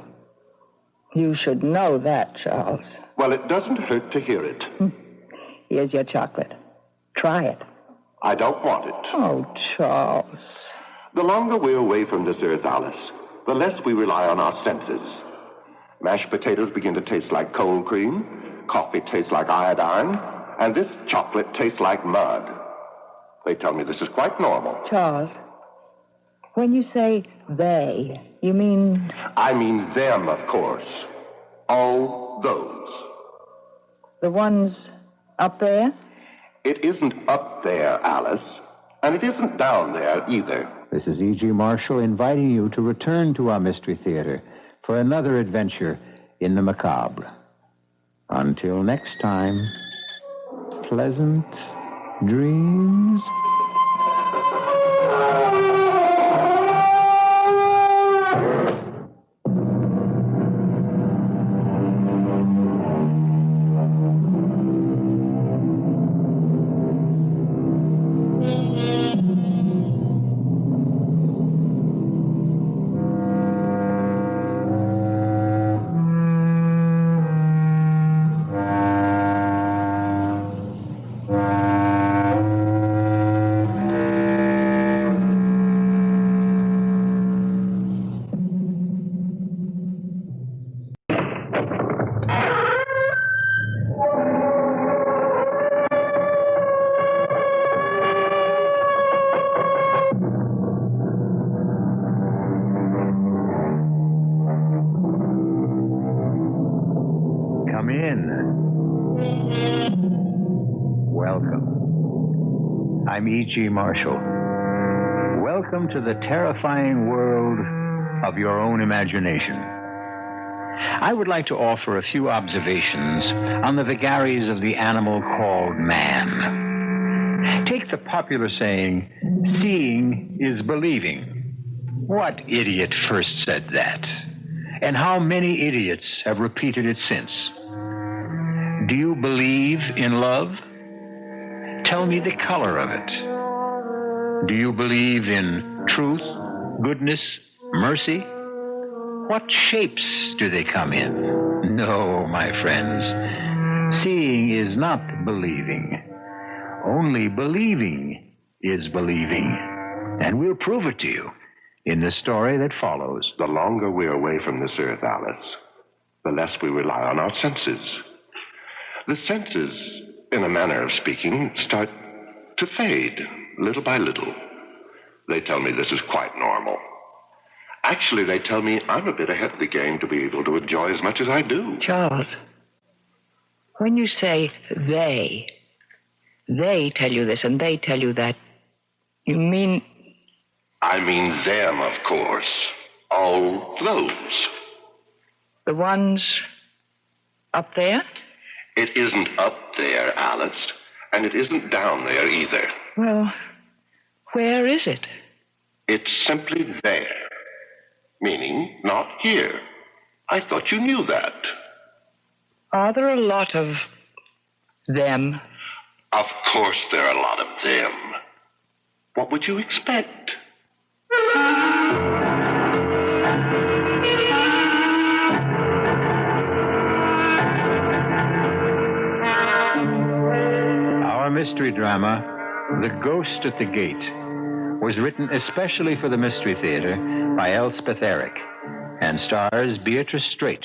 You should know that, Charles. Well, it doesn't hurt to hear it. Here's your chocolate. Try it. I don't want it. Oh, Charles. The longer we're away from this earth, Alice, the less we rely on our senses. Mashed potatoes begin to taste like cold cream, coffee tastes like iodine, and this chocolate tastes like mud. They tell me this is quite normal. Charles, when you say they, you mean... I mean them, of course. All those. The ones up there? It isn't up there, Alice, and it isn't down there either. This is E.G. Marshall inviting you to return to our Mystery Theater for another adventure in the macabre. Until next time, pleasant dreams. I'm E.G. Marshall. Welcome to the terrifying world of your own imagination. I would like to offer a few observations on the vagaries of the animal called man. Take the popular saying, seeing is believing. What idiot first said that? And how many idiots have repeated it since? Do you believe in love? Tell me the color of it. Do you believe in truth, goodness, mercy? What shapes do they come in? No, my friends. Seeing is not believing. Only believing is believing. And we'll prove it to you in the story that follows. The longer we're away from this earth, Alice, the less we rely on our senses. The senses, in a manner of speaking, start to fade little by little. They tell me this is quite normal. Actually, they tell me I'm a bit ahead of the game to be able to enjoy as much as I do. Charles, when you say they tell you this and they tell you that, you mean... I mean them, of course. All those. The ones up there? It isn't up there, Alice, and it isn't down there either. Well, where is it? It's simply there. Meaning not here. I thought you knew that. Are there a lot of them? Of course there are a lot of them. What would you expect? Our mystery drama, The Ghost at the Gate, was written especially for the Mystery Theater by Elspeth Eric and stars Beatrice Straight.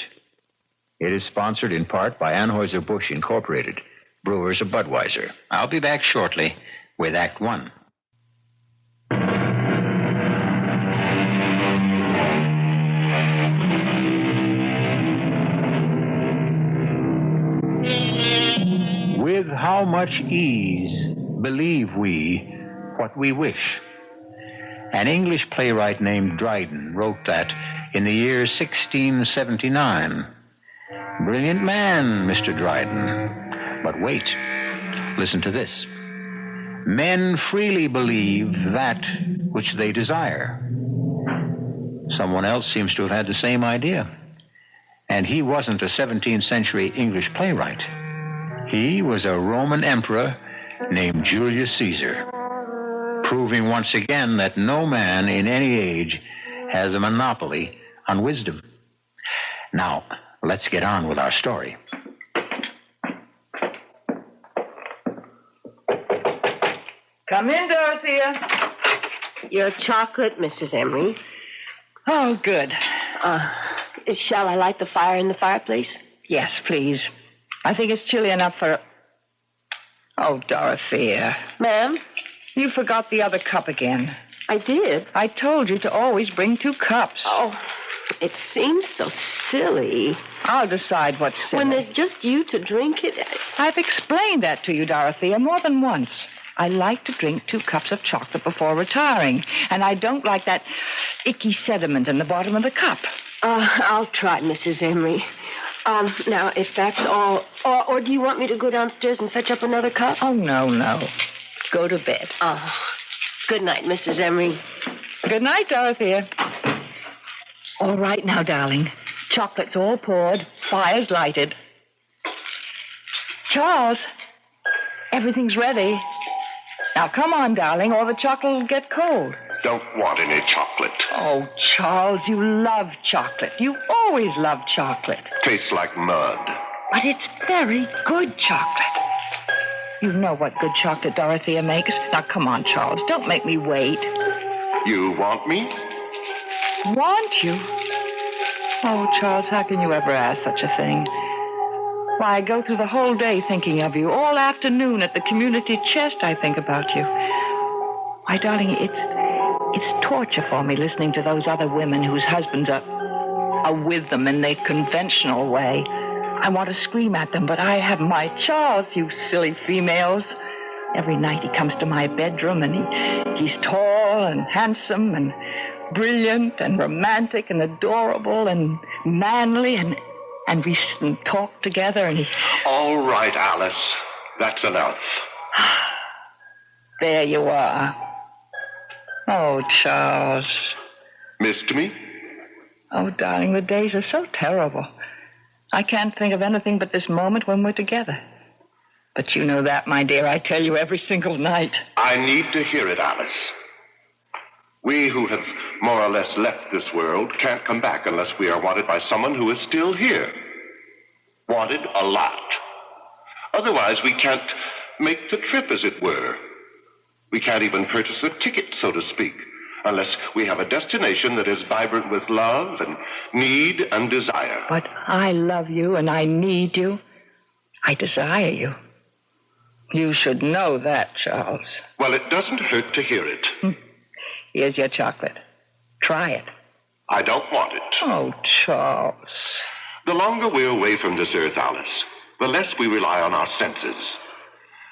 It is sponsored in part by Anheuser-Busch Incorporated, brewers of Budweiser. I'll be back shortly with Act One. With how much ease believe we what we wish? An English playwright named Dryden wrote that in the year 1679. Brilliant man, Mr. Dryden. But wait, listen to this. Men freely believe that which they desire. Someone else seems to have had the same idea. And he wasn't a 17th century English playwright. He was a Roman emperor named Julius Caesar, proving once again that no man in any age has a monopoly on wisdom. Now, let's get on with our story. Come in, Dorothea. Your chocolate, Mrs. Emery. Oh, good. Shall I light the fire in the fireplace? Yes, please. I think it's chilly enough for... Oh, Dorothea. Ma'am? You forgot the other cup again. I did. I told you to always bring 2 cups. Oh, it seems so silly. I'll decide what's silly. When there's just you to drink it. I've explained that to you, Dorothea, more than once. I like to drink 2 cups of chocolate before retiring, and I don't like that icky sediment in the bottom of the cup. I'll try, Mrs. Emery. Now, if that's all... Or do you want me to go downstairs and fetch up another cup? Oh, no. Go to bed. Oh, good night, Mrs. Emery. Good night, Dorothea. All right now, darling. Chocolate's all poured. Fire's lighted. Charles, everything's ready. Now, come on, darling, or the chocolate will get cold. Don't want any chocolate. Oh, Charles, you love chocolate. You always loved chocolate. Tastes like mud. But it's very good chocolate. You know what good chocolate Dorothea makes. Now, come on, Charles. Don't make me wait. You want me? Want you? Oh, Charles, how can you ever ask such a thing? Why, I go through the whole day thinking of you. All afternoon at the community chest, I think about you. Why, darling, it's torture for me listening to those other women whose husbands are with them in the conventional way. I want to scream at them, but I have my Charles, you silly females. Every night he comes to my bedroom, and he's tall and handsome and brilliant and romantic and adorable and manly, and we sit and talk together, and he... All right, Alice. That's enough. There you are. Oh, Charles. Missed me? Oh, darling, the days are so terrible. I can't think of anything but this moment when we're together. But you know that, my dear. I tell you every single night. I need to hear it, Alice. We who have more or less left this world can't come back unless we are wanted by someone who is still here. Wanted a lot. Otherwise, we can't make the trip, as it were. We can't even purchase a ticket, so to speak, unless we have a destination that is vibrant with love and need and desire. But I love you and I need you. I desire you. You should know that, Charles. Well, it doesn't hurt to hear it. Here's your chocolate. Try it. I don't want it. Oh, Charles. The longer we're away from this earth, Alice, the less we rely on our senses.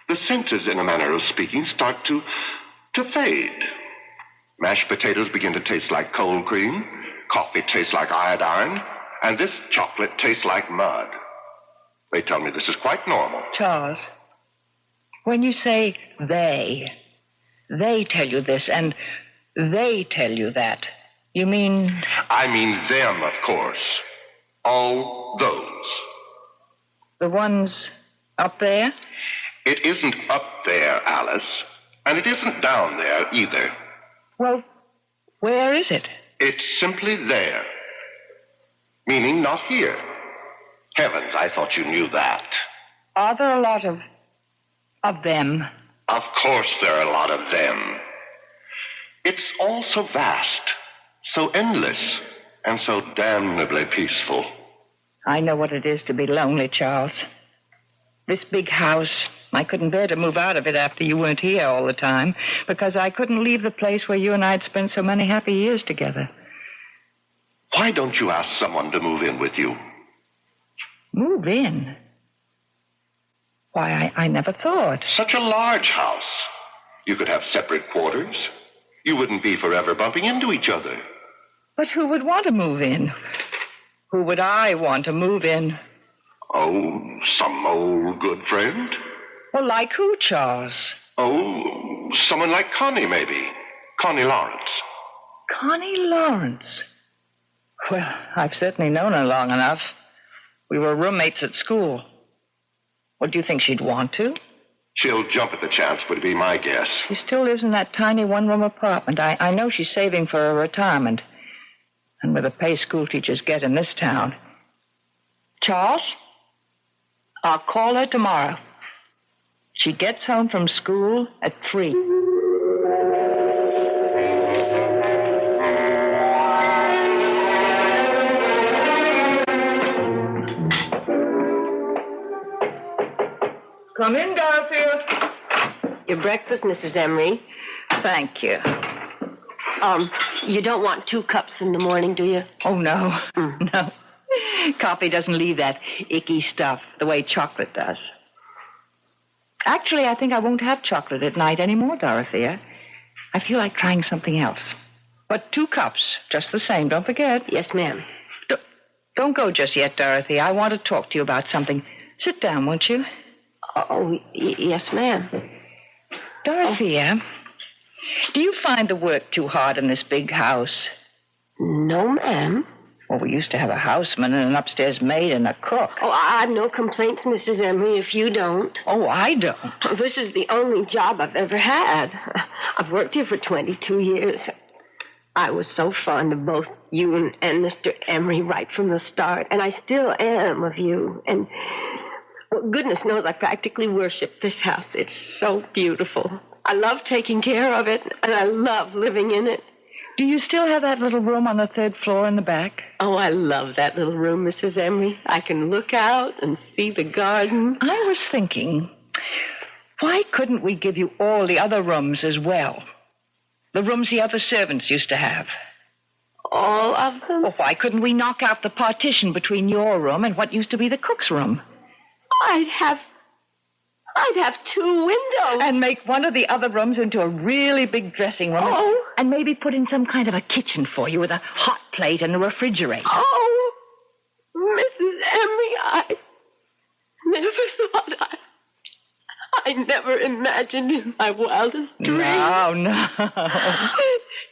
The senses, in a manner of speaking, start to fade. Mashed potatoes begin to taste like cold cream, coffee tastes like iodine, and this chocolate tastes like mud. They tell me this is quite normal. Charles, when you say they tell you this and they tell you that, you mean... I mean them, of course. All those. The ones up there? It isn't up there, Alice, and it isn't down there either. Well, where is it? It's simply there. Meaning not here. Heavens, I thought you knew that. Are there a lot of them? Of course there are a lot of them. It's all so vast, so endless, and so damnably peaceful. I know what it is to be lonely, Charles. This big house, I couldn't bear to move out of it after you weren't here all the time, because I couldn't leave the place where you and I'd spent so many happy years together. Why don't you ask someone to move in with you? Move in? Why, I never thought. Such a large house. You could have separate quarters. You wouldn't be forever bumping into each other. But who would want to move in? Who would I want to move in? Oh, some old good friend? Well, like who, Charles? Oh, someone like Connie, maybe. Connie Lawrence. Connie Lawrence? Well, I've certainly known her long enough. We were roommates at school. What, do you think she'd want to? She'll jump at the chance, would be my guess. She still lives in that tiny one-room apartment. I know she's saving for a retirement. And with the pay school teachers get in this town. Charles, I'll call her tomorrow. She gets home from school at 3. Come in, Dorothea. Your breakfast, Mrs. Emery. Thank you. You don't want 2 cups in the morning, do you? Oh, no. No. Coffee doesn't leave that icky stuff the way chocolate does. Actually, I think I won't have chocolate at night anymore, Dorothea. I feel like trying something else. But 2 cups, just the same, don't forget. Yes, ma'am. Don't go just yet, Dorothea. I want to talk to you about something. Sit down, won't you? Oh, yes, ma'am. Dorothea, do you find the work too hard in this big house? No, ma'am. Well, we used to have a houseman and an upstairs maid and a cook. Oh, I've no complaints, Mrs. Emery, if you don't. Oh, I don't. This is the only job I've ever had. I've worked here for 22 years. I was so fond of both you and Mr. Emery right from the start, and I still am of you. And, well, goodness knows I practically worship this house. It's so beautiful. I love taking care of it, and I love living in it. Do you still have that little room on the 3rd floor in the back? Oh, I love that little room, Mrs. Emery. I can look out and see the garden. I was thinking, why couldn't we give you all the other rooms as well? The rooms the other servants used to have. All of them? Well, why couldn't we knock out the partition between your room and what used to be the cook's room? I'd I'd have 2 windows. And make one of the other rooms into a really big dressing room. Oh. And maybe put in some kind of a kitchen for you with a hot plate and a refrigerator. Oh, Mrs. Emery, I never thought I never imagined in my wildest dreams. No.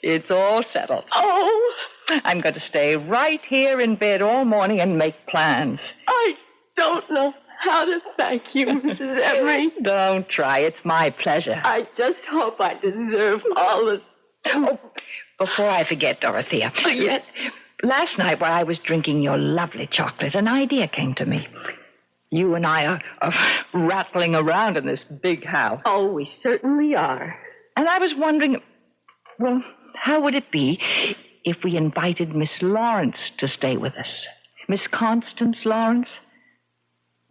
It's all settled. Oh. I'm going to stay right here in bed all morning and make plans. I don't know how to thank you, Mrs. Emery. Don't try. It's my pleasure. I just hope I deserve all the... Oh, before I forget, Dorothea. Oh, yes? Last night while I was drinking your lovely chocolate, an idea came to me. You and I are rattling around in this big house. Oh, we certainly are. And I was wondering, well, how would it be if we invited Miss Lawrence to stay with us? Miss Constance Lawrence?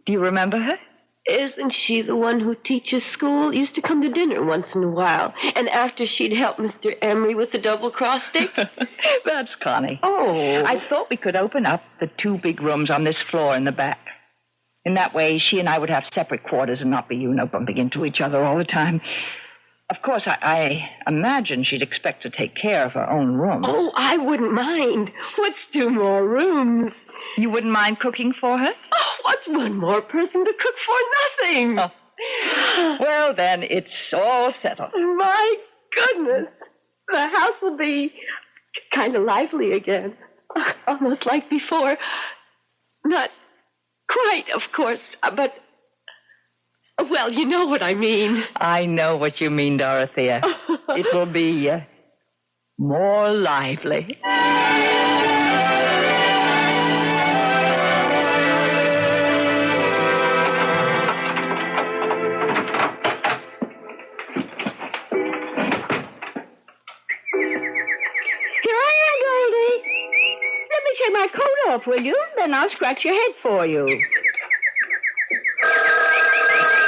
Do you remember her? Isn't she the one who teaches school? Used to come to dinner once in a while. And after she'd helped Mr. Emery with the double-cross stick? That's Connie. Oh. I thought we could open up the 2 big rooms on this floor in the back. In that way, she and I would have separate quarters and not be, bumping into each other all the time. Of course, I imagine she'd expect to take care of her own room. Oh, I wouldn't mind. What's 2 more rooms? You wouldn't mind cooking for her? Oh, what's 1 more person to cook for? Nothing. Oh. Well, then, it's all settled. My goodness. The house will be kind of lively again. Almost like before. Not quite, of course, but... Well, you know what I mean. I know what you mean, Dorothea. It will be more lively. Take my coat off, will you? Then I'll scratch your head for you.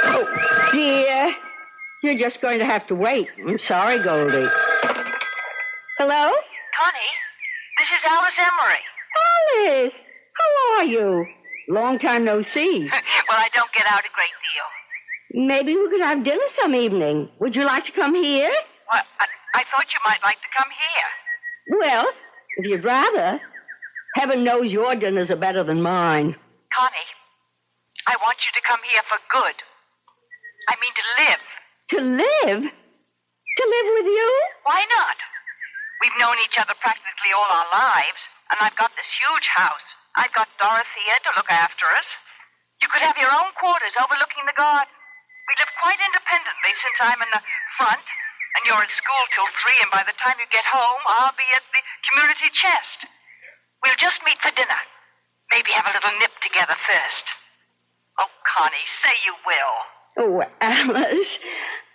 Oh, dear. You're just going to have to wait. I'm sorry, Goldie. Hello? Connie, this is Alice Emery. Alice, how are you? Long time no see. Well, I don't get out a great deal. Maybe we could have dinner some evening. Would you like to come here? Well, I thought you might like to come here. Well, if you'd rather. Heaven knows your dinners are better than mine. Connie, I want you to come here for good. I mean to live. To live? To live with you? Why not? We've known each other practically all our lives, and I've got this huge house. I've got Dorothea to look after us. You could have your own quarters overlooking the garden. We live quite independently since I'm in the front, and you're at school till 3, and by the time you get home, I'll be at the community chest. We'll just meet for dinner. Maybe have a little nip together first. Oh, Connie, say you will. Oh, Alice,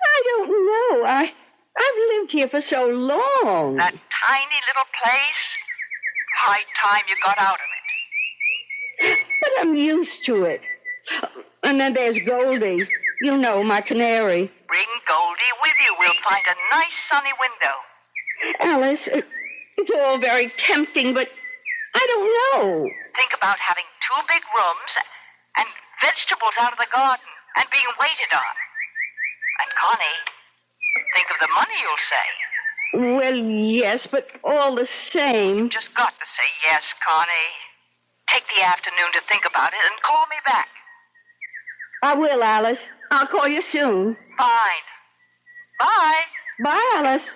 I don't know. I've lived here for so long. That tiny little place? High time you got out of it. But I'm used to it. And then there's Goldie. You know, my canary. Bring Goldie with you. We'll find a nice sunny window. Alice, it's all very tempting, but I don't know. Think about having 2 big rooms and vegetables out of the garden and being waited on. And Connie, think of the money you'll save. Well, yes, but all the same. You've just got to say yes, Connie. Take the afternoon to think about it and call me back. I will, Alice. I'll call you soon. Fine. Bye. Bye, Alice.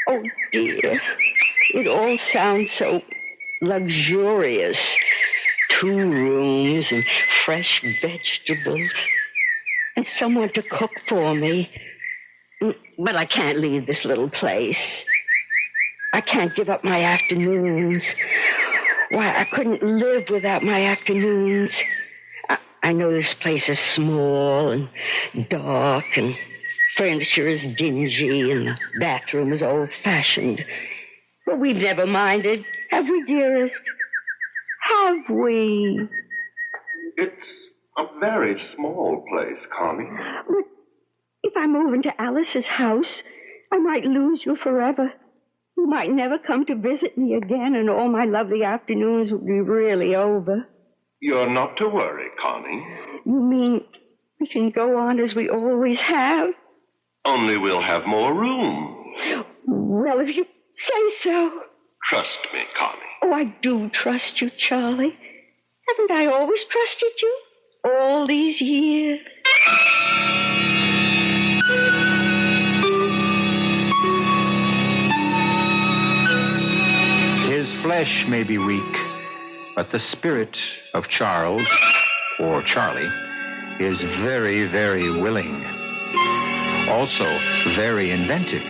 Oh, dear. It all sounds so luxurious. 2 rooms and fresh vegetables. And someone to cook for me. But I can't leave this little place. I can't give up my afternoons. Why, I couldn't live without my afternoons. I know this place is small and dark and furniture is dingy and the bathroom is old-fashioned. But we've never minded, have we, dearest? Have we? It's a very small place, Connie. But if I move into Alice's house, I might lose you forever. You might never come to visit me again, and all my lovely afternoons would be really over. You're not to worry, Connie. You mean We can go on as we always have. Only we'll have more room. Well, if you say so. Trust me, Connie. Oh, I do trust you, Charlie. Haven't I always trusted you? All these years. His flesh may be weak, but the spirit of Charles, or Charlie, is very, very willing. Also very inventive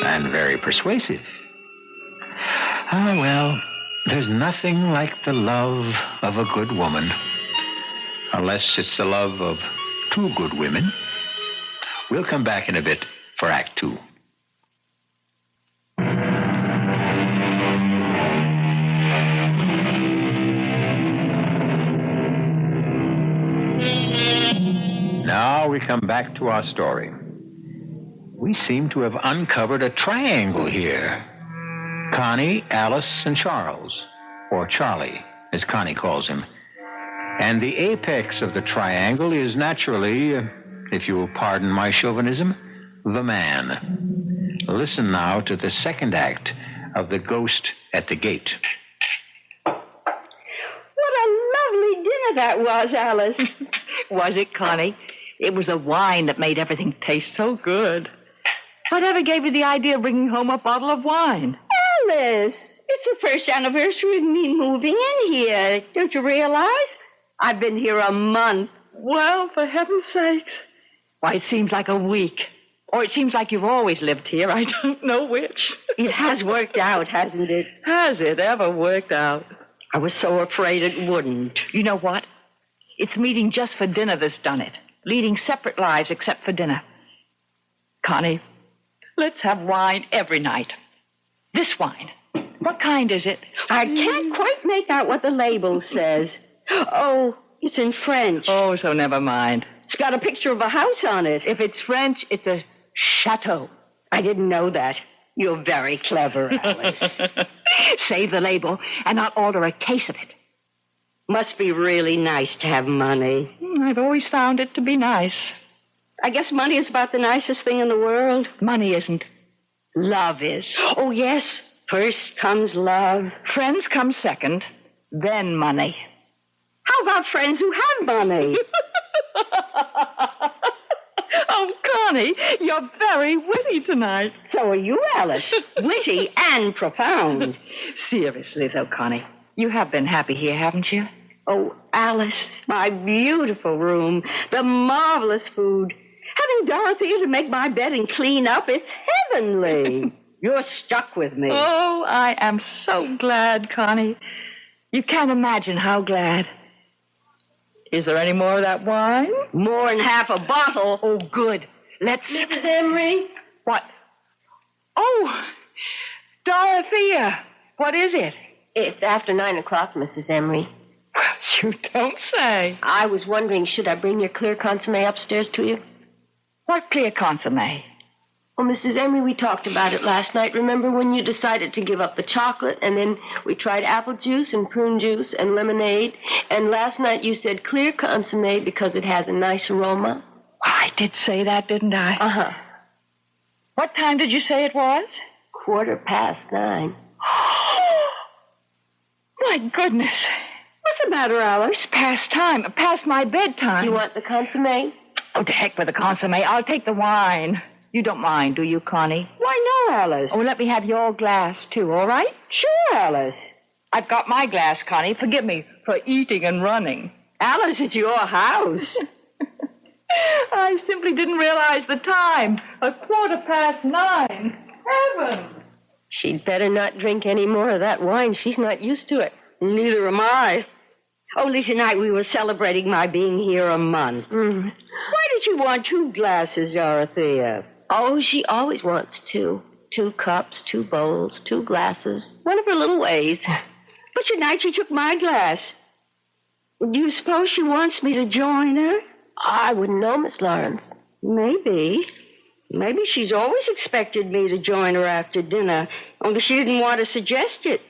and very persuasive. Ah, well, there's nothing like the love of a good woman, unless it's the love of two good women. We'll come back in a bit for Act 2. Now we come back to our story. We seem to have uncovered a triangle here. Connie, Alice, and Charles, or Charlie, as Connie calls him. And the apex of the triangle is naturally, if you will pardon my chauvinism, the man. Listen now to the second act of The Ghost at the Gate. What a lovely dinner that was, Alice. Was it, Connie? It was the wine that made everything taste so good. Whatever gave you the idea of bringing home a bottle of wine? Alice, it's the first anniversary of me moving in here. Don't you realize? I've been here a month. Well, for heaven's sakes. Why, it seems like a week. Or it seems like you've always lived here. I don't know which. It has worked out, hasn't it? Has it ever worked out? I was so afraid it wouldn't. You know what? It's meeting just for dinner that's done it. Leading separate lives except for dinner. Connie, let's have wine every night. This wine. What kind is it? I can't quite make out what the label says. Oh, it's in French. Oh, so never mind. It's got a picture of a house on it. If it's French, it's a chateau. I didn't know that. You're very clever, Alice. Save the label, and I'll order a case of it. Must be really nice to have money. I've always found it to be nice. I guess money is about the nicest thing in the world. Money isn't. Love is. Oh, yes. First comes love. Friends come second, then money. How about friends who have money? Oh, Connie, you're very witty tonight. So are you, Alice. Witty and profound. Seriously, though, Connie, you have been happy here, haven't you? Oh, Alice, my beautiful room, the marvelous food. Having Dorothea to make my bed and clean up, it's heavenly. You're stuck with me. Oh, I am so glad, Connie. You can't imagine how glad. Is there any more of that wine? More than half a bottle. Oh, good. Let's... Mrs. Emery? What? Oh, Dorothea. What is it? It's after 9 o'clock, Mrs. Emery. You don't say. I was wondering, should I bring your clear consomme upstairs to you? What clear consomme? Well, Mrs. Emery, we talked about it last night. Remember when you decided to give up the chocolate, and then we tried apple juice and prune juice and lemonade, and last night you said clear consomme because it has a nice aroma? I did say that, didn't I? Uh-huh. What time did you say it was? 9:15. My goodness. What's the matter, Alice? It's past time. Past my bedtime. You want the consomme? Oh, to heck with the consomme. I'll take the wine. You don't mind, do you, Connie? Why, no, Alice. Oh, let me have your glass, too, all right? Sure, Alice. I've got my glass, Connie. Forgive me for eating and running. Alice, it's your house. I simply didn't realize the time. 9:15. Heavens. She'd better not drink any more of that wine. She's not used to it. Neither am I. Only tonight we were celebrating my being here a month. Why did you want 2 glasses, Dorothea? Oh, she always wants 2. 2 cups, 2 bowls, 2 glasses. One of her little ways. But tonight she took my glass. Do you suppose she wants me to join her? I wouldn't know, Miss Lawrence. Maybe. Maybe she's always expected me to join her after dinner, only she didn't want to suggest it.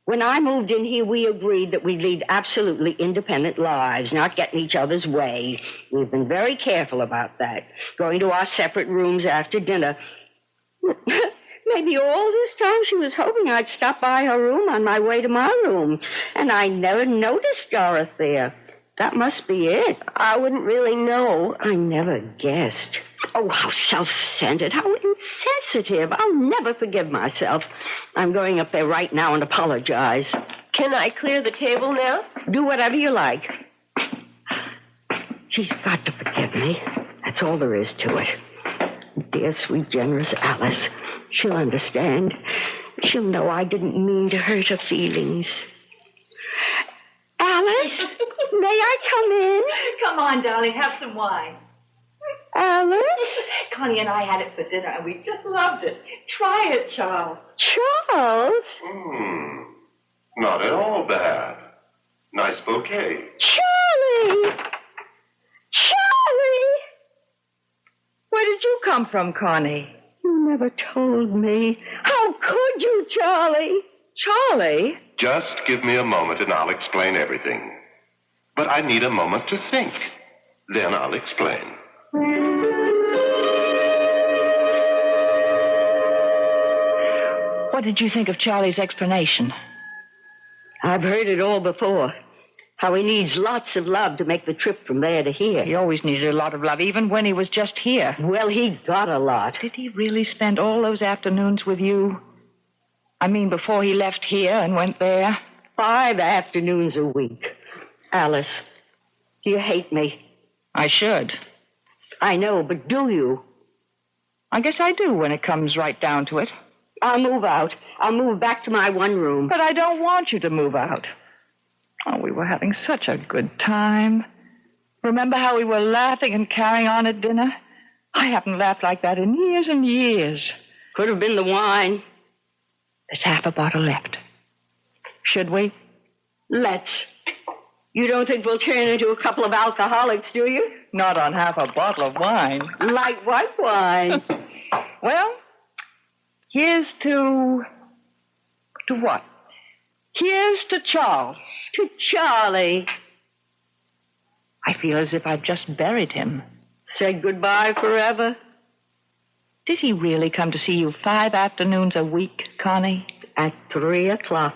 When I moved in here, we agreed that we'd lead absolutely independent lives, not get in each other's way. We've been very careful about that, going to our separate rooms after dinner. Maybe all this time she was hoping I'd stop by her room on my way to my room, and I never noticed Dorothea. That must be it. I wouldn't really know. I never guessed. Oh, how self-centered, how insensitive. I'll never forgive myself. I'm going up there right now and apologize. Can I clear the table now? Do whatever you like. She's got to forgive me. That's all there is to it. Dear, sweet, generous Alice. She'll understand. She'll know I didn't mean to hurt her feelings. Alice, may I come in? Come on, darling, have some wine. Alice? Connie and I had it for dinner, and we just loved it. Try it, Charles. Charles? Not at all bad. Nice bouquet. Charlie! Charlie! Where did you come from, Connie? You never told me. How could you, Charlie? Charlie? Just give me a moment and I'll explain everything. But I need a moment to think. Then I'll explain. What did you think of Charlie's explanation? I've heard it all before. How he needs lots of love to make the trip from there to here. He always needed a lot of love, even when he was just here. Well, he got a lot. Did he really spend all those afternoons with you? I mean, before he left here and went there? 5 afternoons a week. Alice, do you hate me? I should. I know, but do you? I guess I do when it comes right down to it. I'll move out. I'll move back to my one room. But I don't want you to move out. Oh, we were having such a good time. Remember how we were laughing and carrying on at dinner? I haven't laughed like that in years and years. Could have been the wine. There's half a bottle left. Should we? Let's. You don't think we'll turn into a couple of alcoholics, do you? Not on half a bottle of wine. Like what wine? Well, here's to what? Here's to Charles. To Charlie. I feel as if I've just buried him. Said goodbye forever? Did he really come to see you 5 afternoons a week, Connie? At 3 o'clock.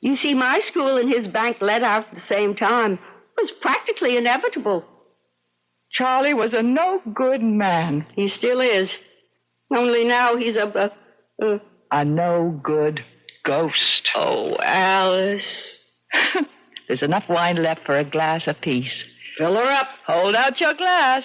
You see, my school and his bank let out at the same time. It was practically inevitable. Charlie was a no-good man. He still is. Only now he's a no-good ghost. Oh, Alice. There's enough wine left for a glass apiece. Fill her up. Hold out your glass.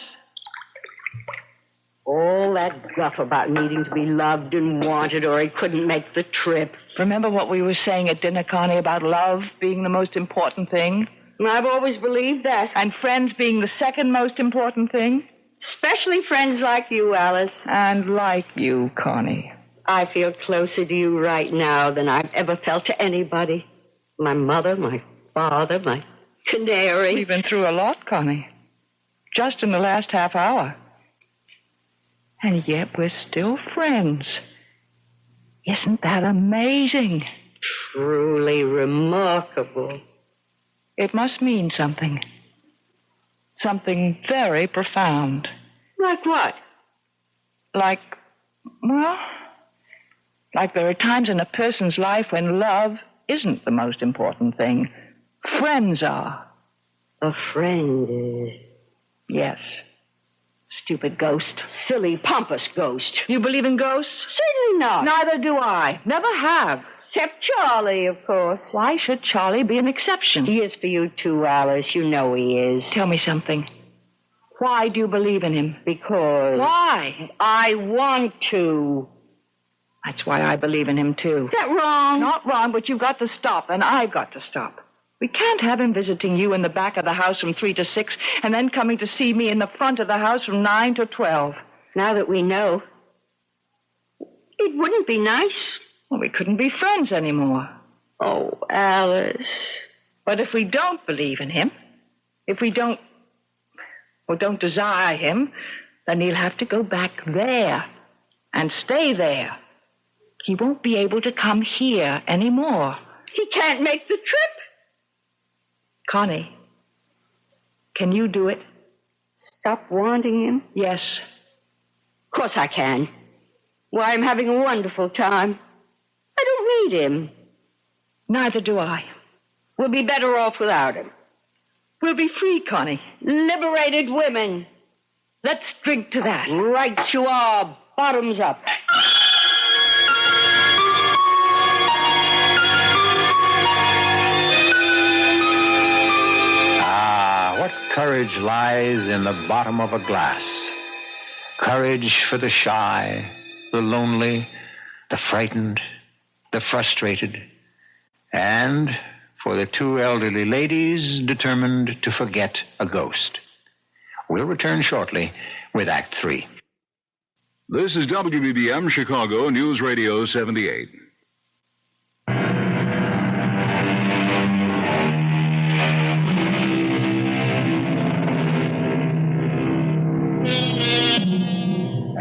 All that guff about needing to be loved and wanted or he couldn't make the trip. Remember what we were saying at dinner, Connie, about love being the most important thing? I've always believed that. And friends being the second most important thing? Especially friends like you, Alice. And like you, Connie. I feel closer to you right now than I've ever felt to anybody. My mother, my father, my canary. We've been through a lot, Connie. Just in the last half hour. And yet we're still friends. Isn't that amazing? Truly remarkable. It must mean something. Something very profound. Like what? Like there are times in a person's life when love isn't the most important thing. Friends are. A friend is? Yes. Stupid ghost. Silly, pompous ghost. You believe in ghosts? Certainly not. Neither do I. Never have. Except Charlie, of course. Why should Charlie be an exception? He is for you too, Alice. You know he is. Tell me something. Why do you believe in him? Because... Why? I want to. That's why I believe in him, too. Is that wrong? Not wrong, but you've got to stop, and I've got to stop. We can't have him visiting you in the back of the house from 3 to 6, and then coming to see me in the front of the house from 9 to 12. Now that we know, it wouldn't be nice. Well, we couldn't be friends anymore. Oh, Alice. But if we don't believe in him, if we don't desire him, then he'll have to go back there and stay there. He won't be able to come here anymore. He can't make the trip. Connie, can you do it? Stop wanting him? Yes. Of course I can. Why, I'm having a wonderful time. I don't need him. Neither do I. We'll be better off without him. We'll be free, Connie. Liberated women. Let's drink to that. Right you are. Bottoms up. What courage lies in the bottom of a glass. Courage for the shy, the lonely, the frightened, the frustrated, and for the two elderly ladies determined to forget a ghost. We'll return shortly with Act 3. This is WBBM Chicago News Radio 78.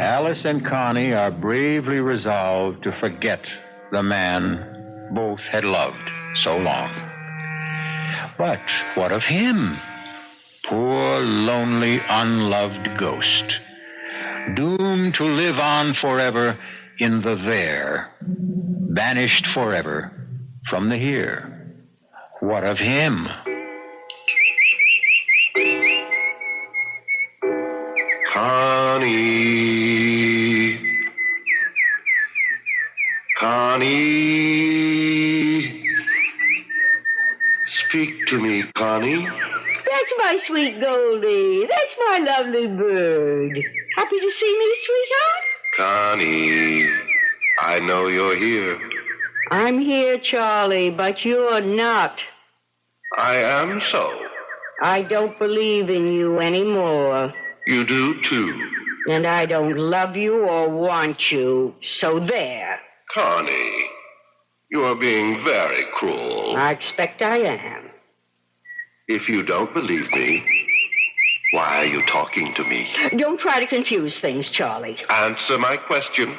Alice and Connie are bravely resolved to forget the man both had loved so long. But what of him? Poor, lonely, unloved ghost, doomed to live on forever in the there, banished forever from the here. What of him? Connie. Connie. Speak to me, Connie. That's my sweet Goldie. That's my lovely bird. Happy to see me, sweetheart? Connie, I know you're here. I'm here, Charlie, but you're not. I am so. I don't believe in you anymore. You do, too. And I don't love you or want you. So there. Connie, you are being very cruel. I expect I am. If you don't believe me, why are you talking to me? Don't try to confuse things, Charlie. Answer my question.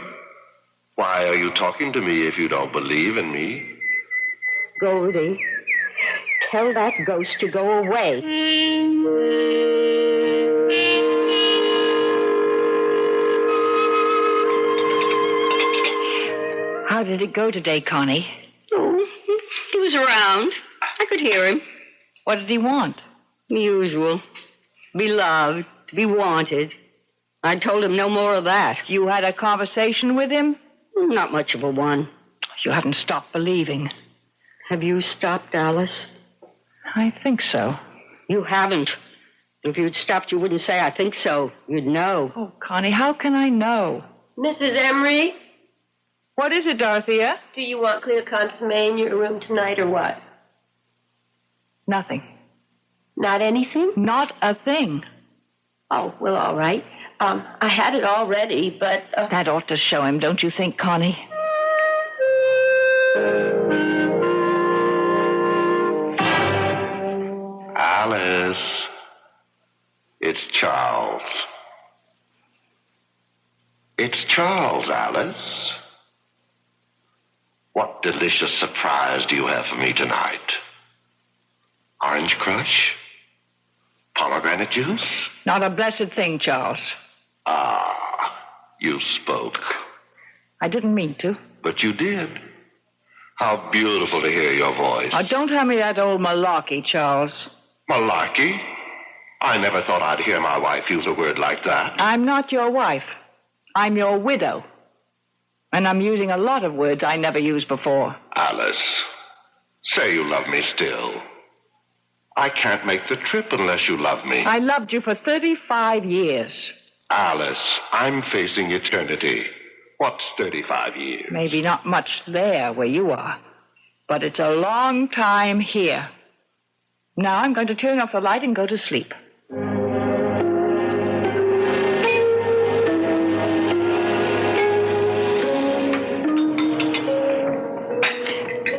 Why are you talking to me if you don't believe in me? Goldie, tell that ghost to go away. How did it go today, Connie? Oh, he was around. I could hear him. What did he want? The usual. Be loved, be wanted. I told him no more of that. You had a conversation with him? Not much of a one. You haven't stopped believing. Have you stopped, Alice? I think so. You haven't. If you'd stopped, you wouldn't say, I think so. You'd know. Oh, Connie, how can I know? Mrs. Emery? What is it, Dorothea? Do you want clear consomme in your room tonight or what? Nothing. Not anything? Not a thing. Oh, well, all right. I had it all ready, but... That ought to show him, don't you think, Connie? Alice. It's Charles. It's Charles, Alice. What delicious surprise do you have for me tonight? Orange crush? Pomegranate juice? Not a blessed thing, Charles. Ah, you spoke. I didn't mean to. But you did. How beautiful to hear your voice. Oh, don't tell me that old malarkey, Charles. Malarkey? I never thought I'd hear my wife use a word like that. I'm not your wife. I'm your widow. And I'm using a lot of words I never used before. Alice, say you love me still. I can't make the trip unless you love me. I loved you for 35 years. Alice, I'm facing eternity. What's 35 years? Maybe not much there where you are, but it's a long time here. Now I'm going to turn off the light and go to sleep.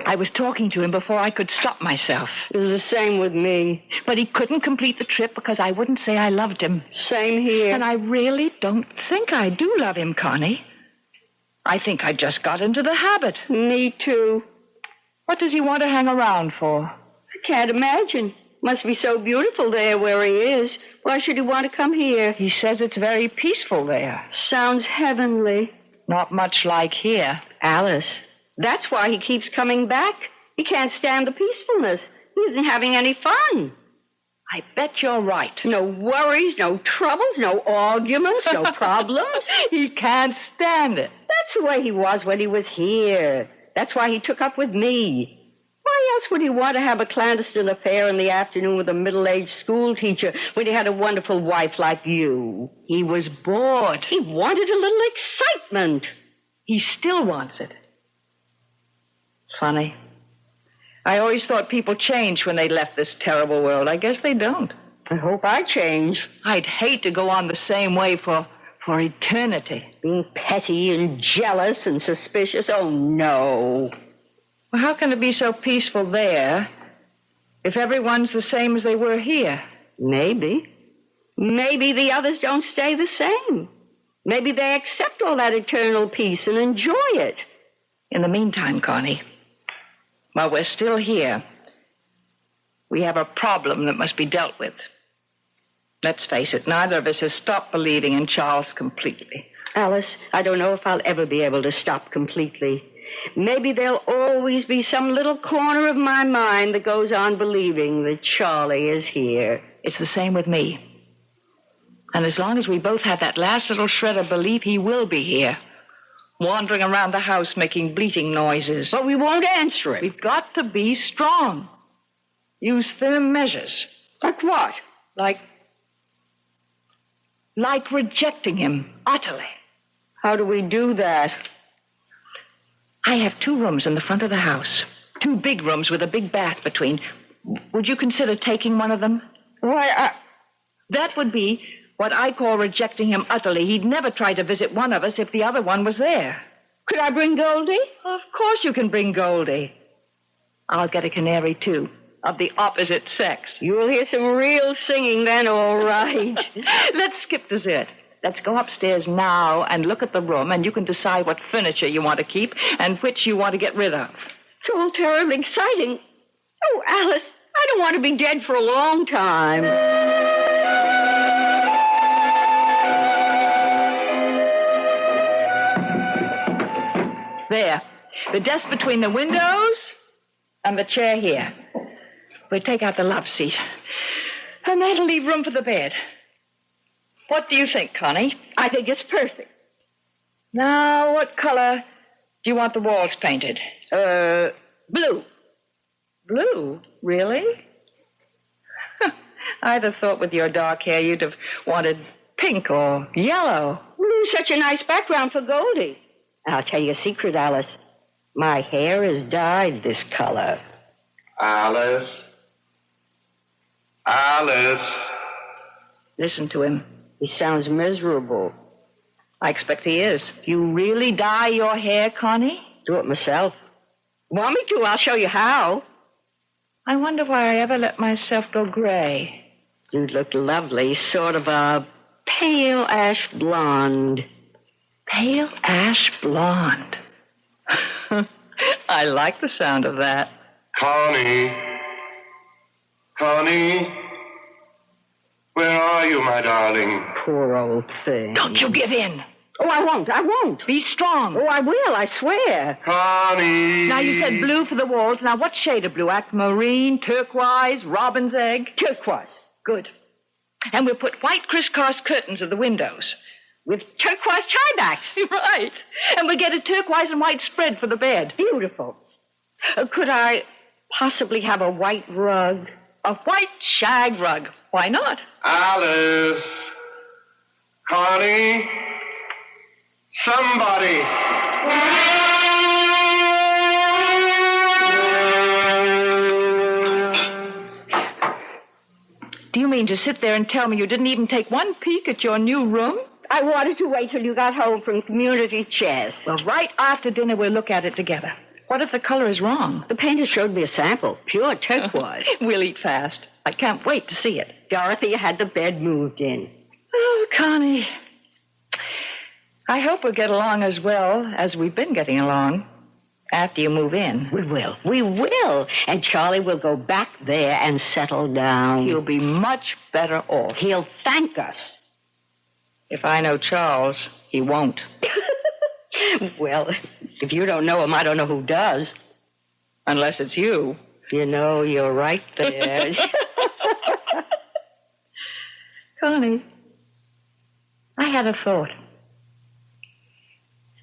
I was talking to him before I could stop myself. It was the same with me. But he couldn't complete the trip because I wouldn't say I loved him. Same here. And I really don't think I do love him, Connie. I think I just got into the habit. Me too. What does he want to hang around for? I can't imagine. Must be so beautiful there where he is. Why should he want to come here? He says it's very peaceful there. Sounds heavenly. Not much like here. Alice, that's why he keeps coming back. He can't stand the peacefulness. He isn't having any fun. I bet you're right. No worries, no troubles, no arguments, no problems. He can't stand it. That's the way he was when he was here. That's why he took up with me. Why else would he want to have a clandestine affair in the afternoon with a middle-aged school teacher when he had a wonderful wife like you? He was bored. He wanted a little excitement. He still wants it. Funny. I always thought people changed when they left this terrible world. I guess they don't. I hope I change. I'd hate to go on the same way for eternity. Being petty and jealous and suspicious? Oh, no. Well, how can it be so peaceful there if everyone's the same as they were here? Maybe. Maybe the others don't stay the same. Maybe they accept all that eternal peace and enjoy it. In the meantime, Connie, while we're still here, we have a problem that must be dealt with. Let's face it, neither of us has stopped believing in Charles completely. Alice, I don't know if I'll ever be able to stop completely. Maybe there'll always be some little corner of my mind that goes on believing that Charlie is here. It's the same with me. And as long as we both have that last little shred of belief, he will be here, wandering around the house making bleating noises. But we won't answer it. We've got to be strong. Use firm measures. Like what? Like rejecting him utterly. How do we do that? I have 2 rooms in the front of the house. 2 big rooms with a big bath between. Would you consider taking one of them? Why, That would be what I call rejecting him utterly. He'd never try to visit one of us if the other one was there. Could I bring Goldie? Of course you can bring Goldie. I'll get a canary, too, of the opposite sex. You'll hear some real singing then, all right. Let's skip dessert. Let's go upstairs now and look at the room, and you can decide what furniture you want to keep and which you want to get rid of. It's all terribly exciting. Oh, Alice, I don't want to be dead for a long time. There. The desk between the windows and the chair here. We'll take out the love seat. And that'll leave room for the bed. What do you think, Connie? I think it's perfect. Now, what color do you want the walls painted? Blue. Blue? Really? I'd have thought with your dark hair you'd have wanted pink or yellow. Blue's such a nice background for Goldie. I'll tell you a secret, Alice. My hair is dyed this color. Alice. Alice. Listen to him. He sounds miserable. I expect he is. You really dye your hair, Connie? Do it myself. Want me to? I'll show you how. I wonder why I ever let myself go gray. You'd look lovely, sort of a pale ash blonde. Pale ash blonde. I like the sound of that. Connie. Connie. Where are you, my darling? Poor old thing. Don't you give in. Oh, I won't. Be strong. Oh, I will, I swear. Connie. Now, you said blue for the walls. Now, what shade of blue? Aquamarine, turquoise, robin's egg? Turquoise. Good. And we'll put white crisscross curtains at the windows. With turquoise tiebacks. Right. And we'll get a turquoise and white spread for the bed. Beautiful. Could I possibly have a white rug? A white shag rug. Why not? Alice. Connie. Somebody. Do you mean to sit there and tell me you didn't even take one peek at your new room? I wanted to wait till you got home from community chess. Well, right after dinner, we'll look at it together. What if the color is wrong? The painter showed me a sample. Pure turquoise. We'll eat fast. I can't wait to see it. Dorothy had the bed moved in. Oh, Connie. I hope we'll get along as well as we've been getting along. After you move in. We will. We will. And Charlie will go back there and settle down. He'll be much better off. He'll thank us. If I know Charles, he won't. Well, if you don't know him, I don't know who does. Unless it's you. You know, you're right there. Connie, I had a thought.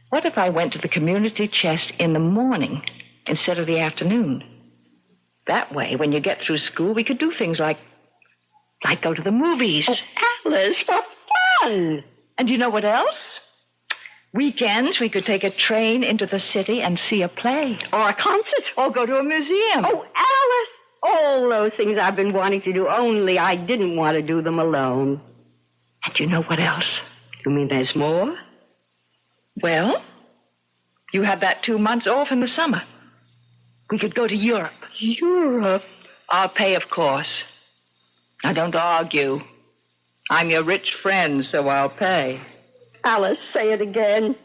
What if I went to the community chest in the morning instead of the afternoon? That way, when you get through school, we could do things like go to the movies. Oh, Alice, for fun! And you know what else? Weekends, we could take a train into the city and see a play. Or a concert. Or go to a museum. Oh, Alice! All those things I've been wanting to do, only I didn't want to do them alone. And you know what else? You mean there's more? Well, you have that 2 months off in the summer. We could go to Europe. Europe? I'll pay, of course. Now, don't argue. I'm your rich friend, so I'll pay. Alice, say it again.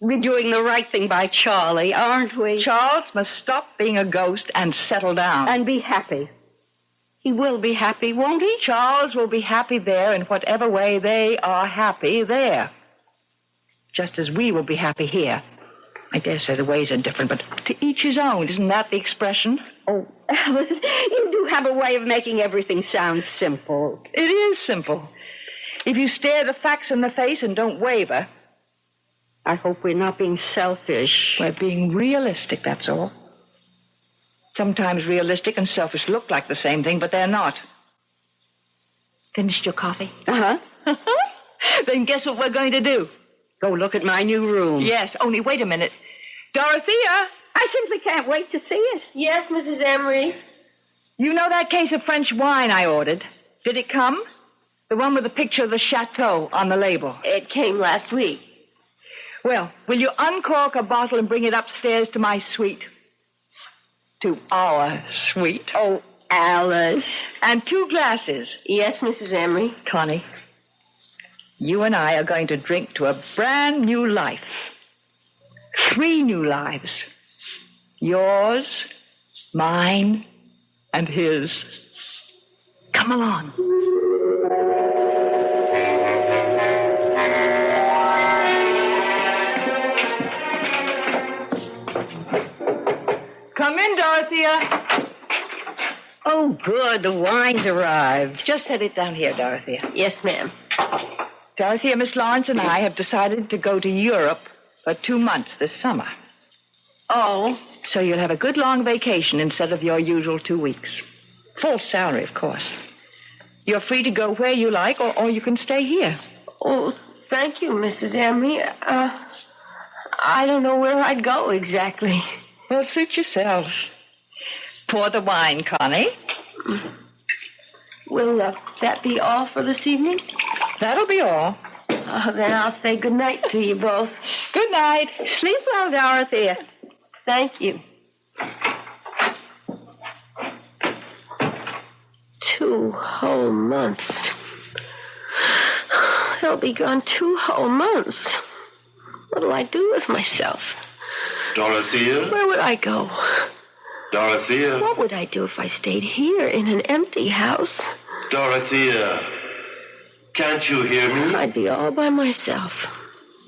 We're doing the right thing by Charlie, aren't we? Charles must stop being a ghost and settle down. And be happy. He will be happy, won't he? Charles will be happy there in whatever way they are happy there. Just as we will be happy here. I dare say the ways are different, but to each his own. Isn't that the expression? Oh, Alice, you do have a way of making everything sound simple. It is simple. If you stare the facts in the face and don't waver. I hope we're not being selfish. We're being realistic, that's all. Sometimes realistic and selfish look like the same thing, but they're not. Finished your coffee? Uh-huh. Then guess what we're going to do? Go look at my new room. Yes, only wait a minute. Dorothea! I simply can't wait to see it. Yes, Mrs. Emery. You know that case of French wine I ordered? Did it come? The one with the picture of the chateau on the label. It came last week. Well, will you uncork a bottle and bring it upstairs to my suite? To our suite. Oh, Alice. And 2 glasses. Yes, Mrs. Emery. Connie, you and I are going to drink to a brand new life. 3 new lives. Yours, mine, and his. Come along. Come in, Dorothea. Oh, good. The wine's arrived. Just set it down here, Dorothea. Yes, ma'am. Dorothea, Miss Lawrence and I have decided to go to Europe for 2 months this summer. Oh. So you'll have a good long vacation instead of your usual 2 weeks. Full salary, of course. You're free to go where you like, or you can stay here. Oh, thank you, Mrs. Emery. I don't know where I'd go exactly. Well, suit yourself. Pour the wine, Connie. Will that be all for this evening? That'll be all. Then I'll say good night to you both. Good night. Sleep well, Dorothea. Thank you. 2 whole months. They'll be gone 2 whole months. What'll I do with myself? Dorothea? Where would I go? Dorothea? What would I do if I stayed here in an empty house? Dorothea, can't you hear me? I'd be all by myself.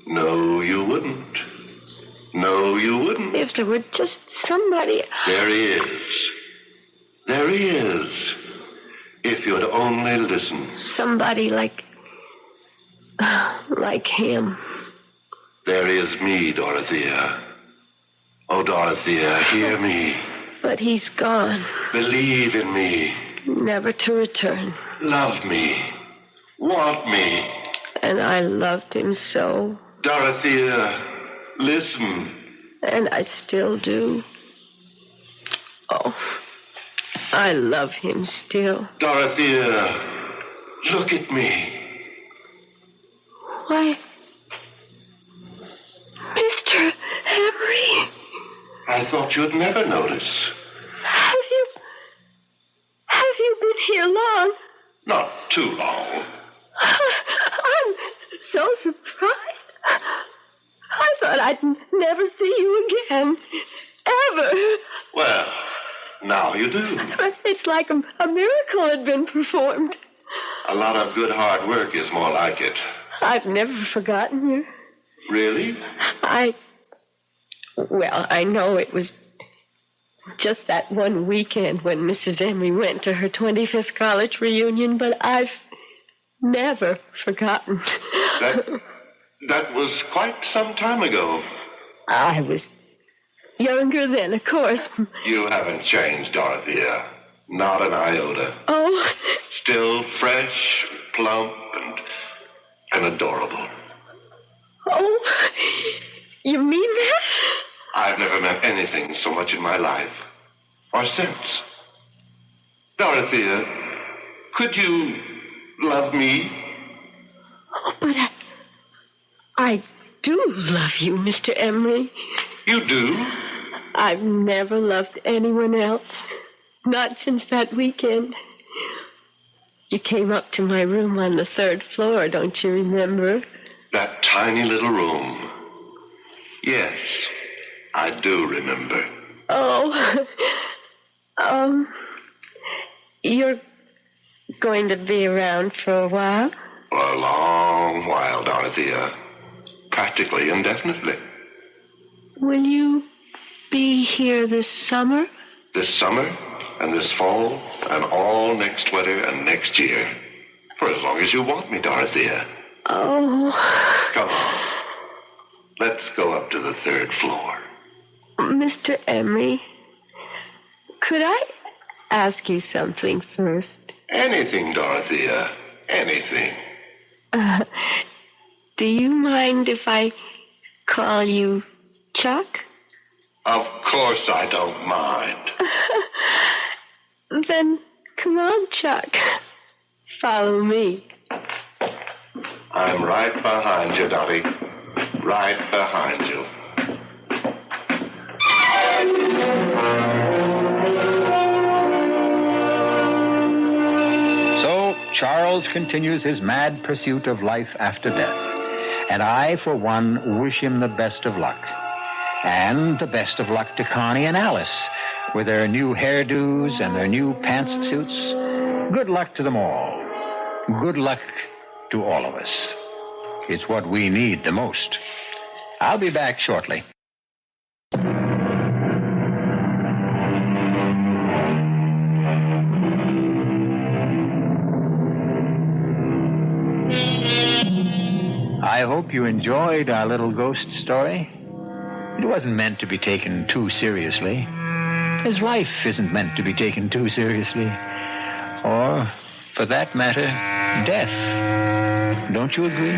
No, you wouldn't. No, you wouldn't. If there were just somebody... There is. There is. If you'd only listen. Somebody like him. There is me, Dorothea. Oh, Dorothea, hear me. But he's gone. Believe in me. Never to return. Love me. Want me. And I loved him so. Dorothea, listen. And I still do. Oh, I love him still. Dorothea, look at me. Why, Mr. Emery. I thought you'd never notice. Have you been here long? Not too long. I'm so surprised. I thought I'd never never see you again. Ever. Well, now you do. It's like a miracle had been performed. A lot of good hard work is more like it. I've never forgotten you. Really? Well, I know it was just that one weekend when Mrs. Emery went to her 25th college reunion, but I've never forgotten. That was quite some time ago. I was younger then, of course. You haven't changed, Dorothea. Not an iota. Oh. Still fresh, plump, and adorable. Oh, you mean that? I've never met anything so much in my life. Or since. Dorothea, could you love me? Oh, but I do love you, Mr. Emery. You do? I've never loved anyone else. Not since that weekend. You came up to my room on the 3rd floor, don't you remember? That tiny little room. Yes, I do remember. Oh, you're going to be around for a while? For a long while, Dorothea. Practically indefinitely. Will you be here this summer? This summer and this fall and all next winter and next year. For as long as you want me, Dorothea. Oh. Come on. Let's go up to the 3rd floor. Mr. Emery, could I ask you something first? Anything, Dorothea. Anything. Do you mind if I call you Chuck? Of course I don't mind. Then come on, Chuck. Follow me. I'm right behind you, Dottie. Right behind you. So Charles continues his mad pursuit of life after death. And I, for one, wish him the best of luck. And the best of luck to Connie and Alice with their new hairdos and their new pantsuits. Good luck to them all. Good luck to all of us. It's what we need the most. I'll be back shortly. I hope you enjoyed our little ghost story. It wasn't meant to be taken too seriously, as life isn't meant to be taken too seriously. Or, for that matter, death. Don't you agree?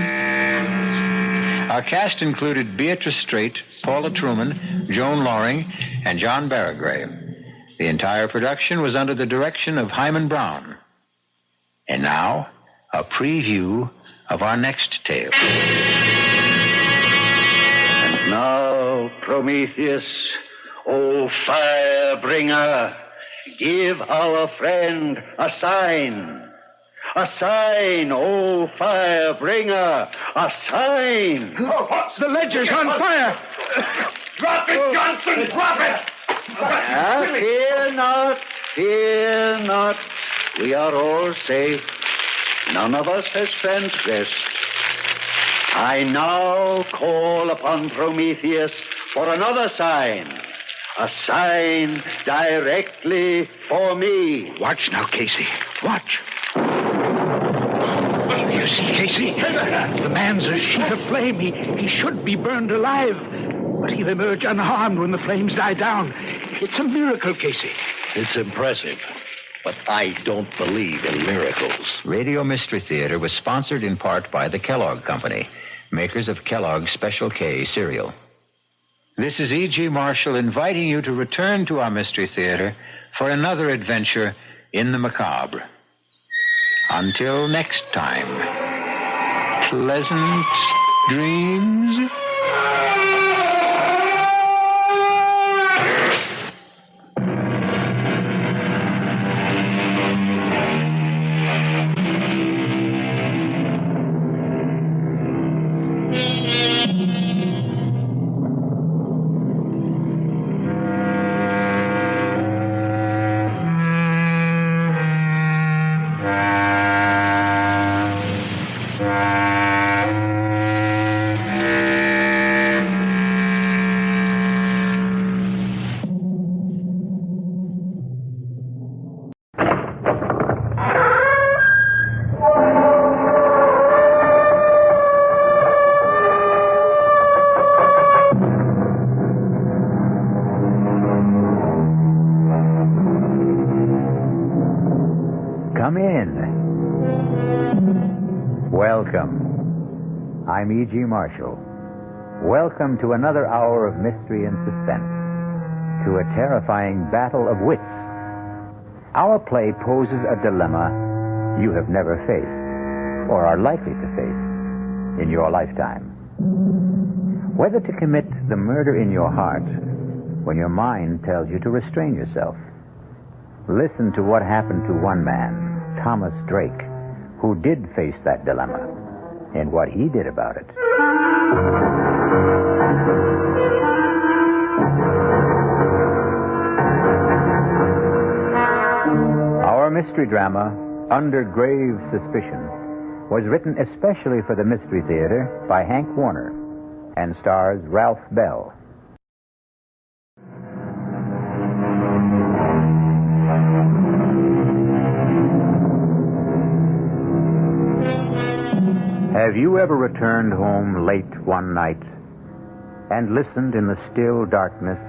Our cast included Beatrice Straight, Paula Truman, Joan Loring, and John Barragray. The entire production was under the direction of Hyman Brown. And now, a preview of our next tale. And now, Prometheus, O fire-bringer, give our friend a sign. A sign, O fire-bringer, a sign. Oh, the ledger's on fire. Drop it, Johnson, drop it. Fear not. We are all safe. None of us has transgressed. I now call upon Prometheus for another sign. A sign directly for me. Watch now, Casey. Watch. You see, Casey? The man's a sheet of flame. He should be burned alive. But he'll emerge unharmed when the flames die down. It's a miracle, Casey. It's impressive. But I don't believe in miracles. Radio Mystery Theater was sponsored in part by the Kellogg Company, makers of Kellogg's Special K cereal. This is E.G. Marshall inviting you to return to our Mystery Theater for another adventure in the macabre. Until next time, pleasant dreams. Welcome. I'm E.G. Marshall. Welcome to another hour of mystery and suspense, to a terrifying battle of wits. Our play poses a dilemma you have never faced, or are likely to face in your lifetime. Whether to commit the murder in your heart when your mind tells you to restrain yourself. Listen to what happened to one man, Thomas Drake, who did face that dilemma, and what he did about it. Our mystery drama, Under Grave Suspicion, was written especially for the Mystery Theater by Hank Warner and stars Ralph Bell. Have you ever returned home late one night and listened in the still darkness,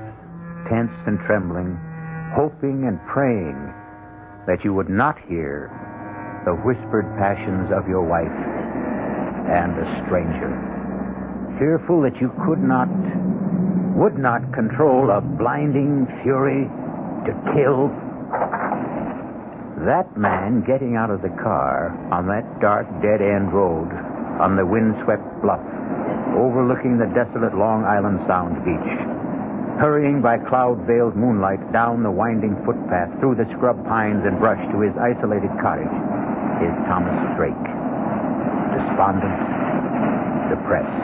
tense and trembling, hoping and praying that you would not hear the whispered passions of your wife and a stranger, fearful that you would not control a blinding fury to kill? That man getting out of the car on that dark dead-end road on the windswept bluff overlooking the desolate Long Island Sound beach, hurrying by cloud-veiled moonlight down the winding footpath through the scrub pines and brush to his isolated cottage, is Thomas Drake. Despondent, depressed.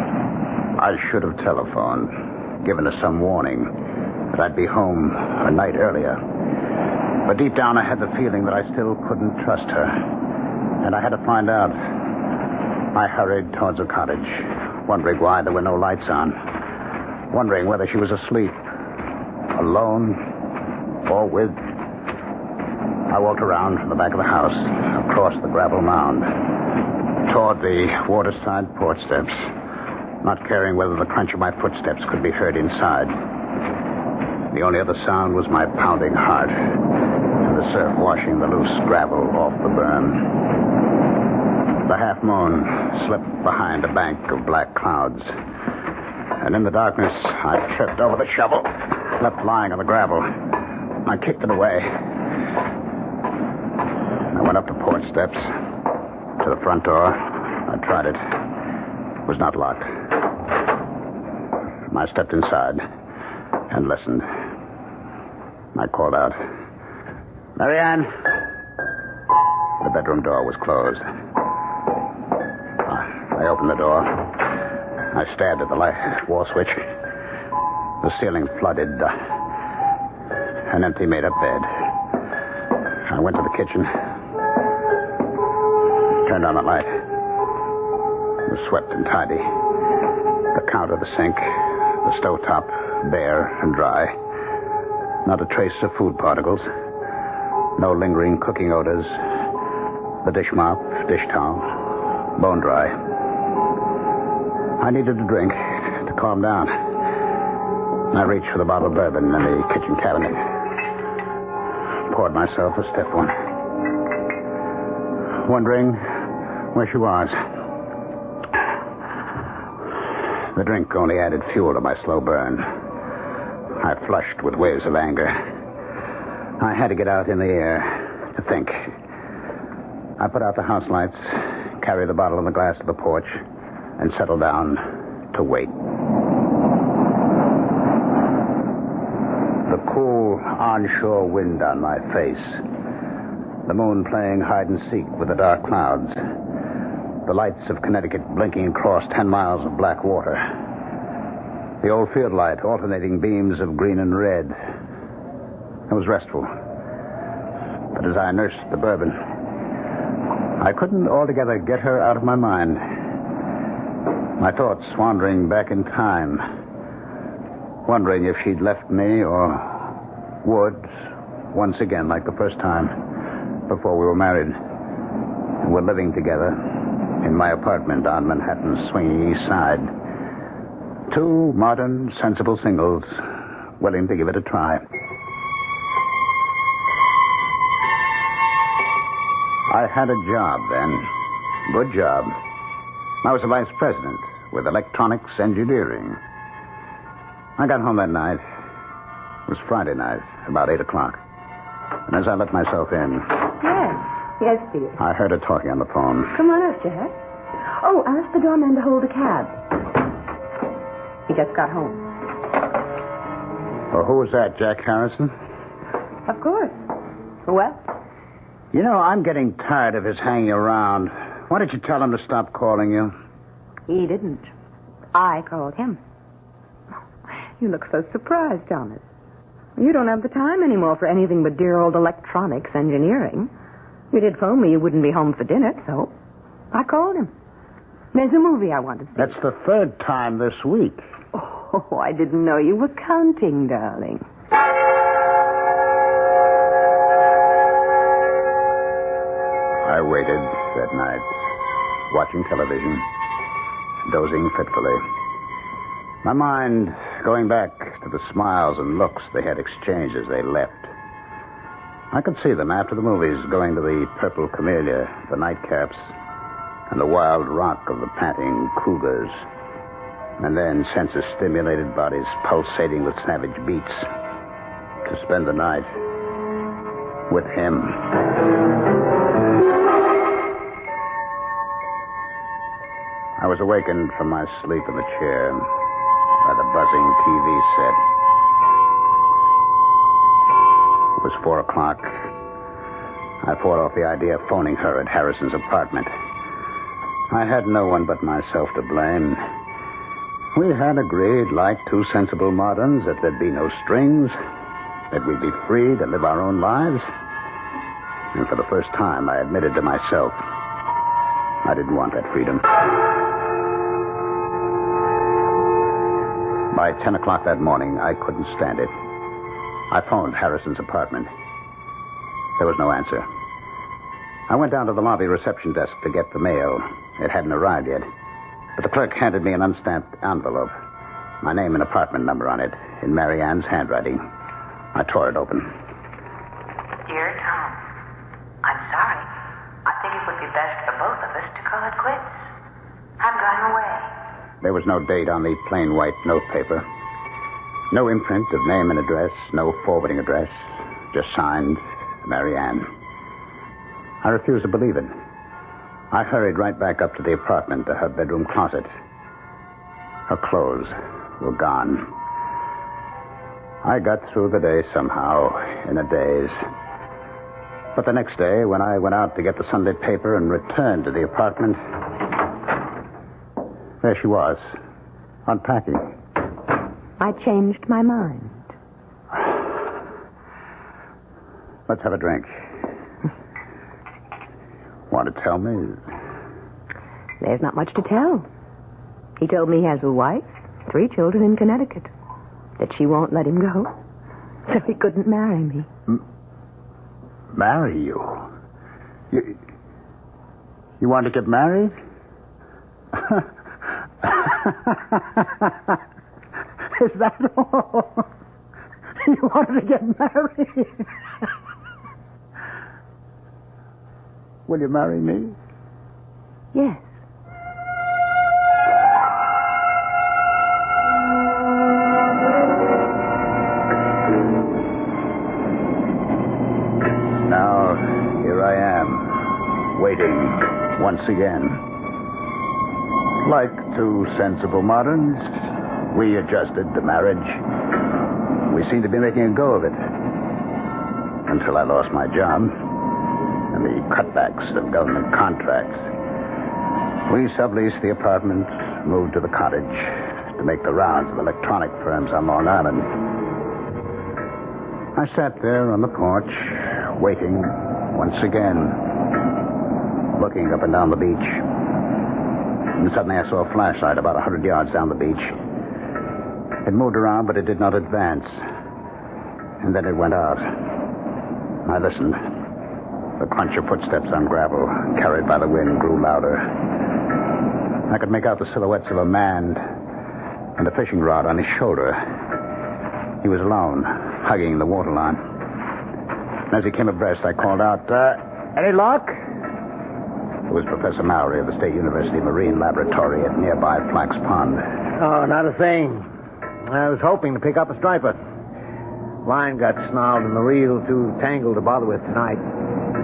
I should have telephoned, given us some warning that I'd be home a night earlier. But deep down I had the feeling that I still couldn't trust her, and I had to find out. I hurried towards the cottage, wondering why there were no lights on, wondering whether she was asleep, alone, or with. I walked around from the back of the house, across the gravel mound, toward the waterside porch steps, not caring whether the crunch of my footsteps could be heard inside. The only other sound was my pounding heart and the surf washing the loose gravel off the berm. The half moon slipped behind a bank of black clouds, and in the darkness I tripped over the shovel, left lying on the gravel. I kicked it away. I went up the porch steps to the front door. I tried it. It was not locked. I stepped inside and listened. I called out, "Marianne!" The bedroom door was closed. I opened the door. I stabbed at the light wall switch. The ceiling flooded. An empty made-up bed. I went to the kitchen. Turned on the light. It was swept and tidy. The counter, the sink, the stovetop, bare and dry. Not a trace of food particles. No lingering cooking odors. The dish mop, dish towel, bone dry. I needed a drink to calm down. I reached for the bottle of bourbon in the kitchen cabinet. Poured myself a stiff one. Wondering where she was. The drink only added fuel to my slow burn. I flushed with waves of anger. I had to get out in the air to think. I put out the house lights, carried the bottle and the glass to the porch, and settled down to wait. The cool onshore wind on my face. The moon playing hide and seek with the dark clouds. The lights of Connecticut blinking across 10 miles of black water. The old field light alternating beams of green and red. It was restful. But as I nursed the bourbon, I couldn't altogether get her out of my mind. My thoughts wandering back in time, wondering if she'd left me or would, once again like the first time, before we were married and were living together in my apartment on Manhattan's swinging east side. Two modern, sensible singles willing to give it a try. I had a job then. Good job. I was a vice president with electronics engineering. I got home that night. It was Friday night, about 8 o'clock. And as I let myself in, Yes, dear. I heard her talking on the phone. Come on up, Jack. Oh, ask the doorman to hold a cab. He just got home. Well, who was that, Jack Harrison? Of course. Who else? You know, I'm getting tired of his hanging around. Why did you tell him to stop calling you? He didn't. I called him. You look so surprised, Thomas. You don't have the time anymore for anything but dear old electronics engineering. You did phone me you wouldn't be home for dinner, so I called him. There's a movie I want to see. That's the third time this week. Oh, I didn't know you were counting, darling. I waited that night, watching television, dozing fitfully. My mind going back to the smiles and looks they had exchanged as they left. I could see them after the movies going to the Purple Camellia, the nightcaps, and the wild rock of the panting cougars. And then senses-stimulated bodies pulsating with savage beats to spend the night with him. I was awakened from my sleep in the chair by the buzzing TV set. It was 4 o'clock. I fought off the idea of phoning her at Harrison's apartment. I had no one but myself to blame. We had agreed, like two sensible moderns, that there'd be no strings, that we'd be free to live our own lives. And for the first time, I admitted to myself I didn't want that freedom. By 10 o'clock that morning, I couldn't stand it. I phoned Harrison's apartment. There was no answer. I went down to the lobby reception desk to get the mail. It hadn't arrived yet. But the clerk handed me an unstamped envelope. My name and apartment number on it, in Mary Ann's handwriting. I tore it open. Dear Tom, I'm sorry. I think it would be best for both of us to call it quits. I'm going away. There was no date on the plain white notepaper. No imprint of name and address, no forwarding address. Just signed, Mary Ann. I refused to believe it. I hurried right back up to the apartment, to her bedroom closet. Her clothes were gone. I got through the day somehow, in a daze. But the next day, when I went out to get the Sunday paper and returned to the apartment, there she was, unpacking. I changed my mind. Let's have a drink. Want to tell me? There's not much to tell. He told me he has a wife, 3 children in Connecticut, that she won't let him go, so he couldn't marry me. Marry you? You want to get married? Is that all? You wanted to get married? Will you marry me? Yes. Now, here I am, waiting once again. Like two sensible moderns, we adjusted to marriage. We seemed to be making a go of it. Until I lost my job and the cutbacks of government contracts. We subleased the apartment, moved to the cottage to make the rounds of electronic firms on Long Island. I sat there on the porch, waiting once again, looking up and down the beach. And suddenly I saw a flashlight about 100 yards down the beach. It moved around, but it did not advance. And then it went out. I listened. The crunch of footsteps on gravel, carried by the wind, grew louder. I could make out the silhouettes of a man and a fishing rod on his shoulder. He was alone, hugging the waterline. And as he came abreast, I called out, any luck? It was Professor Mallory of the State University Marine Laboratory at nearby Flax Pond. Oh, not a thing. I was hoping to pick up a striper. Line got snarled and the reel too tangled to bother with tonight.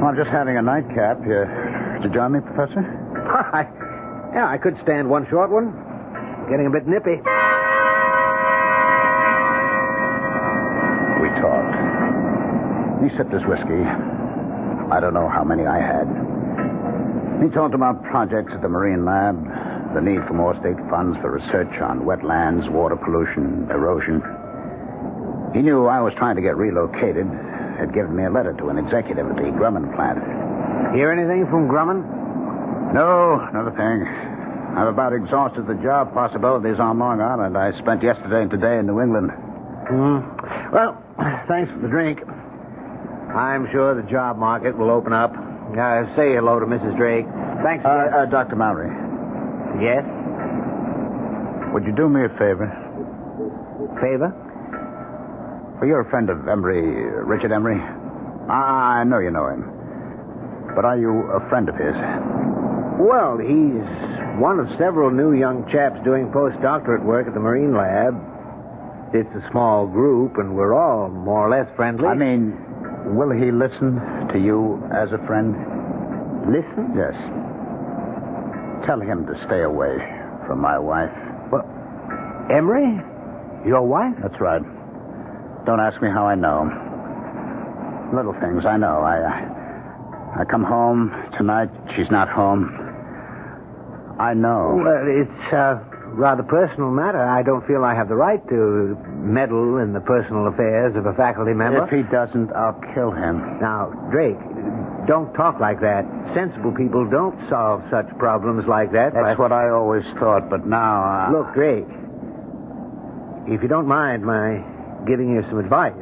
Well, I'm just having a nightcap. Did you join me, Professor? Yeah, I could stand one short one. Getting a bit nippy. We talked. He sipped his whiskey. I don't know how many I had. He talked about projects at the Marine Lab, the need for more state funds for research on wetlands, water pollution, erosion. He knew I was trying to get relocated, had given me a letter to an executive at the Grumman plant. Hear anything from Grumman? No, not a thing. I've about exhausted the job possibilities on Long Island. I spent yesterday and today in New England. Well, thanks for the drink. I'm sure the job market will open up. Say hello to Mrs. Drake. Thanks again. Dr. Mallory. Yes? Would you do me a favor? Favor? Well, you're a friend of Richard Emery. I know you know him. But are you a friend of his? Well, he's one of several new young chaps doing postdoctorate work at the Marine Lab. It's a small group, and we're all more or less friendly. I mean, will he listen to you as a friend? Listen? Yes. Tell him to stay away from my wife. What? Emery? Your wife? That's right. Don't ask me how I know. Little things, I know. I come home tonight. She's not home. I know. Well, it's a rather personal matter. I don't feel I have the right to meddle in the personal affairs of a faculty member. If he doesn't, I'll kill him. Now, Drake, don't talk like that. Sensible people don't solve such problems like that. That's what I always thought, but now... Look, Drake, if you don't mind my giving you some advice,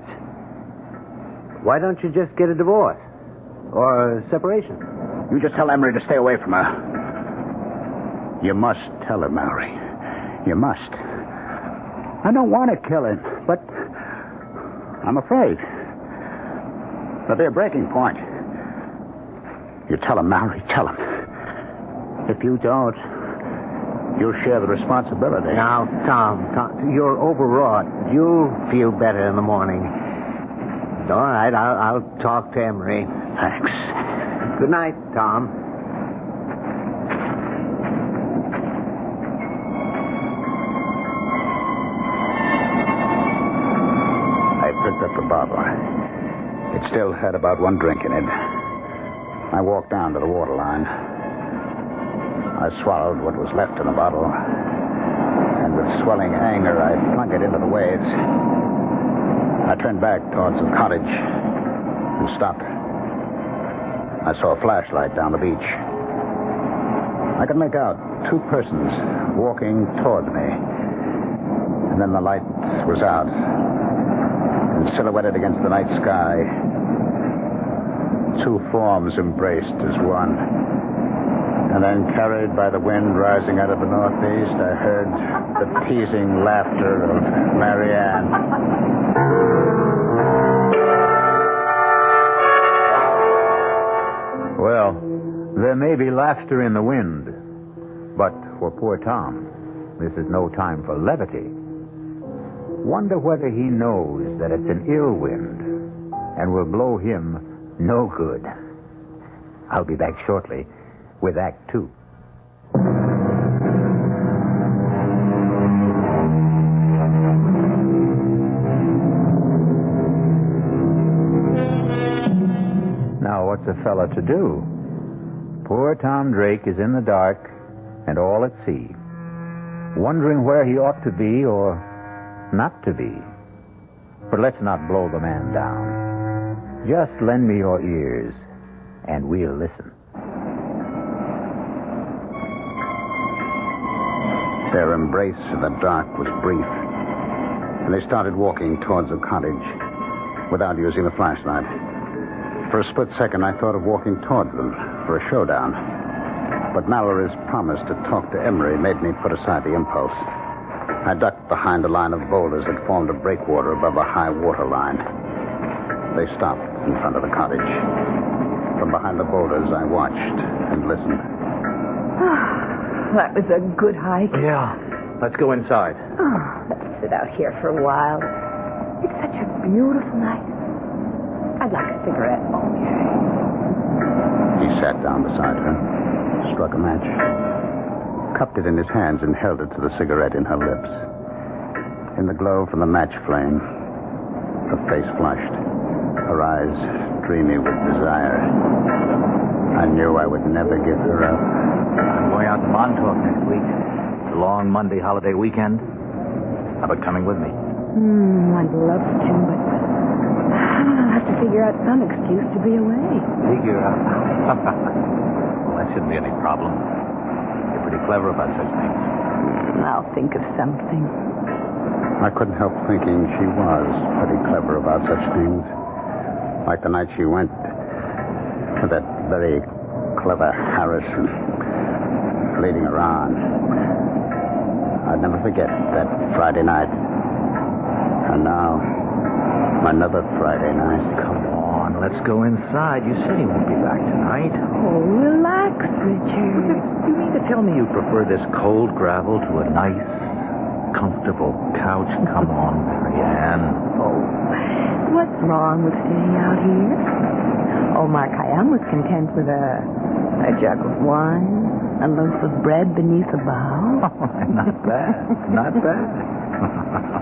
why don't you just get a divorce? Or a separation? You just tell Emery to stay away from her. You must tell her, Mallory. You must. I don't want to kill him, but I'm afraid. There'll be a breaking point. You tell him, Mallory, tell him. If you don't, you'll share the responsibility. Now, Tom, you're overwrought. You'll feel better in the morning. All right, I'll talk to Emery. Thanks. Good night, Tom. I picked up the bottle. It still had about one drink in it. I walked down to the water line. I swallowed what was left in the bottle, and with swelling anger, I flung it into the waves. I turned back towards the cottage and stopped. I saw a flashlight down the beach. I could make out two persons walking toward me. And then the light was out, and silhouetted against the night sky, two forms embraced as one. And then, carried by the wind rising out of the northeast, I heard the teasing laughter of Marianne. Well, there may be laughter in the wind, but for poor Tom, this is no time for levity. Wonder whether he knows that it's an ill wind and will blow him no good. I'll be back shortly with Act 2. Now, what's a fella to do? Poor Tom Drake is in the dark and all at sea, wondering where he ought to be or not to be. But let's not blow the man down. Just lend me your ears, and we'll listen. Their embrace in the dark was brief, and they started walking towards the cottage without using the flashlight. For a split second, I thought of walking towards them for a showdown. But Mallory's promise to talk to Emery made me put aside the impulse. I ducked behind a line of boulders that formed a breakwater above a high water line. They stopped in front of the cottage. From behind the boulders, I watched and listened. That was a good hike. Yeah. Let's go inside. Oh, let's sit out here for a while. It's such a beautiful night. I'd like a cigarette. He sat down beside her, struck a match, cupped it in his hands and held it to the cigarette in her lips. In the glow from the match flame, her face flushed, her eyes dreamy with desire. I knew I would never give her up. I'm going out to Montauk next week. It's a long Monday holiday weekend. How about coming with me? I'd love to, but I'll have to figure out some excuse to be away. Figure out? Well, that shouldn't be any problem. You're pretty clever about such things. I'll think of something. I couldn't help thinking she was pretty clever about such things. Like the night she went with that very clever Harrison leading her on. I'd never forget that Friday night. And now, another Friday night. Come on, let's go inside. You said he won't be back tonight. Oh, relax, Richard. You mean to tell me you prefer this cold gravel to a nice, comfortable couch? Come on, Marianne. Oh, what's wrong with staying out here? Omar Khayyam was content with a jug of wine, a loaf of bread beneath a bough. Not bad. Not bad.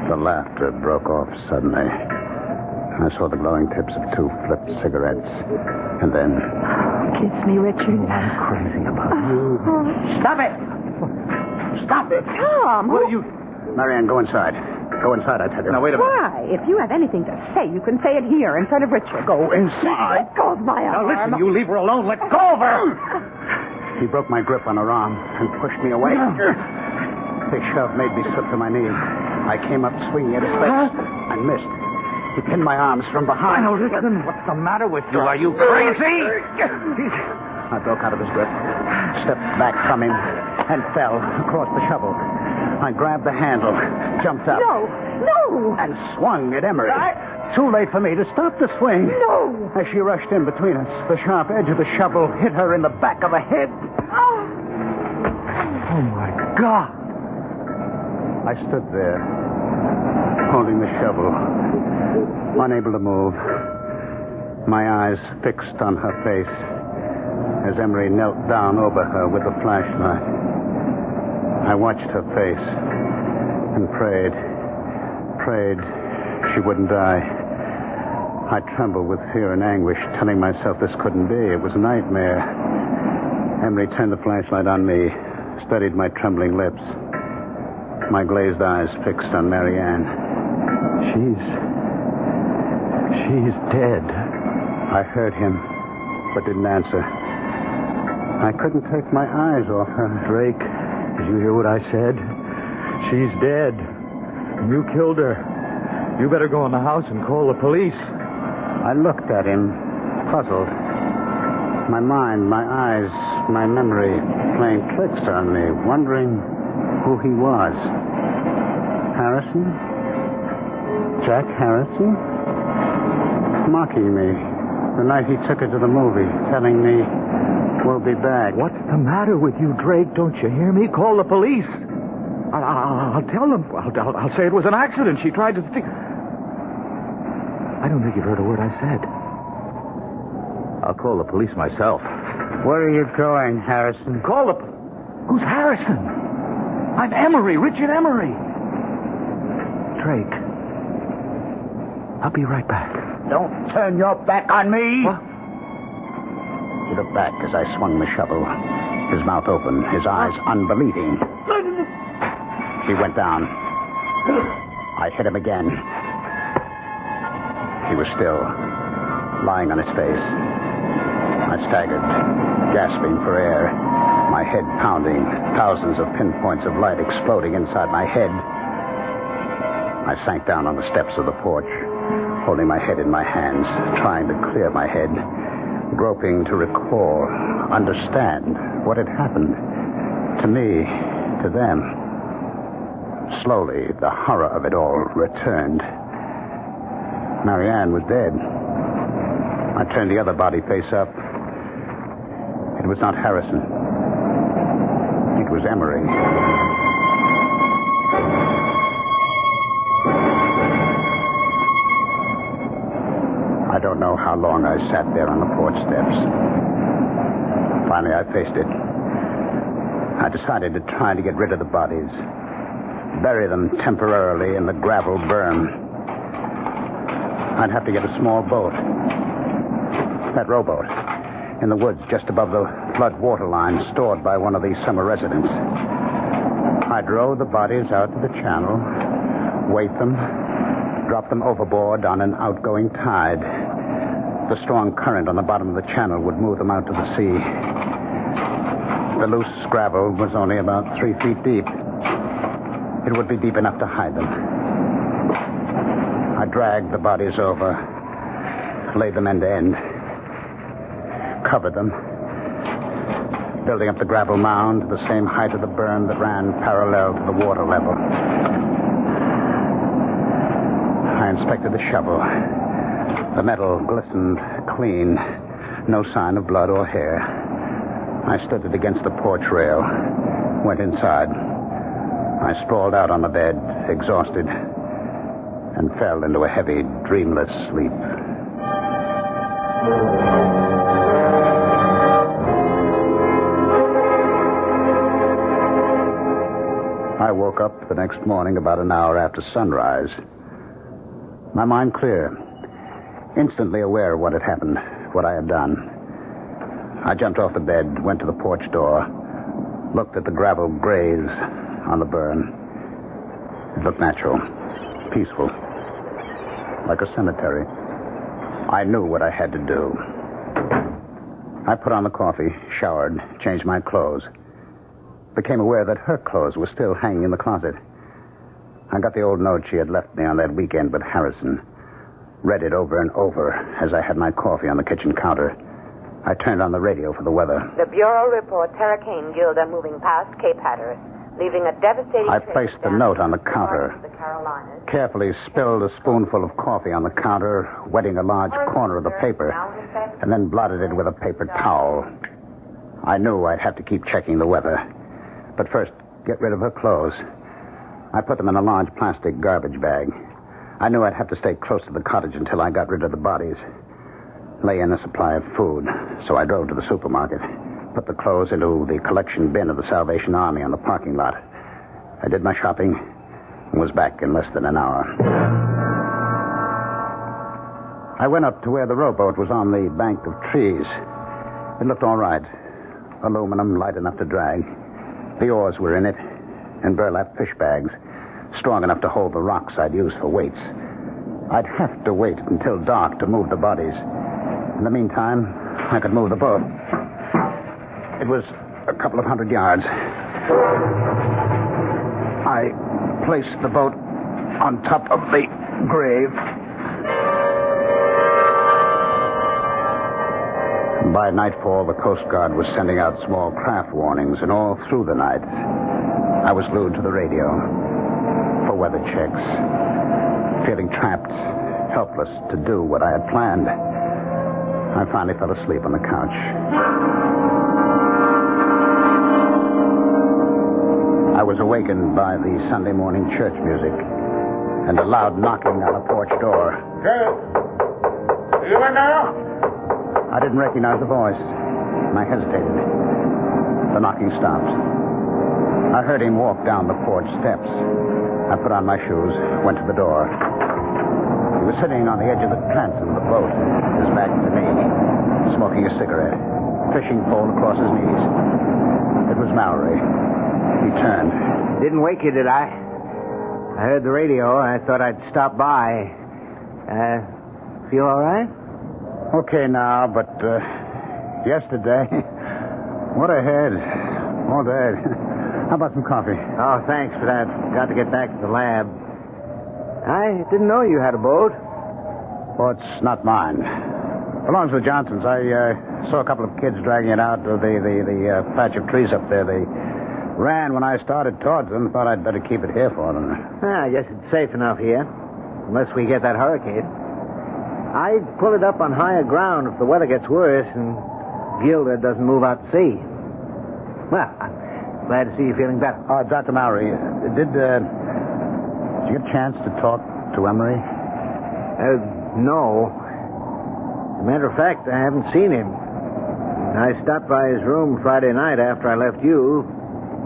The laughter broke off suddenly. I saw the glowing tips of two flipped cigarettes. And then... Kiss me, Richard. Oh, I'm crazy about you. Stop it! Stop it! Tom! What are you... Marianne, go inside. Go inside, I tell you. Now, wait a minute. Why? If you have anything to say, you can say it here in front of Richard. Go inside. Let go of my arm. Now, listen, you leave her alone. Let go of her. He broke my grip on her arm and pushed me away. His shove made me slip to my knees. I came up swinging at his face and missed. He pinned my arms from behind. Now, listen, what's the matter with you? Are you crazy? I broke out of his grip, stepped back from him, and fell across the shovel. I grabbed the handle, jumped up. No! And swung at Emery. Too late for me to stop the swing. No! As she rushed in between us, the sharp edge of the shovel hit her in the back of the head. Oh, my God. I stood there, holding the shovel, unable to move, my eyes fixed on her face as Emery knelt down over her with the flashlight. I watched her face and prayed she wouldn't die. I trembled with fear and anguish, telling myself this couldn't be. It was a nightmare. Emery turned the flashlight on me, studied my trembling lips, my glazed eyes fixed on Marianne. She's dead. I heard him, but didn't answer. I couldn't take my eyes off her. Drake, did you hear what I said? She's dead. You killed her. You better go in the house and call the police. I looked at him, puzzled. My mind, my eyes, my memory playing tricks on me, wondering who he was. Harrison? Jack Harrison? Mocking me. The night he took her to the movie, telling me, we'll be back. What's the matter with you, Drake? Don't you hear me? Call the police. I'll tell them. I'll say it was an accident. She tried to think. I don't think you've heard a word I said. I'll call the police myself. Where are you going, Harrison? Call the... Who's Harrison? I'm Emery, Richard Emery. Drake. I'll be right back. Don't turn your back on me. What? He looked back as I swung the shovel, his mouth open, his eyes unbelieving. He went down. I hit him again. He was still, lying on his face. I staggered, gasping for air, my head pounding, thousands of pinpoints of light exploding inside my head. I sank down on the steps of the porch, holding my head in my hands, trying to clear my head, groping to recall, understand what had happened to me, to them. Slowly, the horror of it all returned. Marianne was dead. I turned the other body face up, was not Harrison. It was Emery. I don't know how long I sat there on the porch steps. Finally, I faced it. I decided to try to get rid of the bodies. Bury them temporarily in the gravel berm. I'd have to get a small boat. That rowboat. In the woods just above the flood water line stored by one of these summer residents. I'd row the bodies out to the channel, weight them, drop them overboard on an outgoing tide. The strong current on the bottom of the channel would move them out to the sea. The loose gravel was only about 3 feet deep. It would be deep enough to hide them. I dragged the bodies over, laid them end to end, covered them, building up the gravel mound to the same height of the berm that ran parallel to the water level. I inspected the shovel. The metal glistened clean, no sign of blood or hair. I stood it against the porch rail, went inside. I sprawled out on the bed, exhausted, and fell into a heavy, dreamless sleep. I woke up the next morning about an hour after sunrise. My mind clear, instantly aware of what had happened, what I had done. I jumped off the bed, went to the porch door, looked at the gravel graves on the burn. It looked natural, peaceful, like a cemetery. I knew what I had to do. I put on the coffee, showered, changed my clothes. Became aware that her clothes were still hanging in the closet. I got the old note she had left me on that weekend with Harrison. Read it over and over as I had my coffee on the kitchen counter. I turned on the radio for the weather. The Bureau reports Hurricane Gilda moving past Cape Hatteras, leaving a devastating... I placed the note on the counter, carefully spilled a spoonful of coffee on the counter, wetting a large corner of the paper, and then blotted it with a paper towel. I knew I'd have to keep checking the weather. But first, get rid of her clothes. I put them in a large plastic garbage bag. I knew I'd have to stay close to the cottage until I got rid of the bodies. Lay in a supply of food, so I drove to the supermarket. Put the clothes into the collection bin of the Salvation Army on the parking lot. I did my shopping and was back in less than an hour. I went up to where the rowboat was on the bank of trees. It looked all right. Aluminum, light enough to drag. The oars were in it, and burlap fish bags, strong enough to hold the rocks I'd use for weights. I'd have to wait until dark to move the bodies. In the meantime, I could move the boat. It was a couple of 100 yards. I placed the boat on top of the grave. By nightfall, the Coast Guard was sending out small craft warnings, and all through the night, I was glued to the radio for weather checks, feeling trapped, helpless to do what I had planned. I finally fell asleep on the couch. I was awakened by the Sunday morning church music and a loud knocking on the porch door. Hey, you in there? I didn't recognize the voice, and I hesitated. The knocking stopped. I heard him walk down the porch steps. I put on my shoes, went to the door. He was sitting on the edge of the transom of the boat, his back to me, smoking a cigarette, fishing pole across his knees. It was Mallory. He turned. Didn't wake you, did I? I heard the radio. I thought I'd stop by. Feel all right? Okay now, but yesterday, what a head. All day. How about some coffee? Oh, thanks for that. Got to get back to the lab. I didn't know you had a boat. Well, it's not mine. Belongs to the Johnsons. I saw a couple of kids dragging it out of the patch of trees up there. They ran when I started towards them. Thought I'd better keep it here for them. I guess it's safe enough here. Unless we get that hurricane. I'd pull it up on higher ground if the weather gets worse and Gilda doesn't move out to sea. Well, I'm glad to see you feeling better. Dr. Mowry, did you get a chance to talk to Emery? No. As a matter of fact, I haven't seen him. I stopped by his room Friday night after I left you.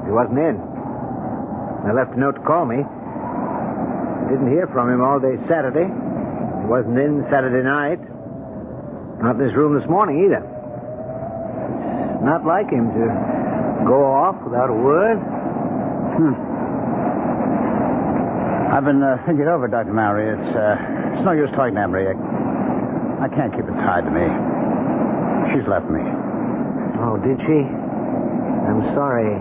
He wasn't in. I left a note to call me. I didn't hear from him all day Saturday. He wasn't in Saturday night. Not in his room this morning either. It's not like him to go off without a word. I've been thinking over, Dr. Mowry. It's no use talking to Emery. I can't keep it tied to me. She's left me. Oh, did she? I'm sorry.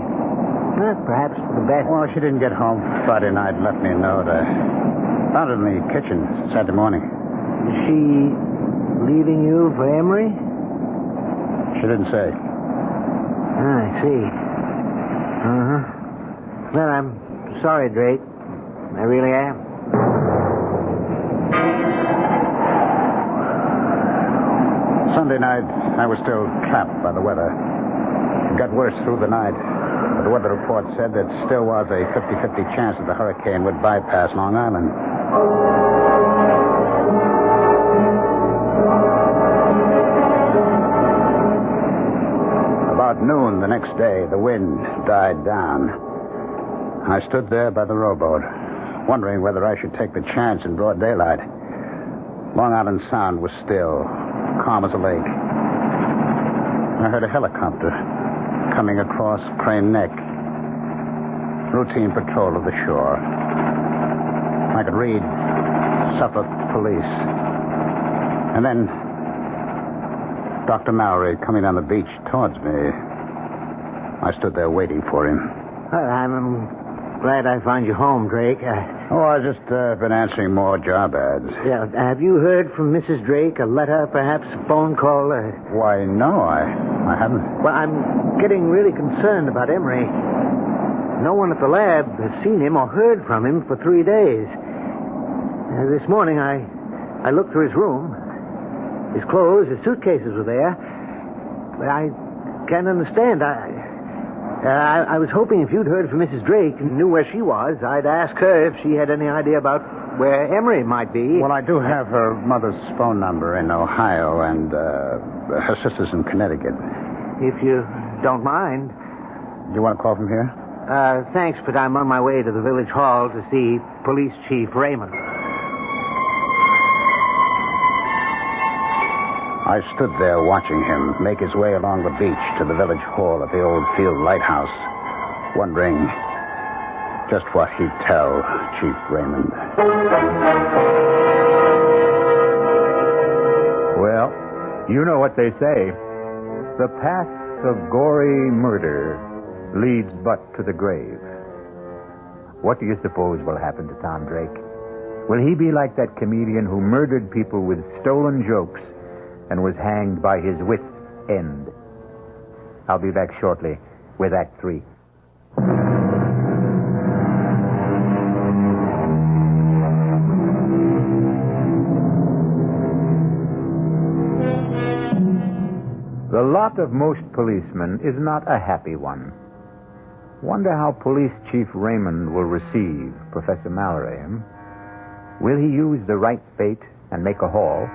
Perhaps for the best. Well, she didn't get home Friday night and left me a note. I found it in the kitchen Saturday morning. Is she leaving you for Emery? She didn't say. I see. Uh-huh. Well, I'm sorry, Drake. I really am. Sunday night, I was still trapped by the weather. It got worse through the night. But the weather report said there still was a 50-50 chance that the hurricane would bypass Long Island. About noon the next day, the wind died down. I stood there by the rowboat, wondering whether I should take the chance in broad daylight. Long Island Sound was still, calm as a lake. I heard a helicopter coming across Crane Neck. Routine patrol of the shore. I could read Suffolk Police. And then Dr. Mowry coming down the beach towards me. I stood there waiting for him. Well, I'm glad I found you home, Drake. I've just been answering more job ads. Yeah, have you heard from Mrs. Drake? A letter, perhaps a phone call? Why, no, I haven't. Well, I'm getting really concerned about Emery. No one at the lab has seen him or heard from him for 3 days. This morning, I looked through his room. His clothes, his suitcases were there. But I can't understand. I was hoping if you'd heard from Mrs. Drake and knew where she was, I'd ask her if she had any idea about where Emery might be. Well, I do have her mother's phone number in Ohio and her sister's in Connecticut. If you don't mind. Do you want to call from here? Thanks, but I'm on my way to the village hall to see Police Chief Raymond. I stood there watching him make his way along the beach to the village hall at the old field lighthouse, wondering just what he'd tell Chief Raymond. Well, you know what they say. The path of gory murder leads but to the grave. What do you suppose will happen to Tom Drake? Will he be like that comedian who murdered people with stolen jokes and was hanged by his wit's end? I'll be back shortly with Act 3. The lot of most policemen is not a happy one. Wonder how Police Chief Raymond will receive Professor Mallory. Will he use the right bait and make a haul,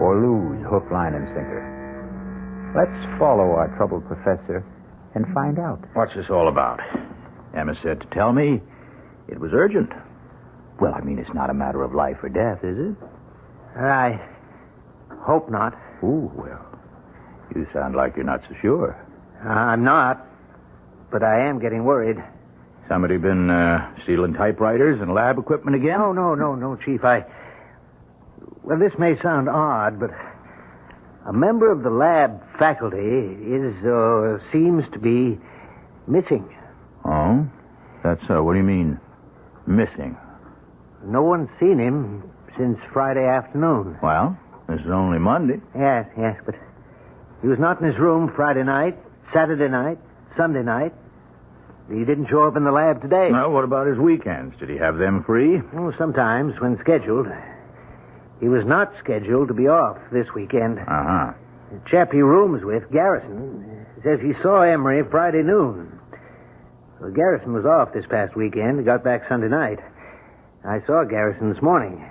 or lose hook, line, and sinker? Let's follow our troubled professor and find out. What's this all about? Emma said to tell me it was urgent. Well, I mean, it's not a matter of life or death, is it? I hope not. Ooh, well, you sound like you're not so sure. I'm not, but I am getting worried. Somebody been stealing typewriters and lab equipment again? No, Chief. Well, this may sound odd, but a member of the lab faculty seems to be missing. Oh? That's so. What do you mean, missing? No one's seen him since Friday afternoon. Well, this is only Monday. Yes, but he was not in his room Friday night, Saturday night, Sunday night. He didn't show up in the lab today. Well, what about his weekends? Did he have them free? Oh, sometimes, when scheduled. He was not scheduled to be off this weekend. Uh-huh. The chap he rooms with, Garrison, says he saw Emery Friday noon. Well, Garrison was off this past weekend. He got back Sunday night. I saw Garrison this morning.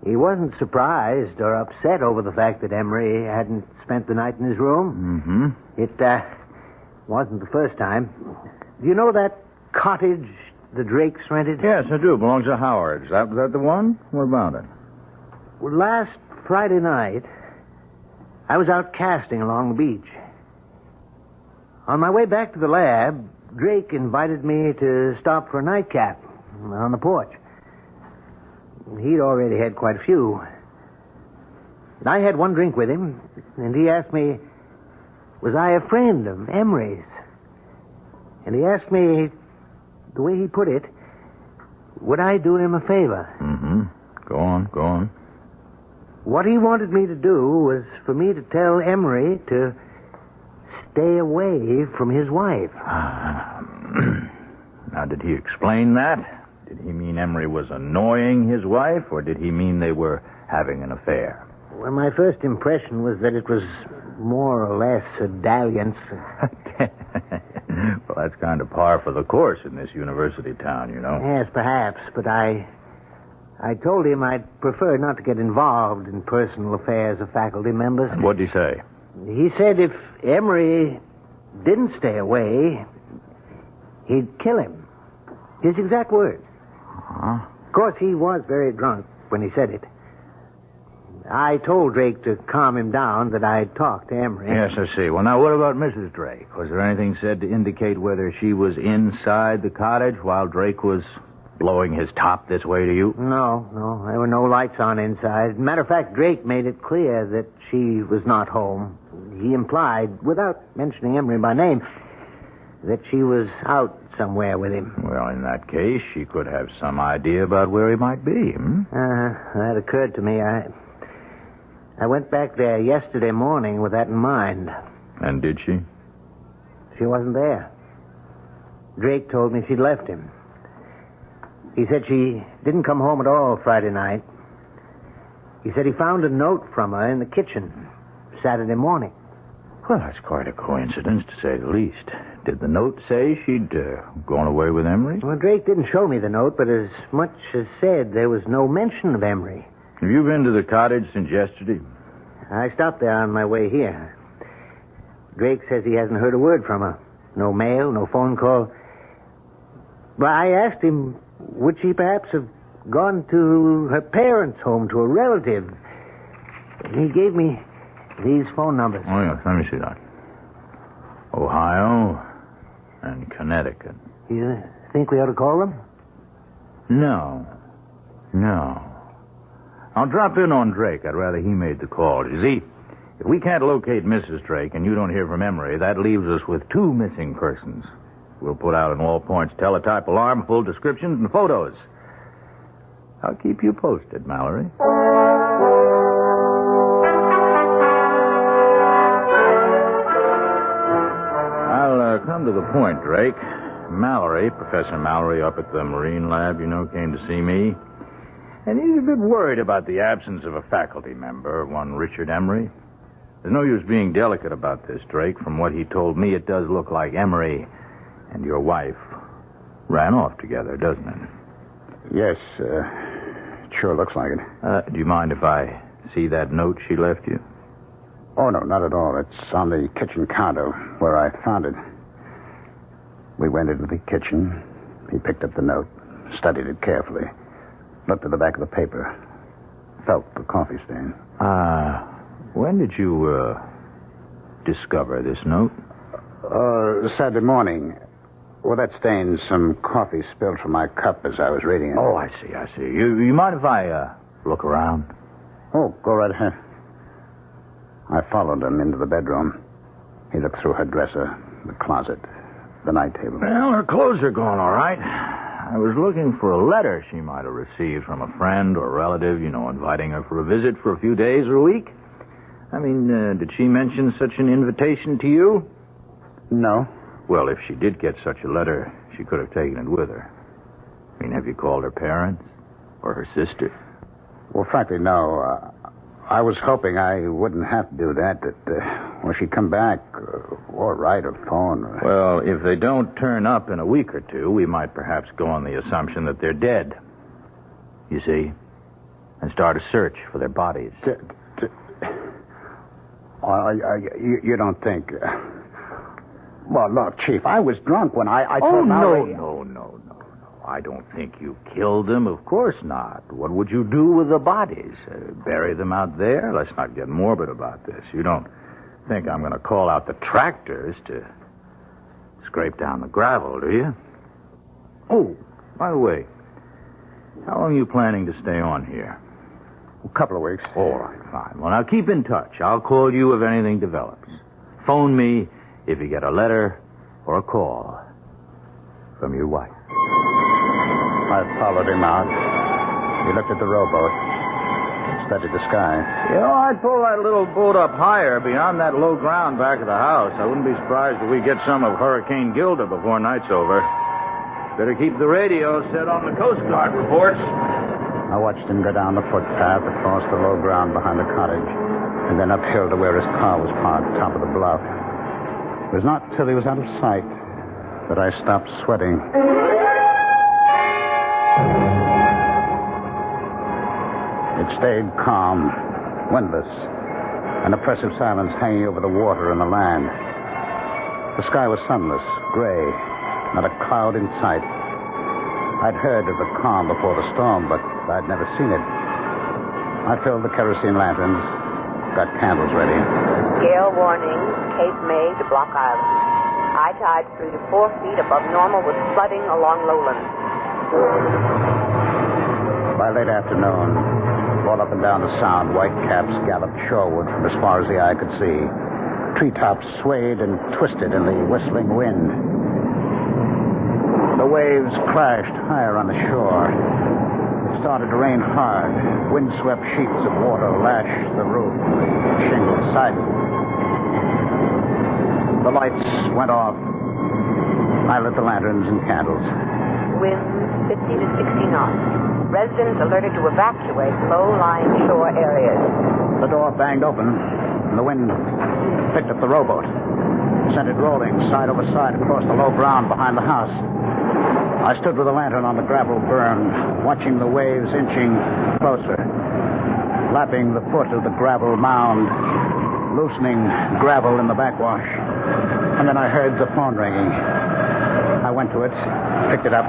He wasn't surprised or upset over the fact that Emery hadn't spent the night in his room. Mm-hmm. It wasn't the first time. Do you know that cottage the Drakes rented? Yes, I do. It belongs to Howard. Is that the one? What about it? Well, last Friday night, I was out casting along the beach. On my way back to the lab, Drake invited me to stop for a nightcap on the porch. He'd already had quite a few. I had one drink with him, and he asked me, was I a friend of Emery's? And he asked me, the way he put it, would I do him a favor? Mm-hmm. Go on. What he wanted me to do was for me to tell Emery to stay away from his wife. Now, did he explain that? Did he mean Emery was annoying his wife, or did he mean they were having an affair? Well, my first impression was that it was more or less a dalliance. Well, that's kind of par for the course in this university town, you know. Yes, perhaps, but I told him I'd prefer not to get involved in personal affairs of faculty members. And what'd he say? He said if Emery didn't stay away, he'd kill him. His exact words. Uh-huh. Of course, he was very drunk when he said it. I told Drake to calm him down, that I'd talked to Emery. Yes, I see. Well, now, what about Mrs. Drake? Was there anything said to indicate whether she was inside the cottage while Drake was blowing his top this way to you? No. There were no lights on inside. Matter of fact, Drake made it clear that she was not home. He implied, without mentioning Emery by name, that she was out somewhere with him. Well, in that case, she could have some idea about where he might be. That occurred to me. I went back there yesterday morning with that in mind. And did she? She wasn't there. Drake told me she'd left him. He said she didn't come home at all Friday night. He said he found a note from her in the kitchen Saturday morning. Well, that's quite a coincidence, to say the least. Did the note say she'd gone away with Emery? Well, Drake didn't show me the note, but as much as said there was no mention of Emery. Have you been to the cottage since yesterday? I stopped there on my way here. Drake says he hasn't heard a word from her. No mail, no phone call. But I asked him, would she perhaps have gone to her parents' home, to a relative? He gave me these phone numbers. Oh, yes, let me see that. Ohio and Connecticut. You think we ought to call them? No. I'll drop in on Drake. I'd rather he made the call. You see, if we can't locate Mrs. Drake and you don't hear from Emery, that leaves us with 2 missing persons. We'll put out an all-points teletype alarm, full descriptions and photos. I'll keep you posted, Mallory. I'll come to the point, Drake. Mallory, Professor Mallory up at the Marine Lab, came to see me. And he's a bit worried about the absence of a faculty member, one Richard Emery. There's no use being delicate about this, Drake. From what he told me, it does look like Emery and your wife ran off together, doesn't it? Yes, it sure looks like it. Do you mind if I see that note she left you? Oh, no, not at all. It's on the kitchen counter where I found it. We went into the kitchen. He picked up the note, studied it carefully, looked at the back of the paper, felt the coffee stain. When did you, discover this note? Saturday morning. Well, that stain's some coffee spilled from my cup as I was reading it. Oh, I see. You mind if I, look around? Oh, go right ahead. I followed him into the bedroom. He looked through her dresser, the closet, the night table. Well, her clothes are gone, all right. I was looking for a letter she might have received from a friend or relative, inviting her for a visit for a few days or a week. I mean, did she mention such an invitation to you? No. Well, if she did get such a letter, she could have taken it with her. I mean, have you called her parents or her sister? Well, frankly, no. I was hoping I wouldn't have to do that. Well, she'd come back, or write or phone. Well, if they don't turn up in a week or two, we might perhaps go on the assumption that they're dead. You see? And start a search for their bodies. You don't think... Well, look, Chief, I was drunk when I told Mallory... No. I don't think you killed them. Of course not. What would you do with the bodies? Bury them out there? Let's not get morbid about this. You don't think I'm going to call out the tractors to scrape down the gravel, do you? Oh, by the way, how long are you planning to stay on here? A couple of weeks. All right, fine. Well, now keep in touch. I'll call you if anything develops. Phone me if you get a letter or a call from your wife. I followed him out. He looked at the rowboat, studied the sky. You know, I'd pull that little boat up higher beyond that low ground back of the house. I wouldn't be surprised if we get some of Hurricane Gilda before night's over. Better keep the radio set on the Coast Guard reports. I watched him go down the footpath across the low ground behind the cottage, and then uphill to where his car was parked, top of the bluff. It was not till he was out of sight that I stopped sweating. It stayed calm, windless, an oppressive silence hanging over the water and the land. The sky was sunless, gray, not a cloud in sight. I'd heard of the calm before the storm, but I'd never seen it. I filled the kerosene lanterns, got candles ready. Gale warning, Cape May to Block Island. High tide 3 to 4 feet above normal with flooding along lowland. By late afternoon, all up and down the sound, white caps galloped shoreward from as far as the eye could see. Treetops swayed and twisted in the whistling wind. The waves crashed higher on the shore. It started to rain hard. Windswept sheets of water lashed the roof, the shingle siding. The lights went off. I lit the lanterns and candles. Winds 50 to 60 knots. Residents alerted to evacuate low-lying shore areas. The door banged open, and the wind picked up the rowboat, sent it rolling side over side across the low ground behind the house. I stood with a lantern on the gravel burn, watching the waves inching closer, lapping the foot of the gravel mound, loosening gravel in the backwash. And then I heard the phone ringing. I went to it, picked it up,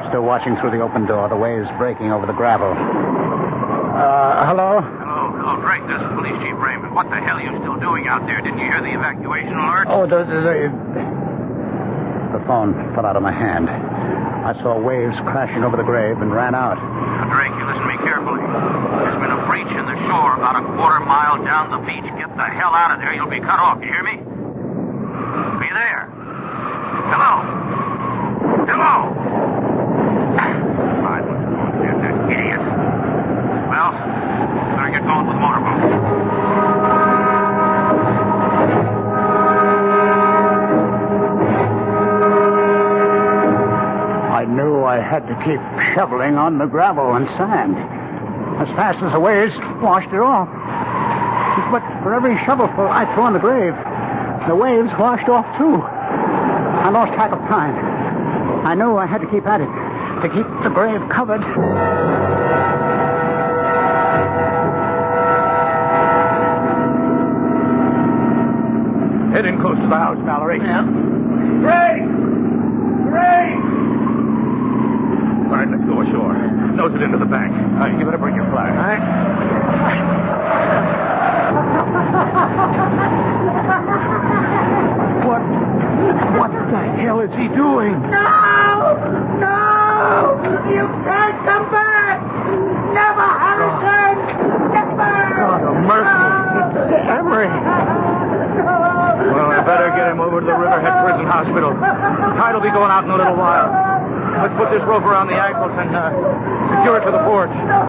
still watching through the open door, the waves breaking over the gravel. Hello? Hello, Drake. This is Police Chief Raymond. What the hell are you still doing out there? Didn't you hear the evacuation alert? Oh, the phone fell out of my hand. I saw waves crashing over the grave and ran out. Now, Drake, you listen to me carefully. There's been a breach in the shore about a quarter mile down the beach. Get the hell out of there. You'll be cut off. You hear me? Be there. Hello? Hello? There's that idiot. Well, better get going with the motorboat. I knew I had to keep shoveling on the gravel and sand as fast as the waves washed it off. But for every shovelful I threw on the grave, the waves washed off too. I lost track of time. I knew I had to keep at it to keep the grave covered. Heading close to the house, Mallory. Yeah. Ray! All right, let's go ashore. Nose it into the bank. All right, you better bring your flag. All right. What the hell is he doing? No! You can't come back! Never, Harrison! Never! God of mercy. It's Emery. Well, I better get him over to the Riverhead Prison Hospital. Tide will be going out in a little while. Let's put this rope around the ankles and secure it to the porch.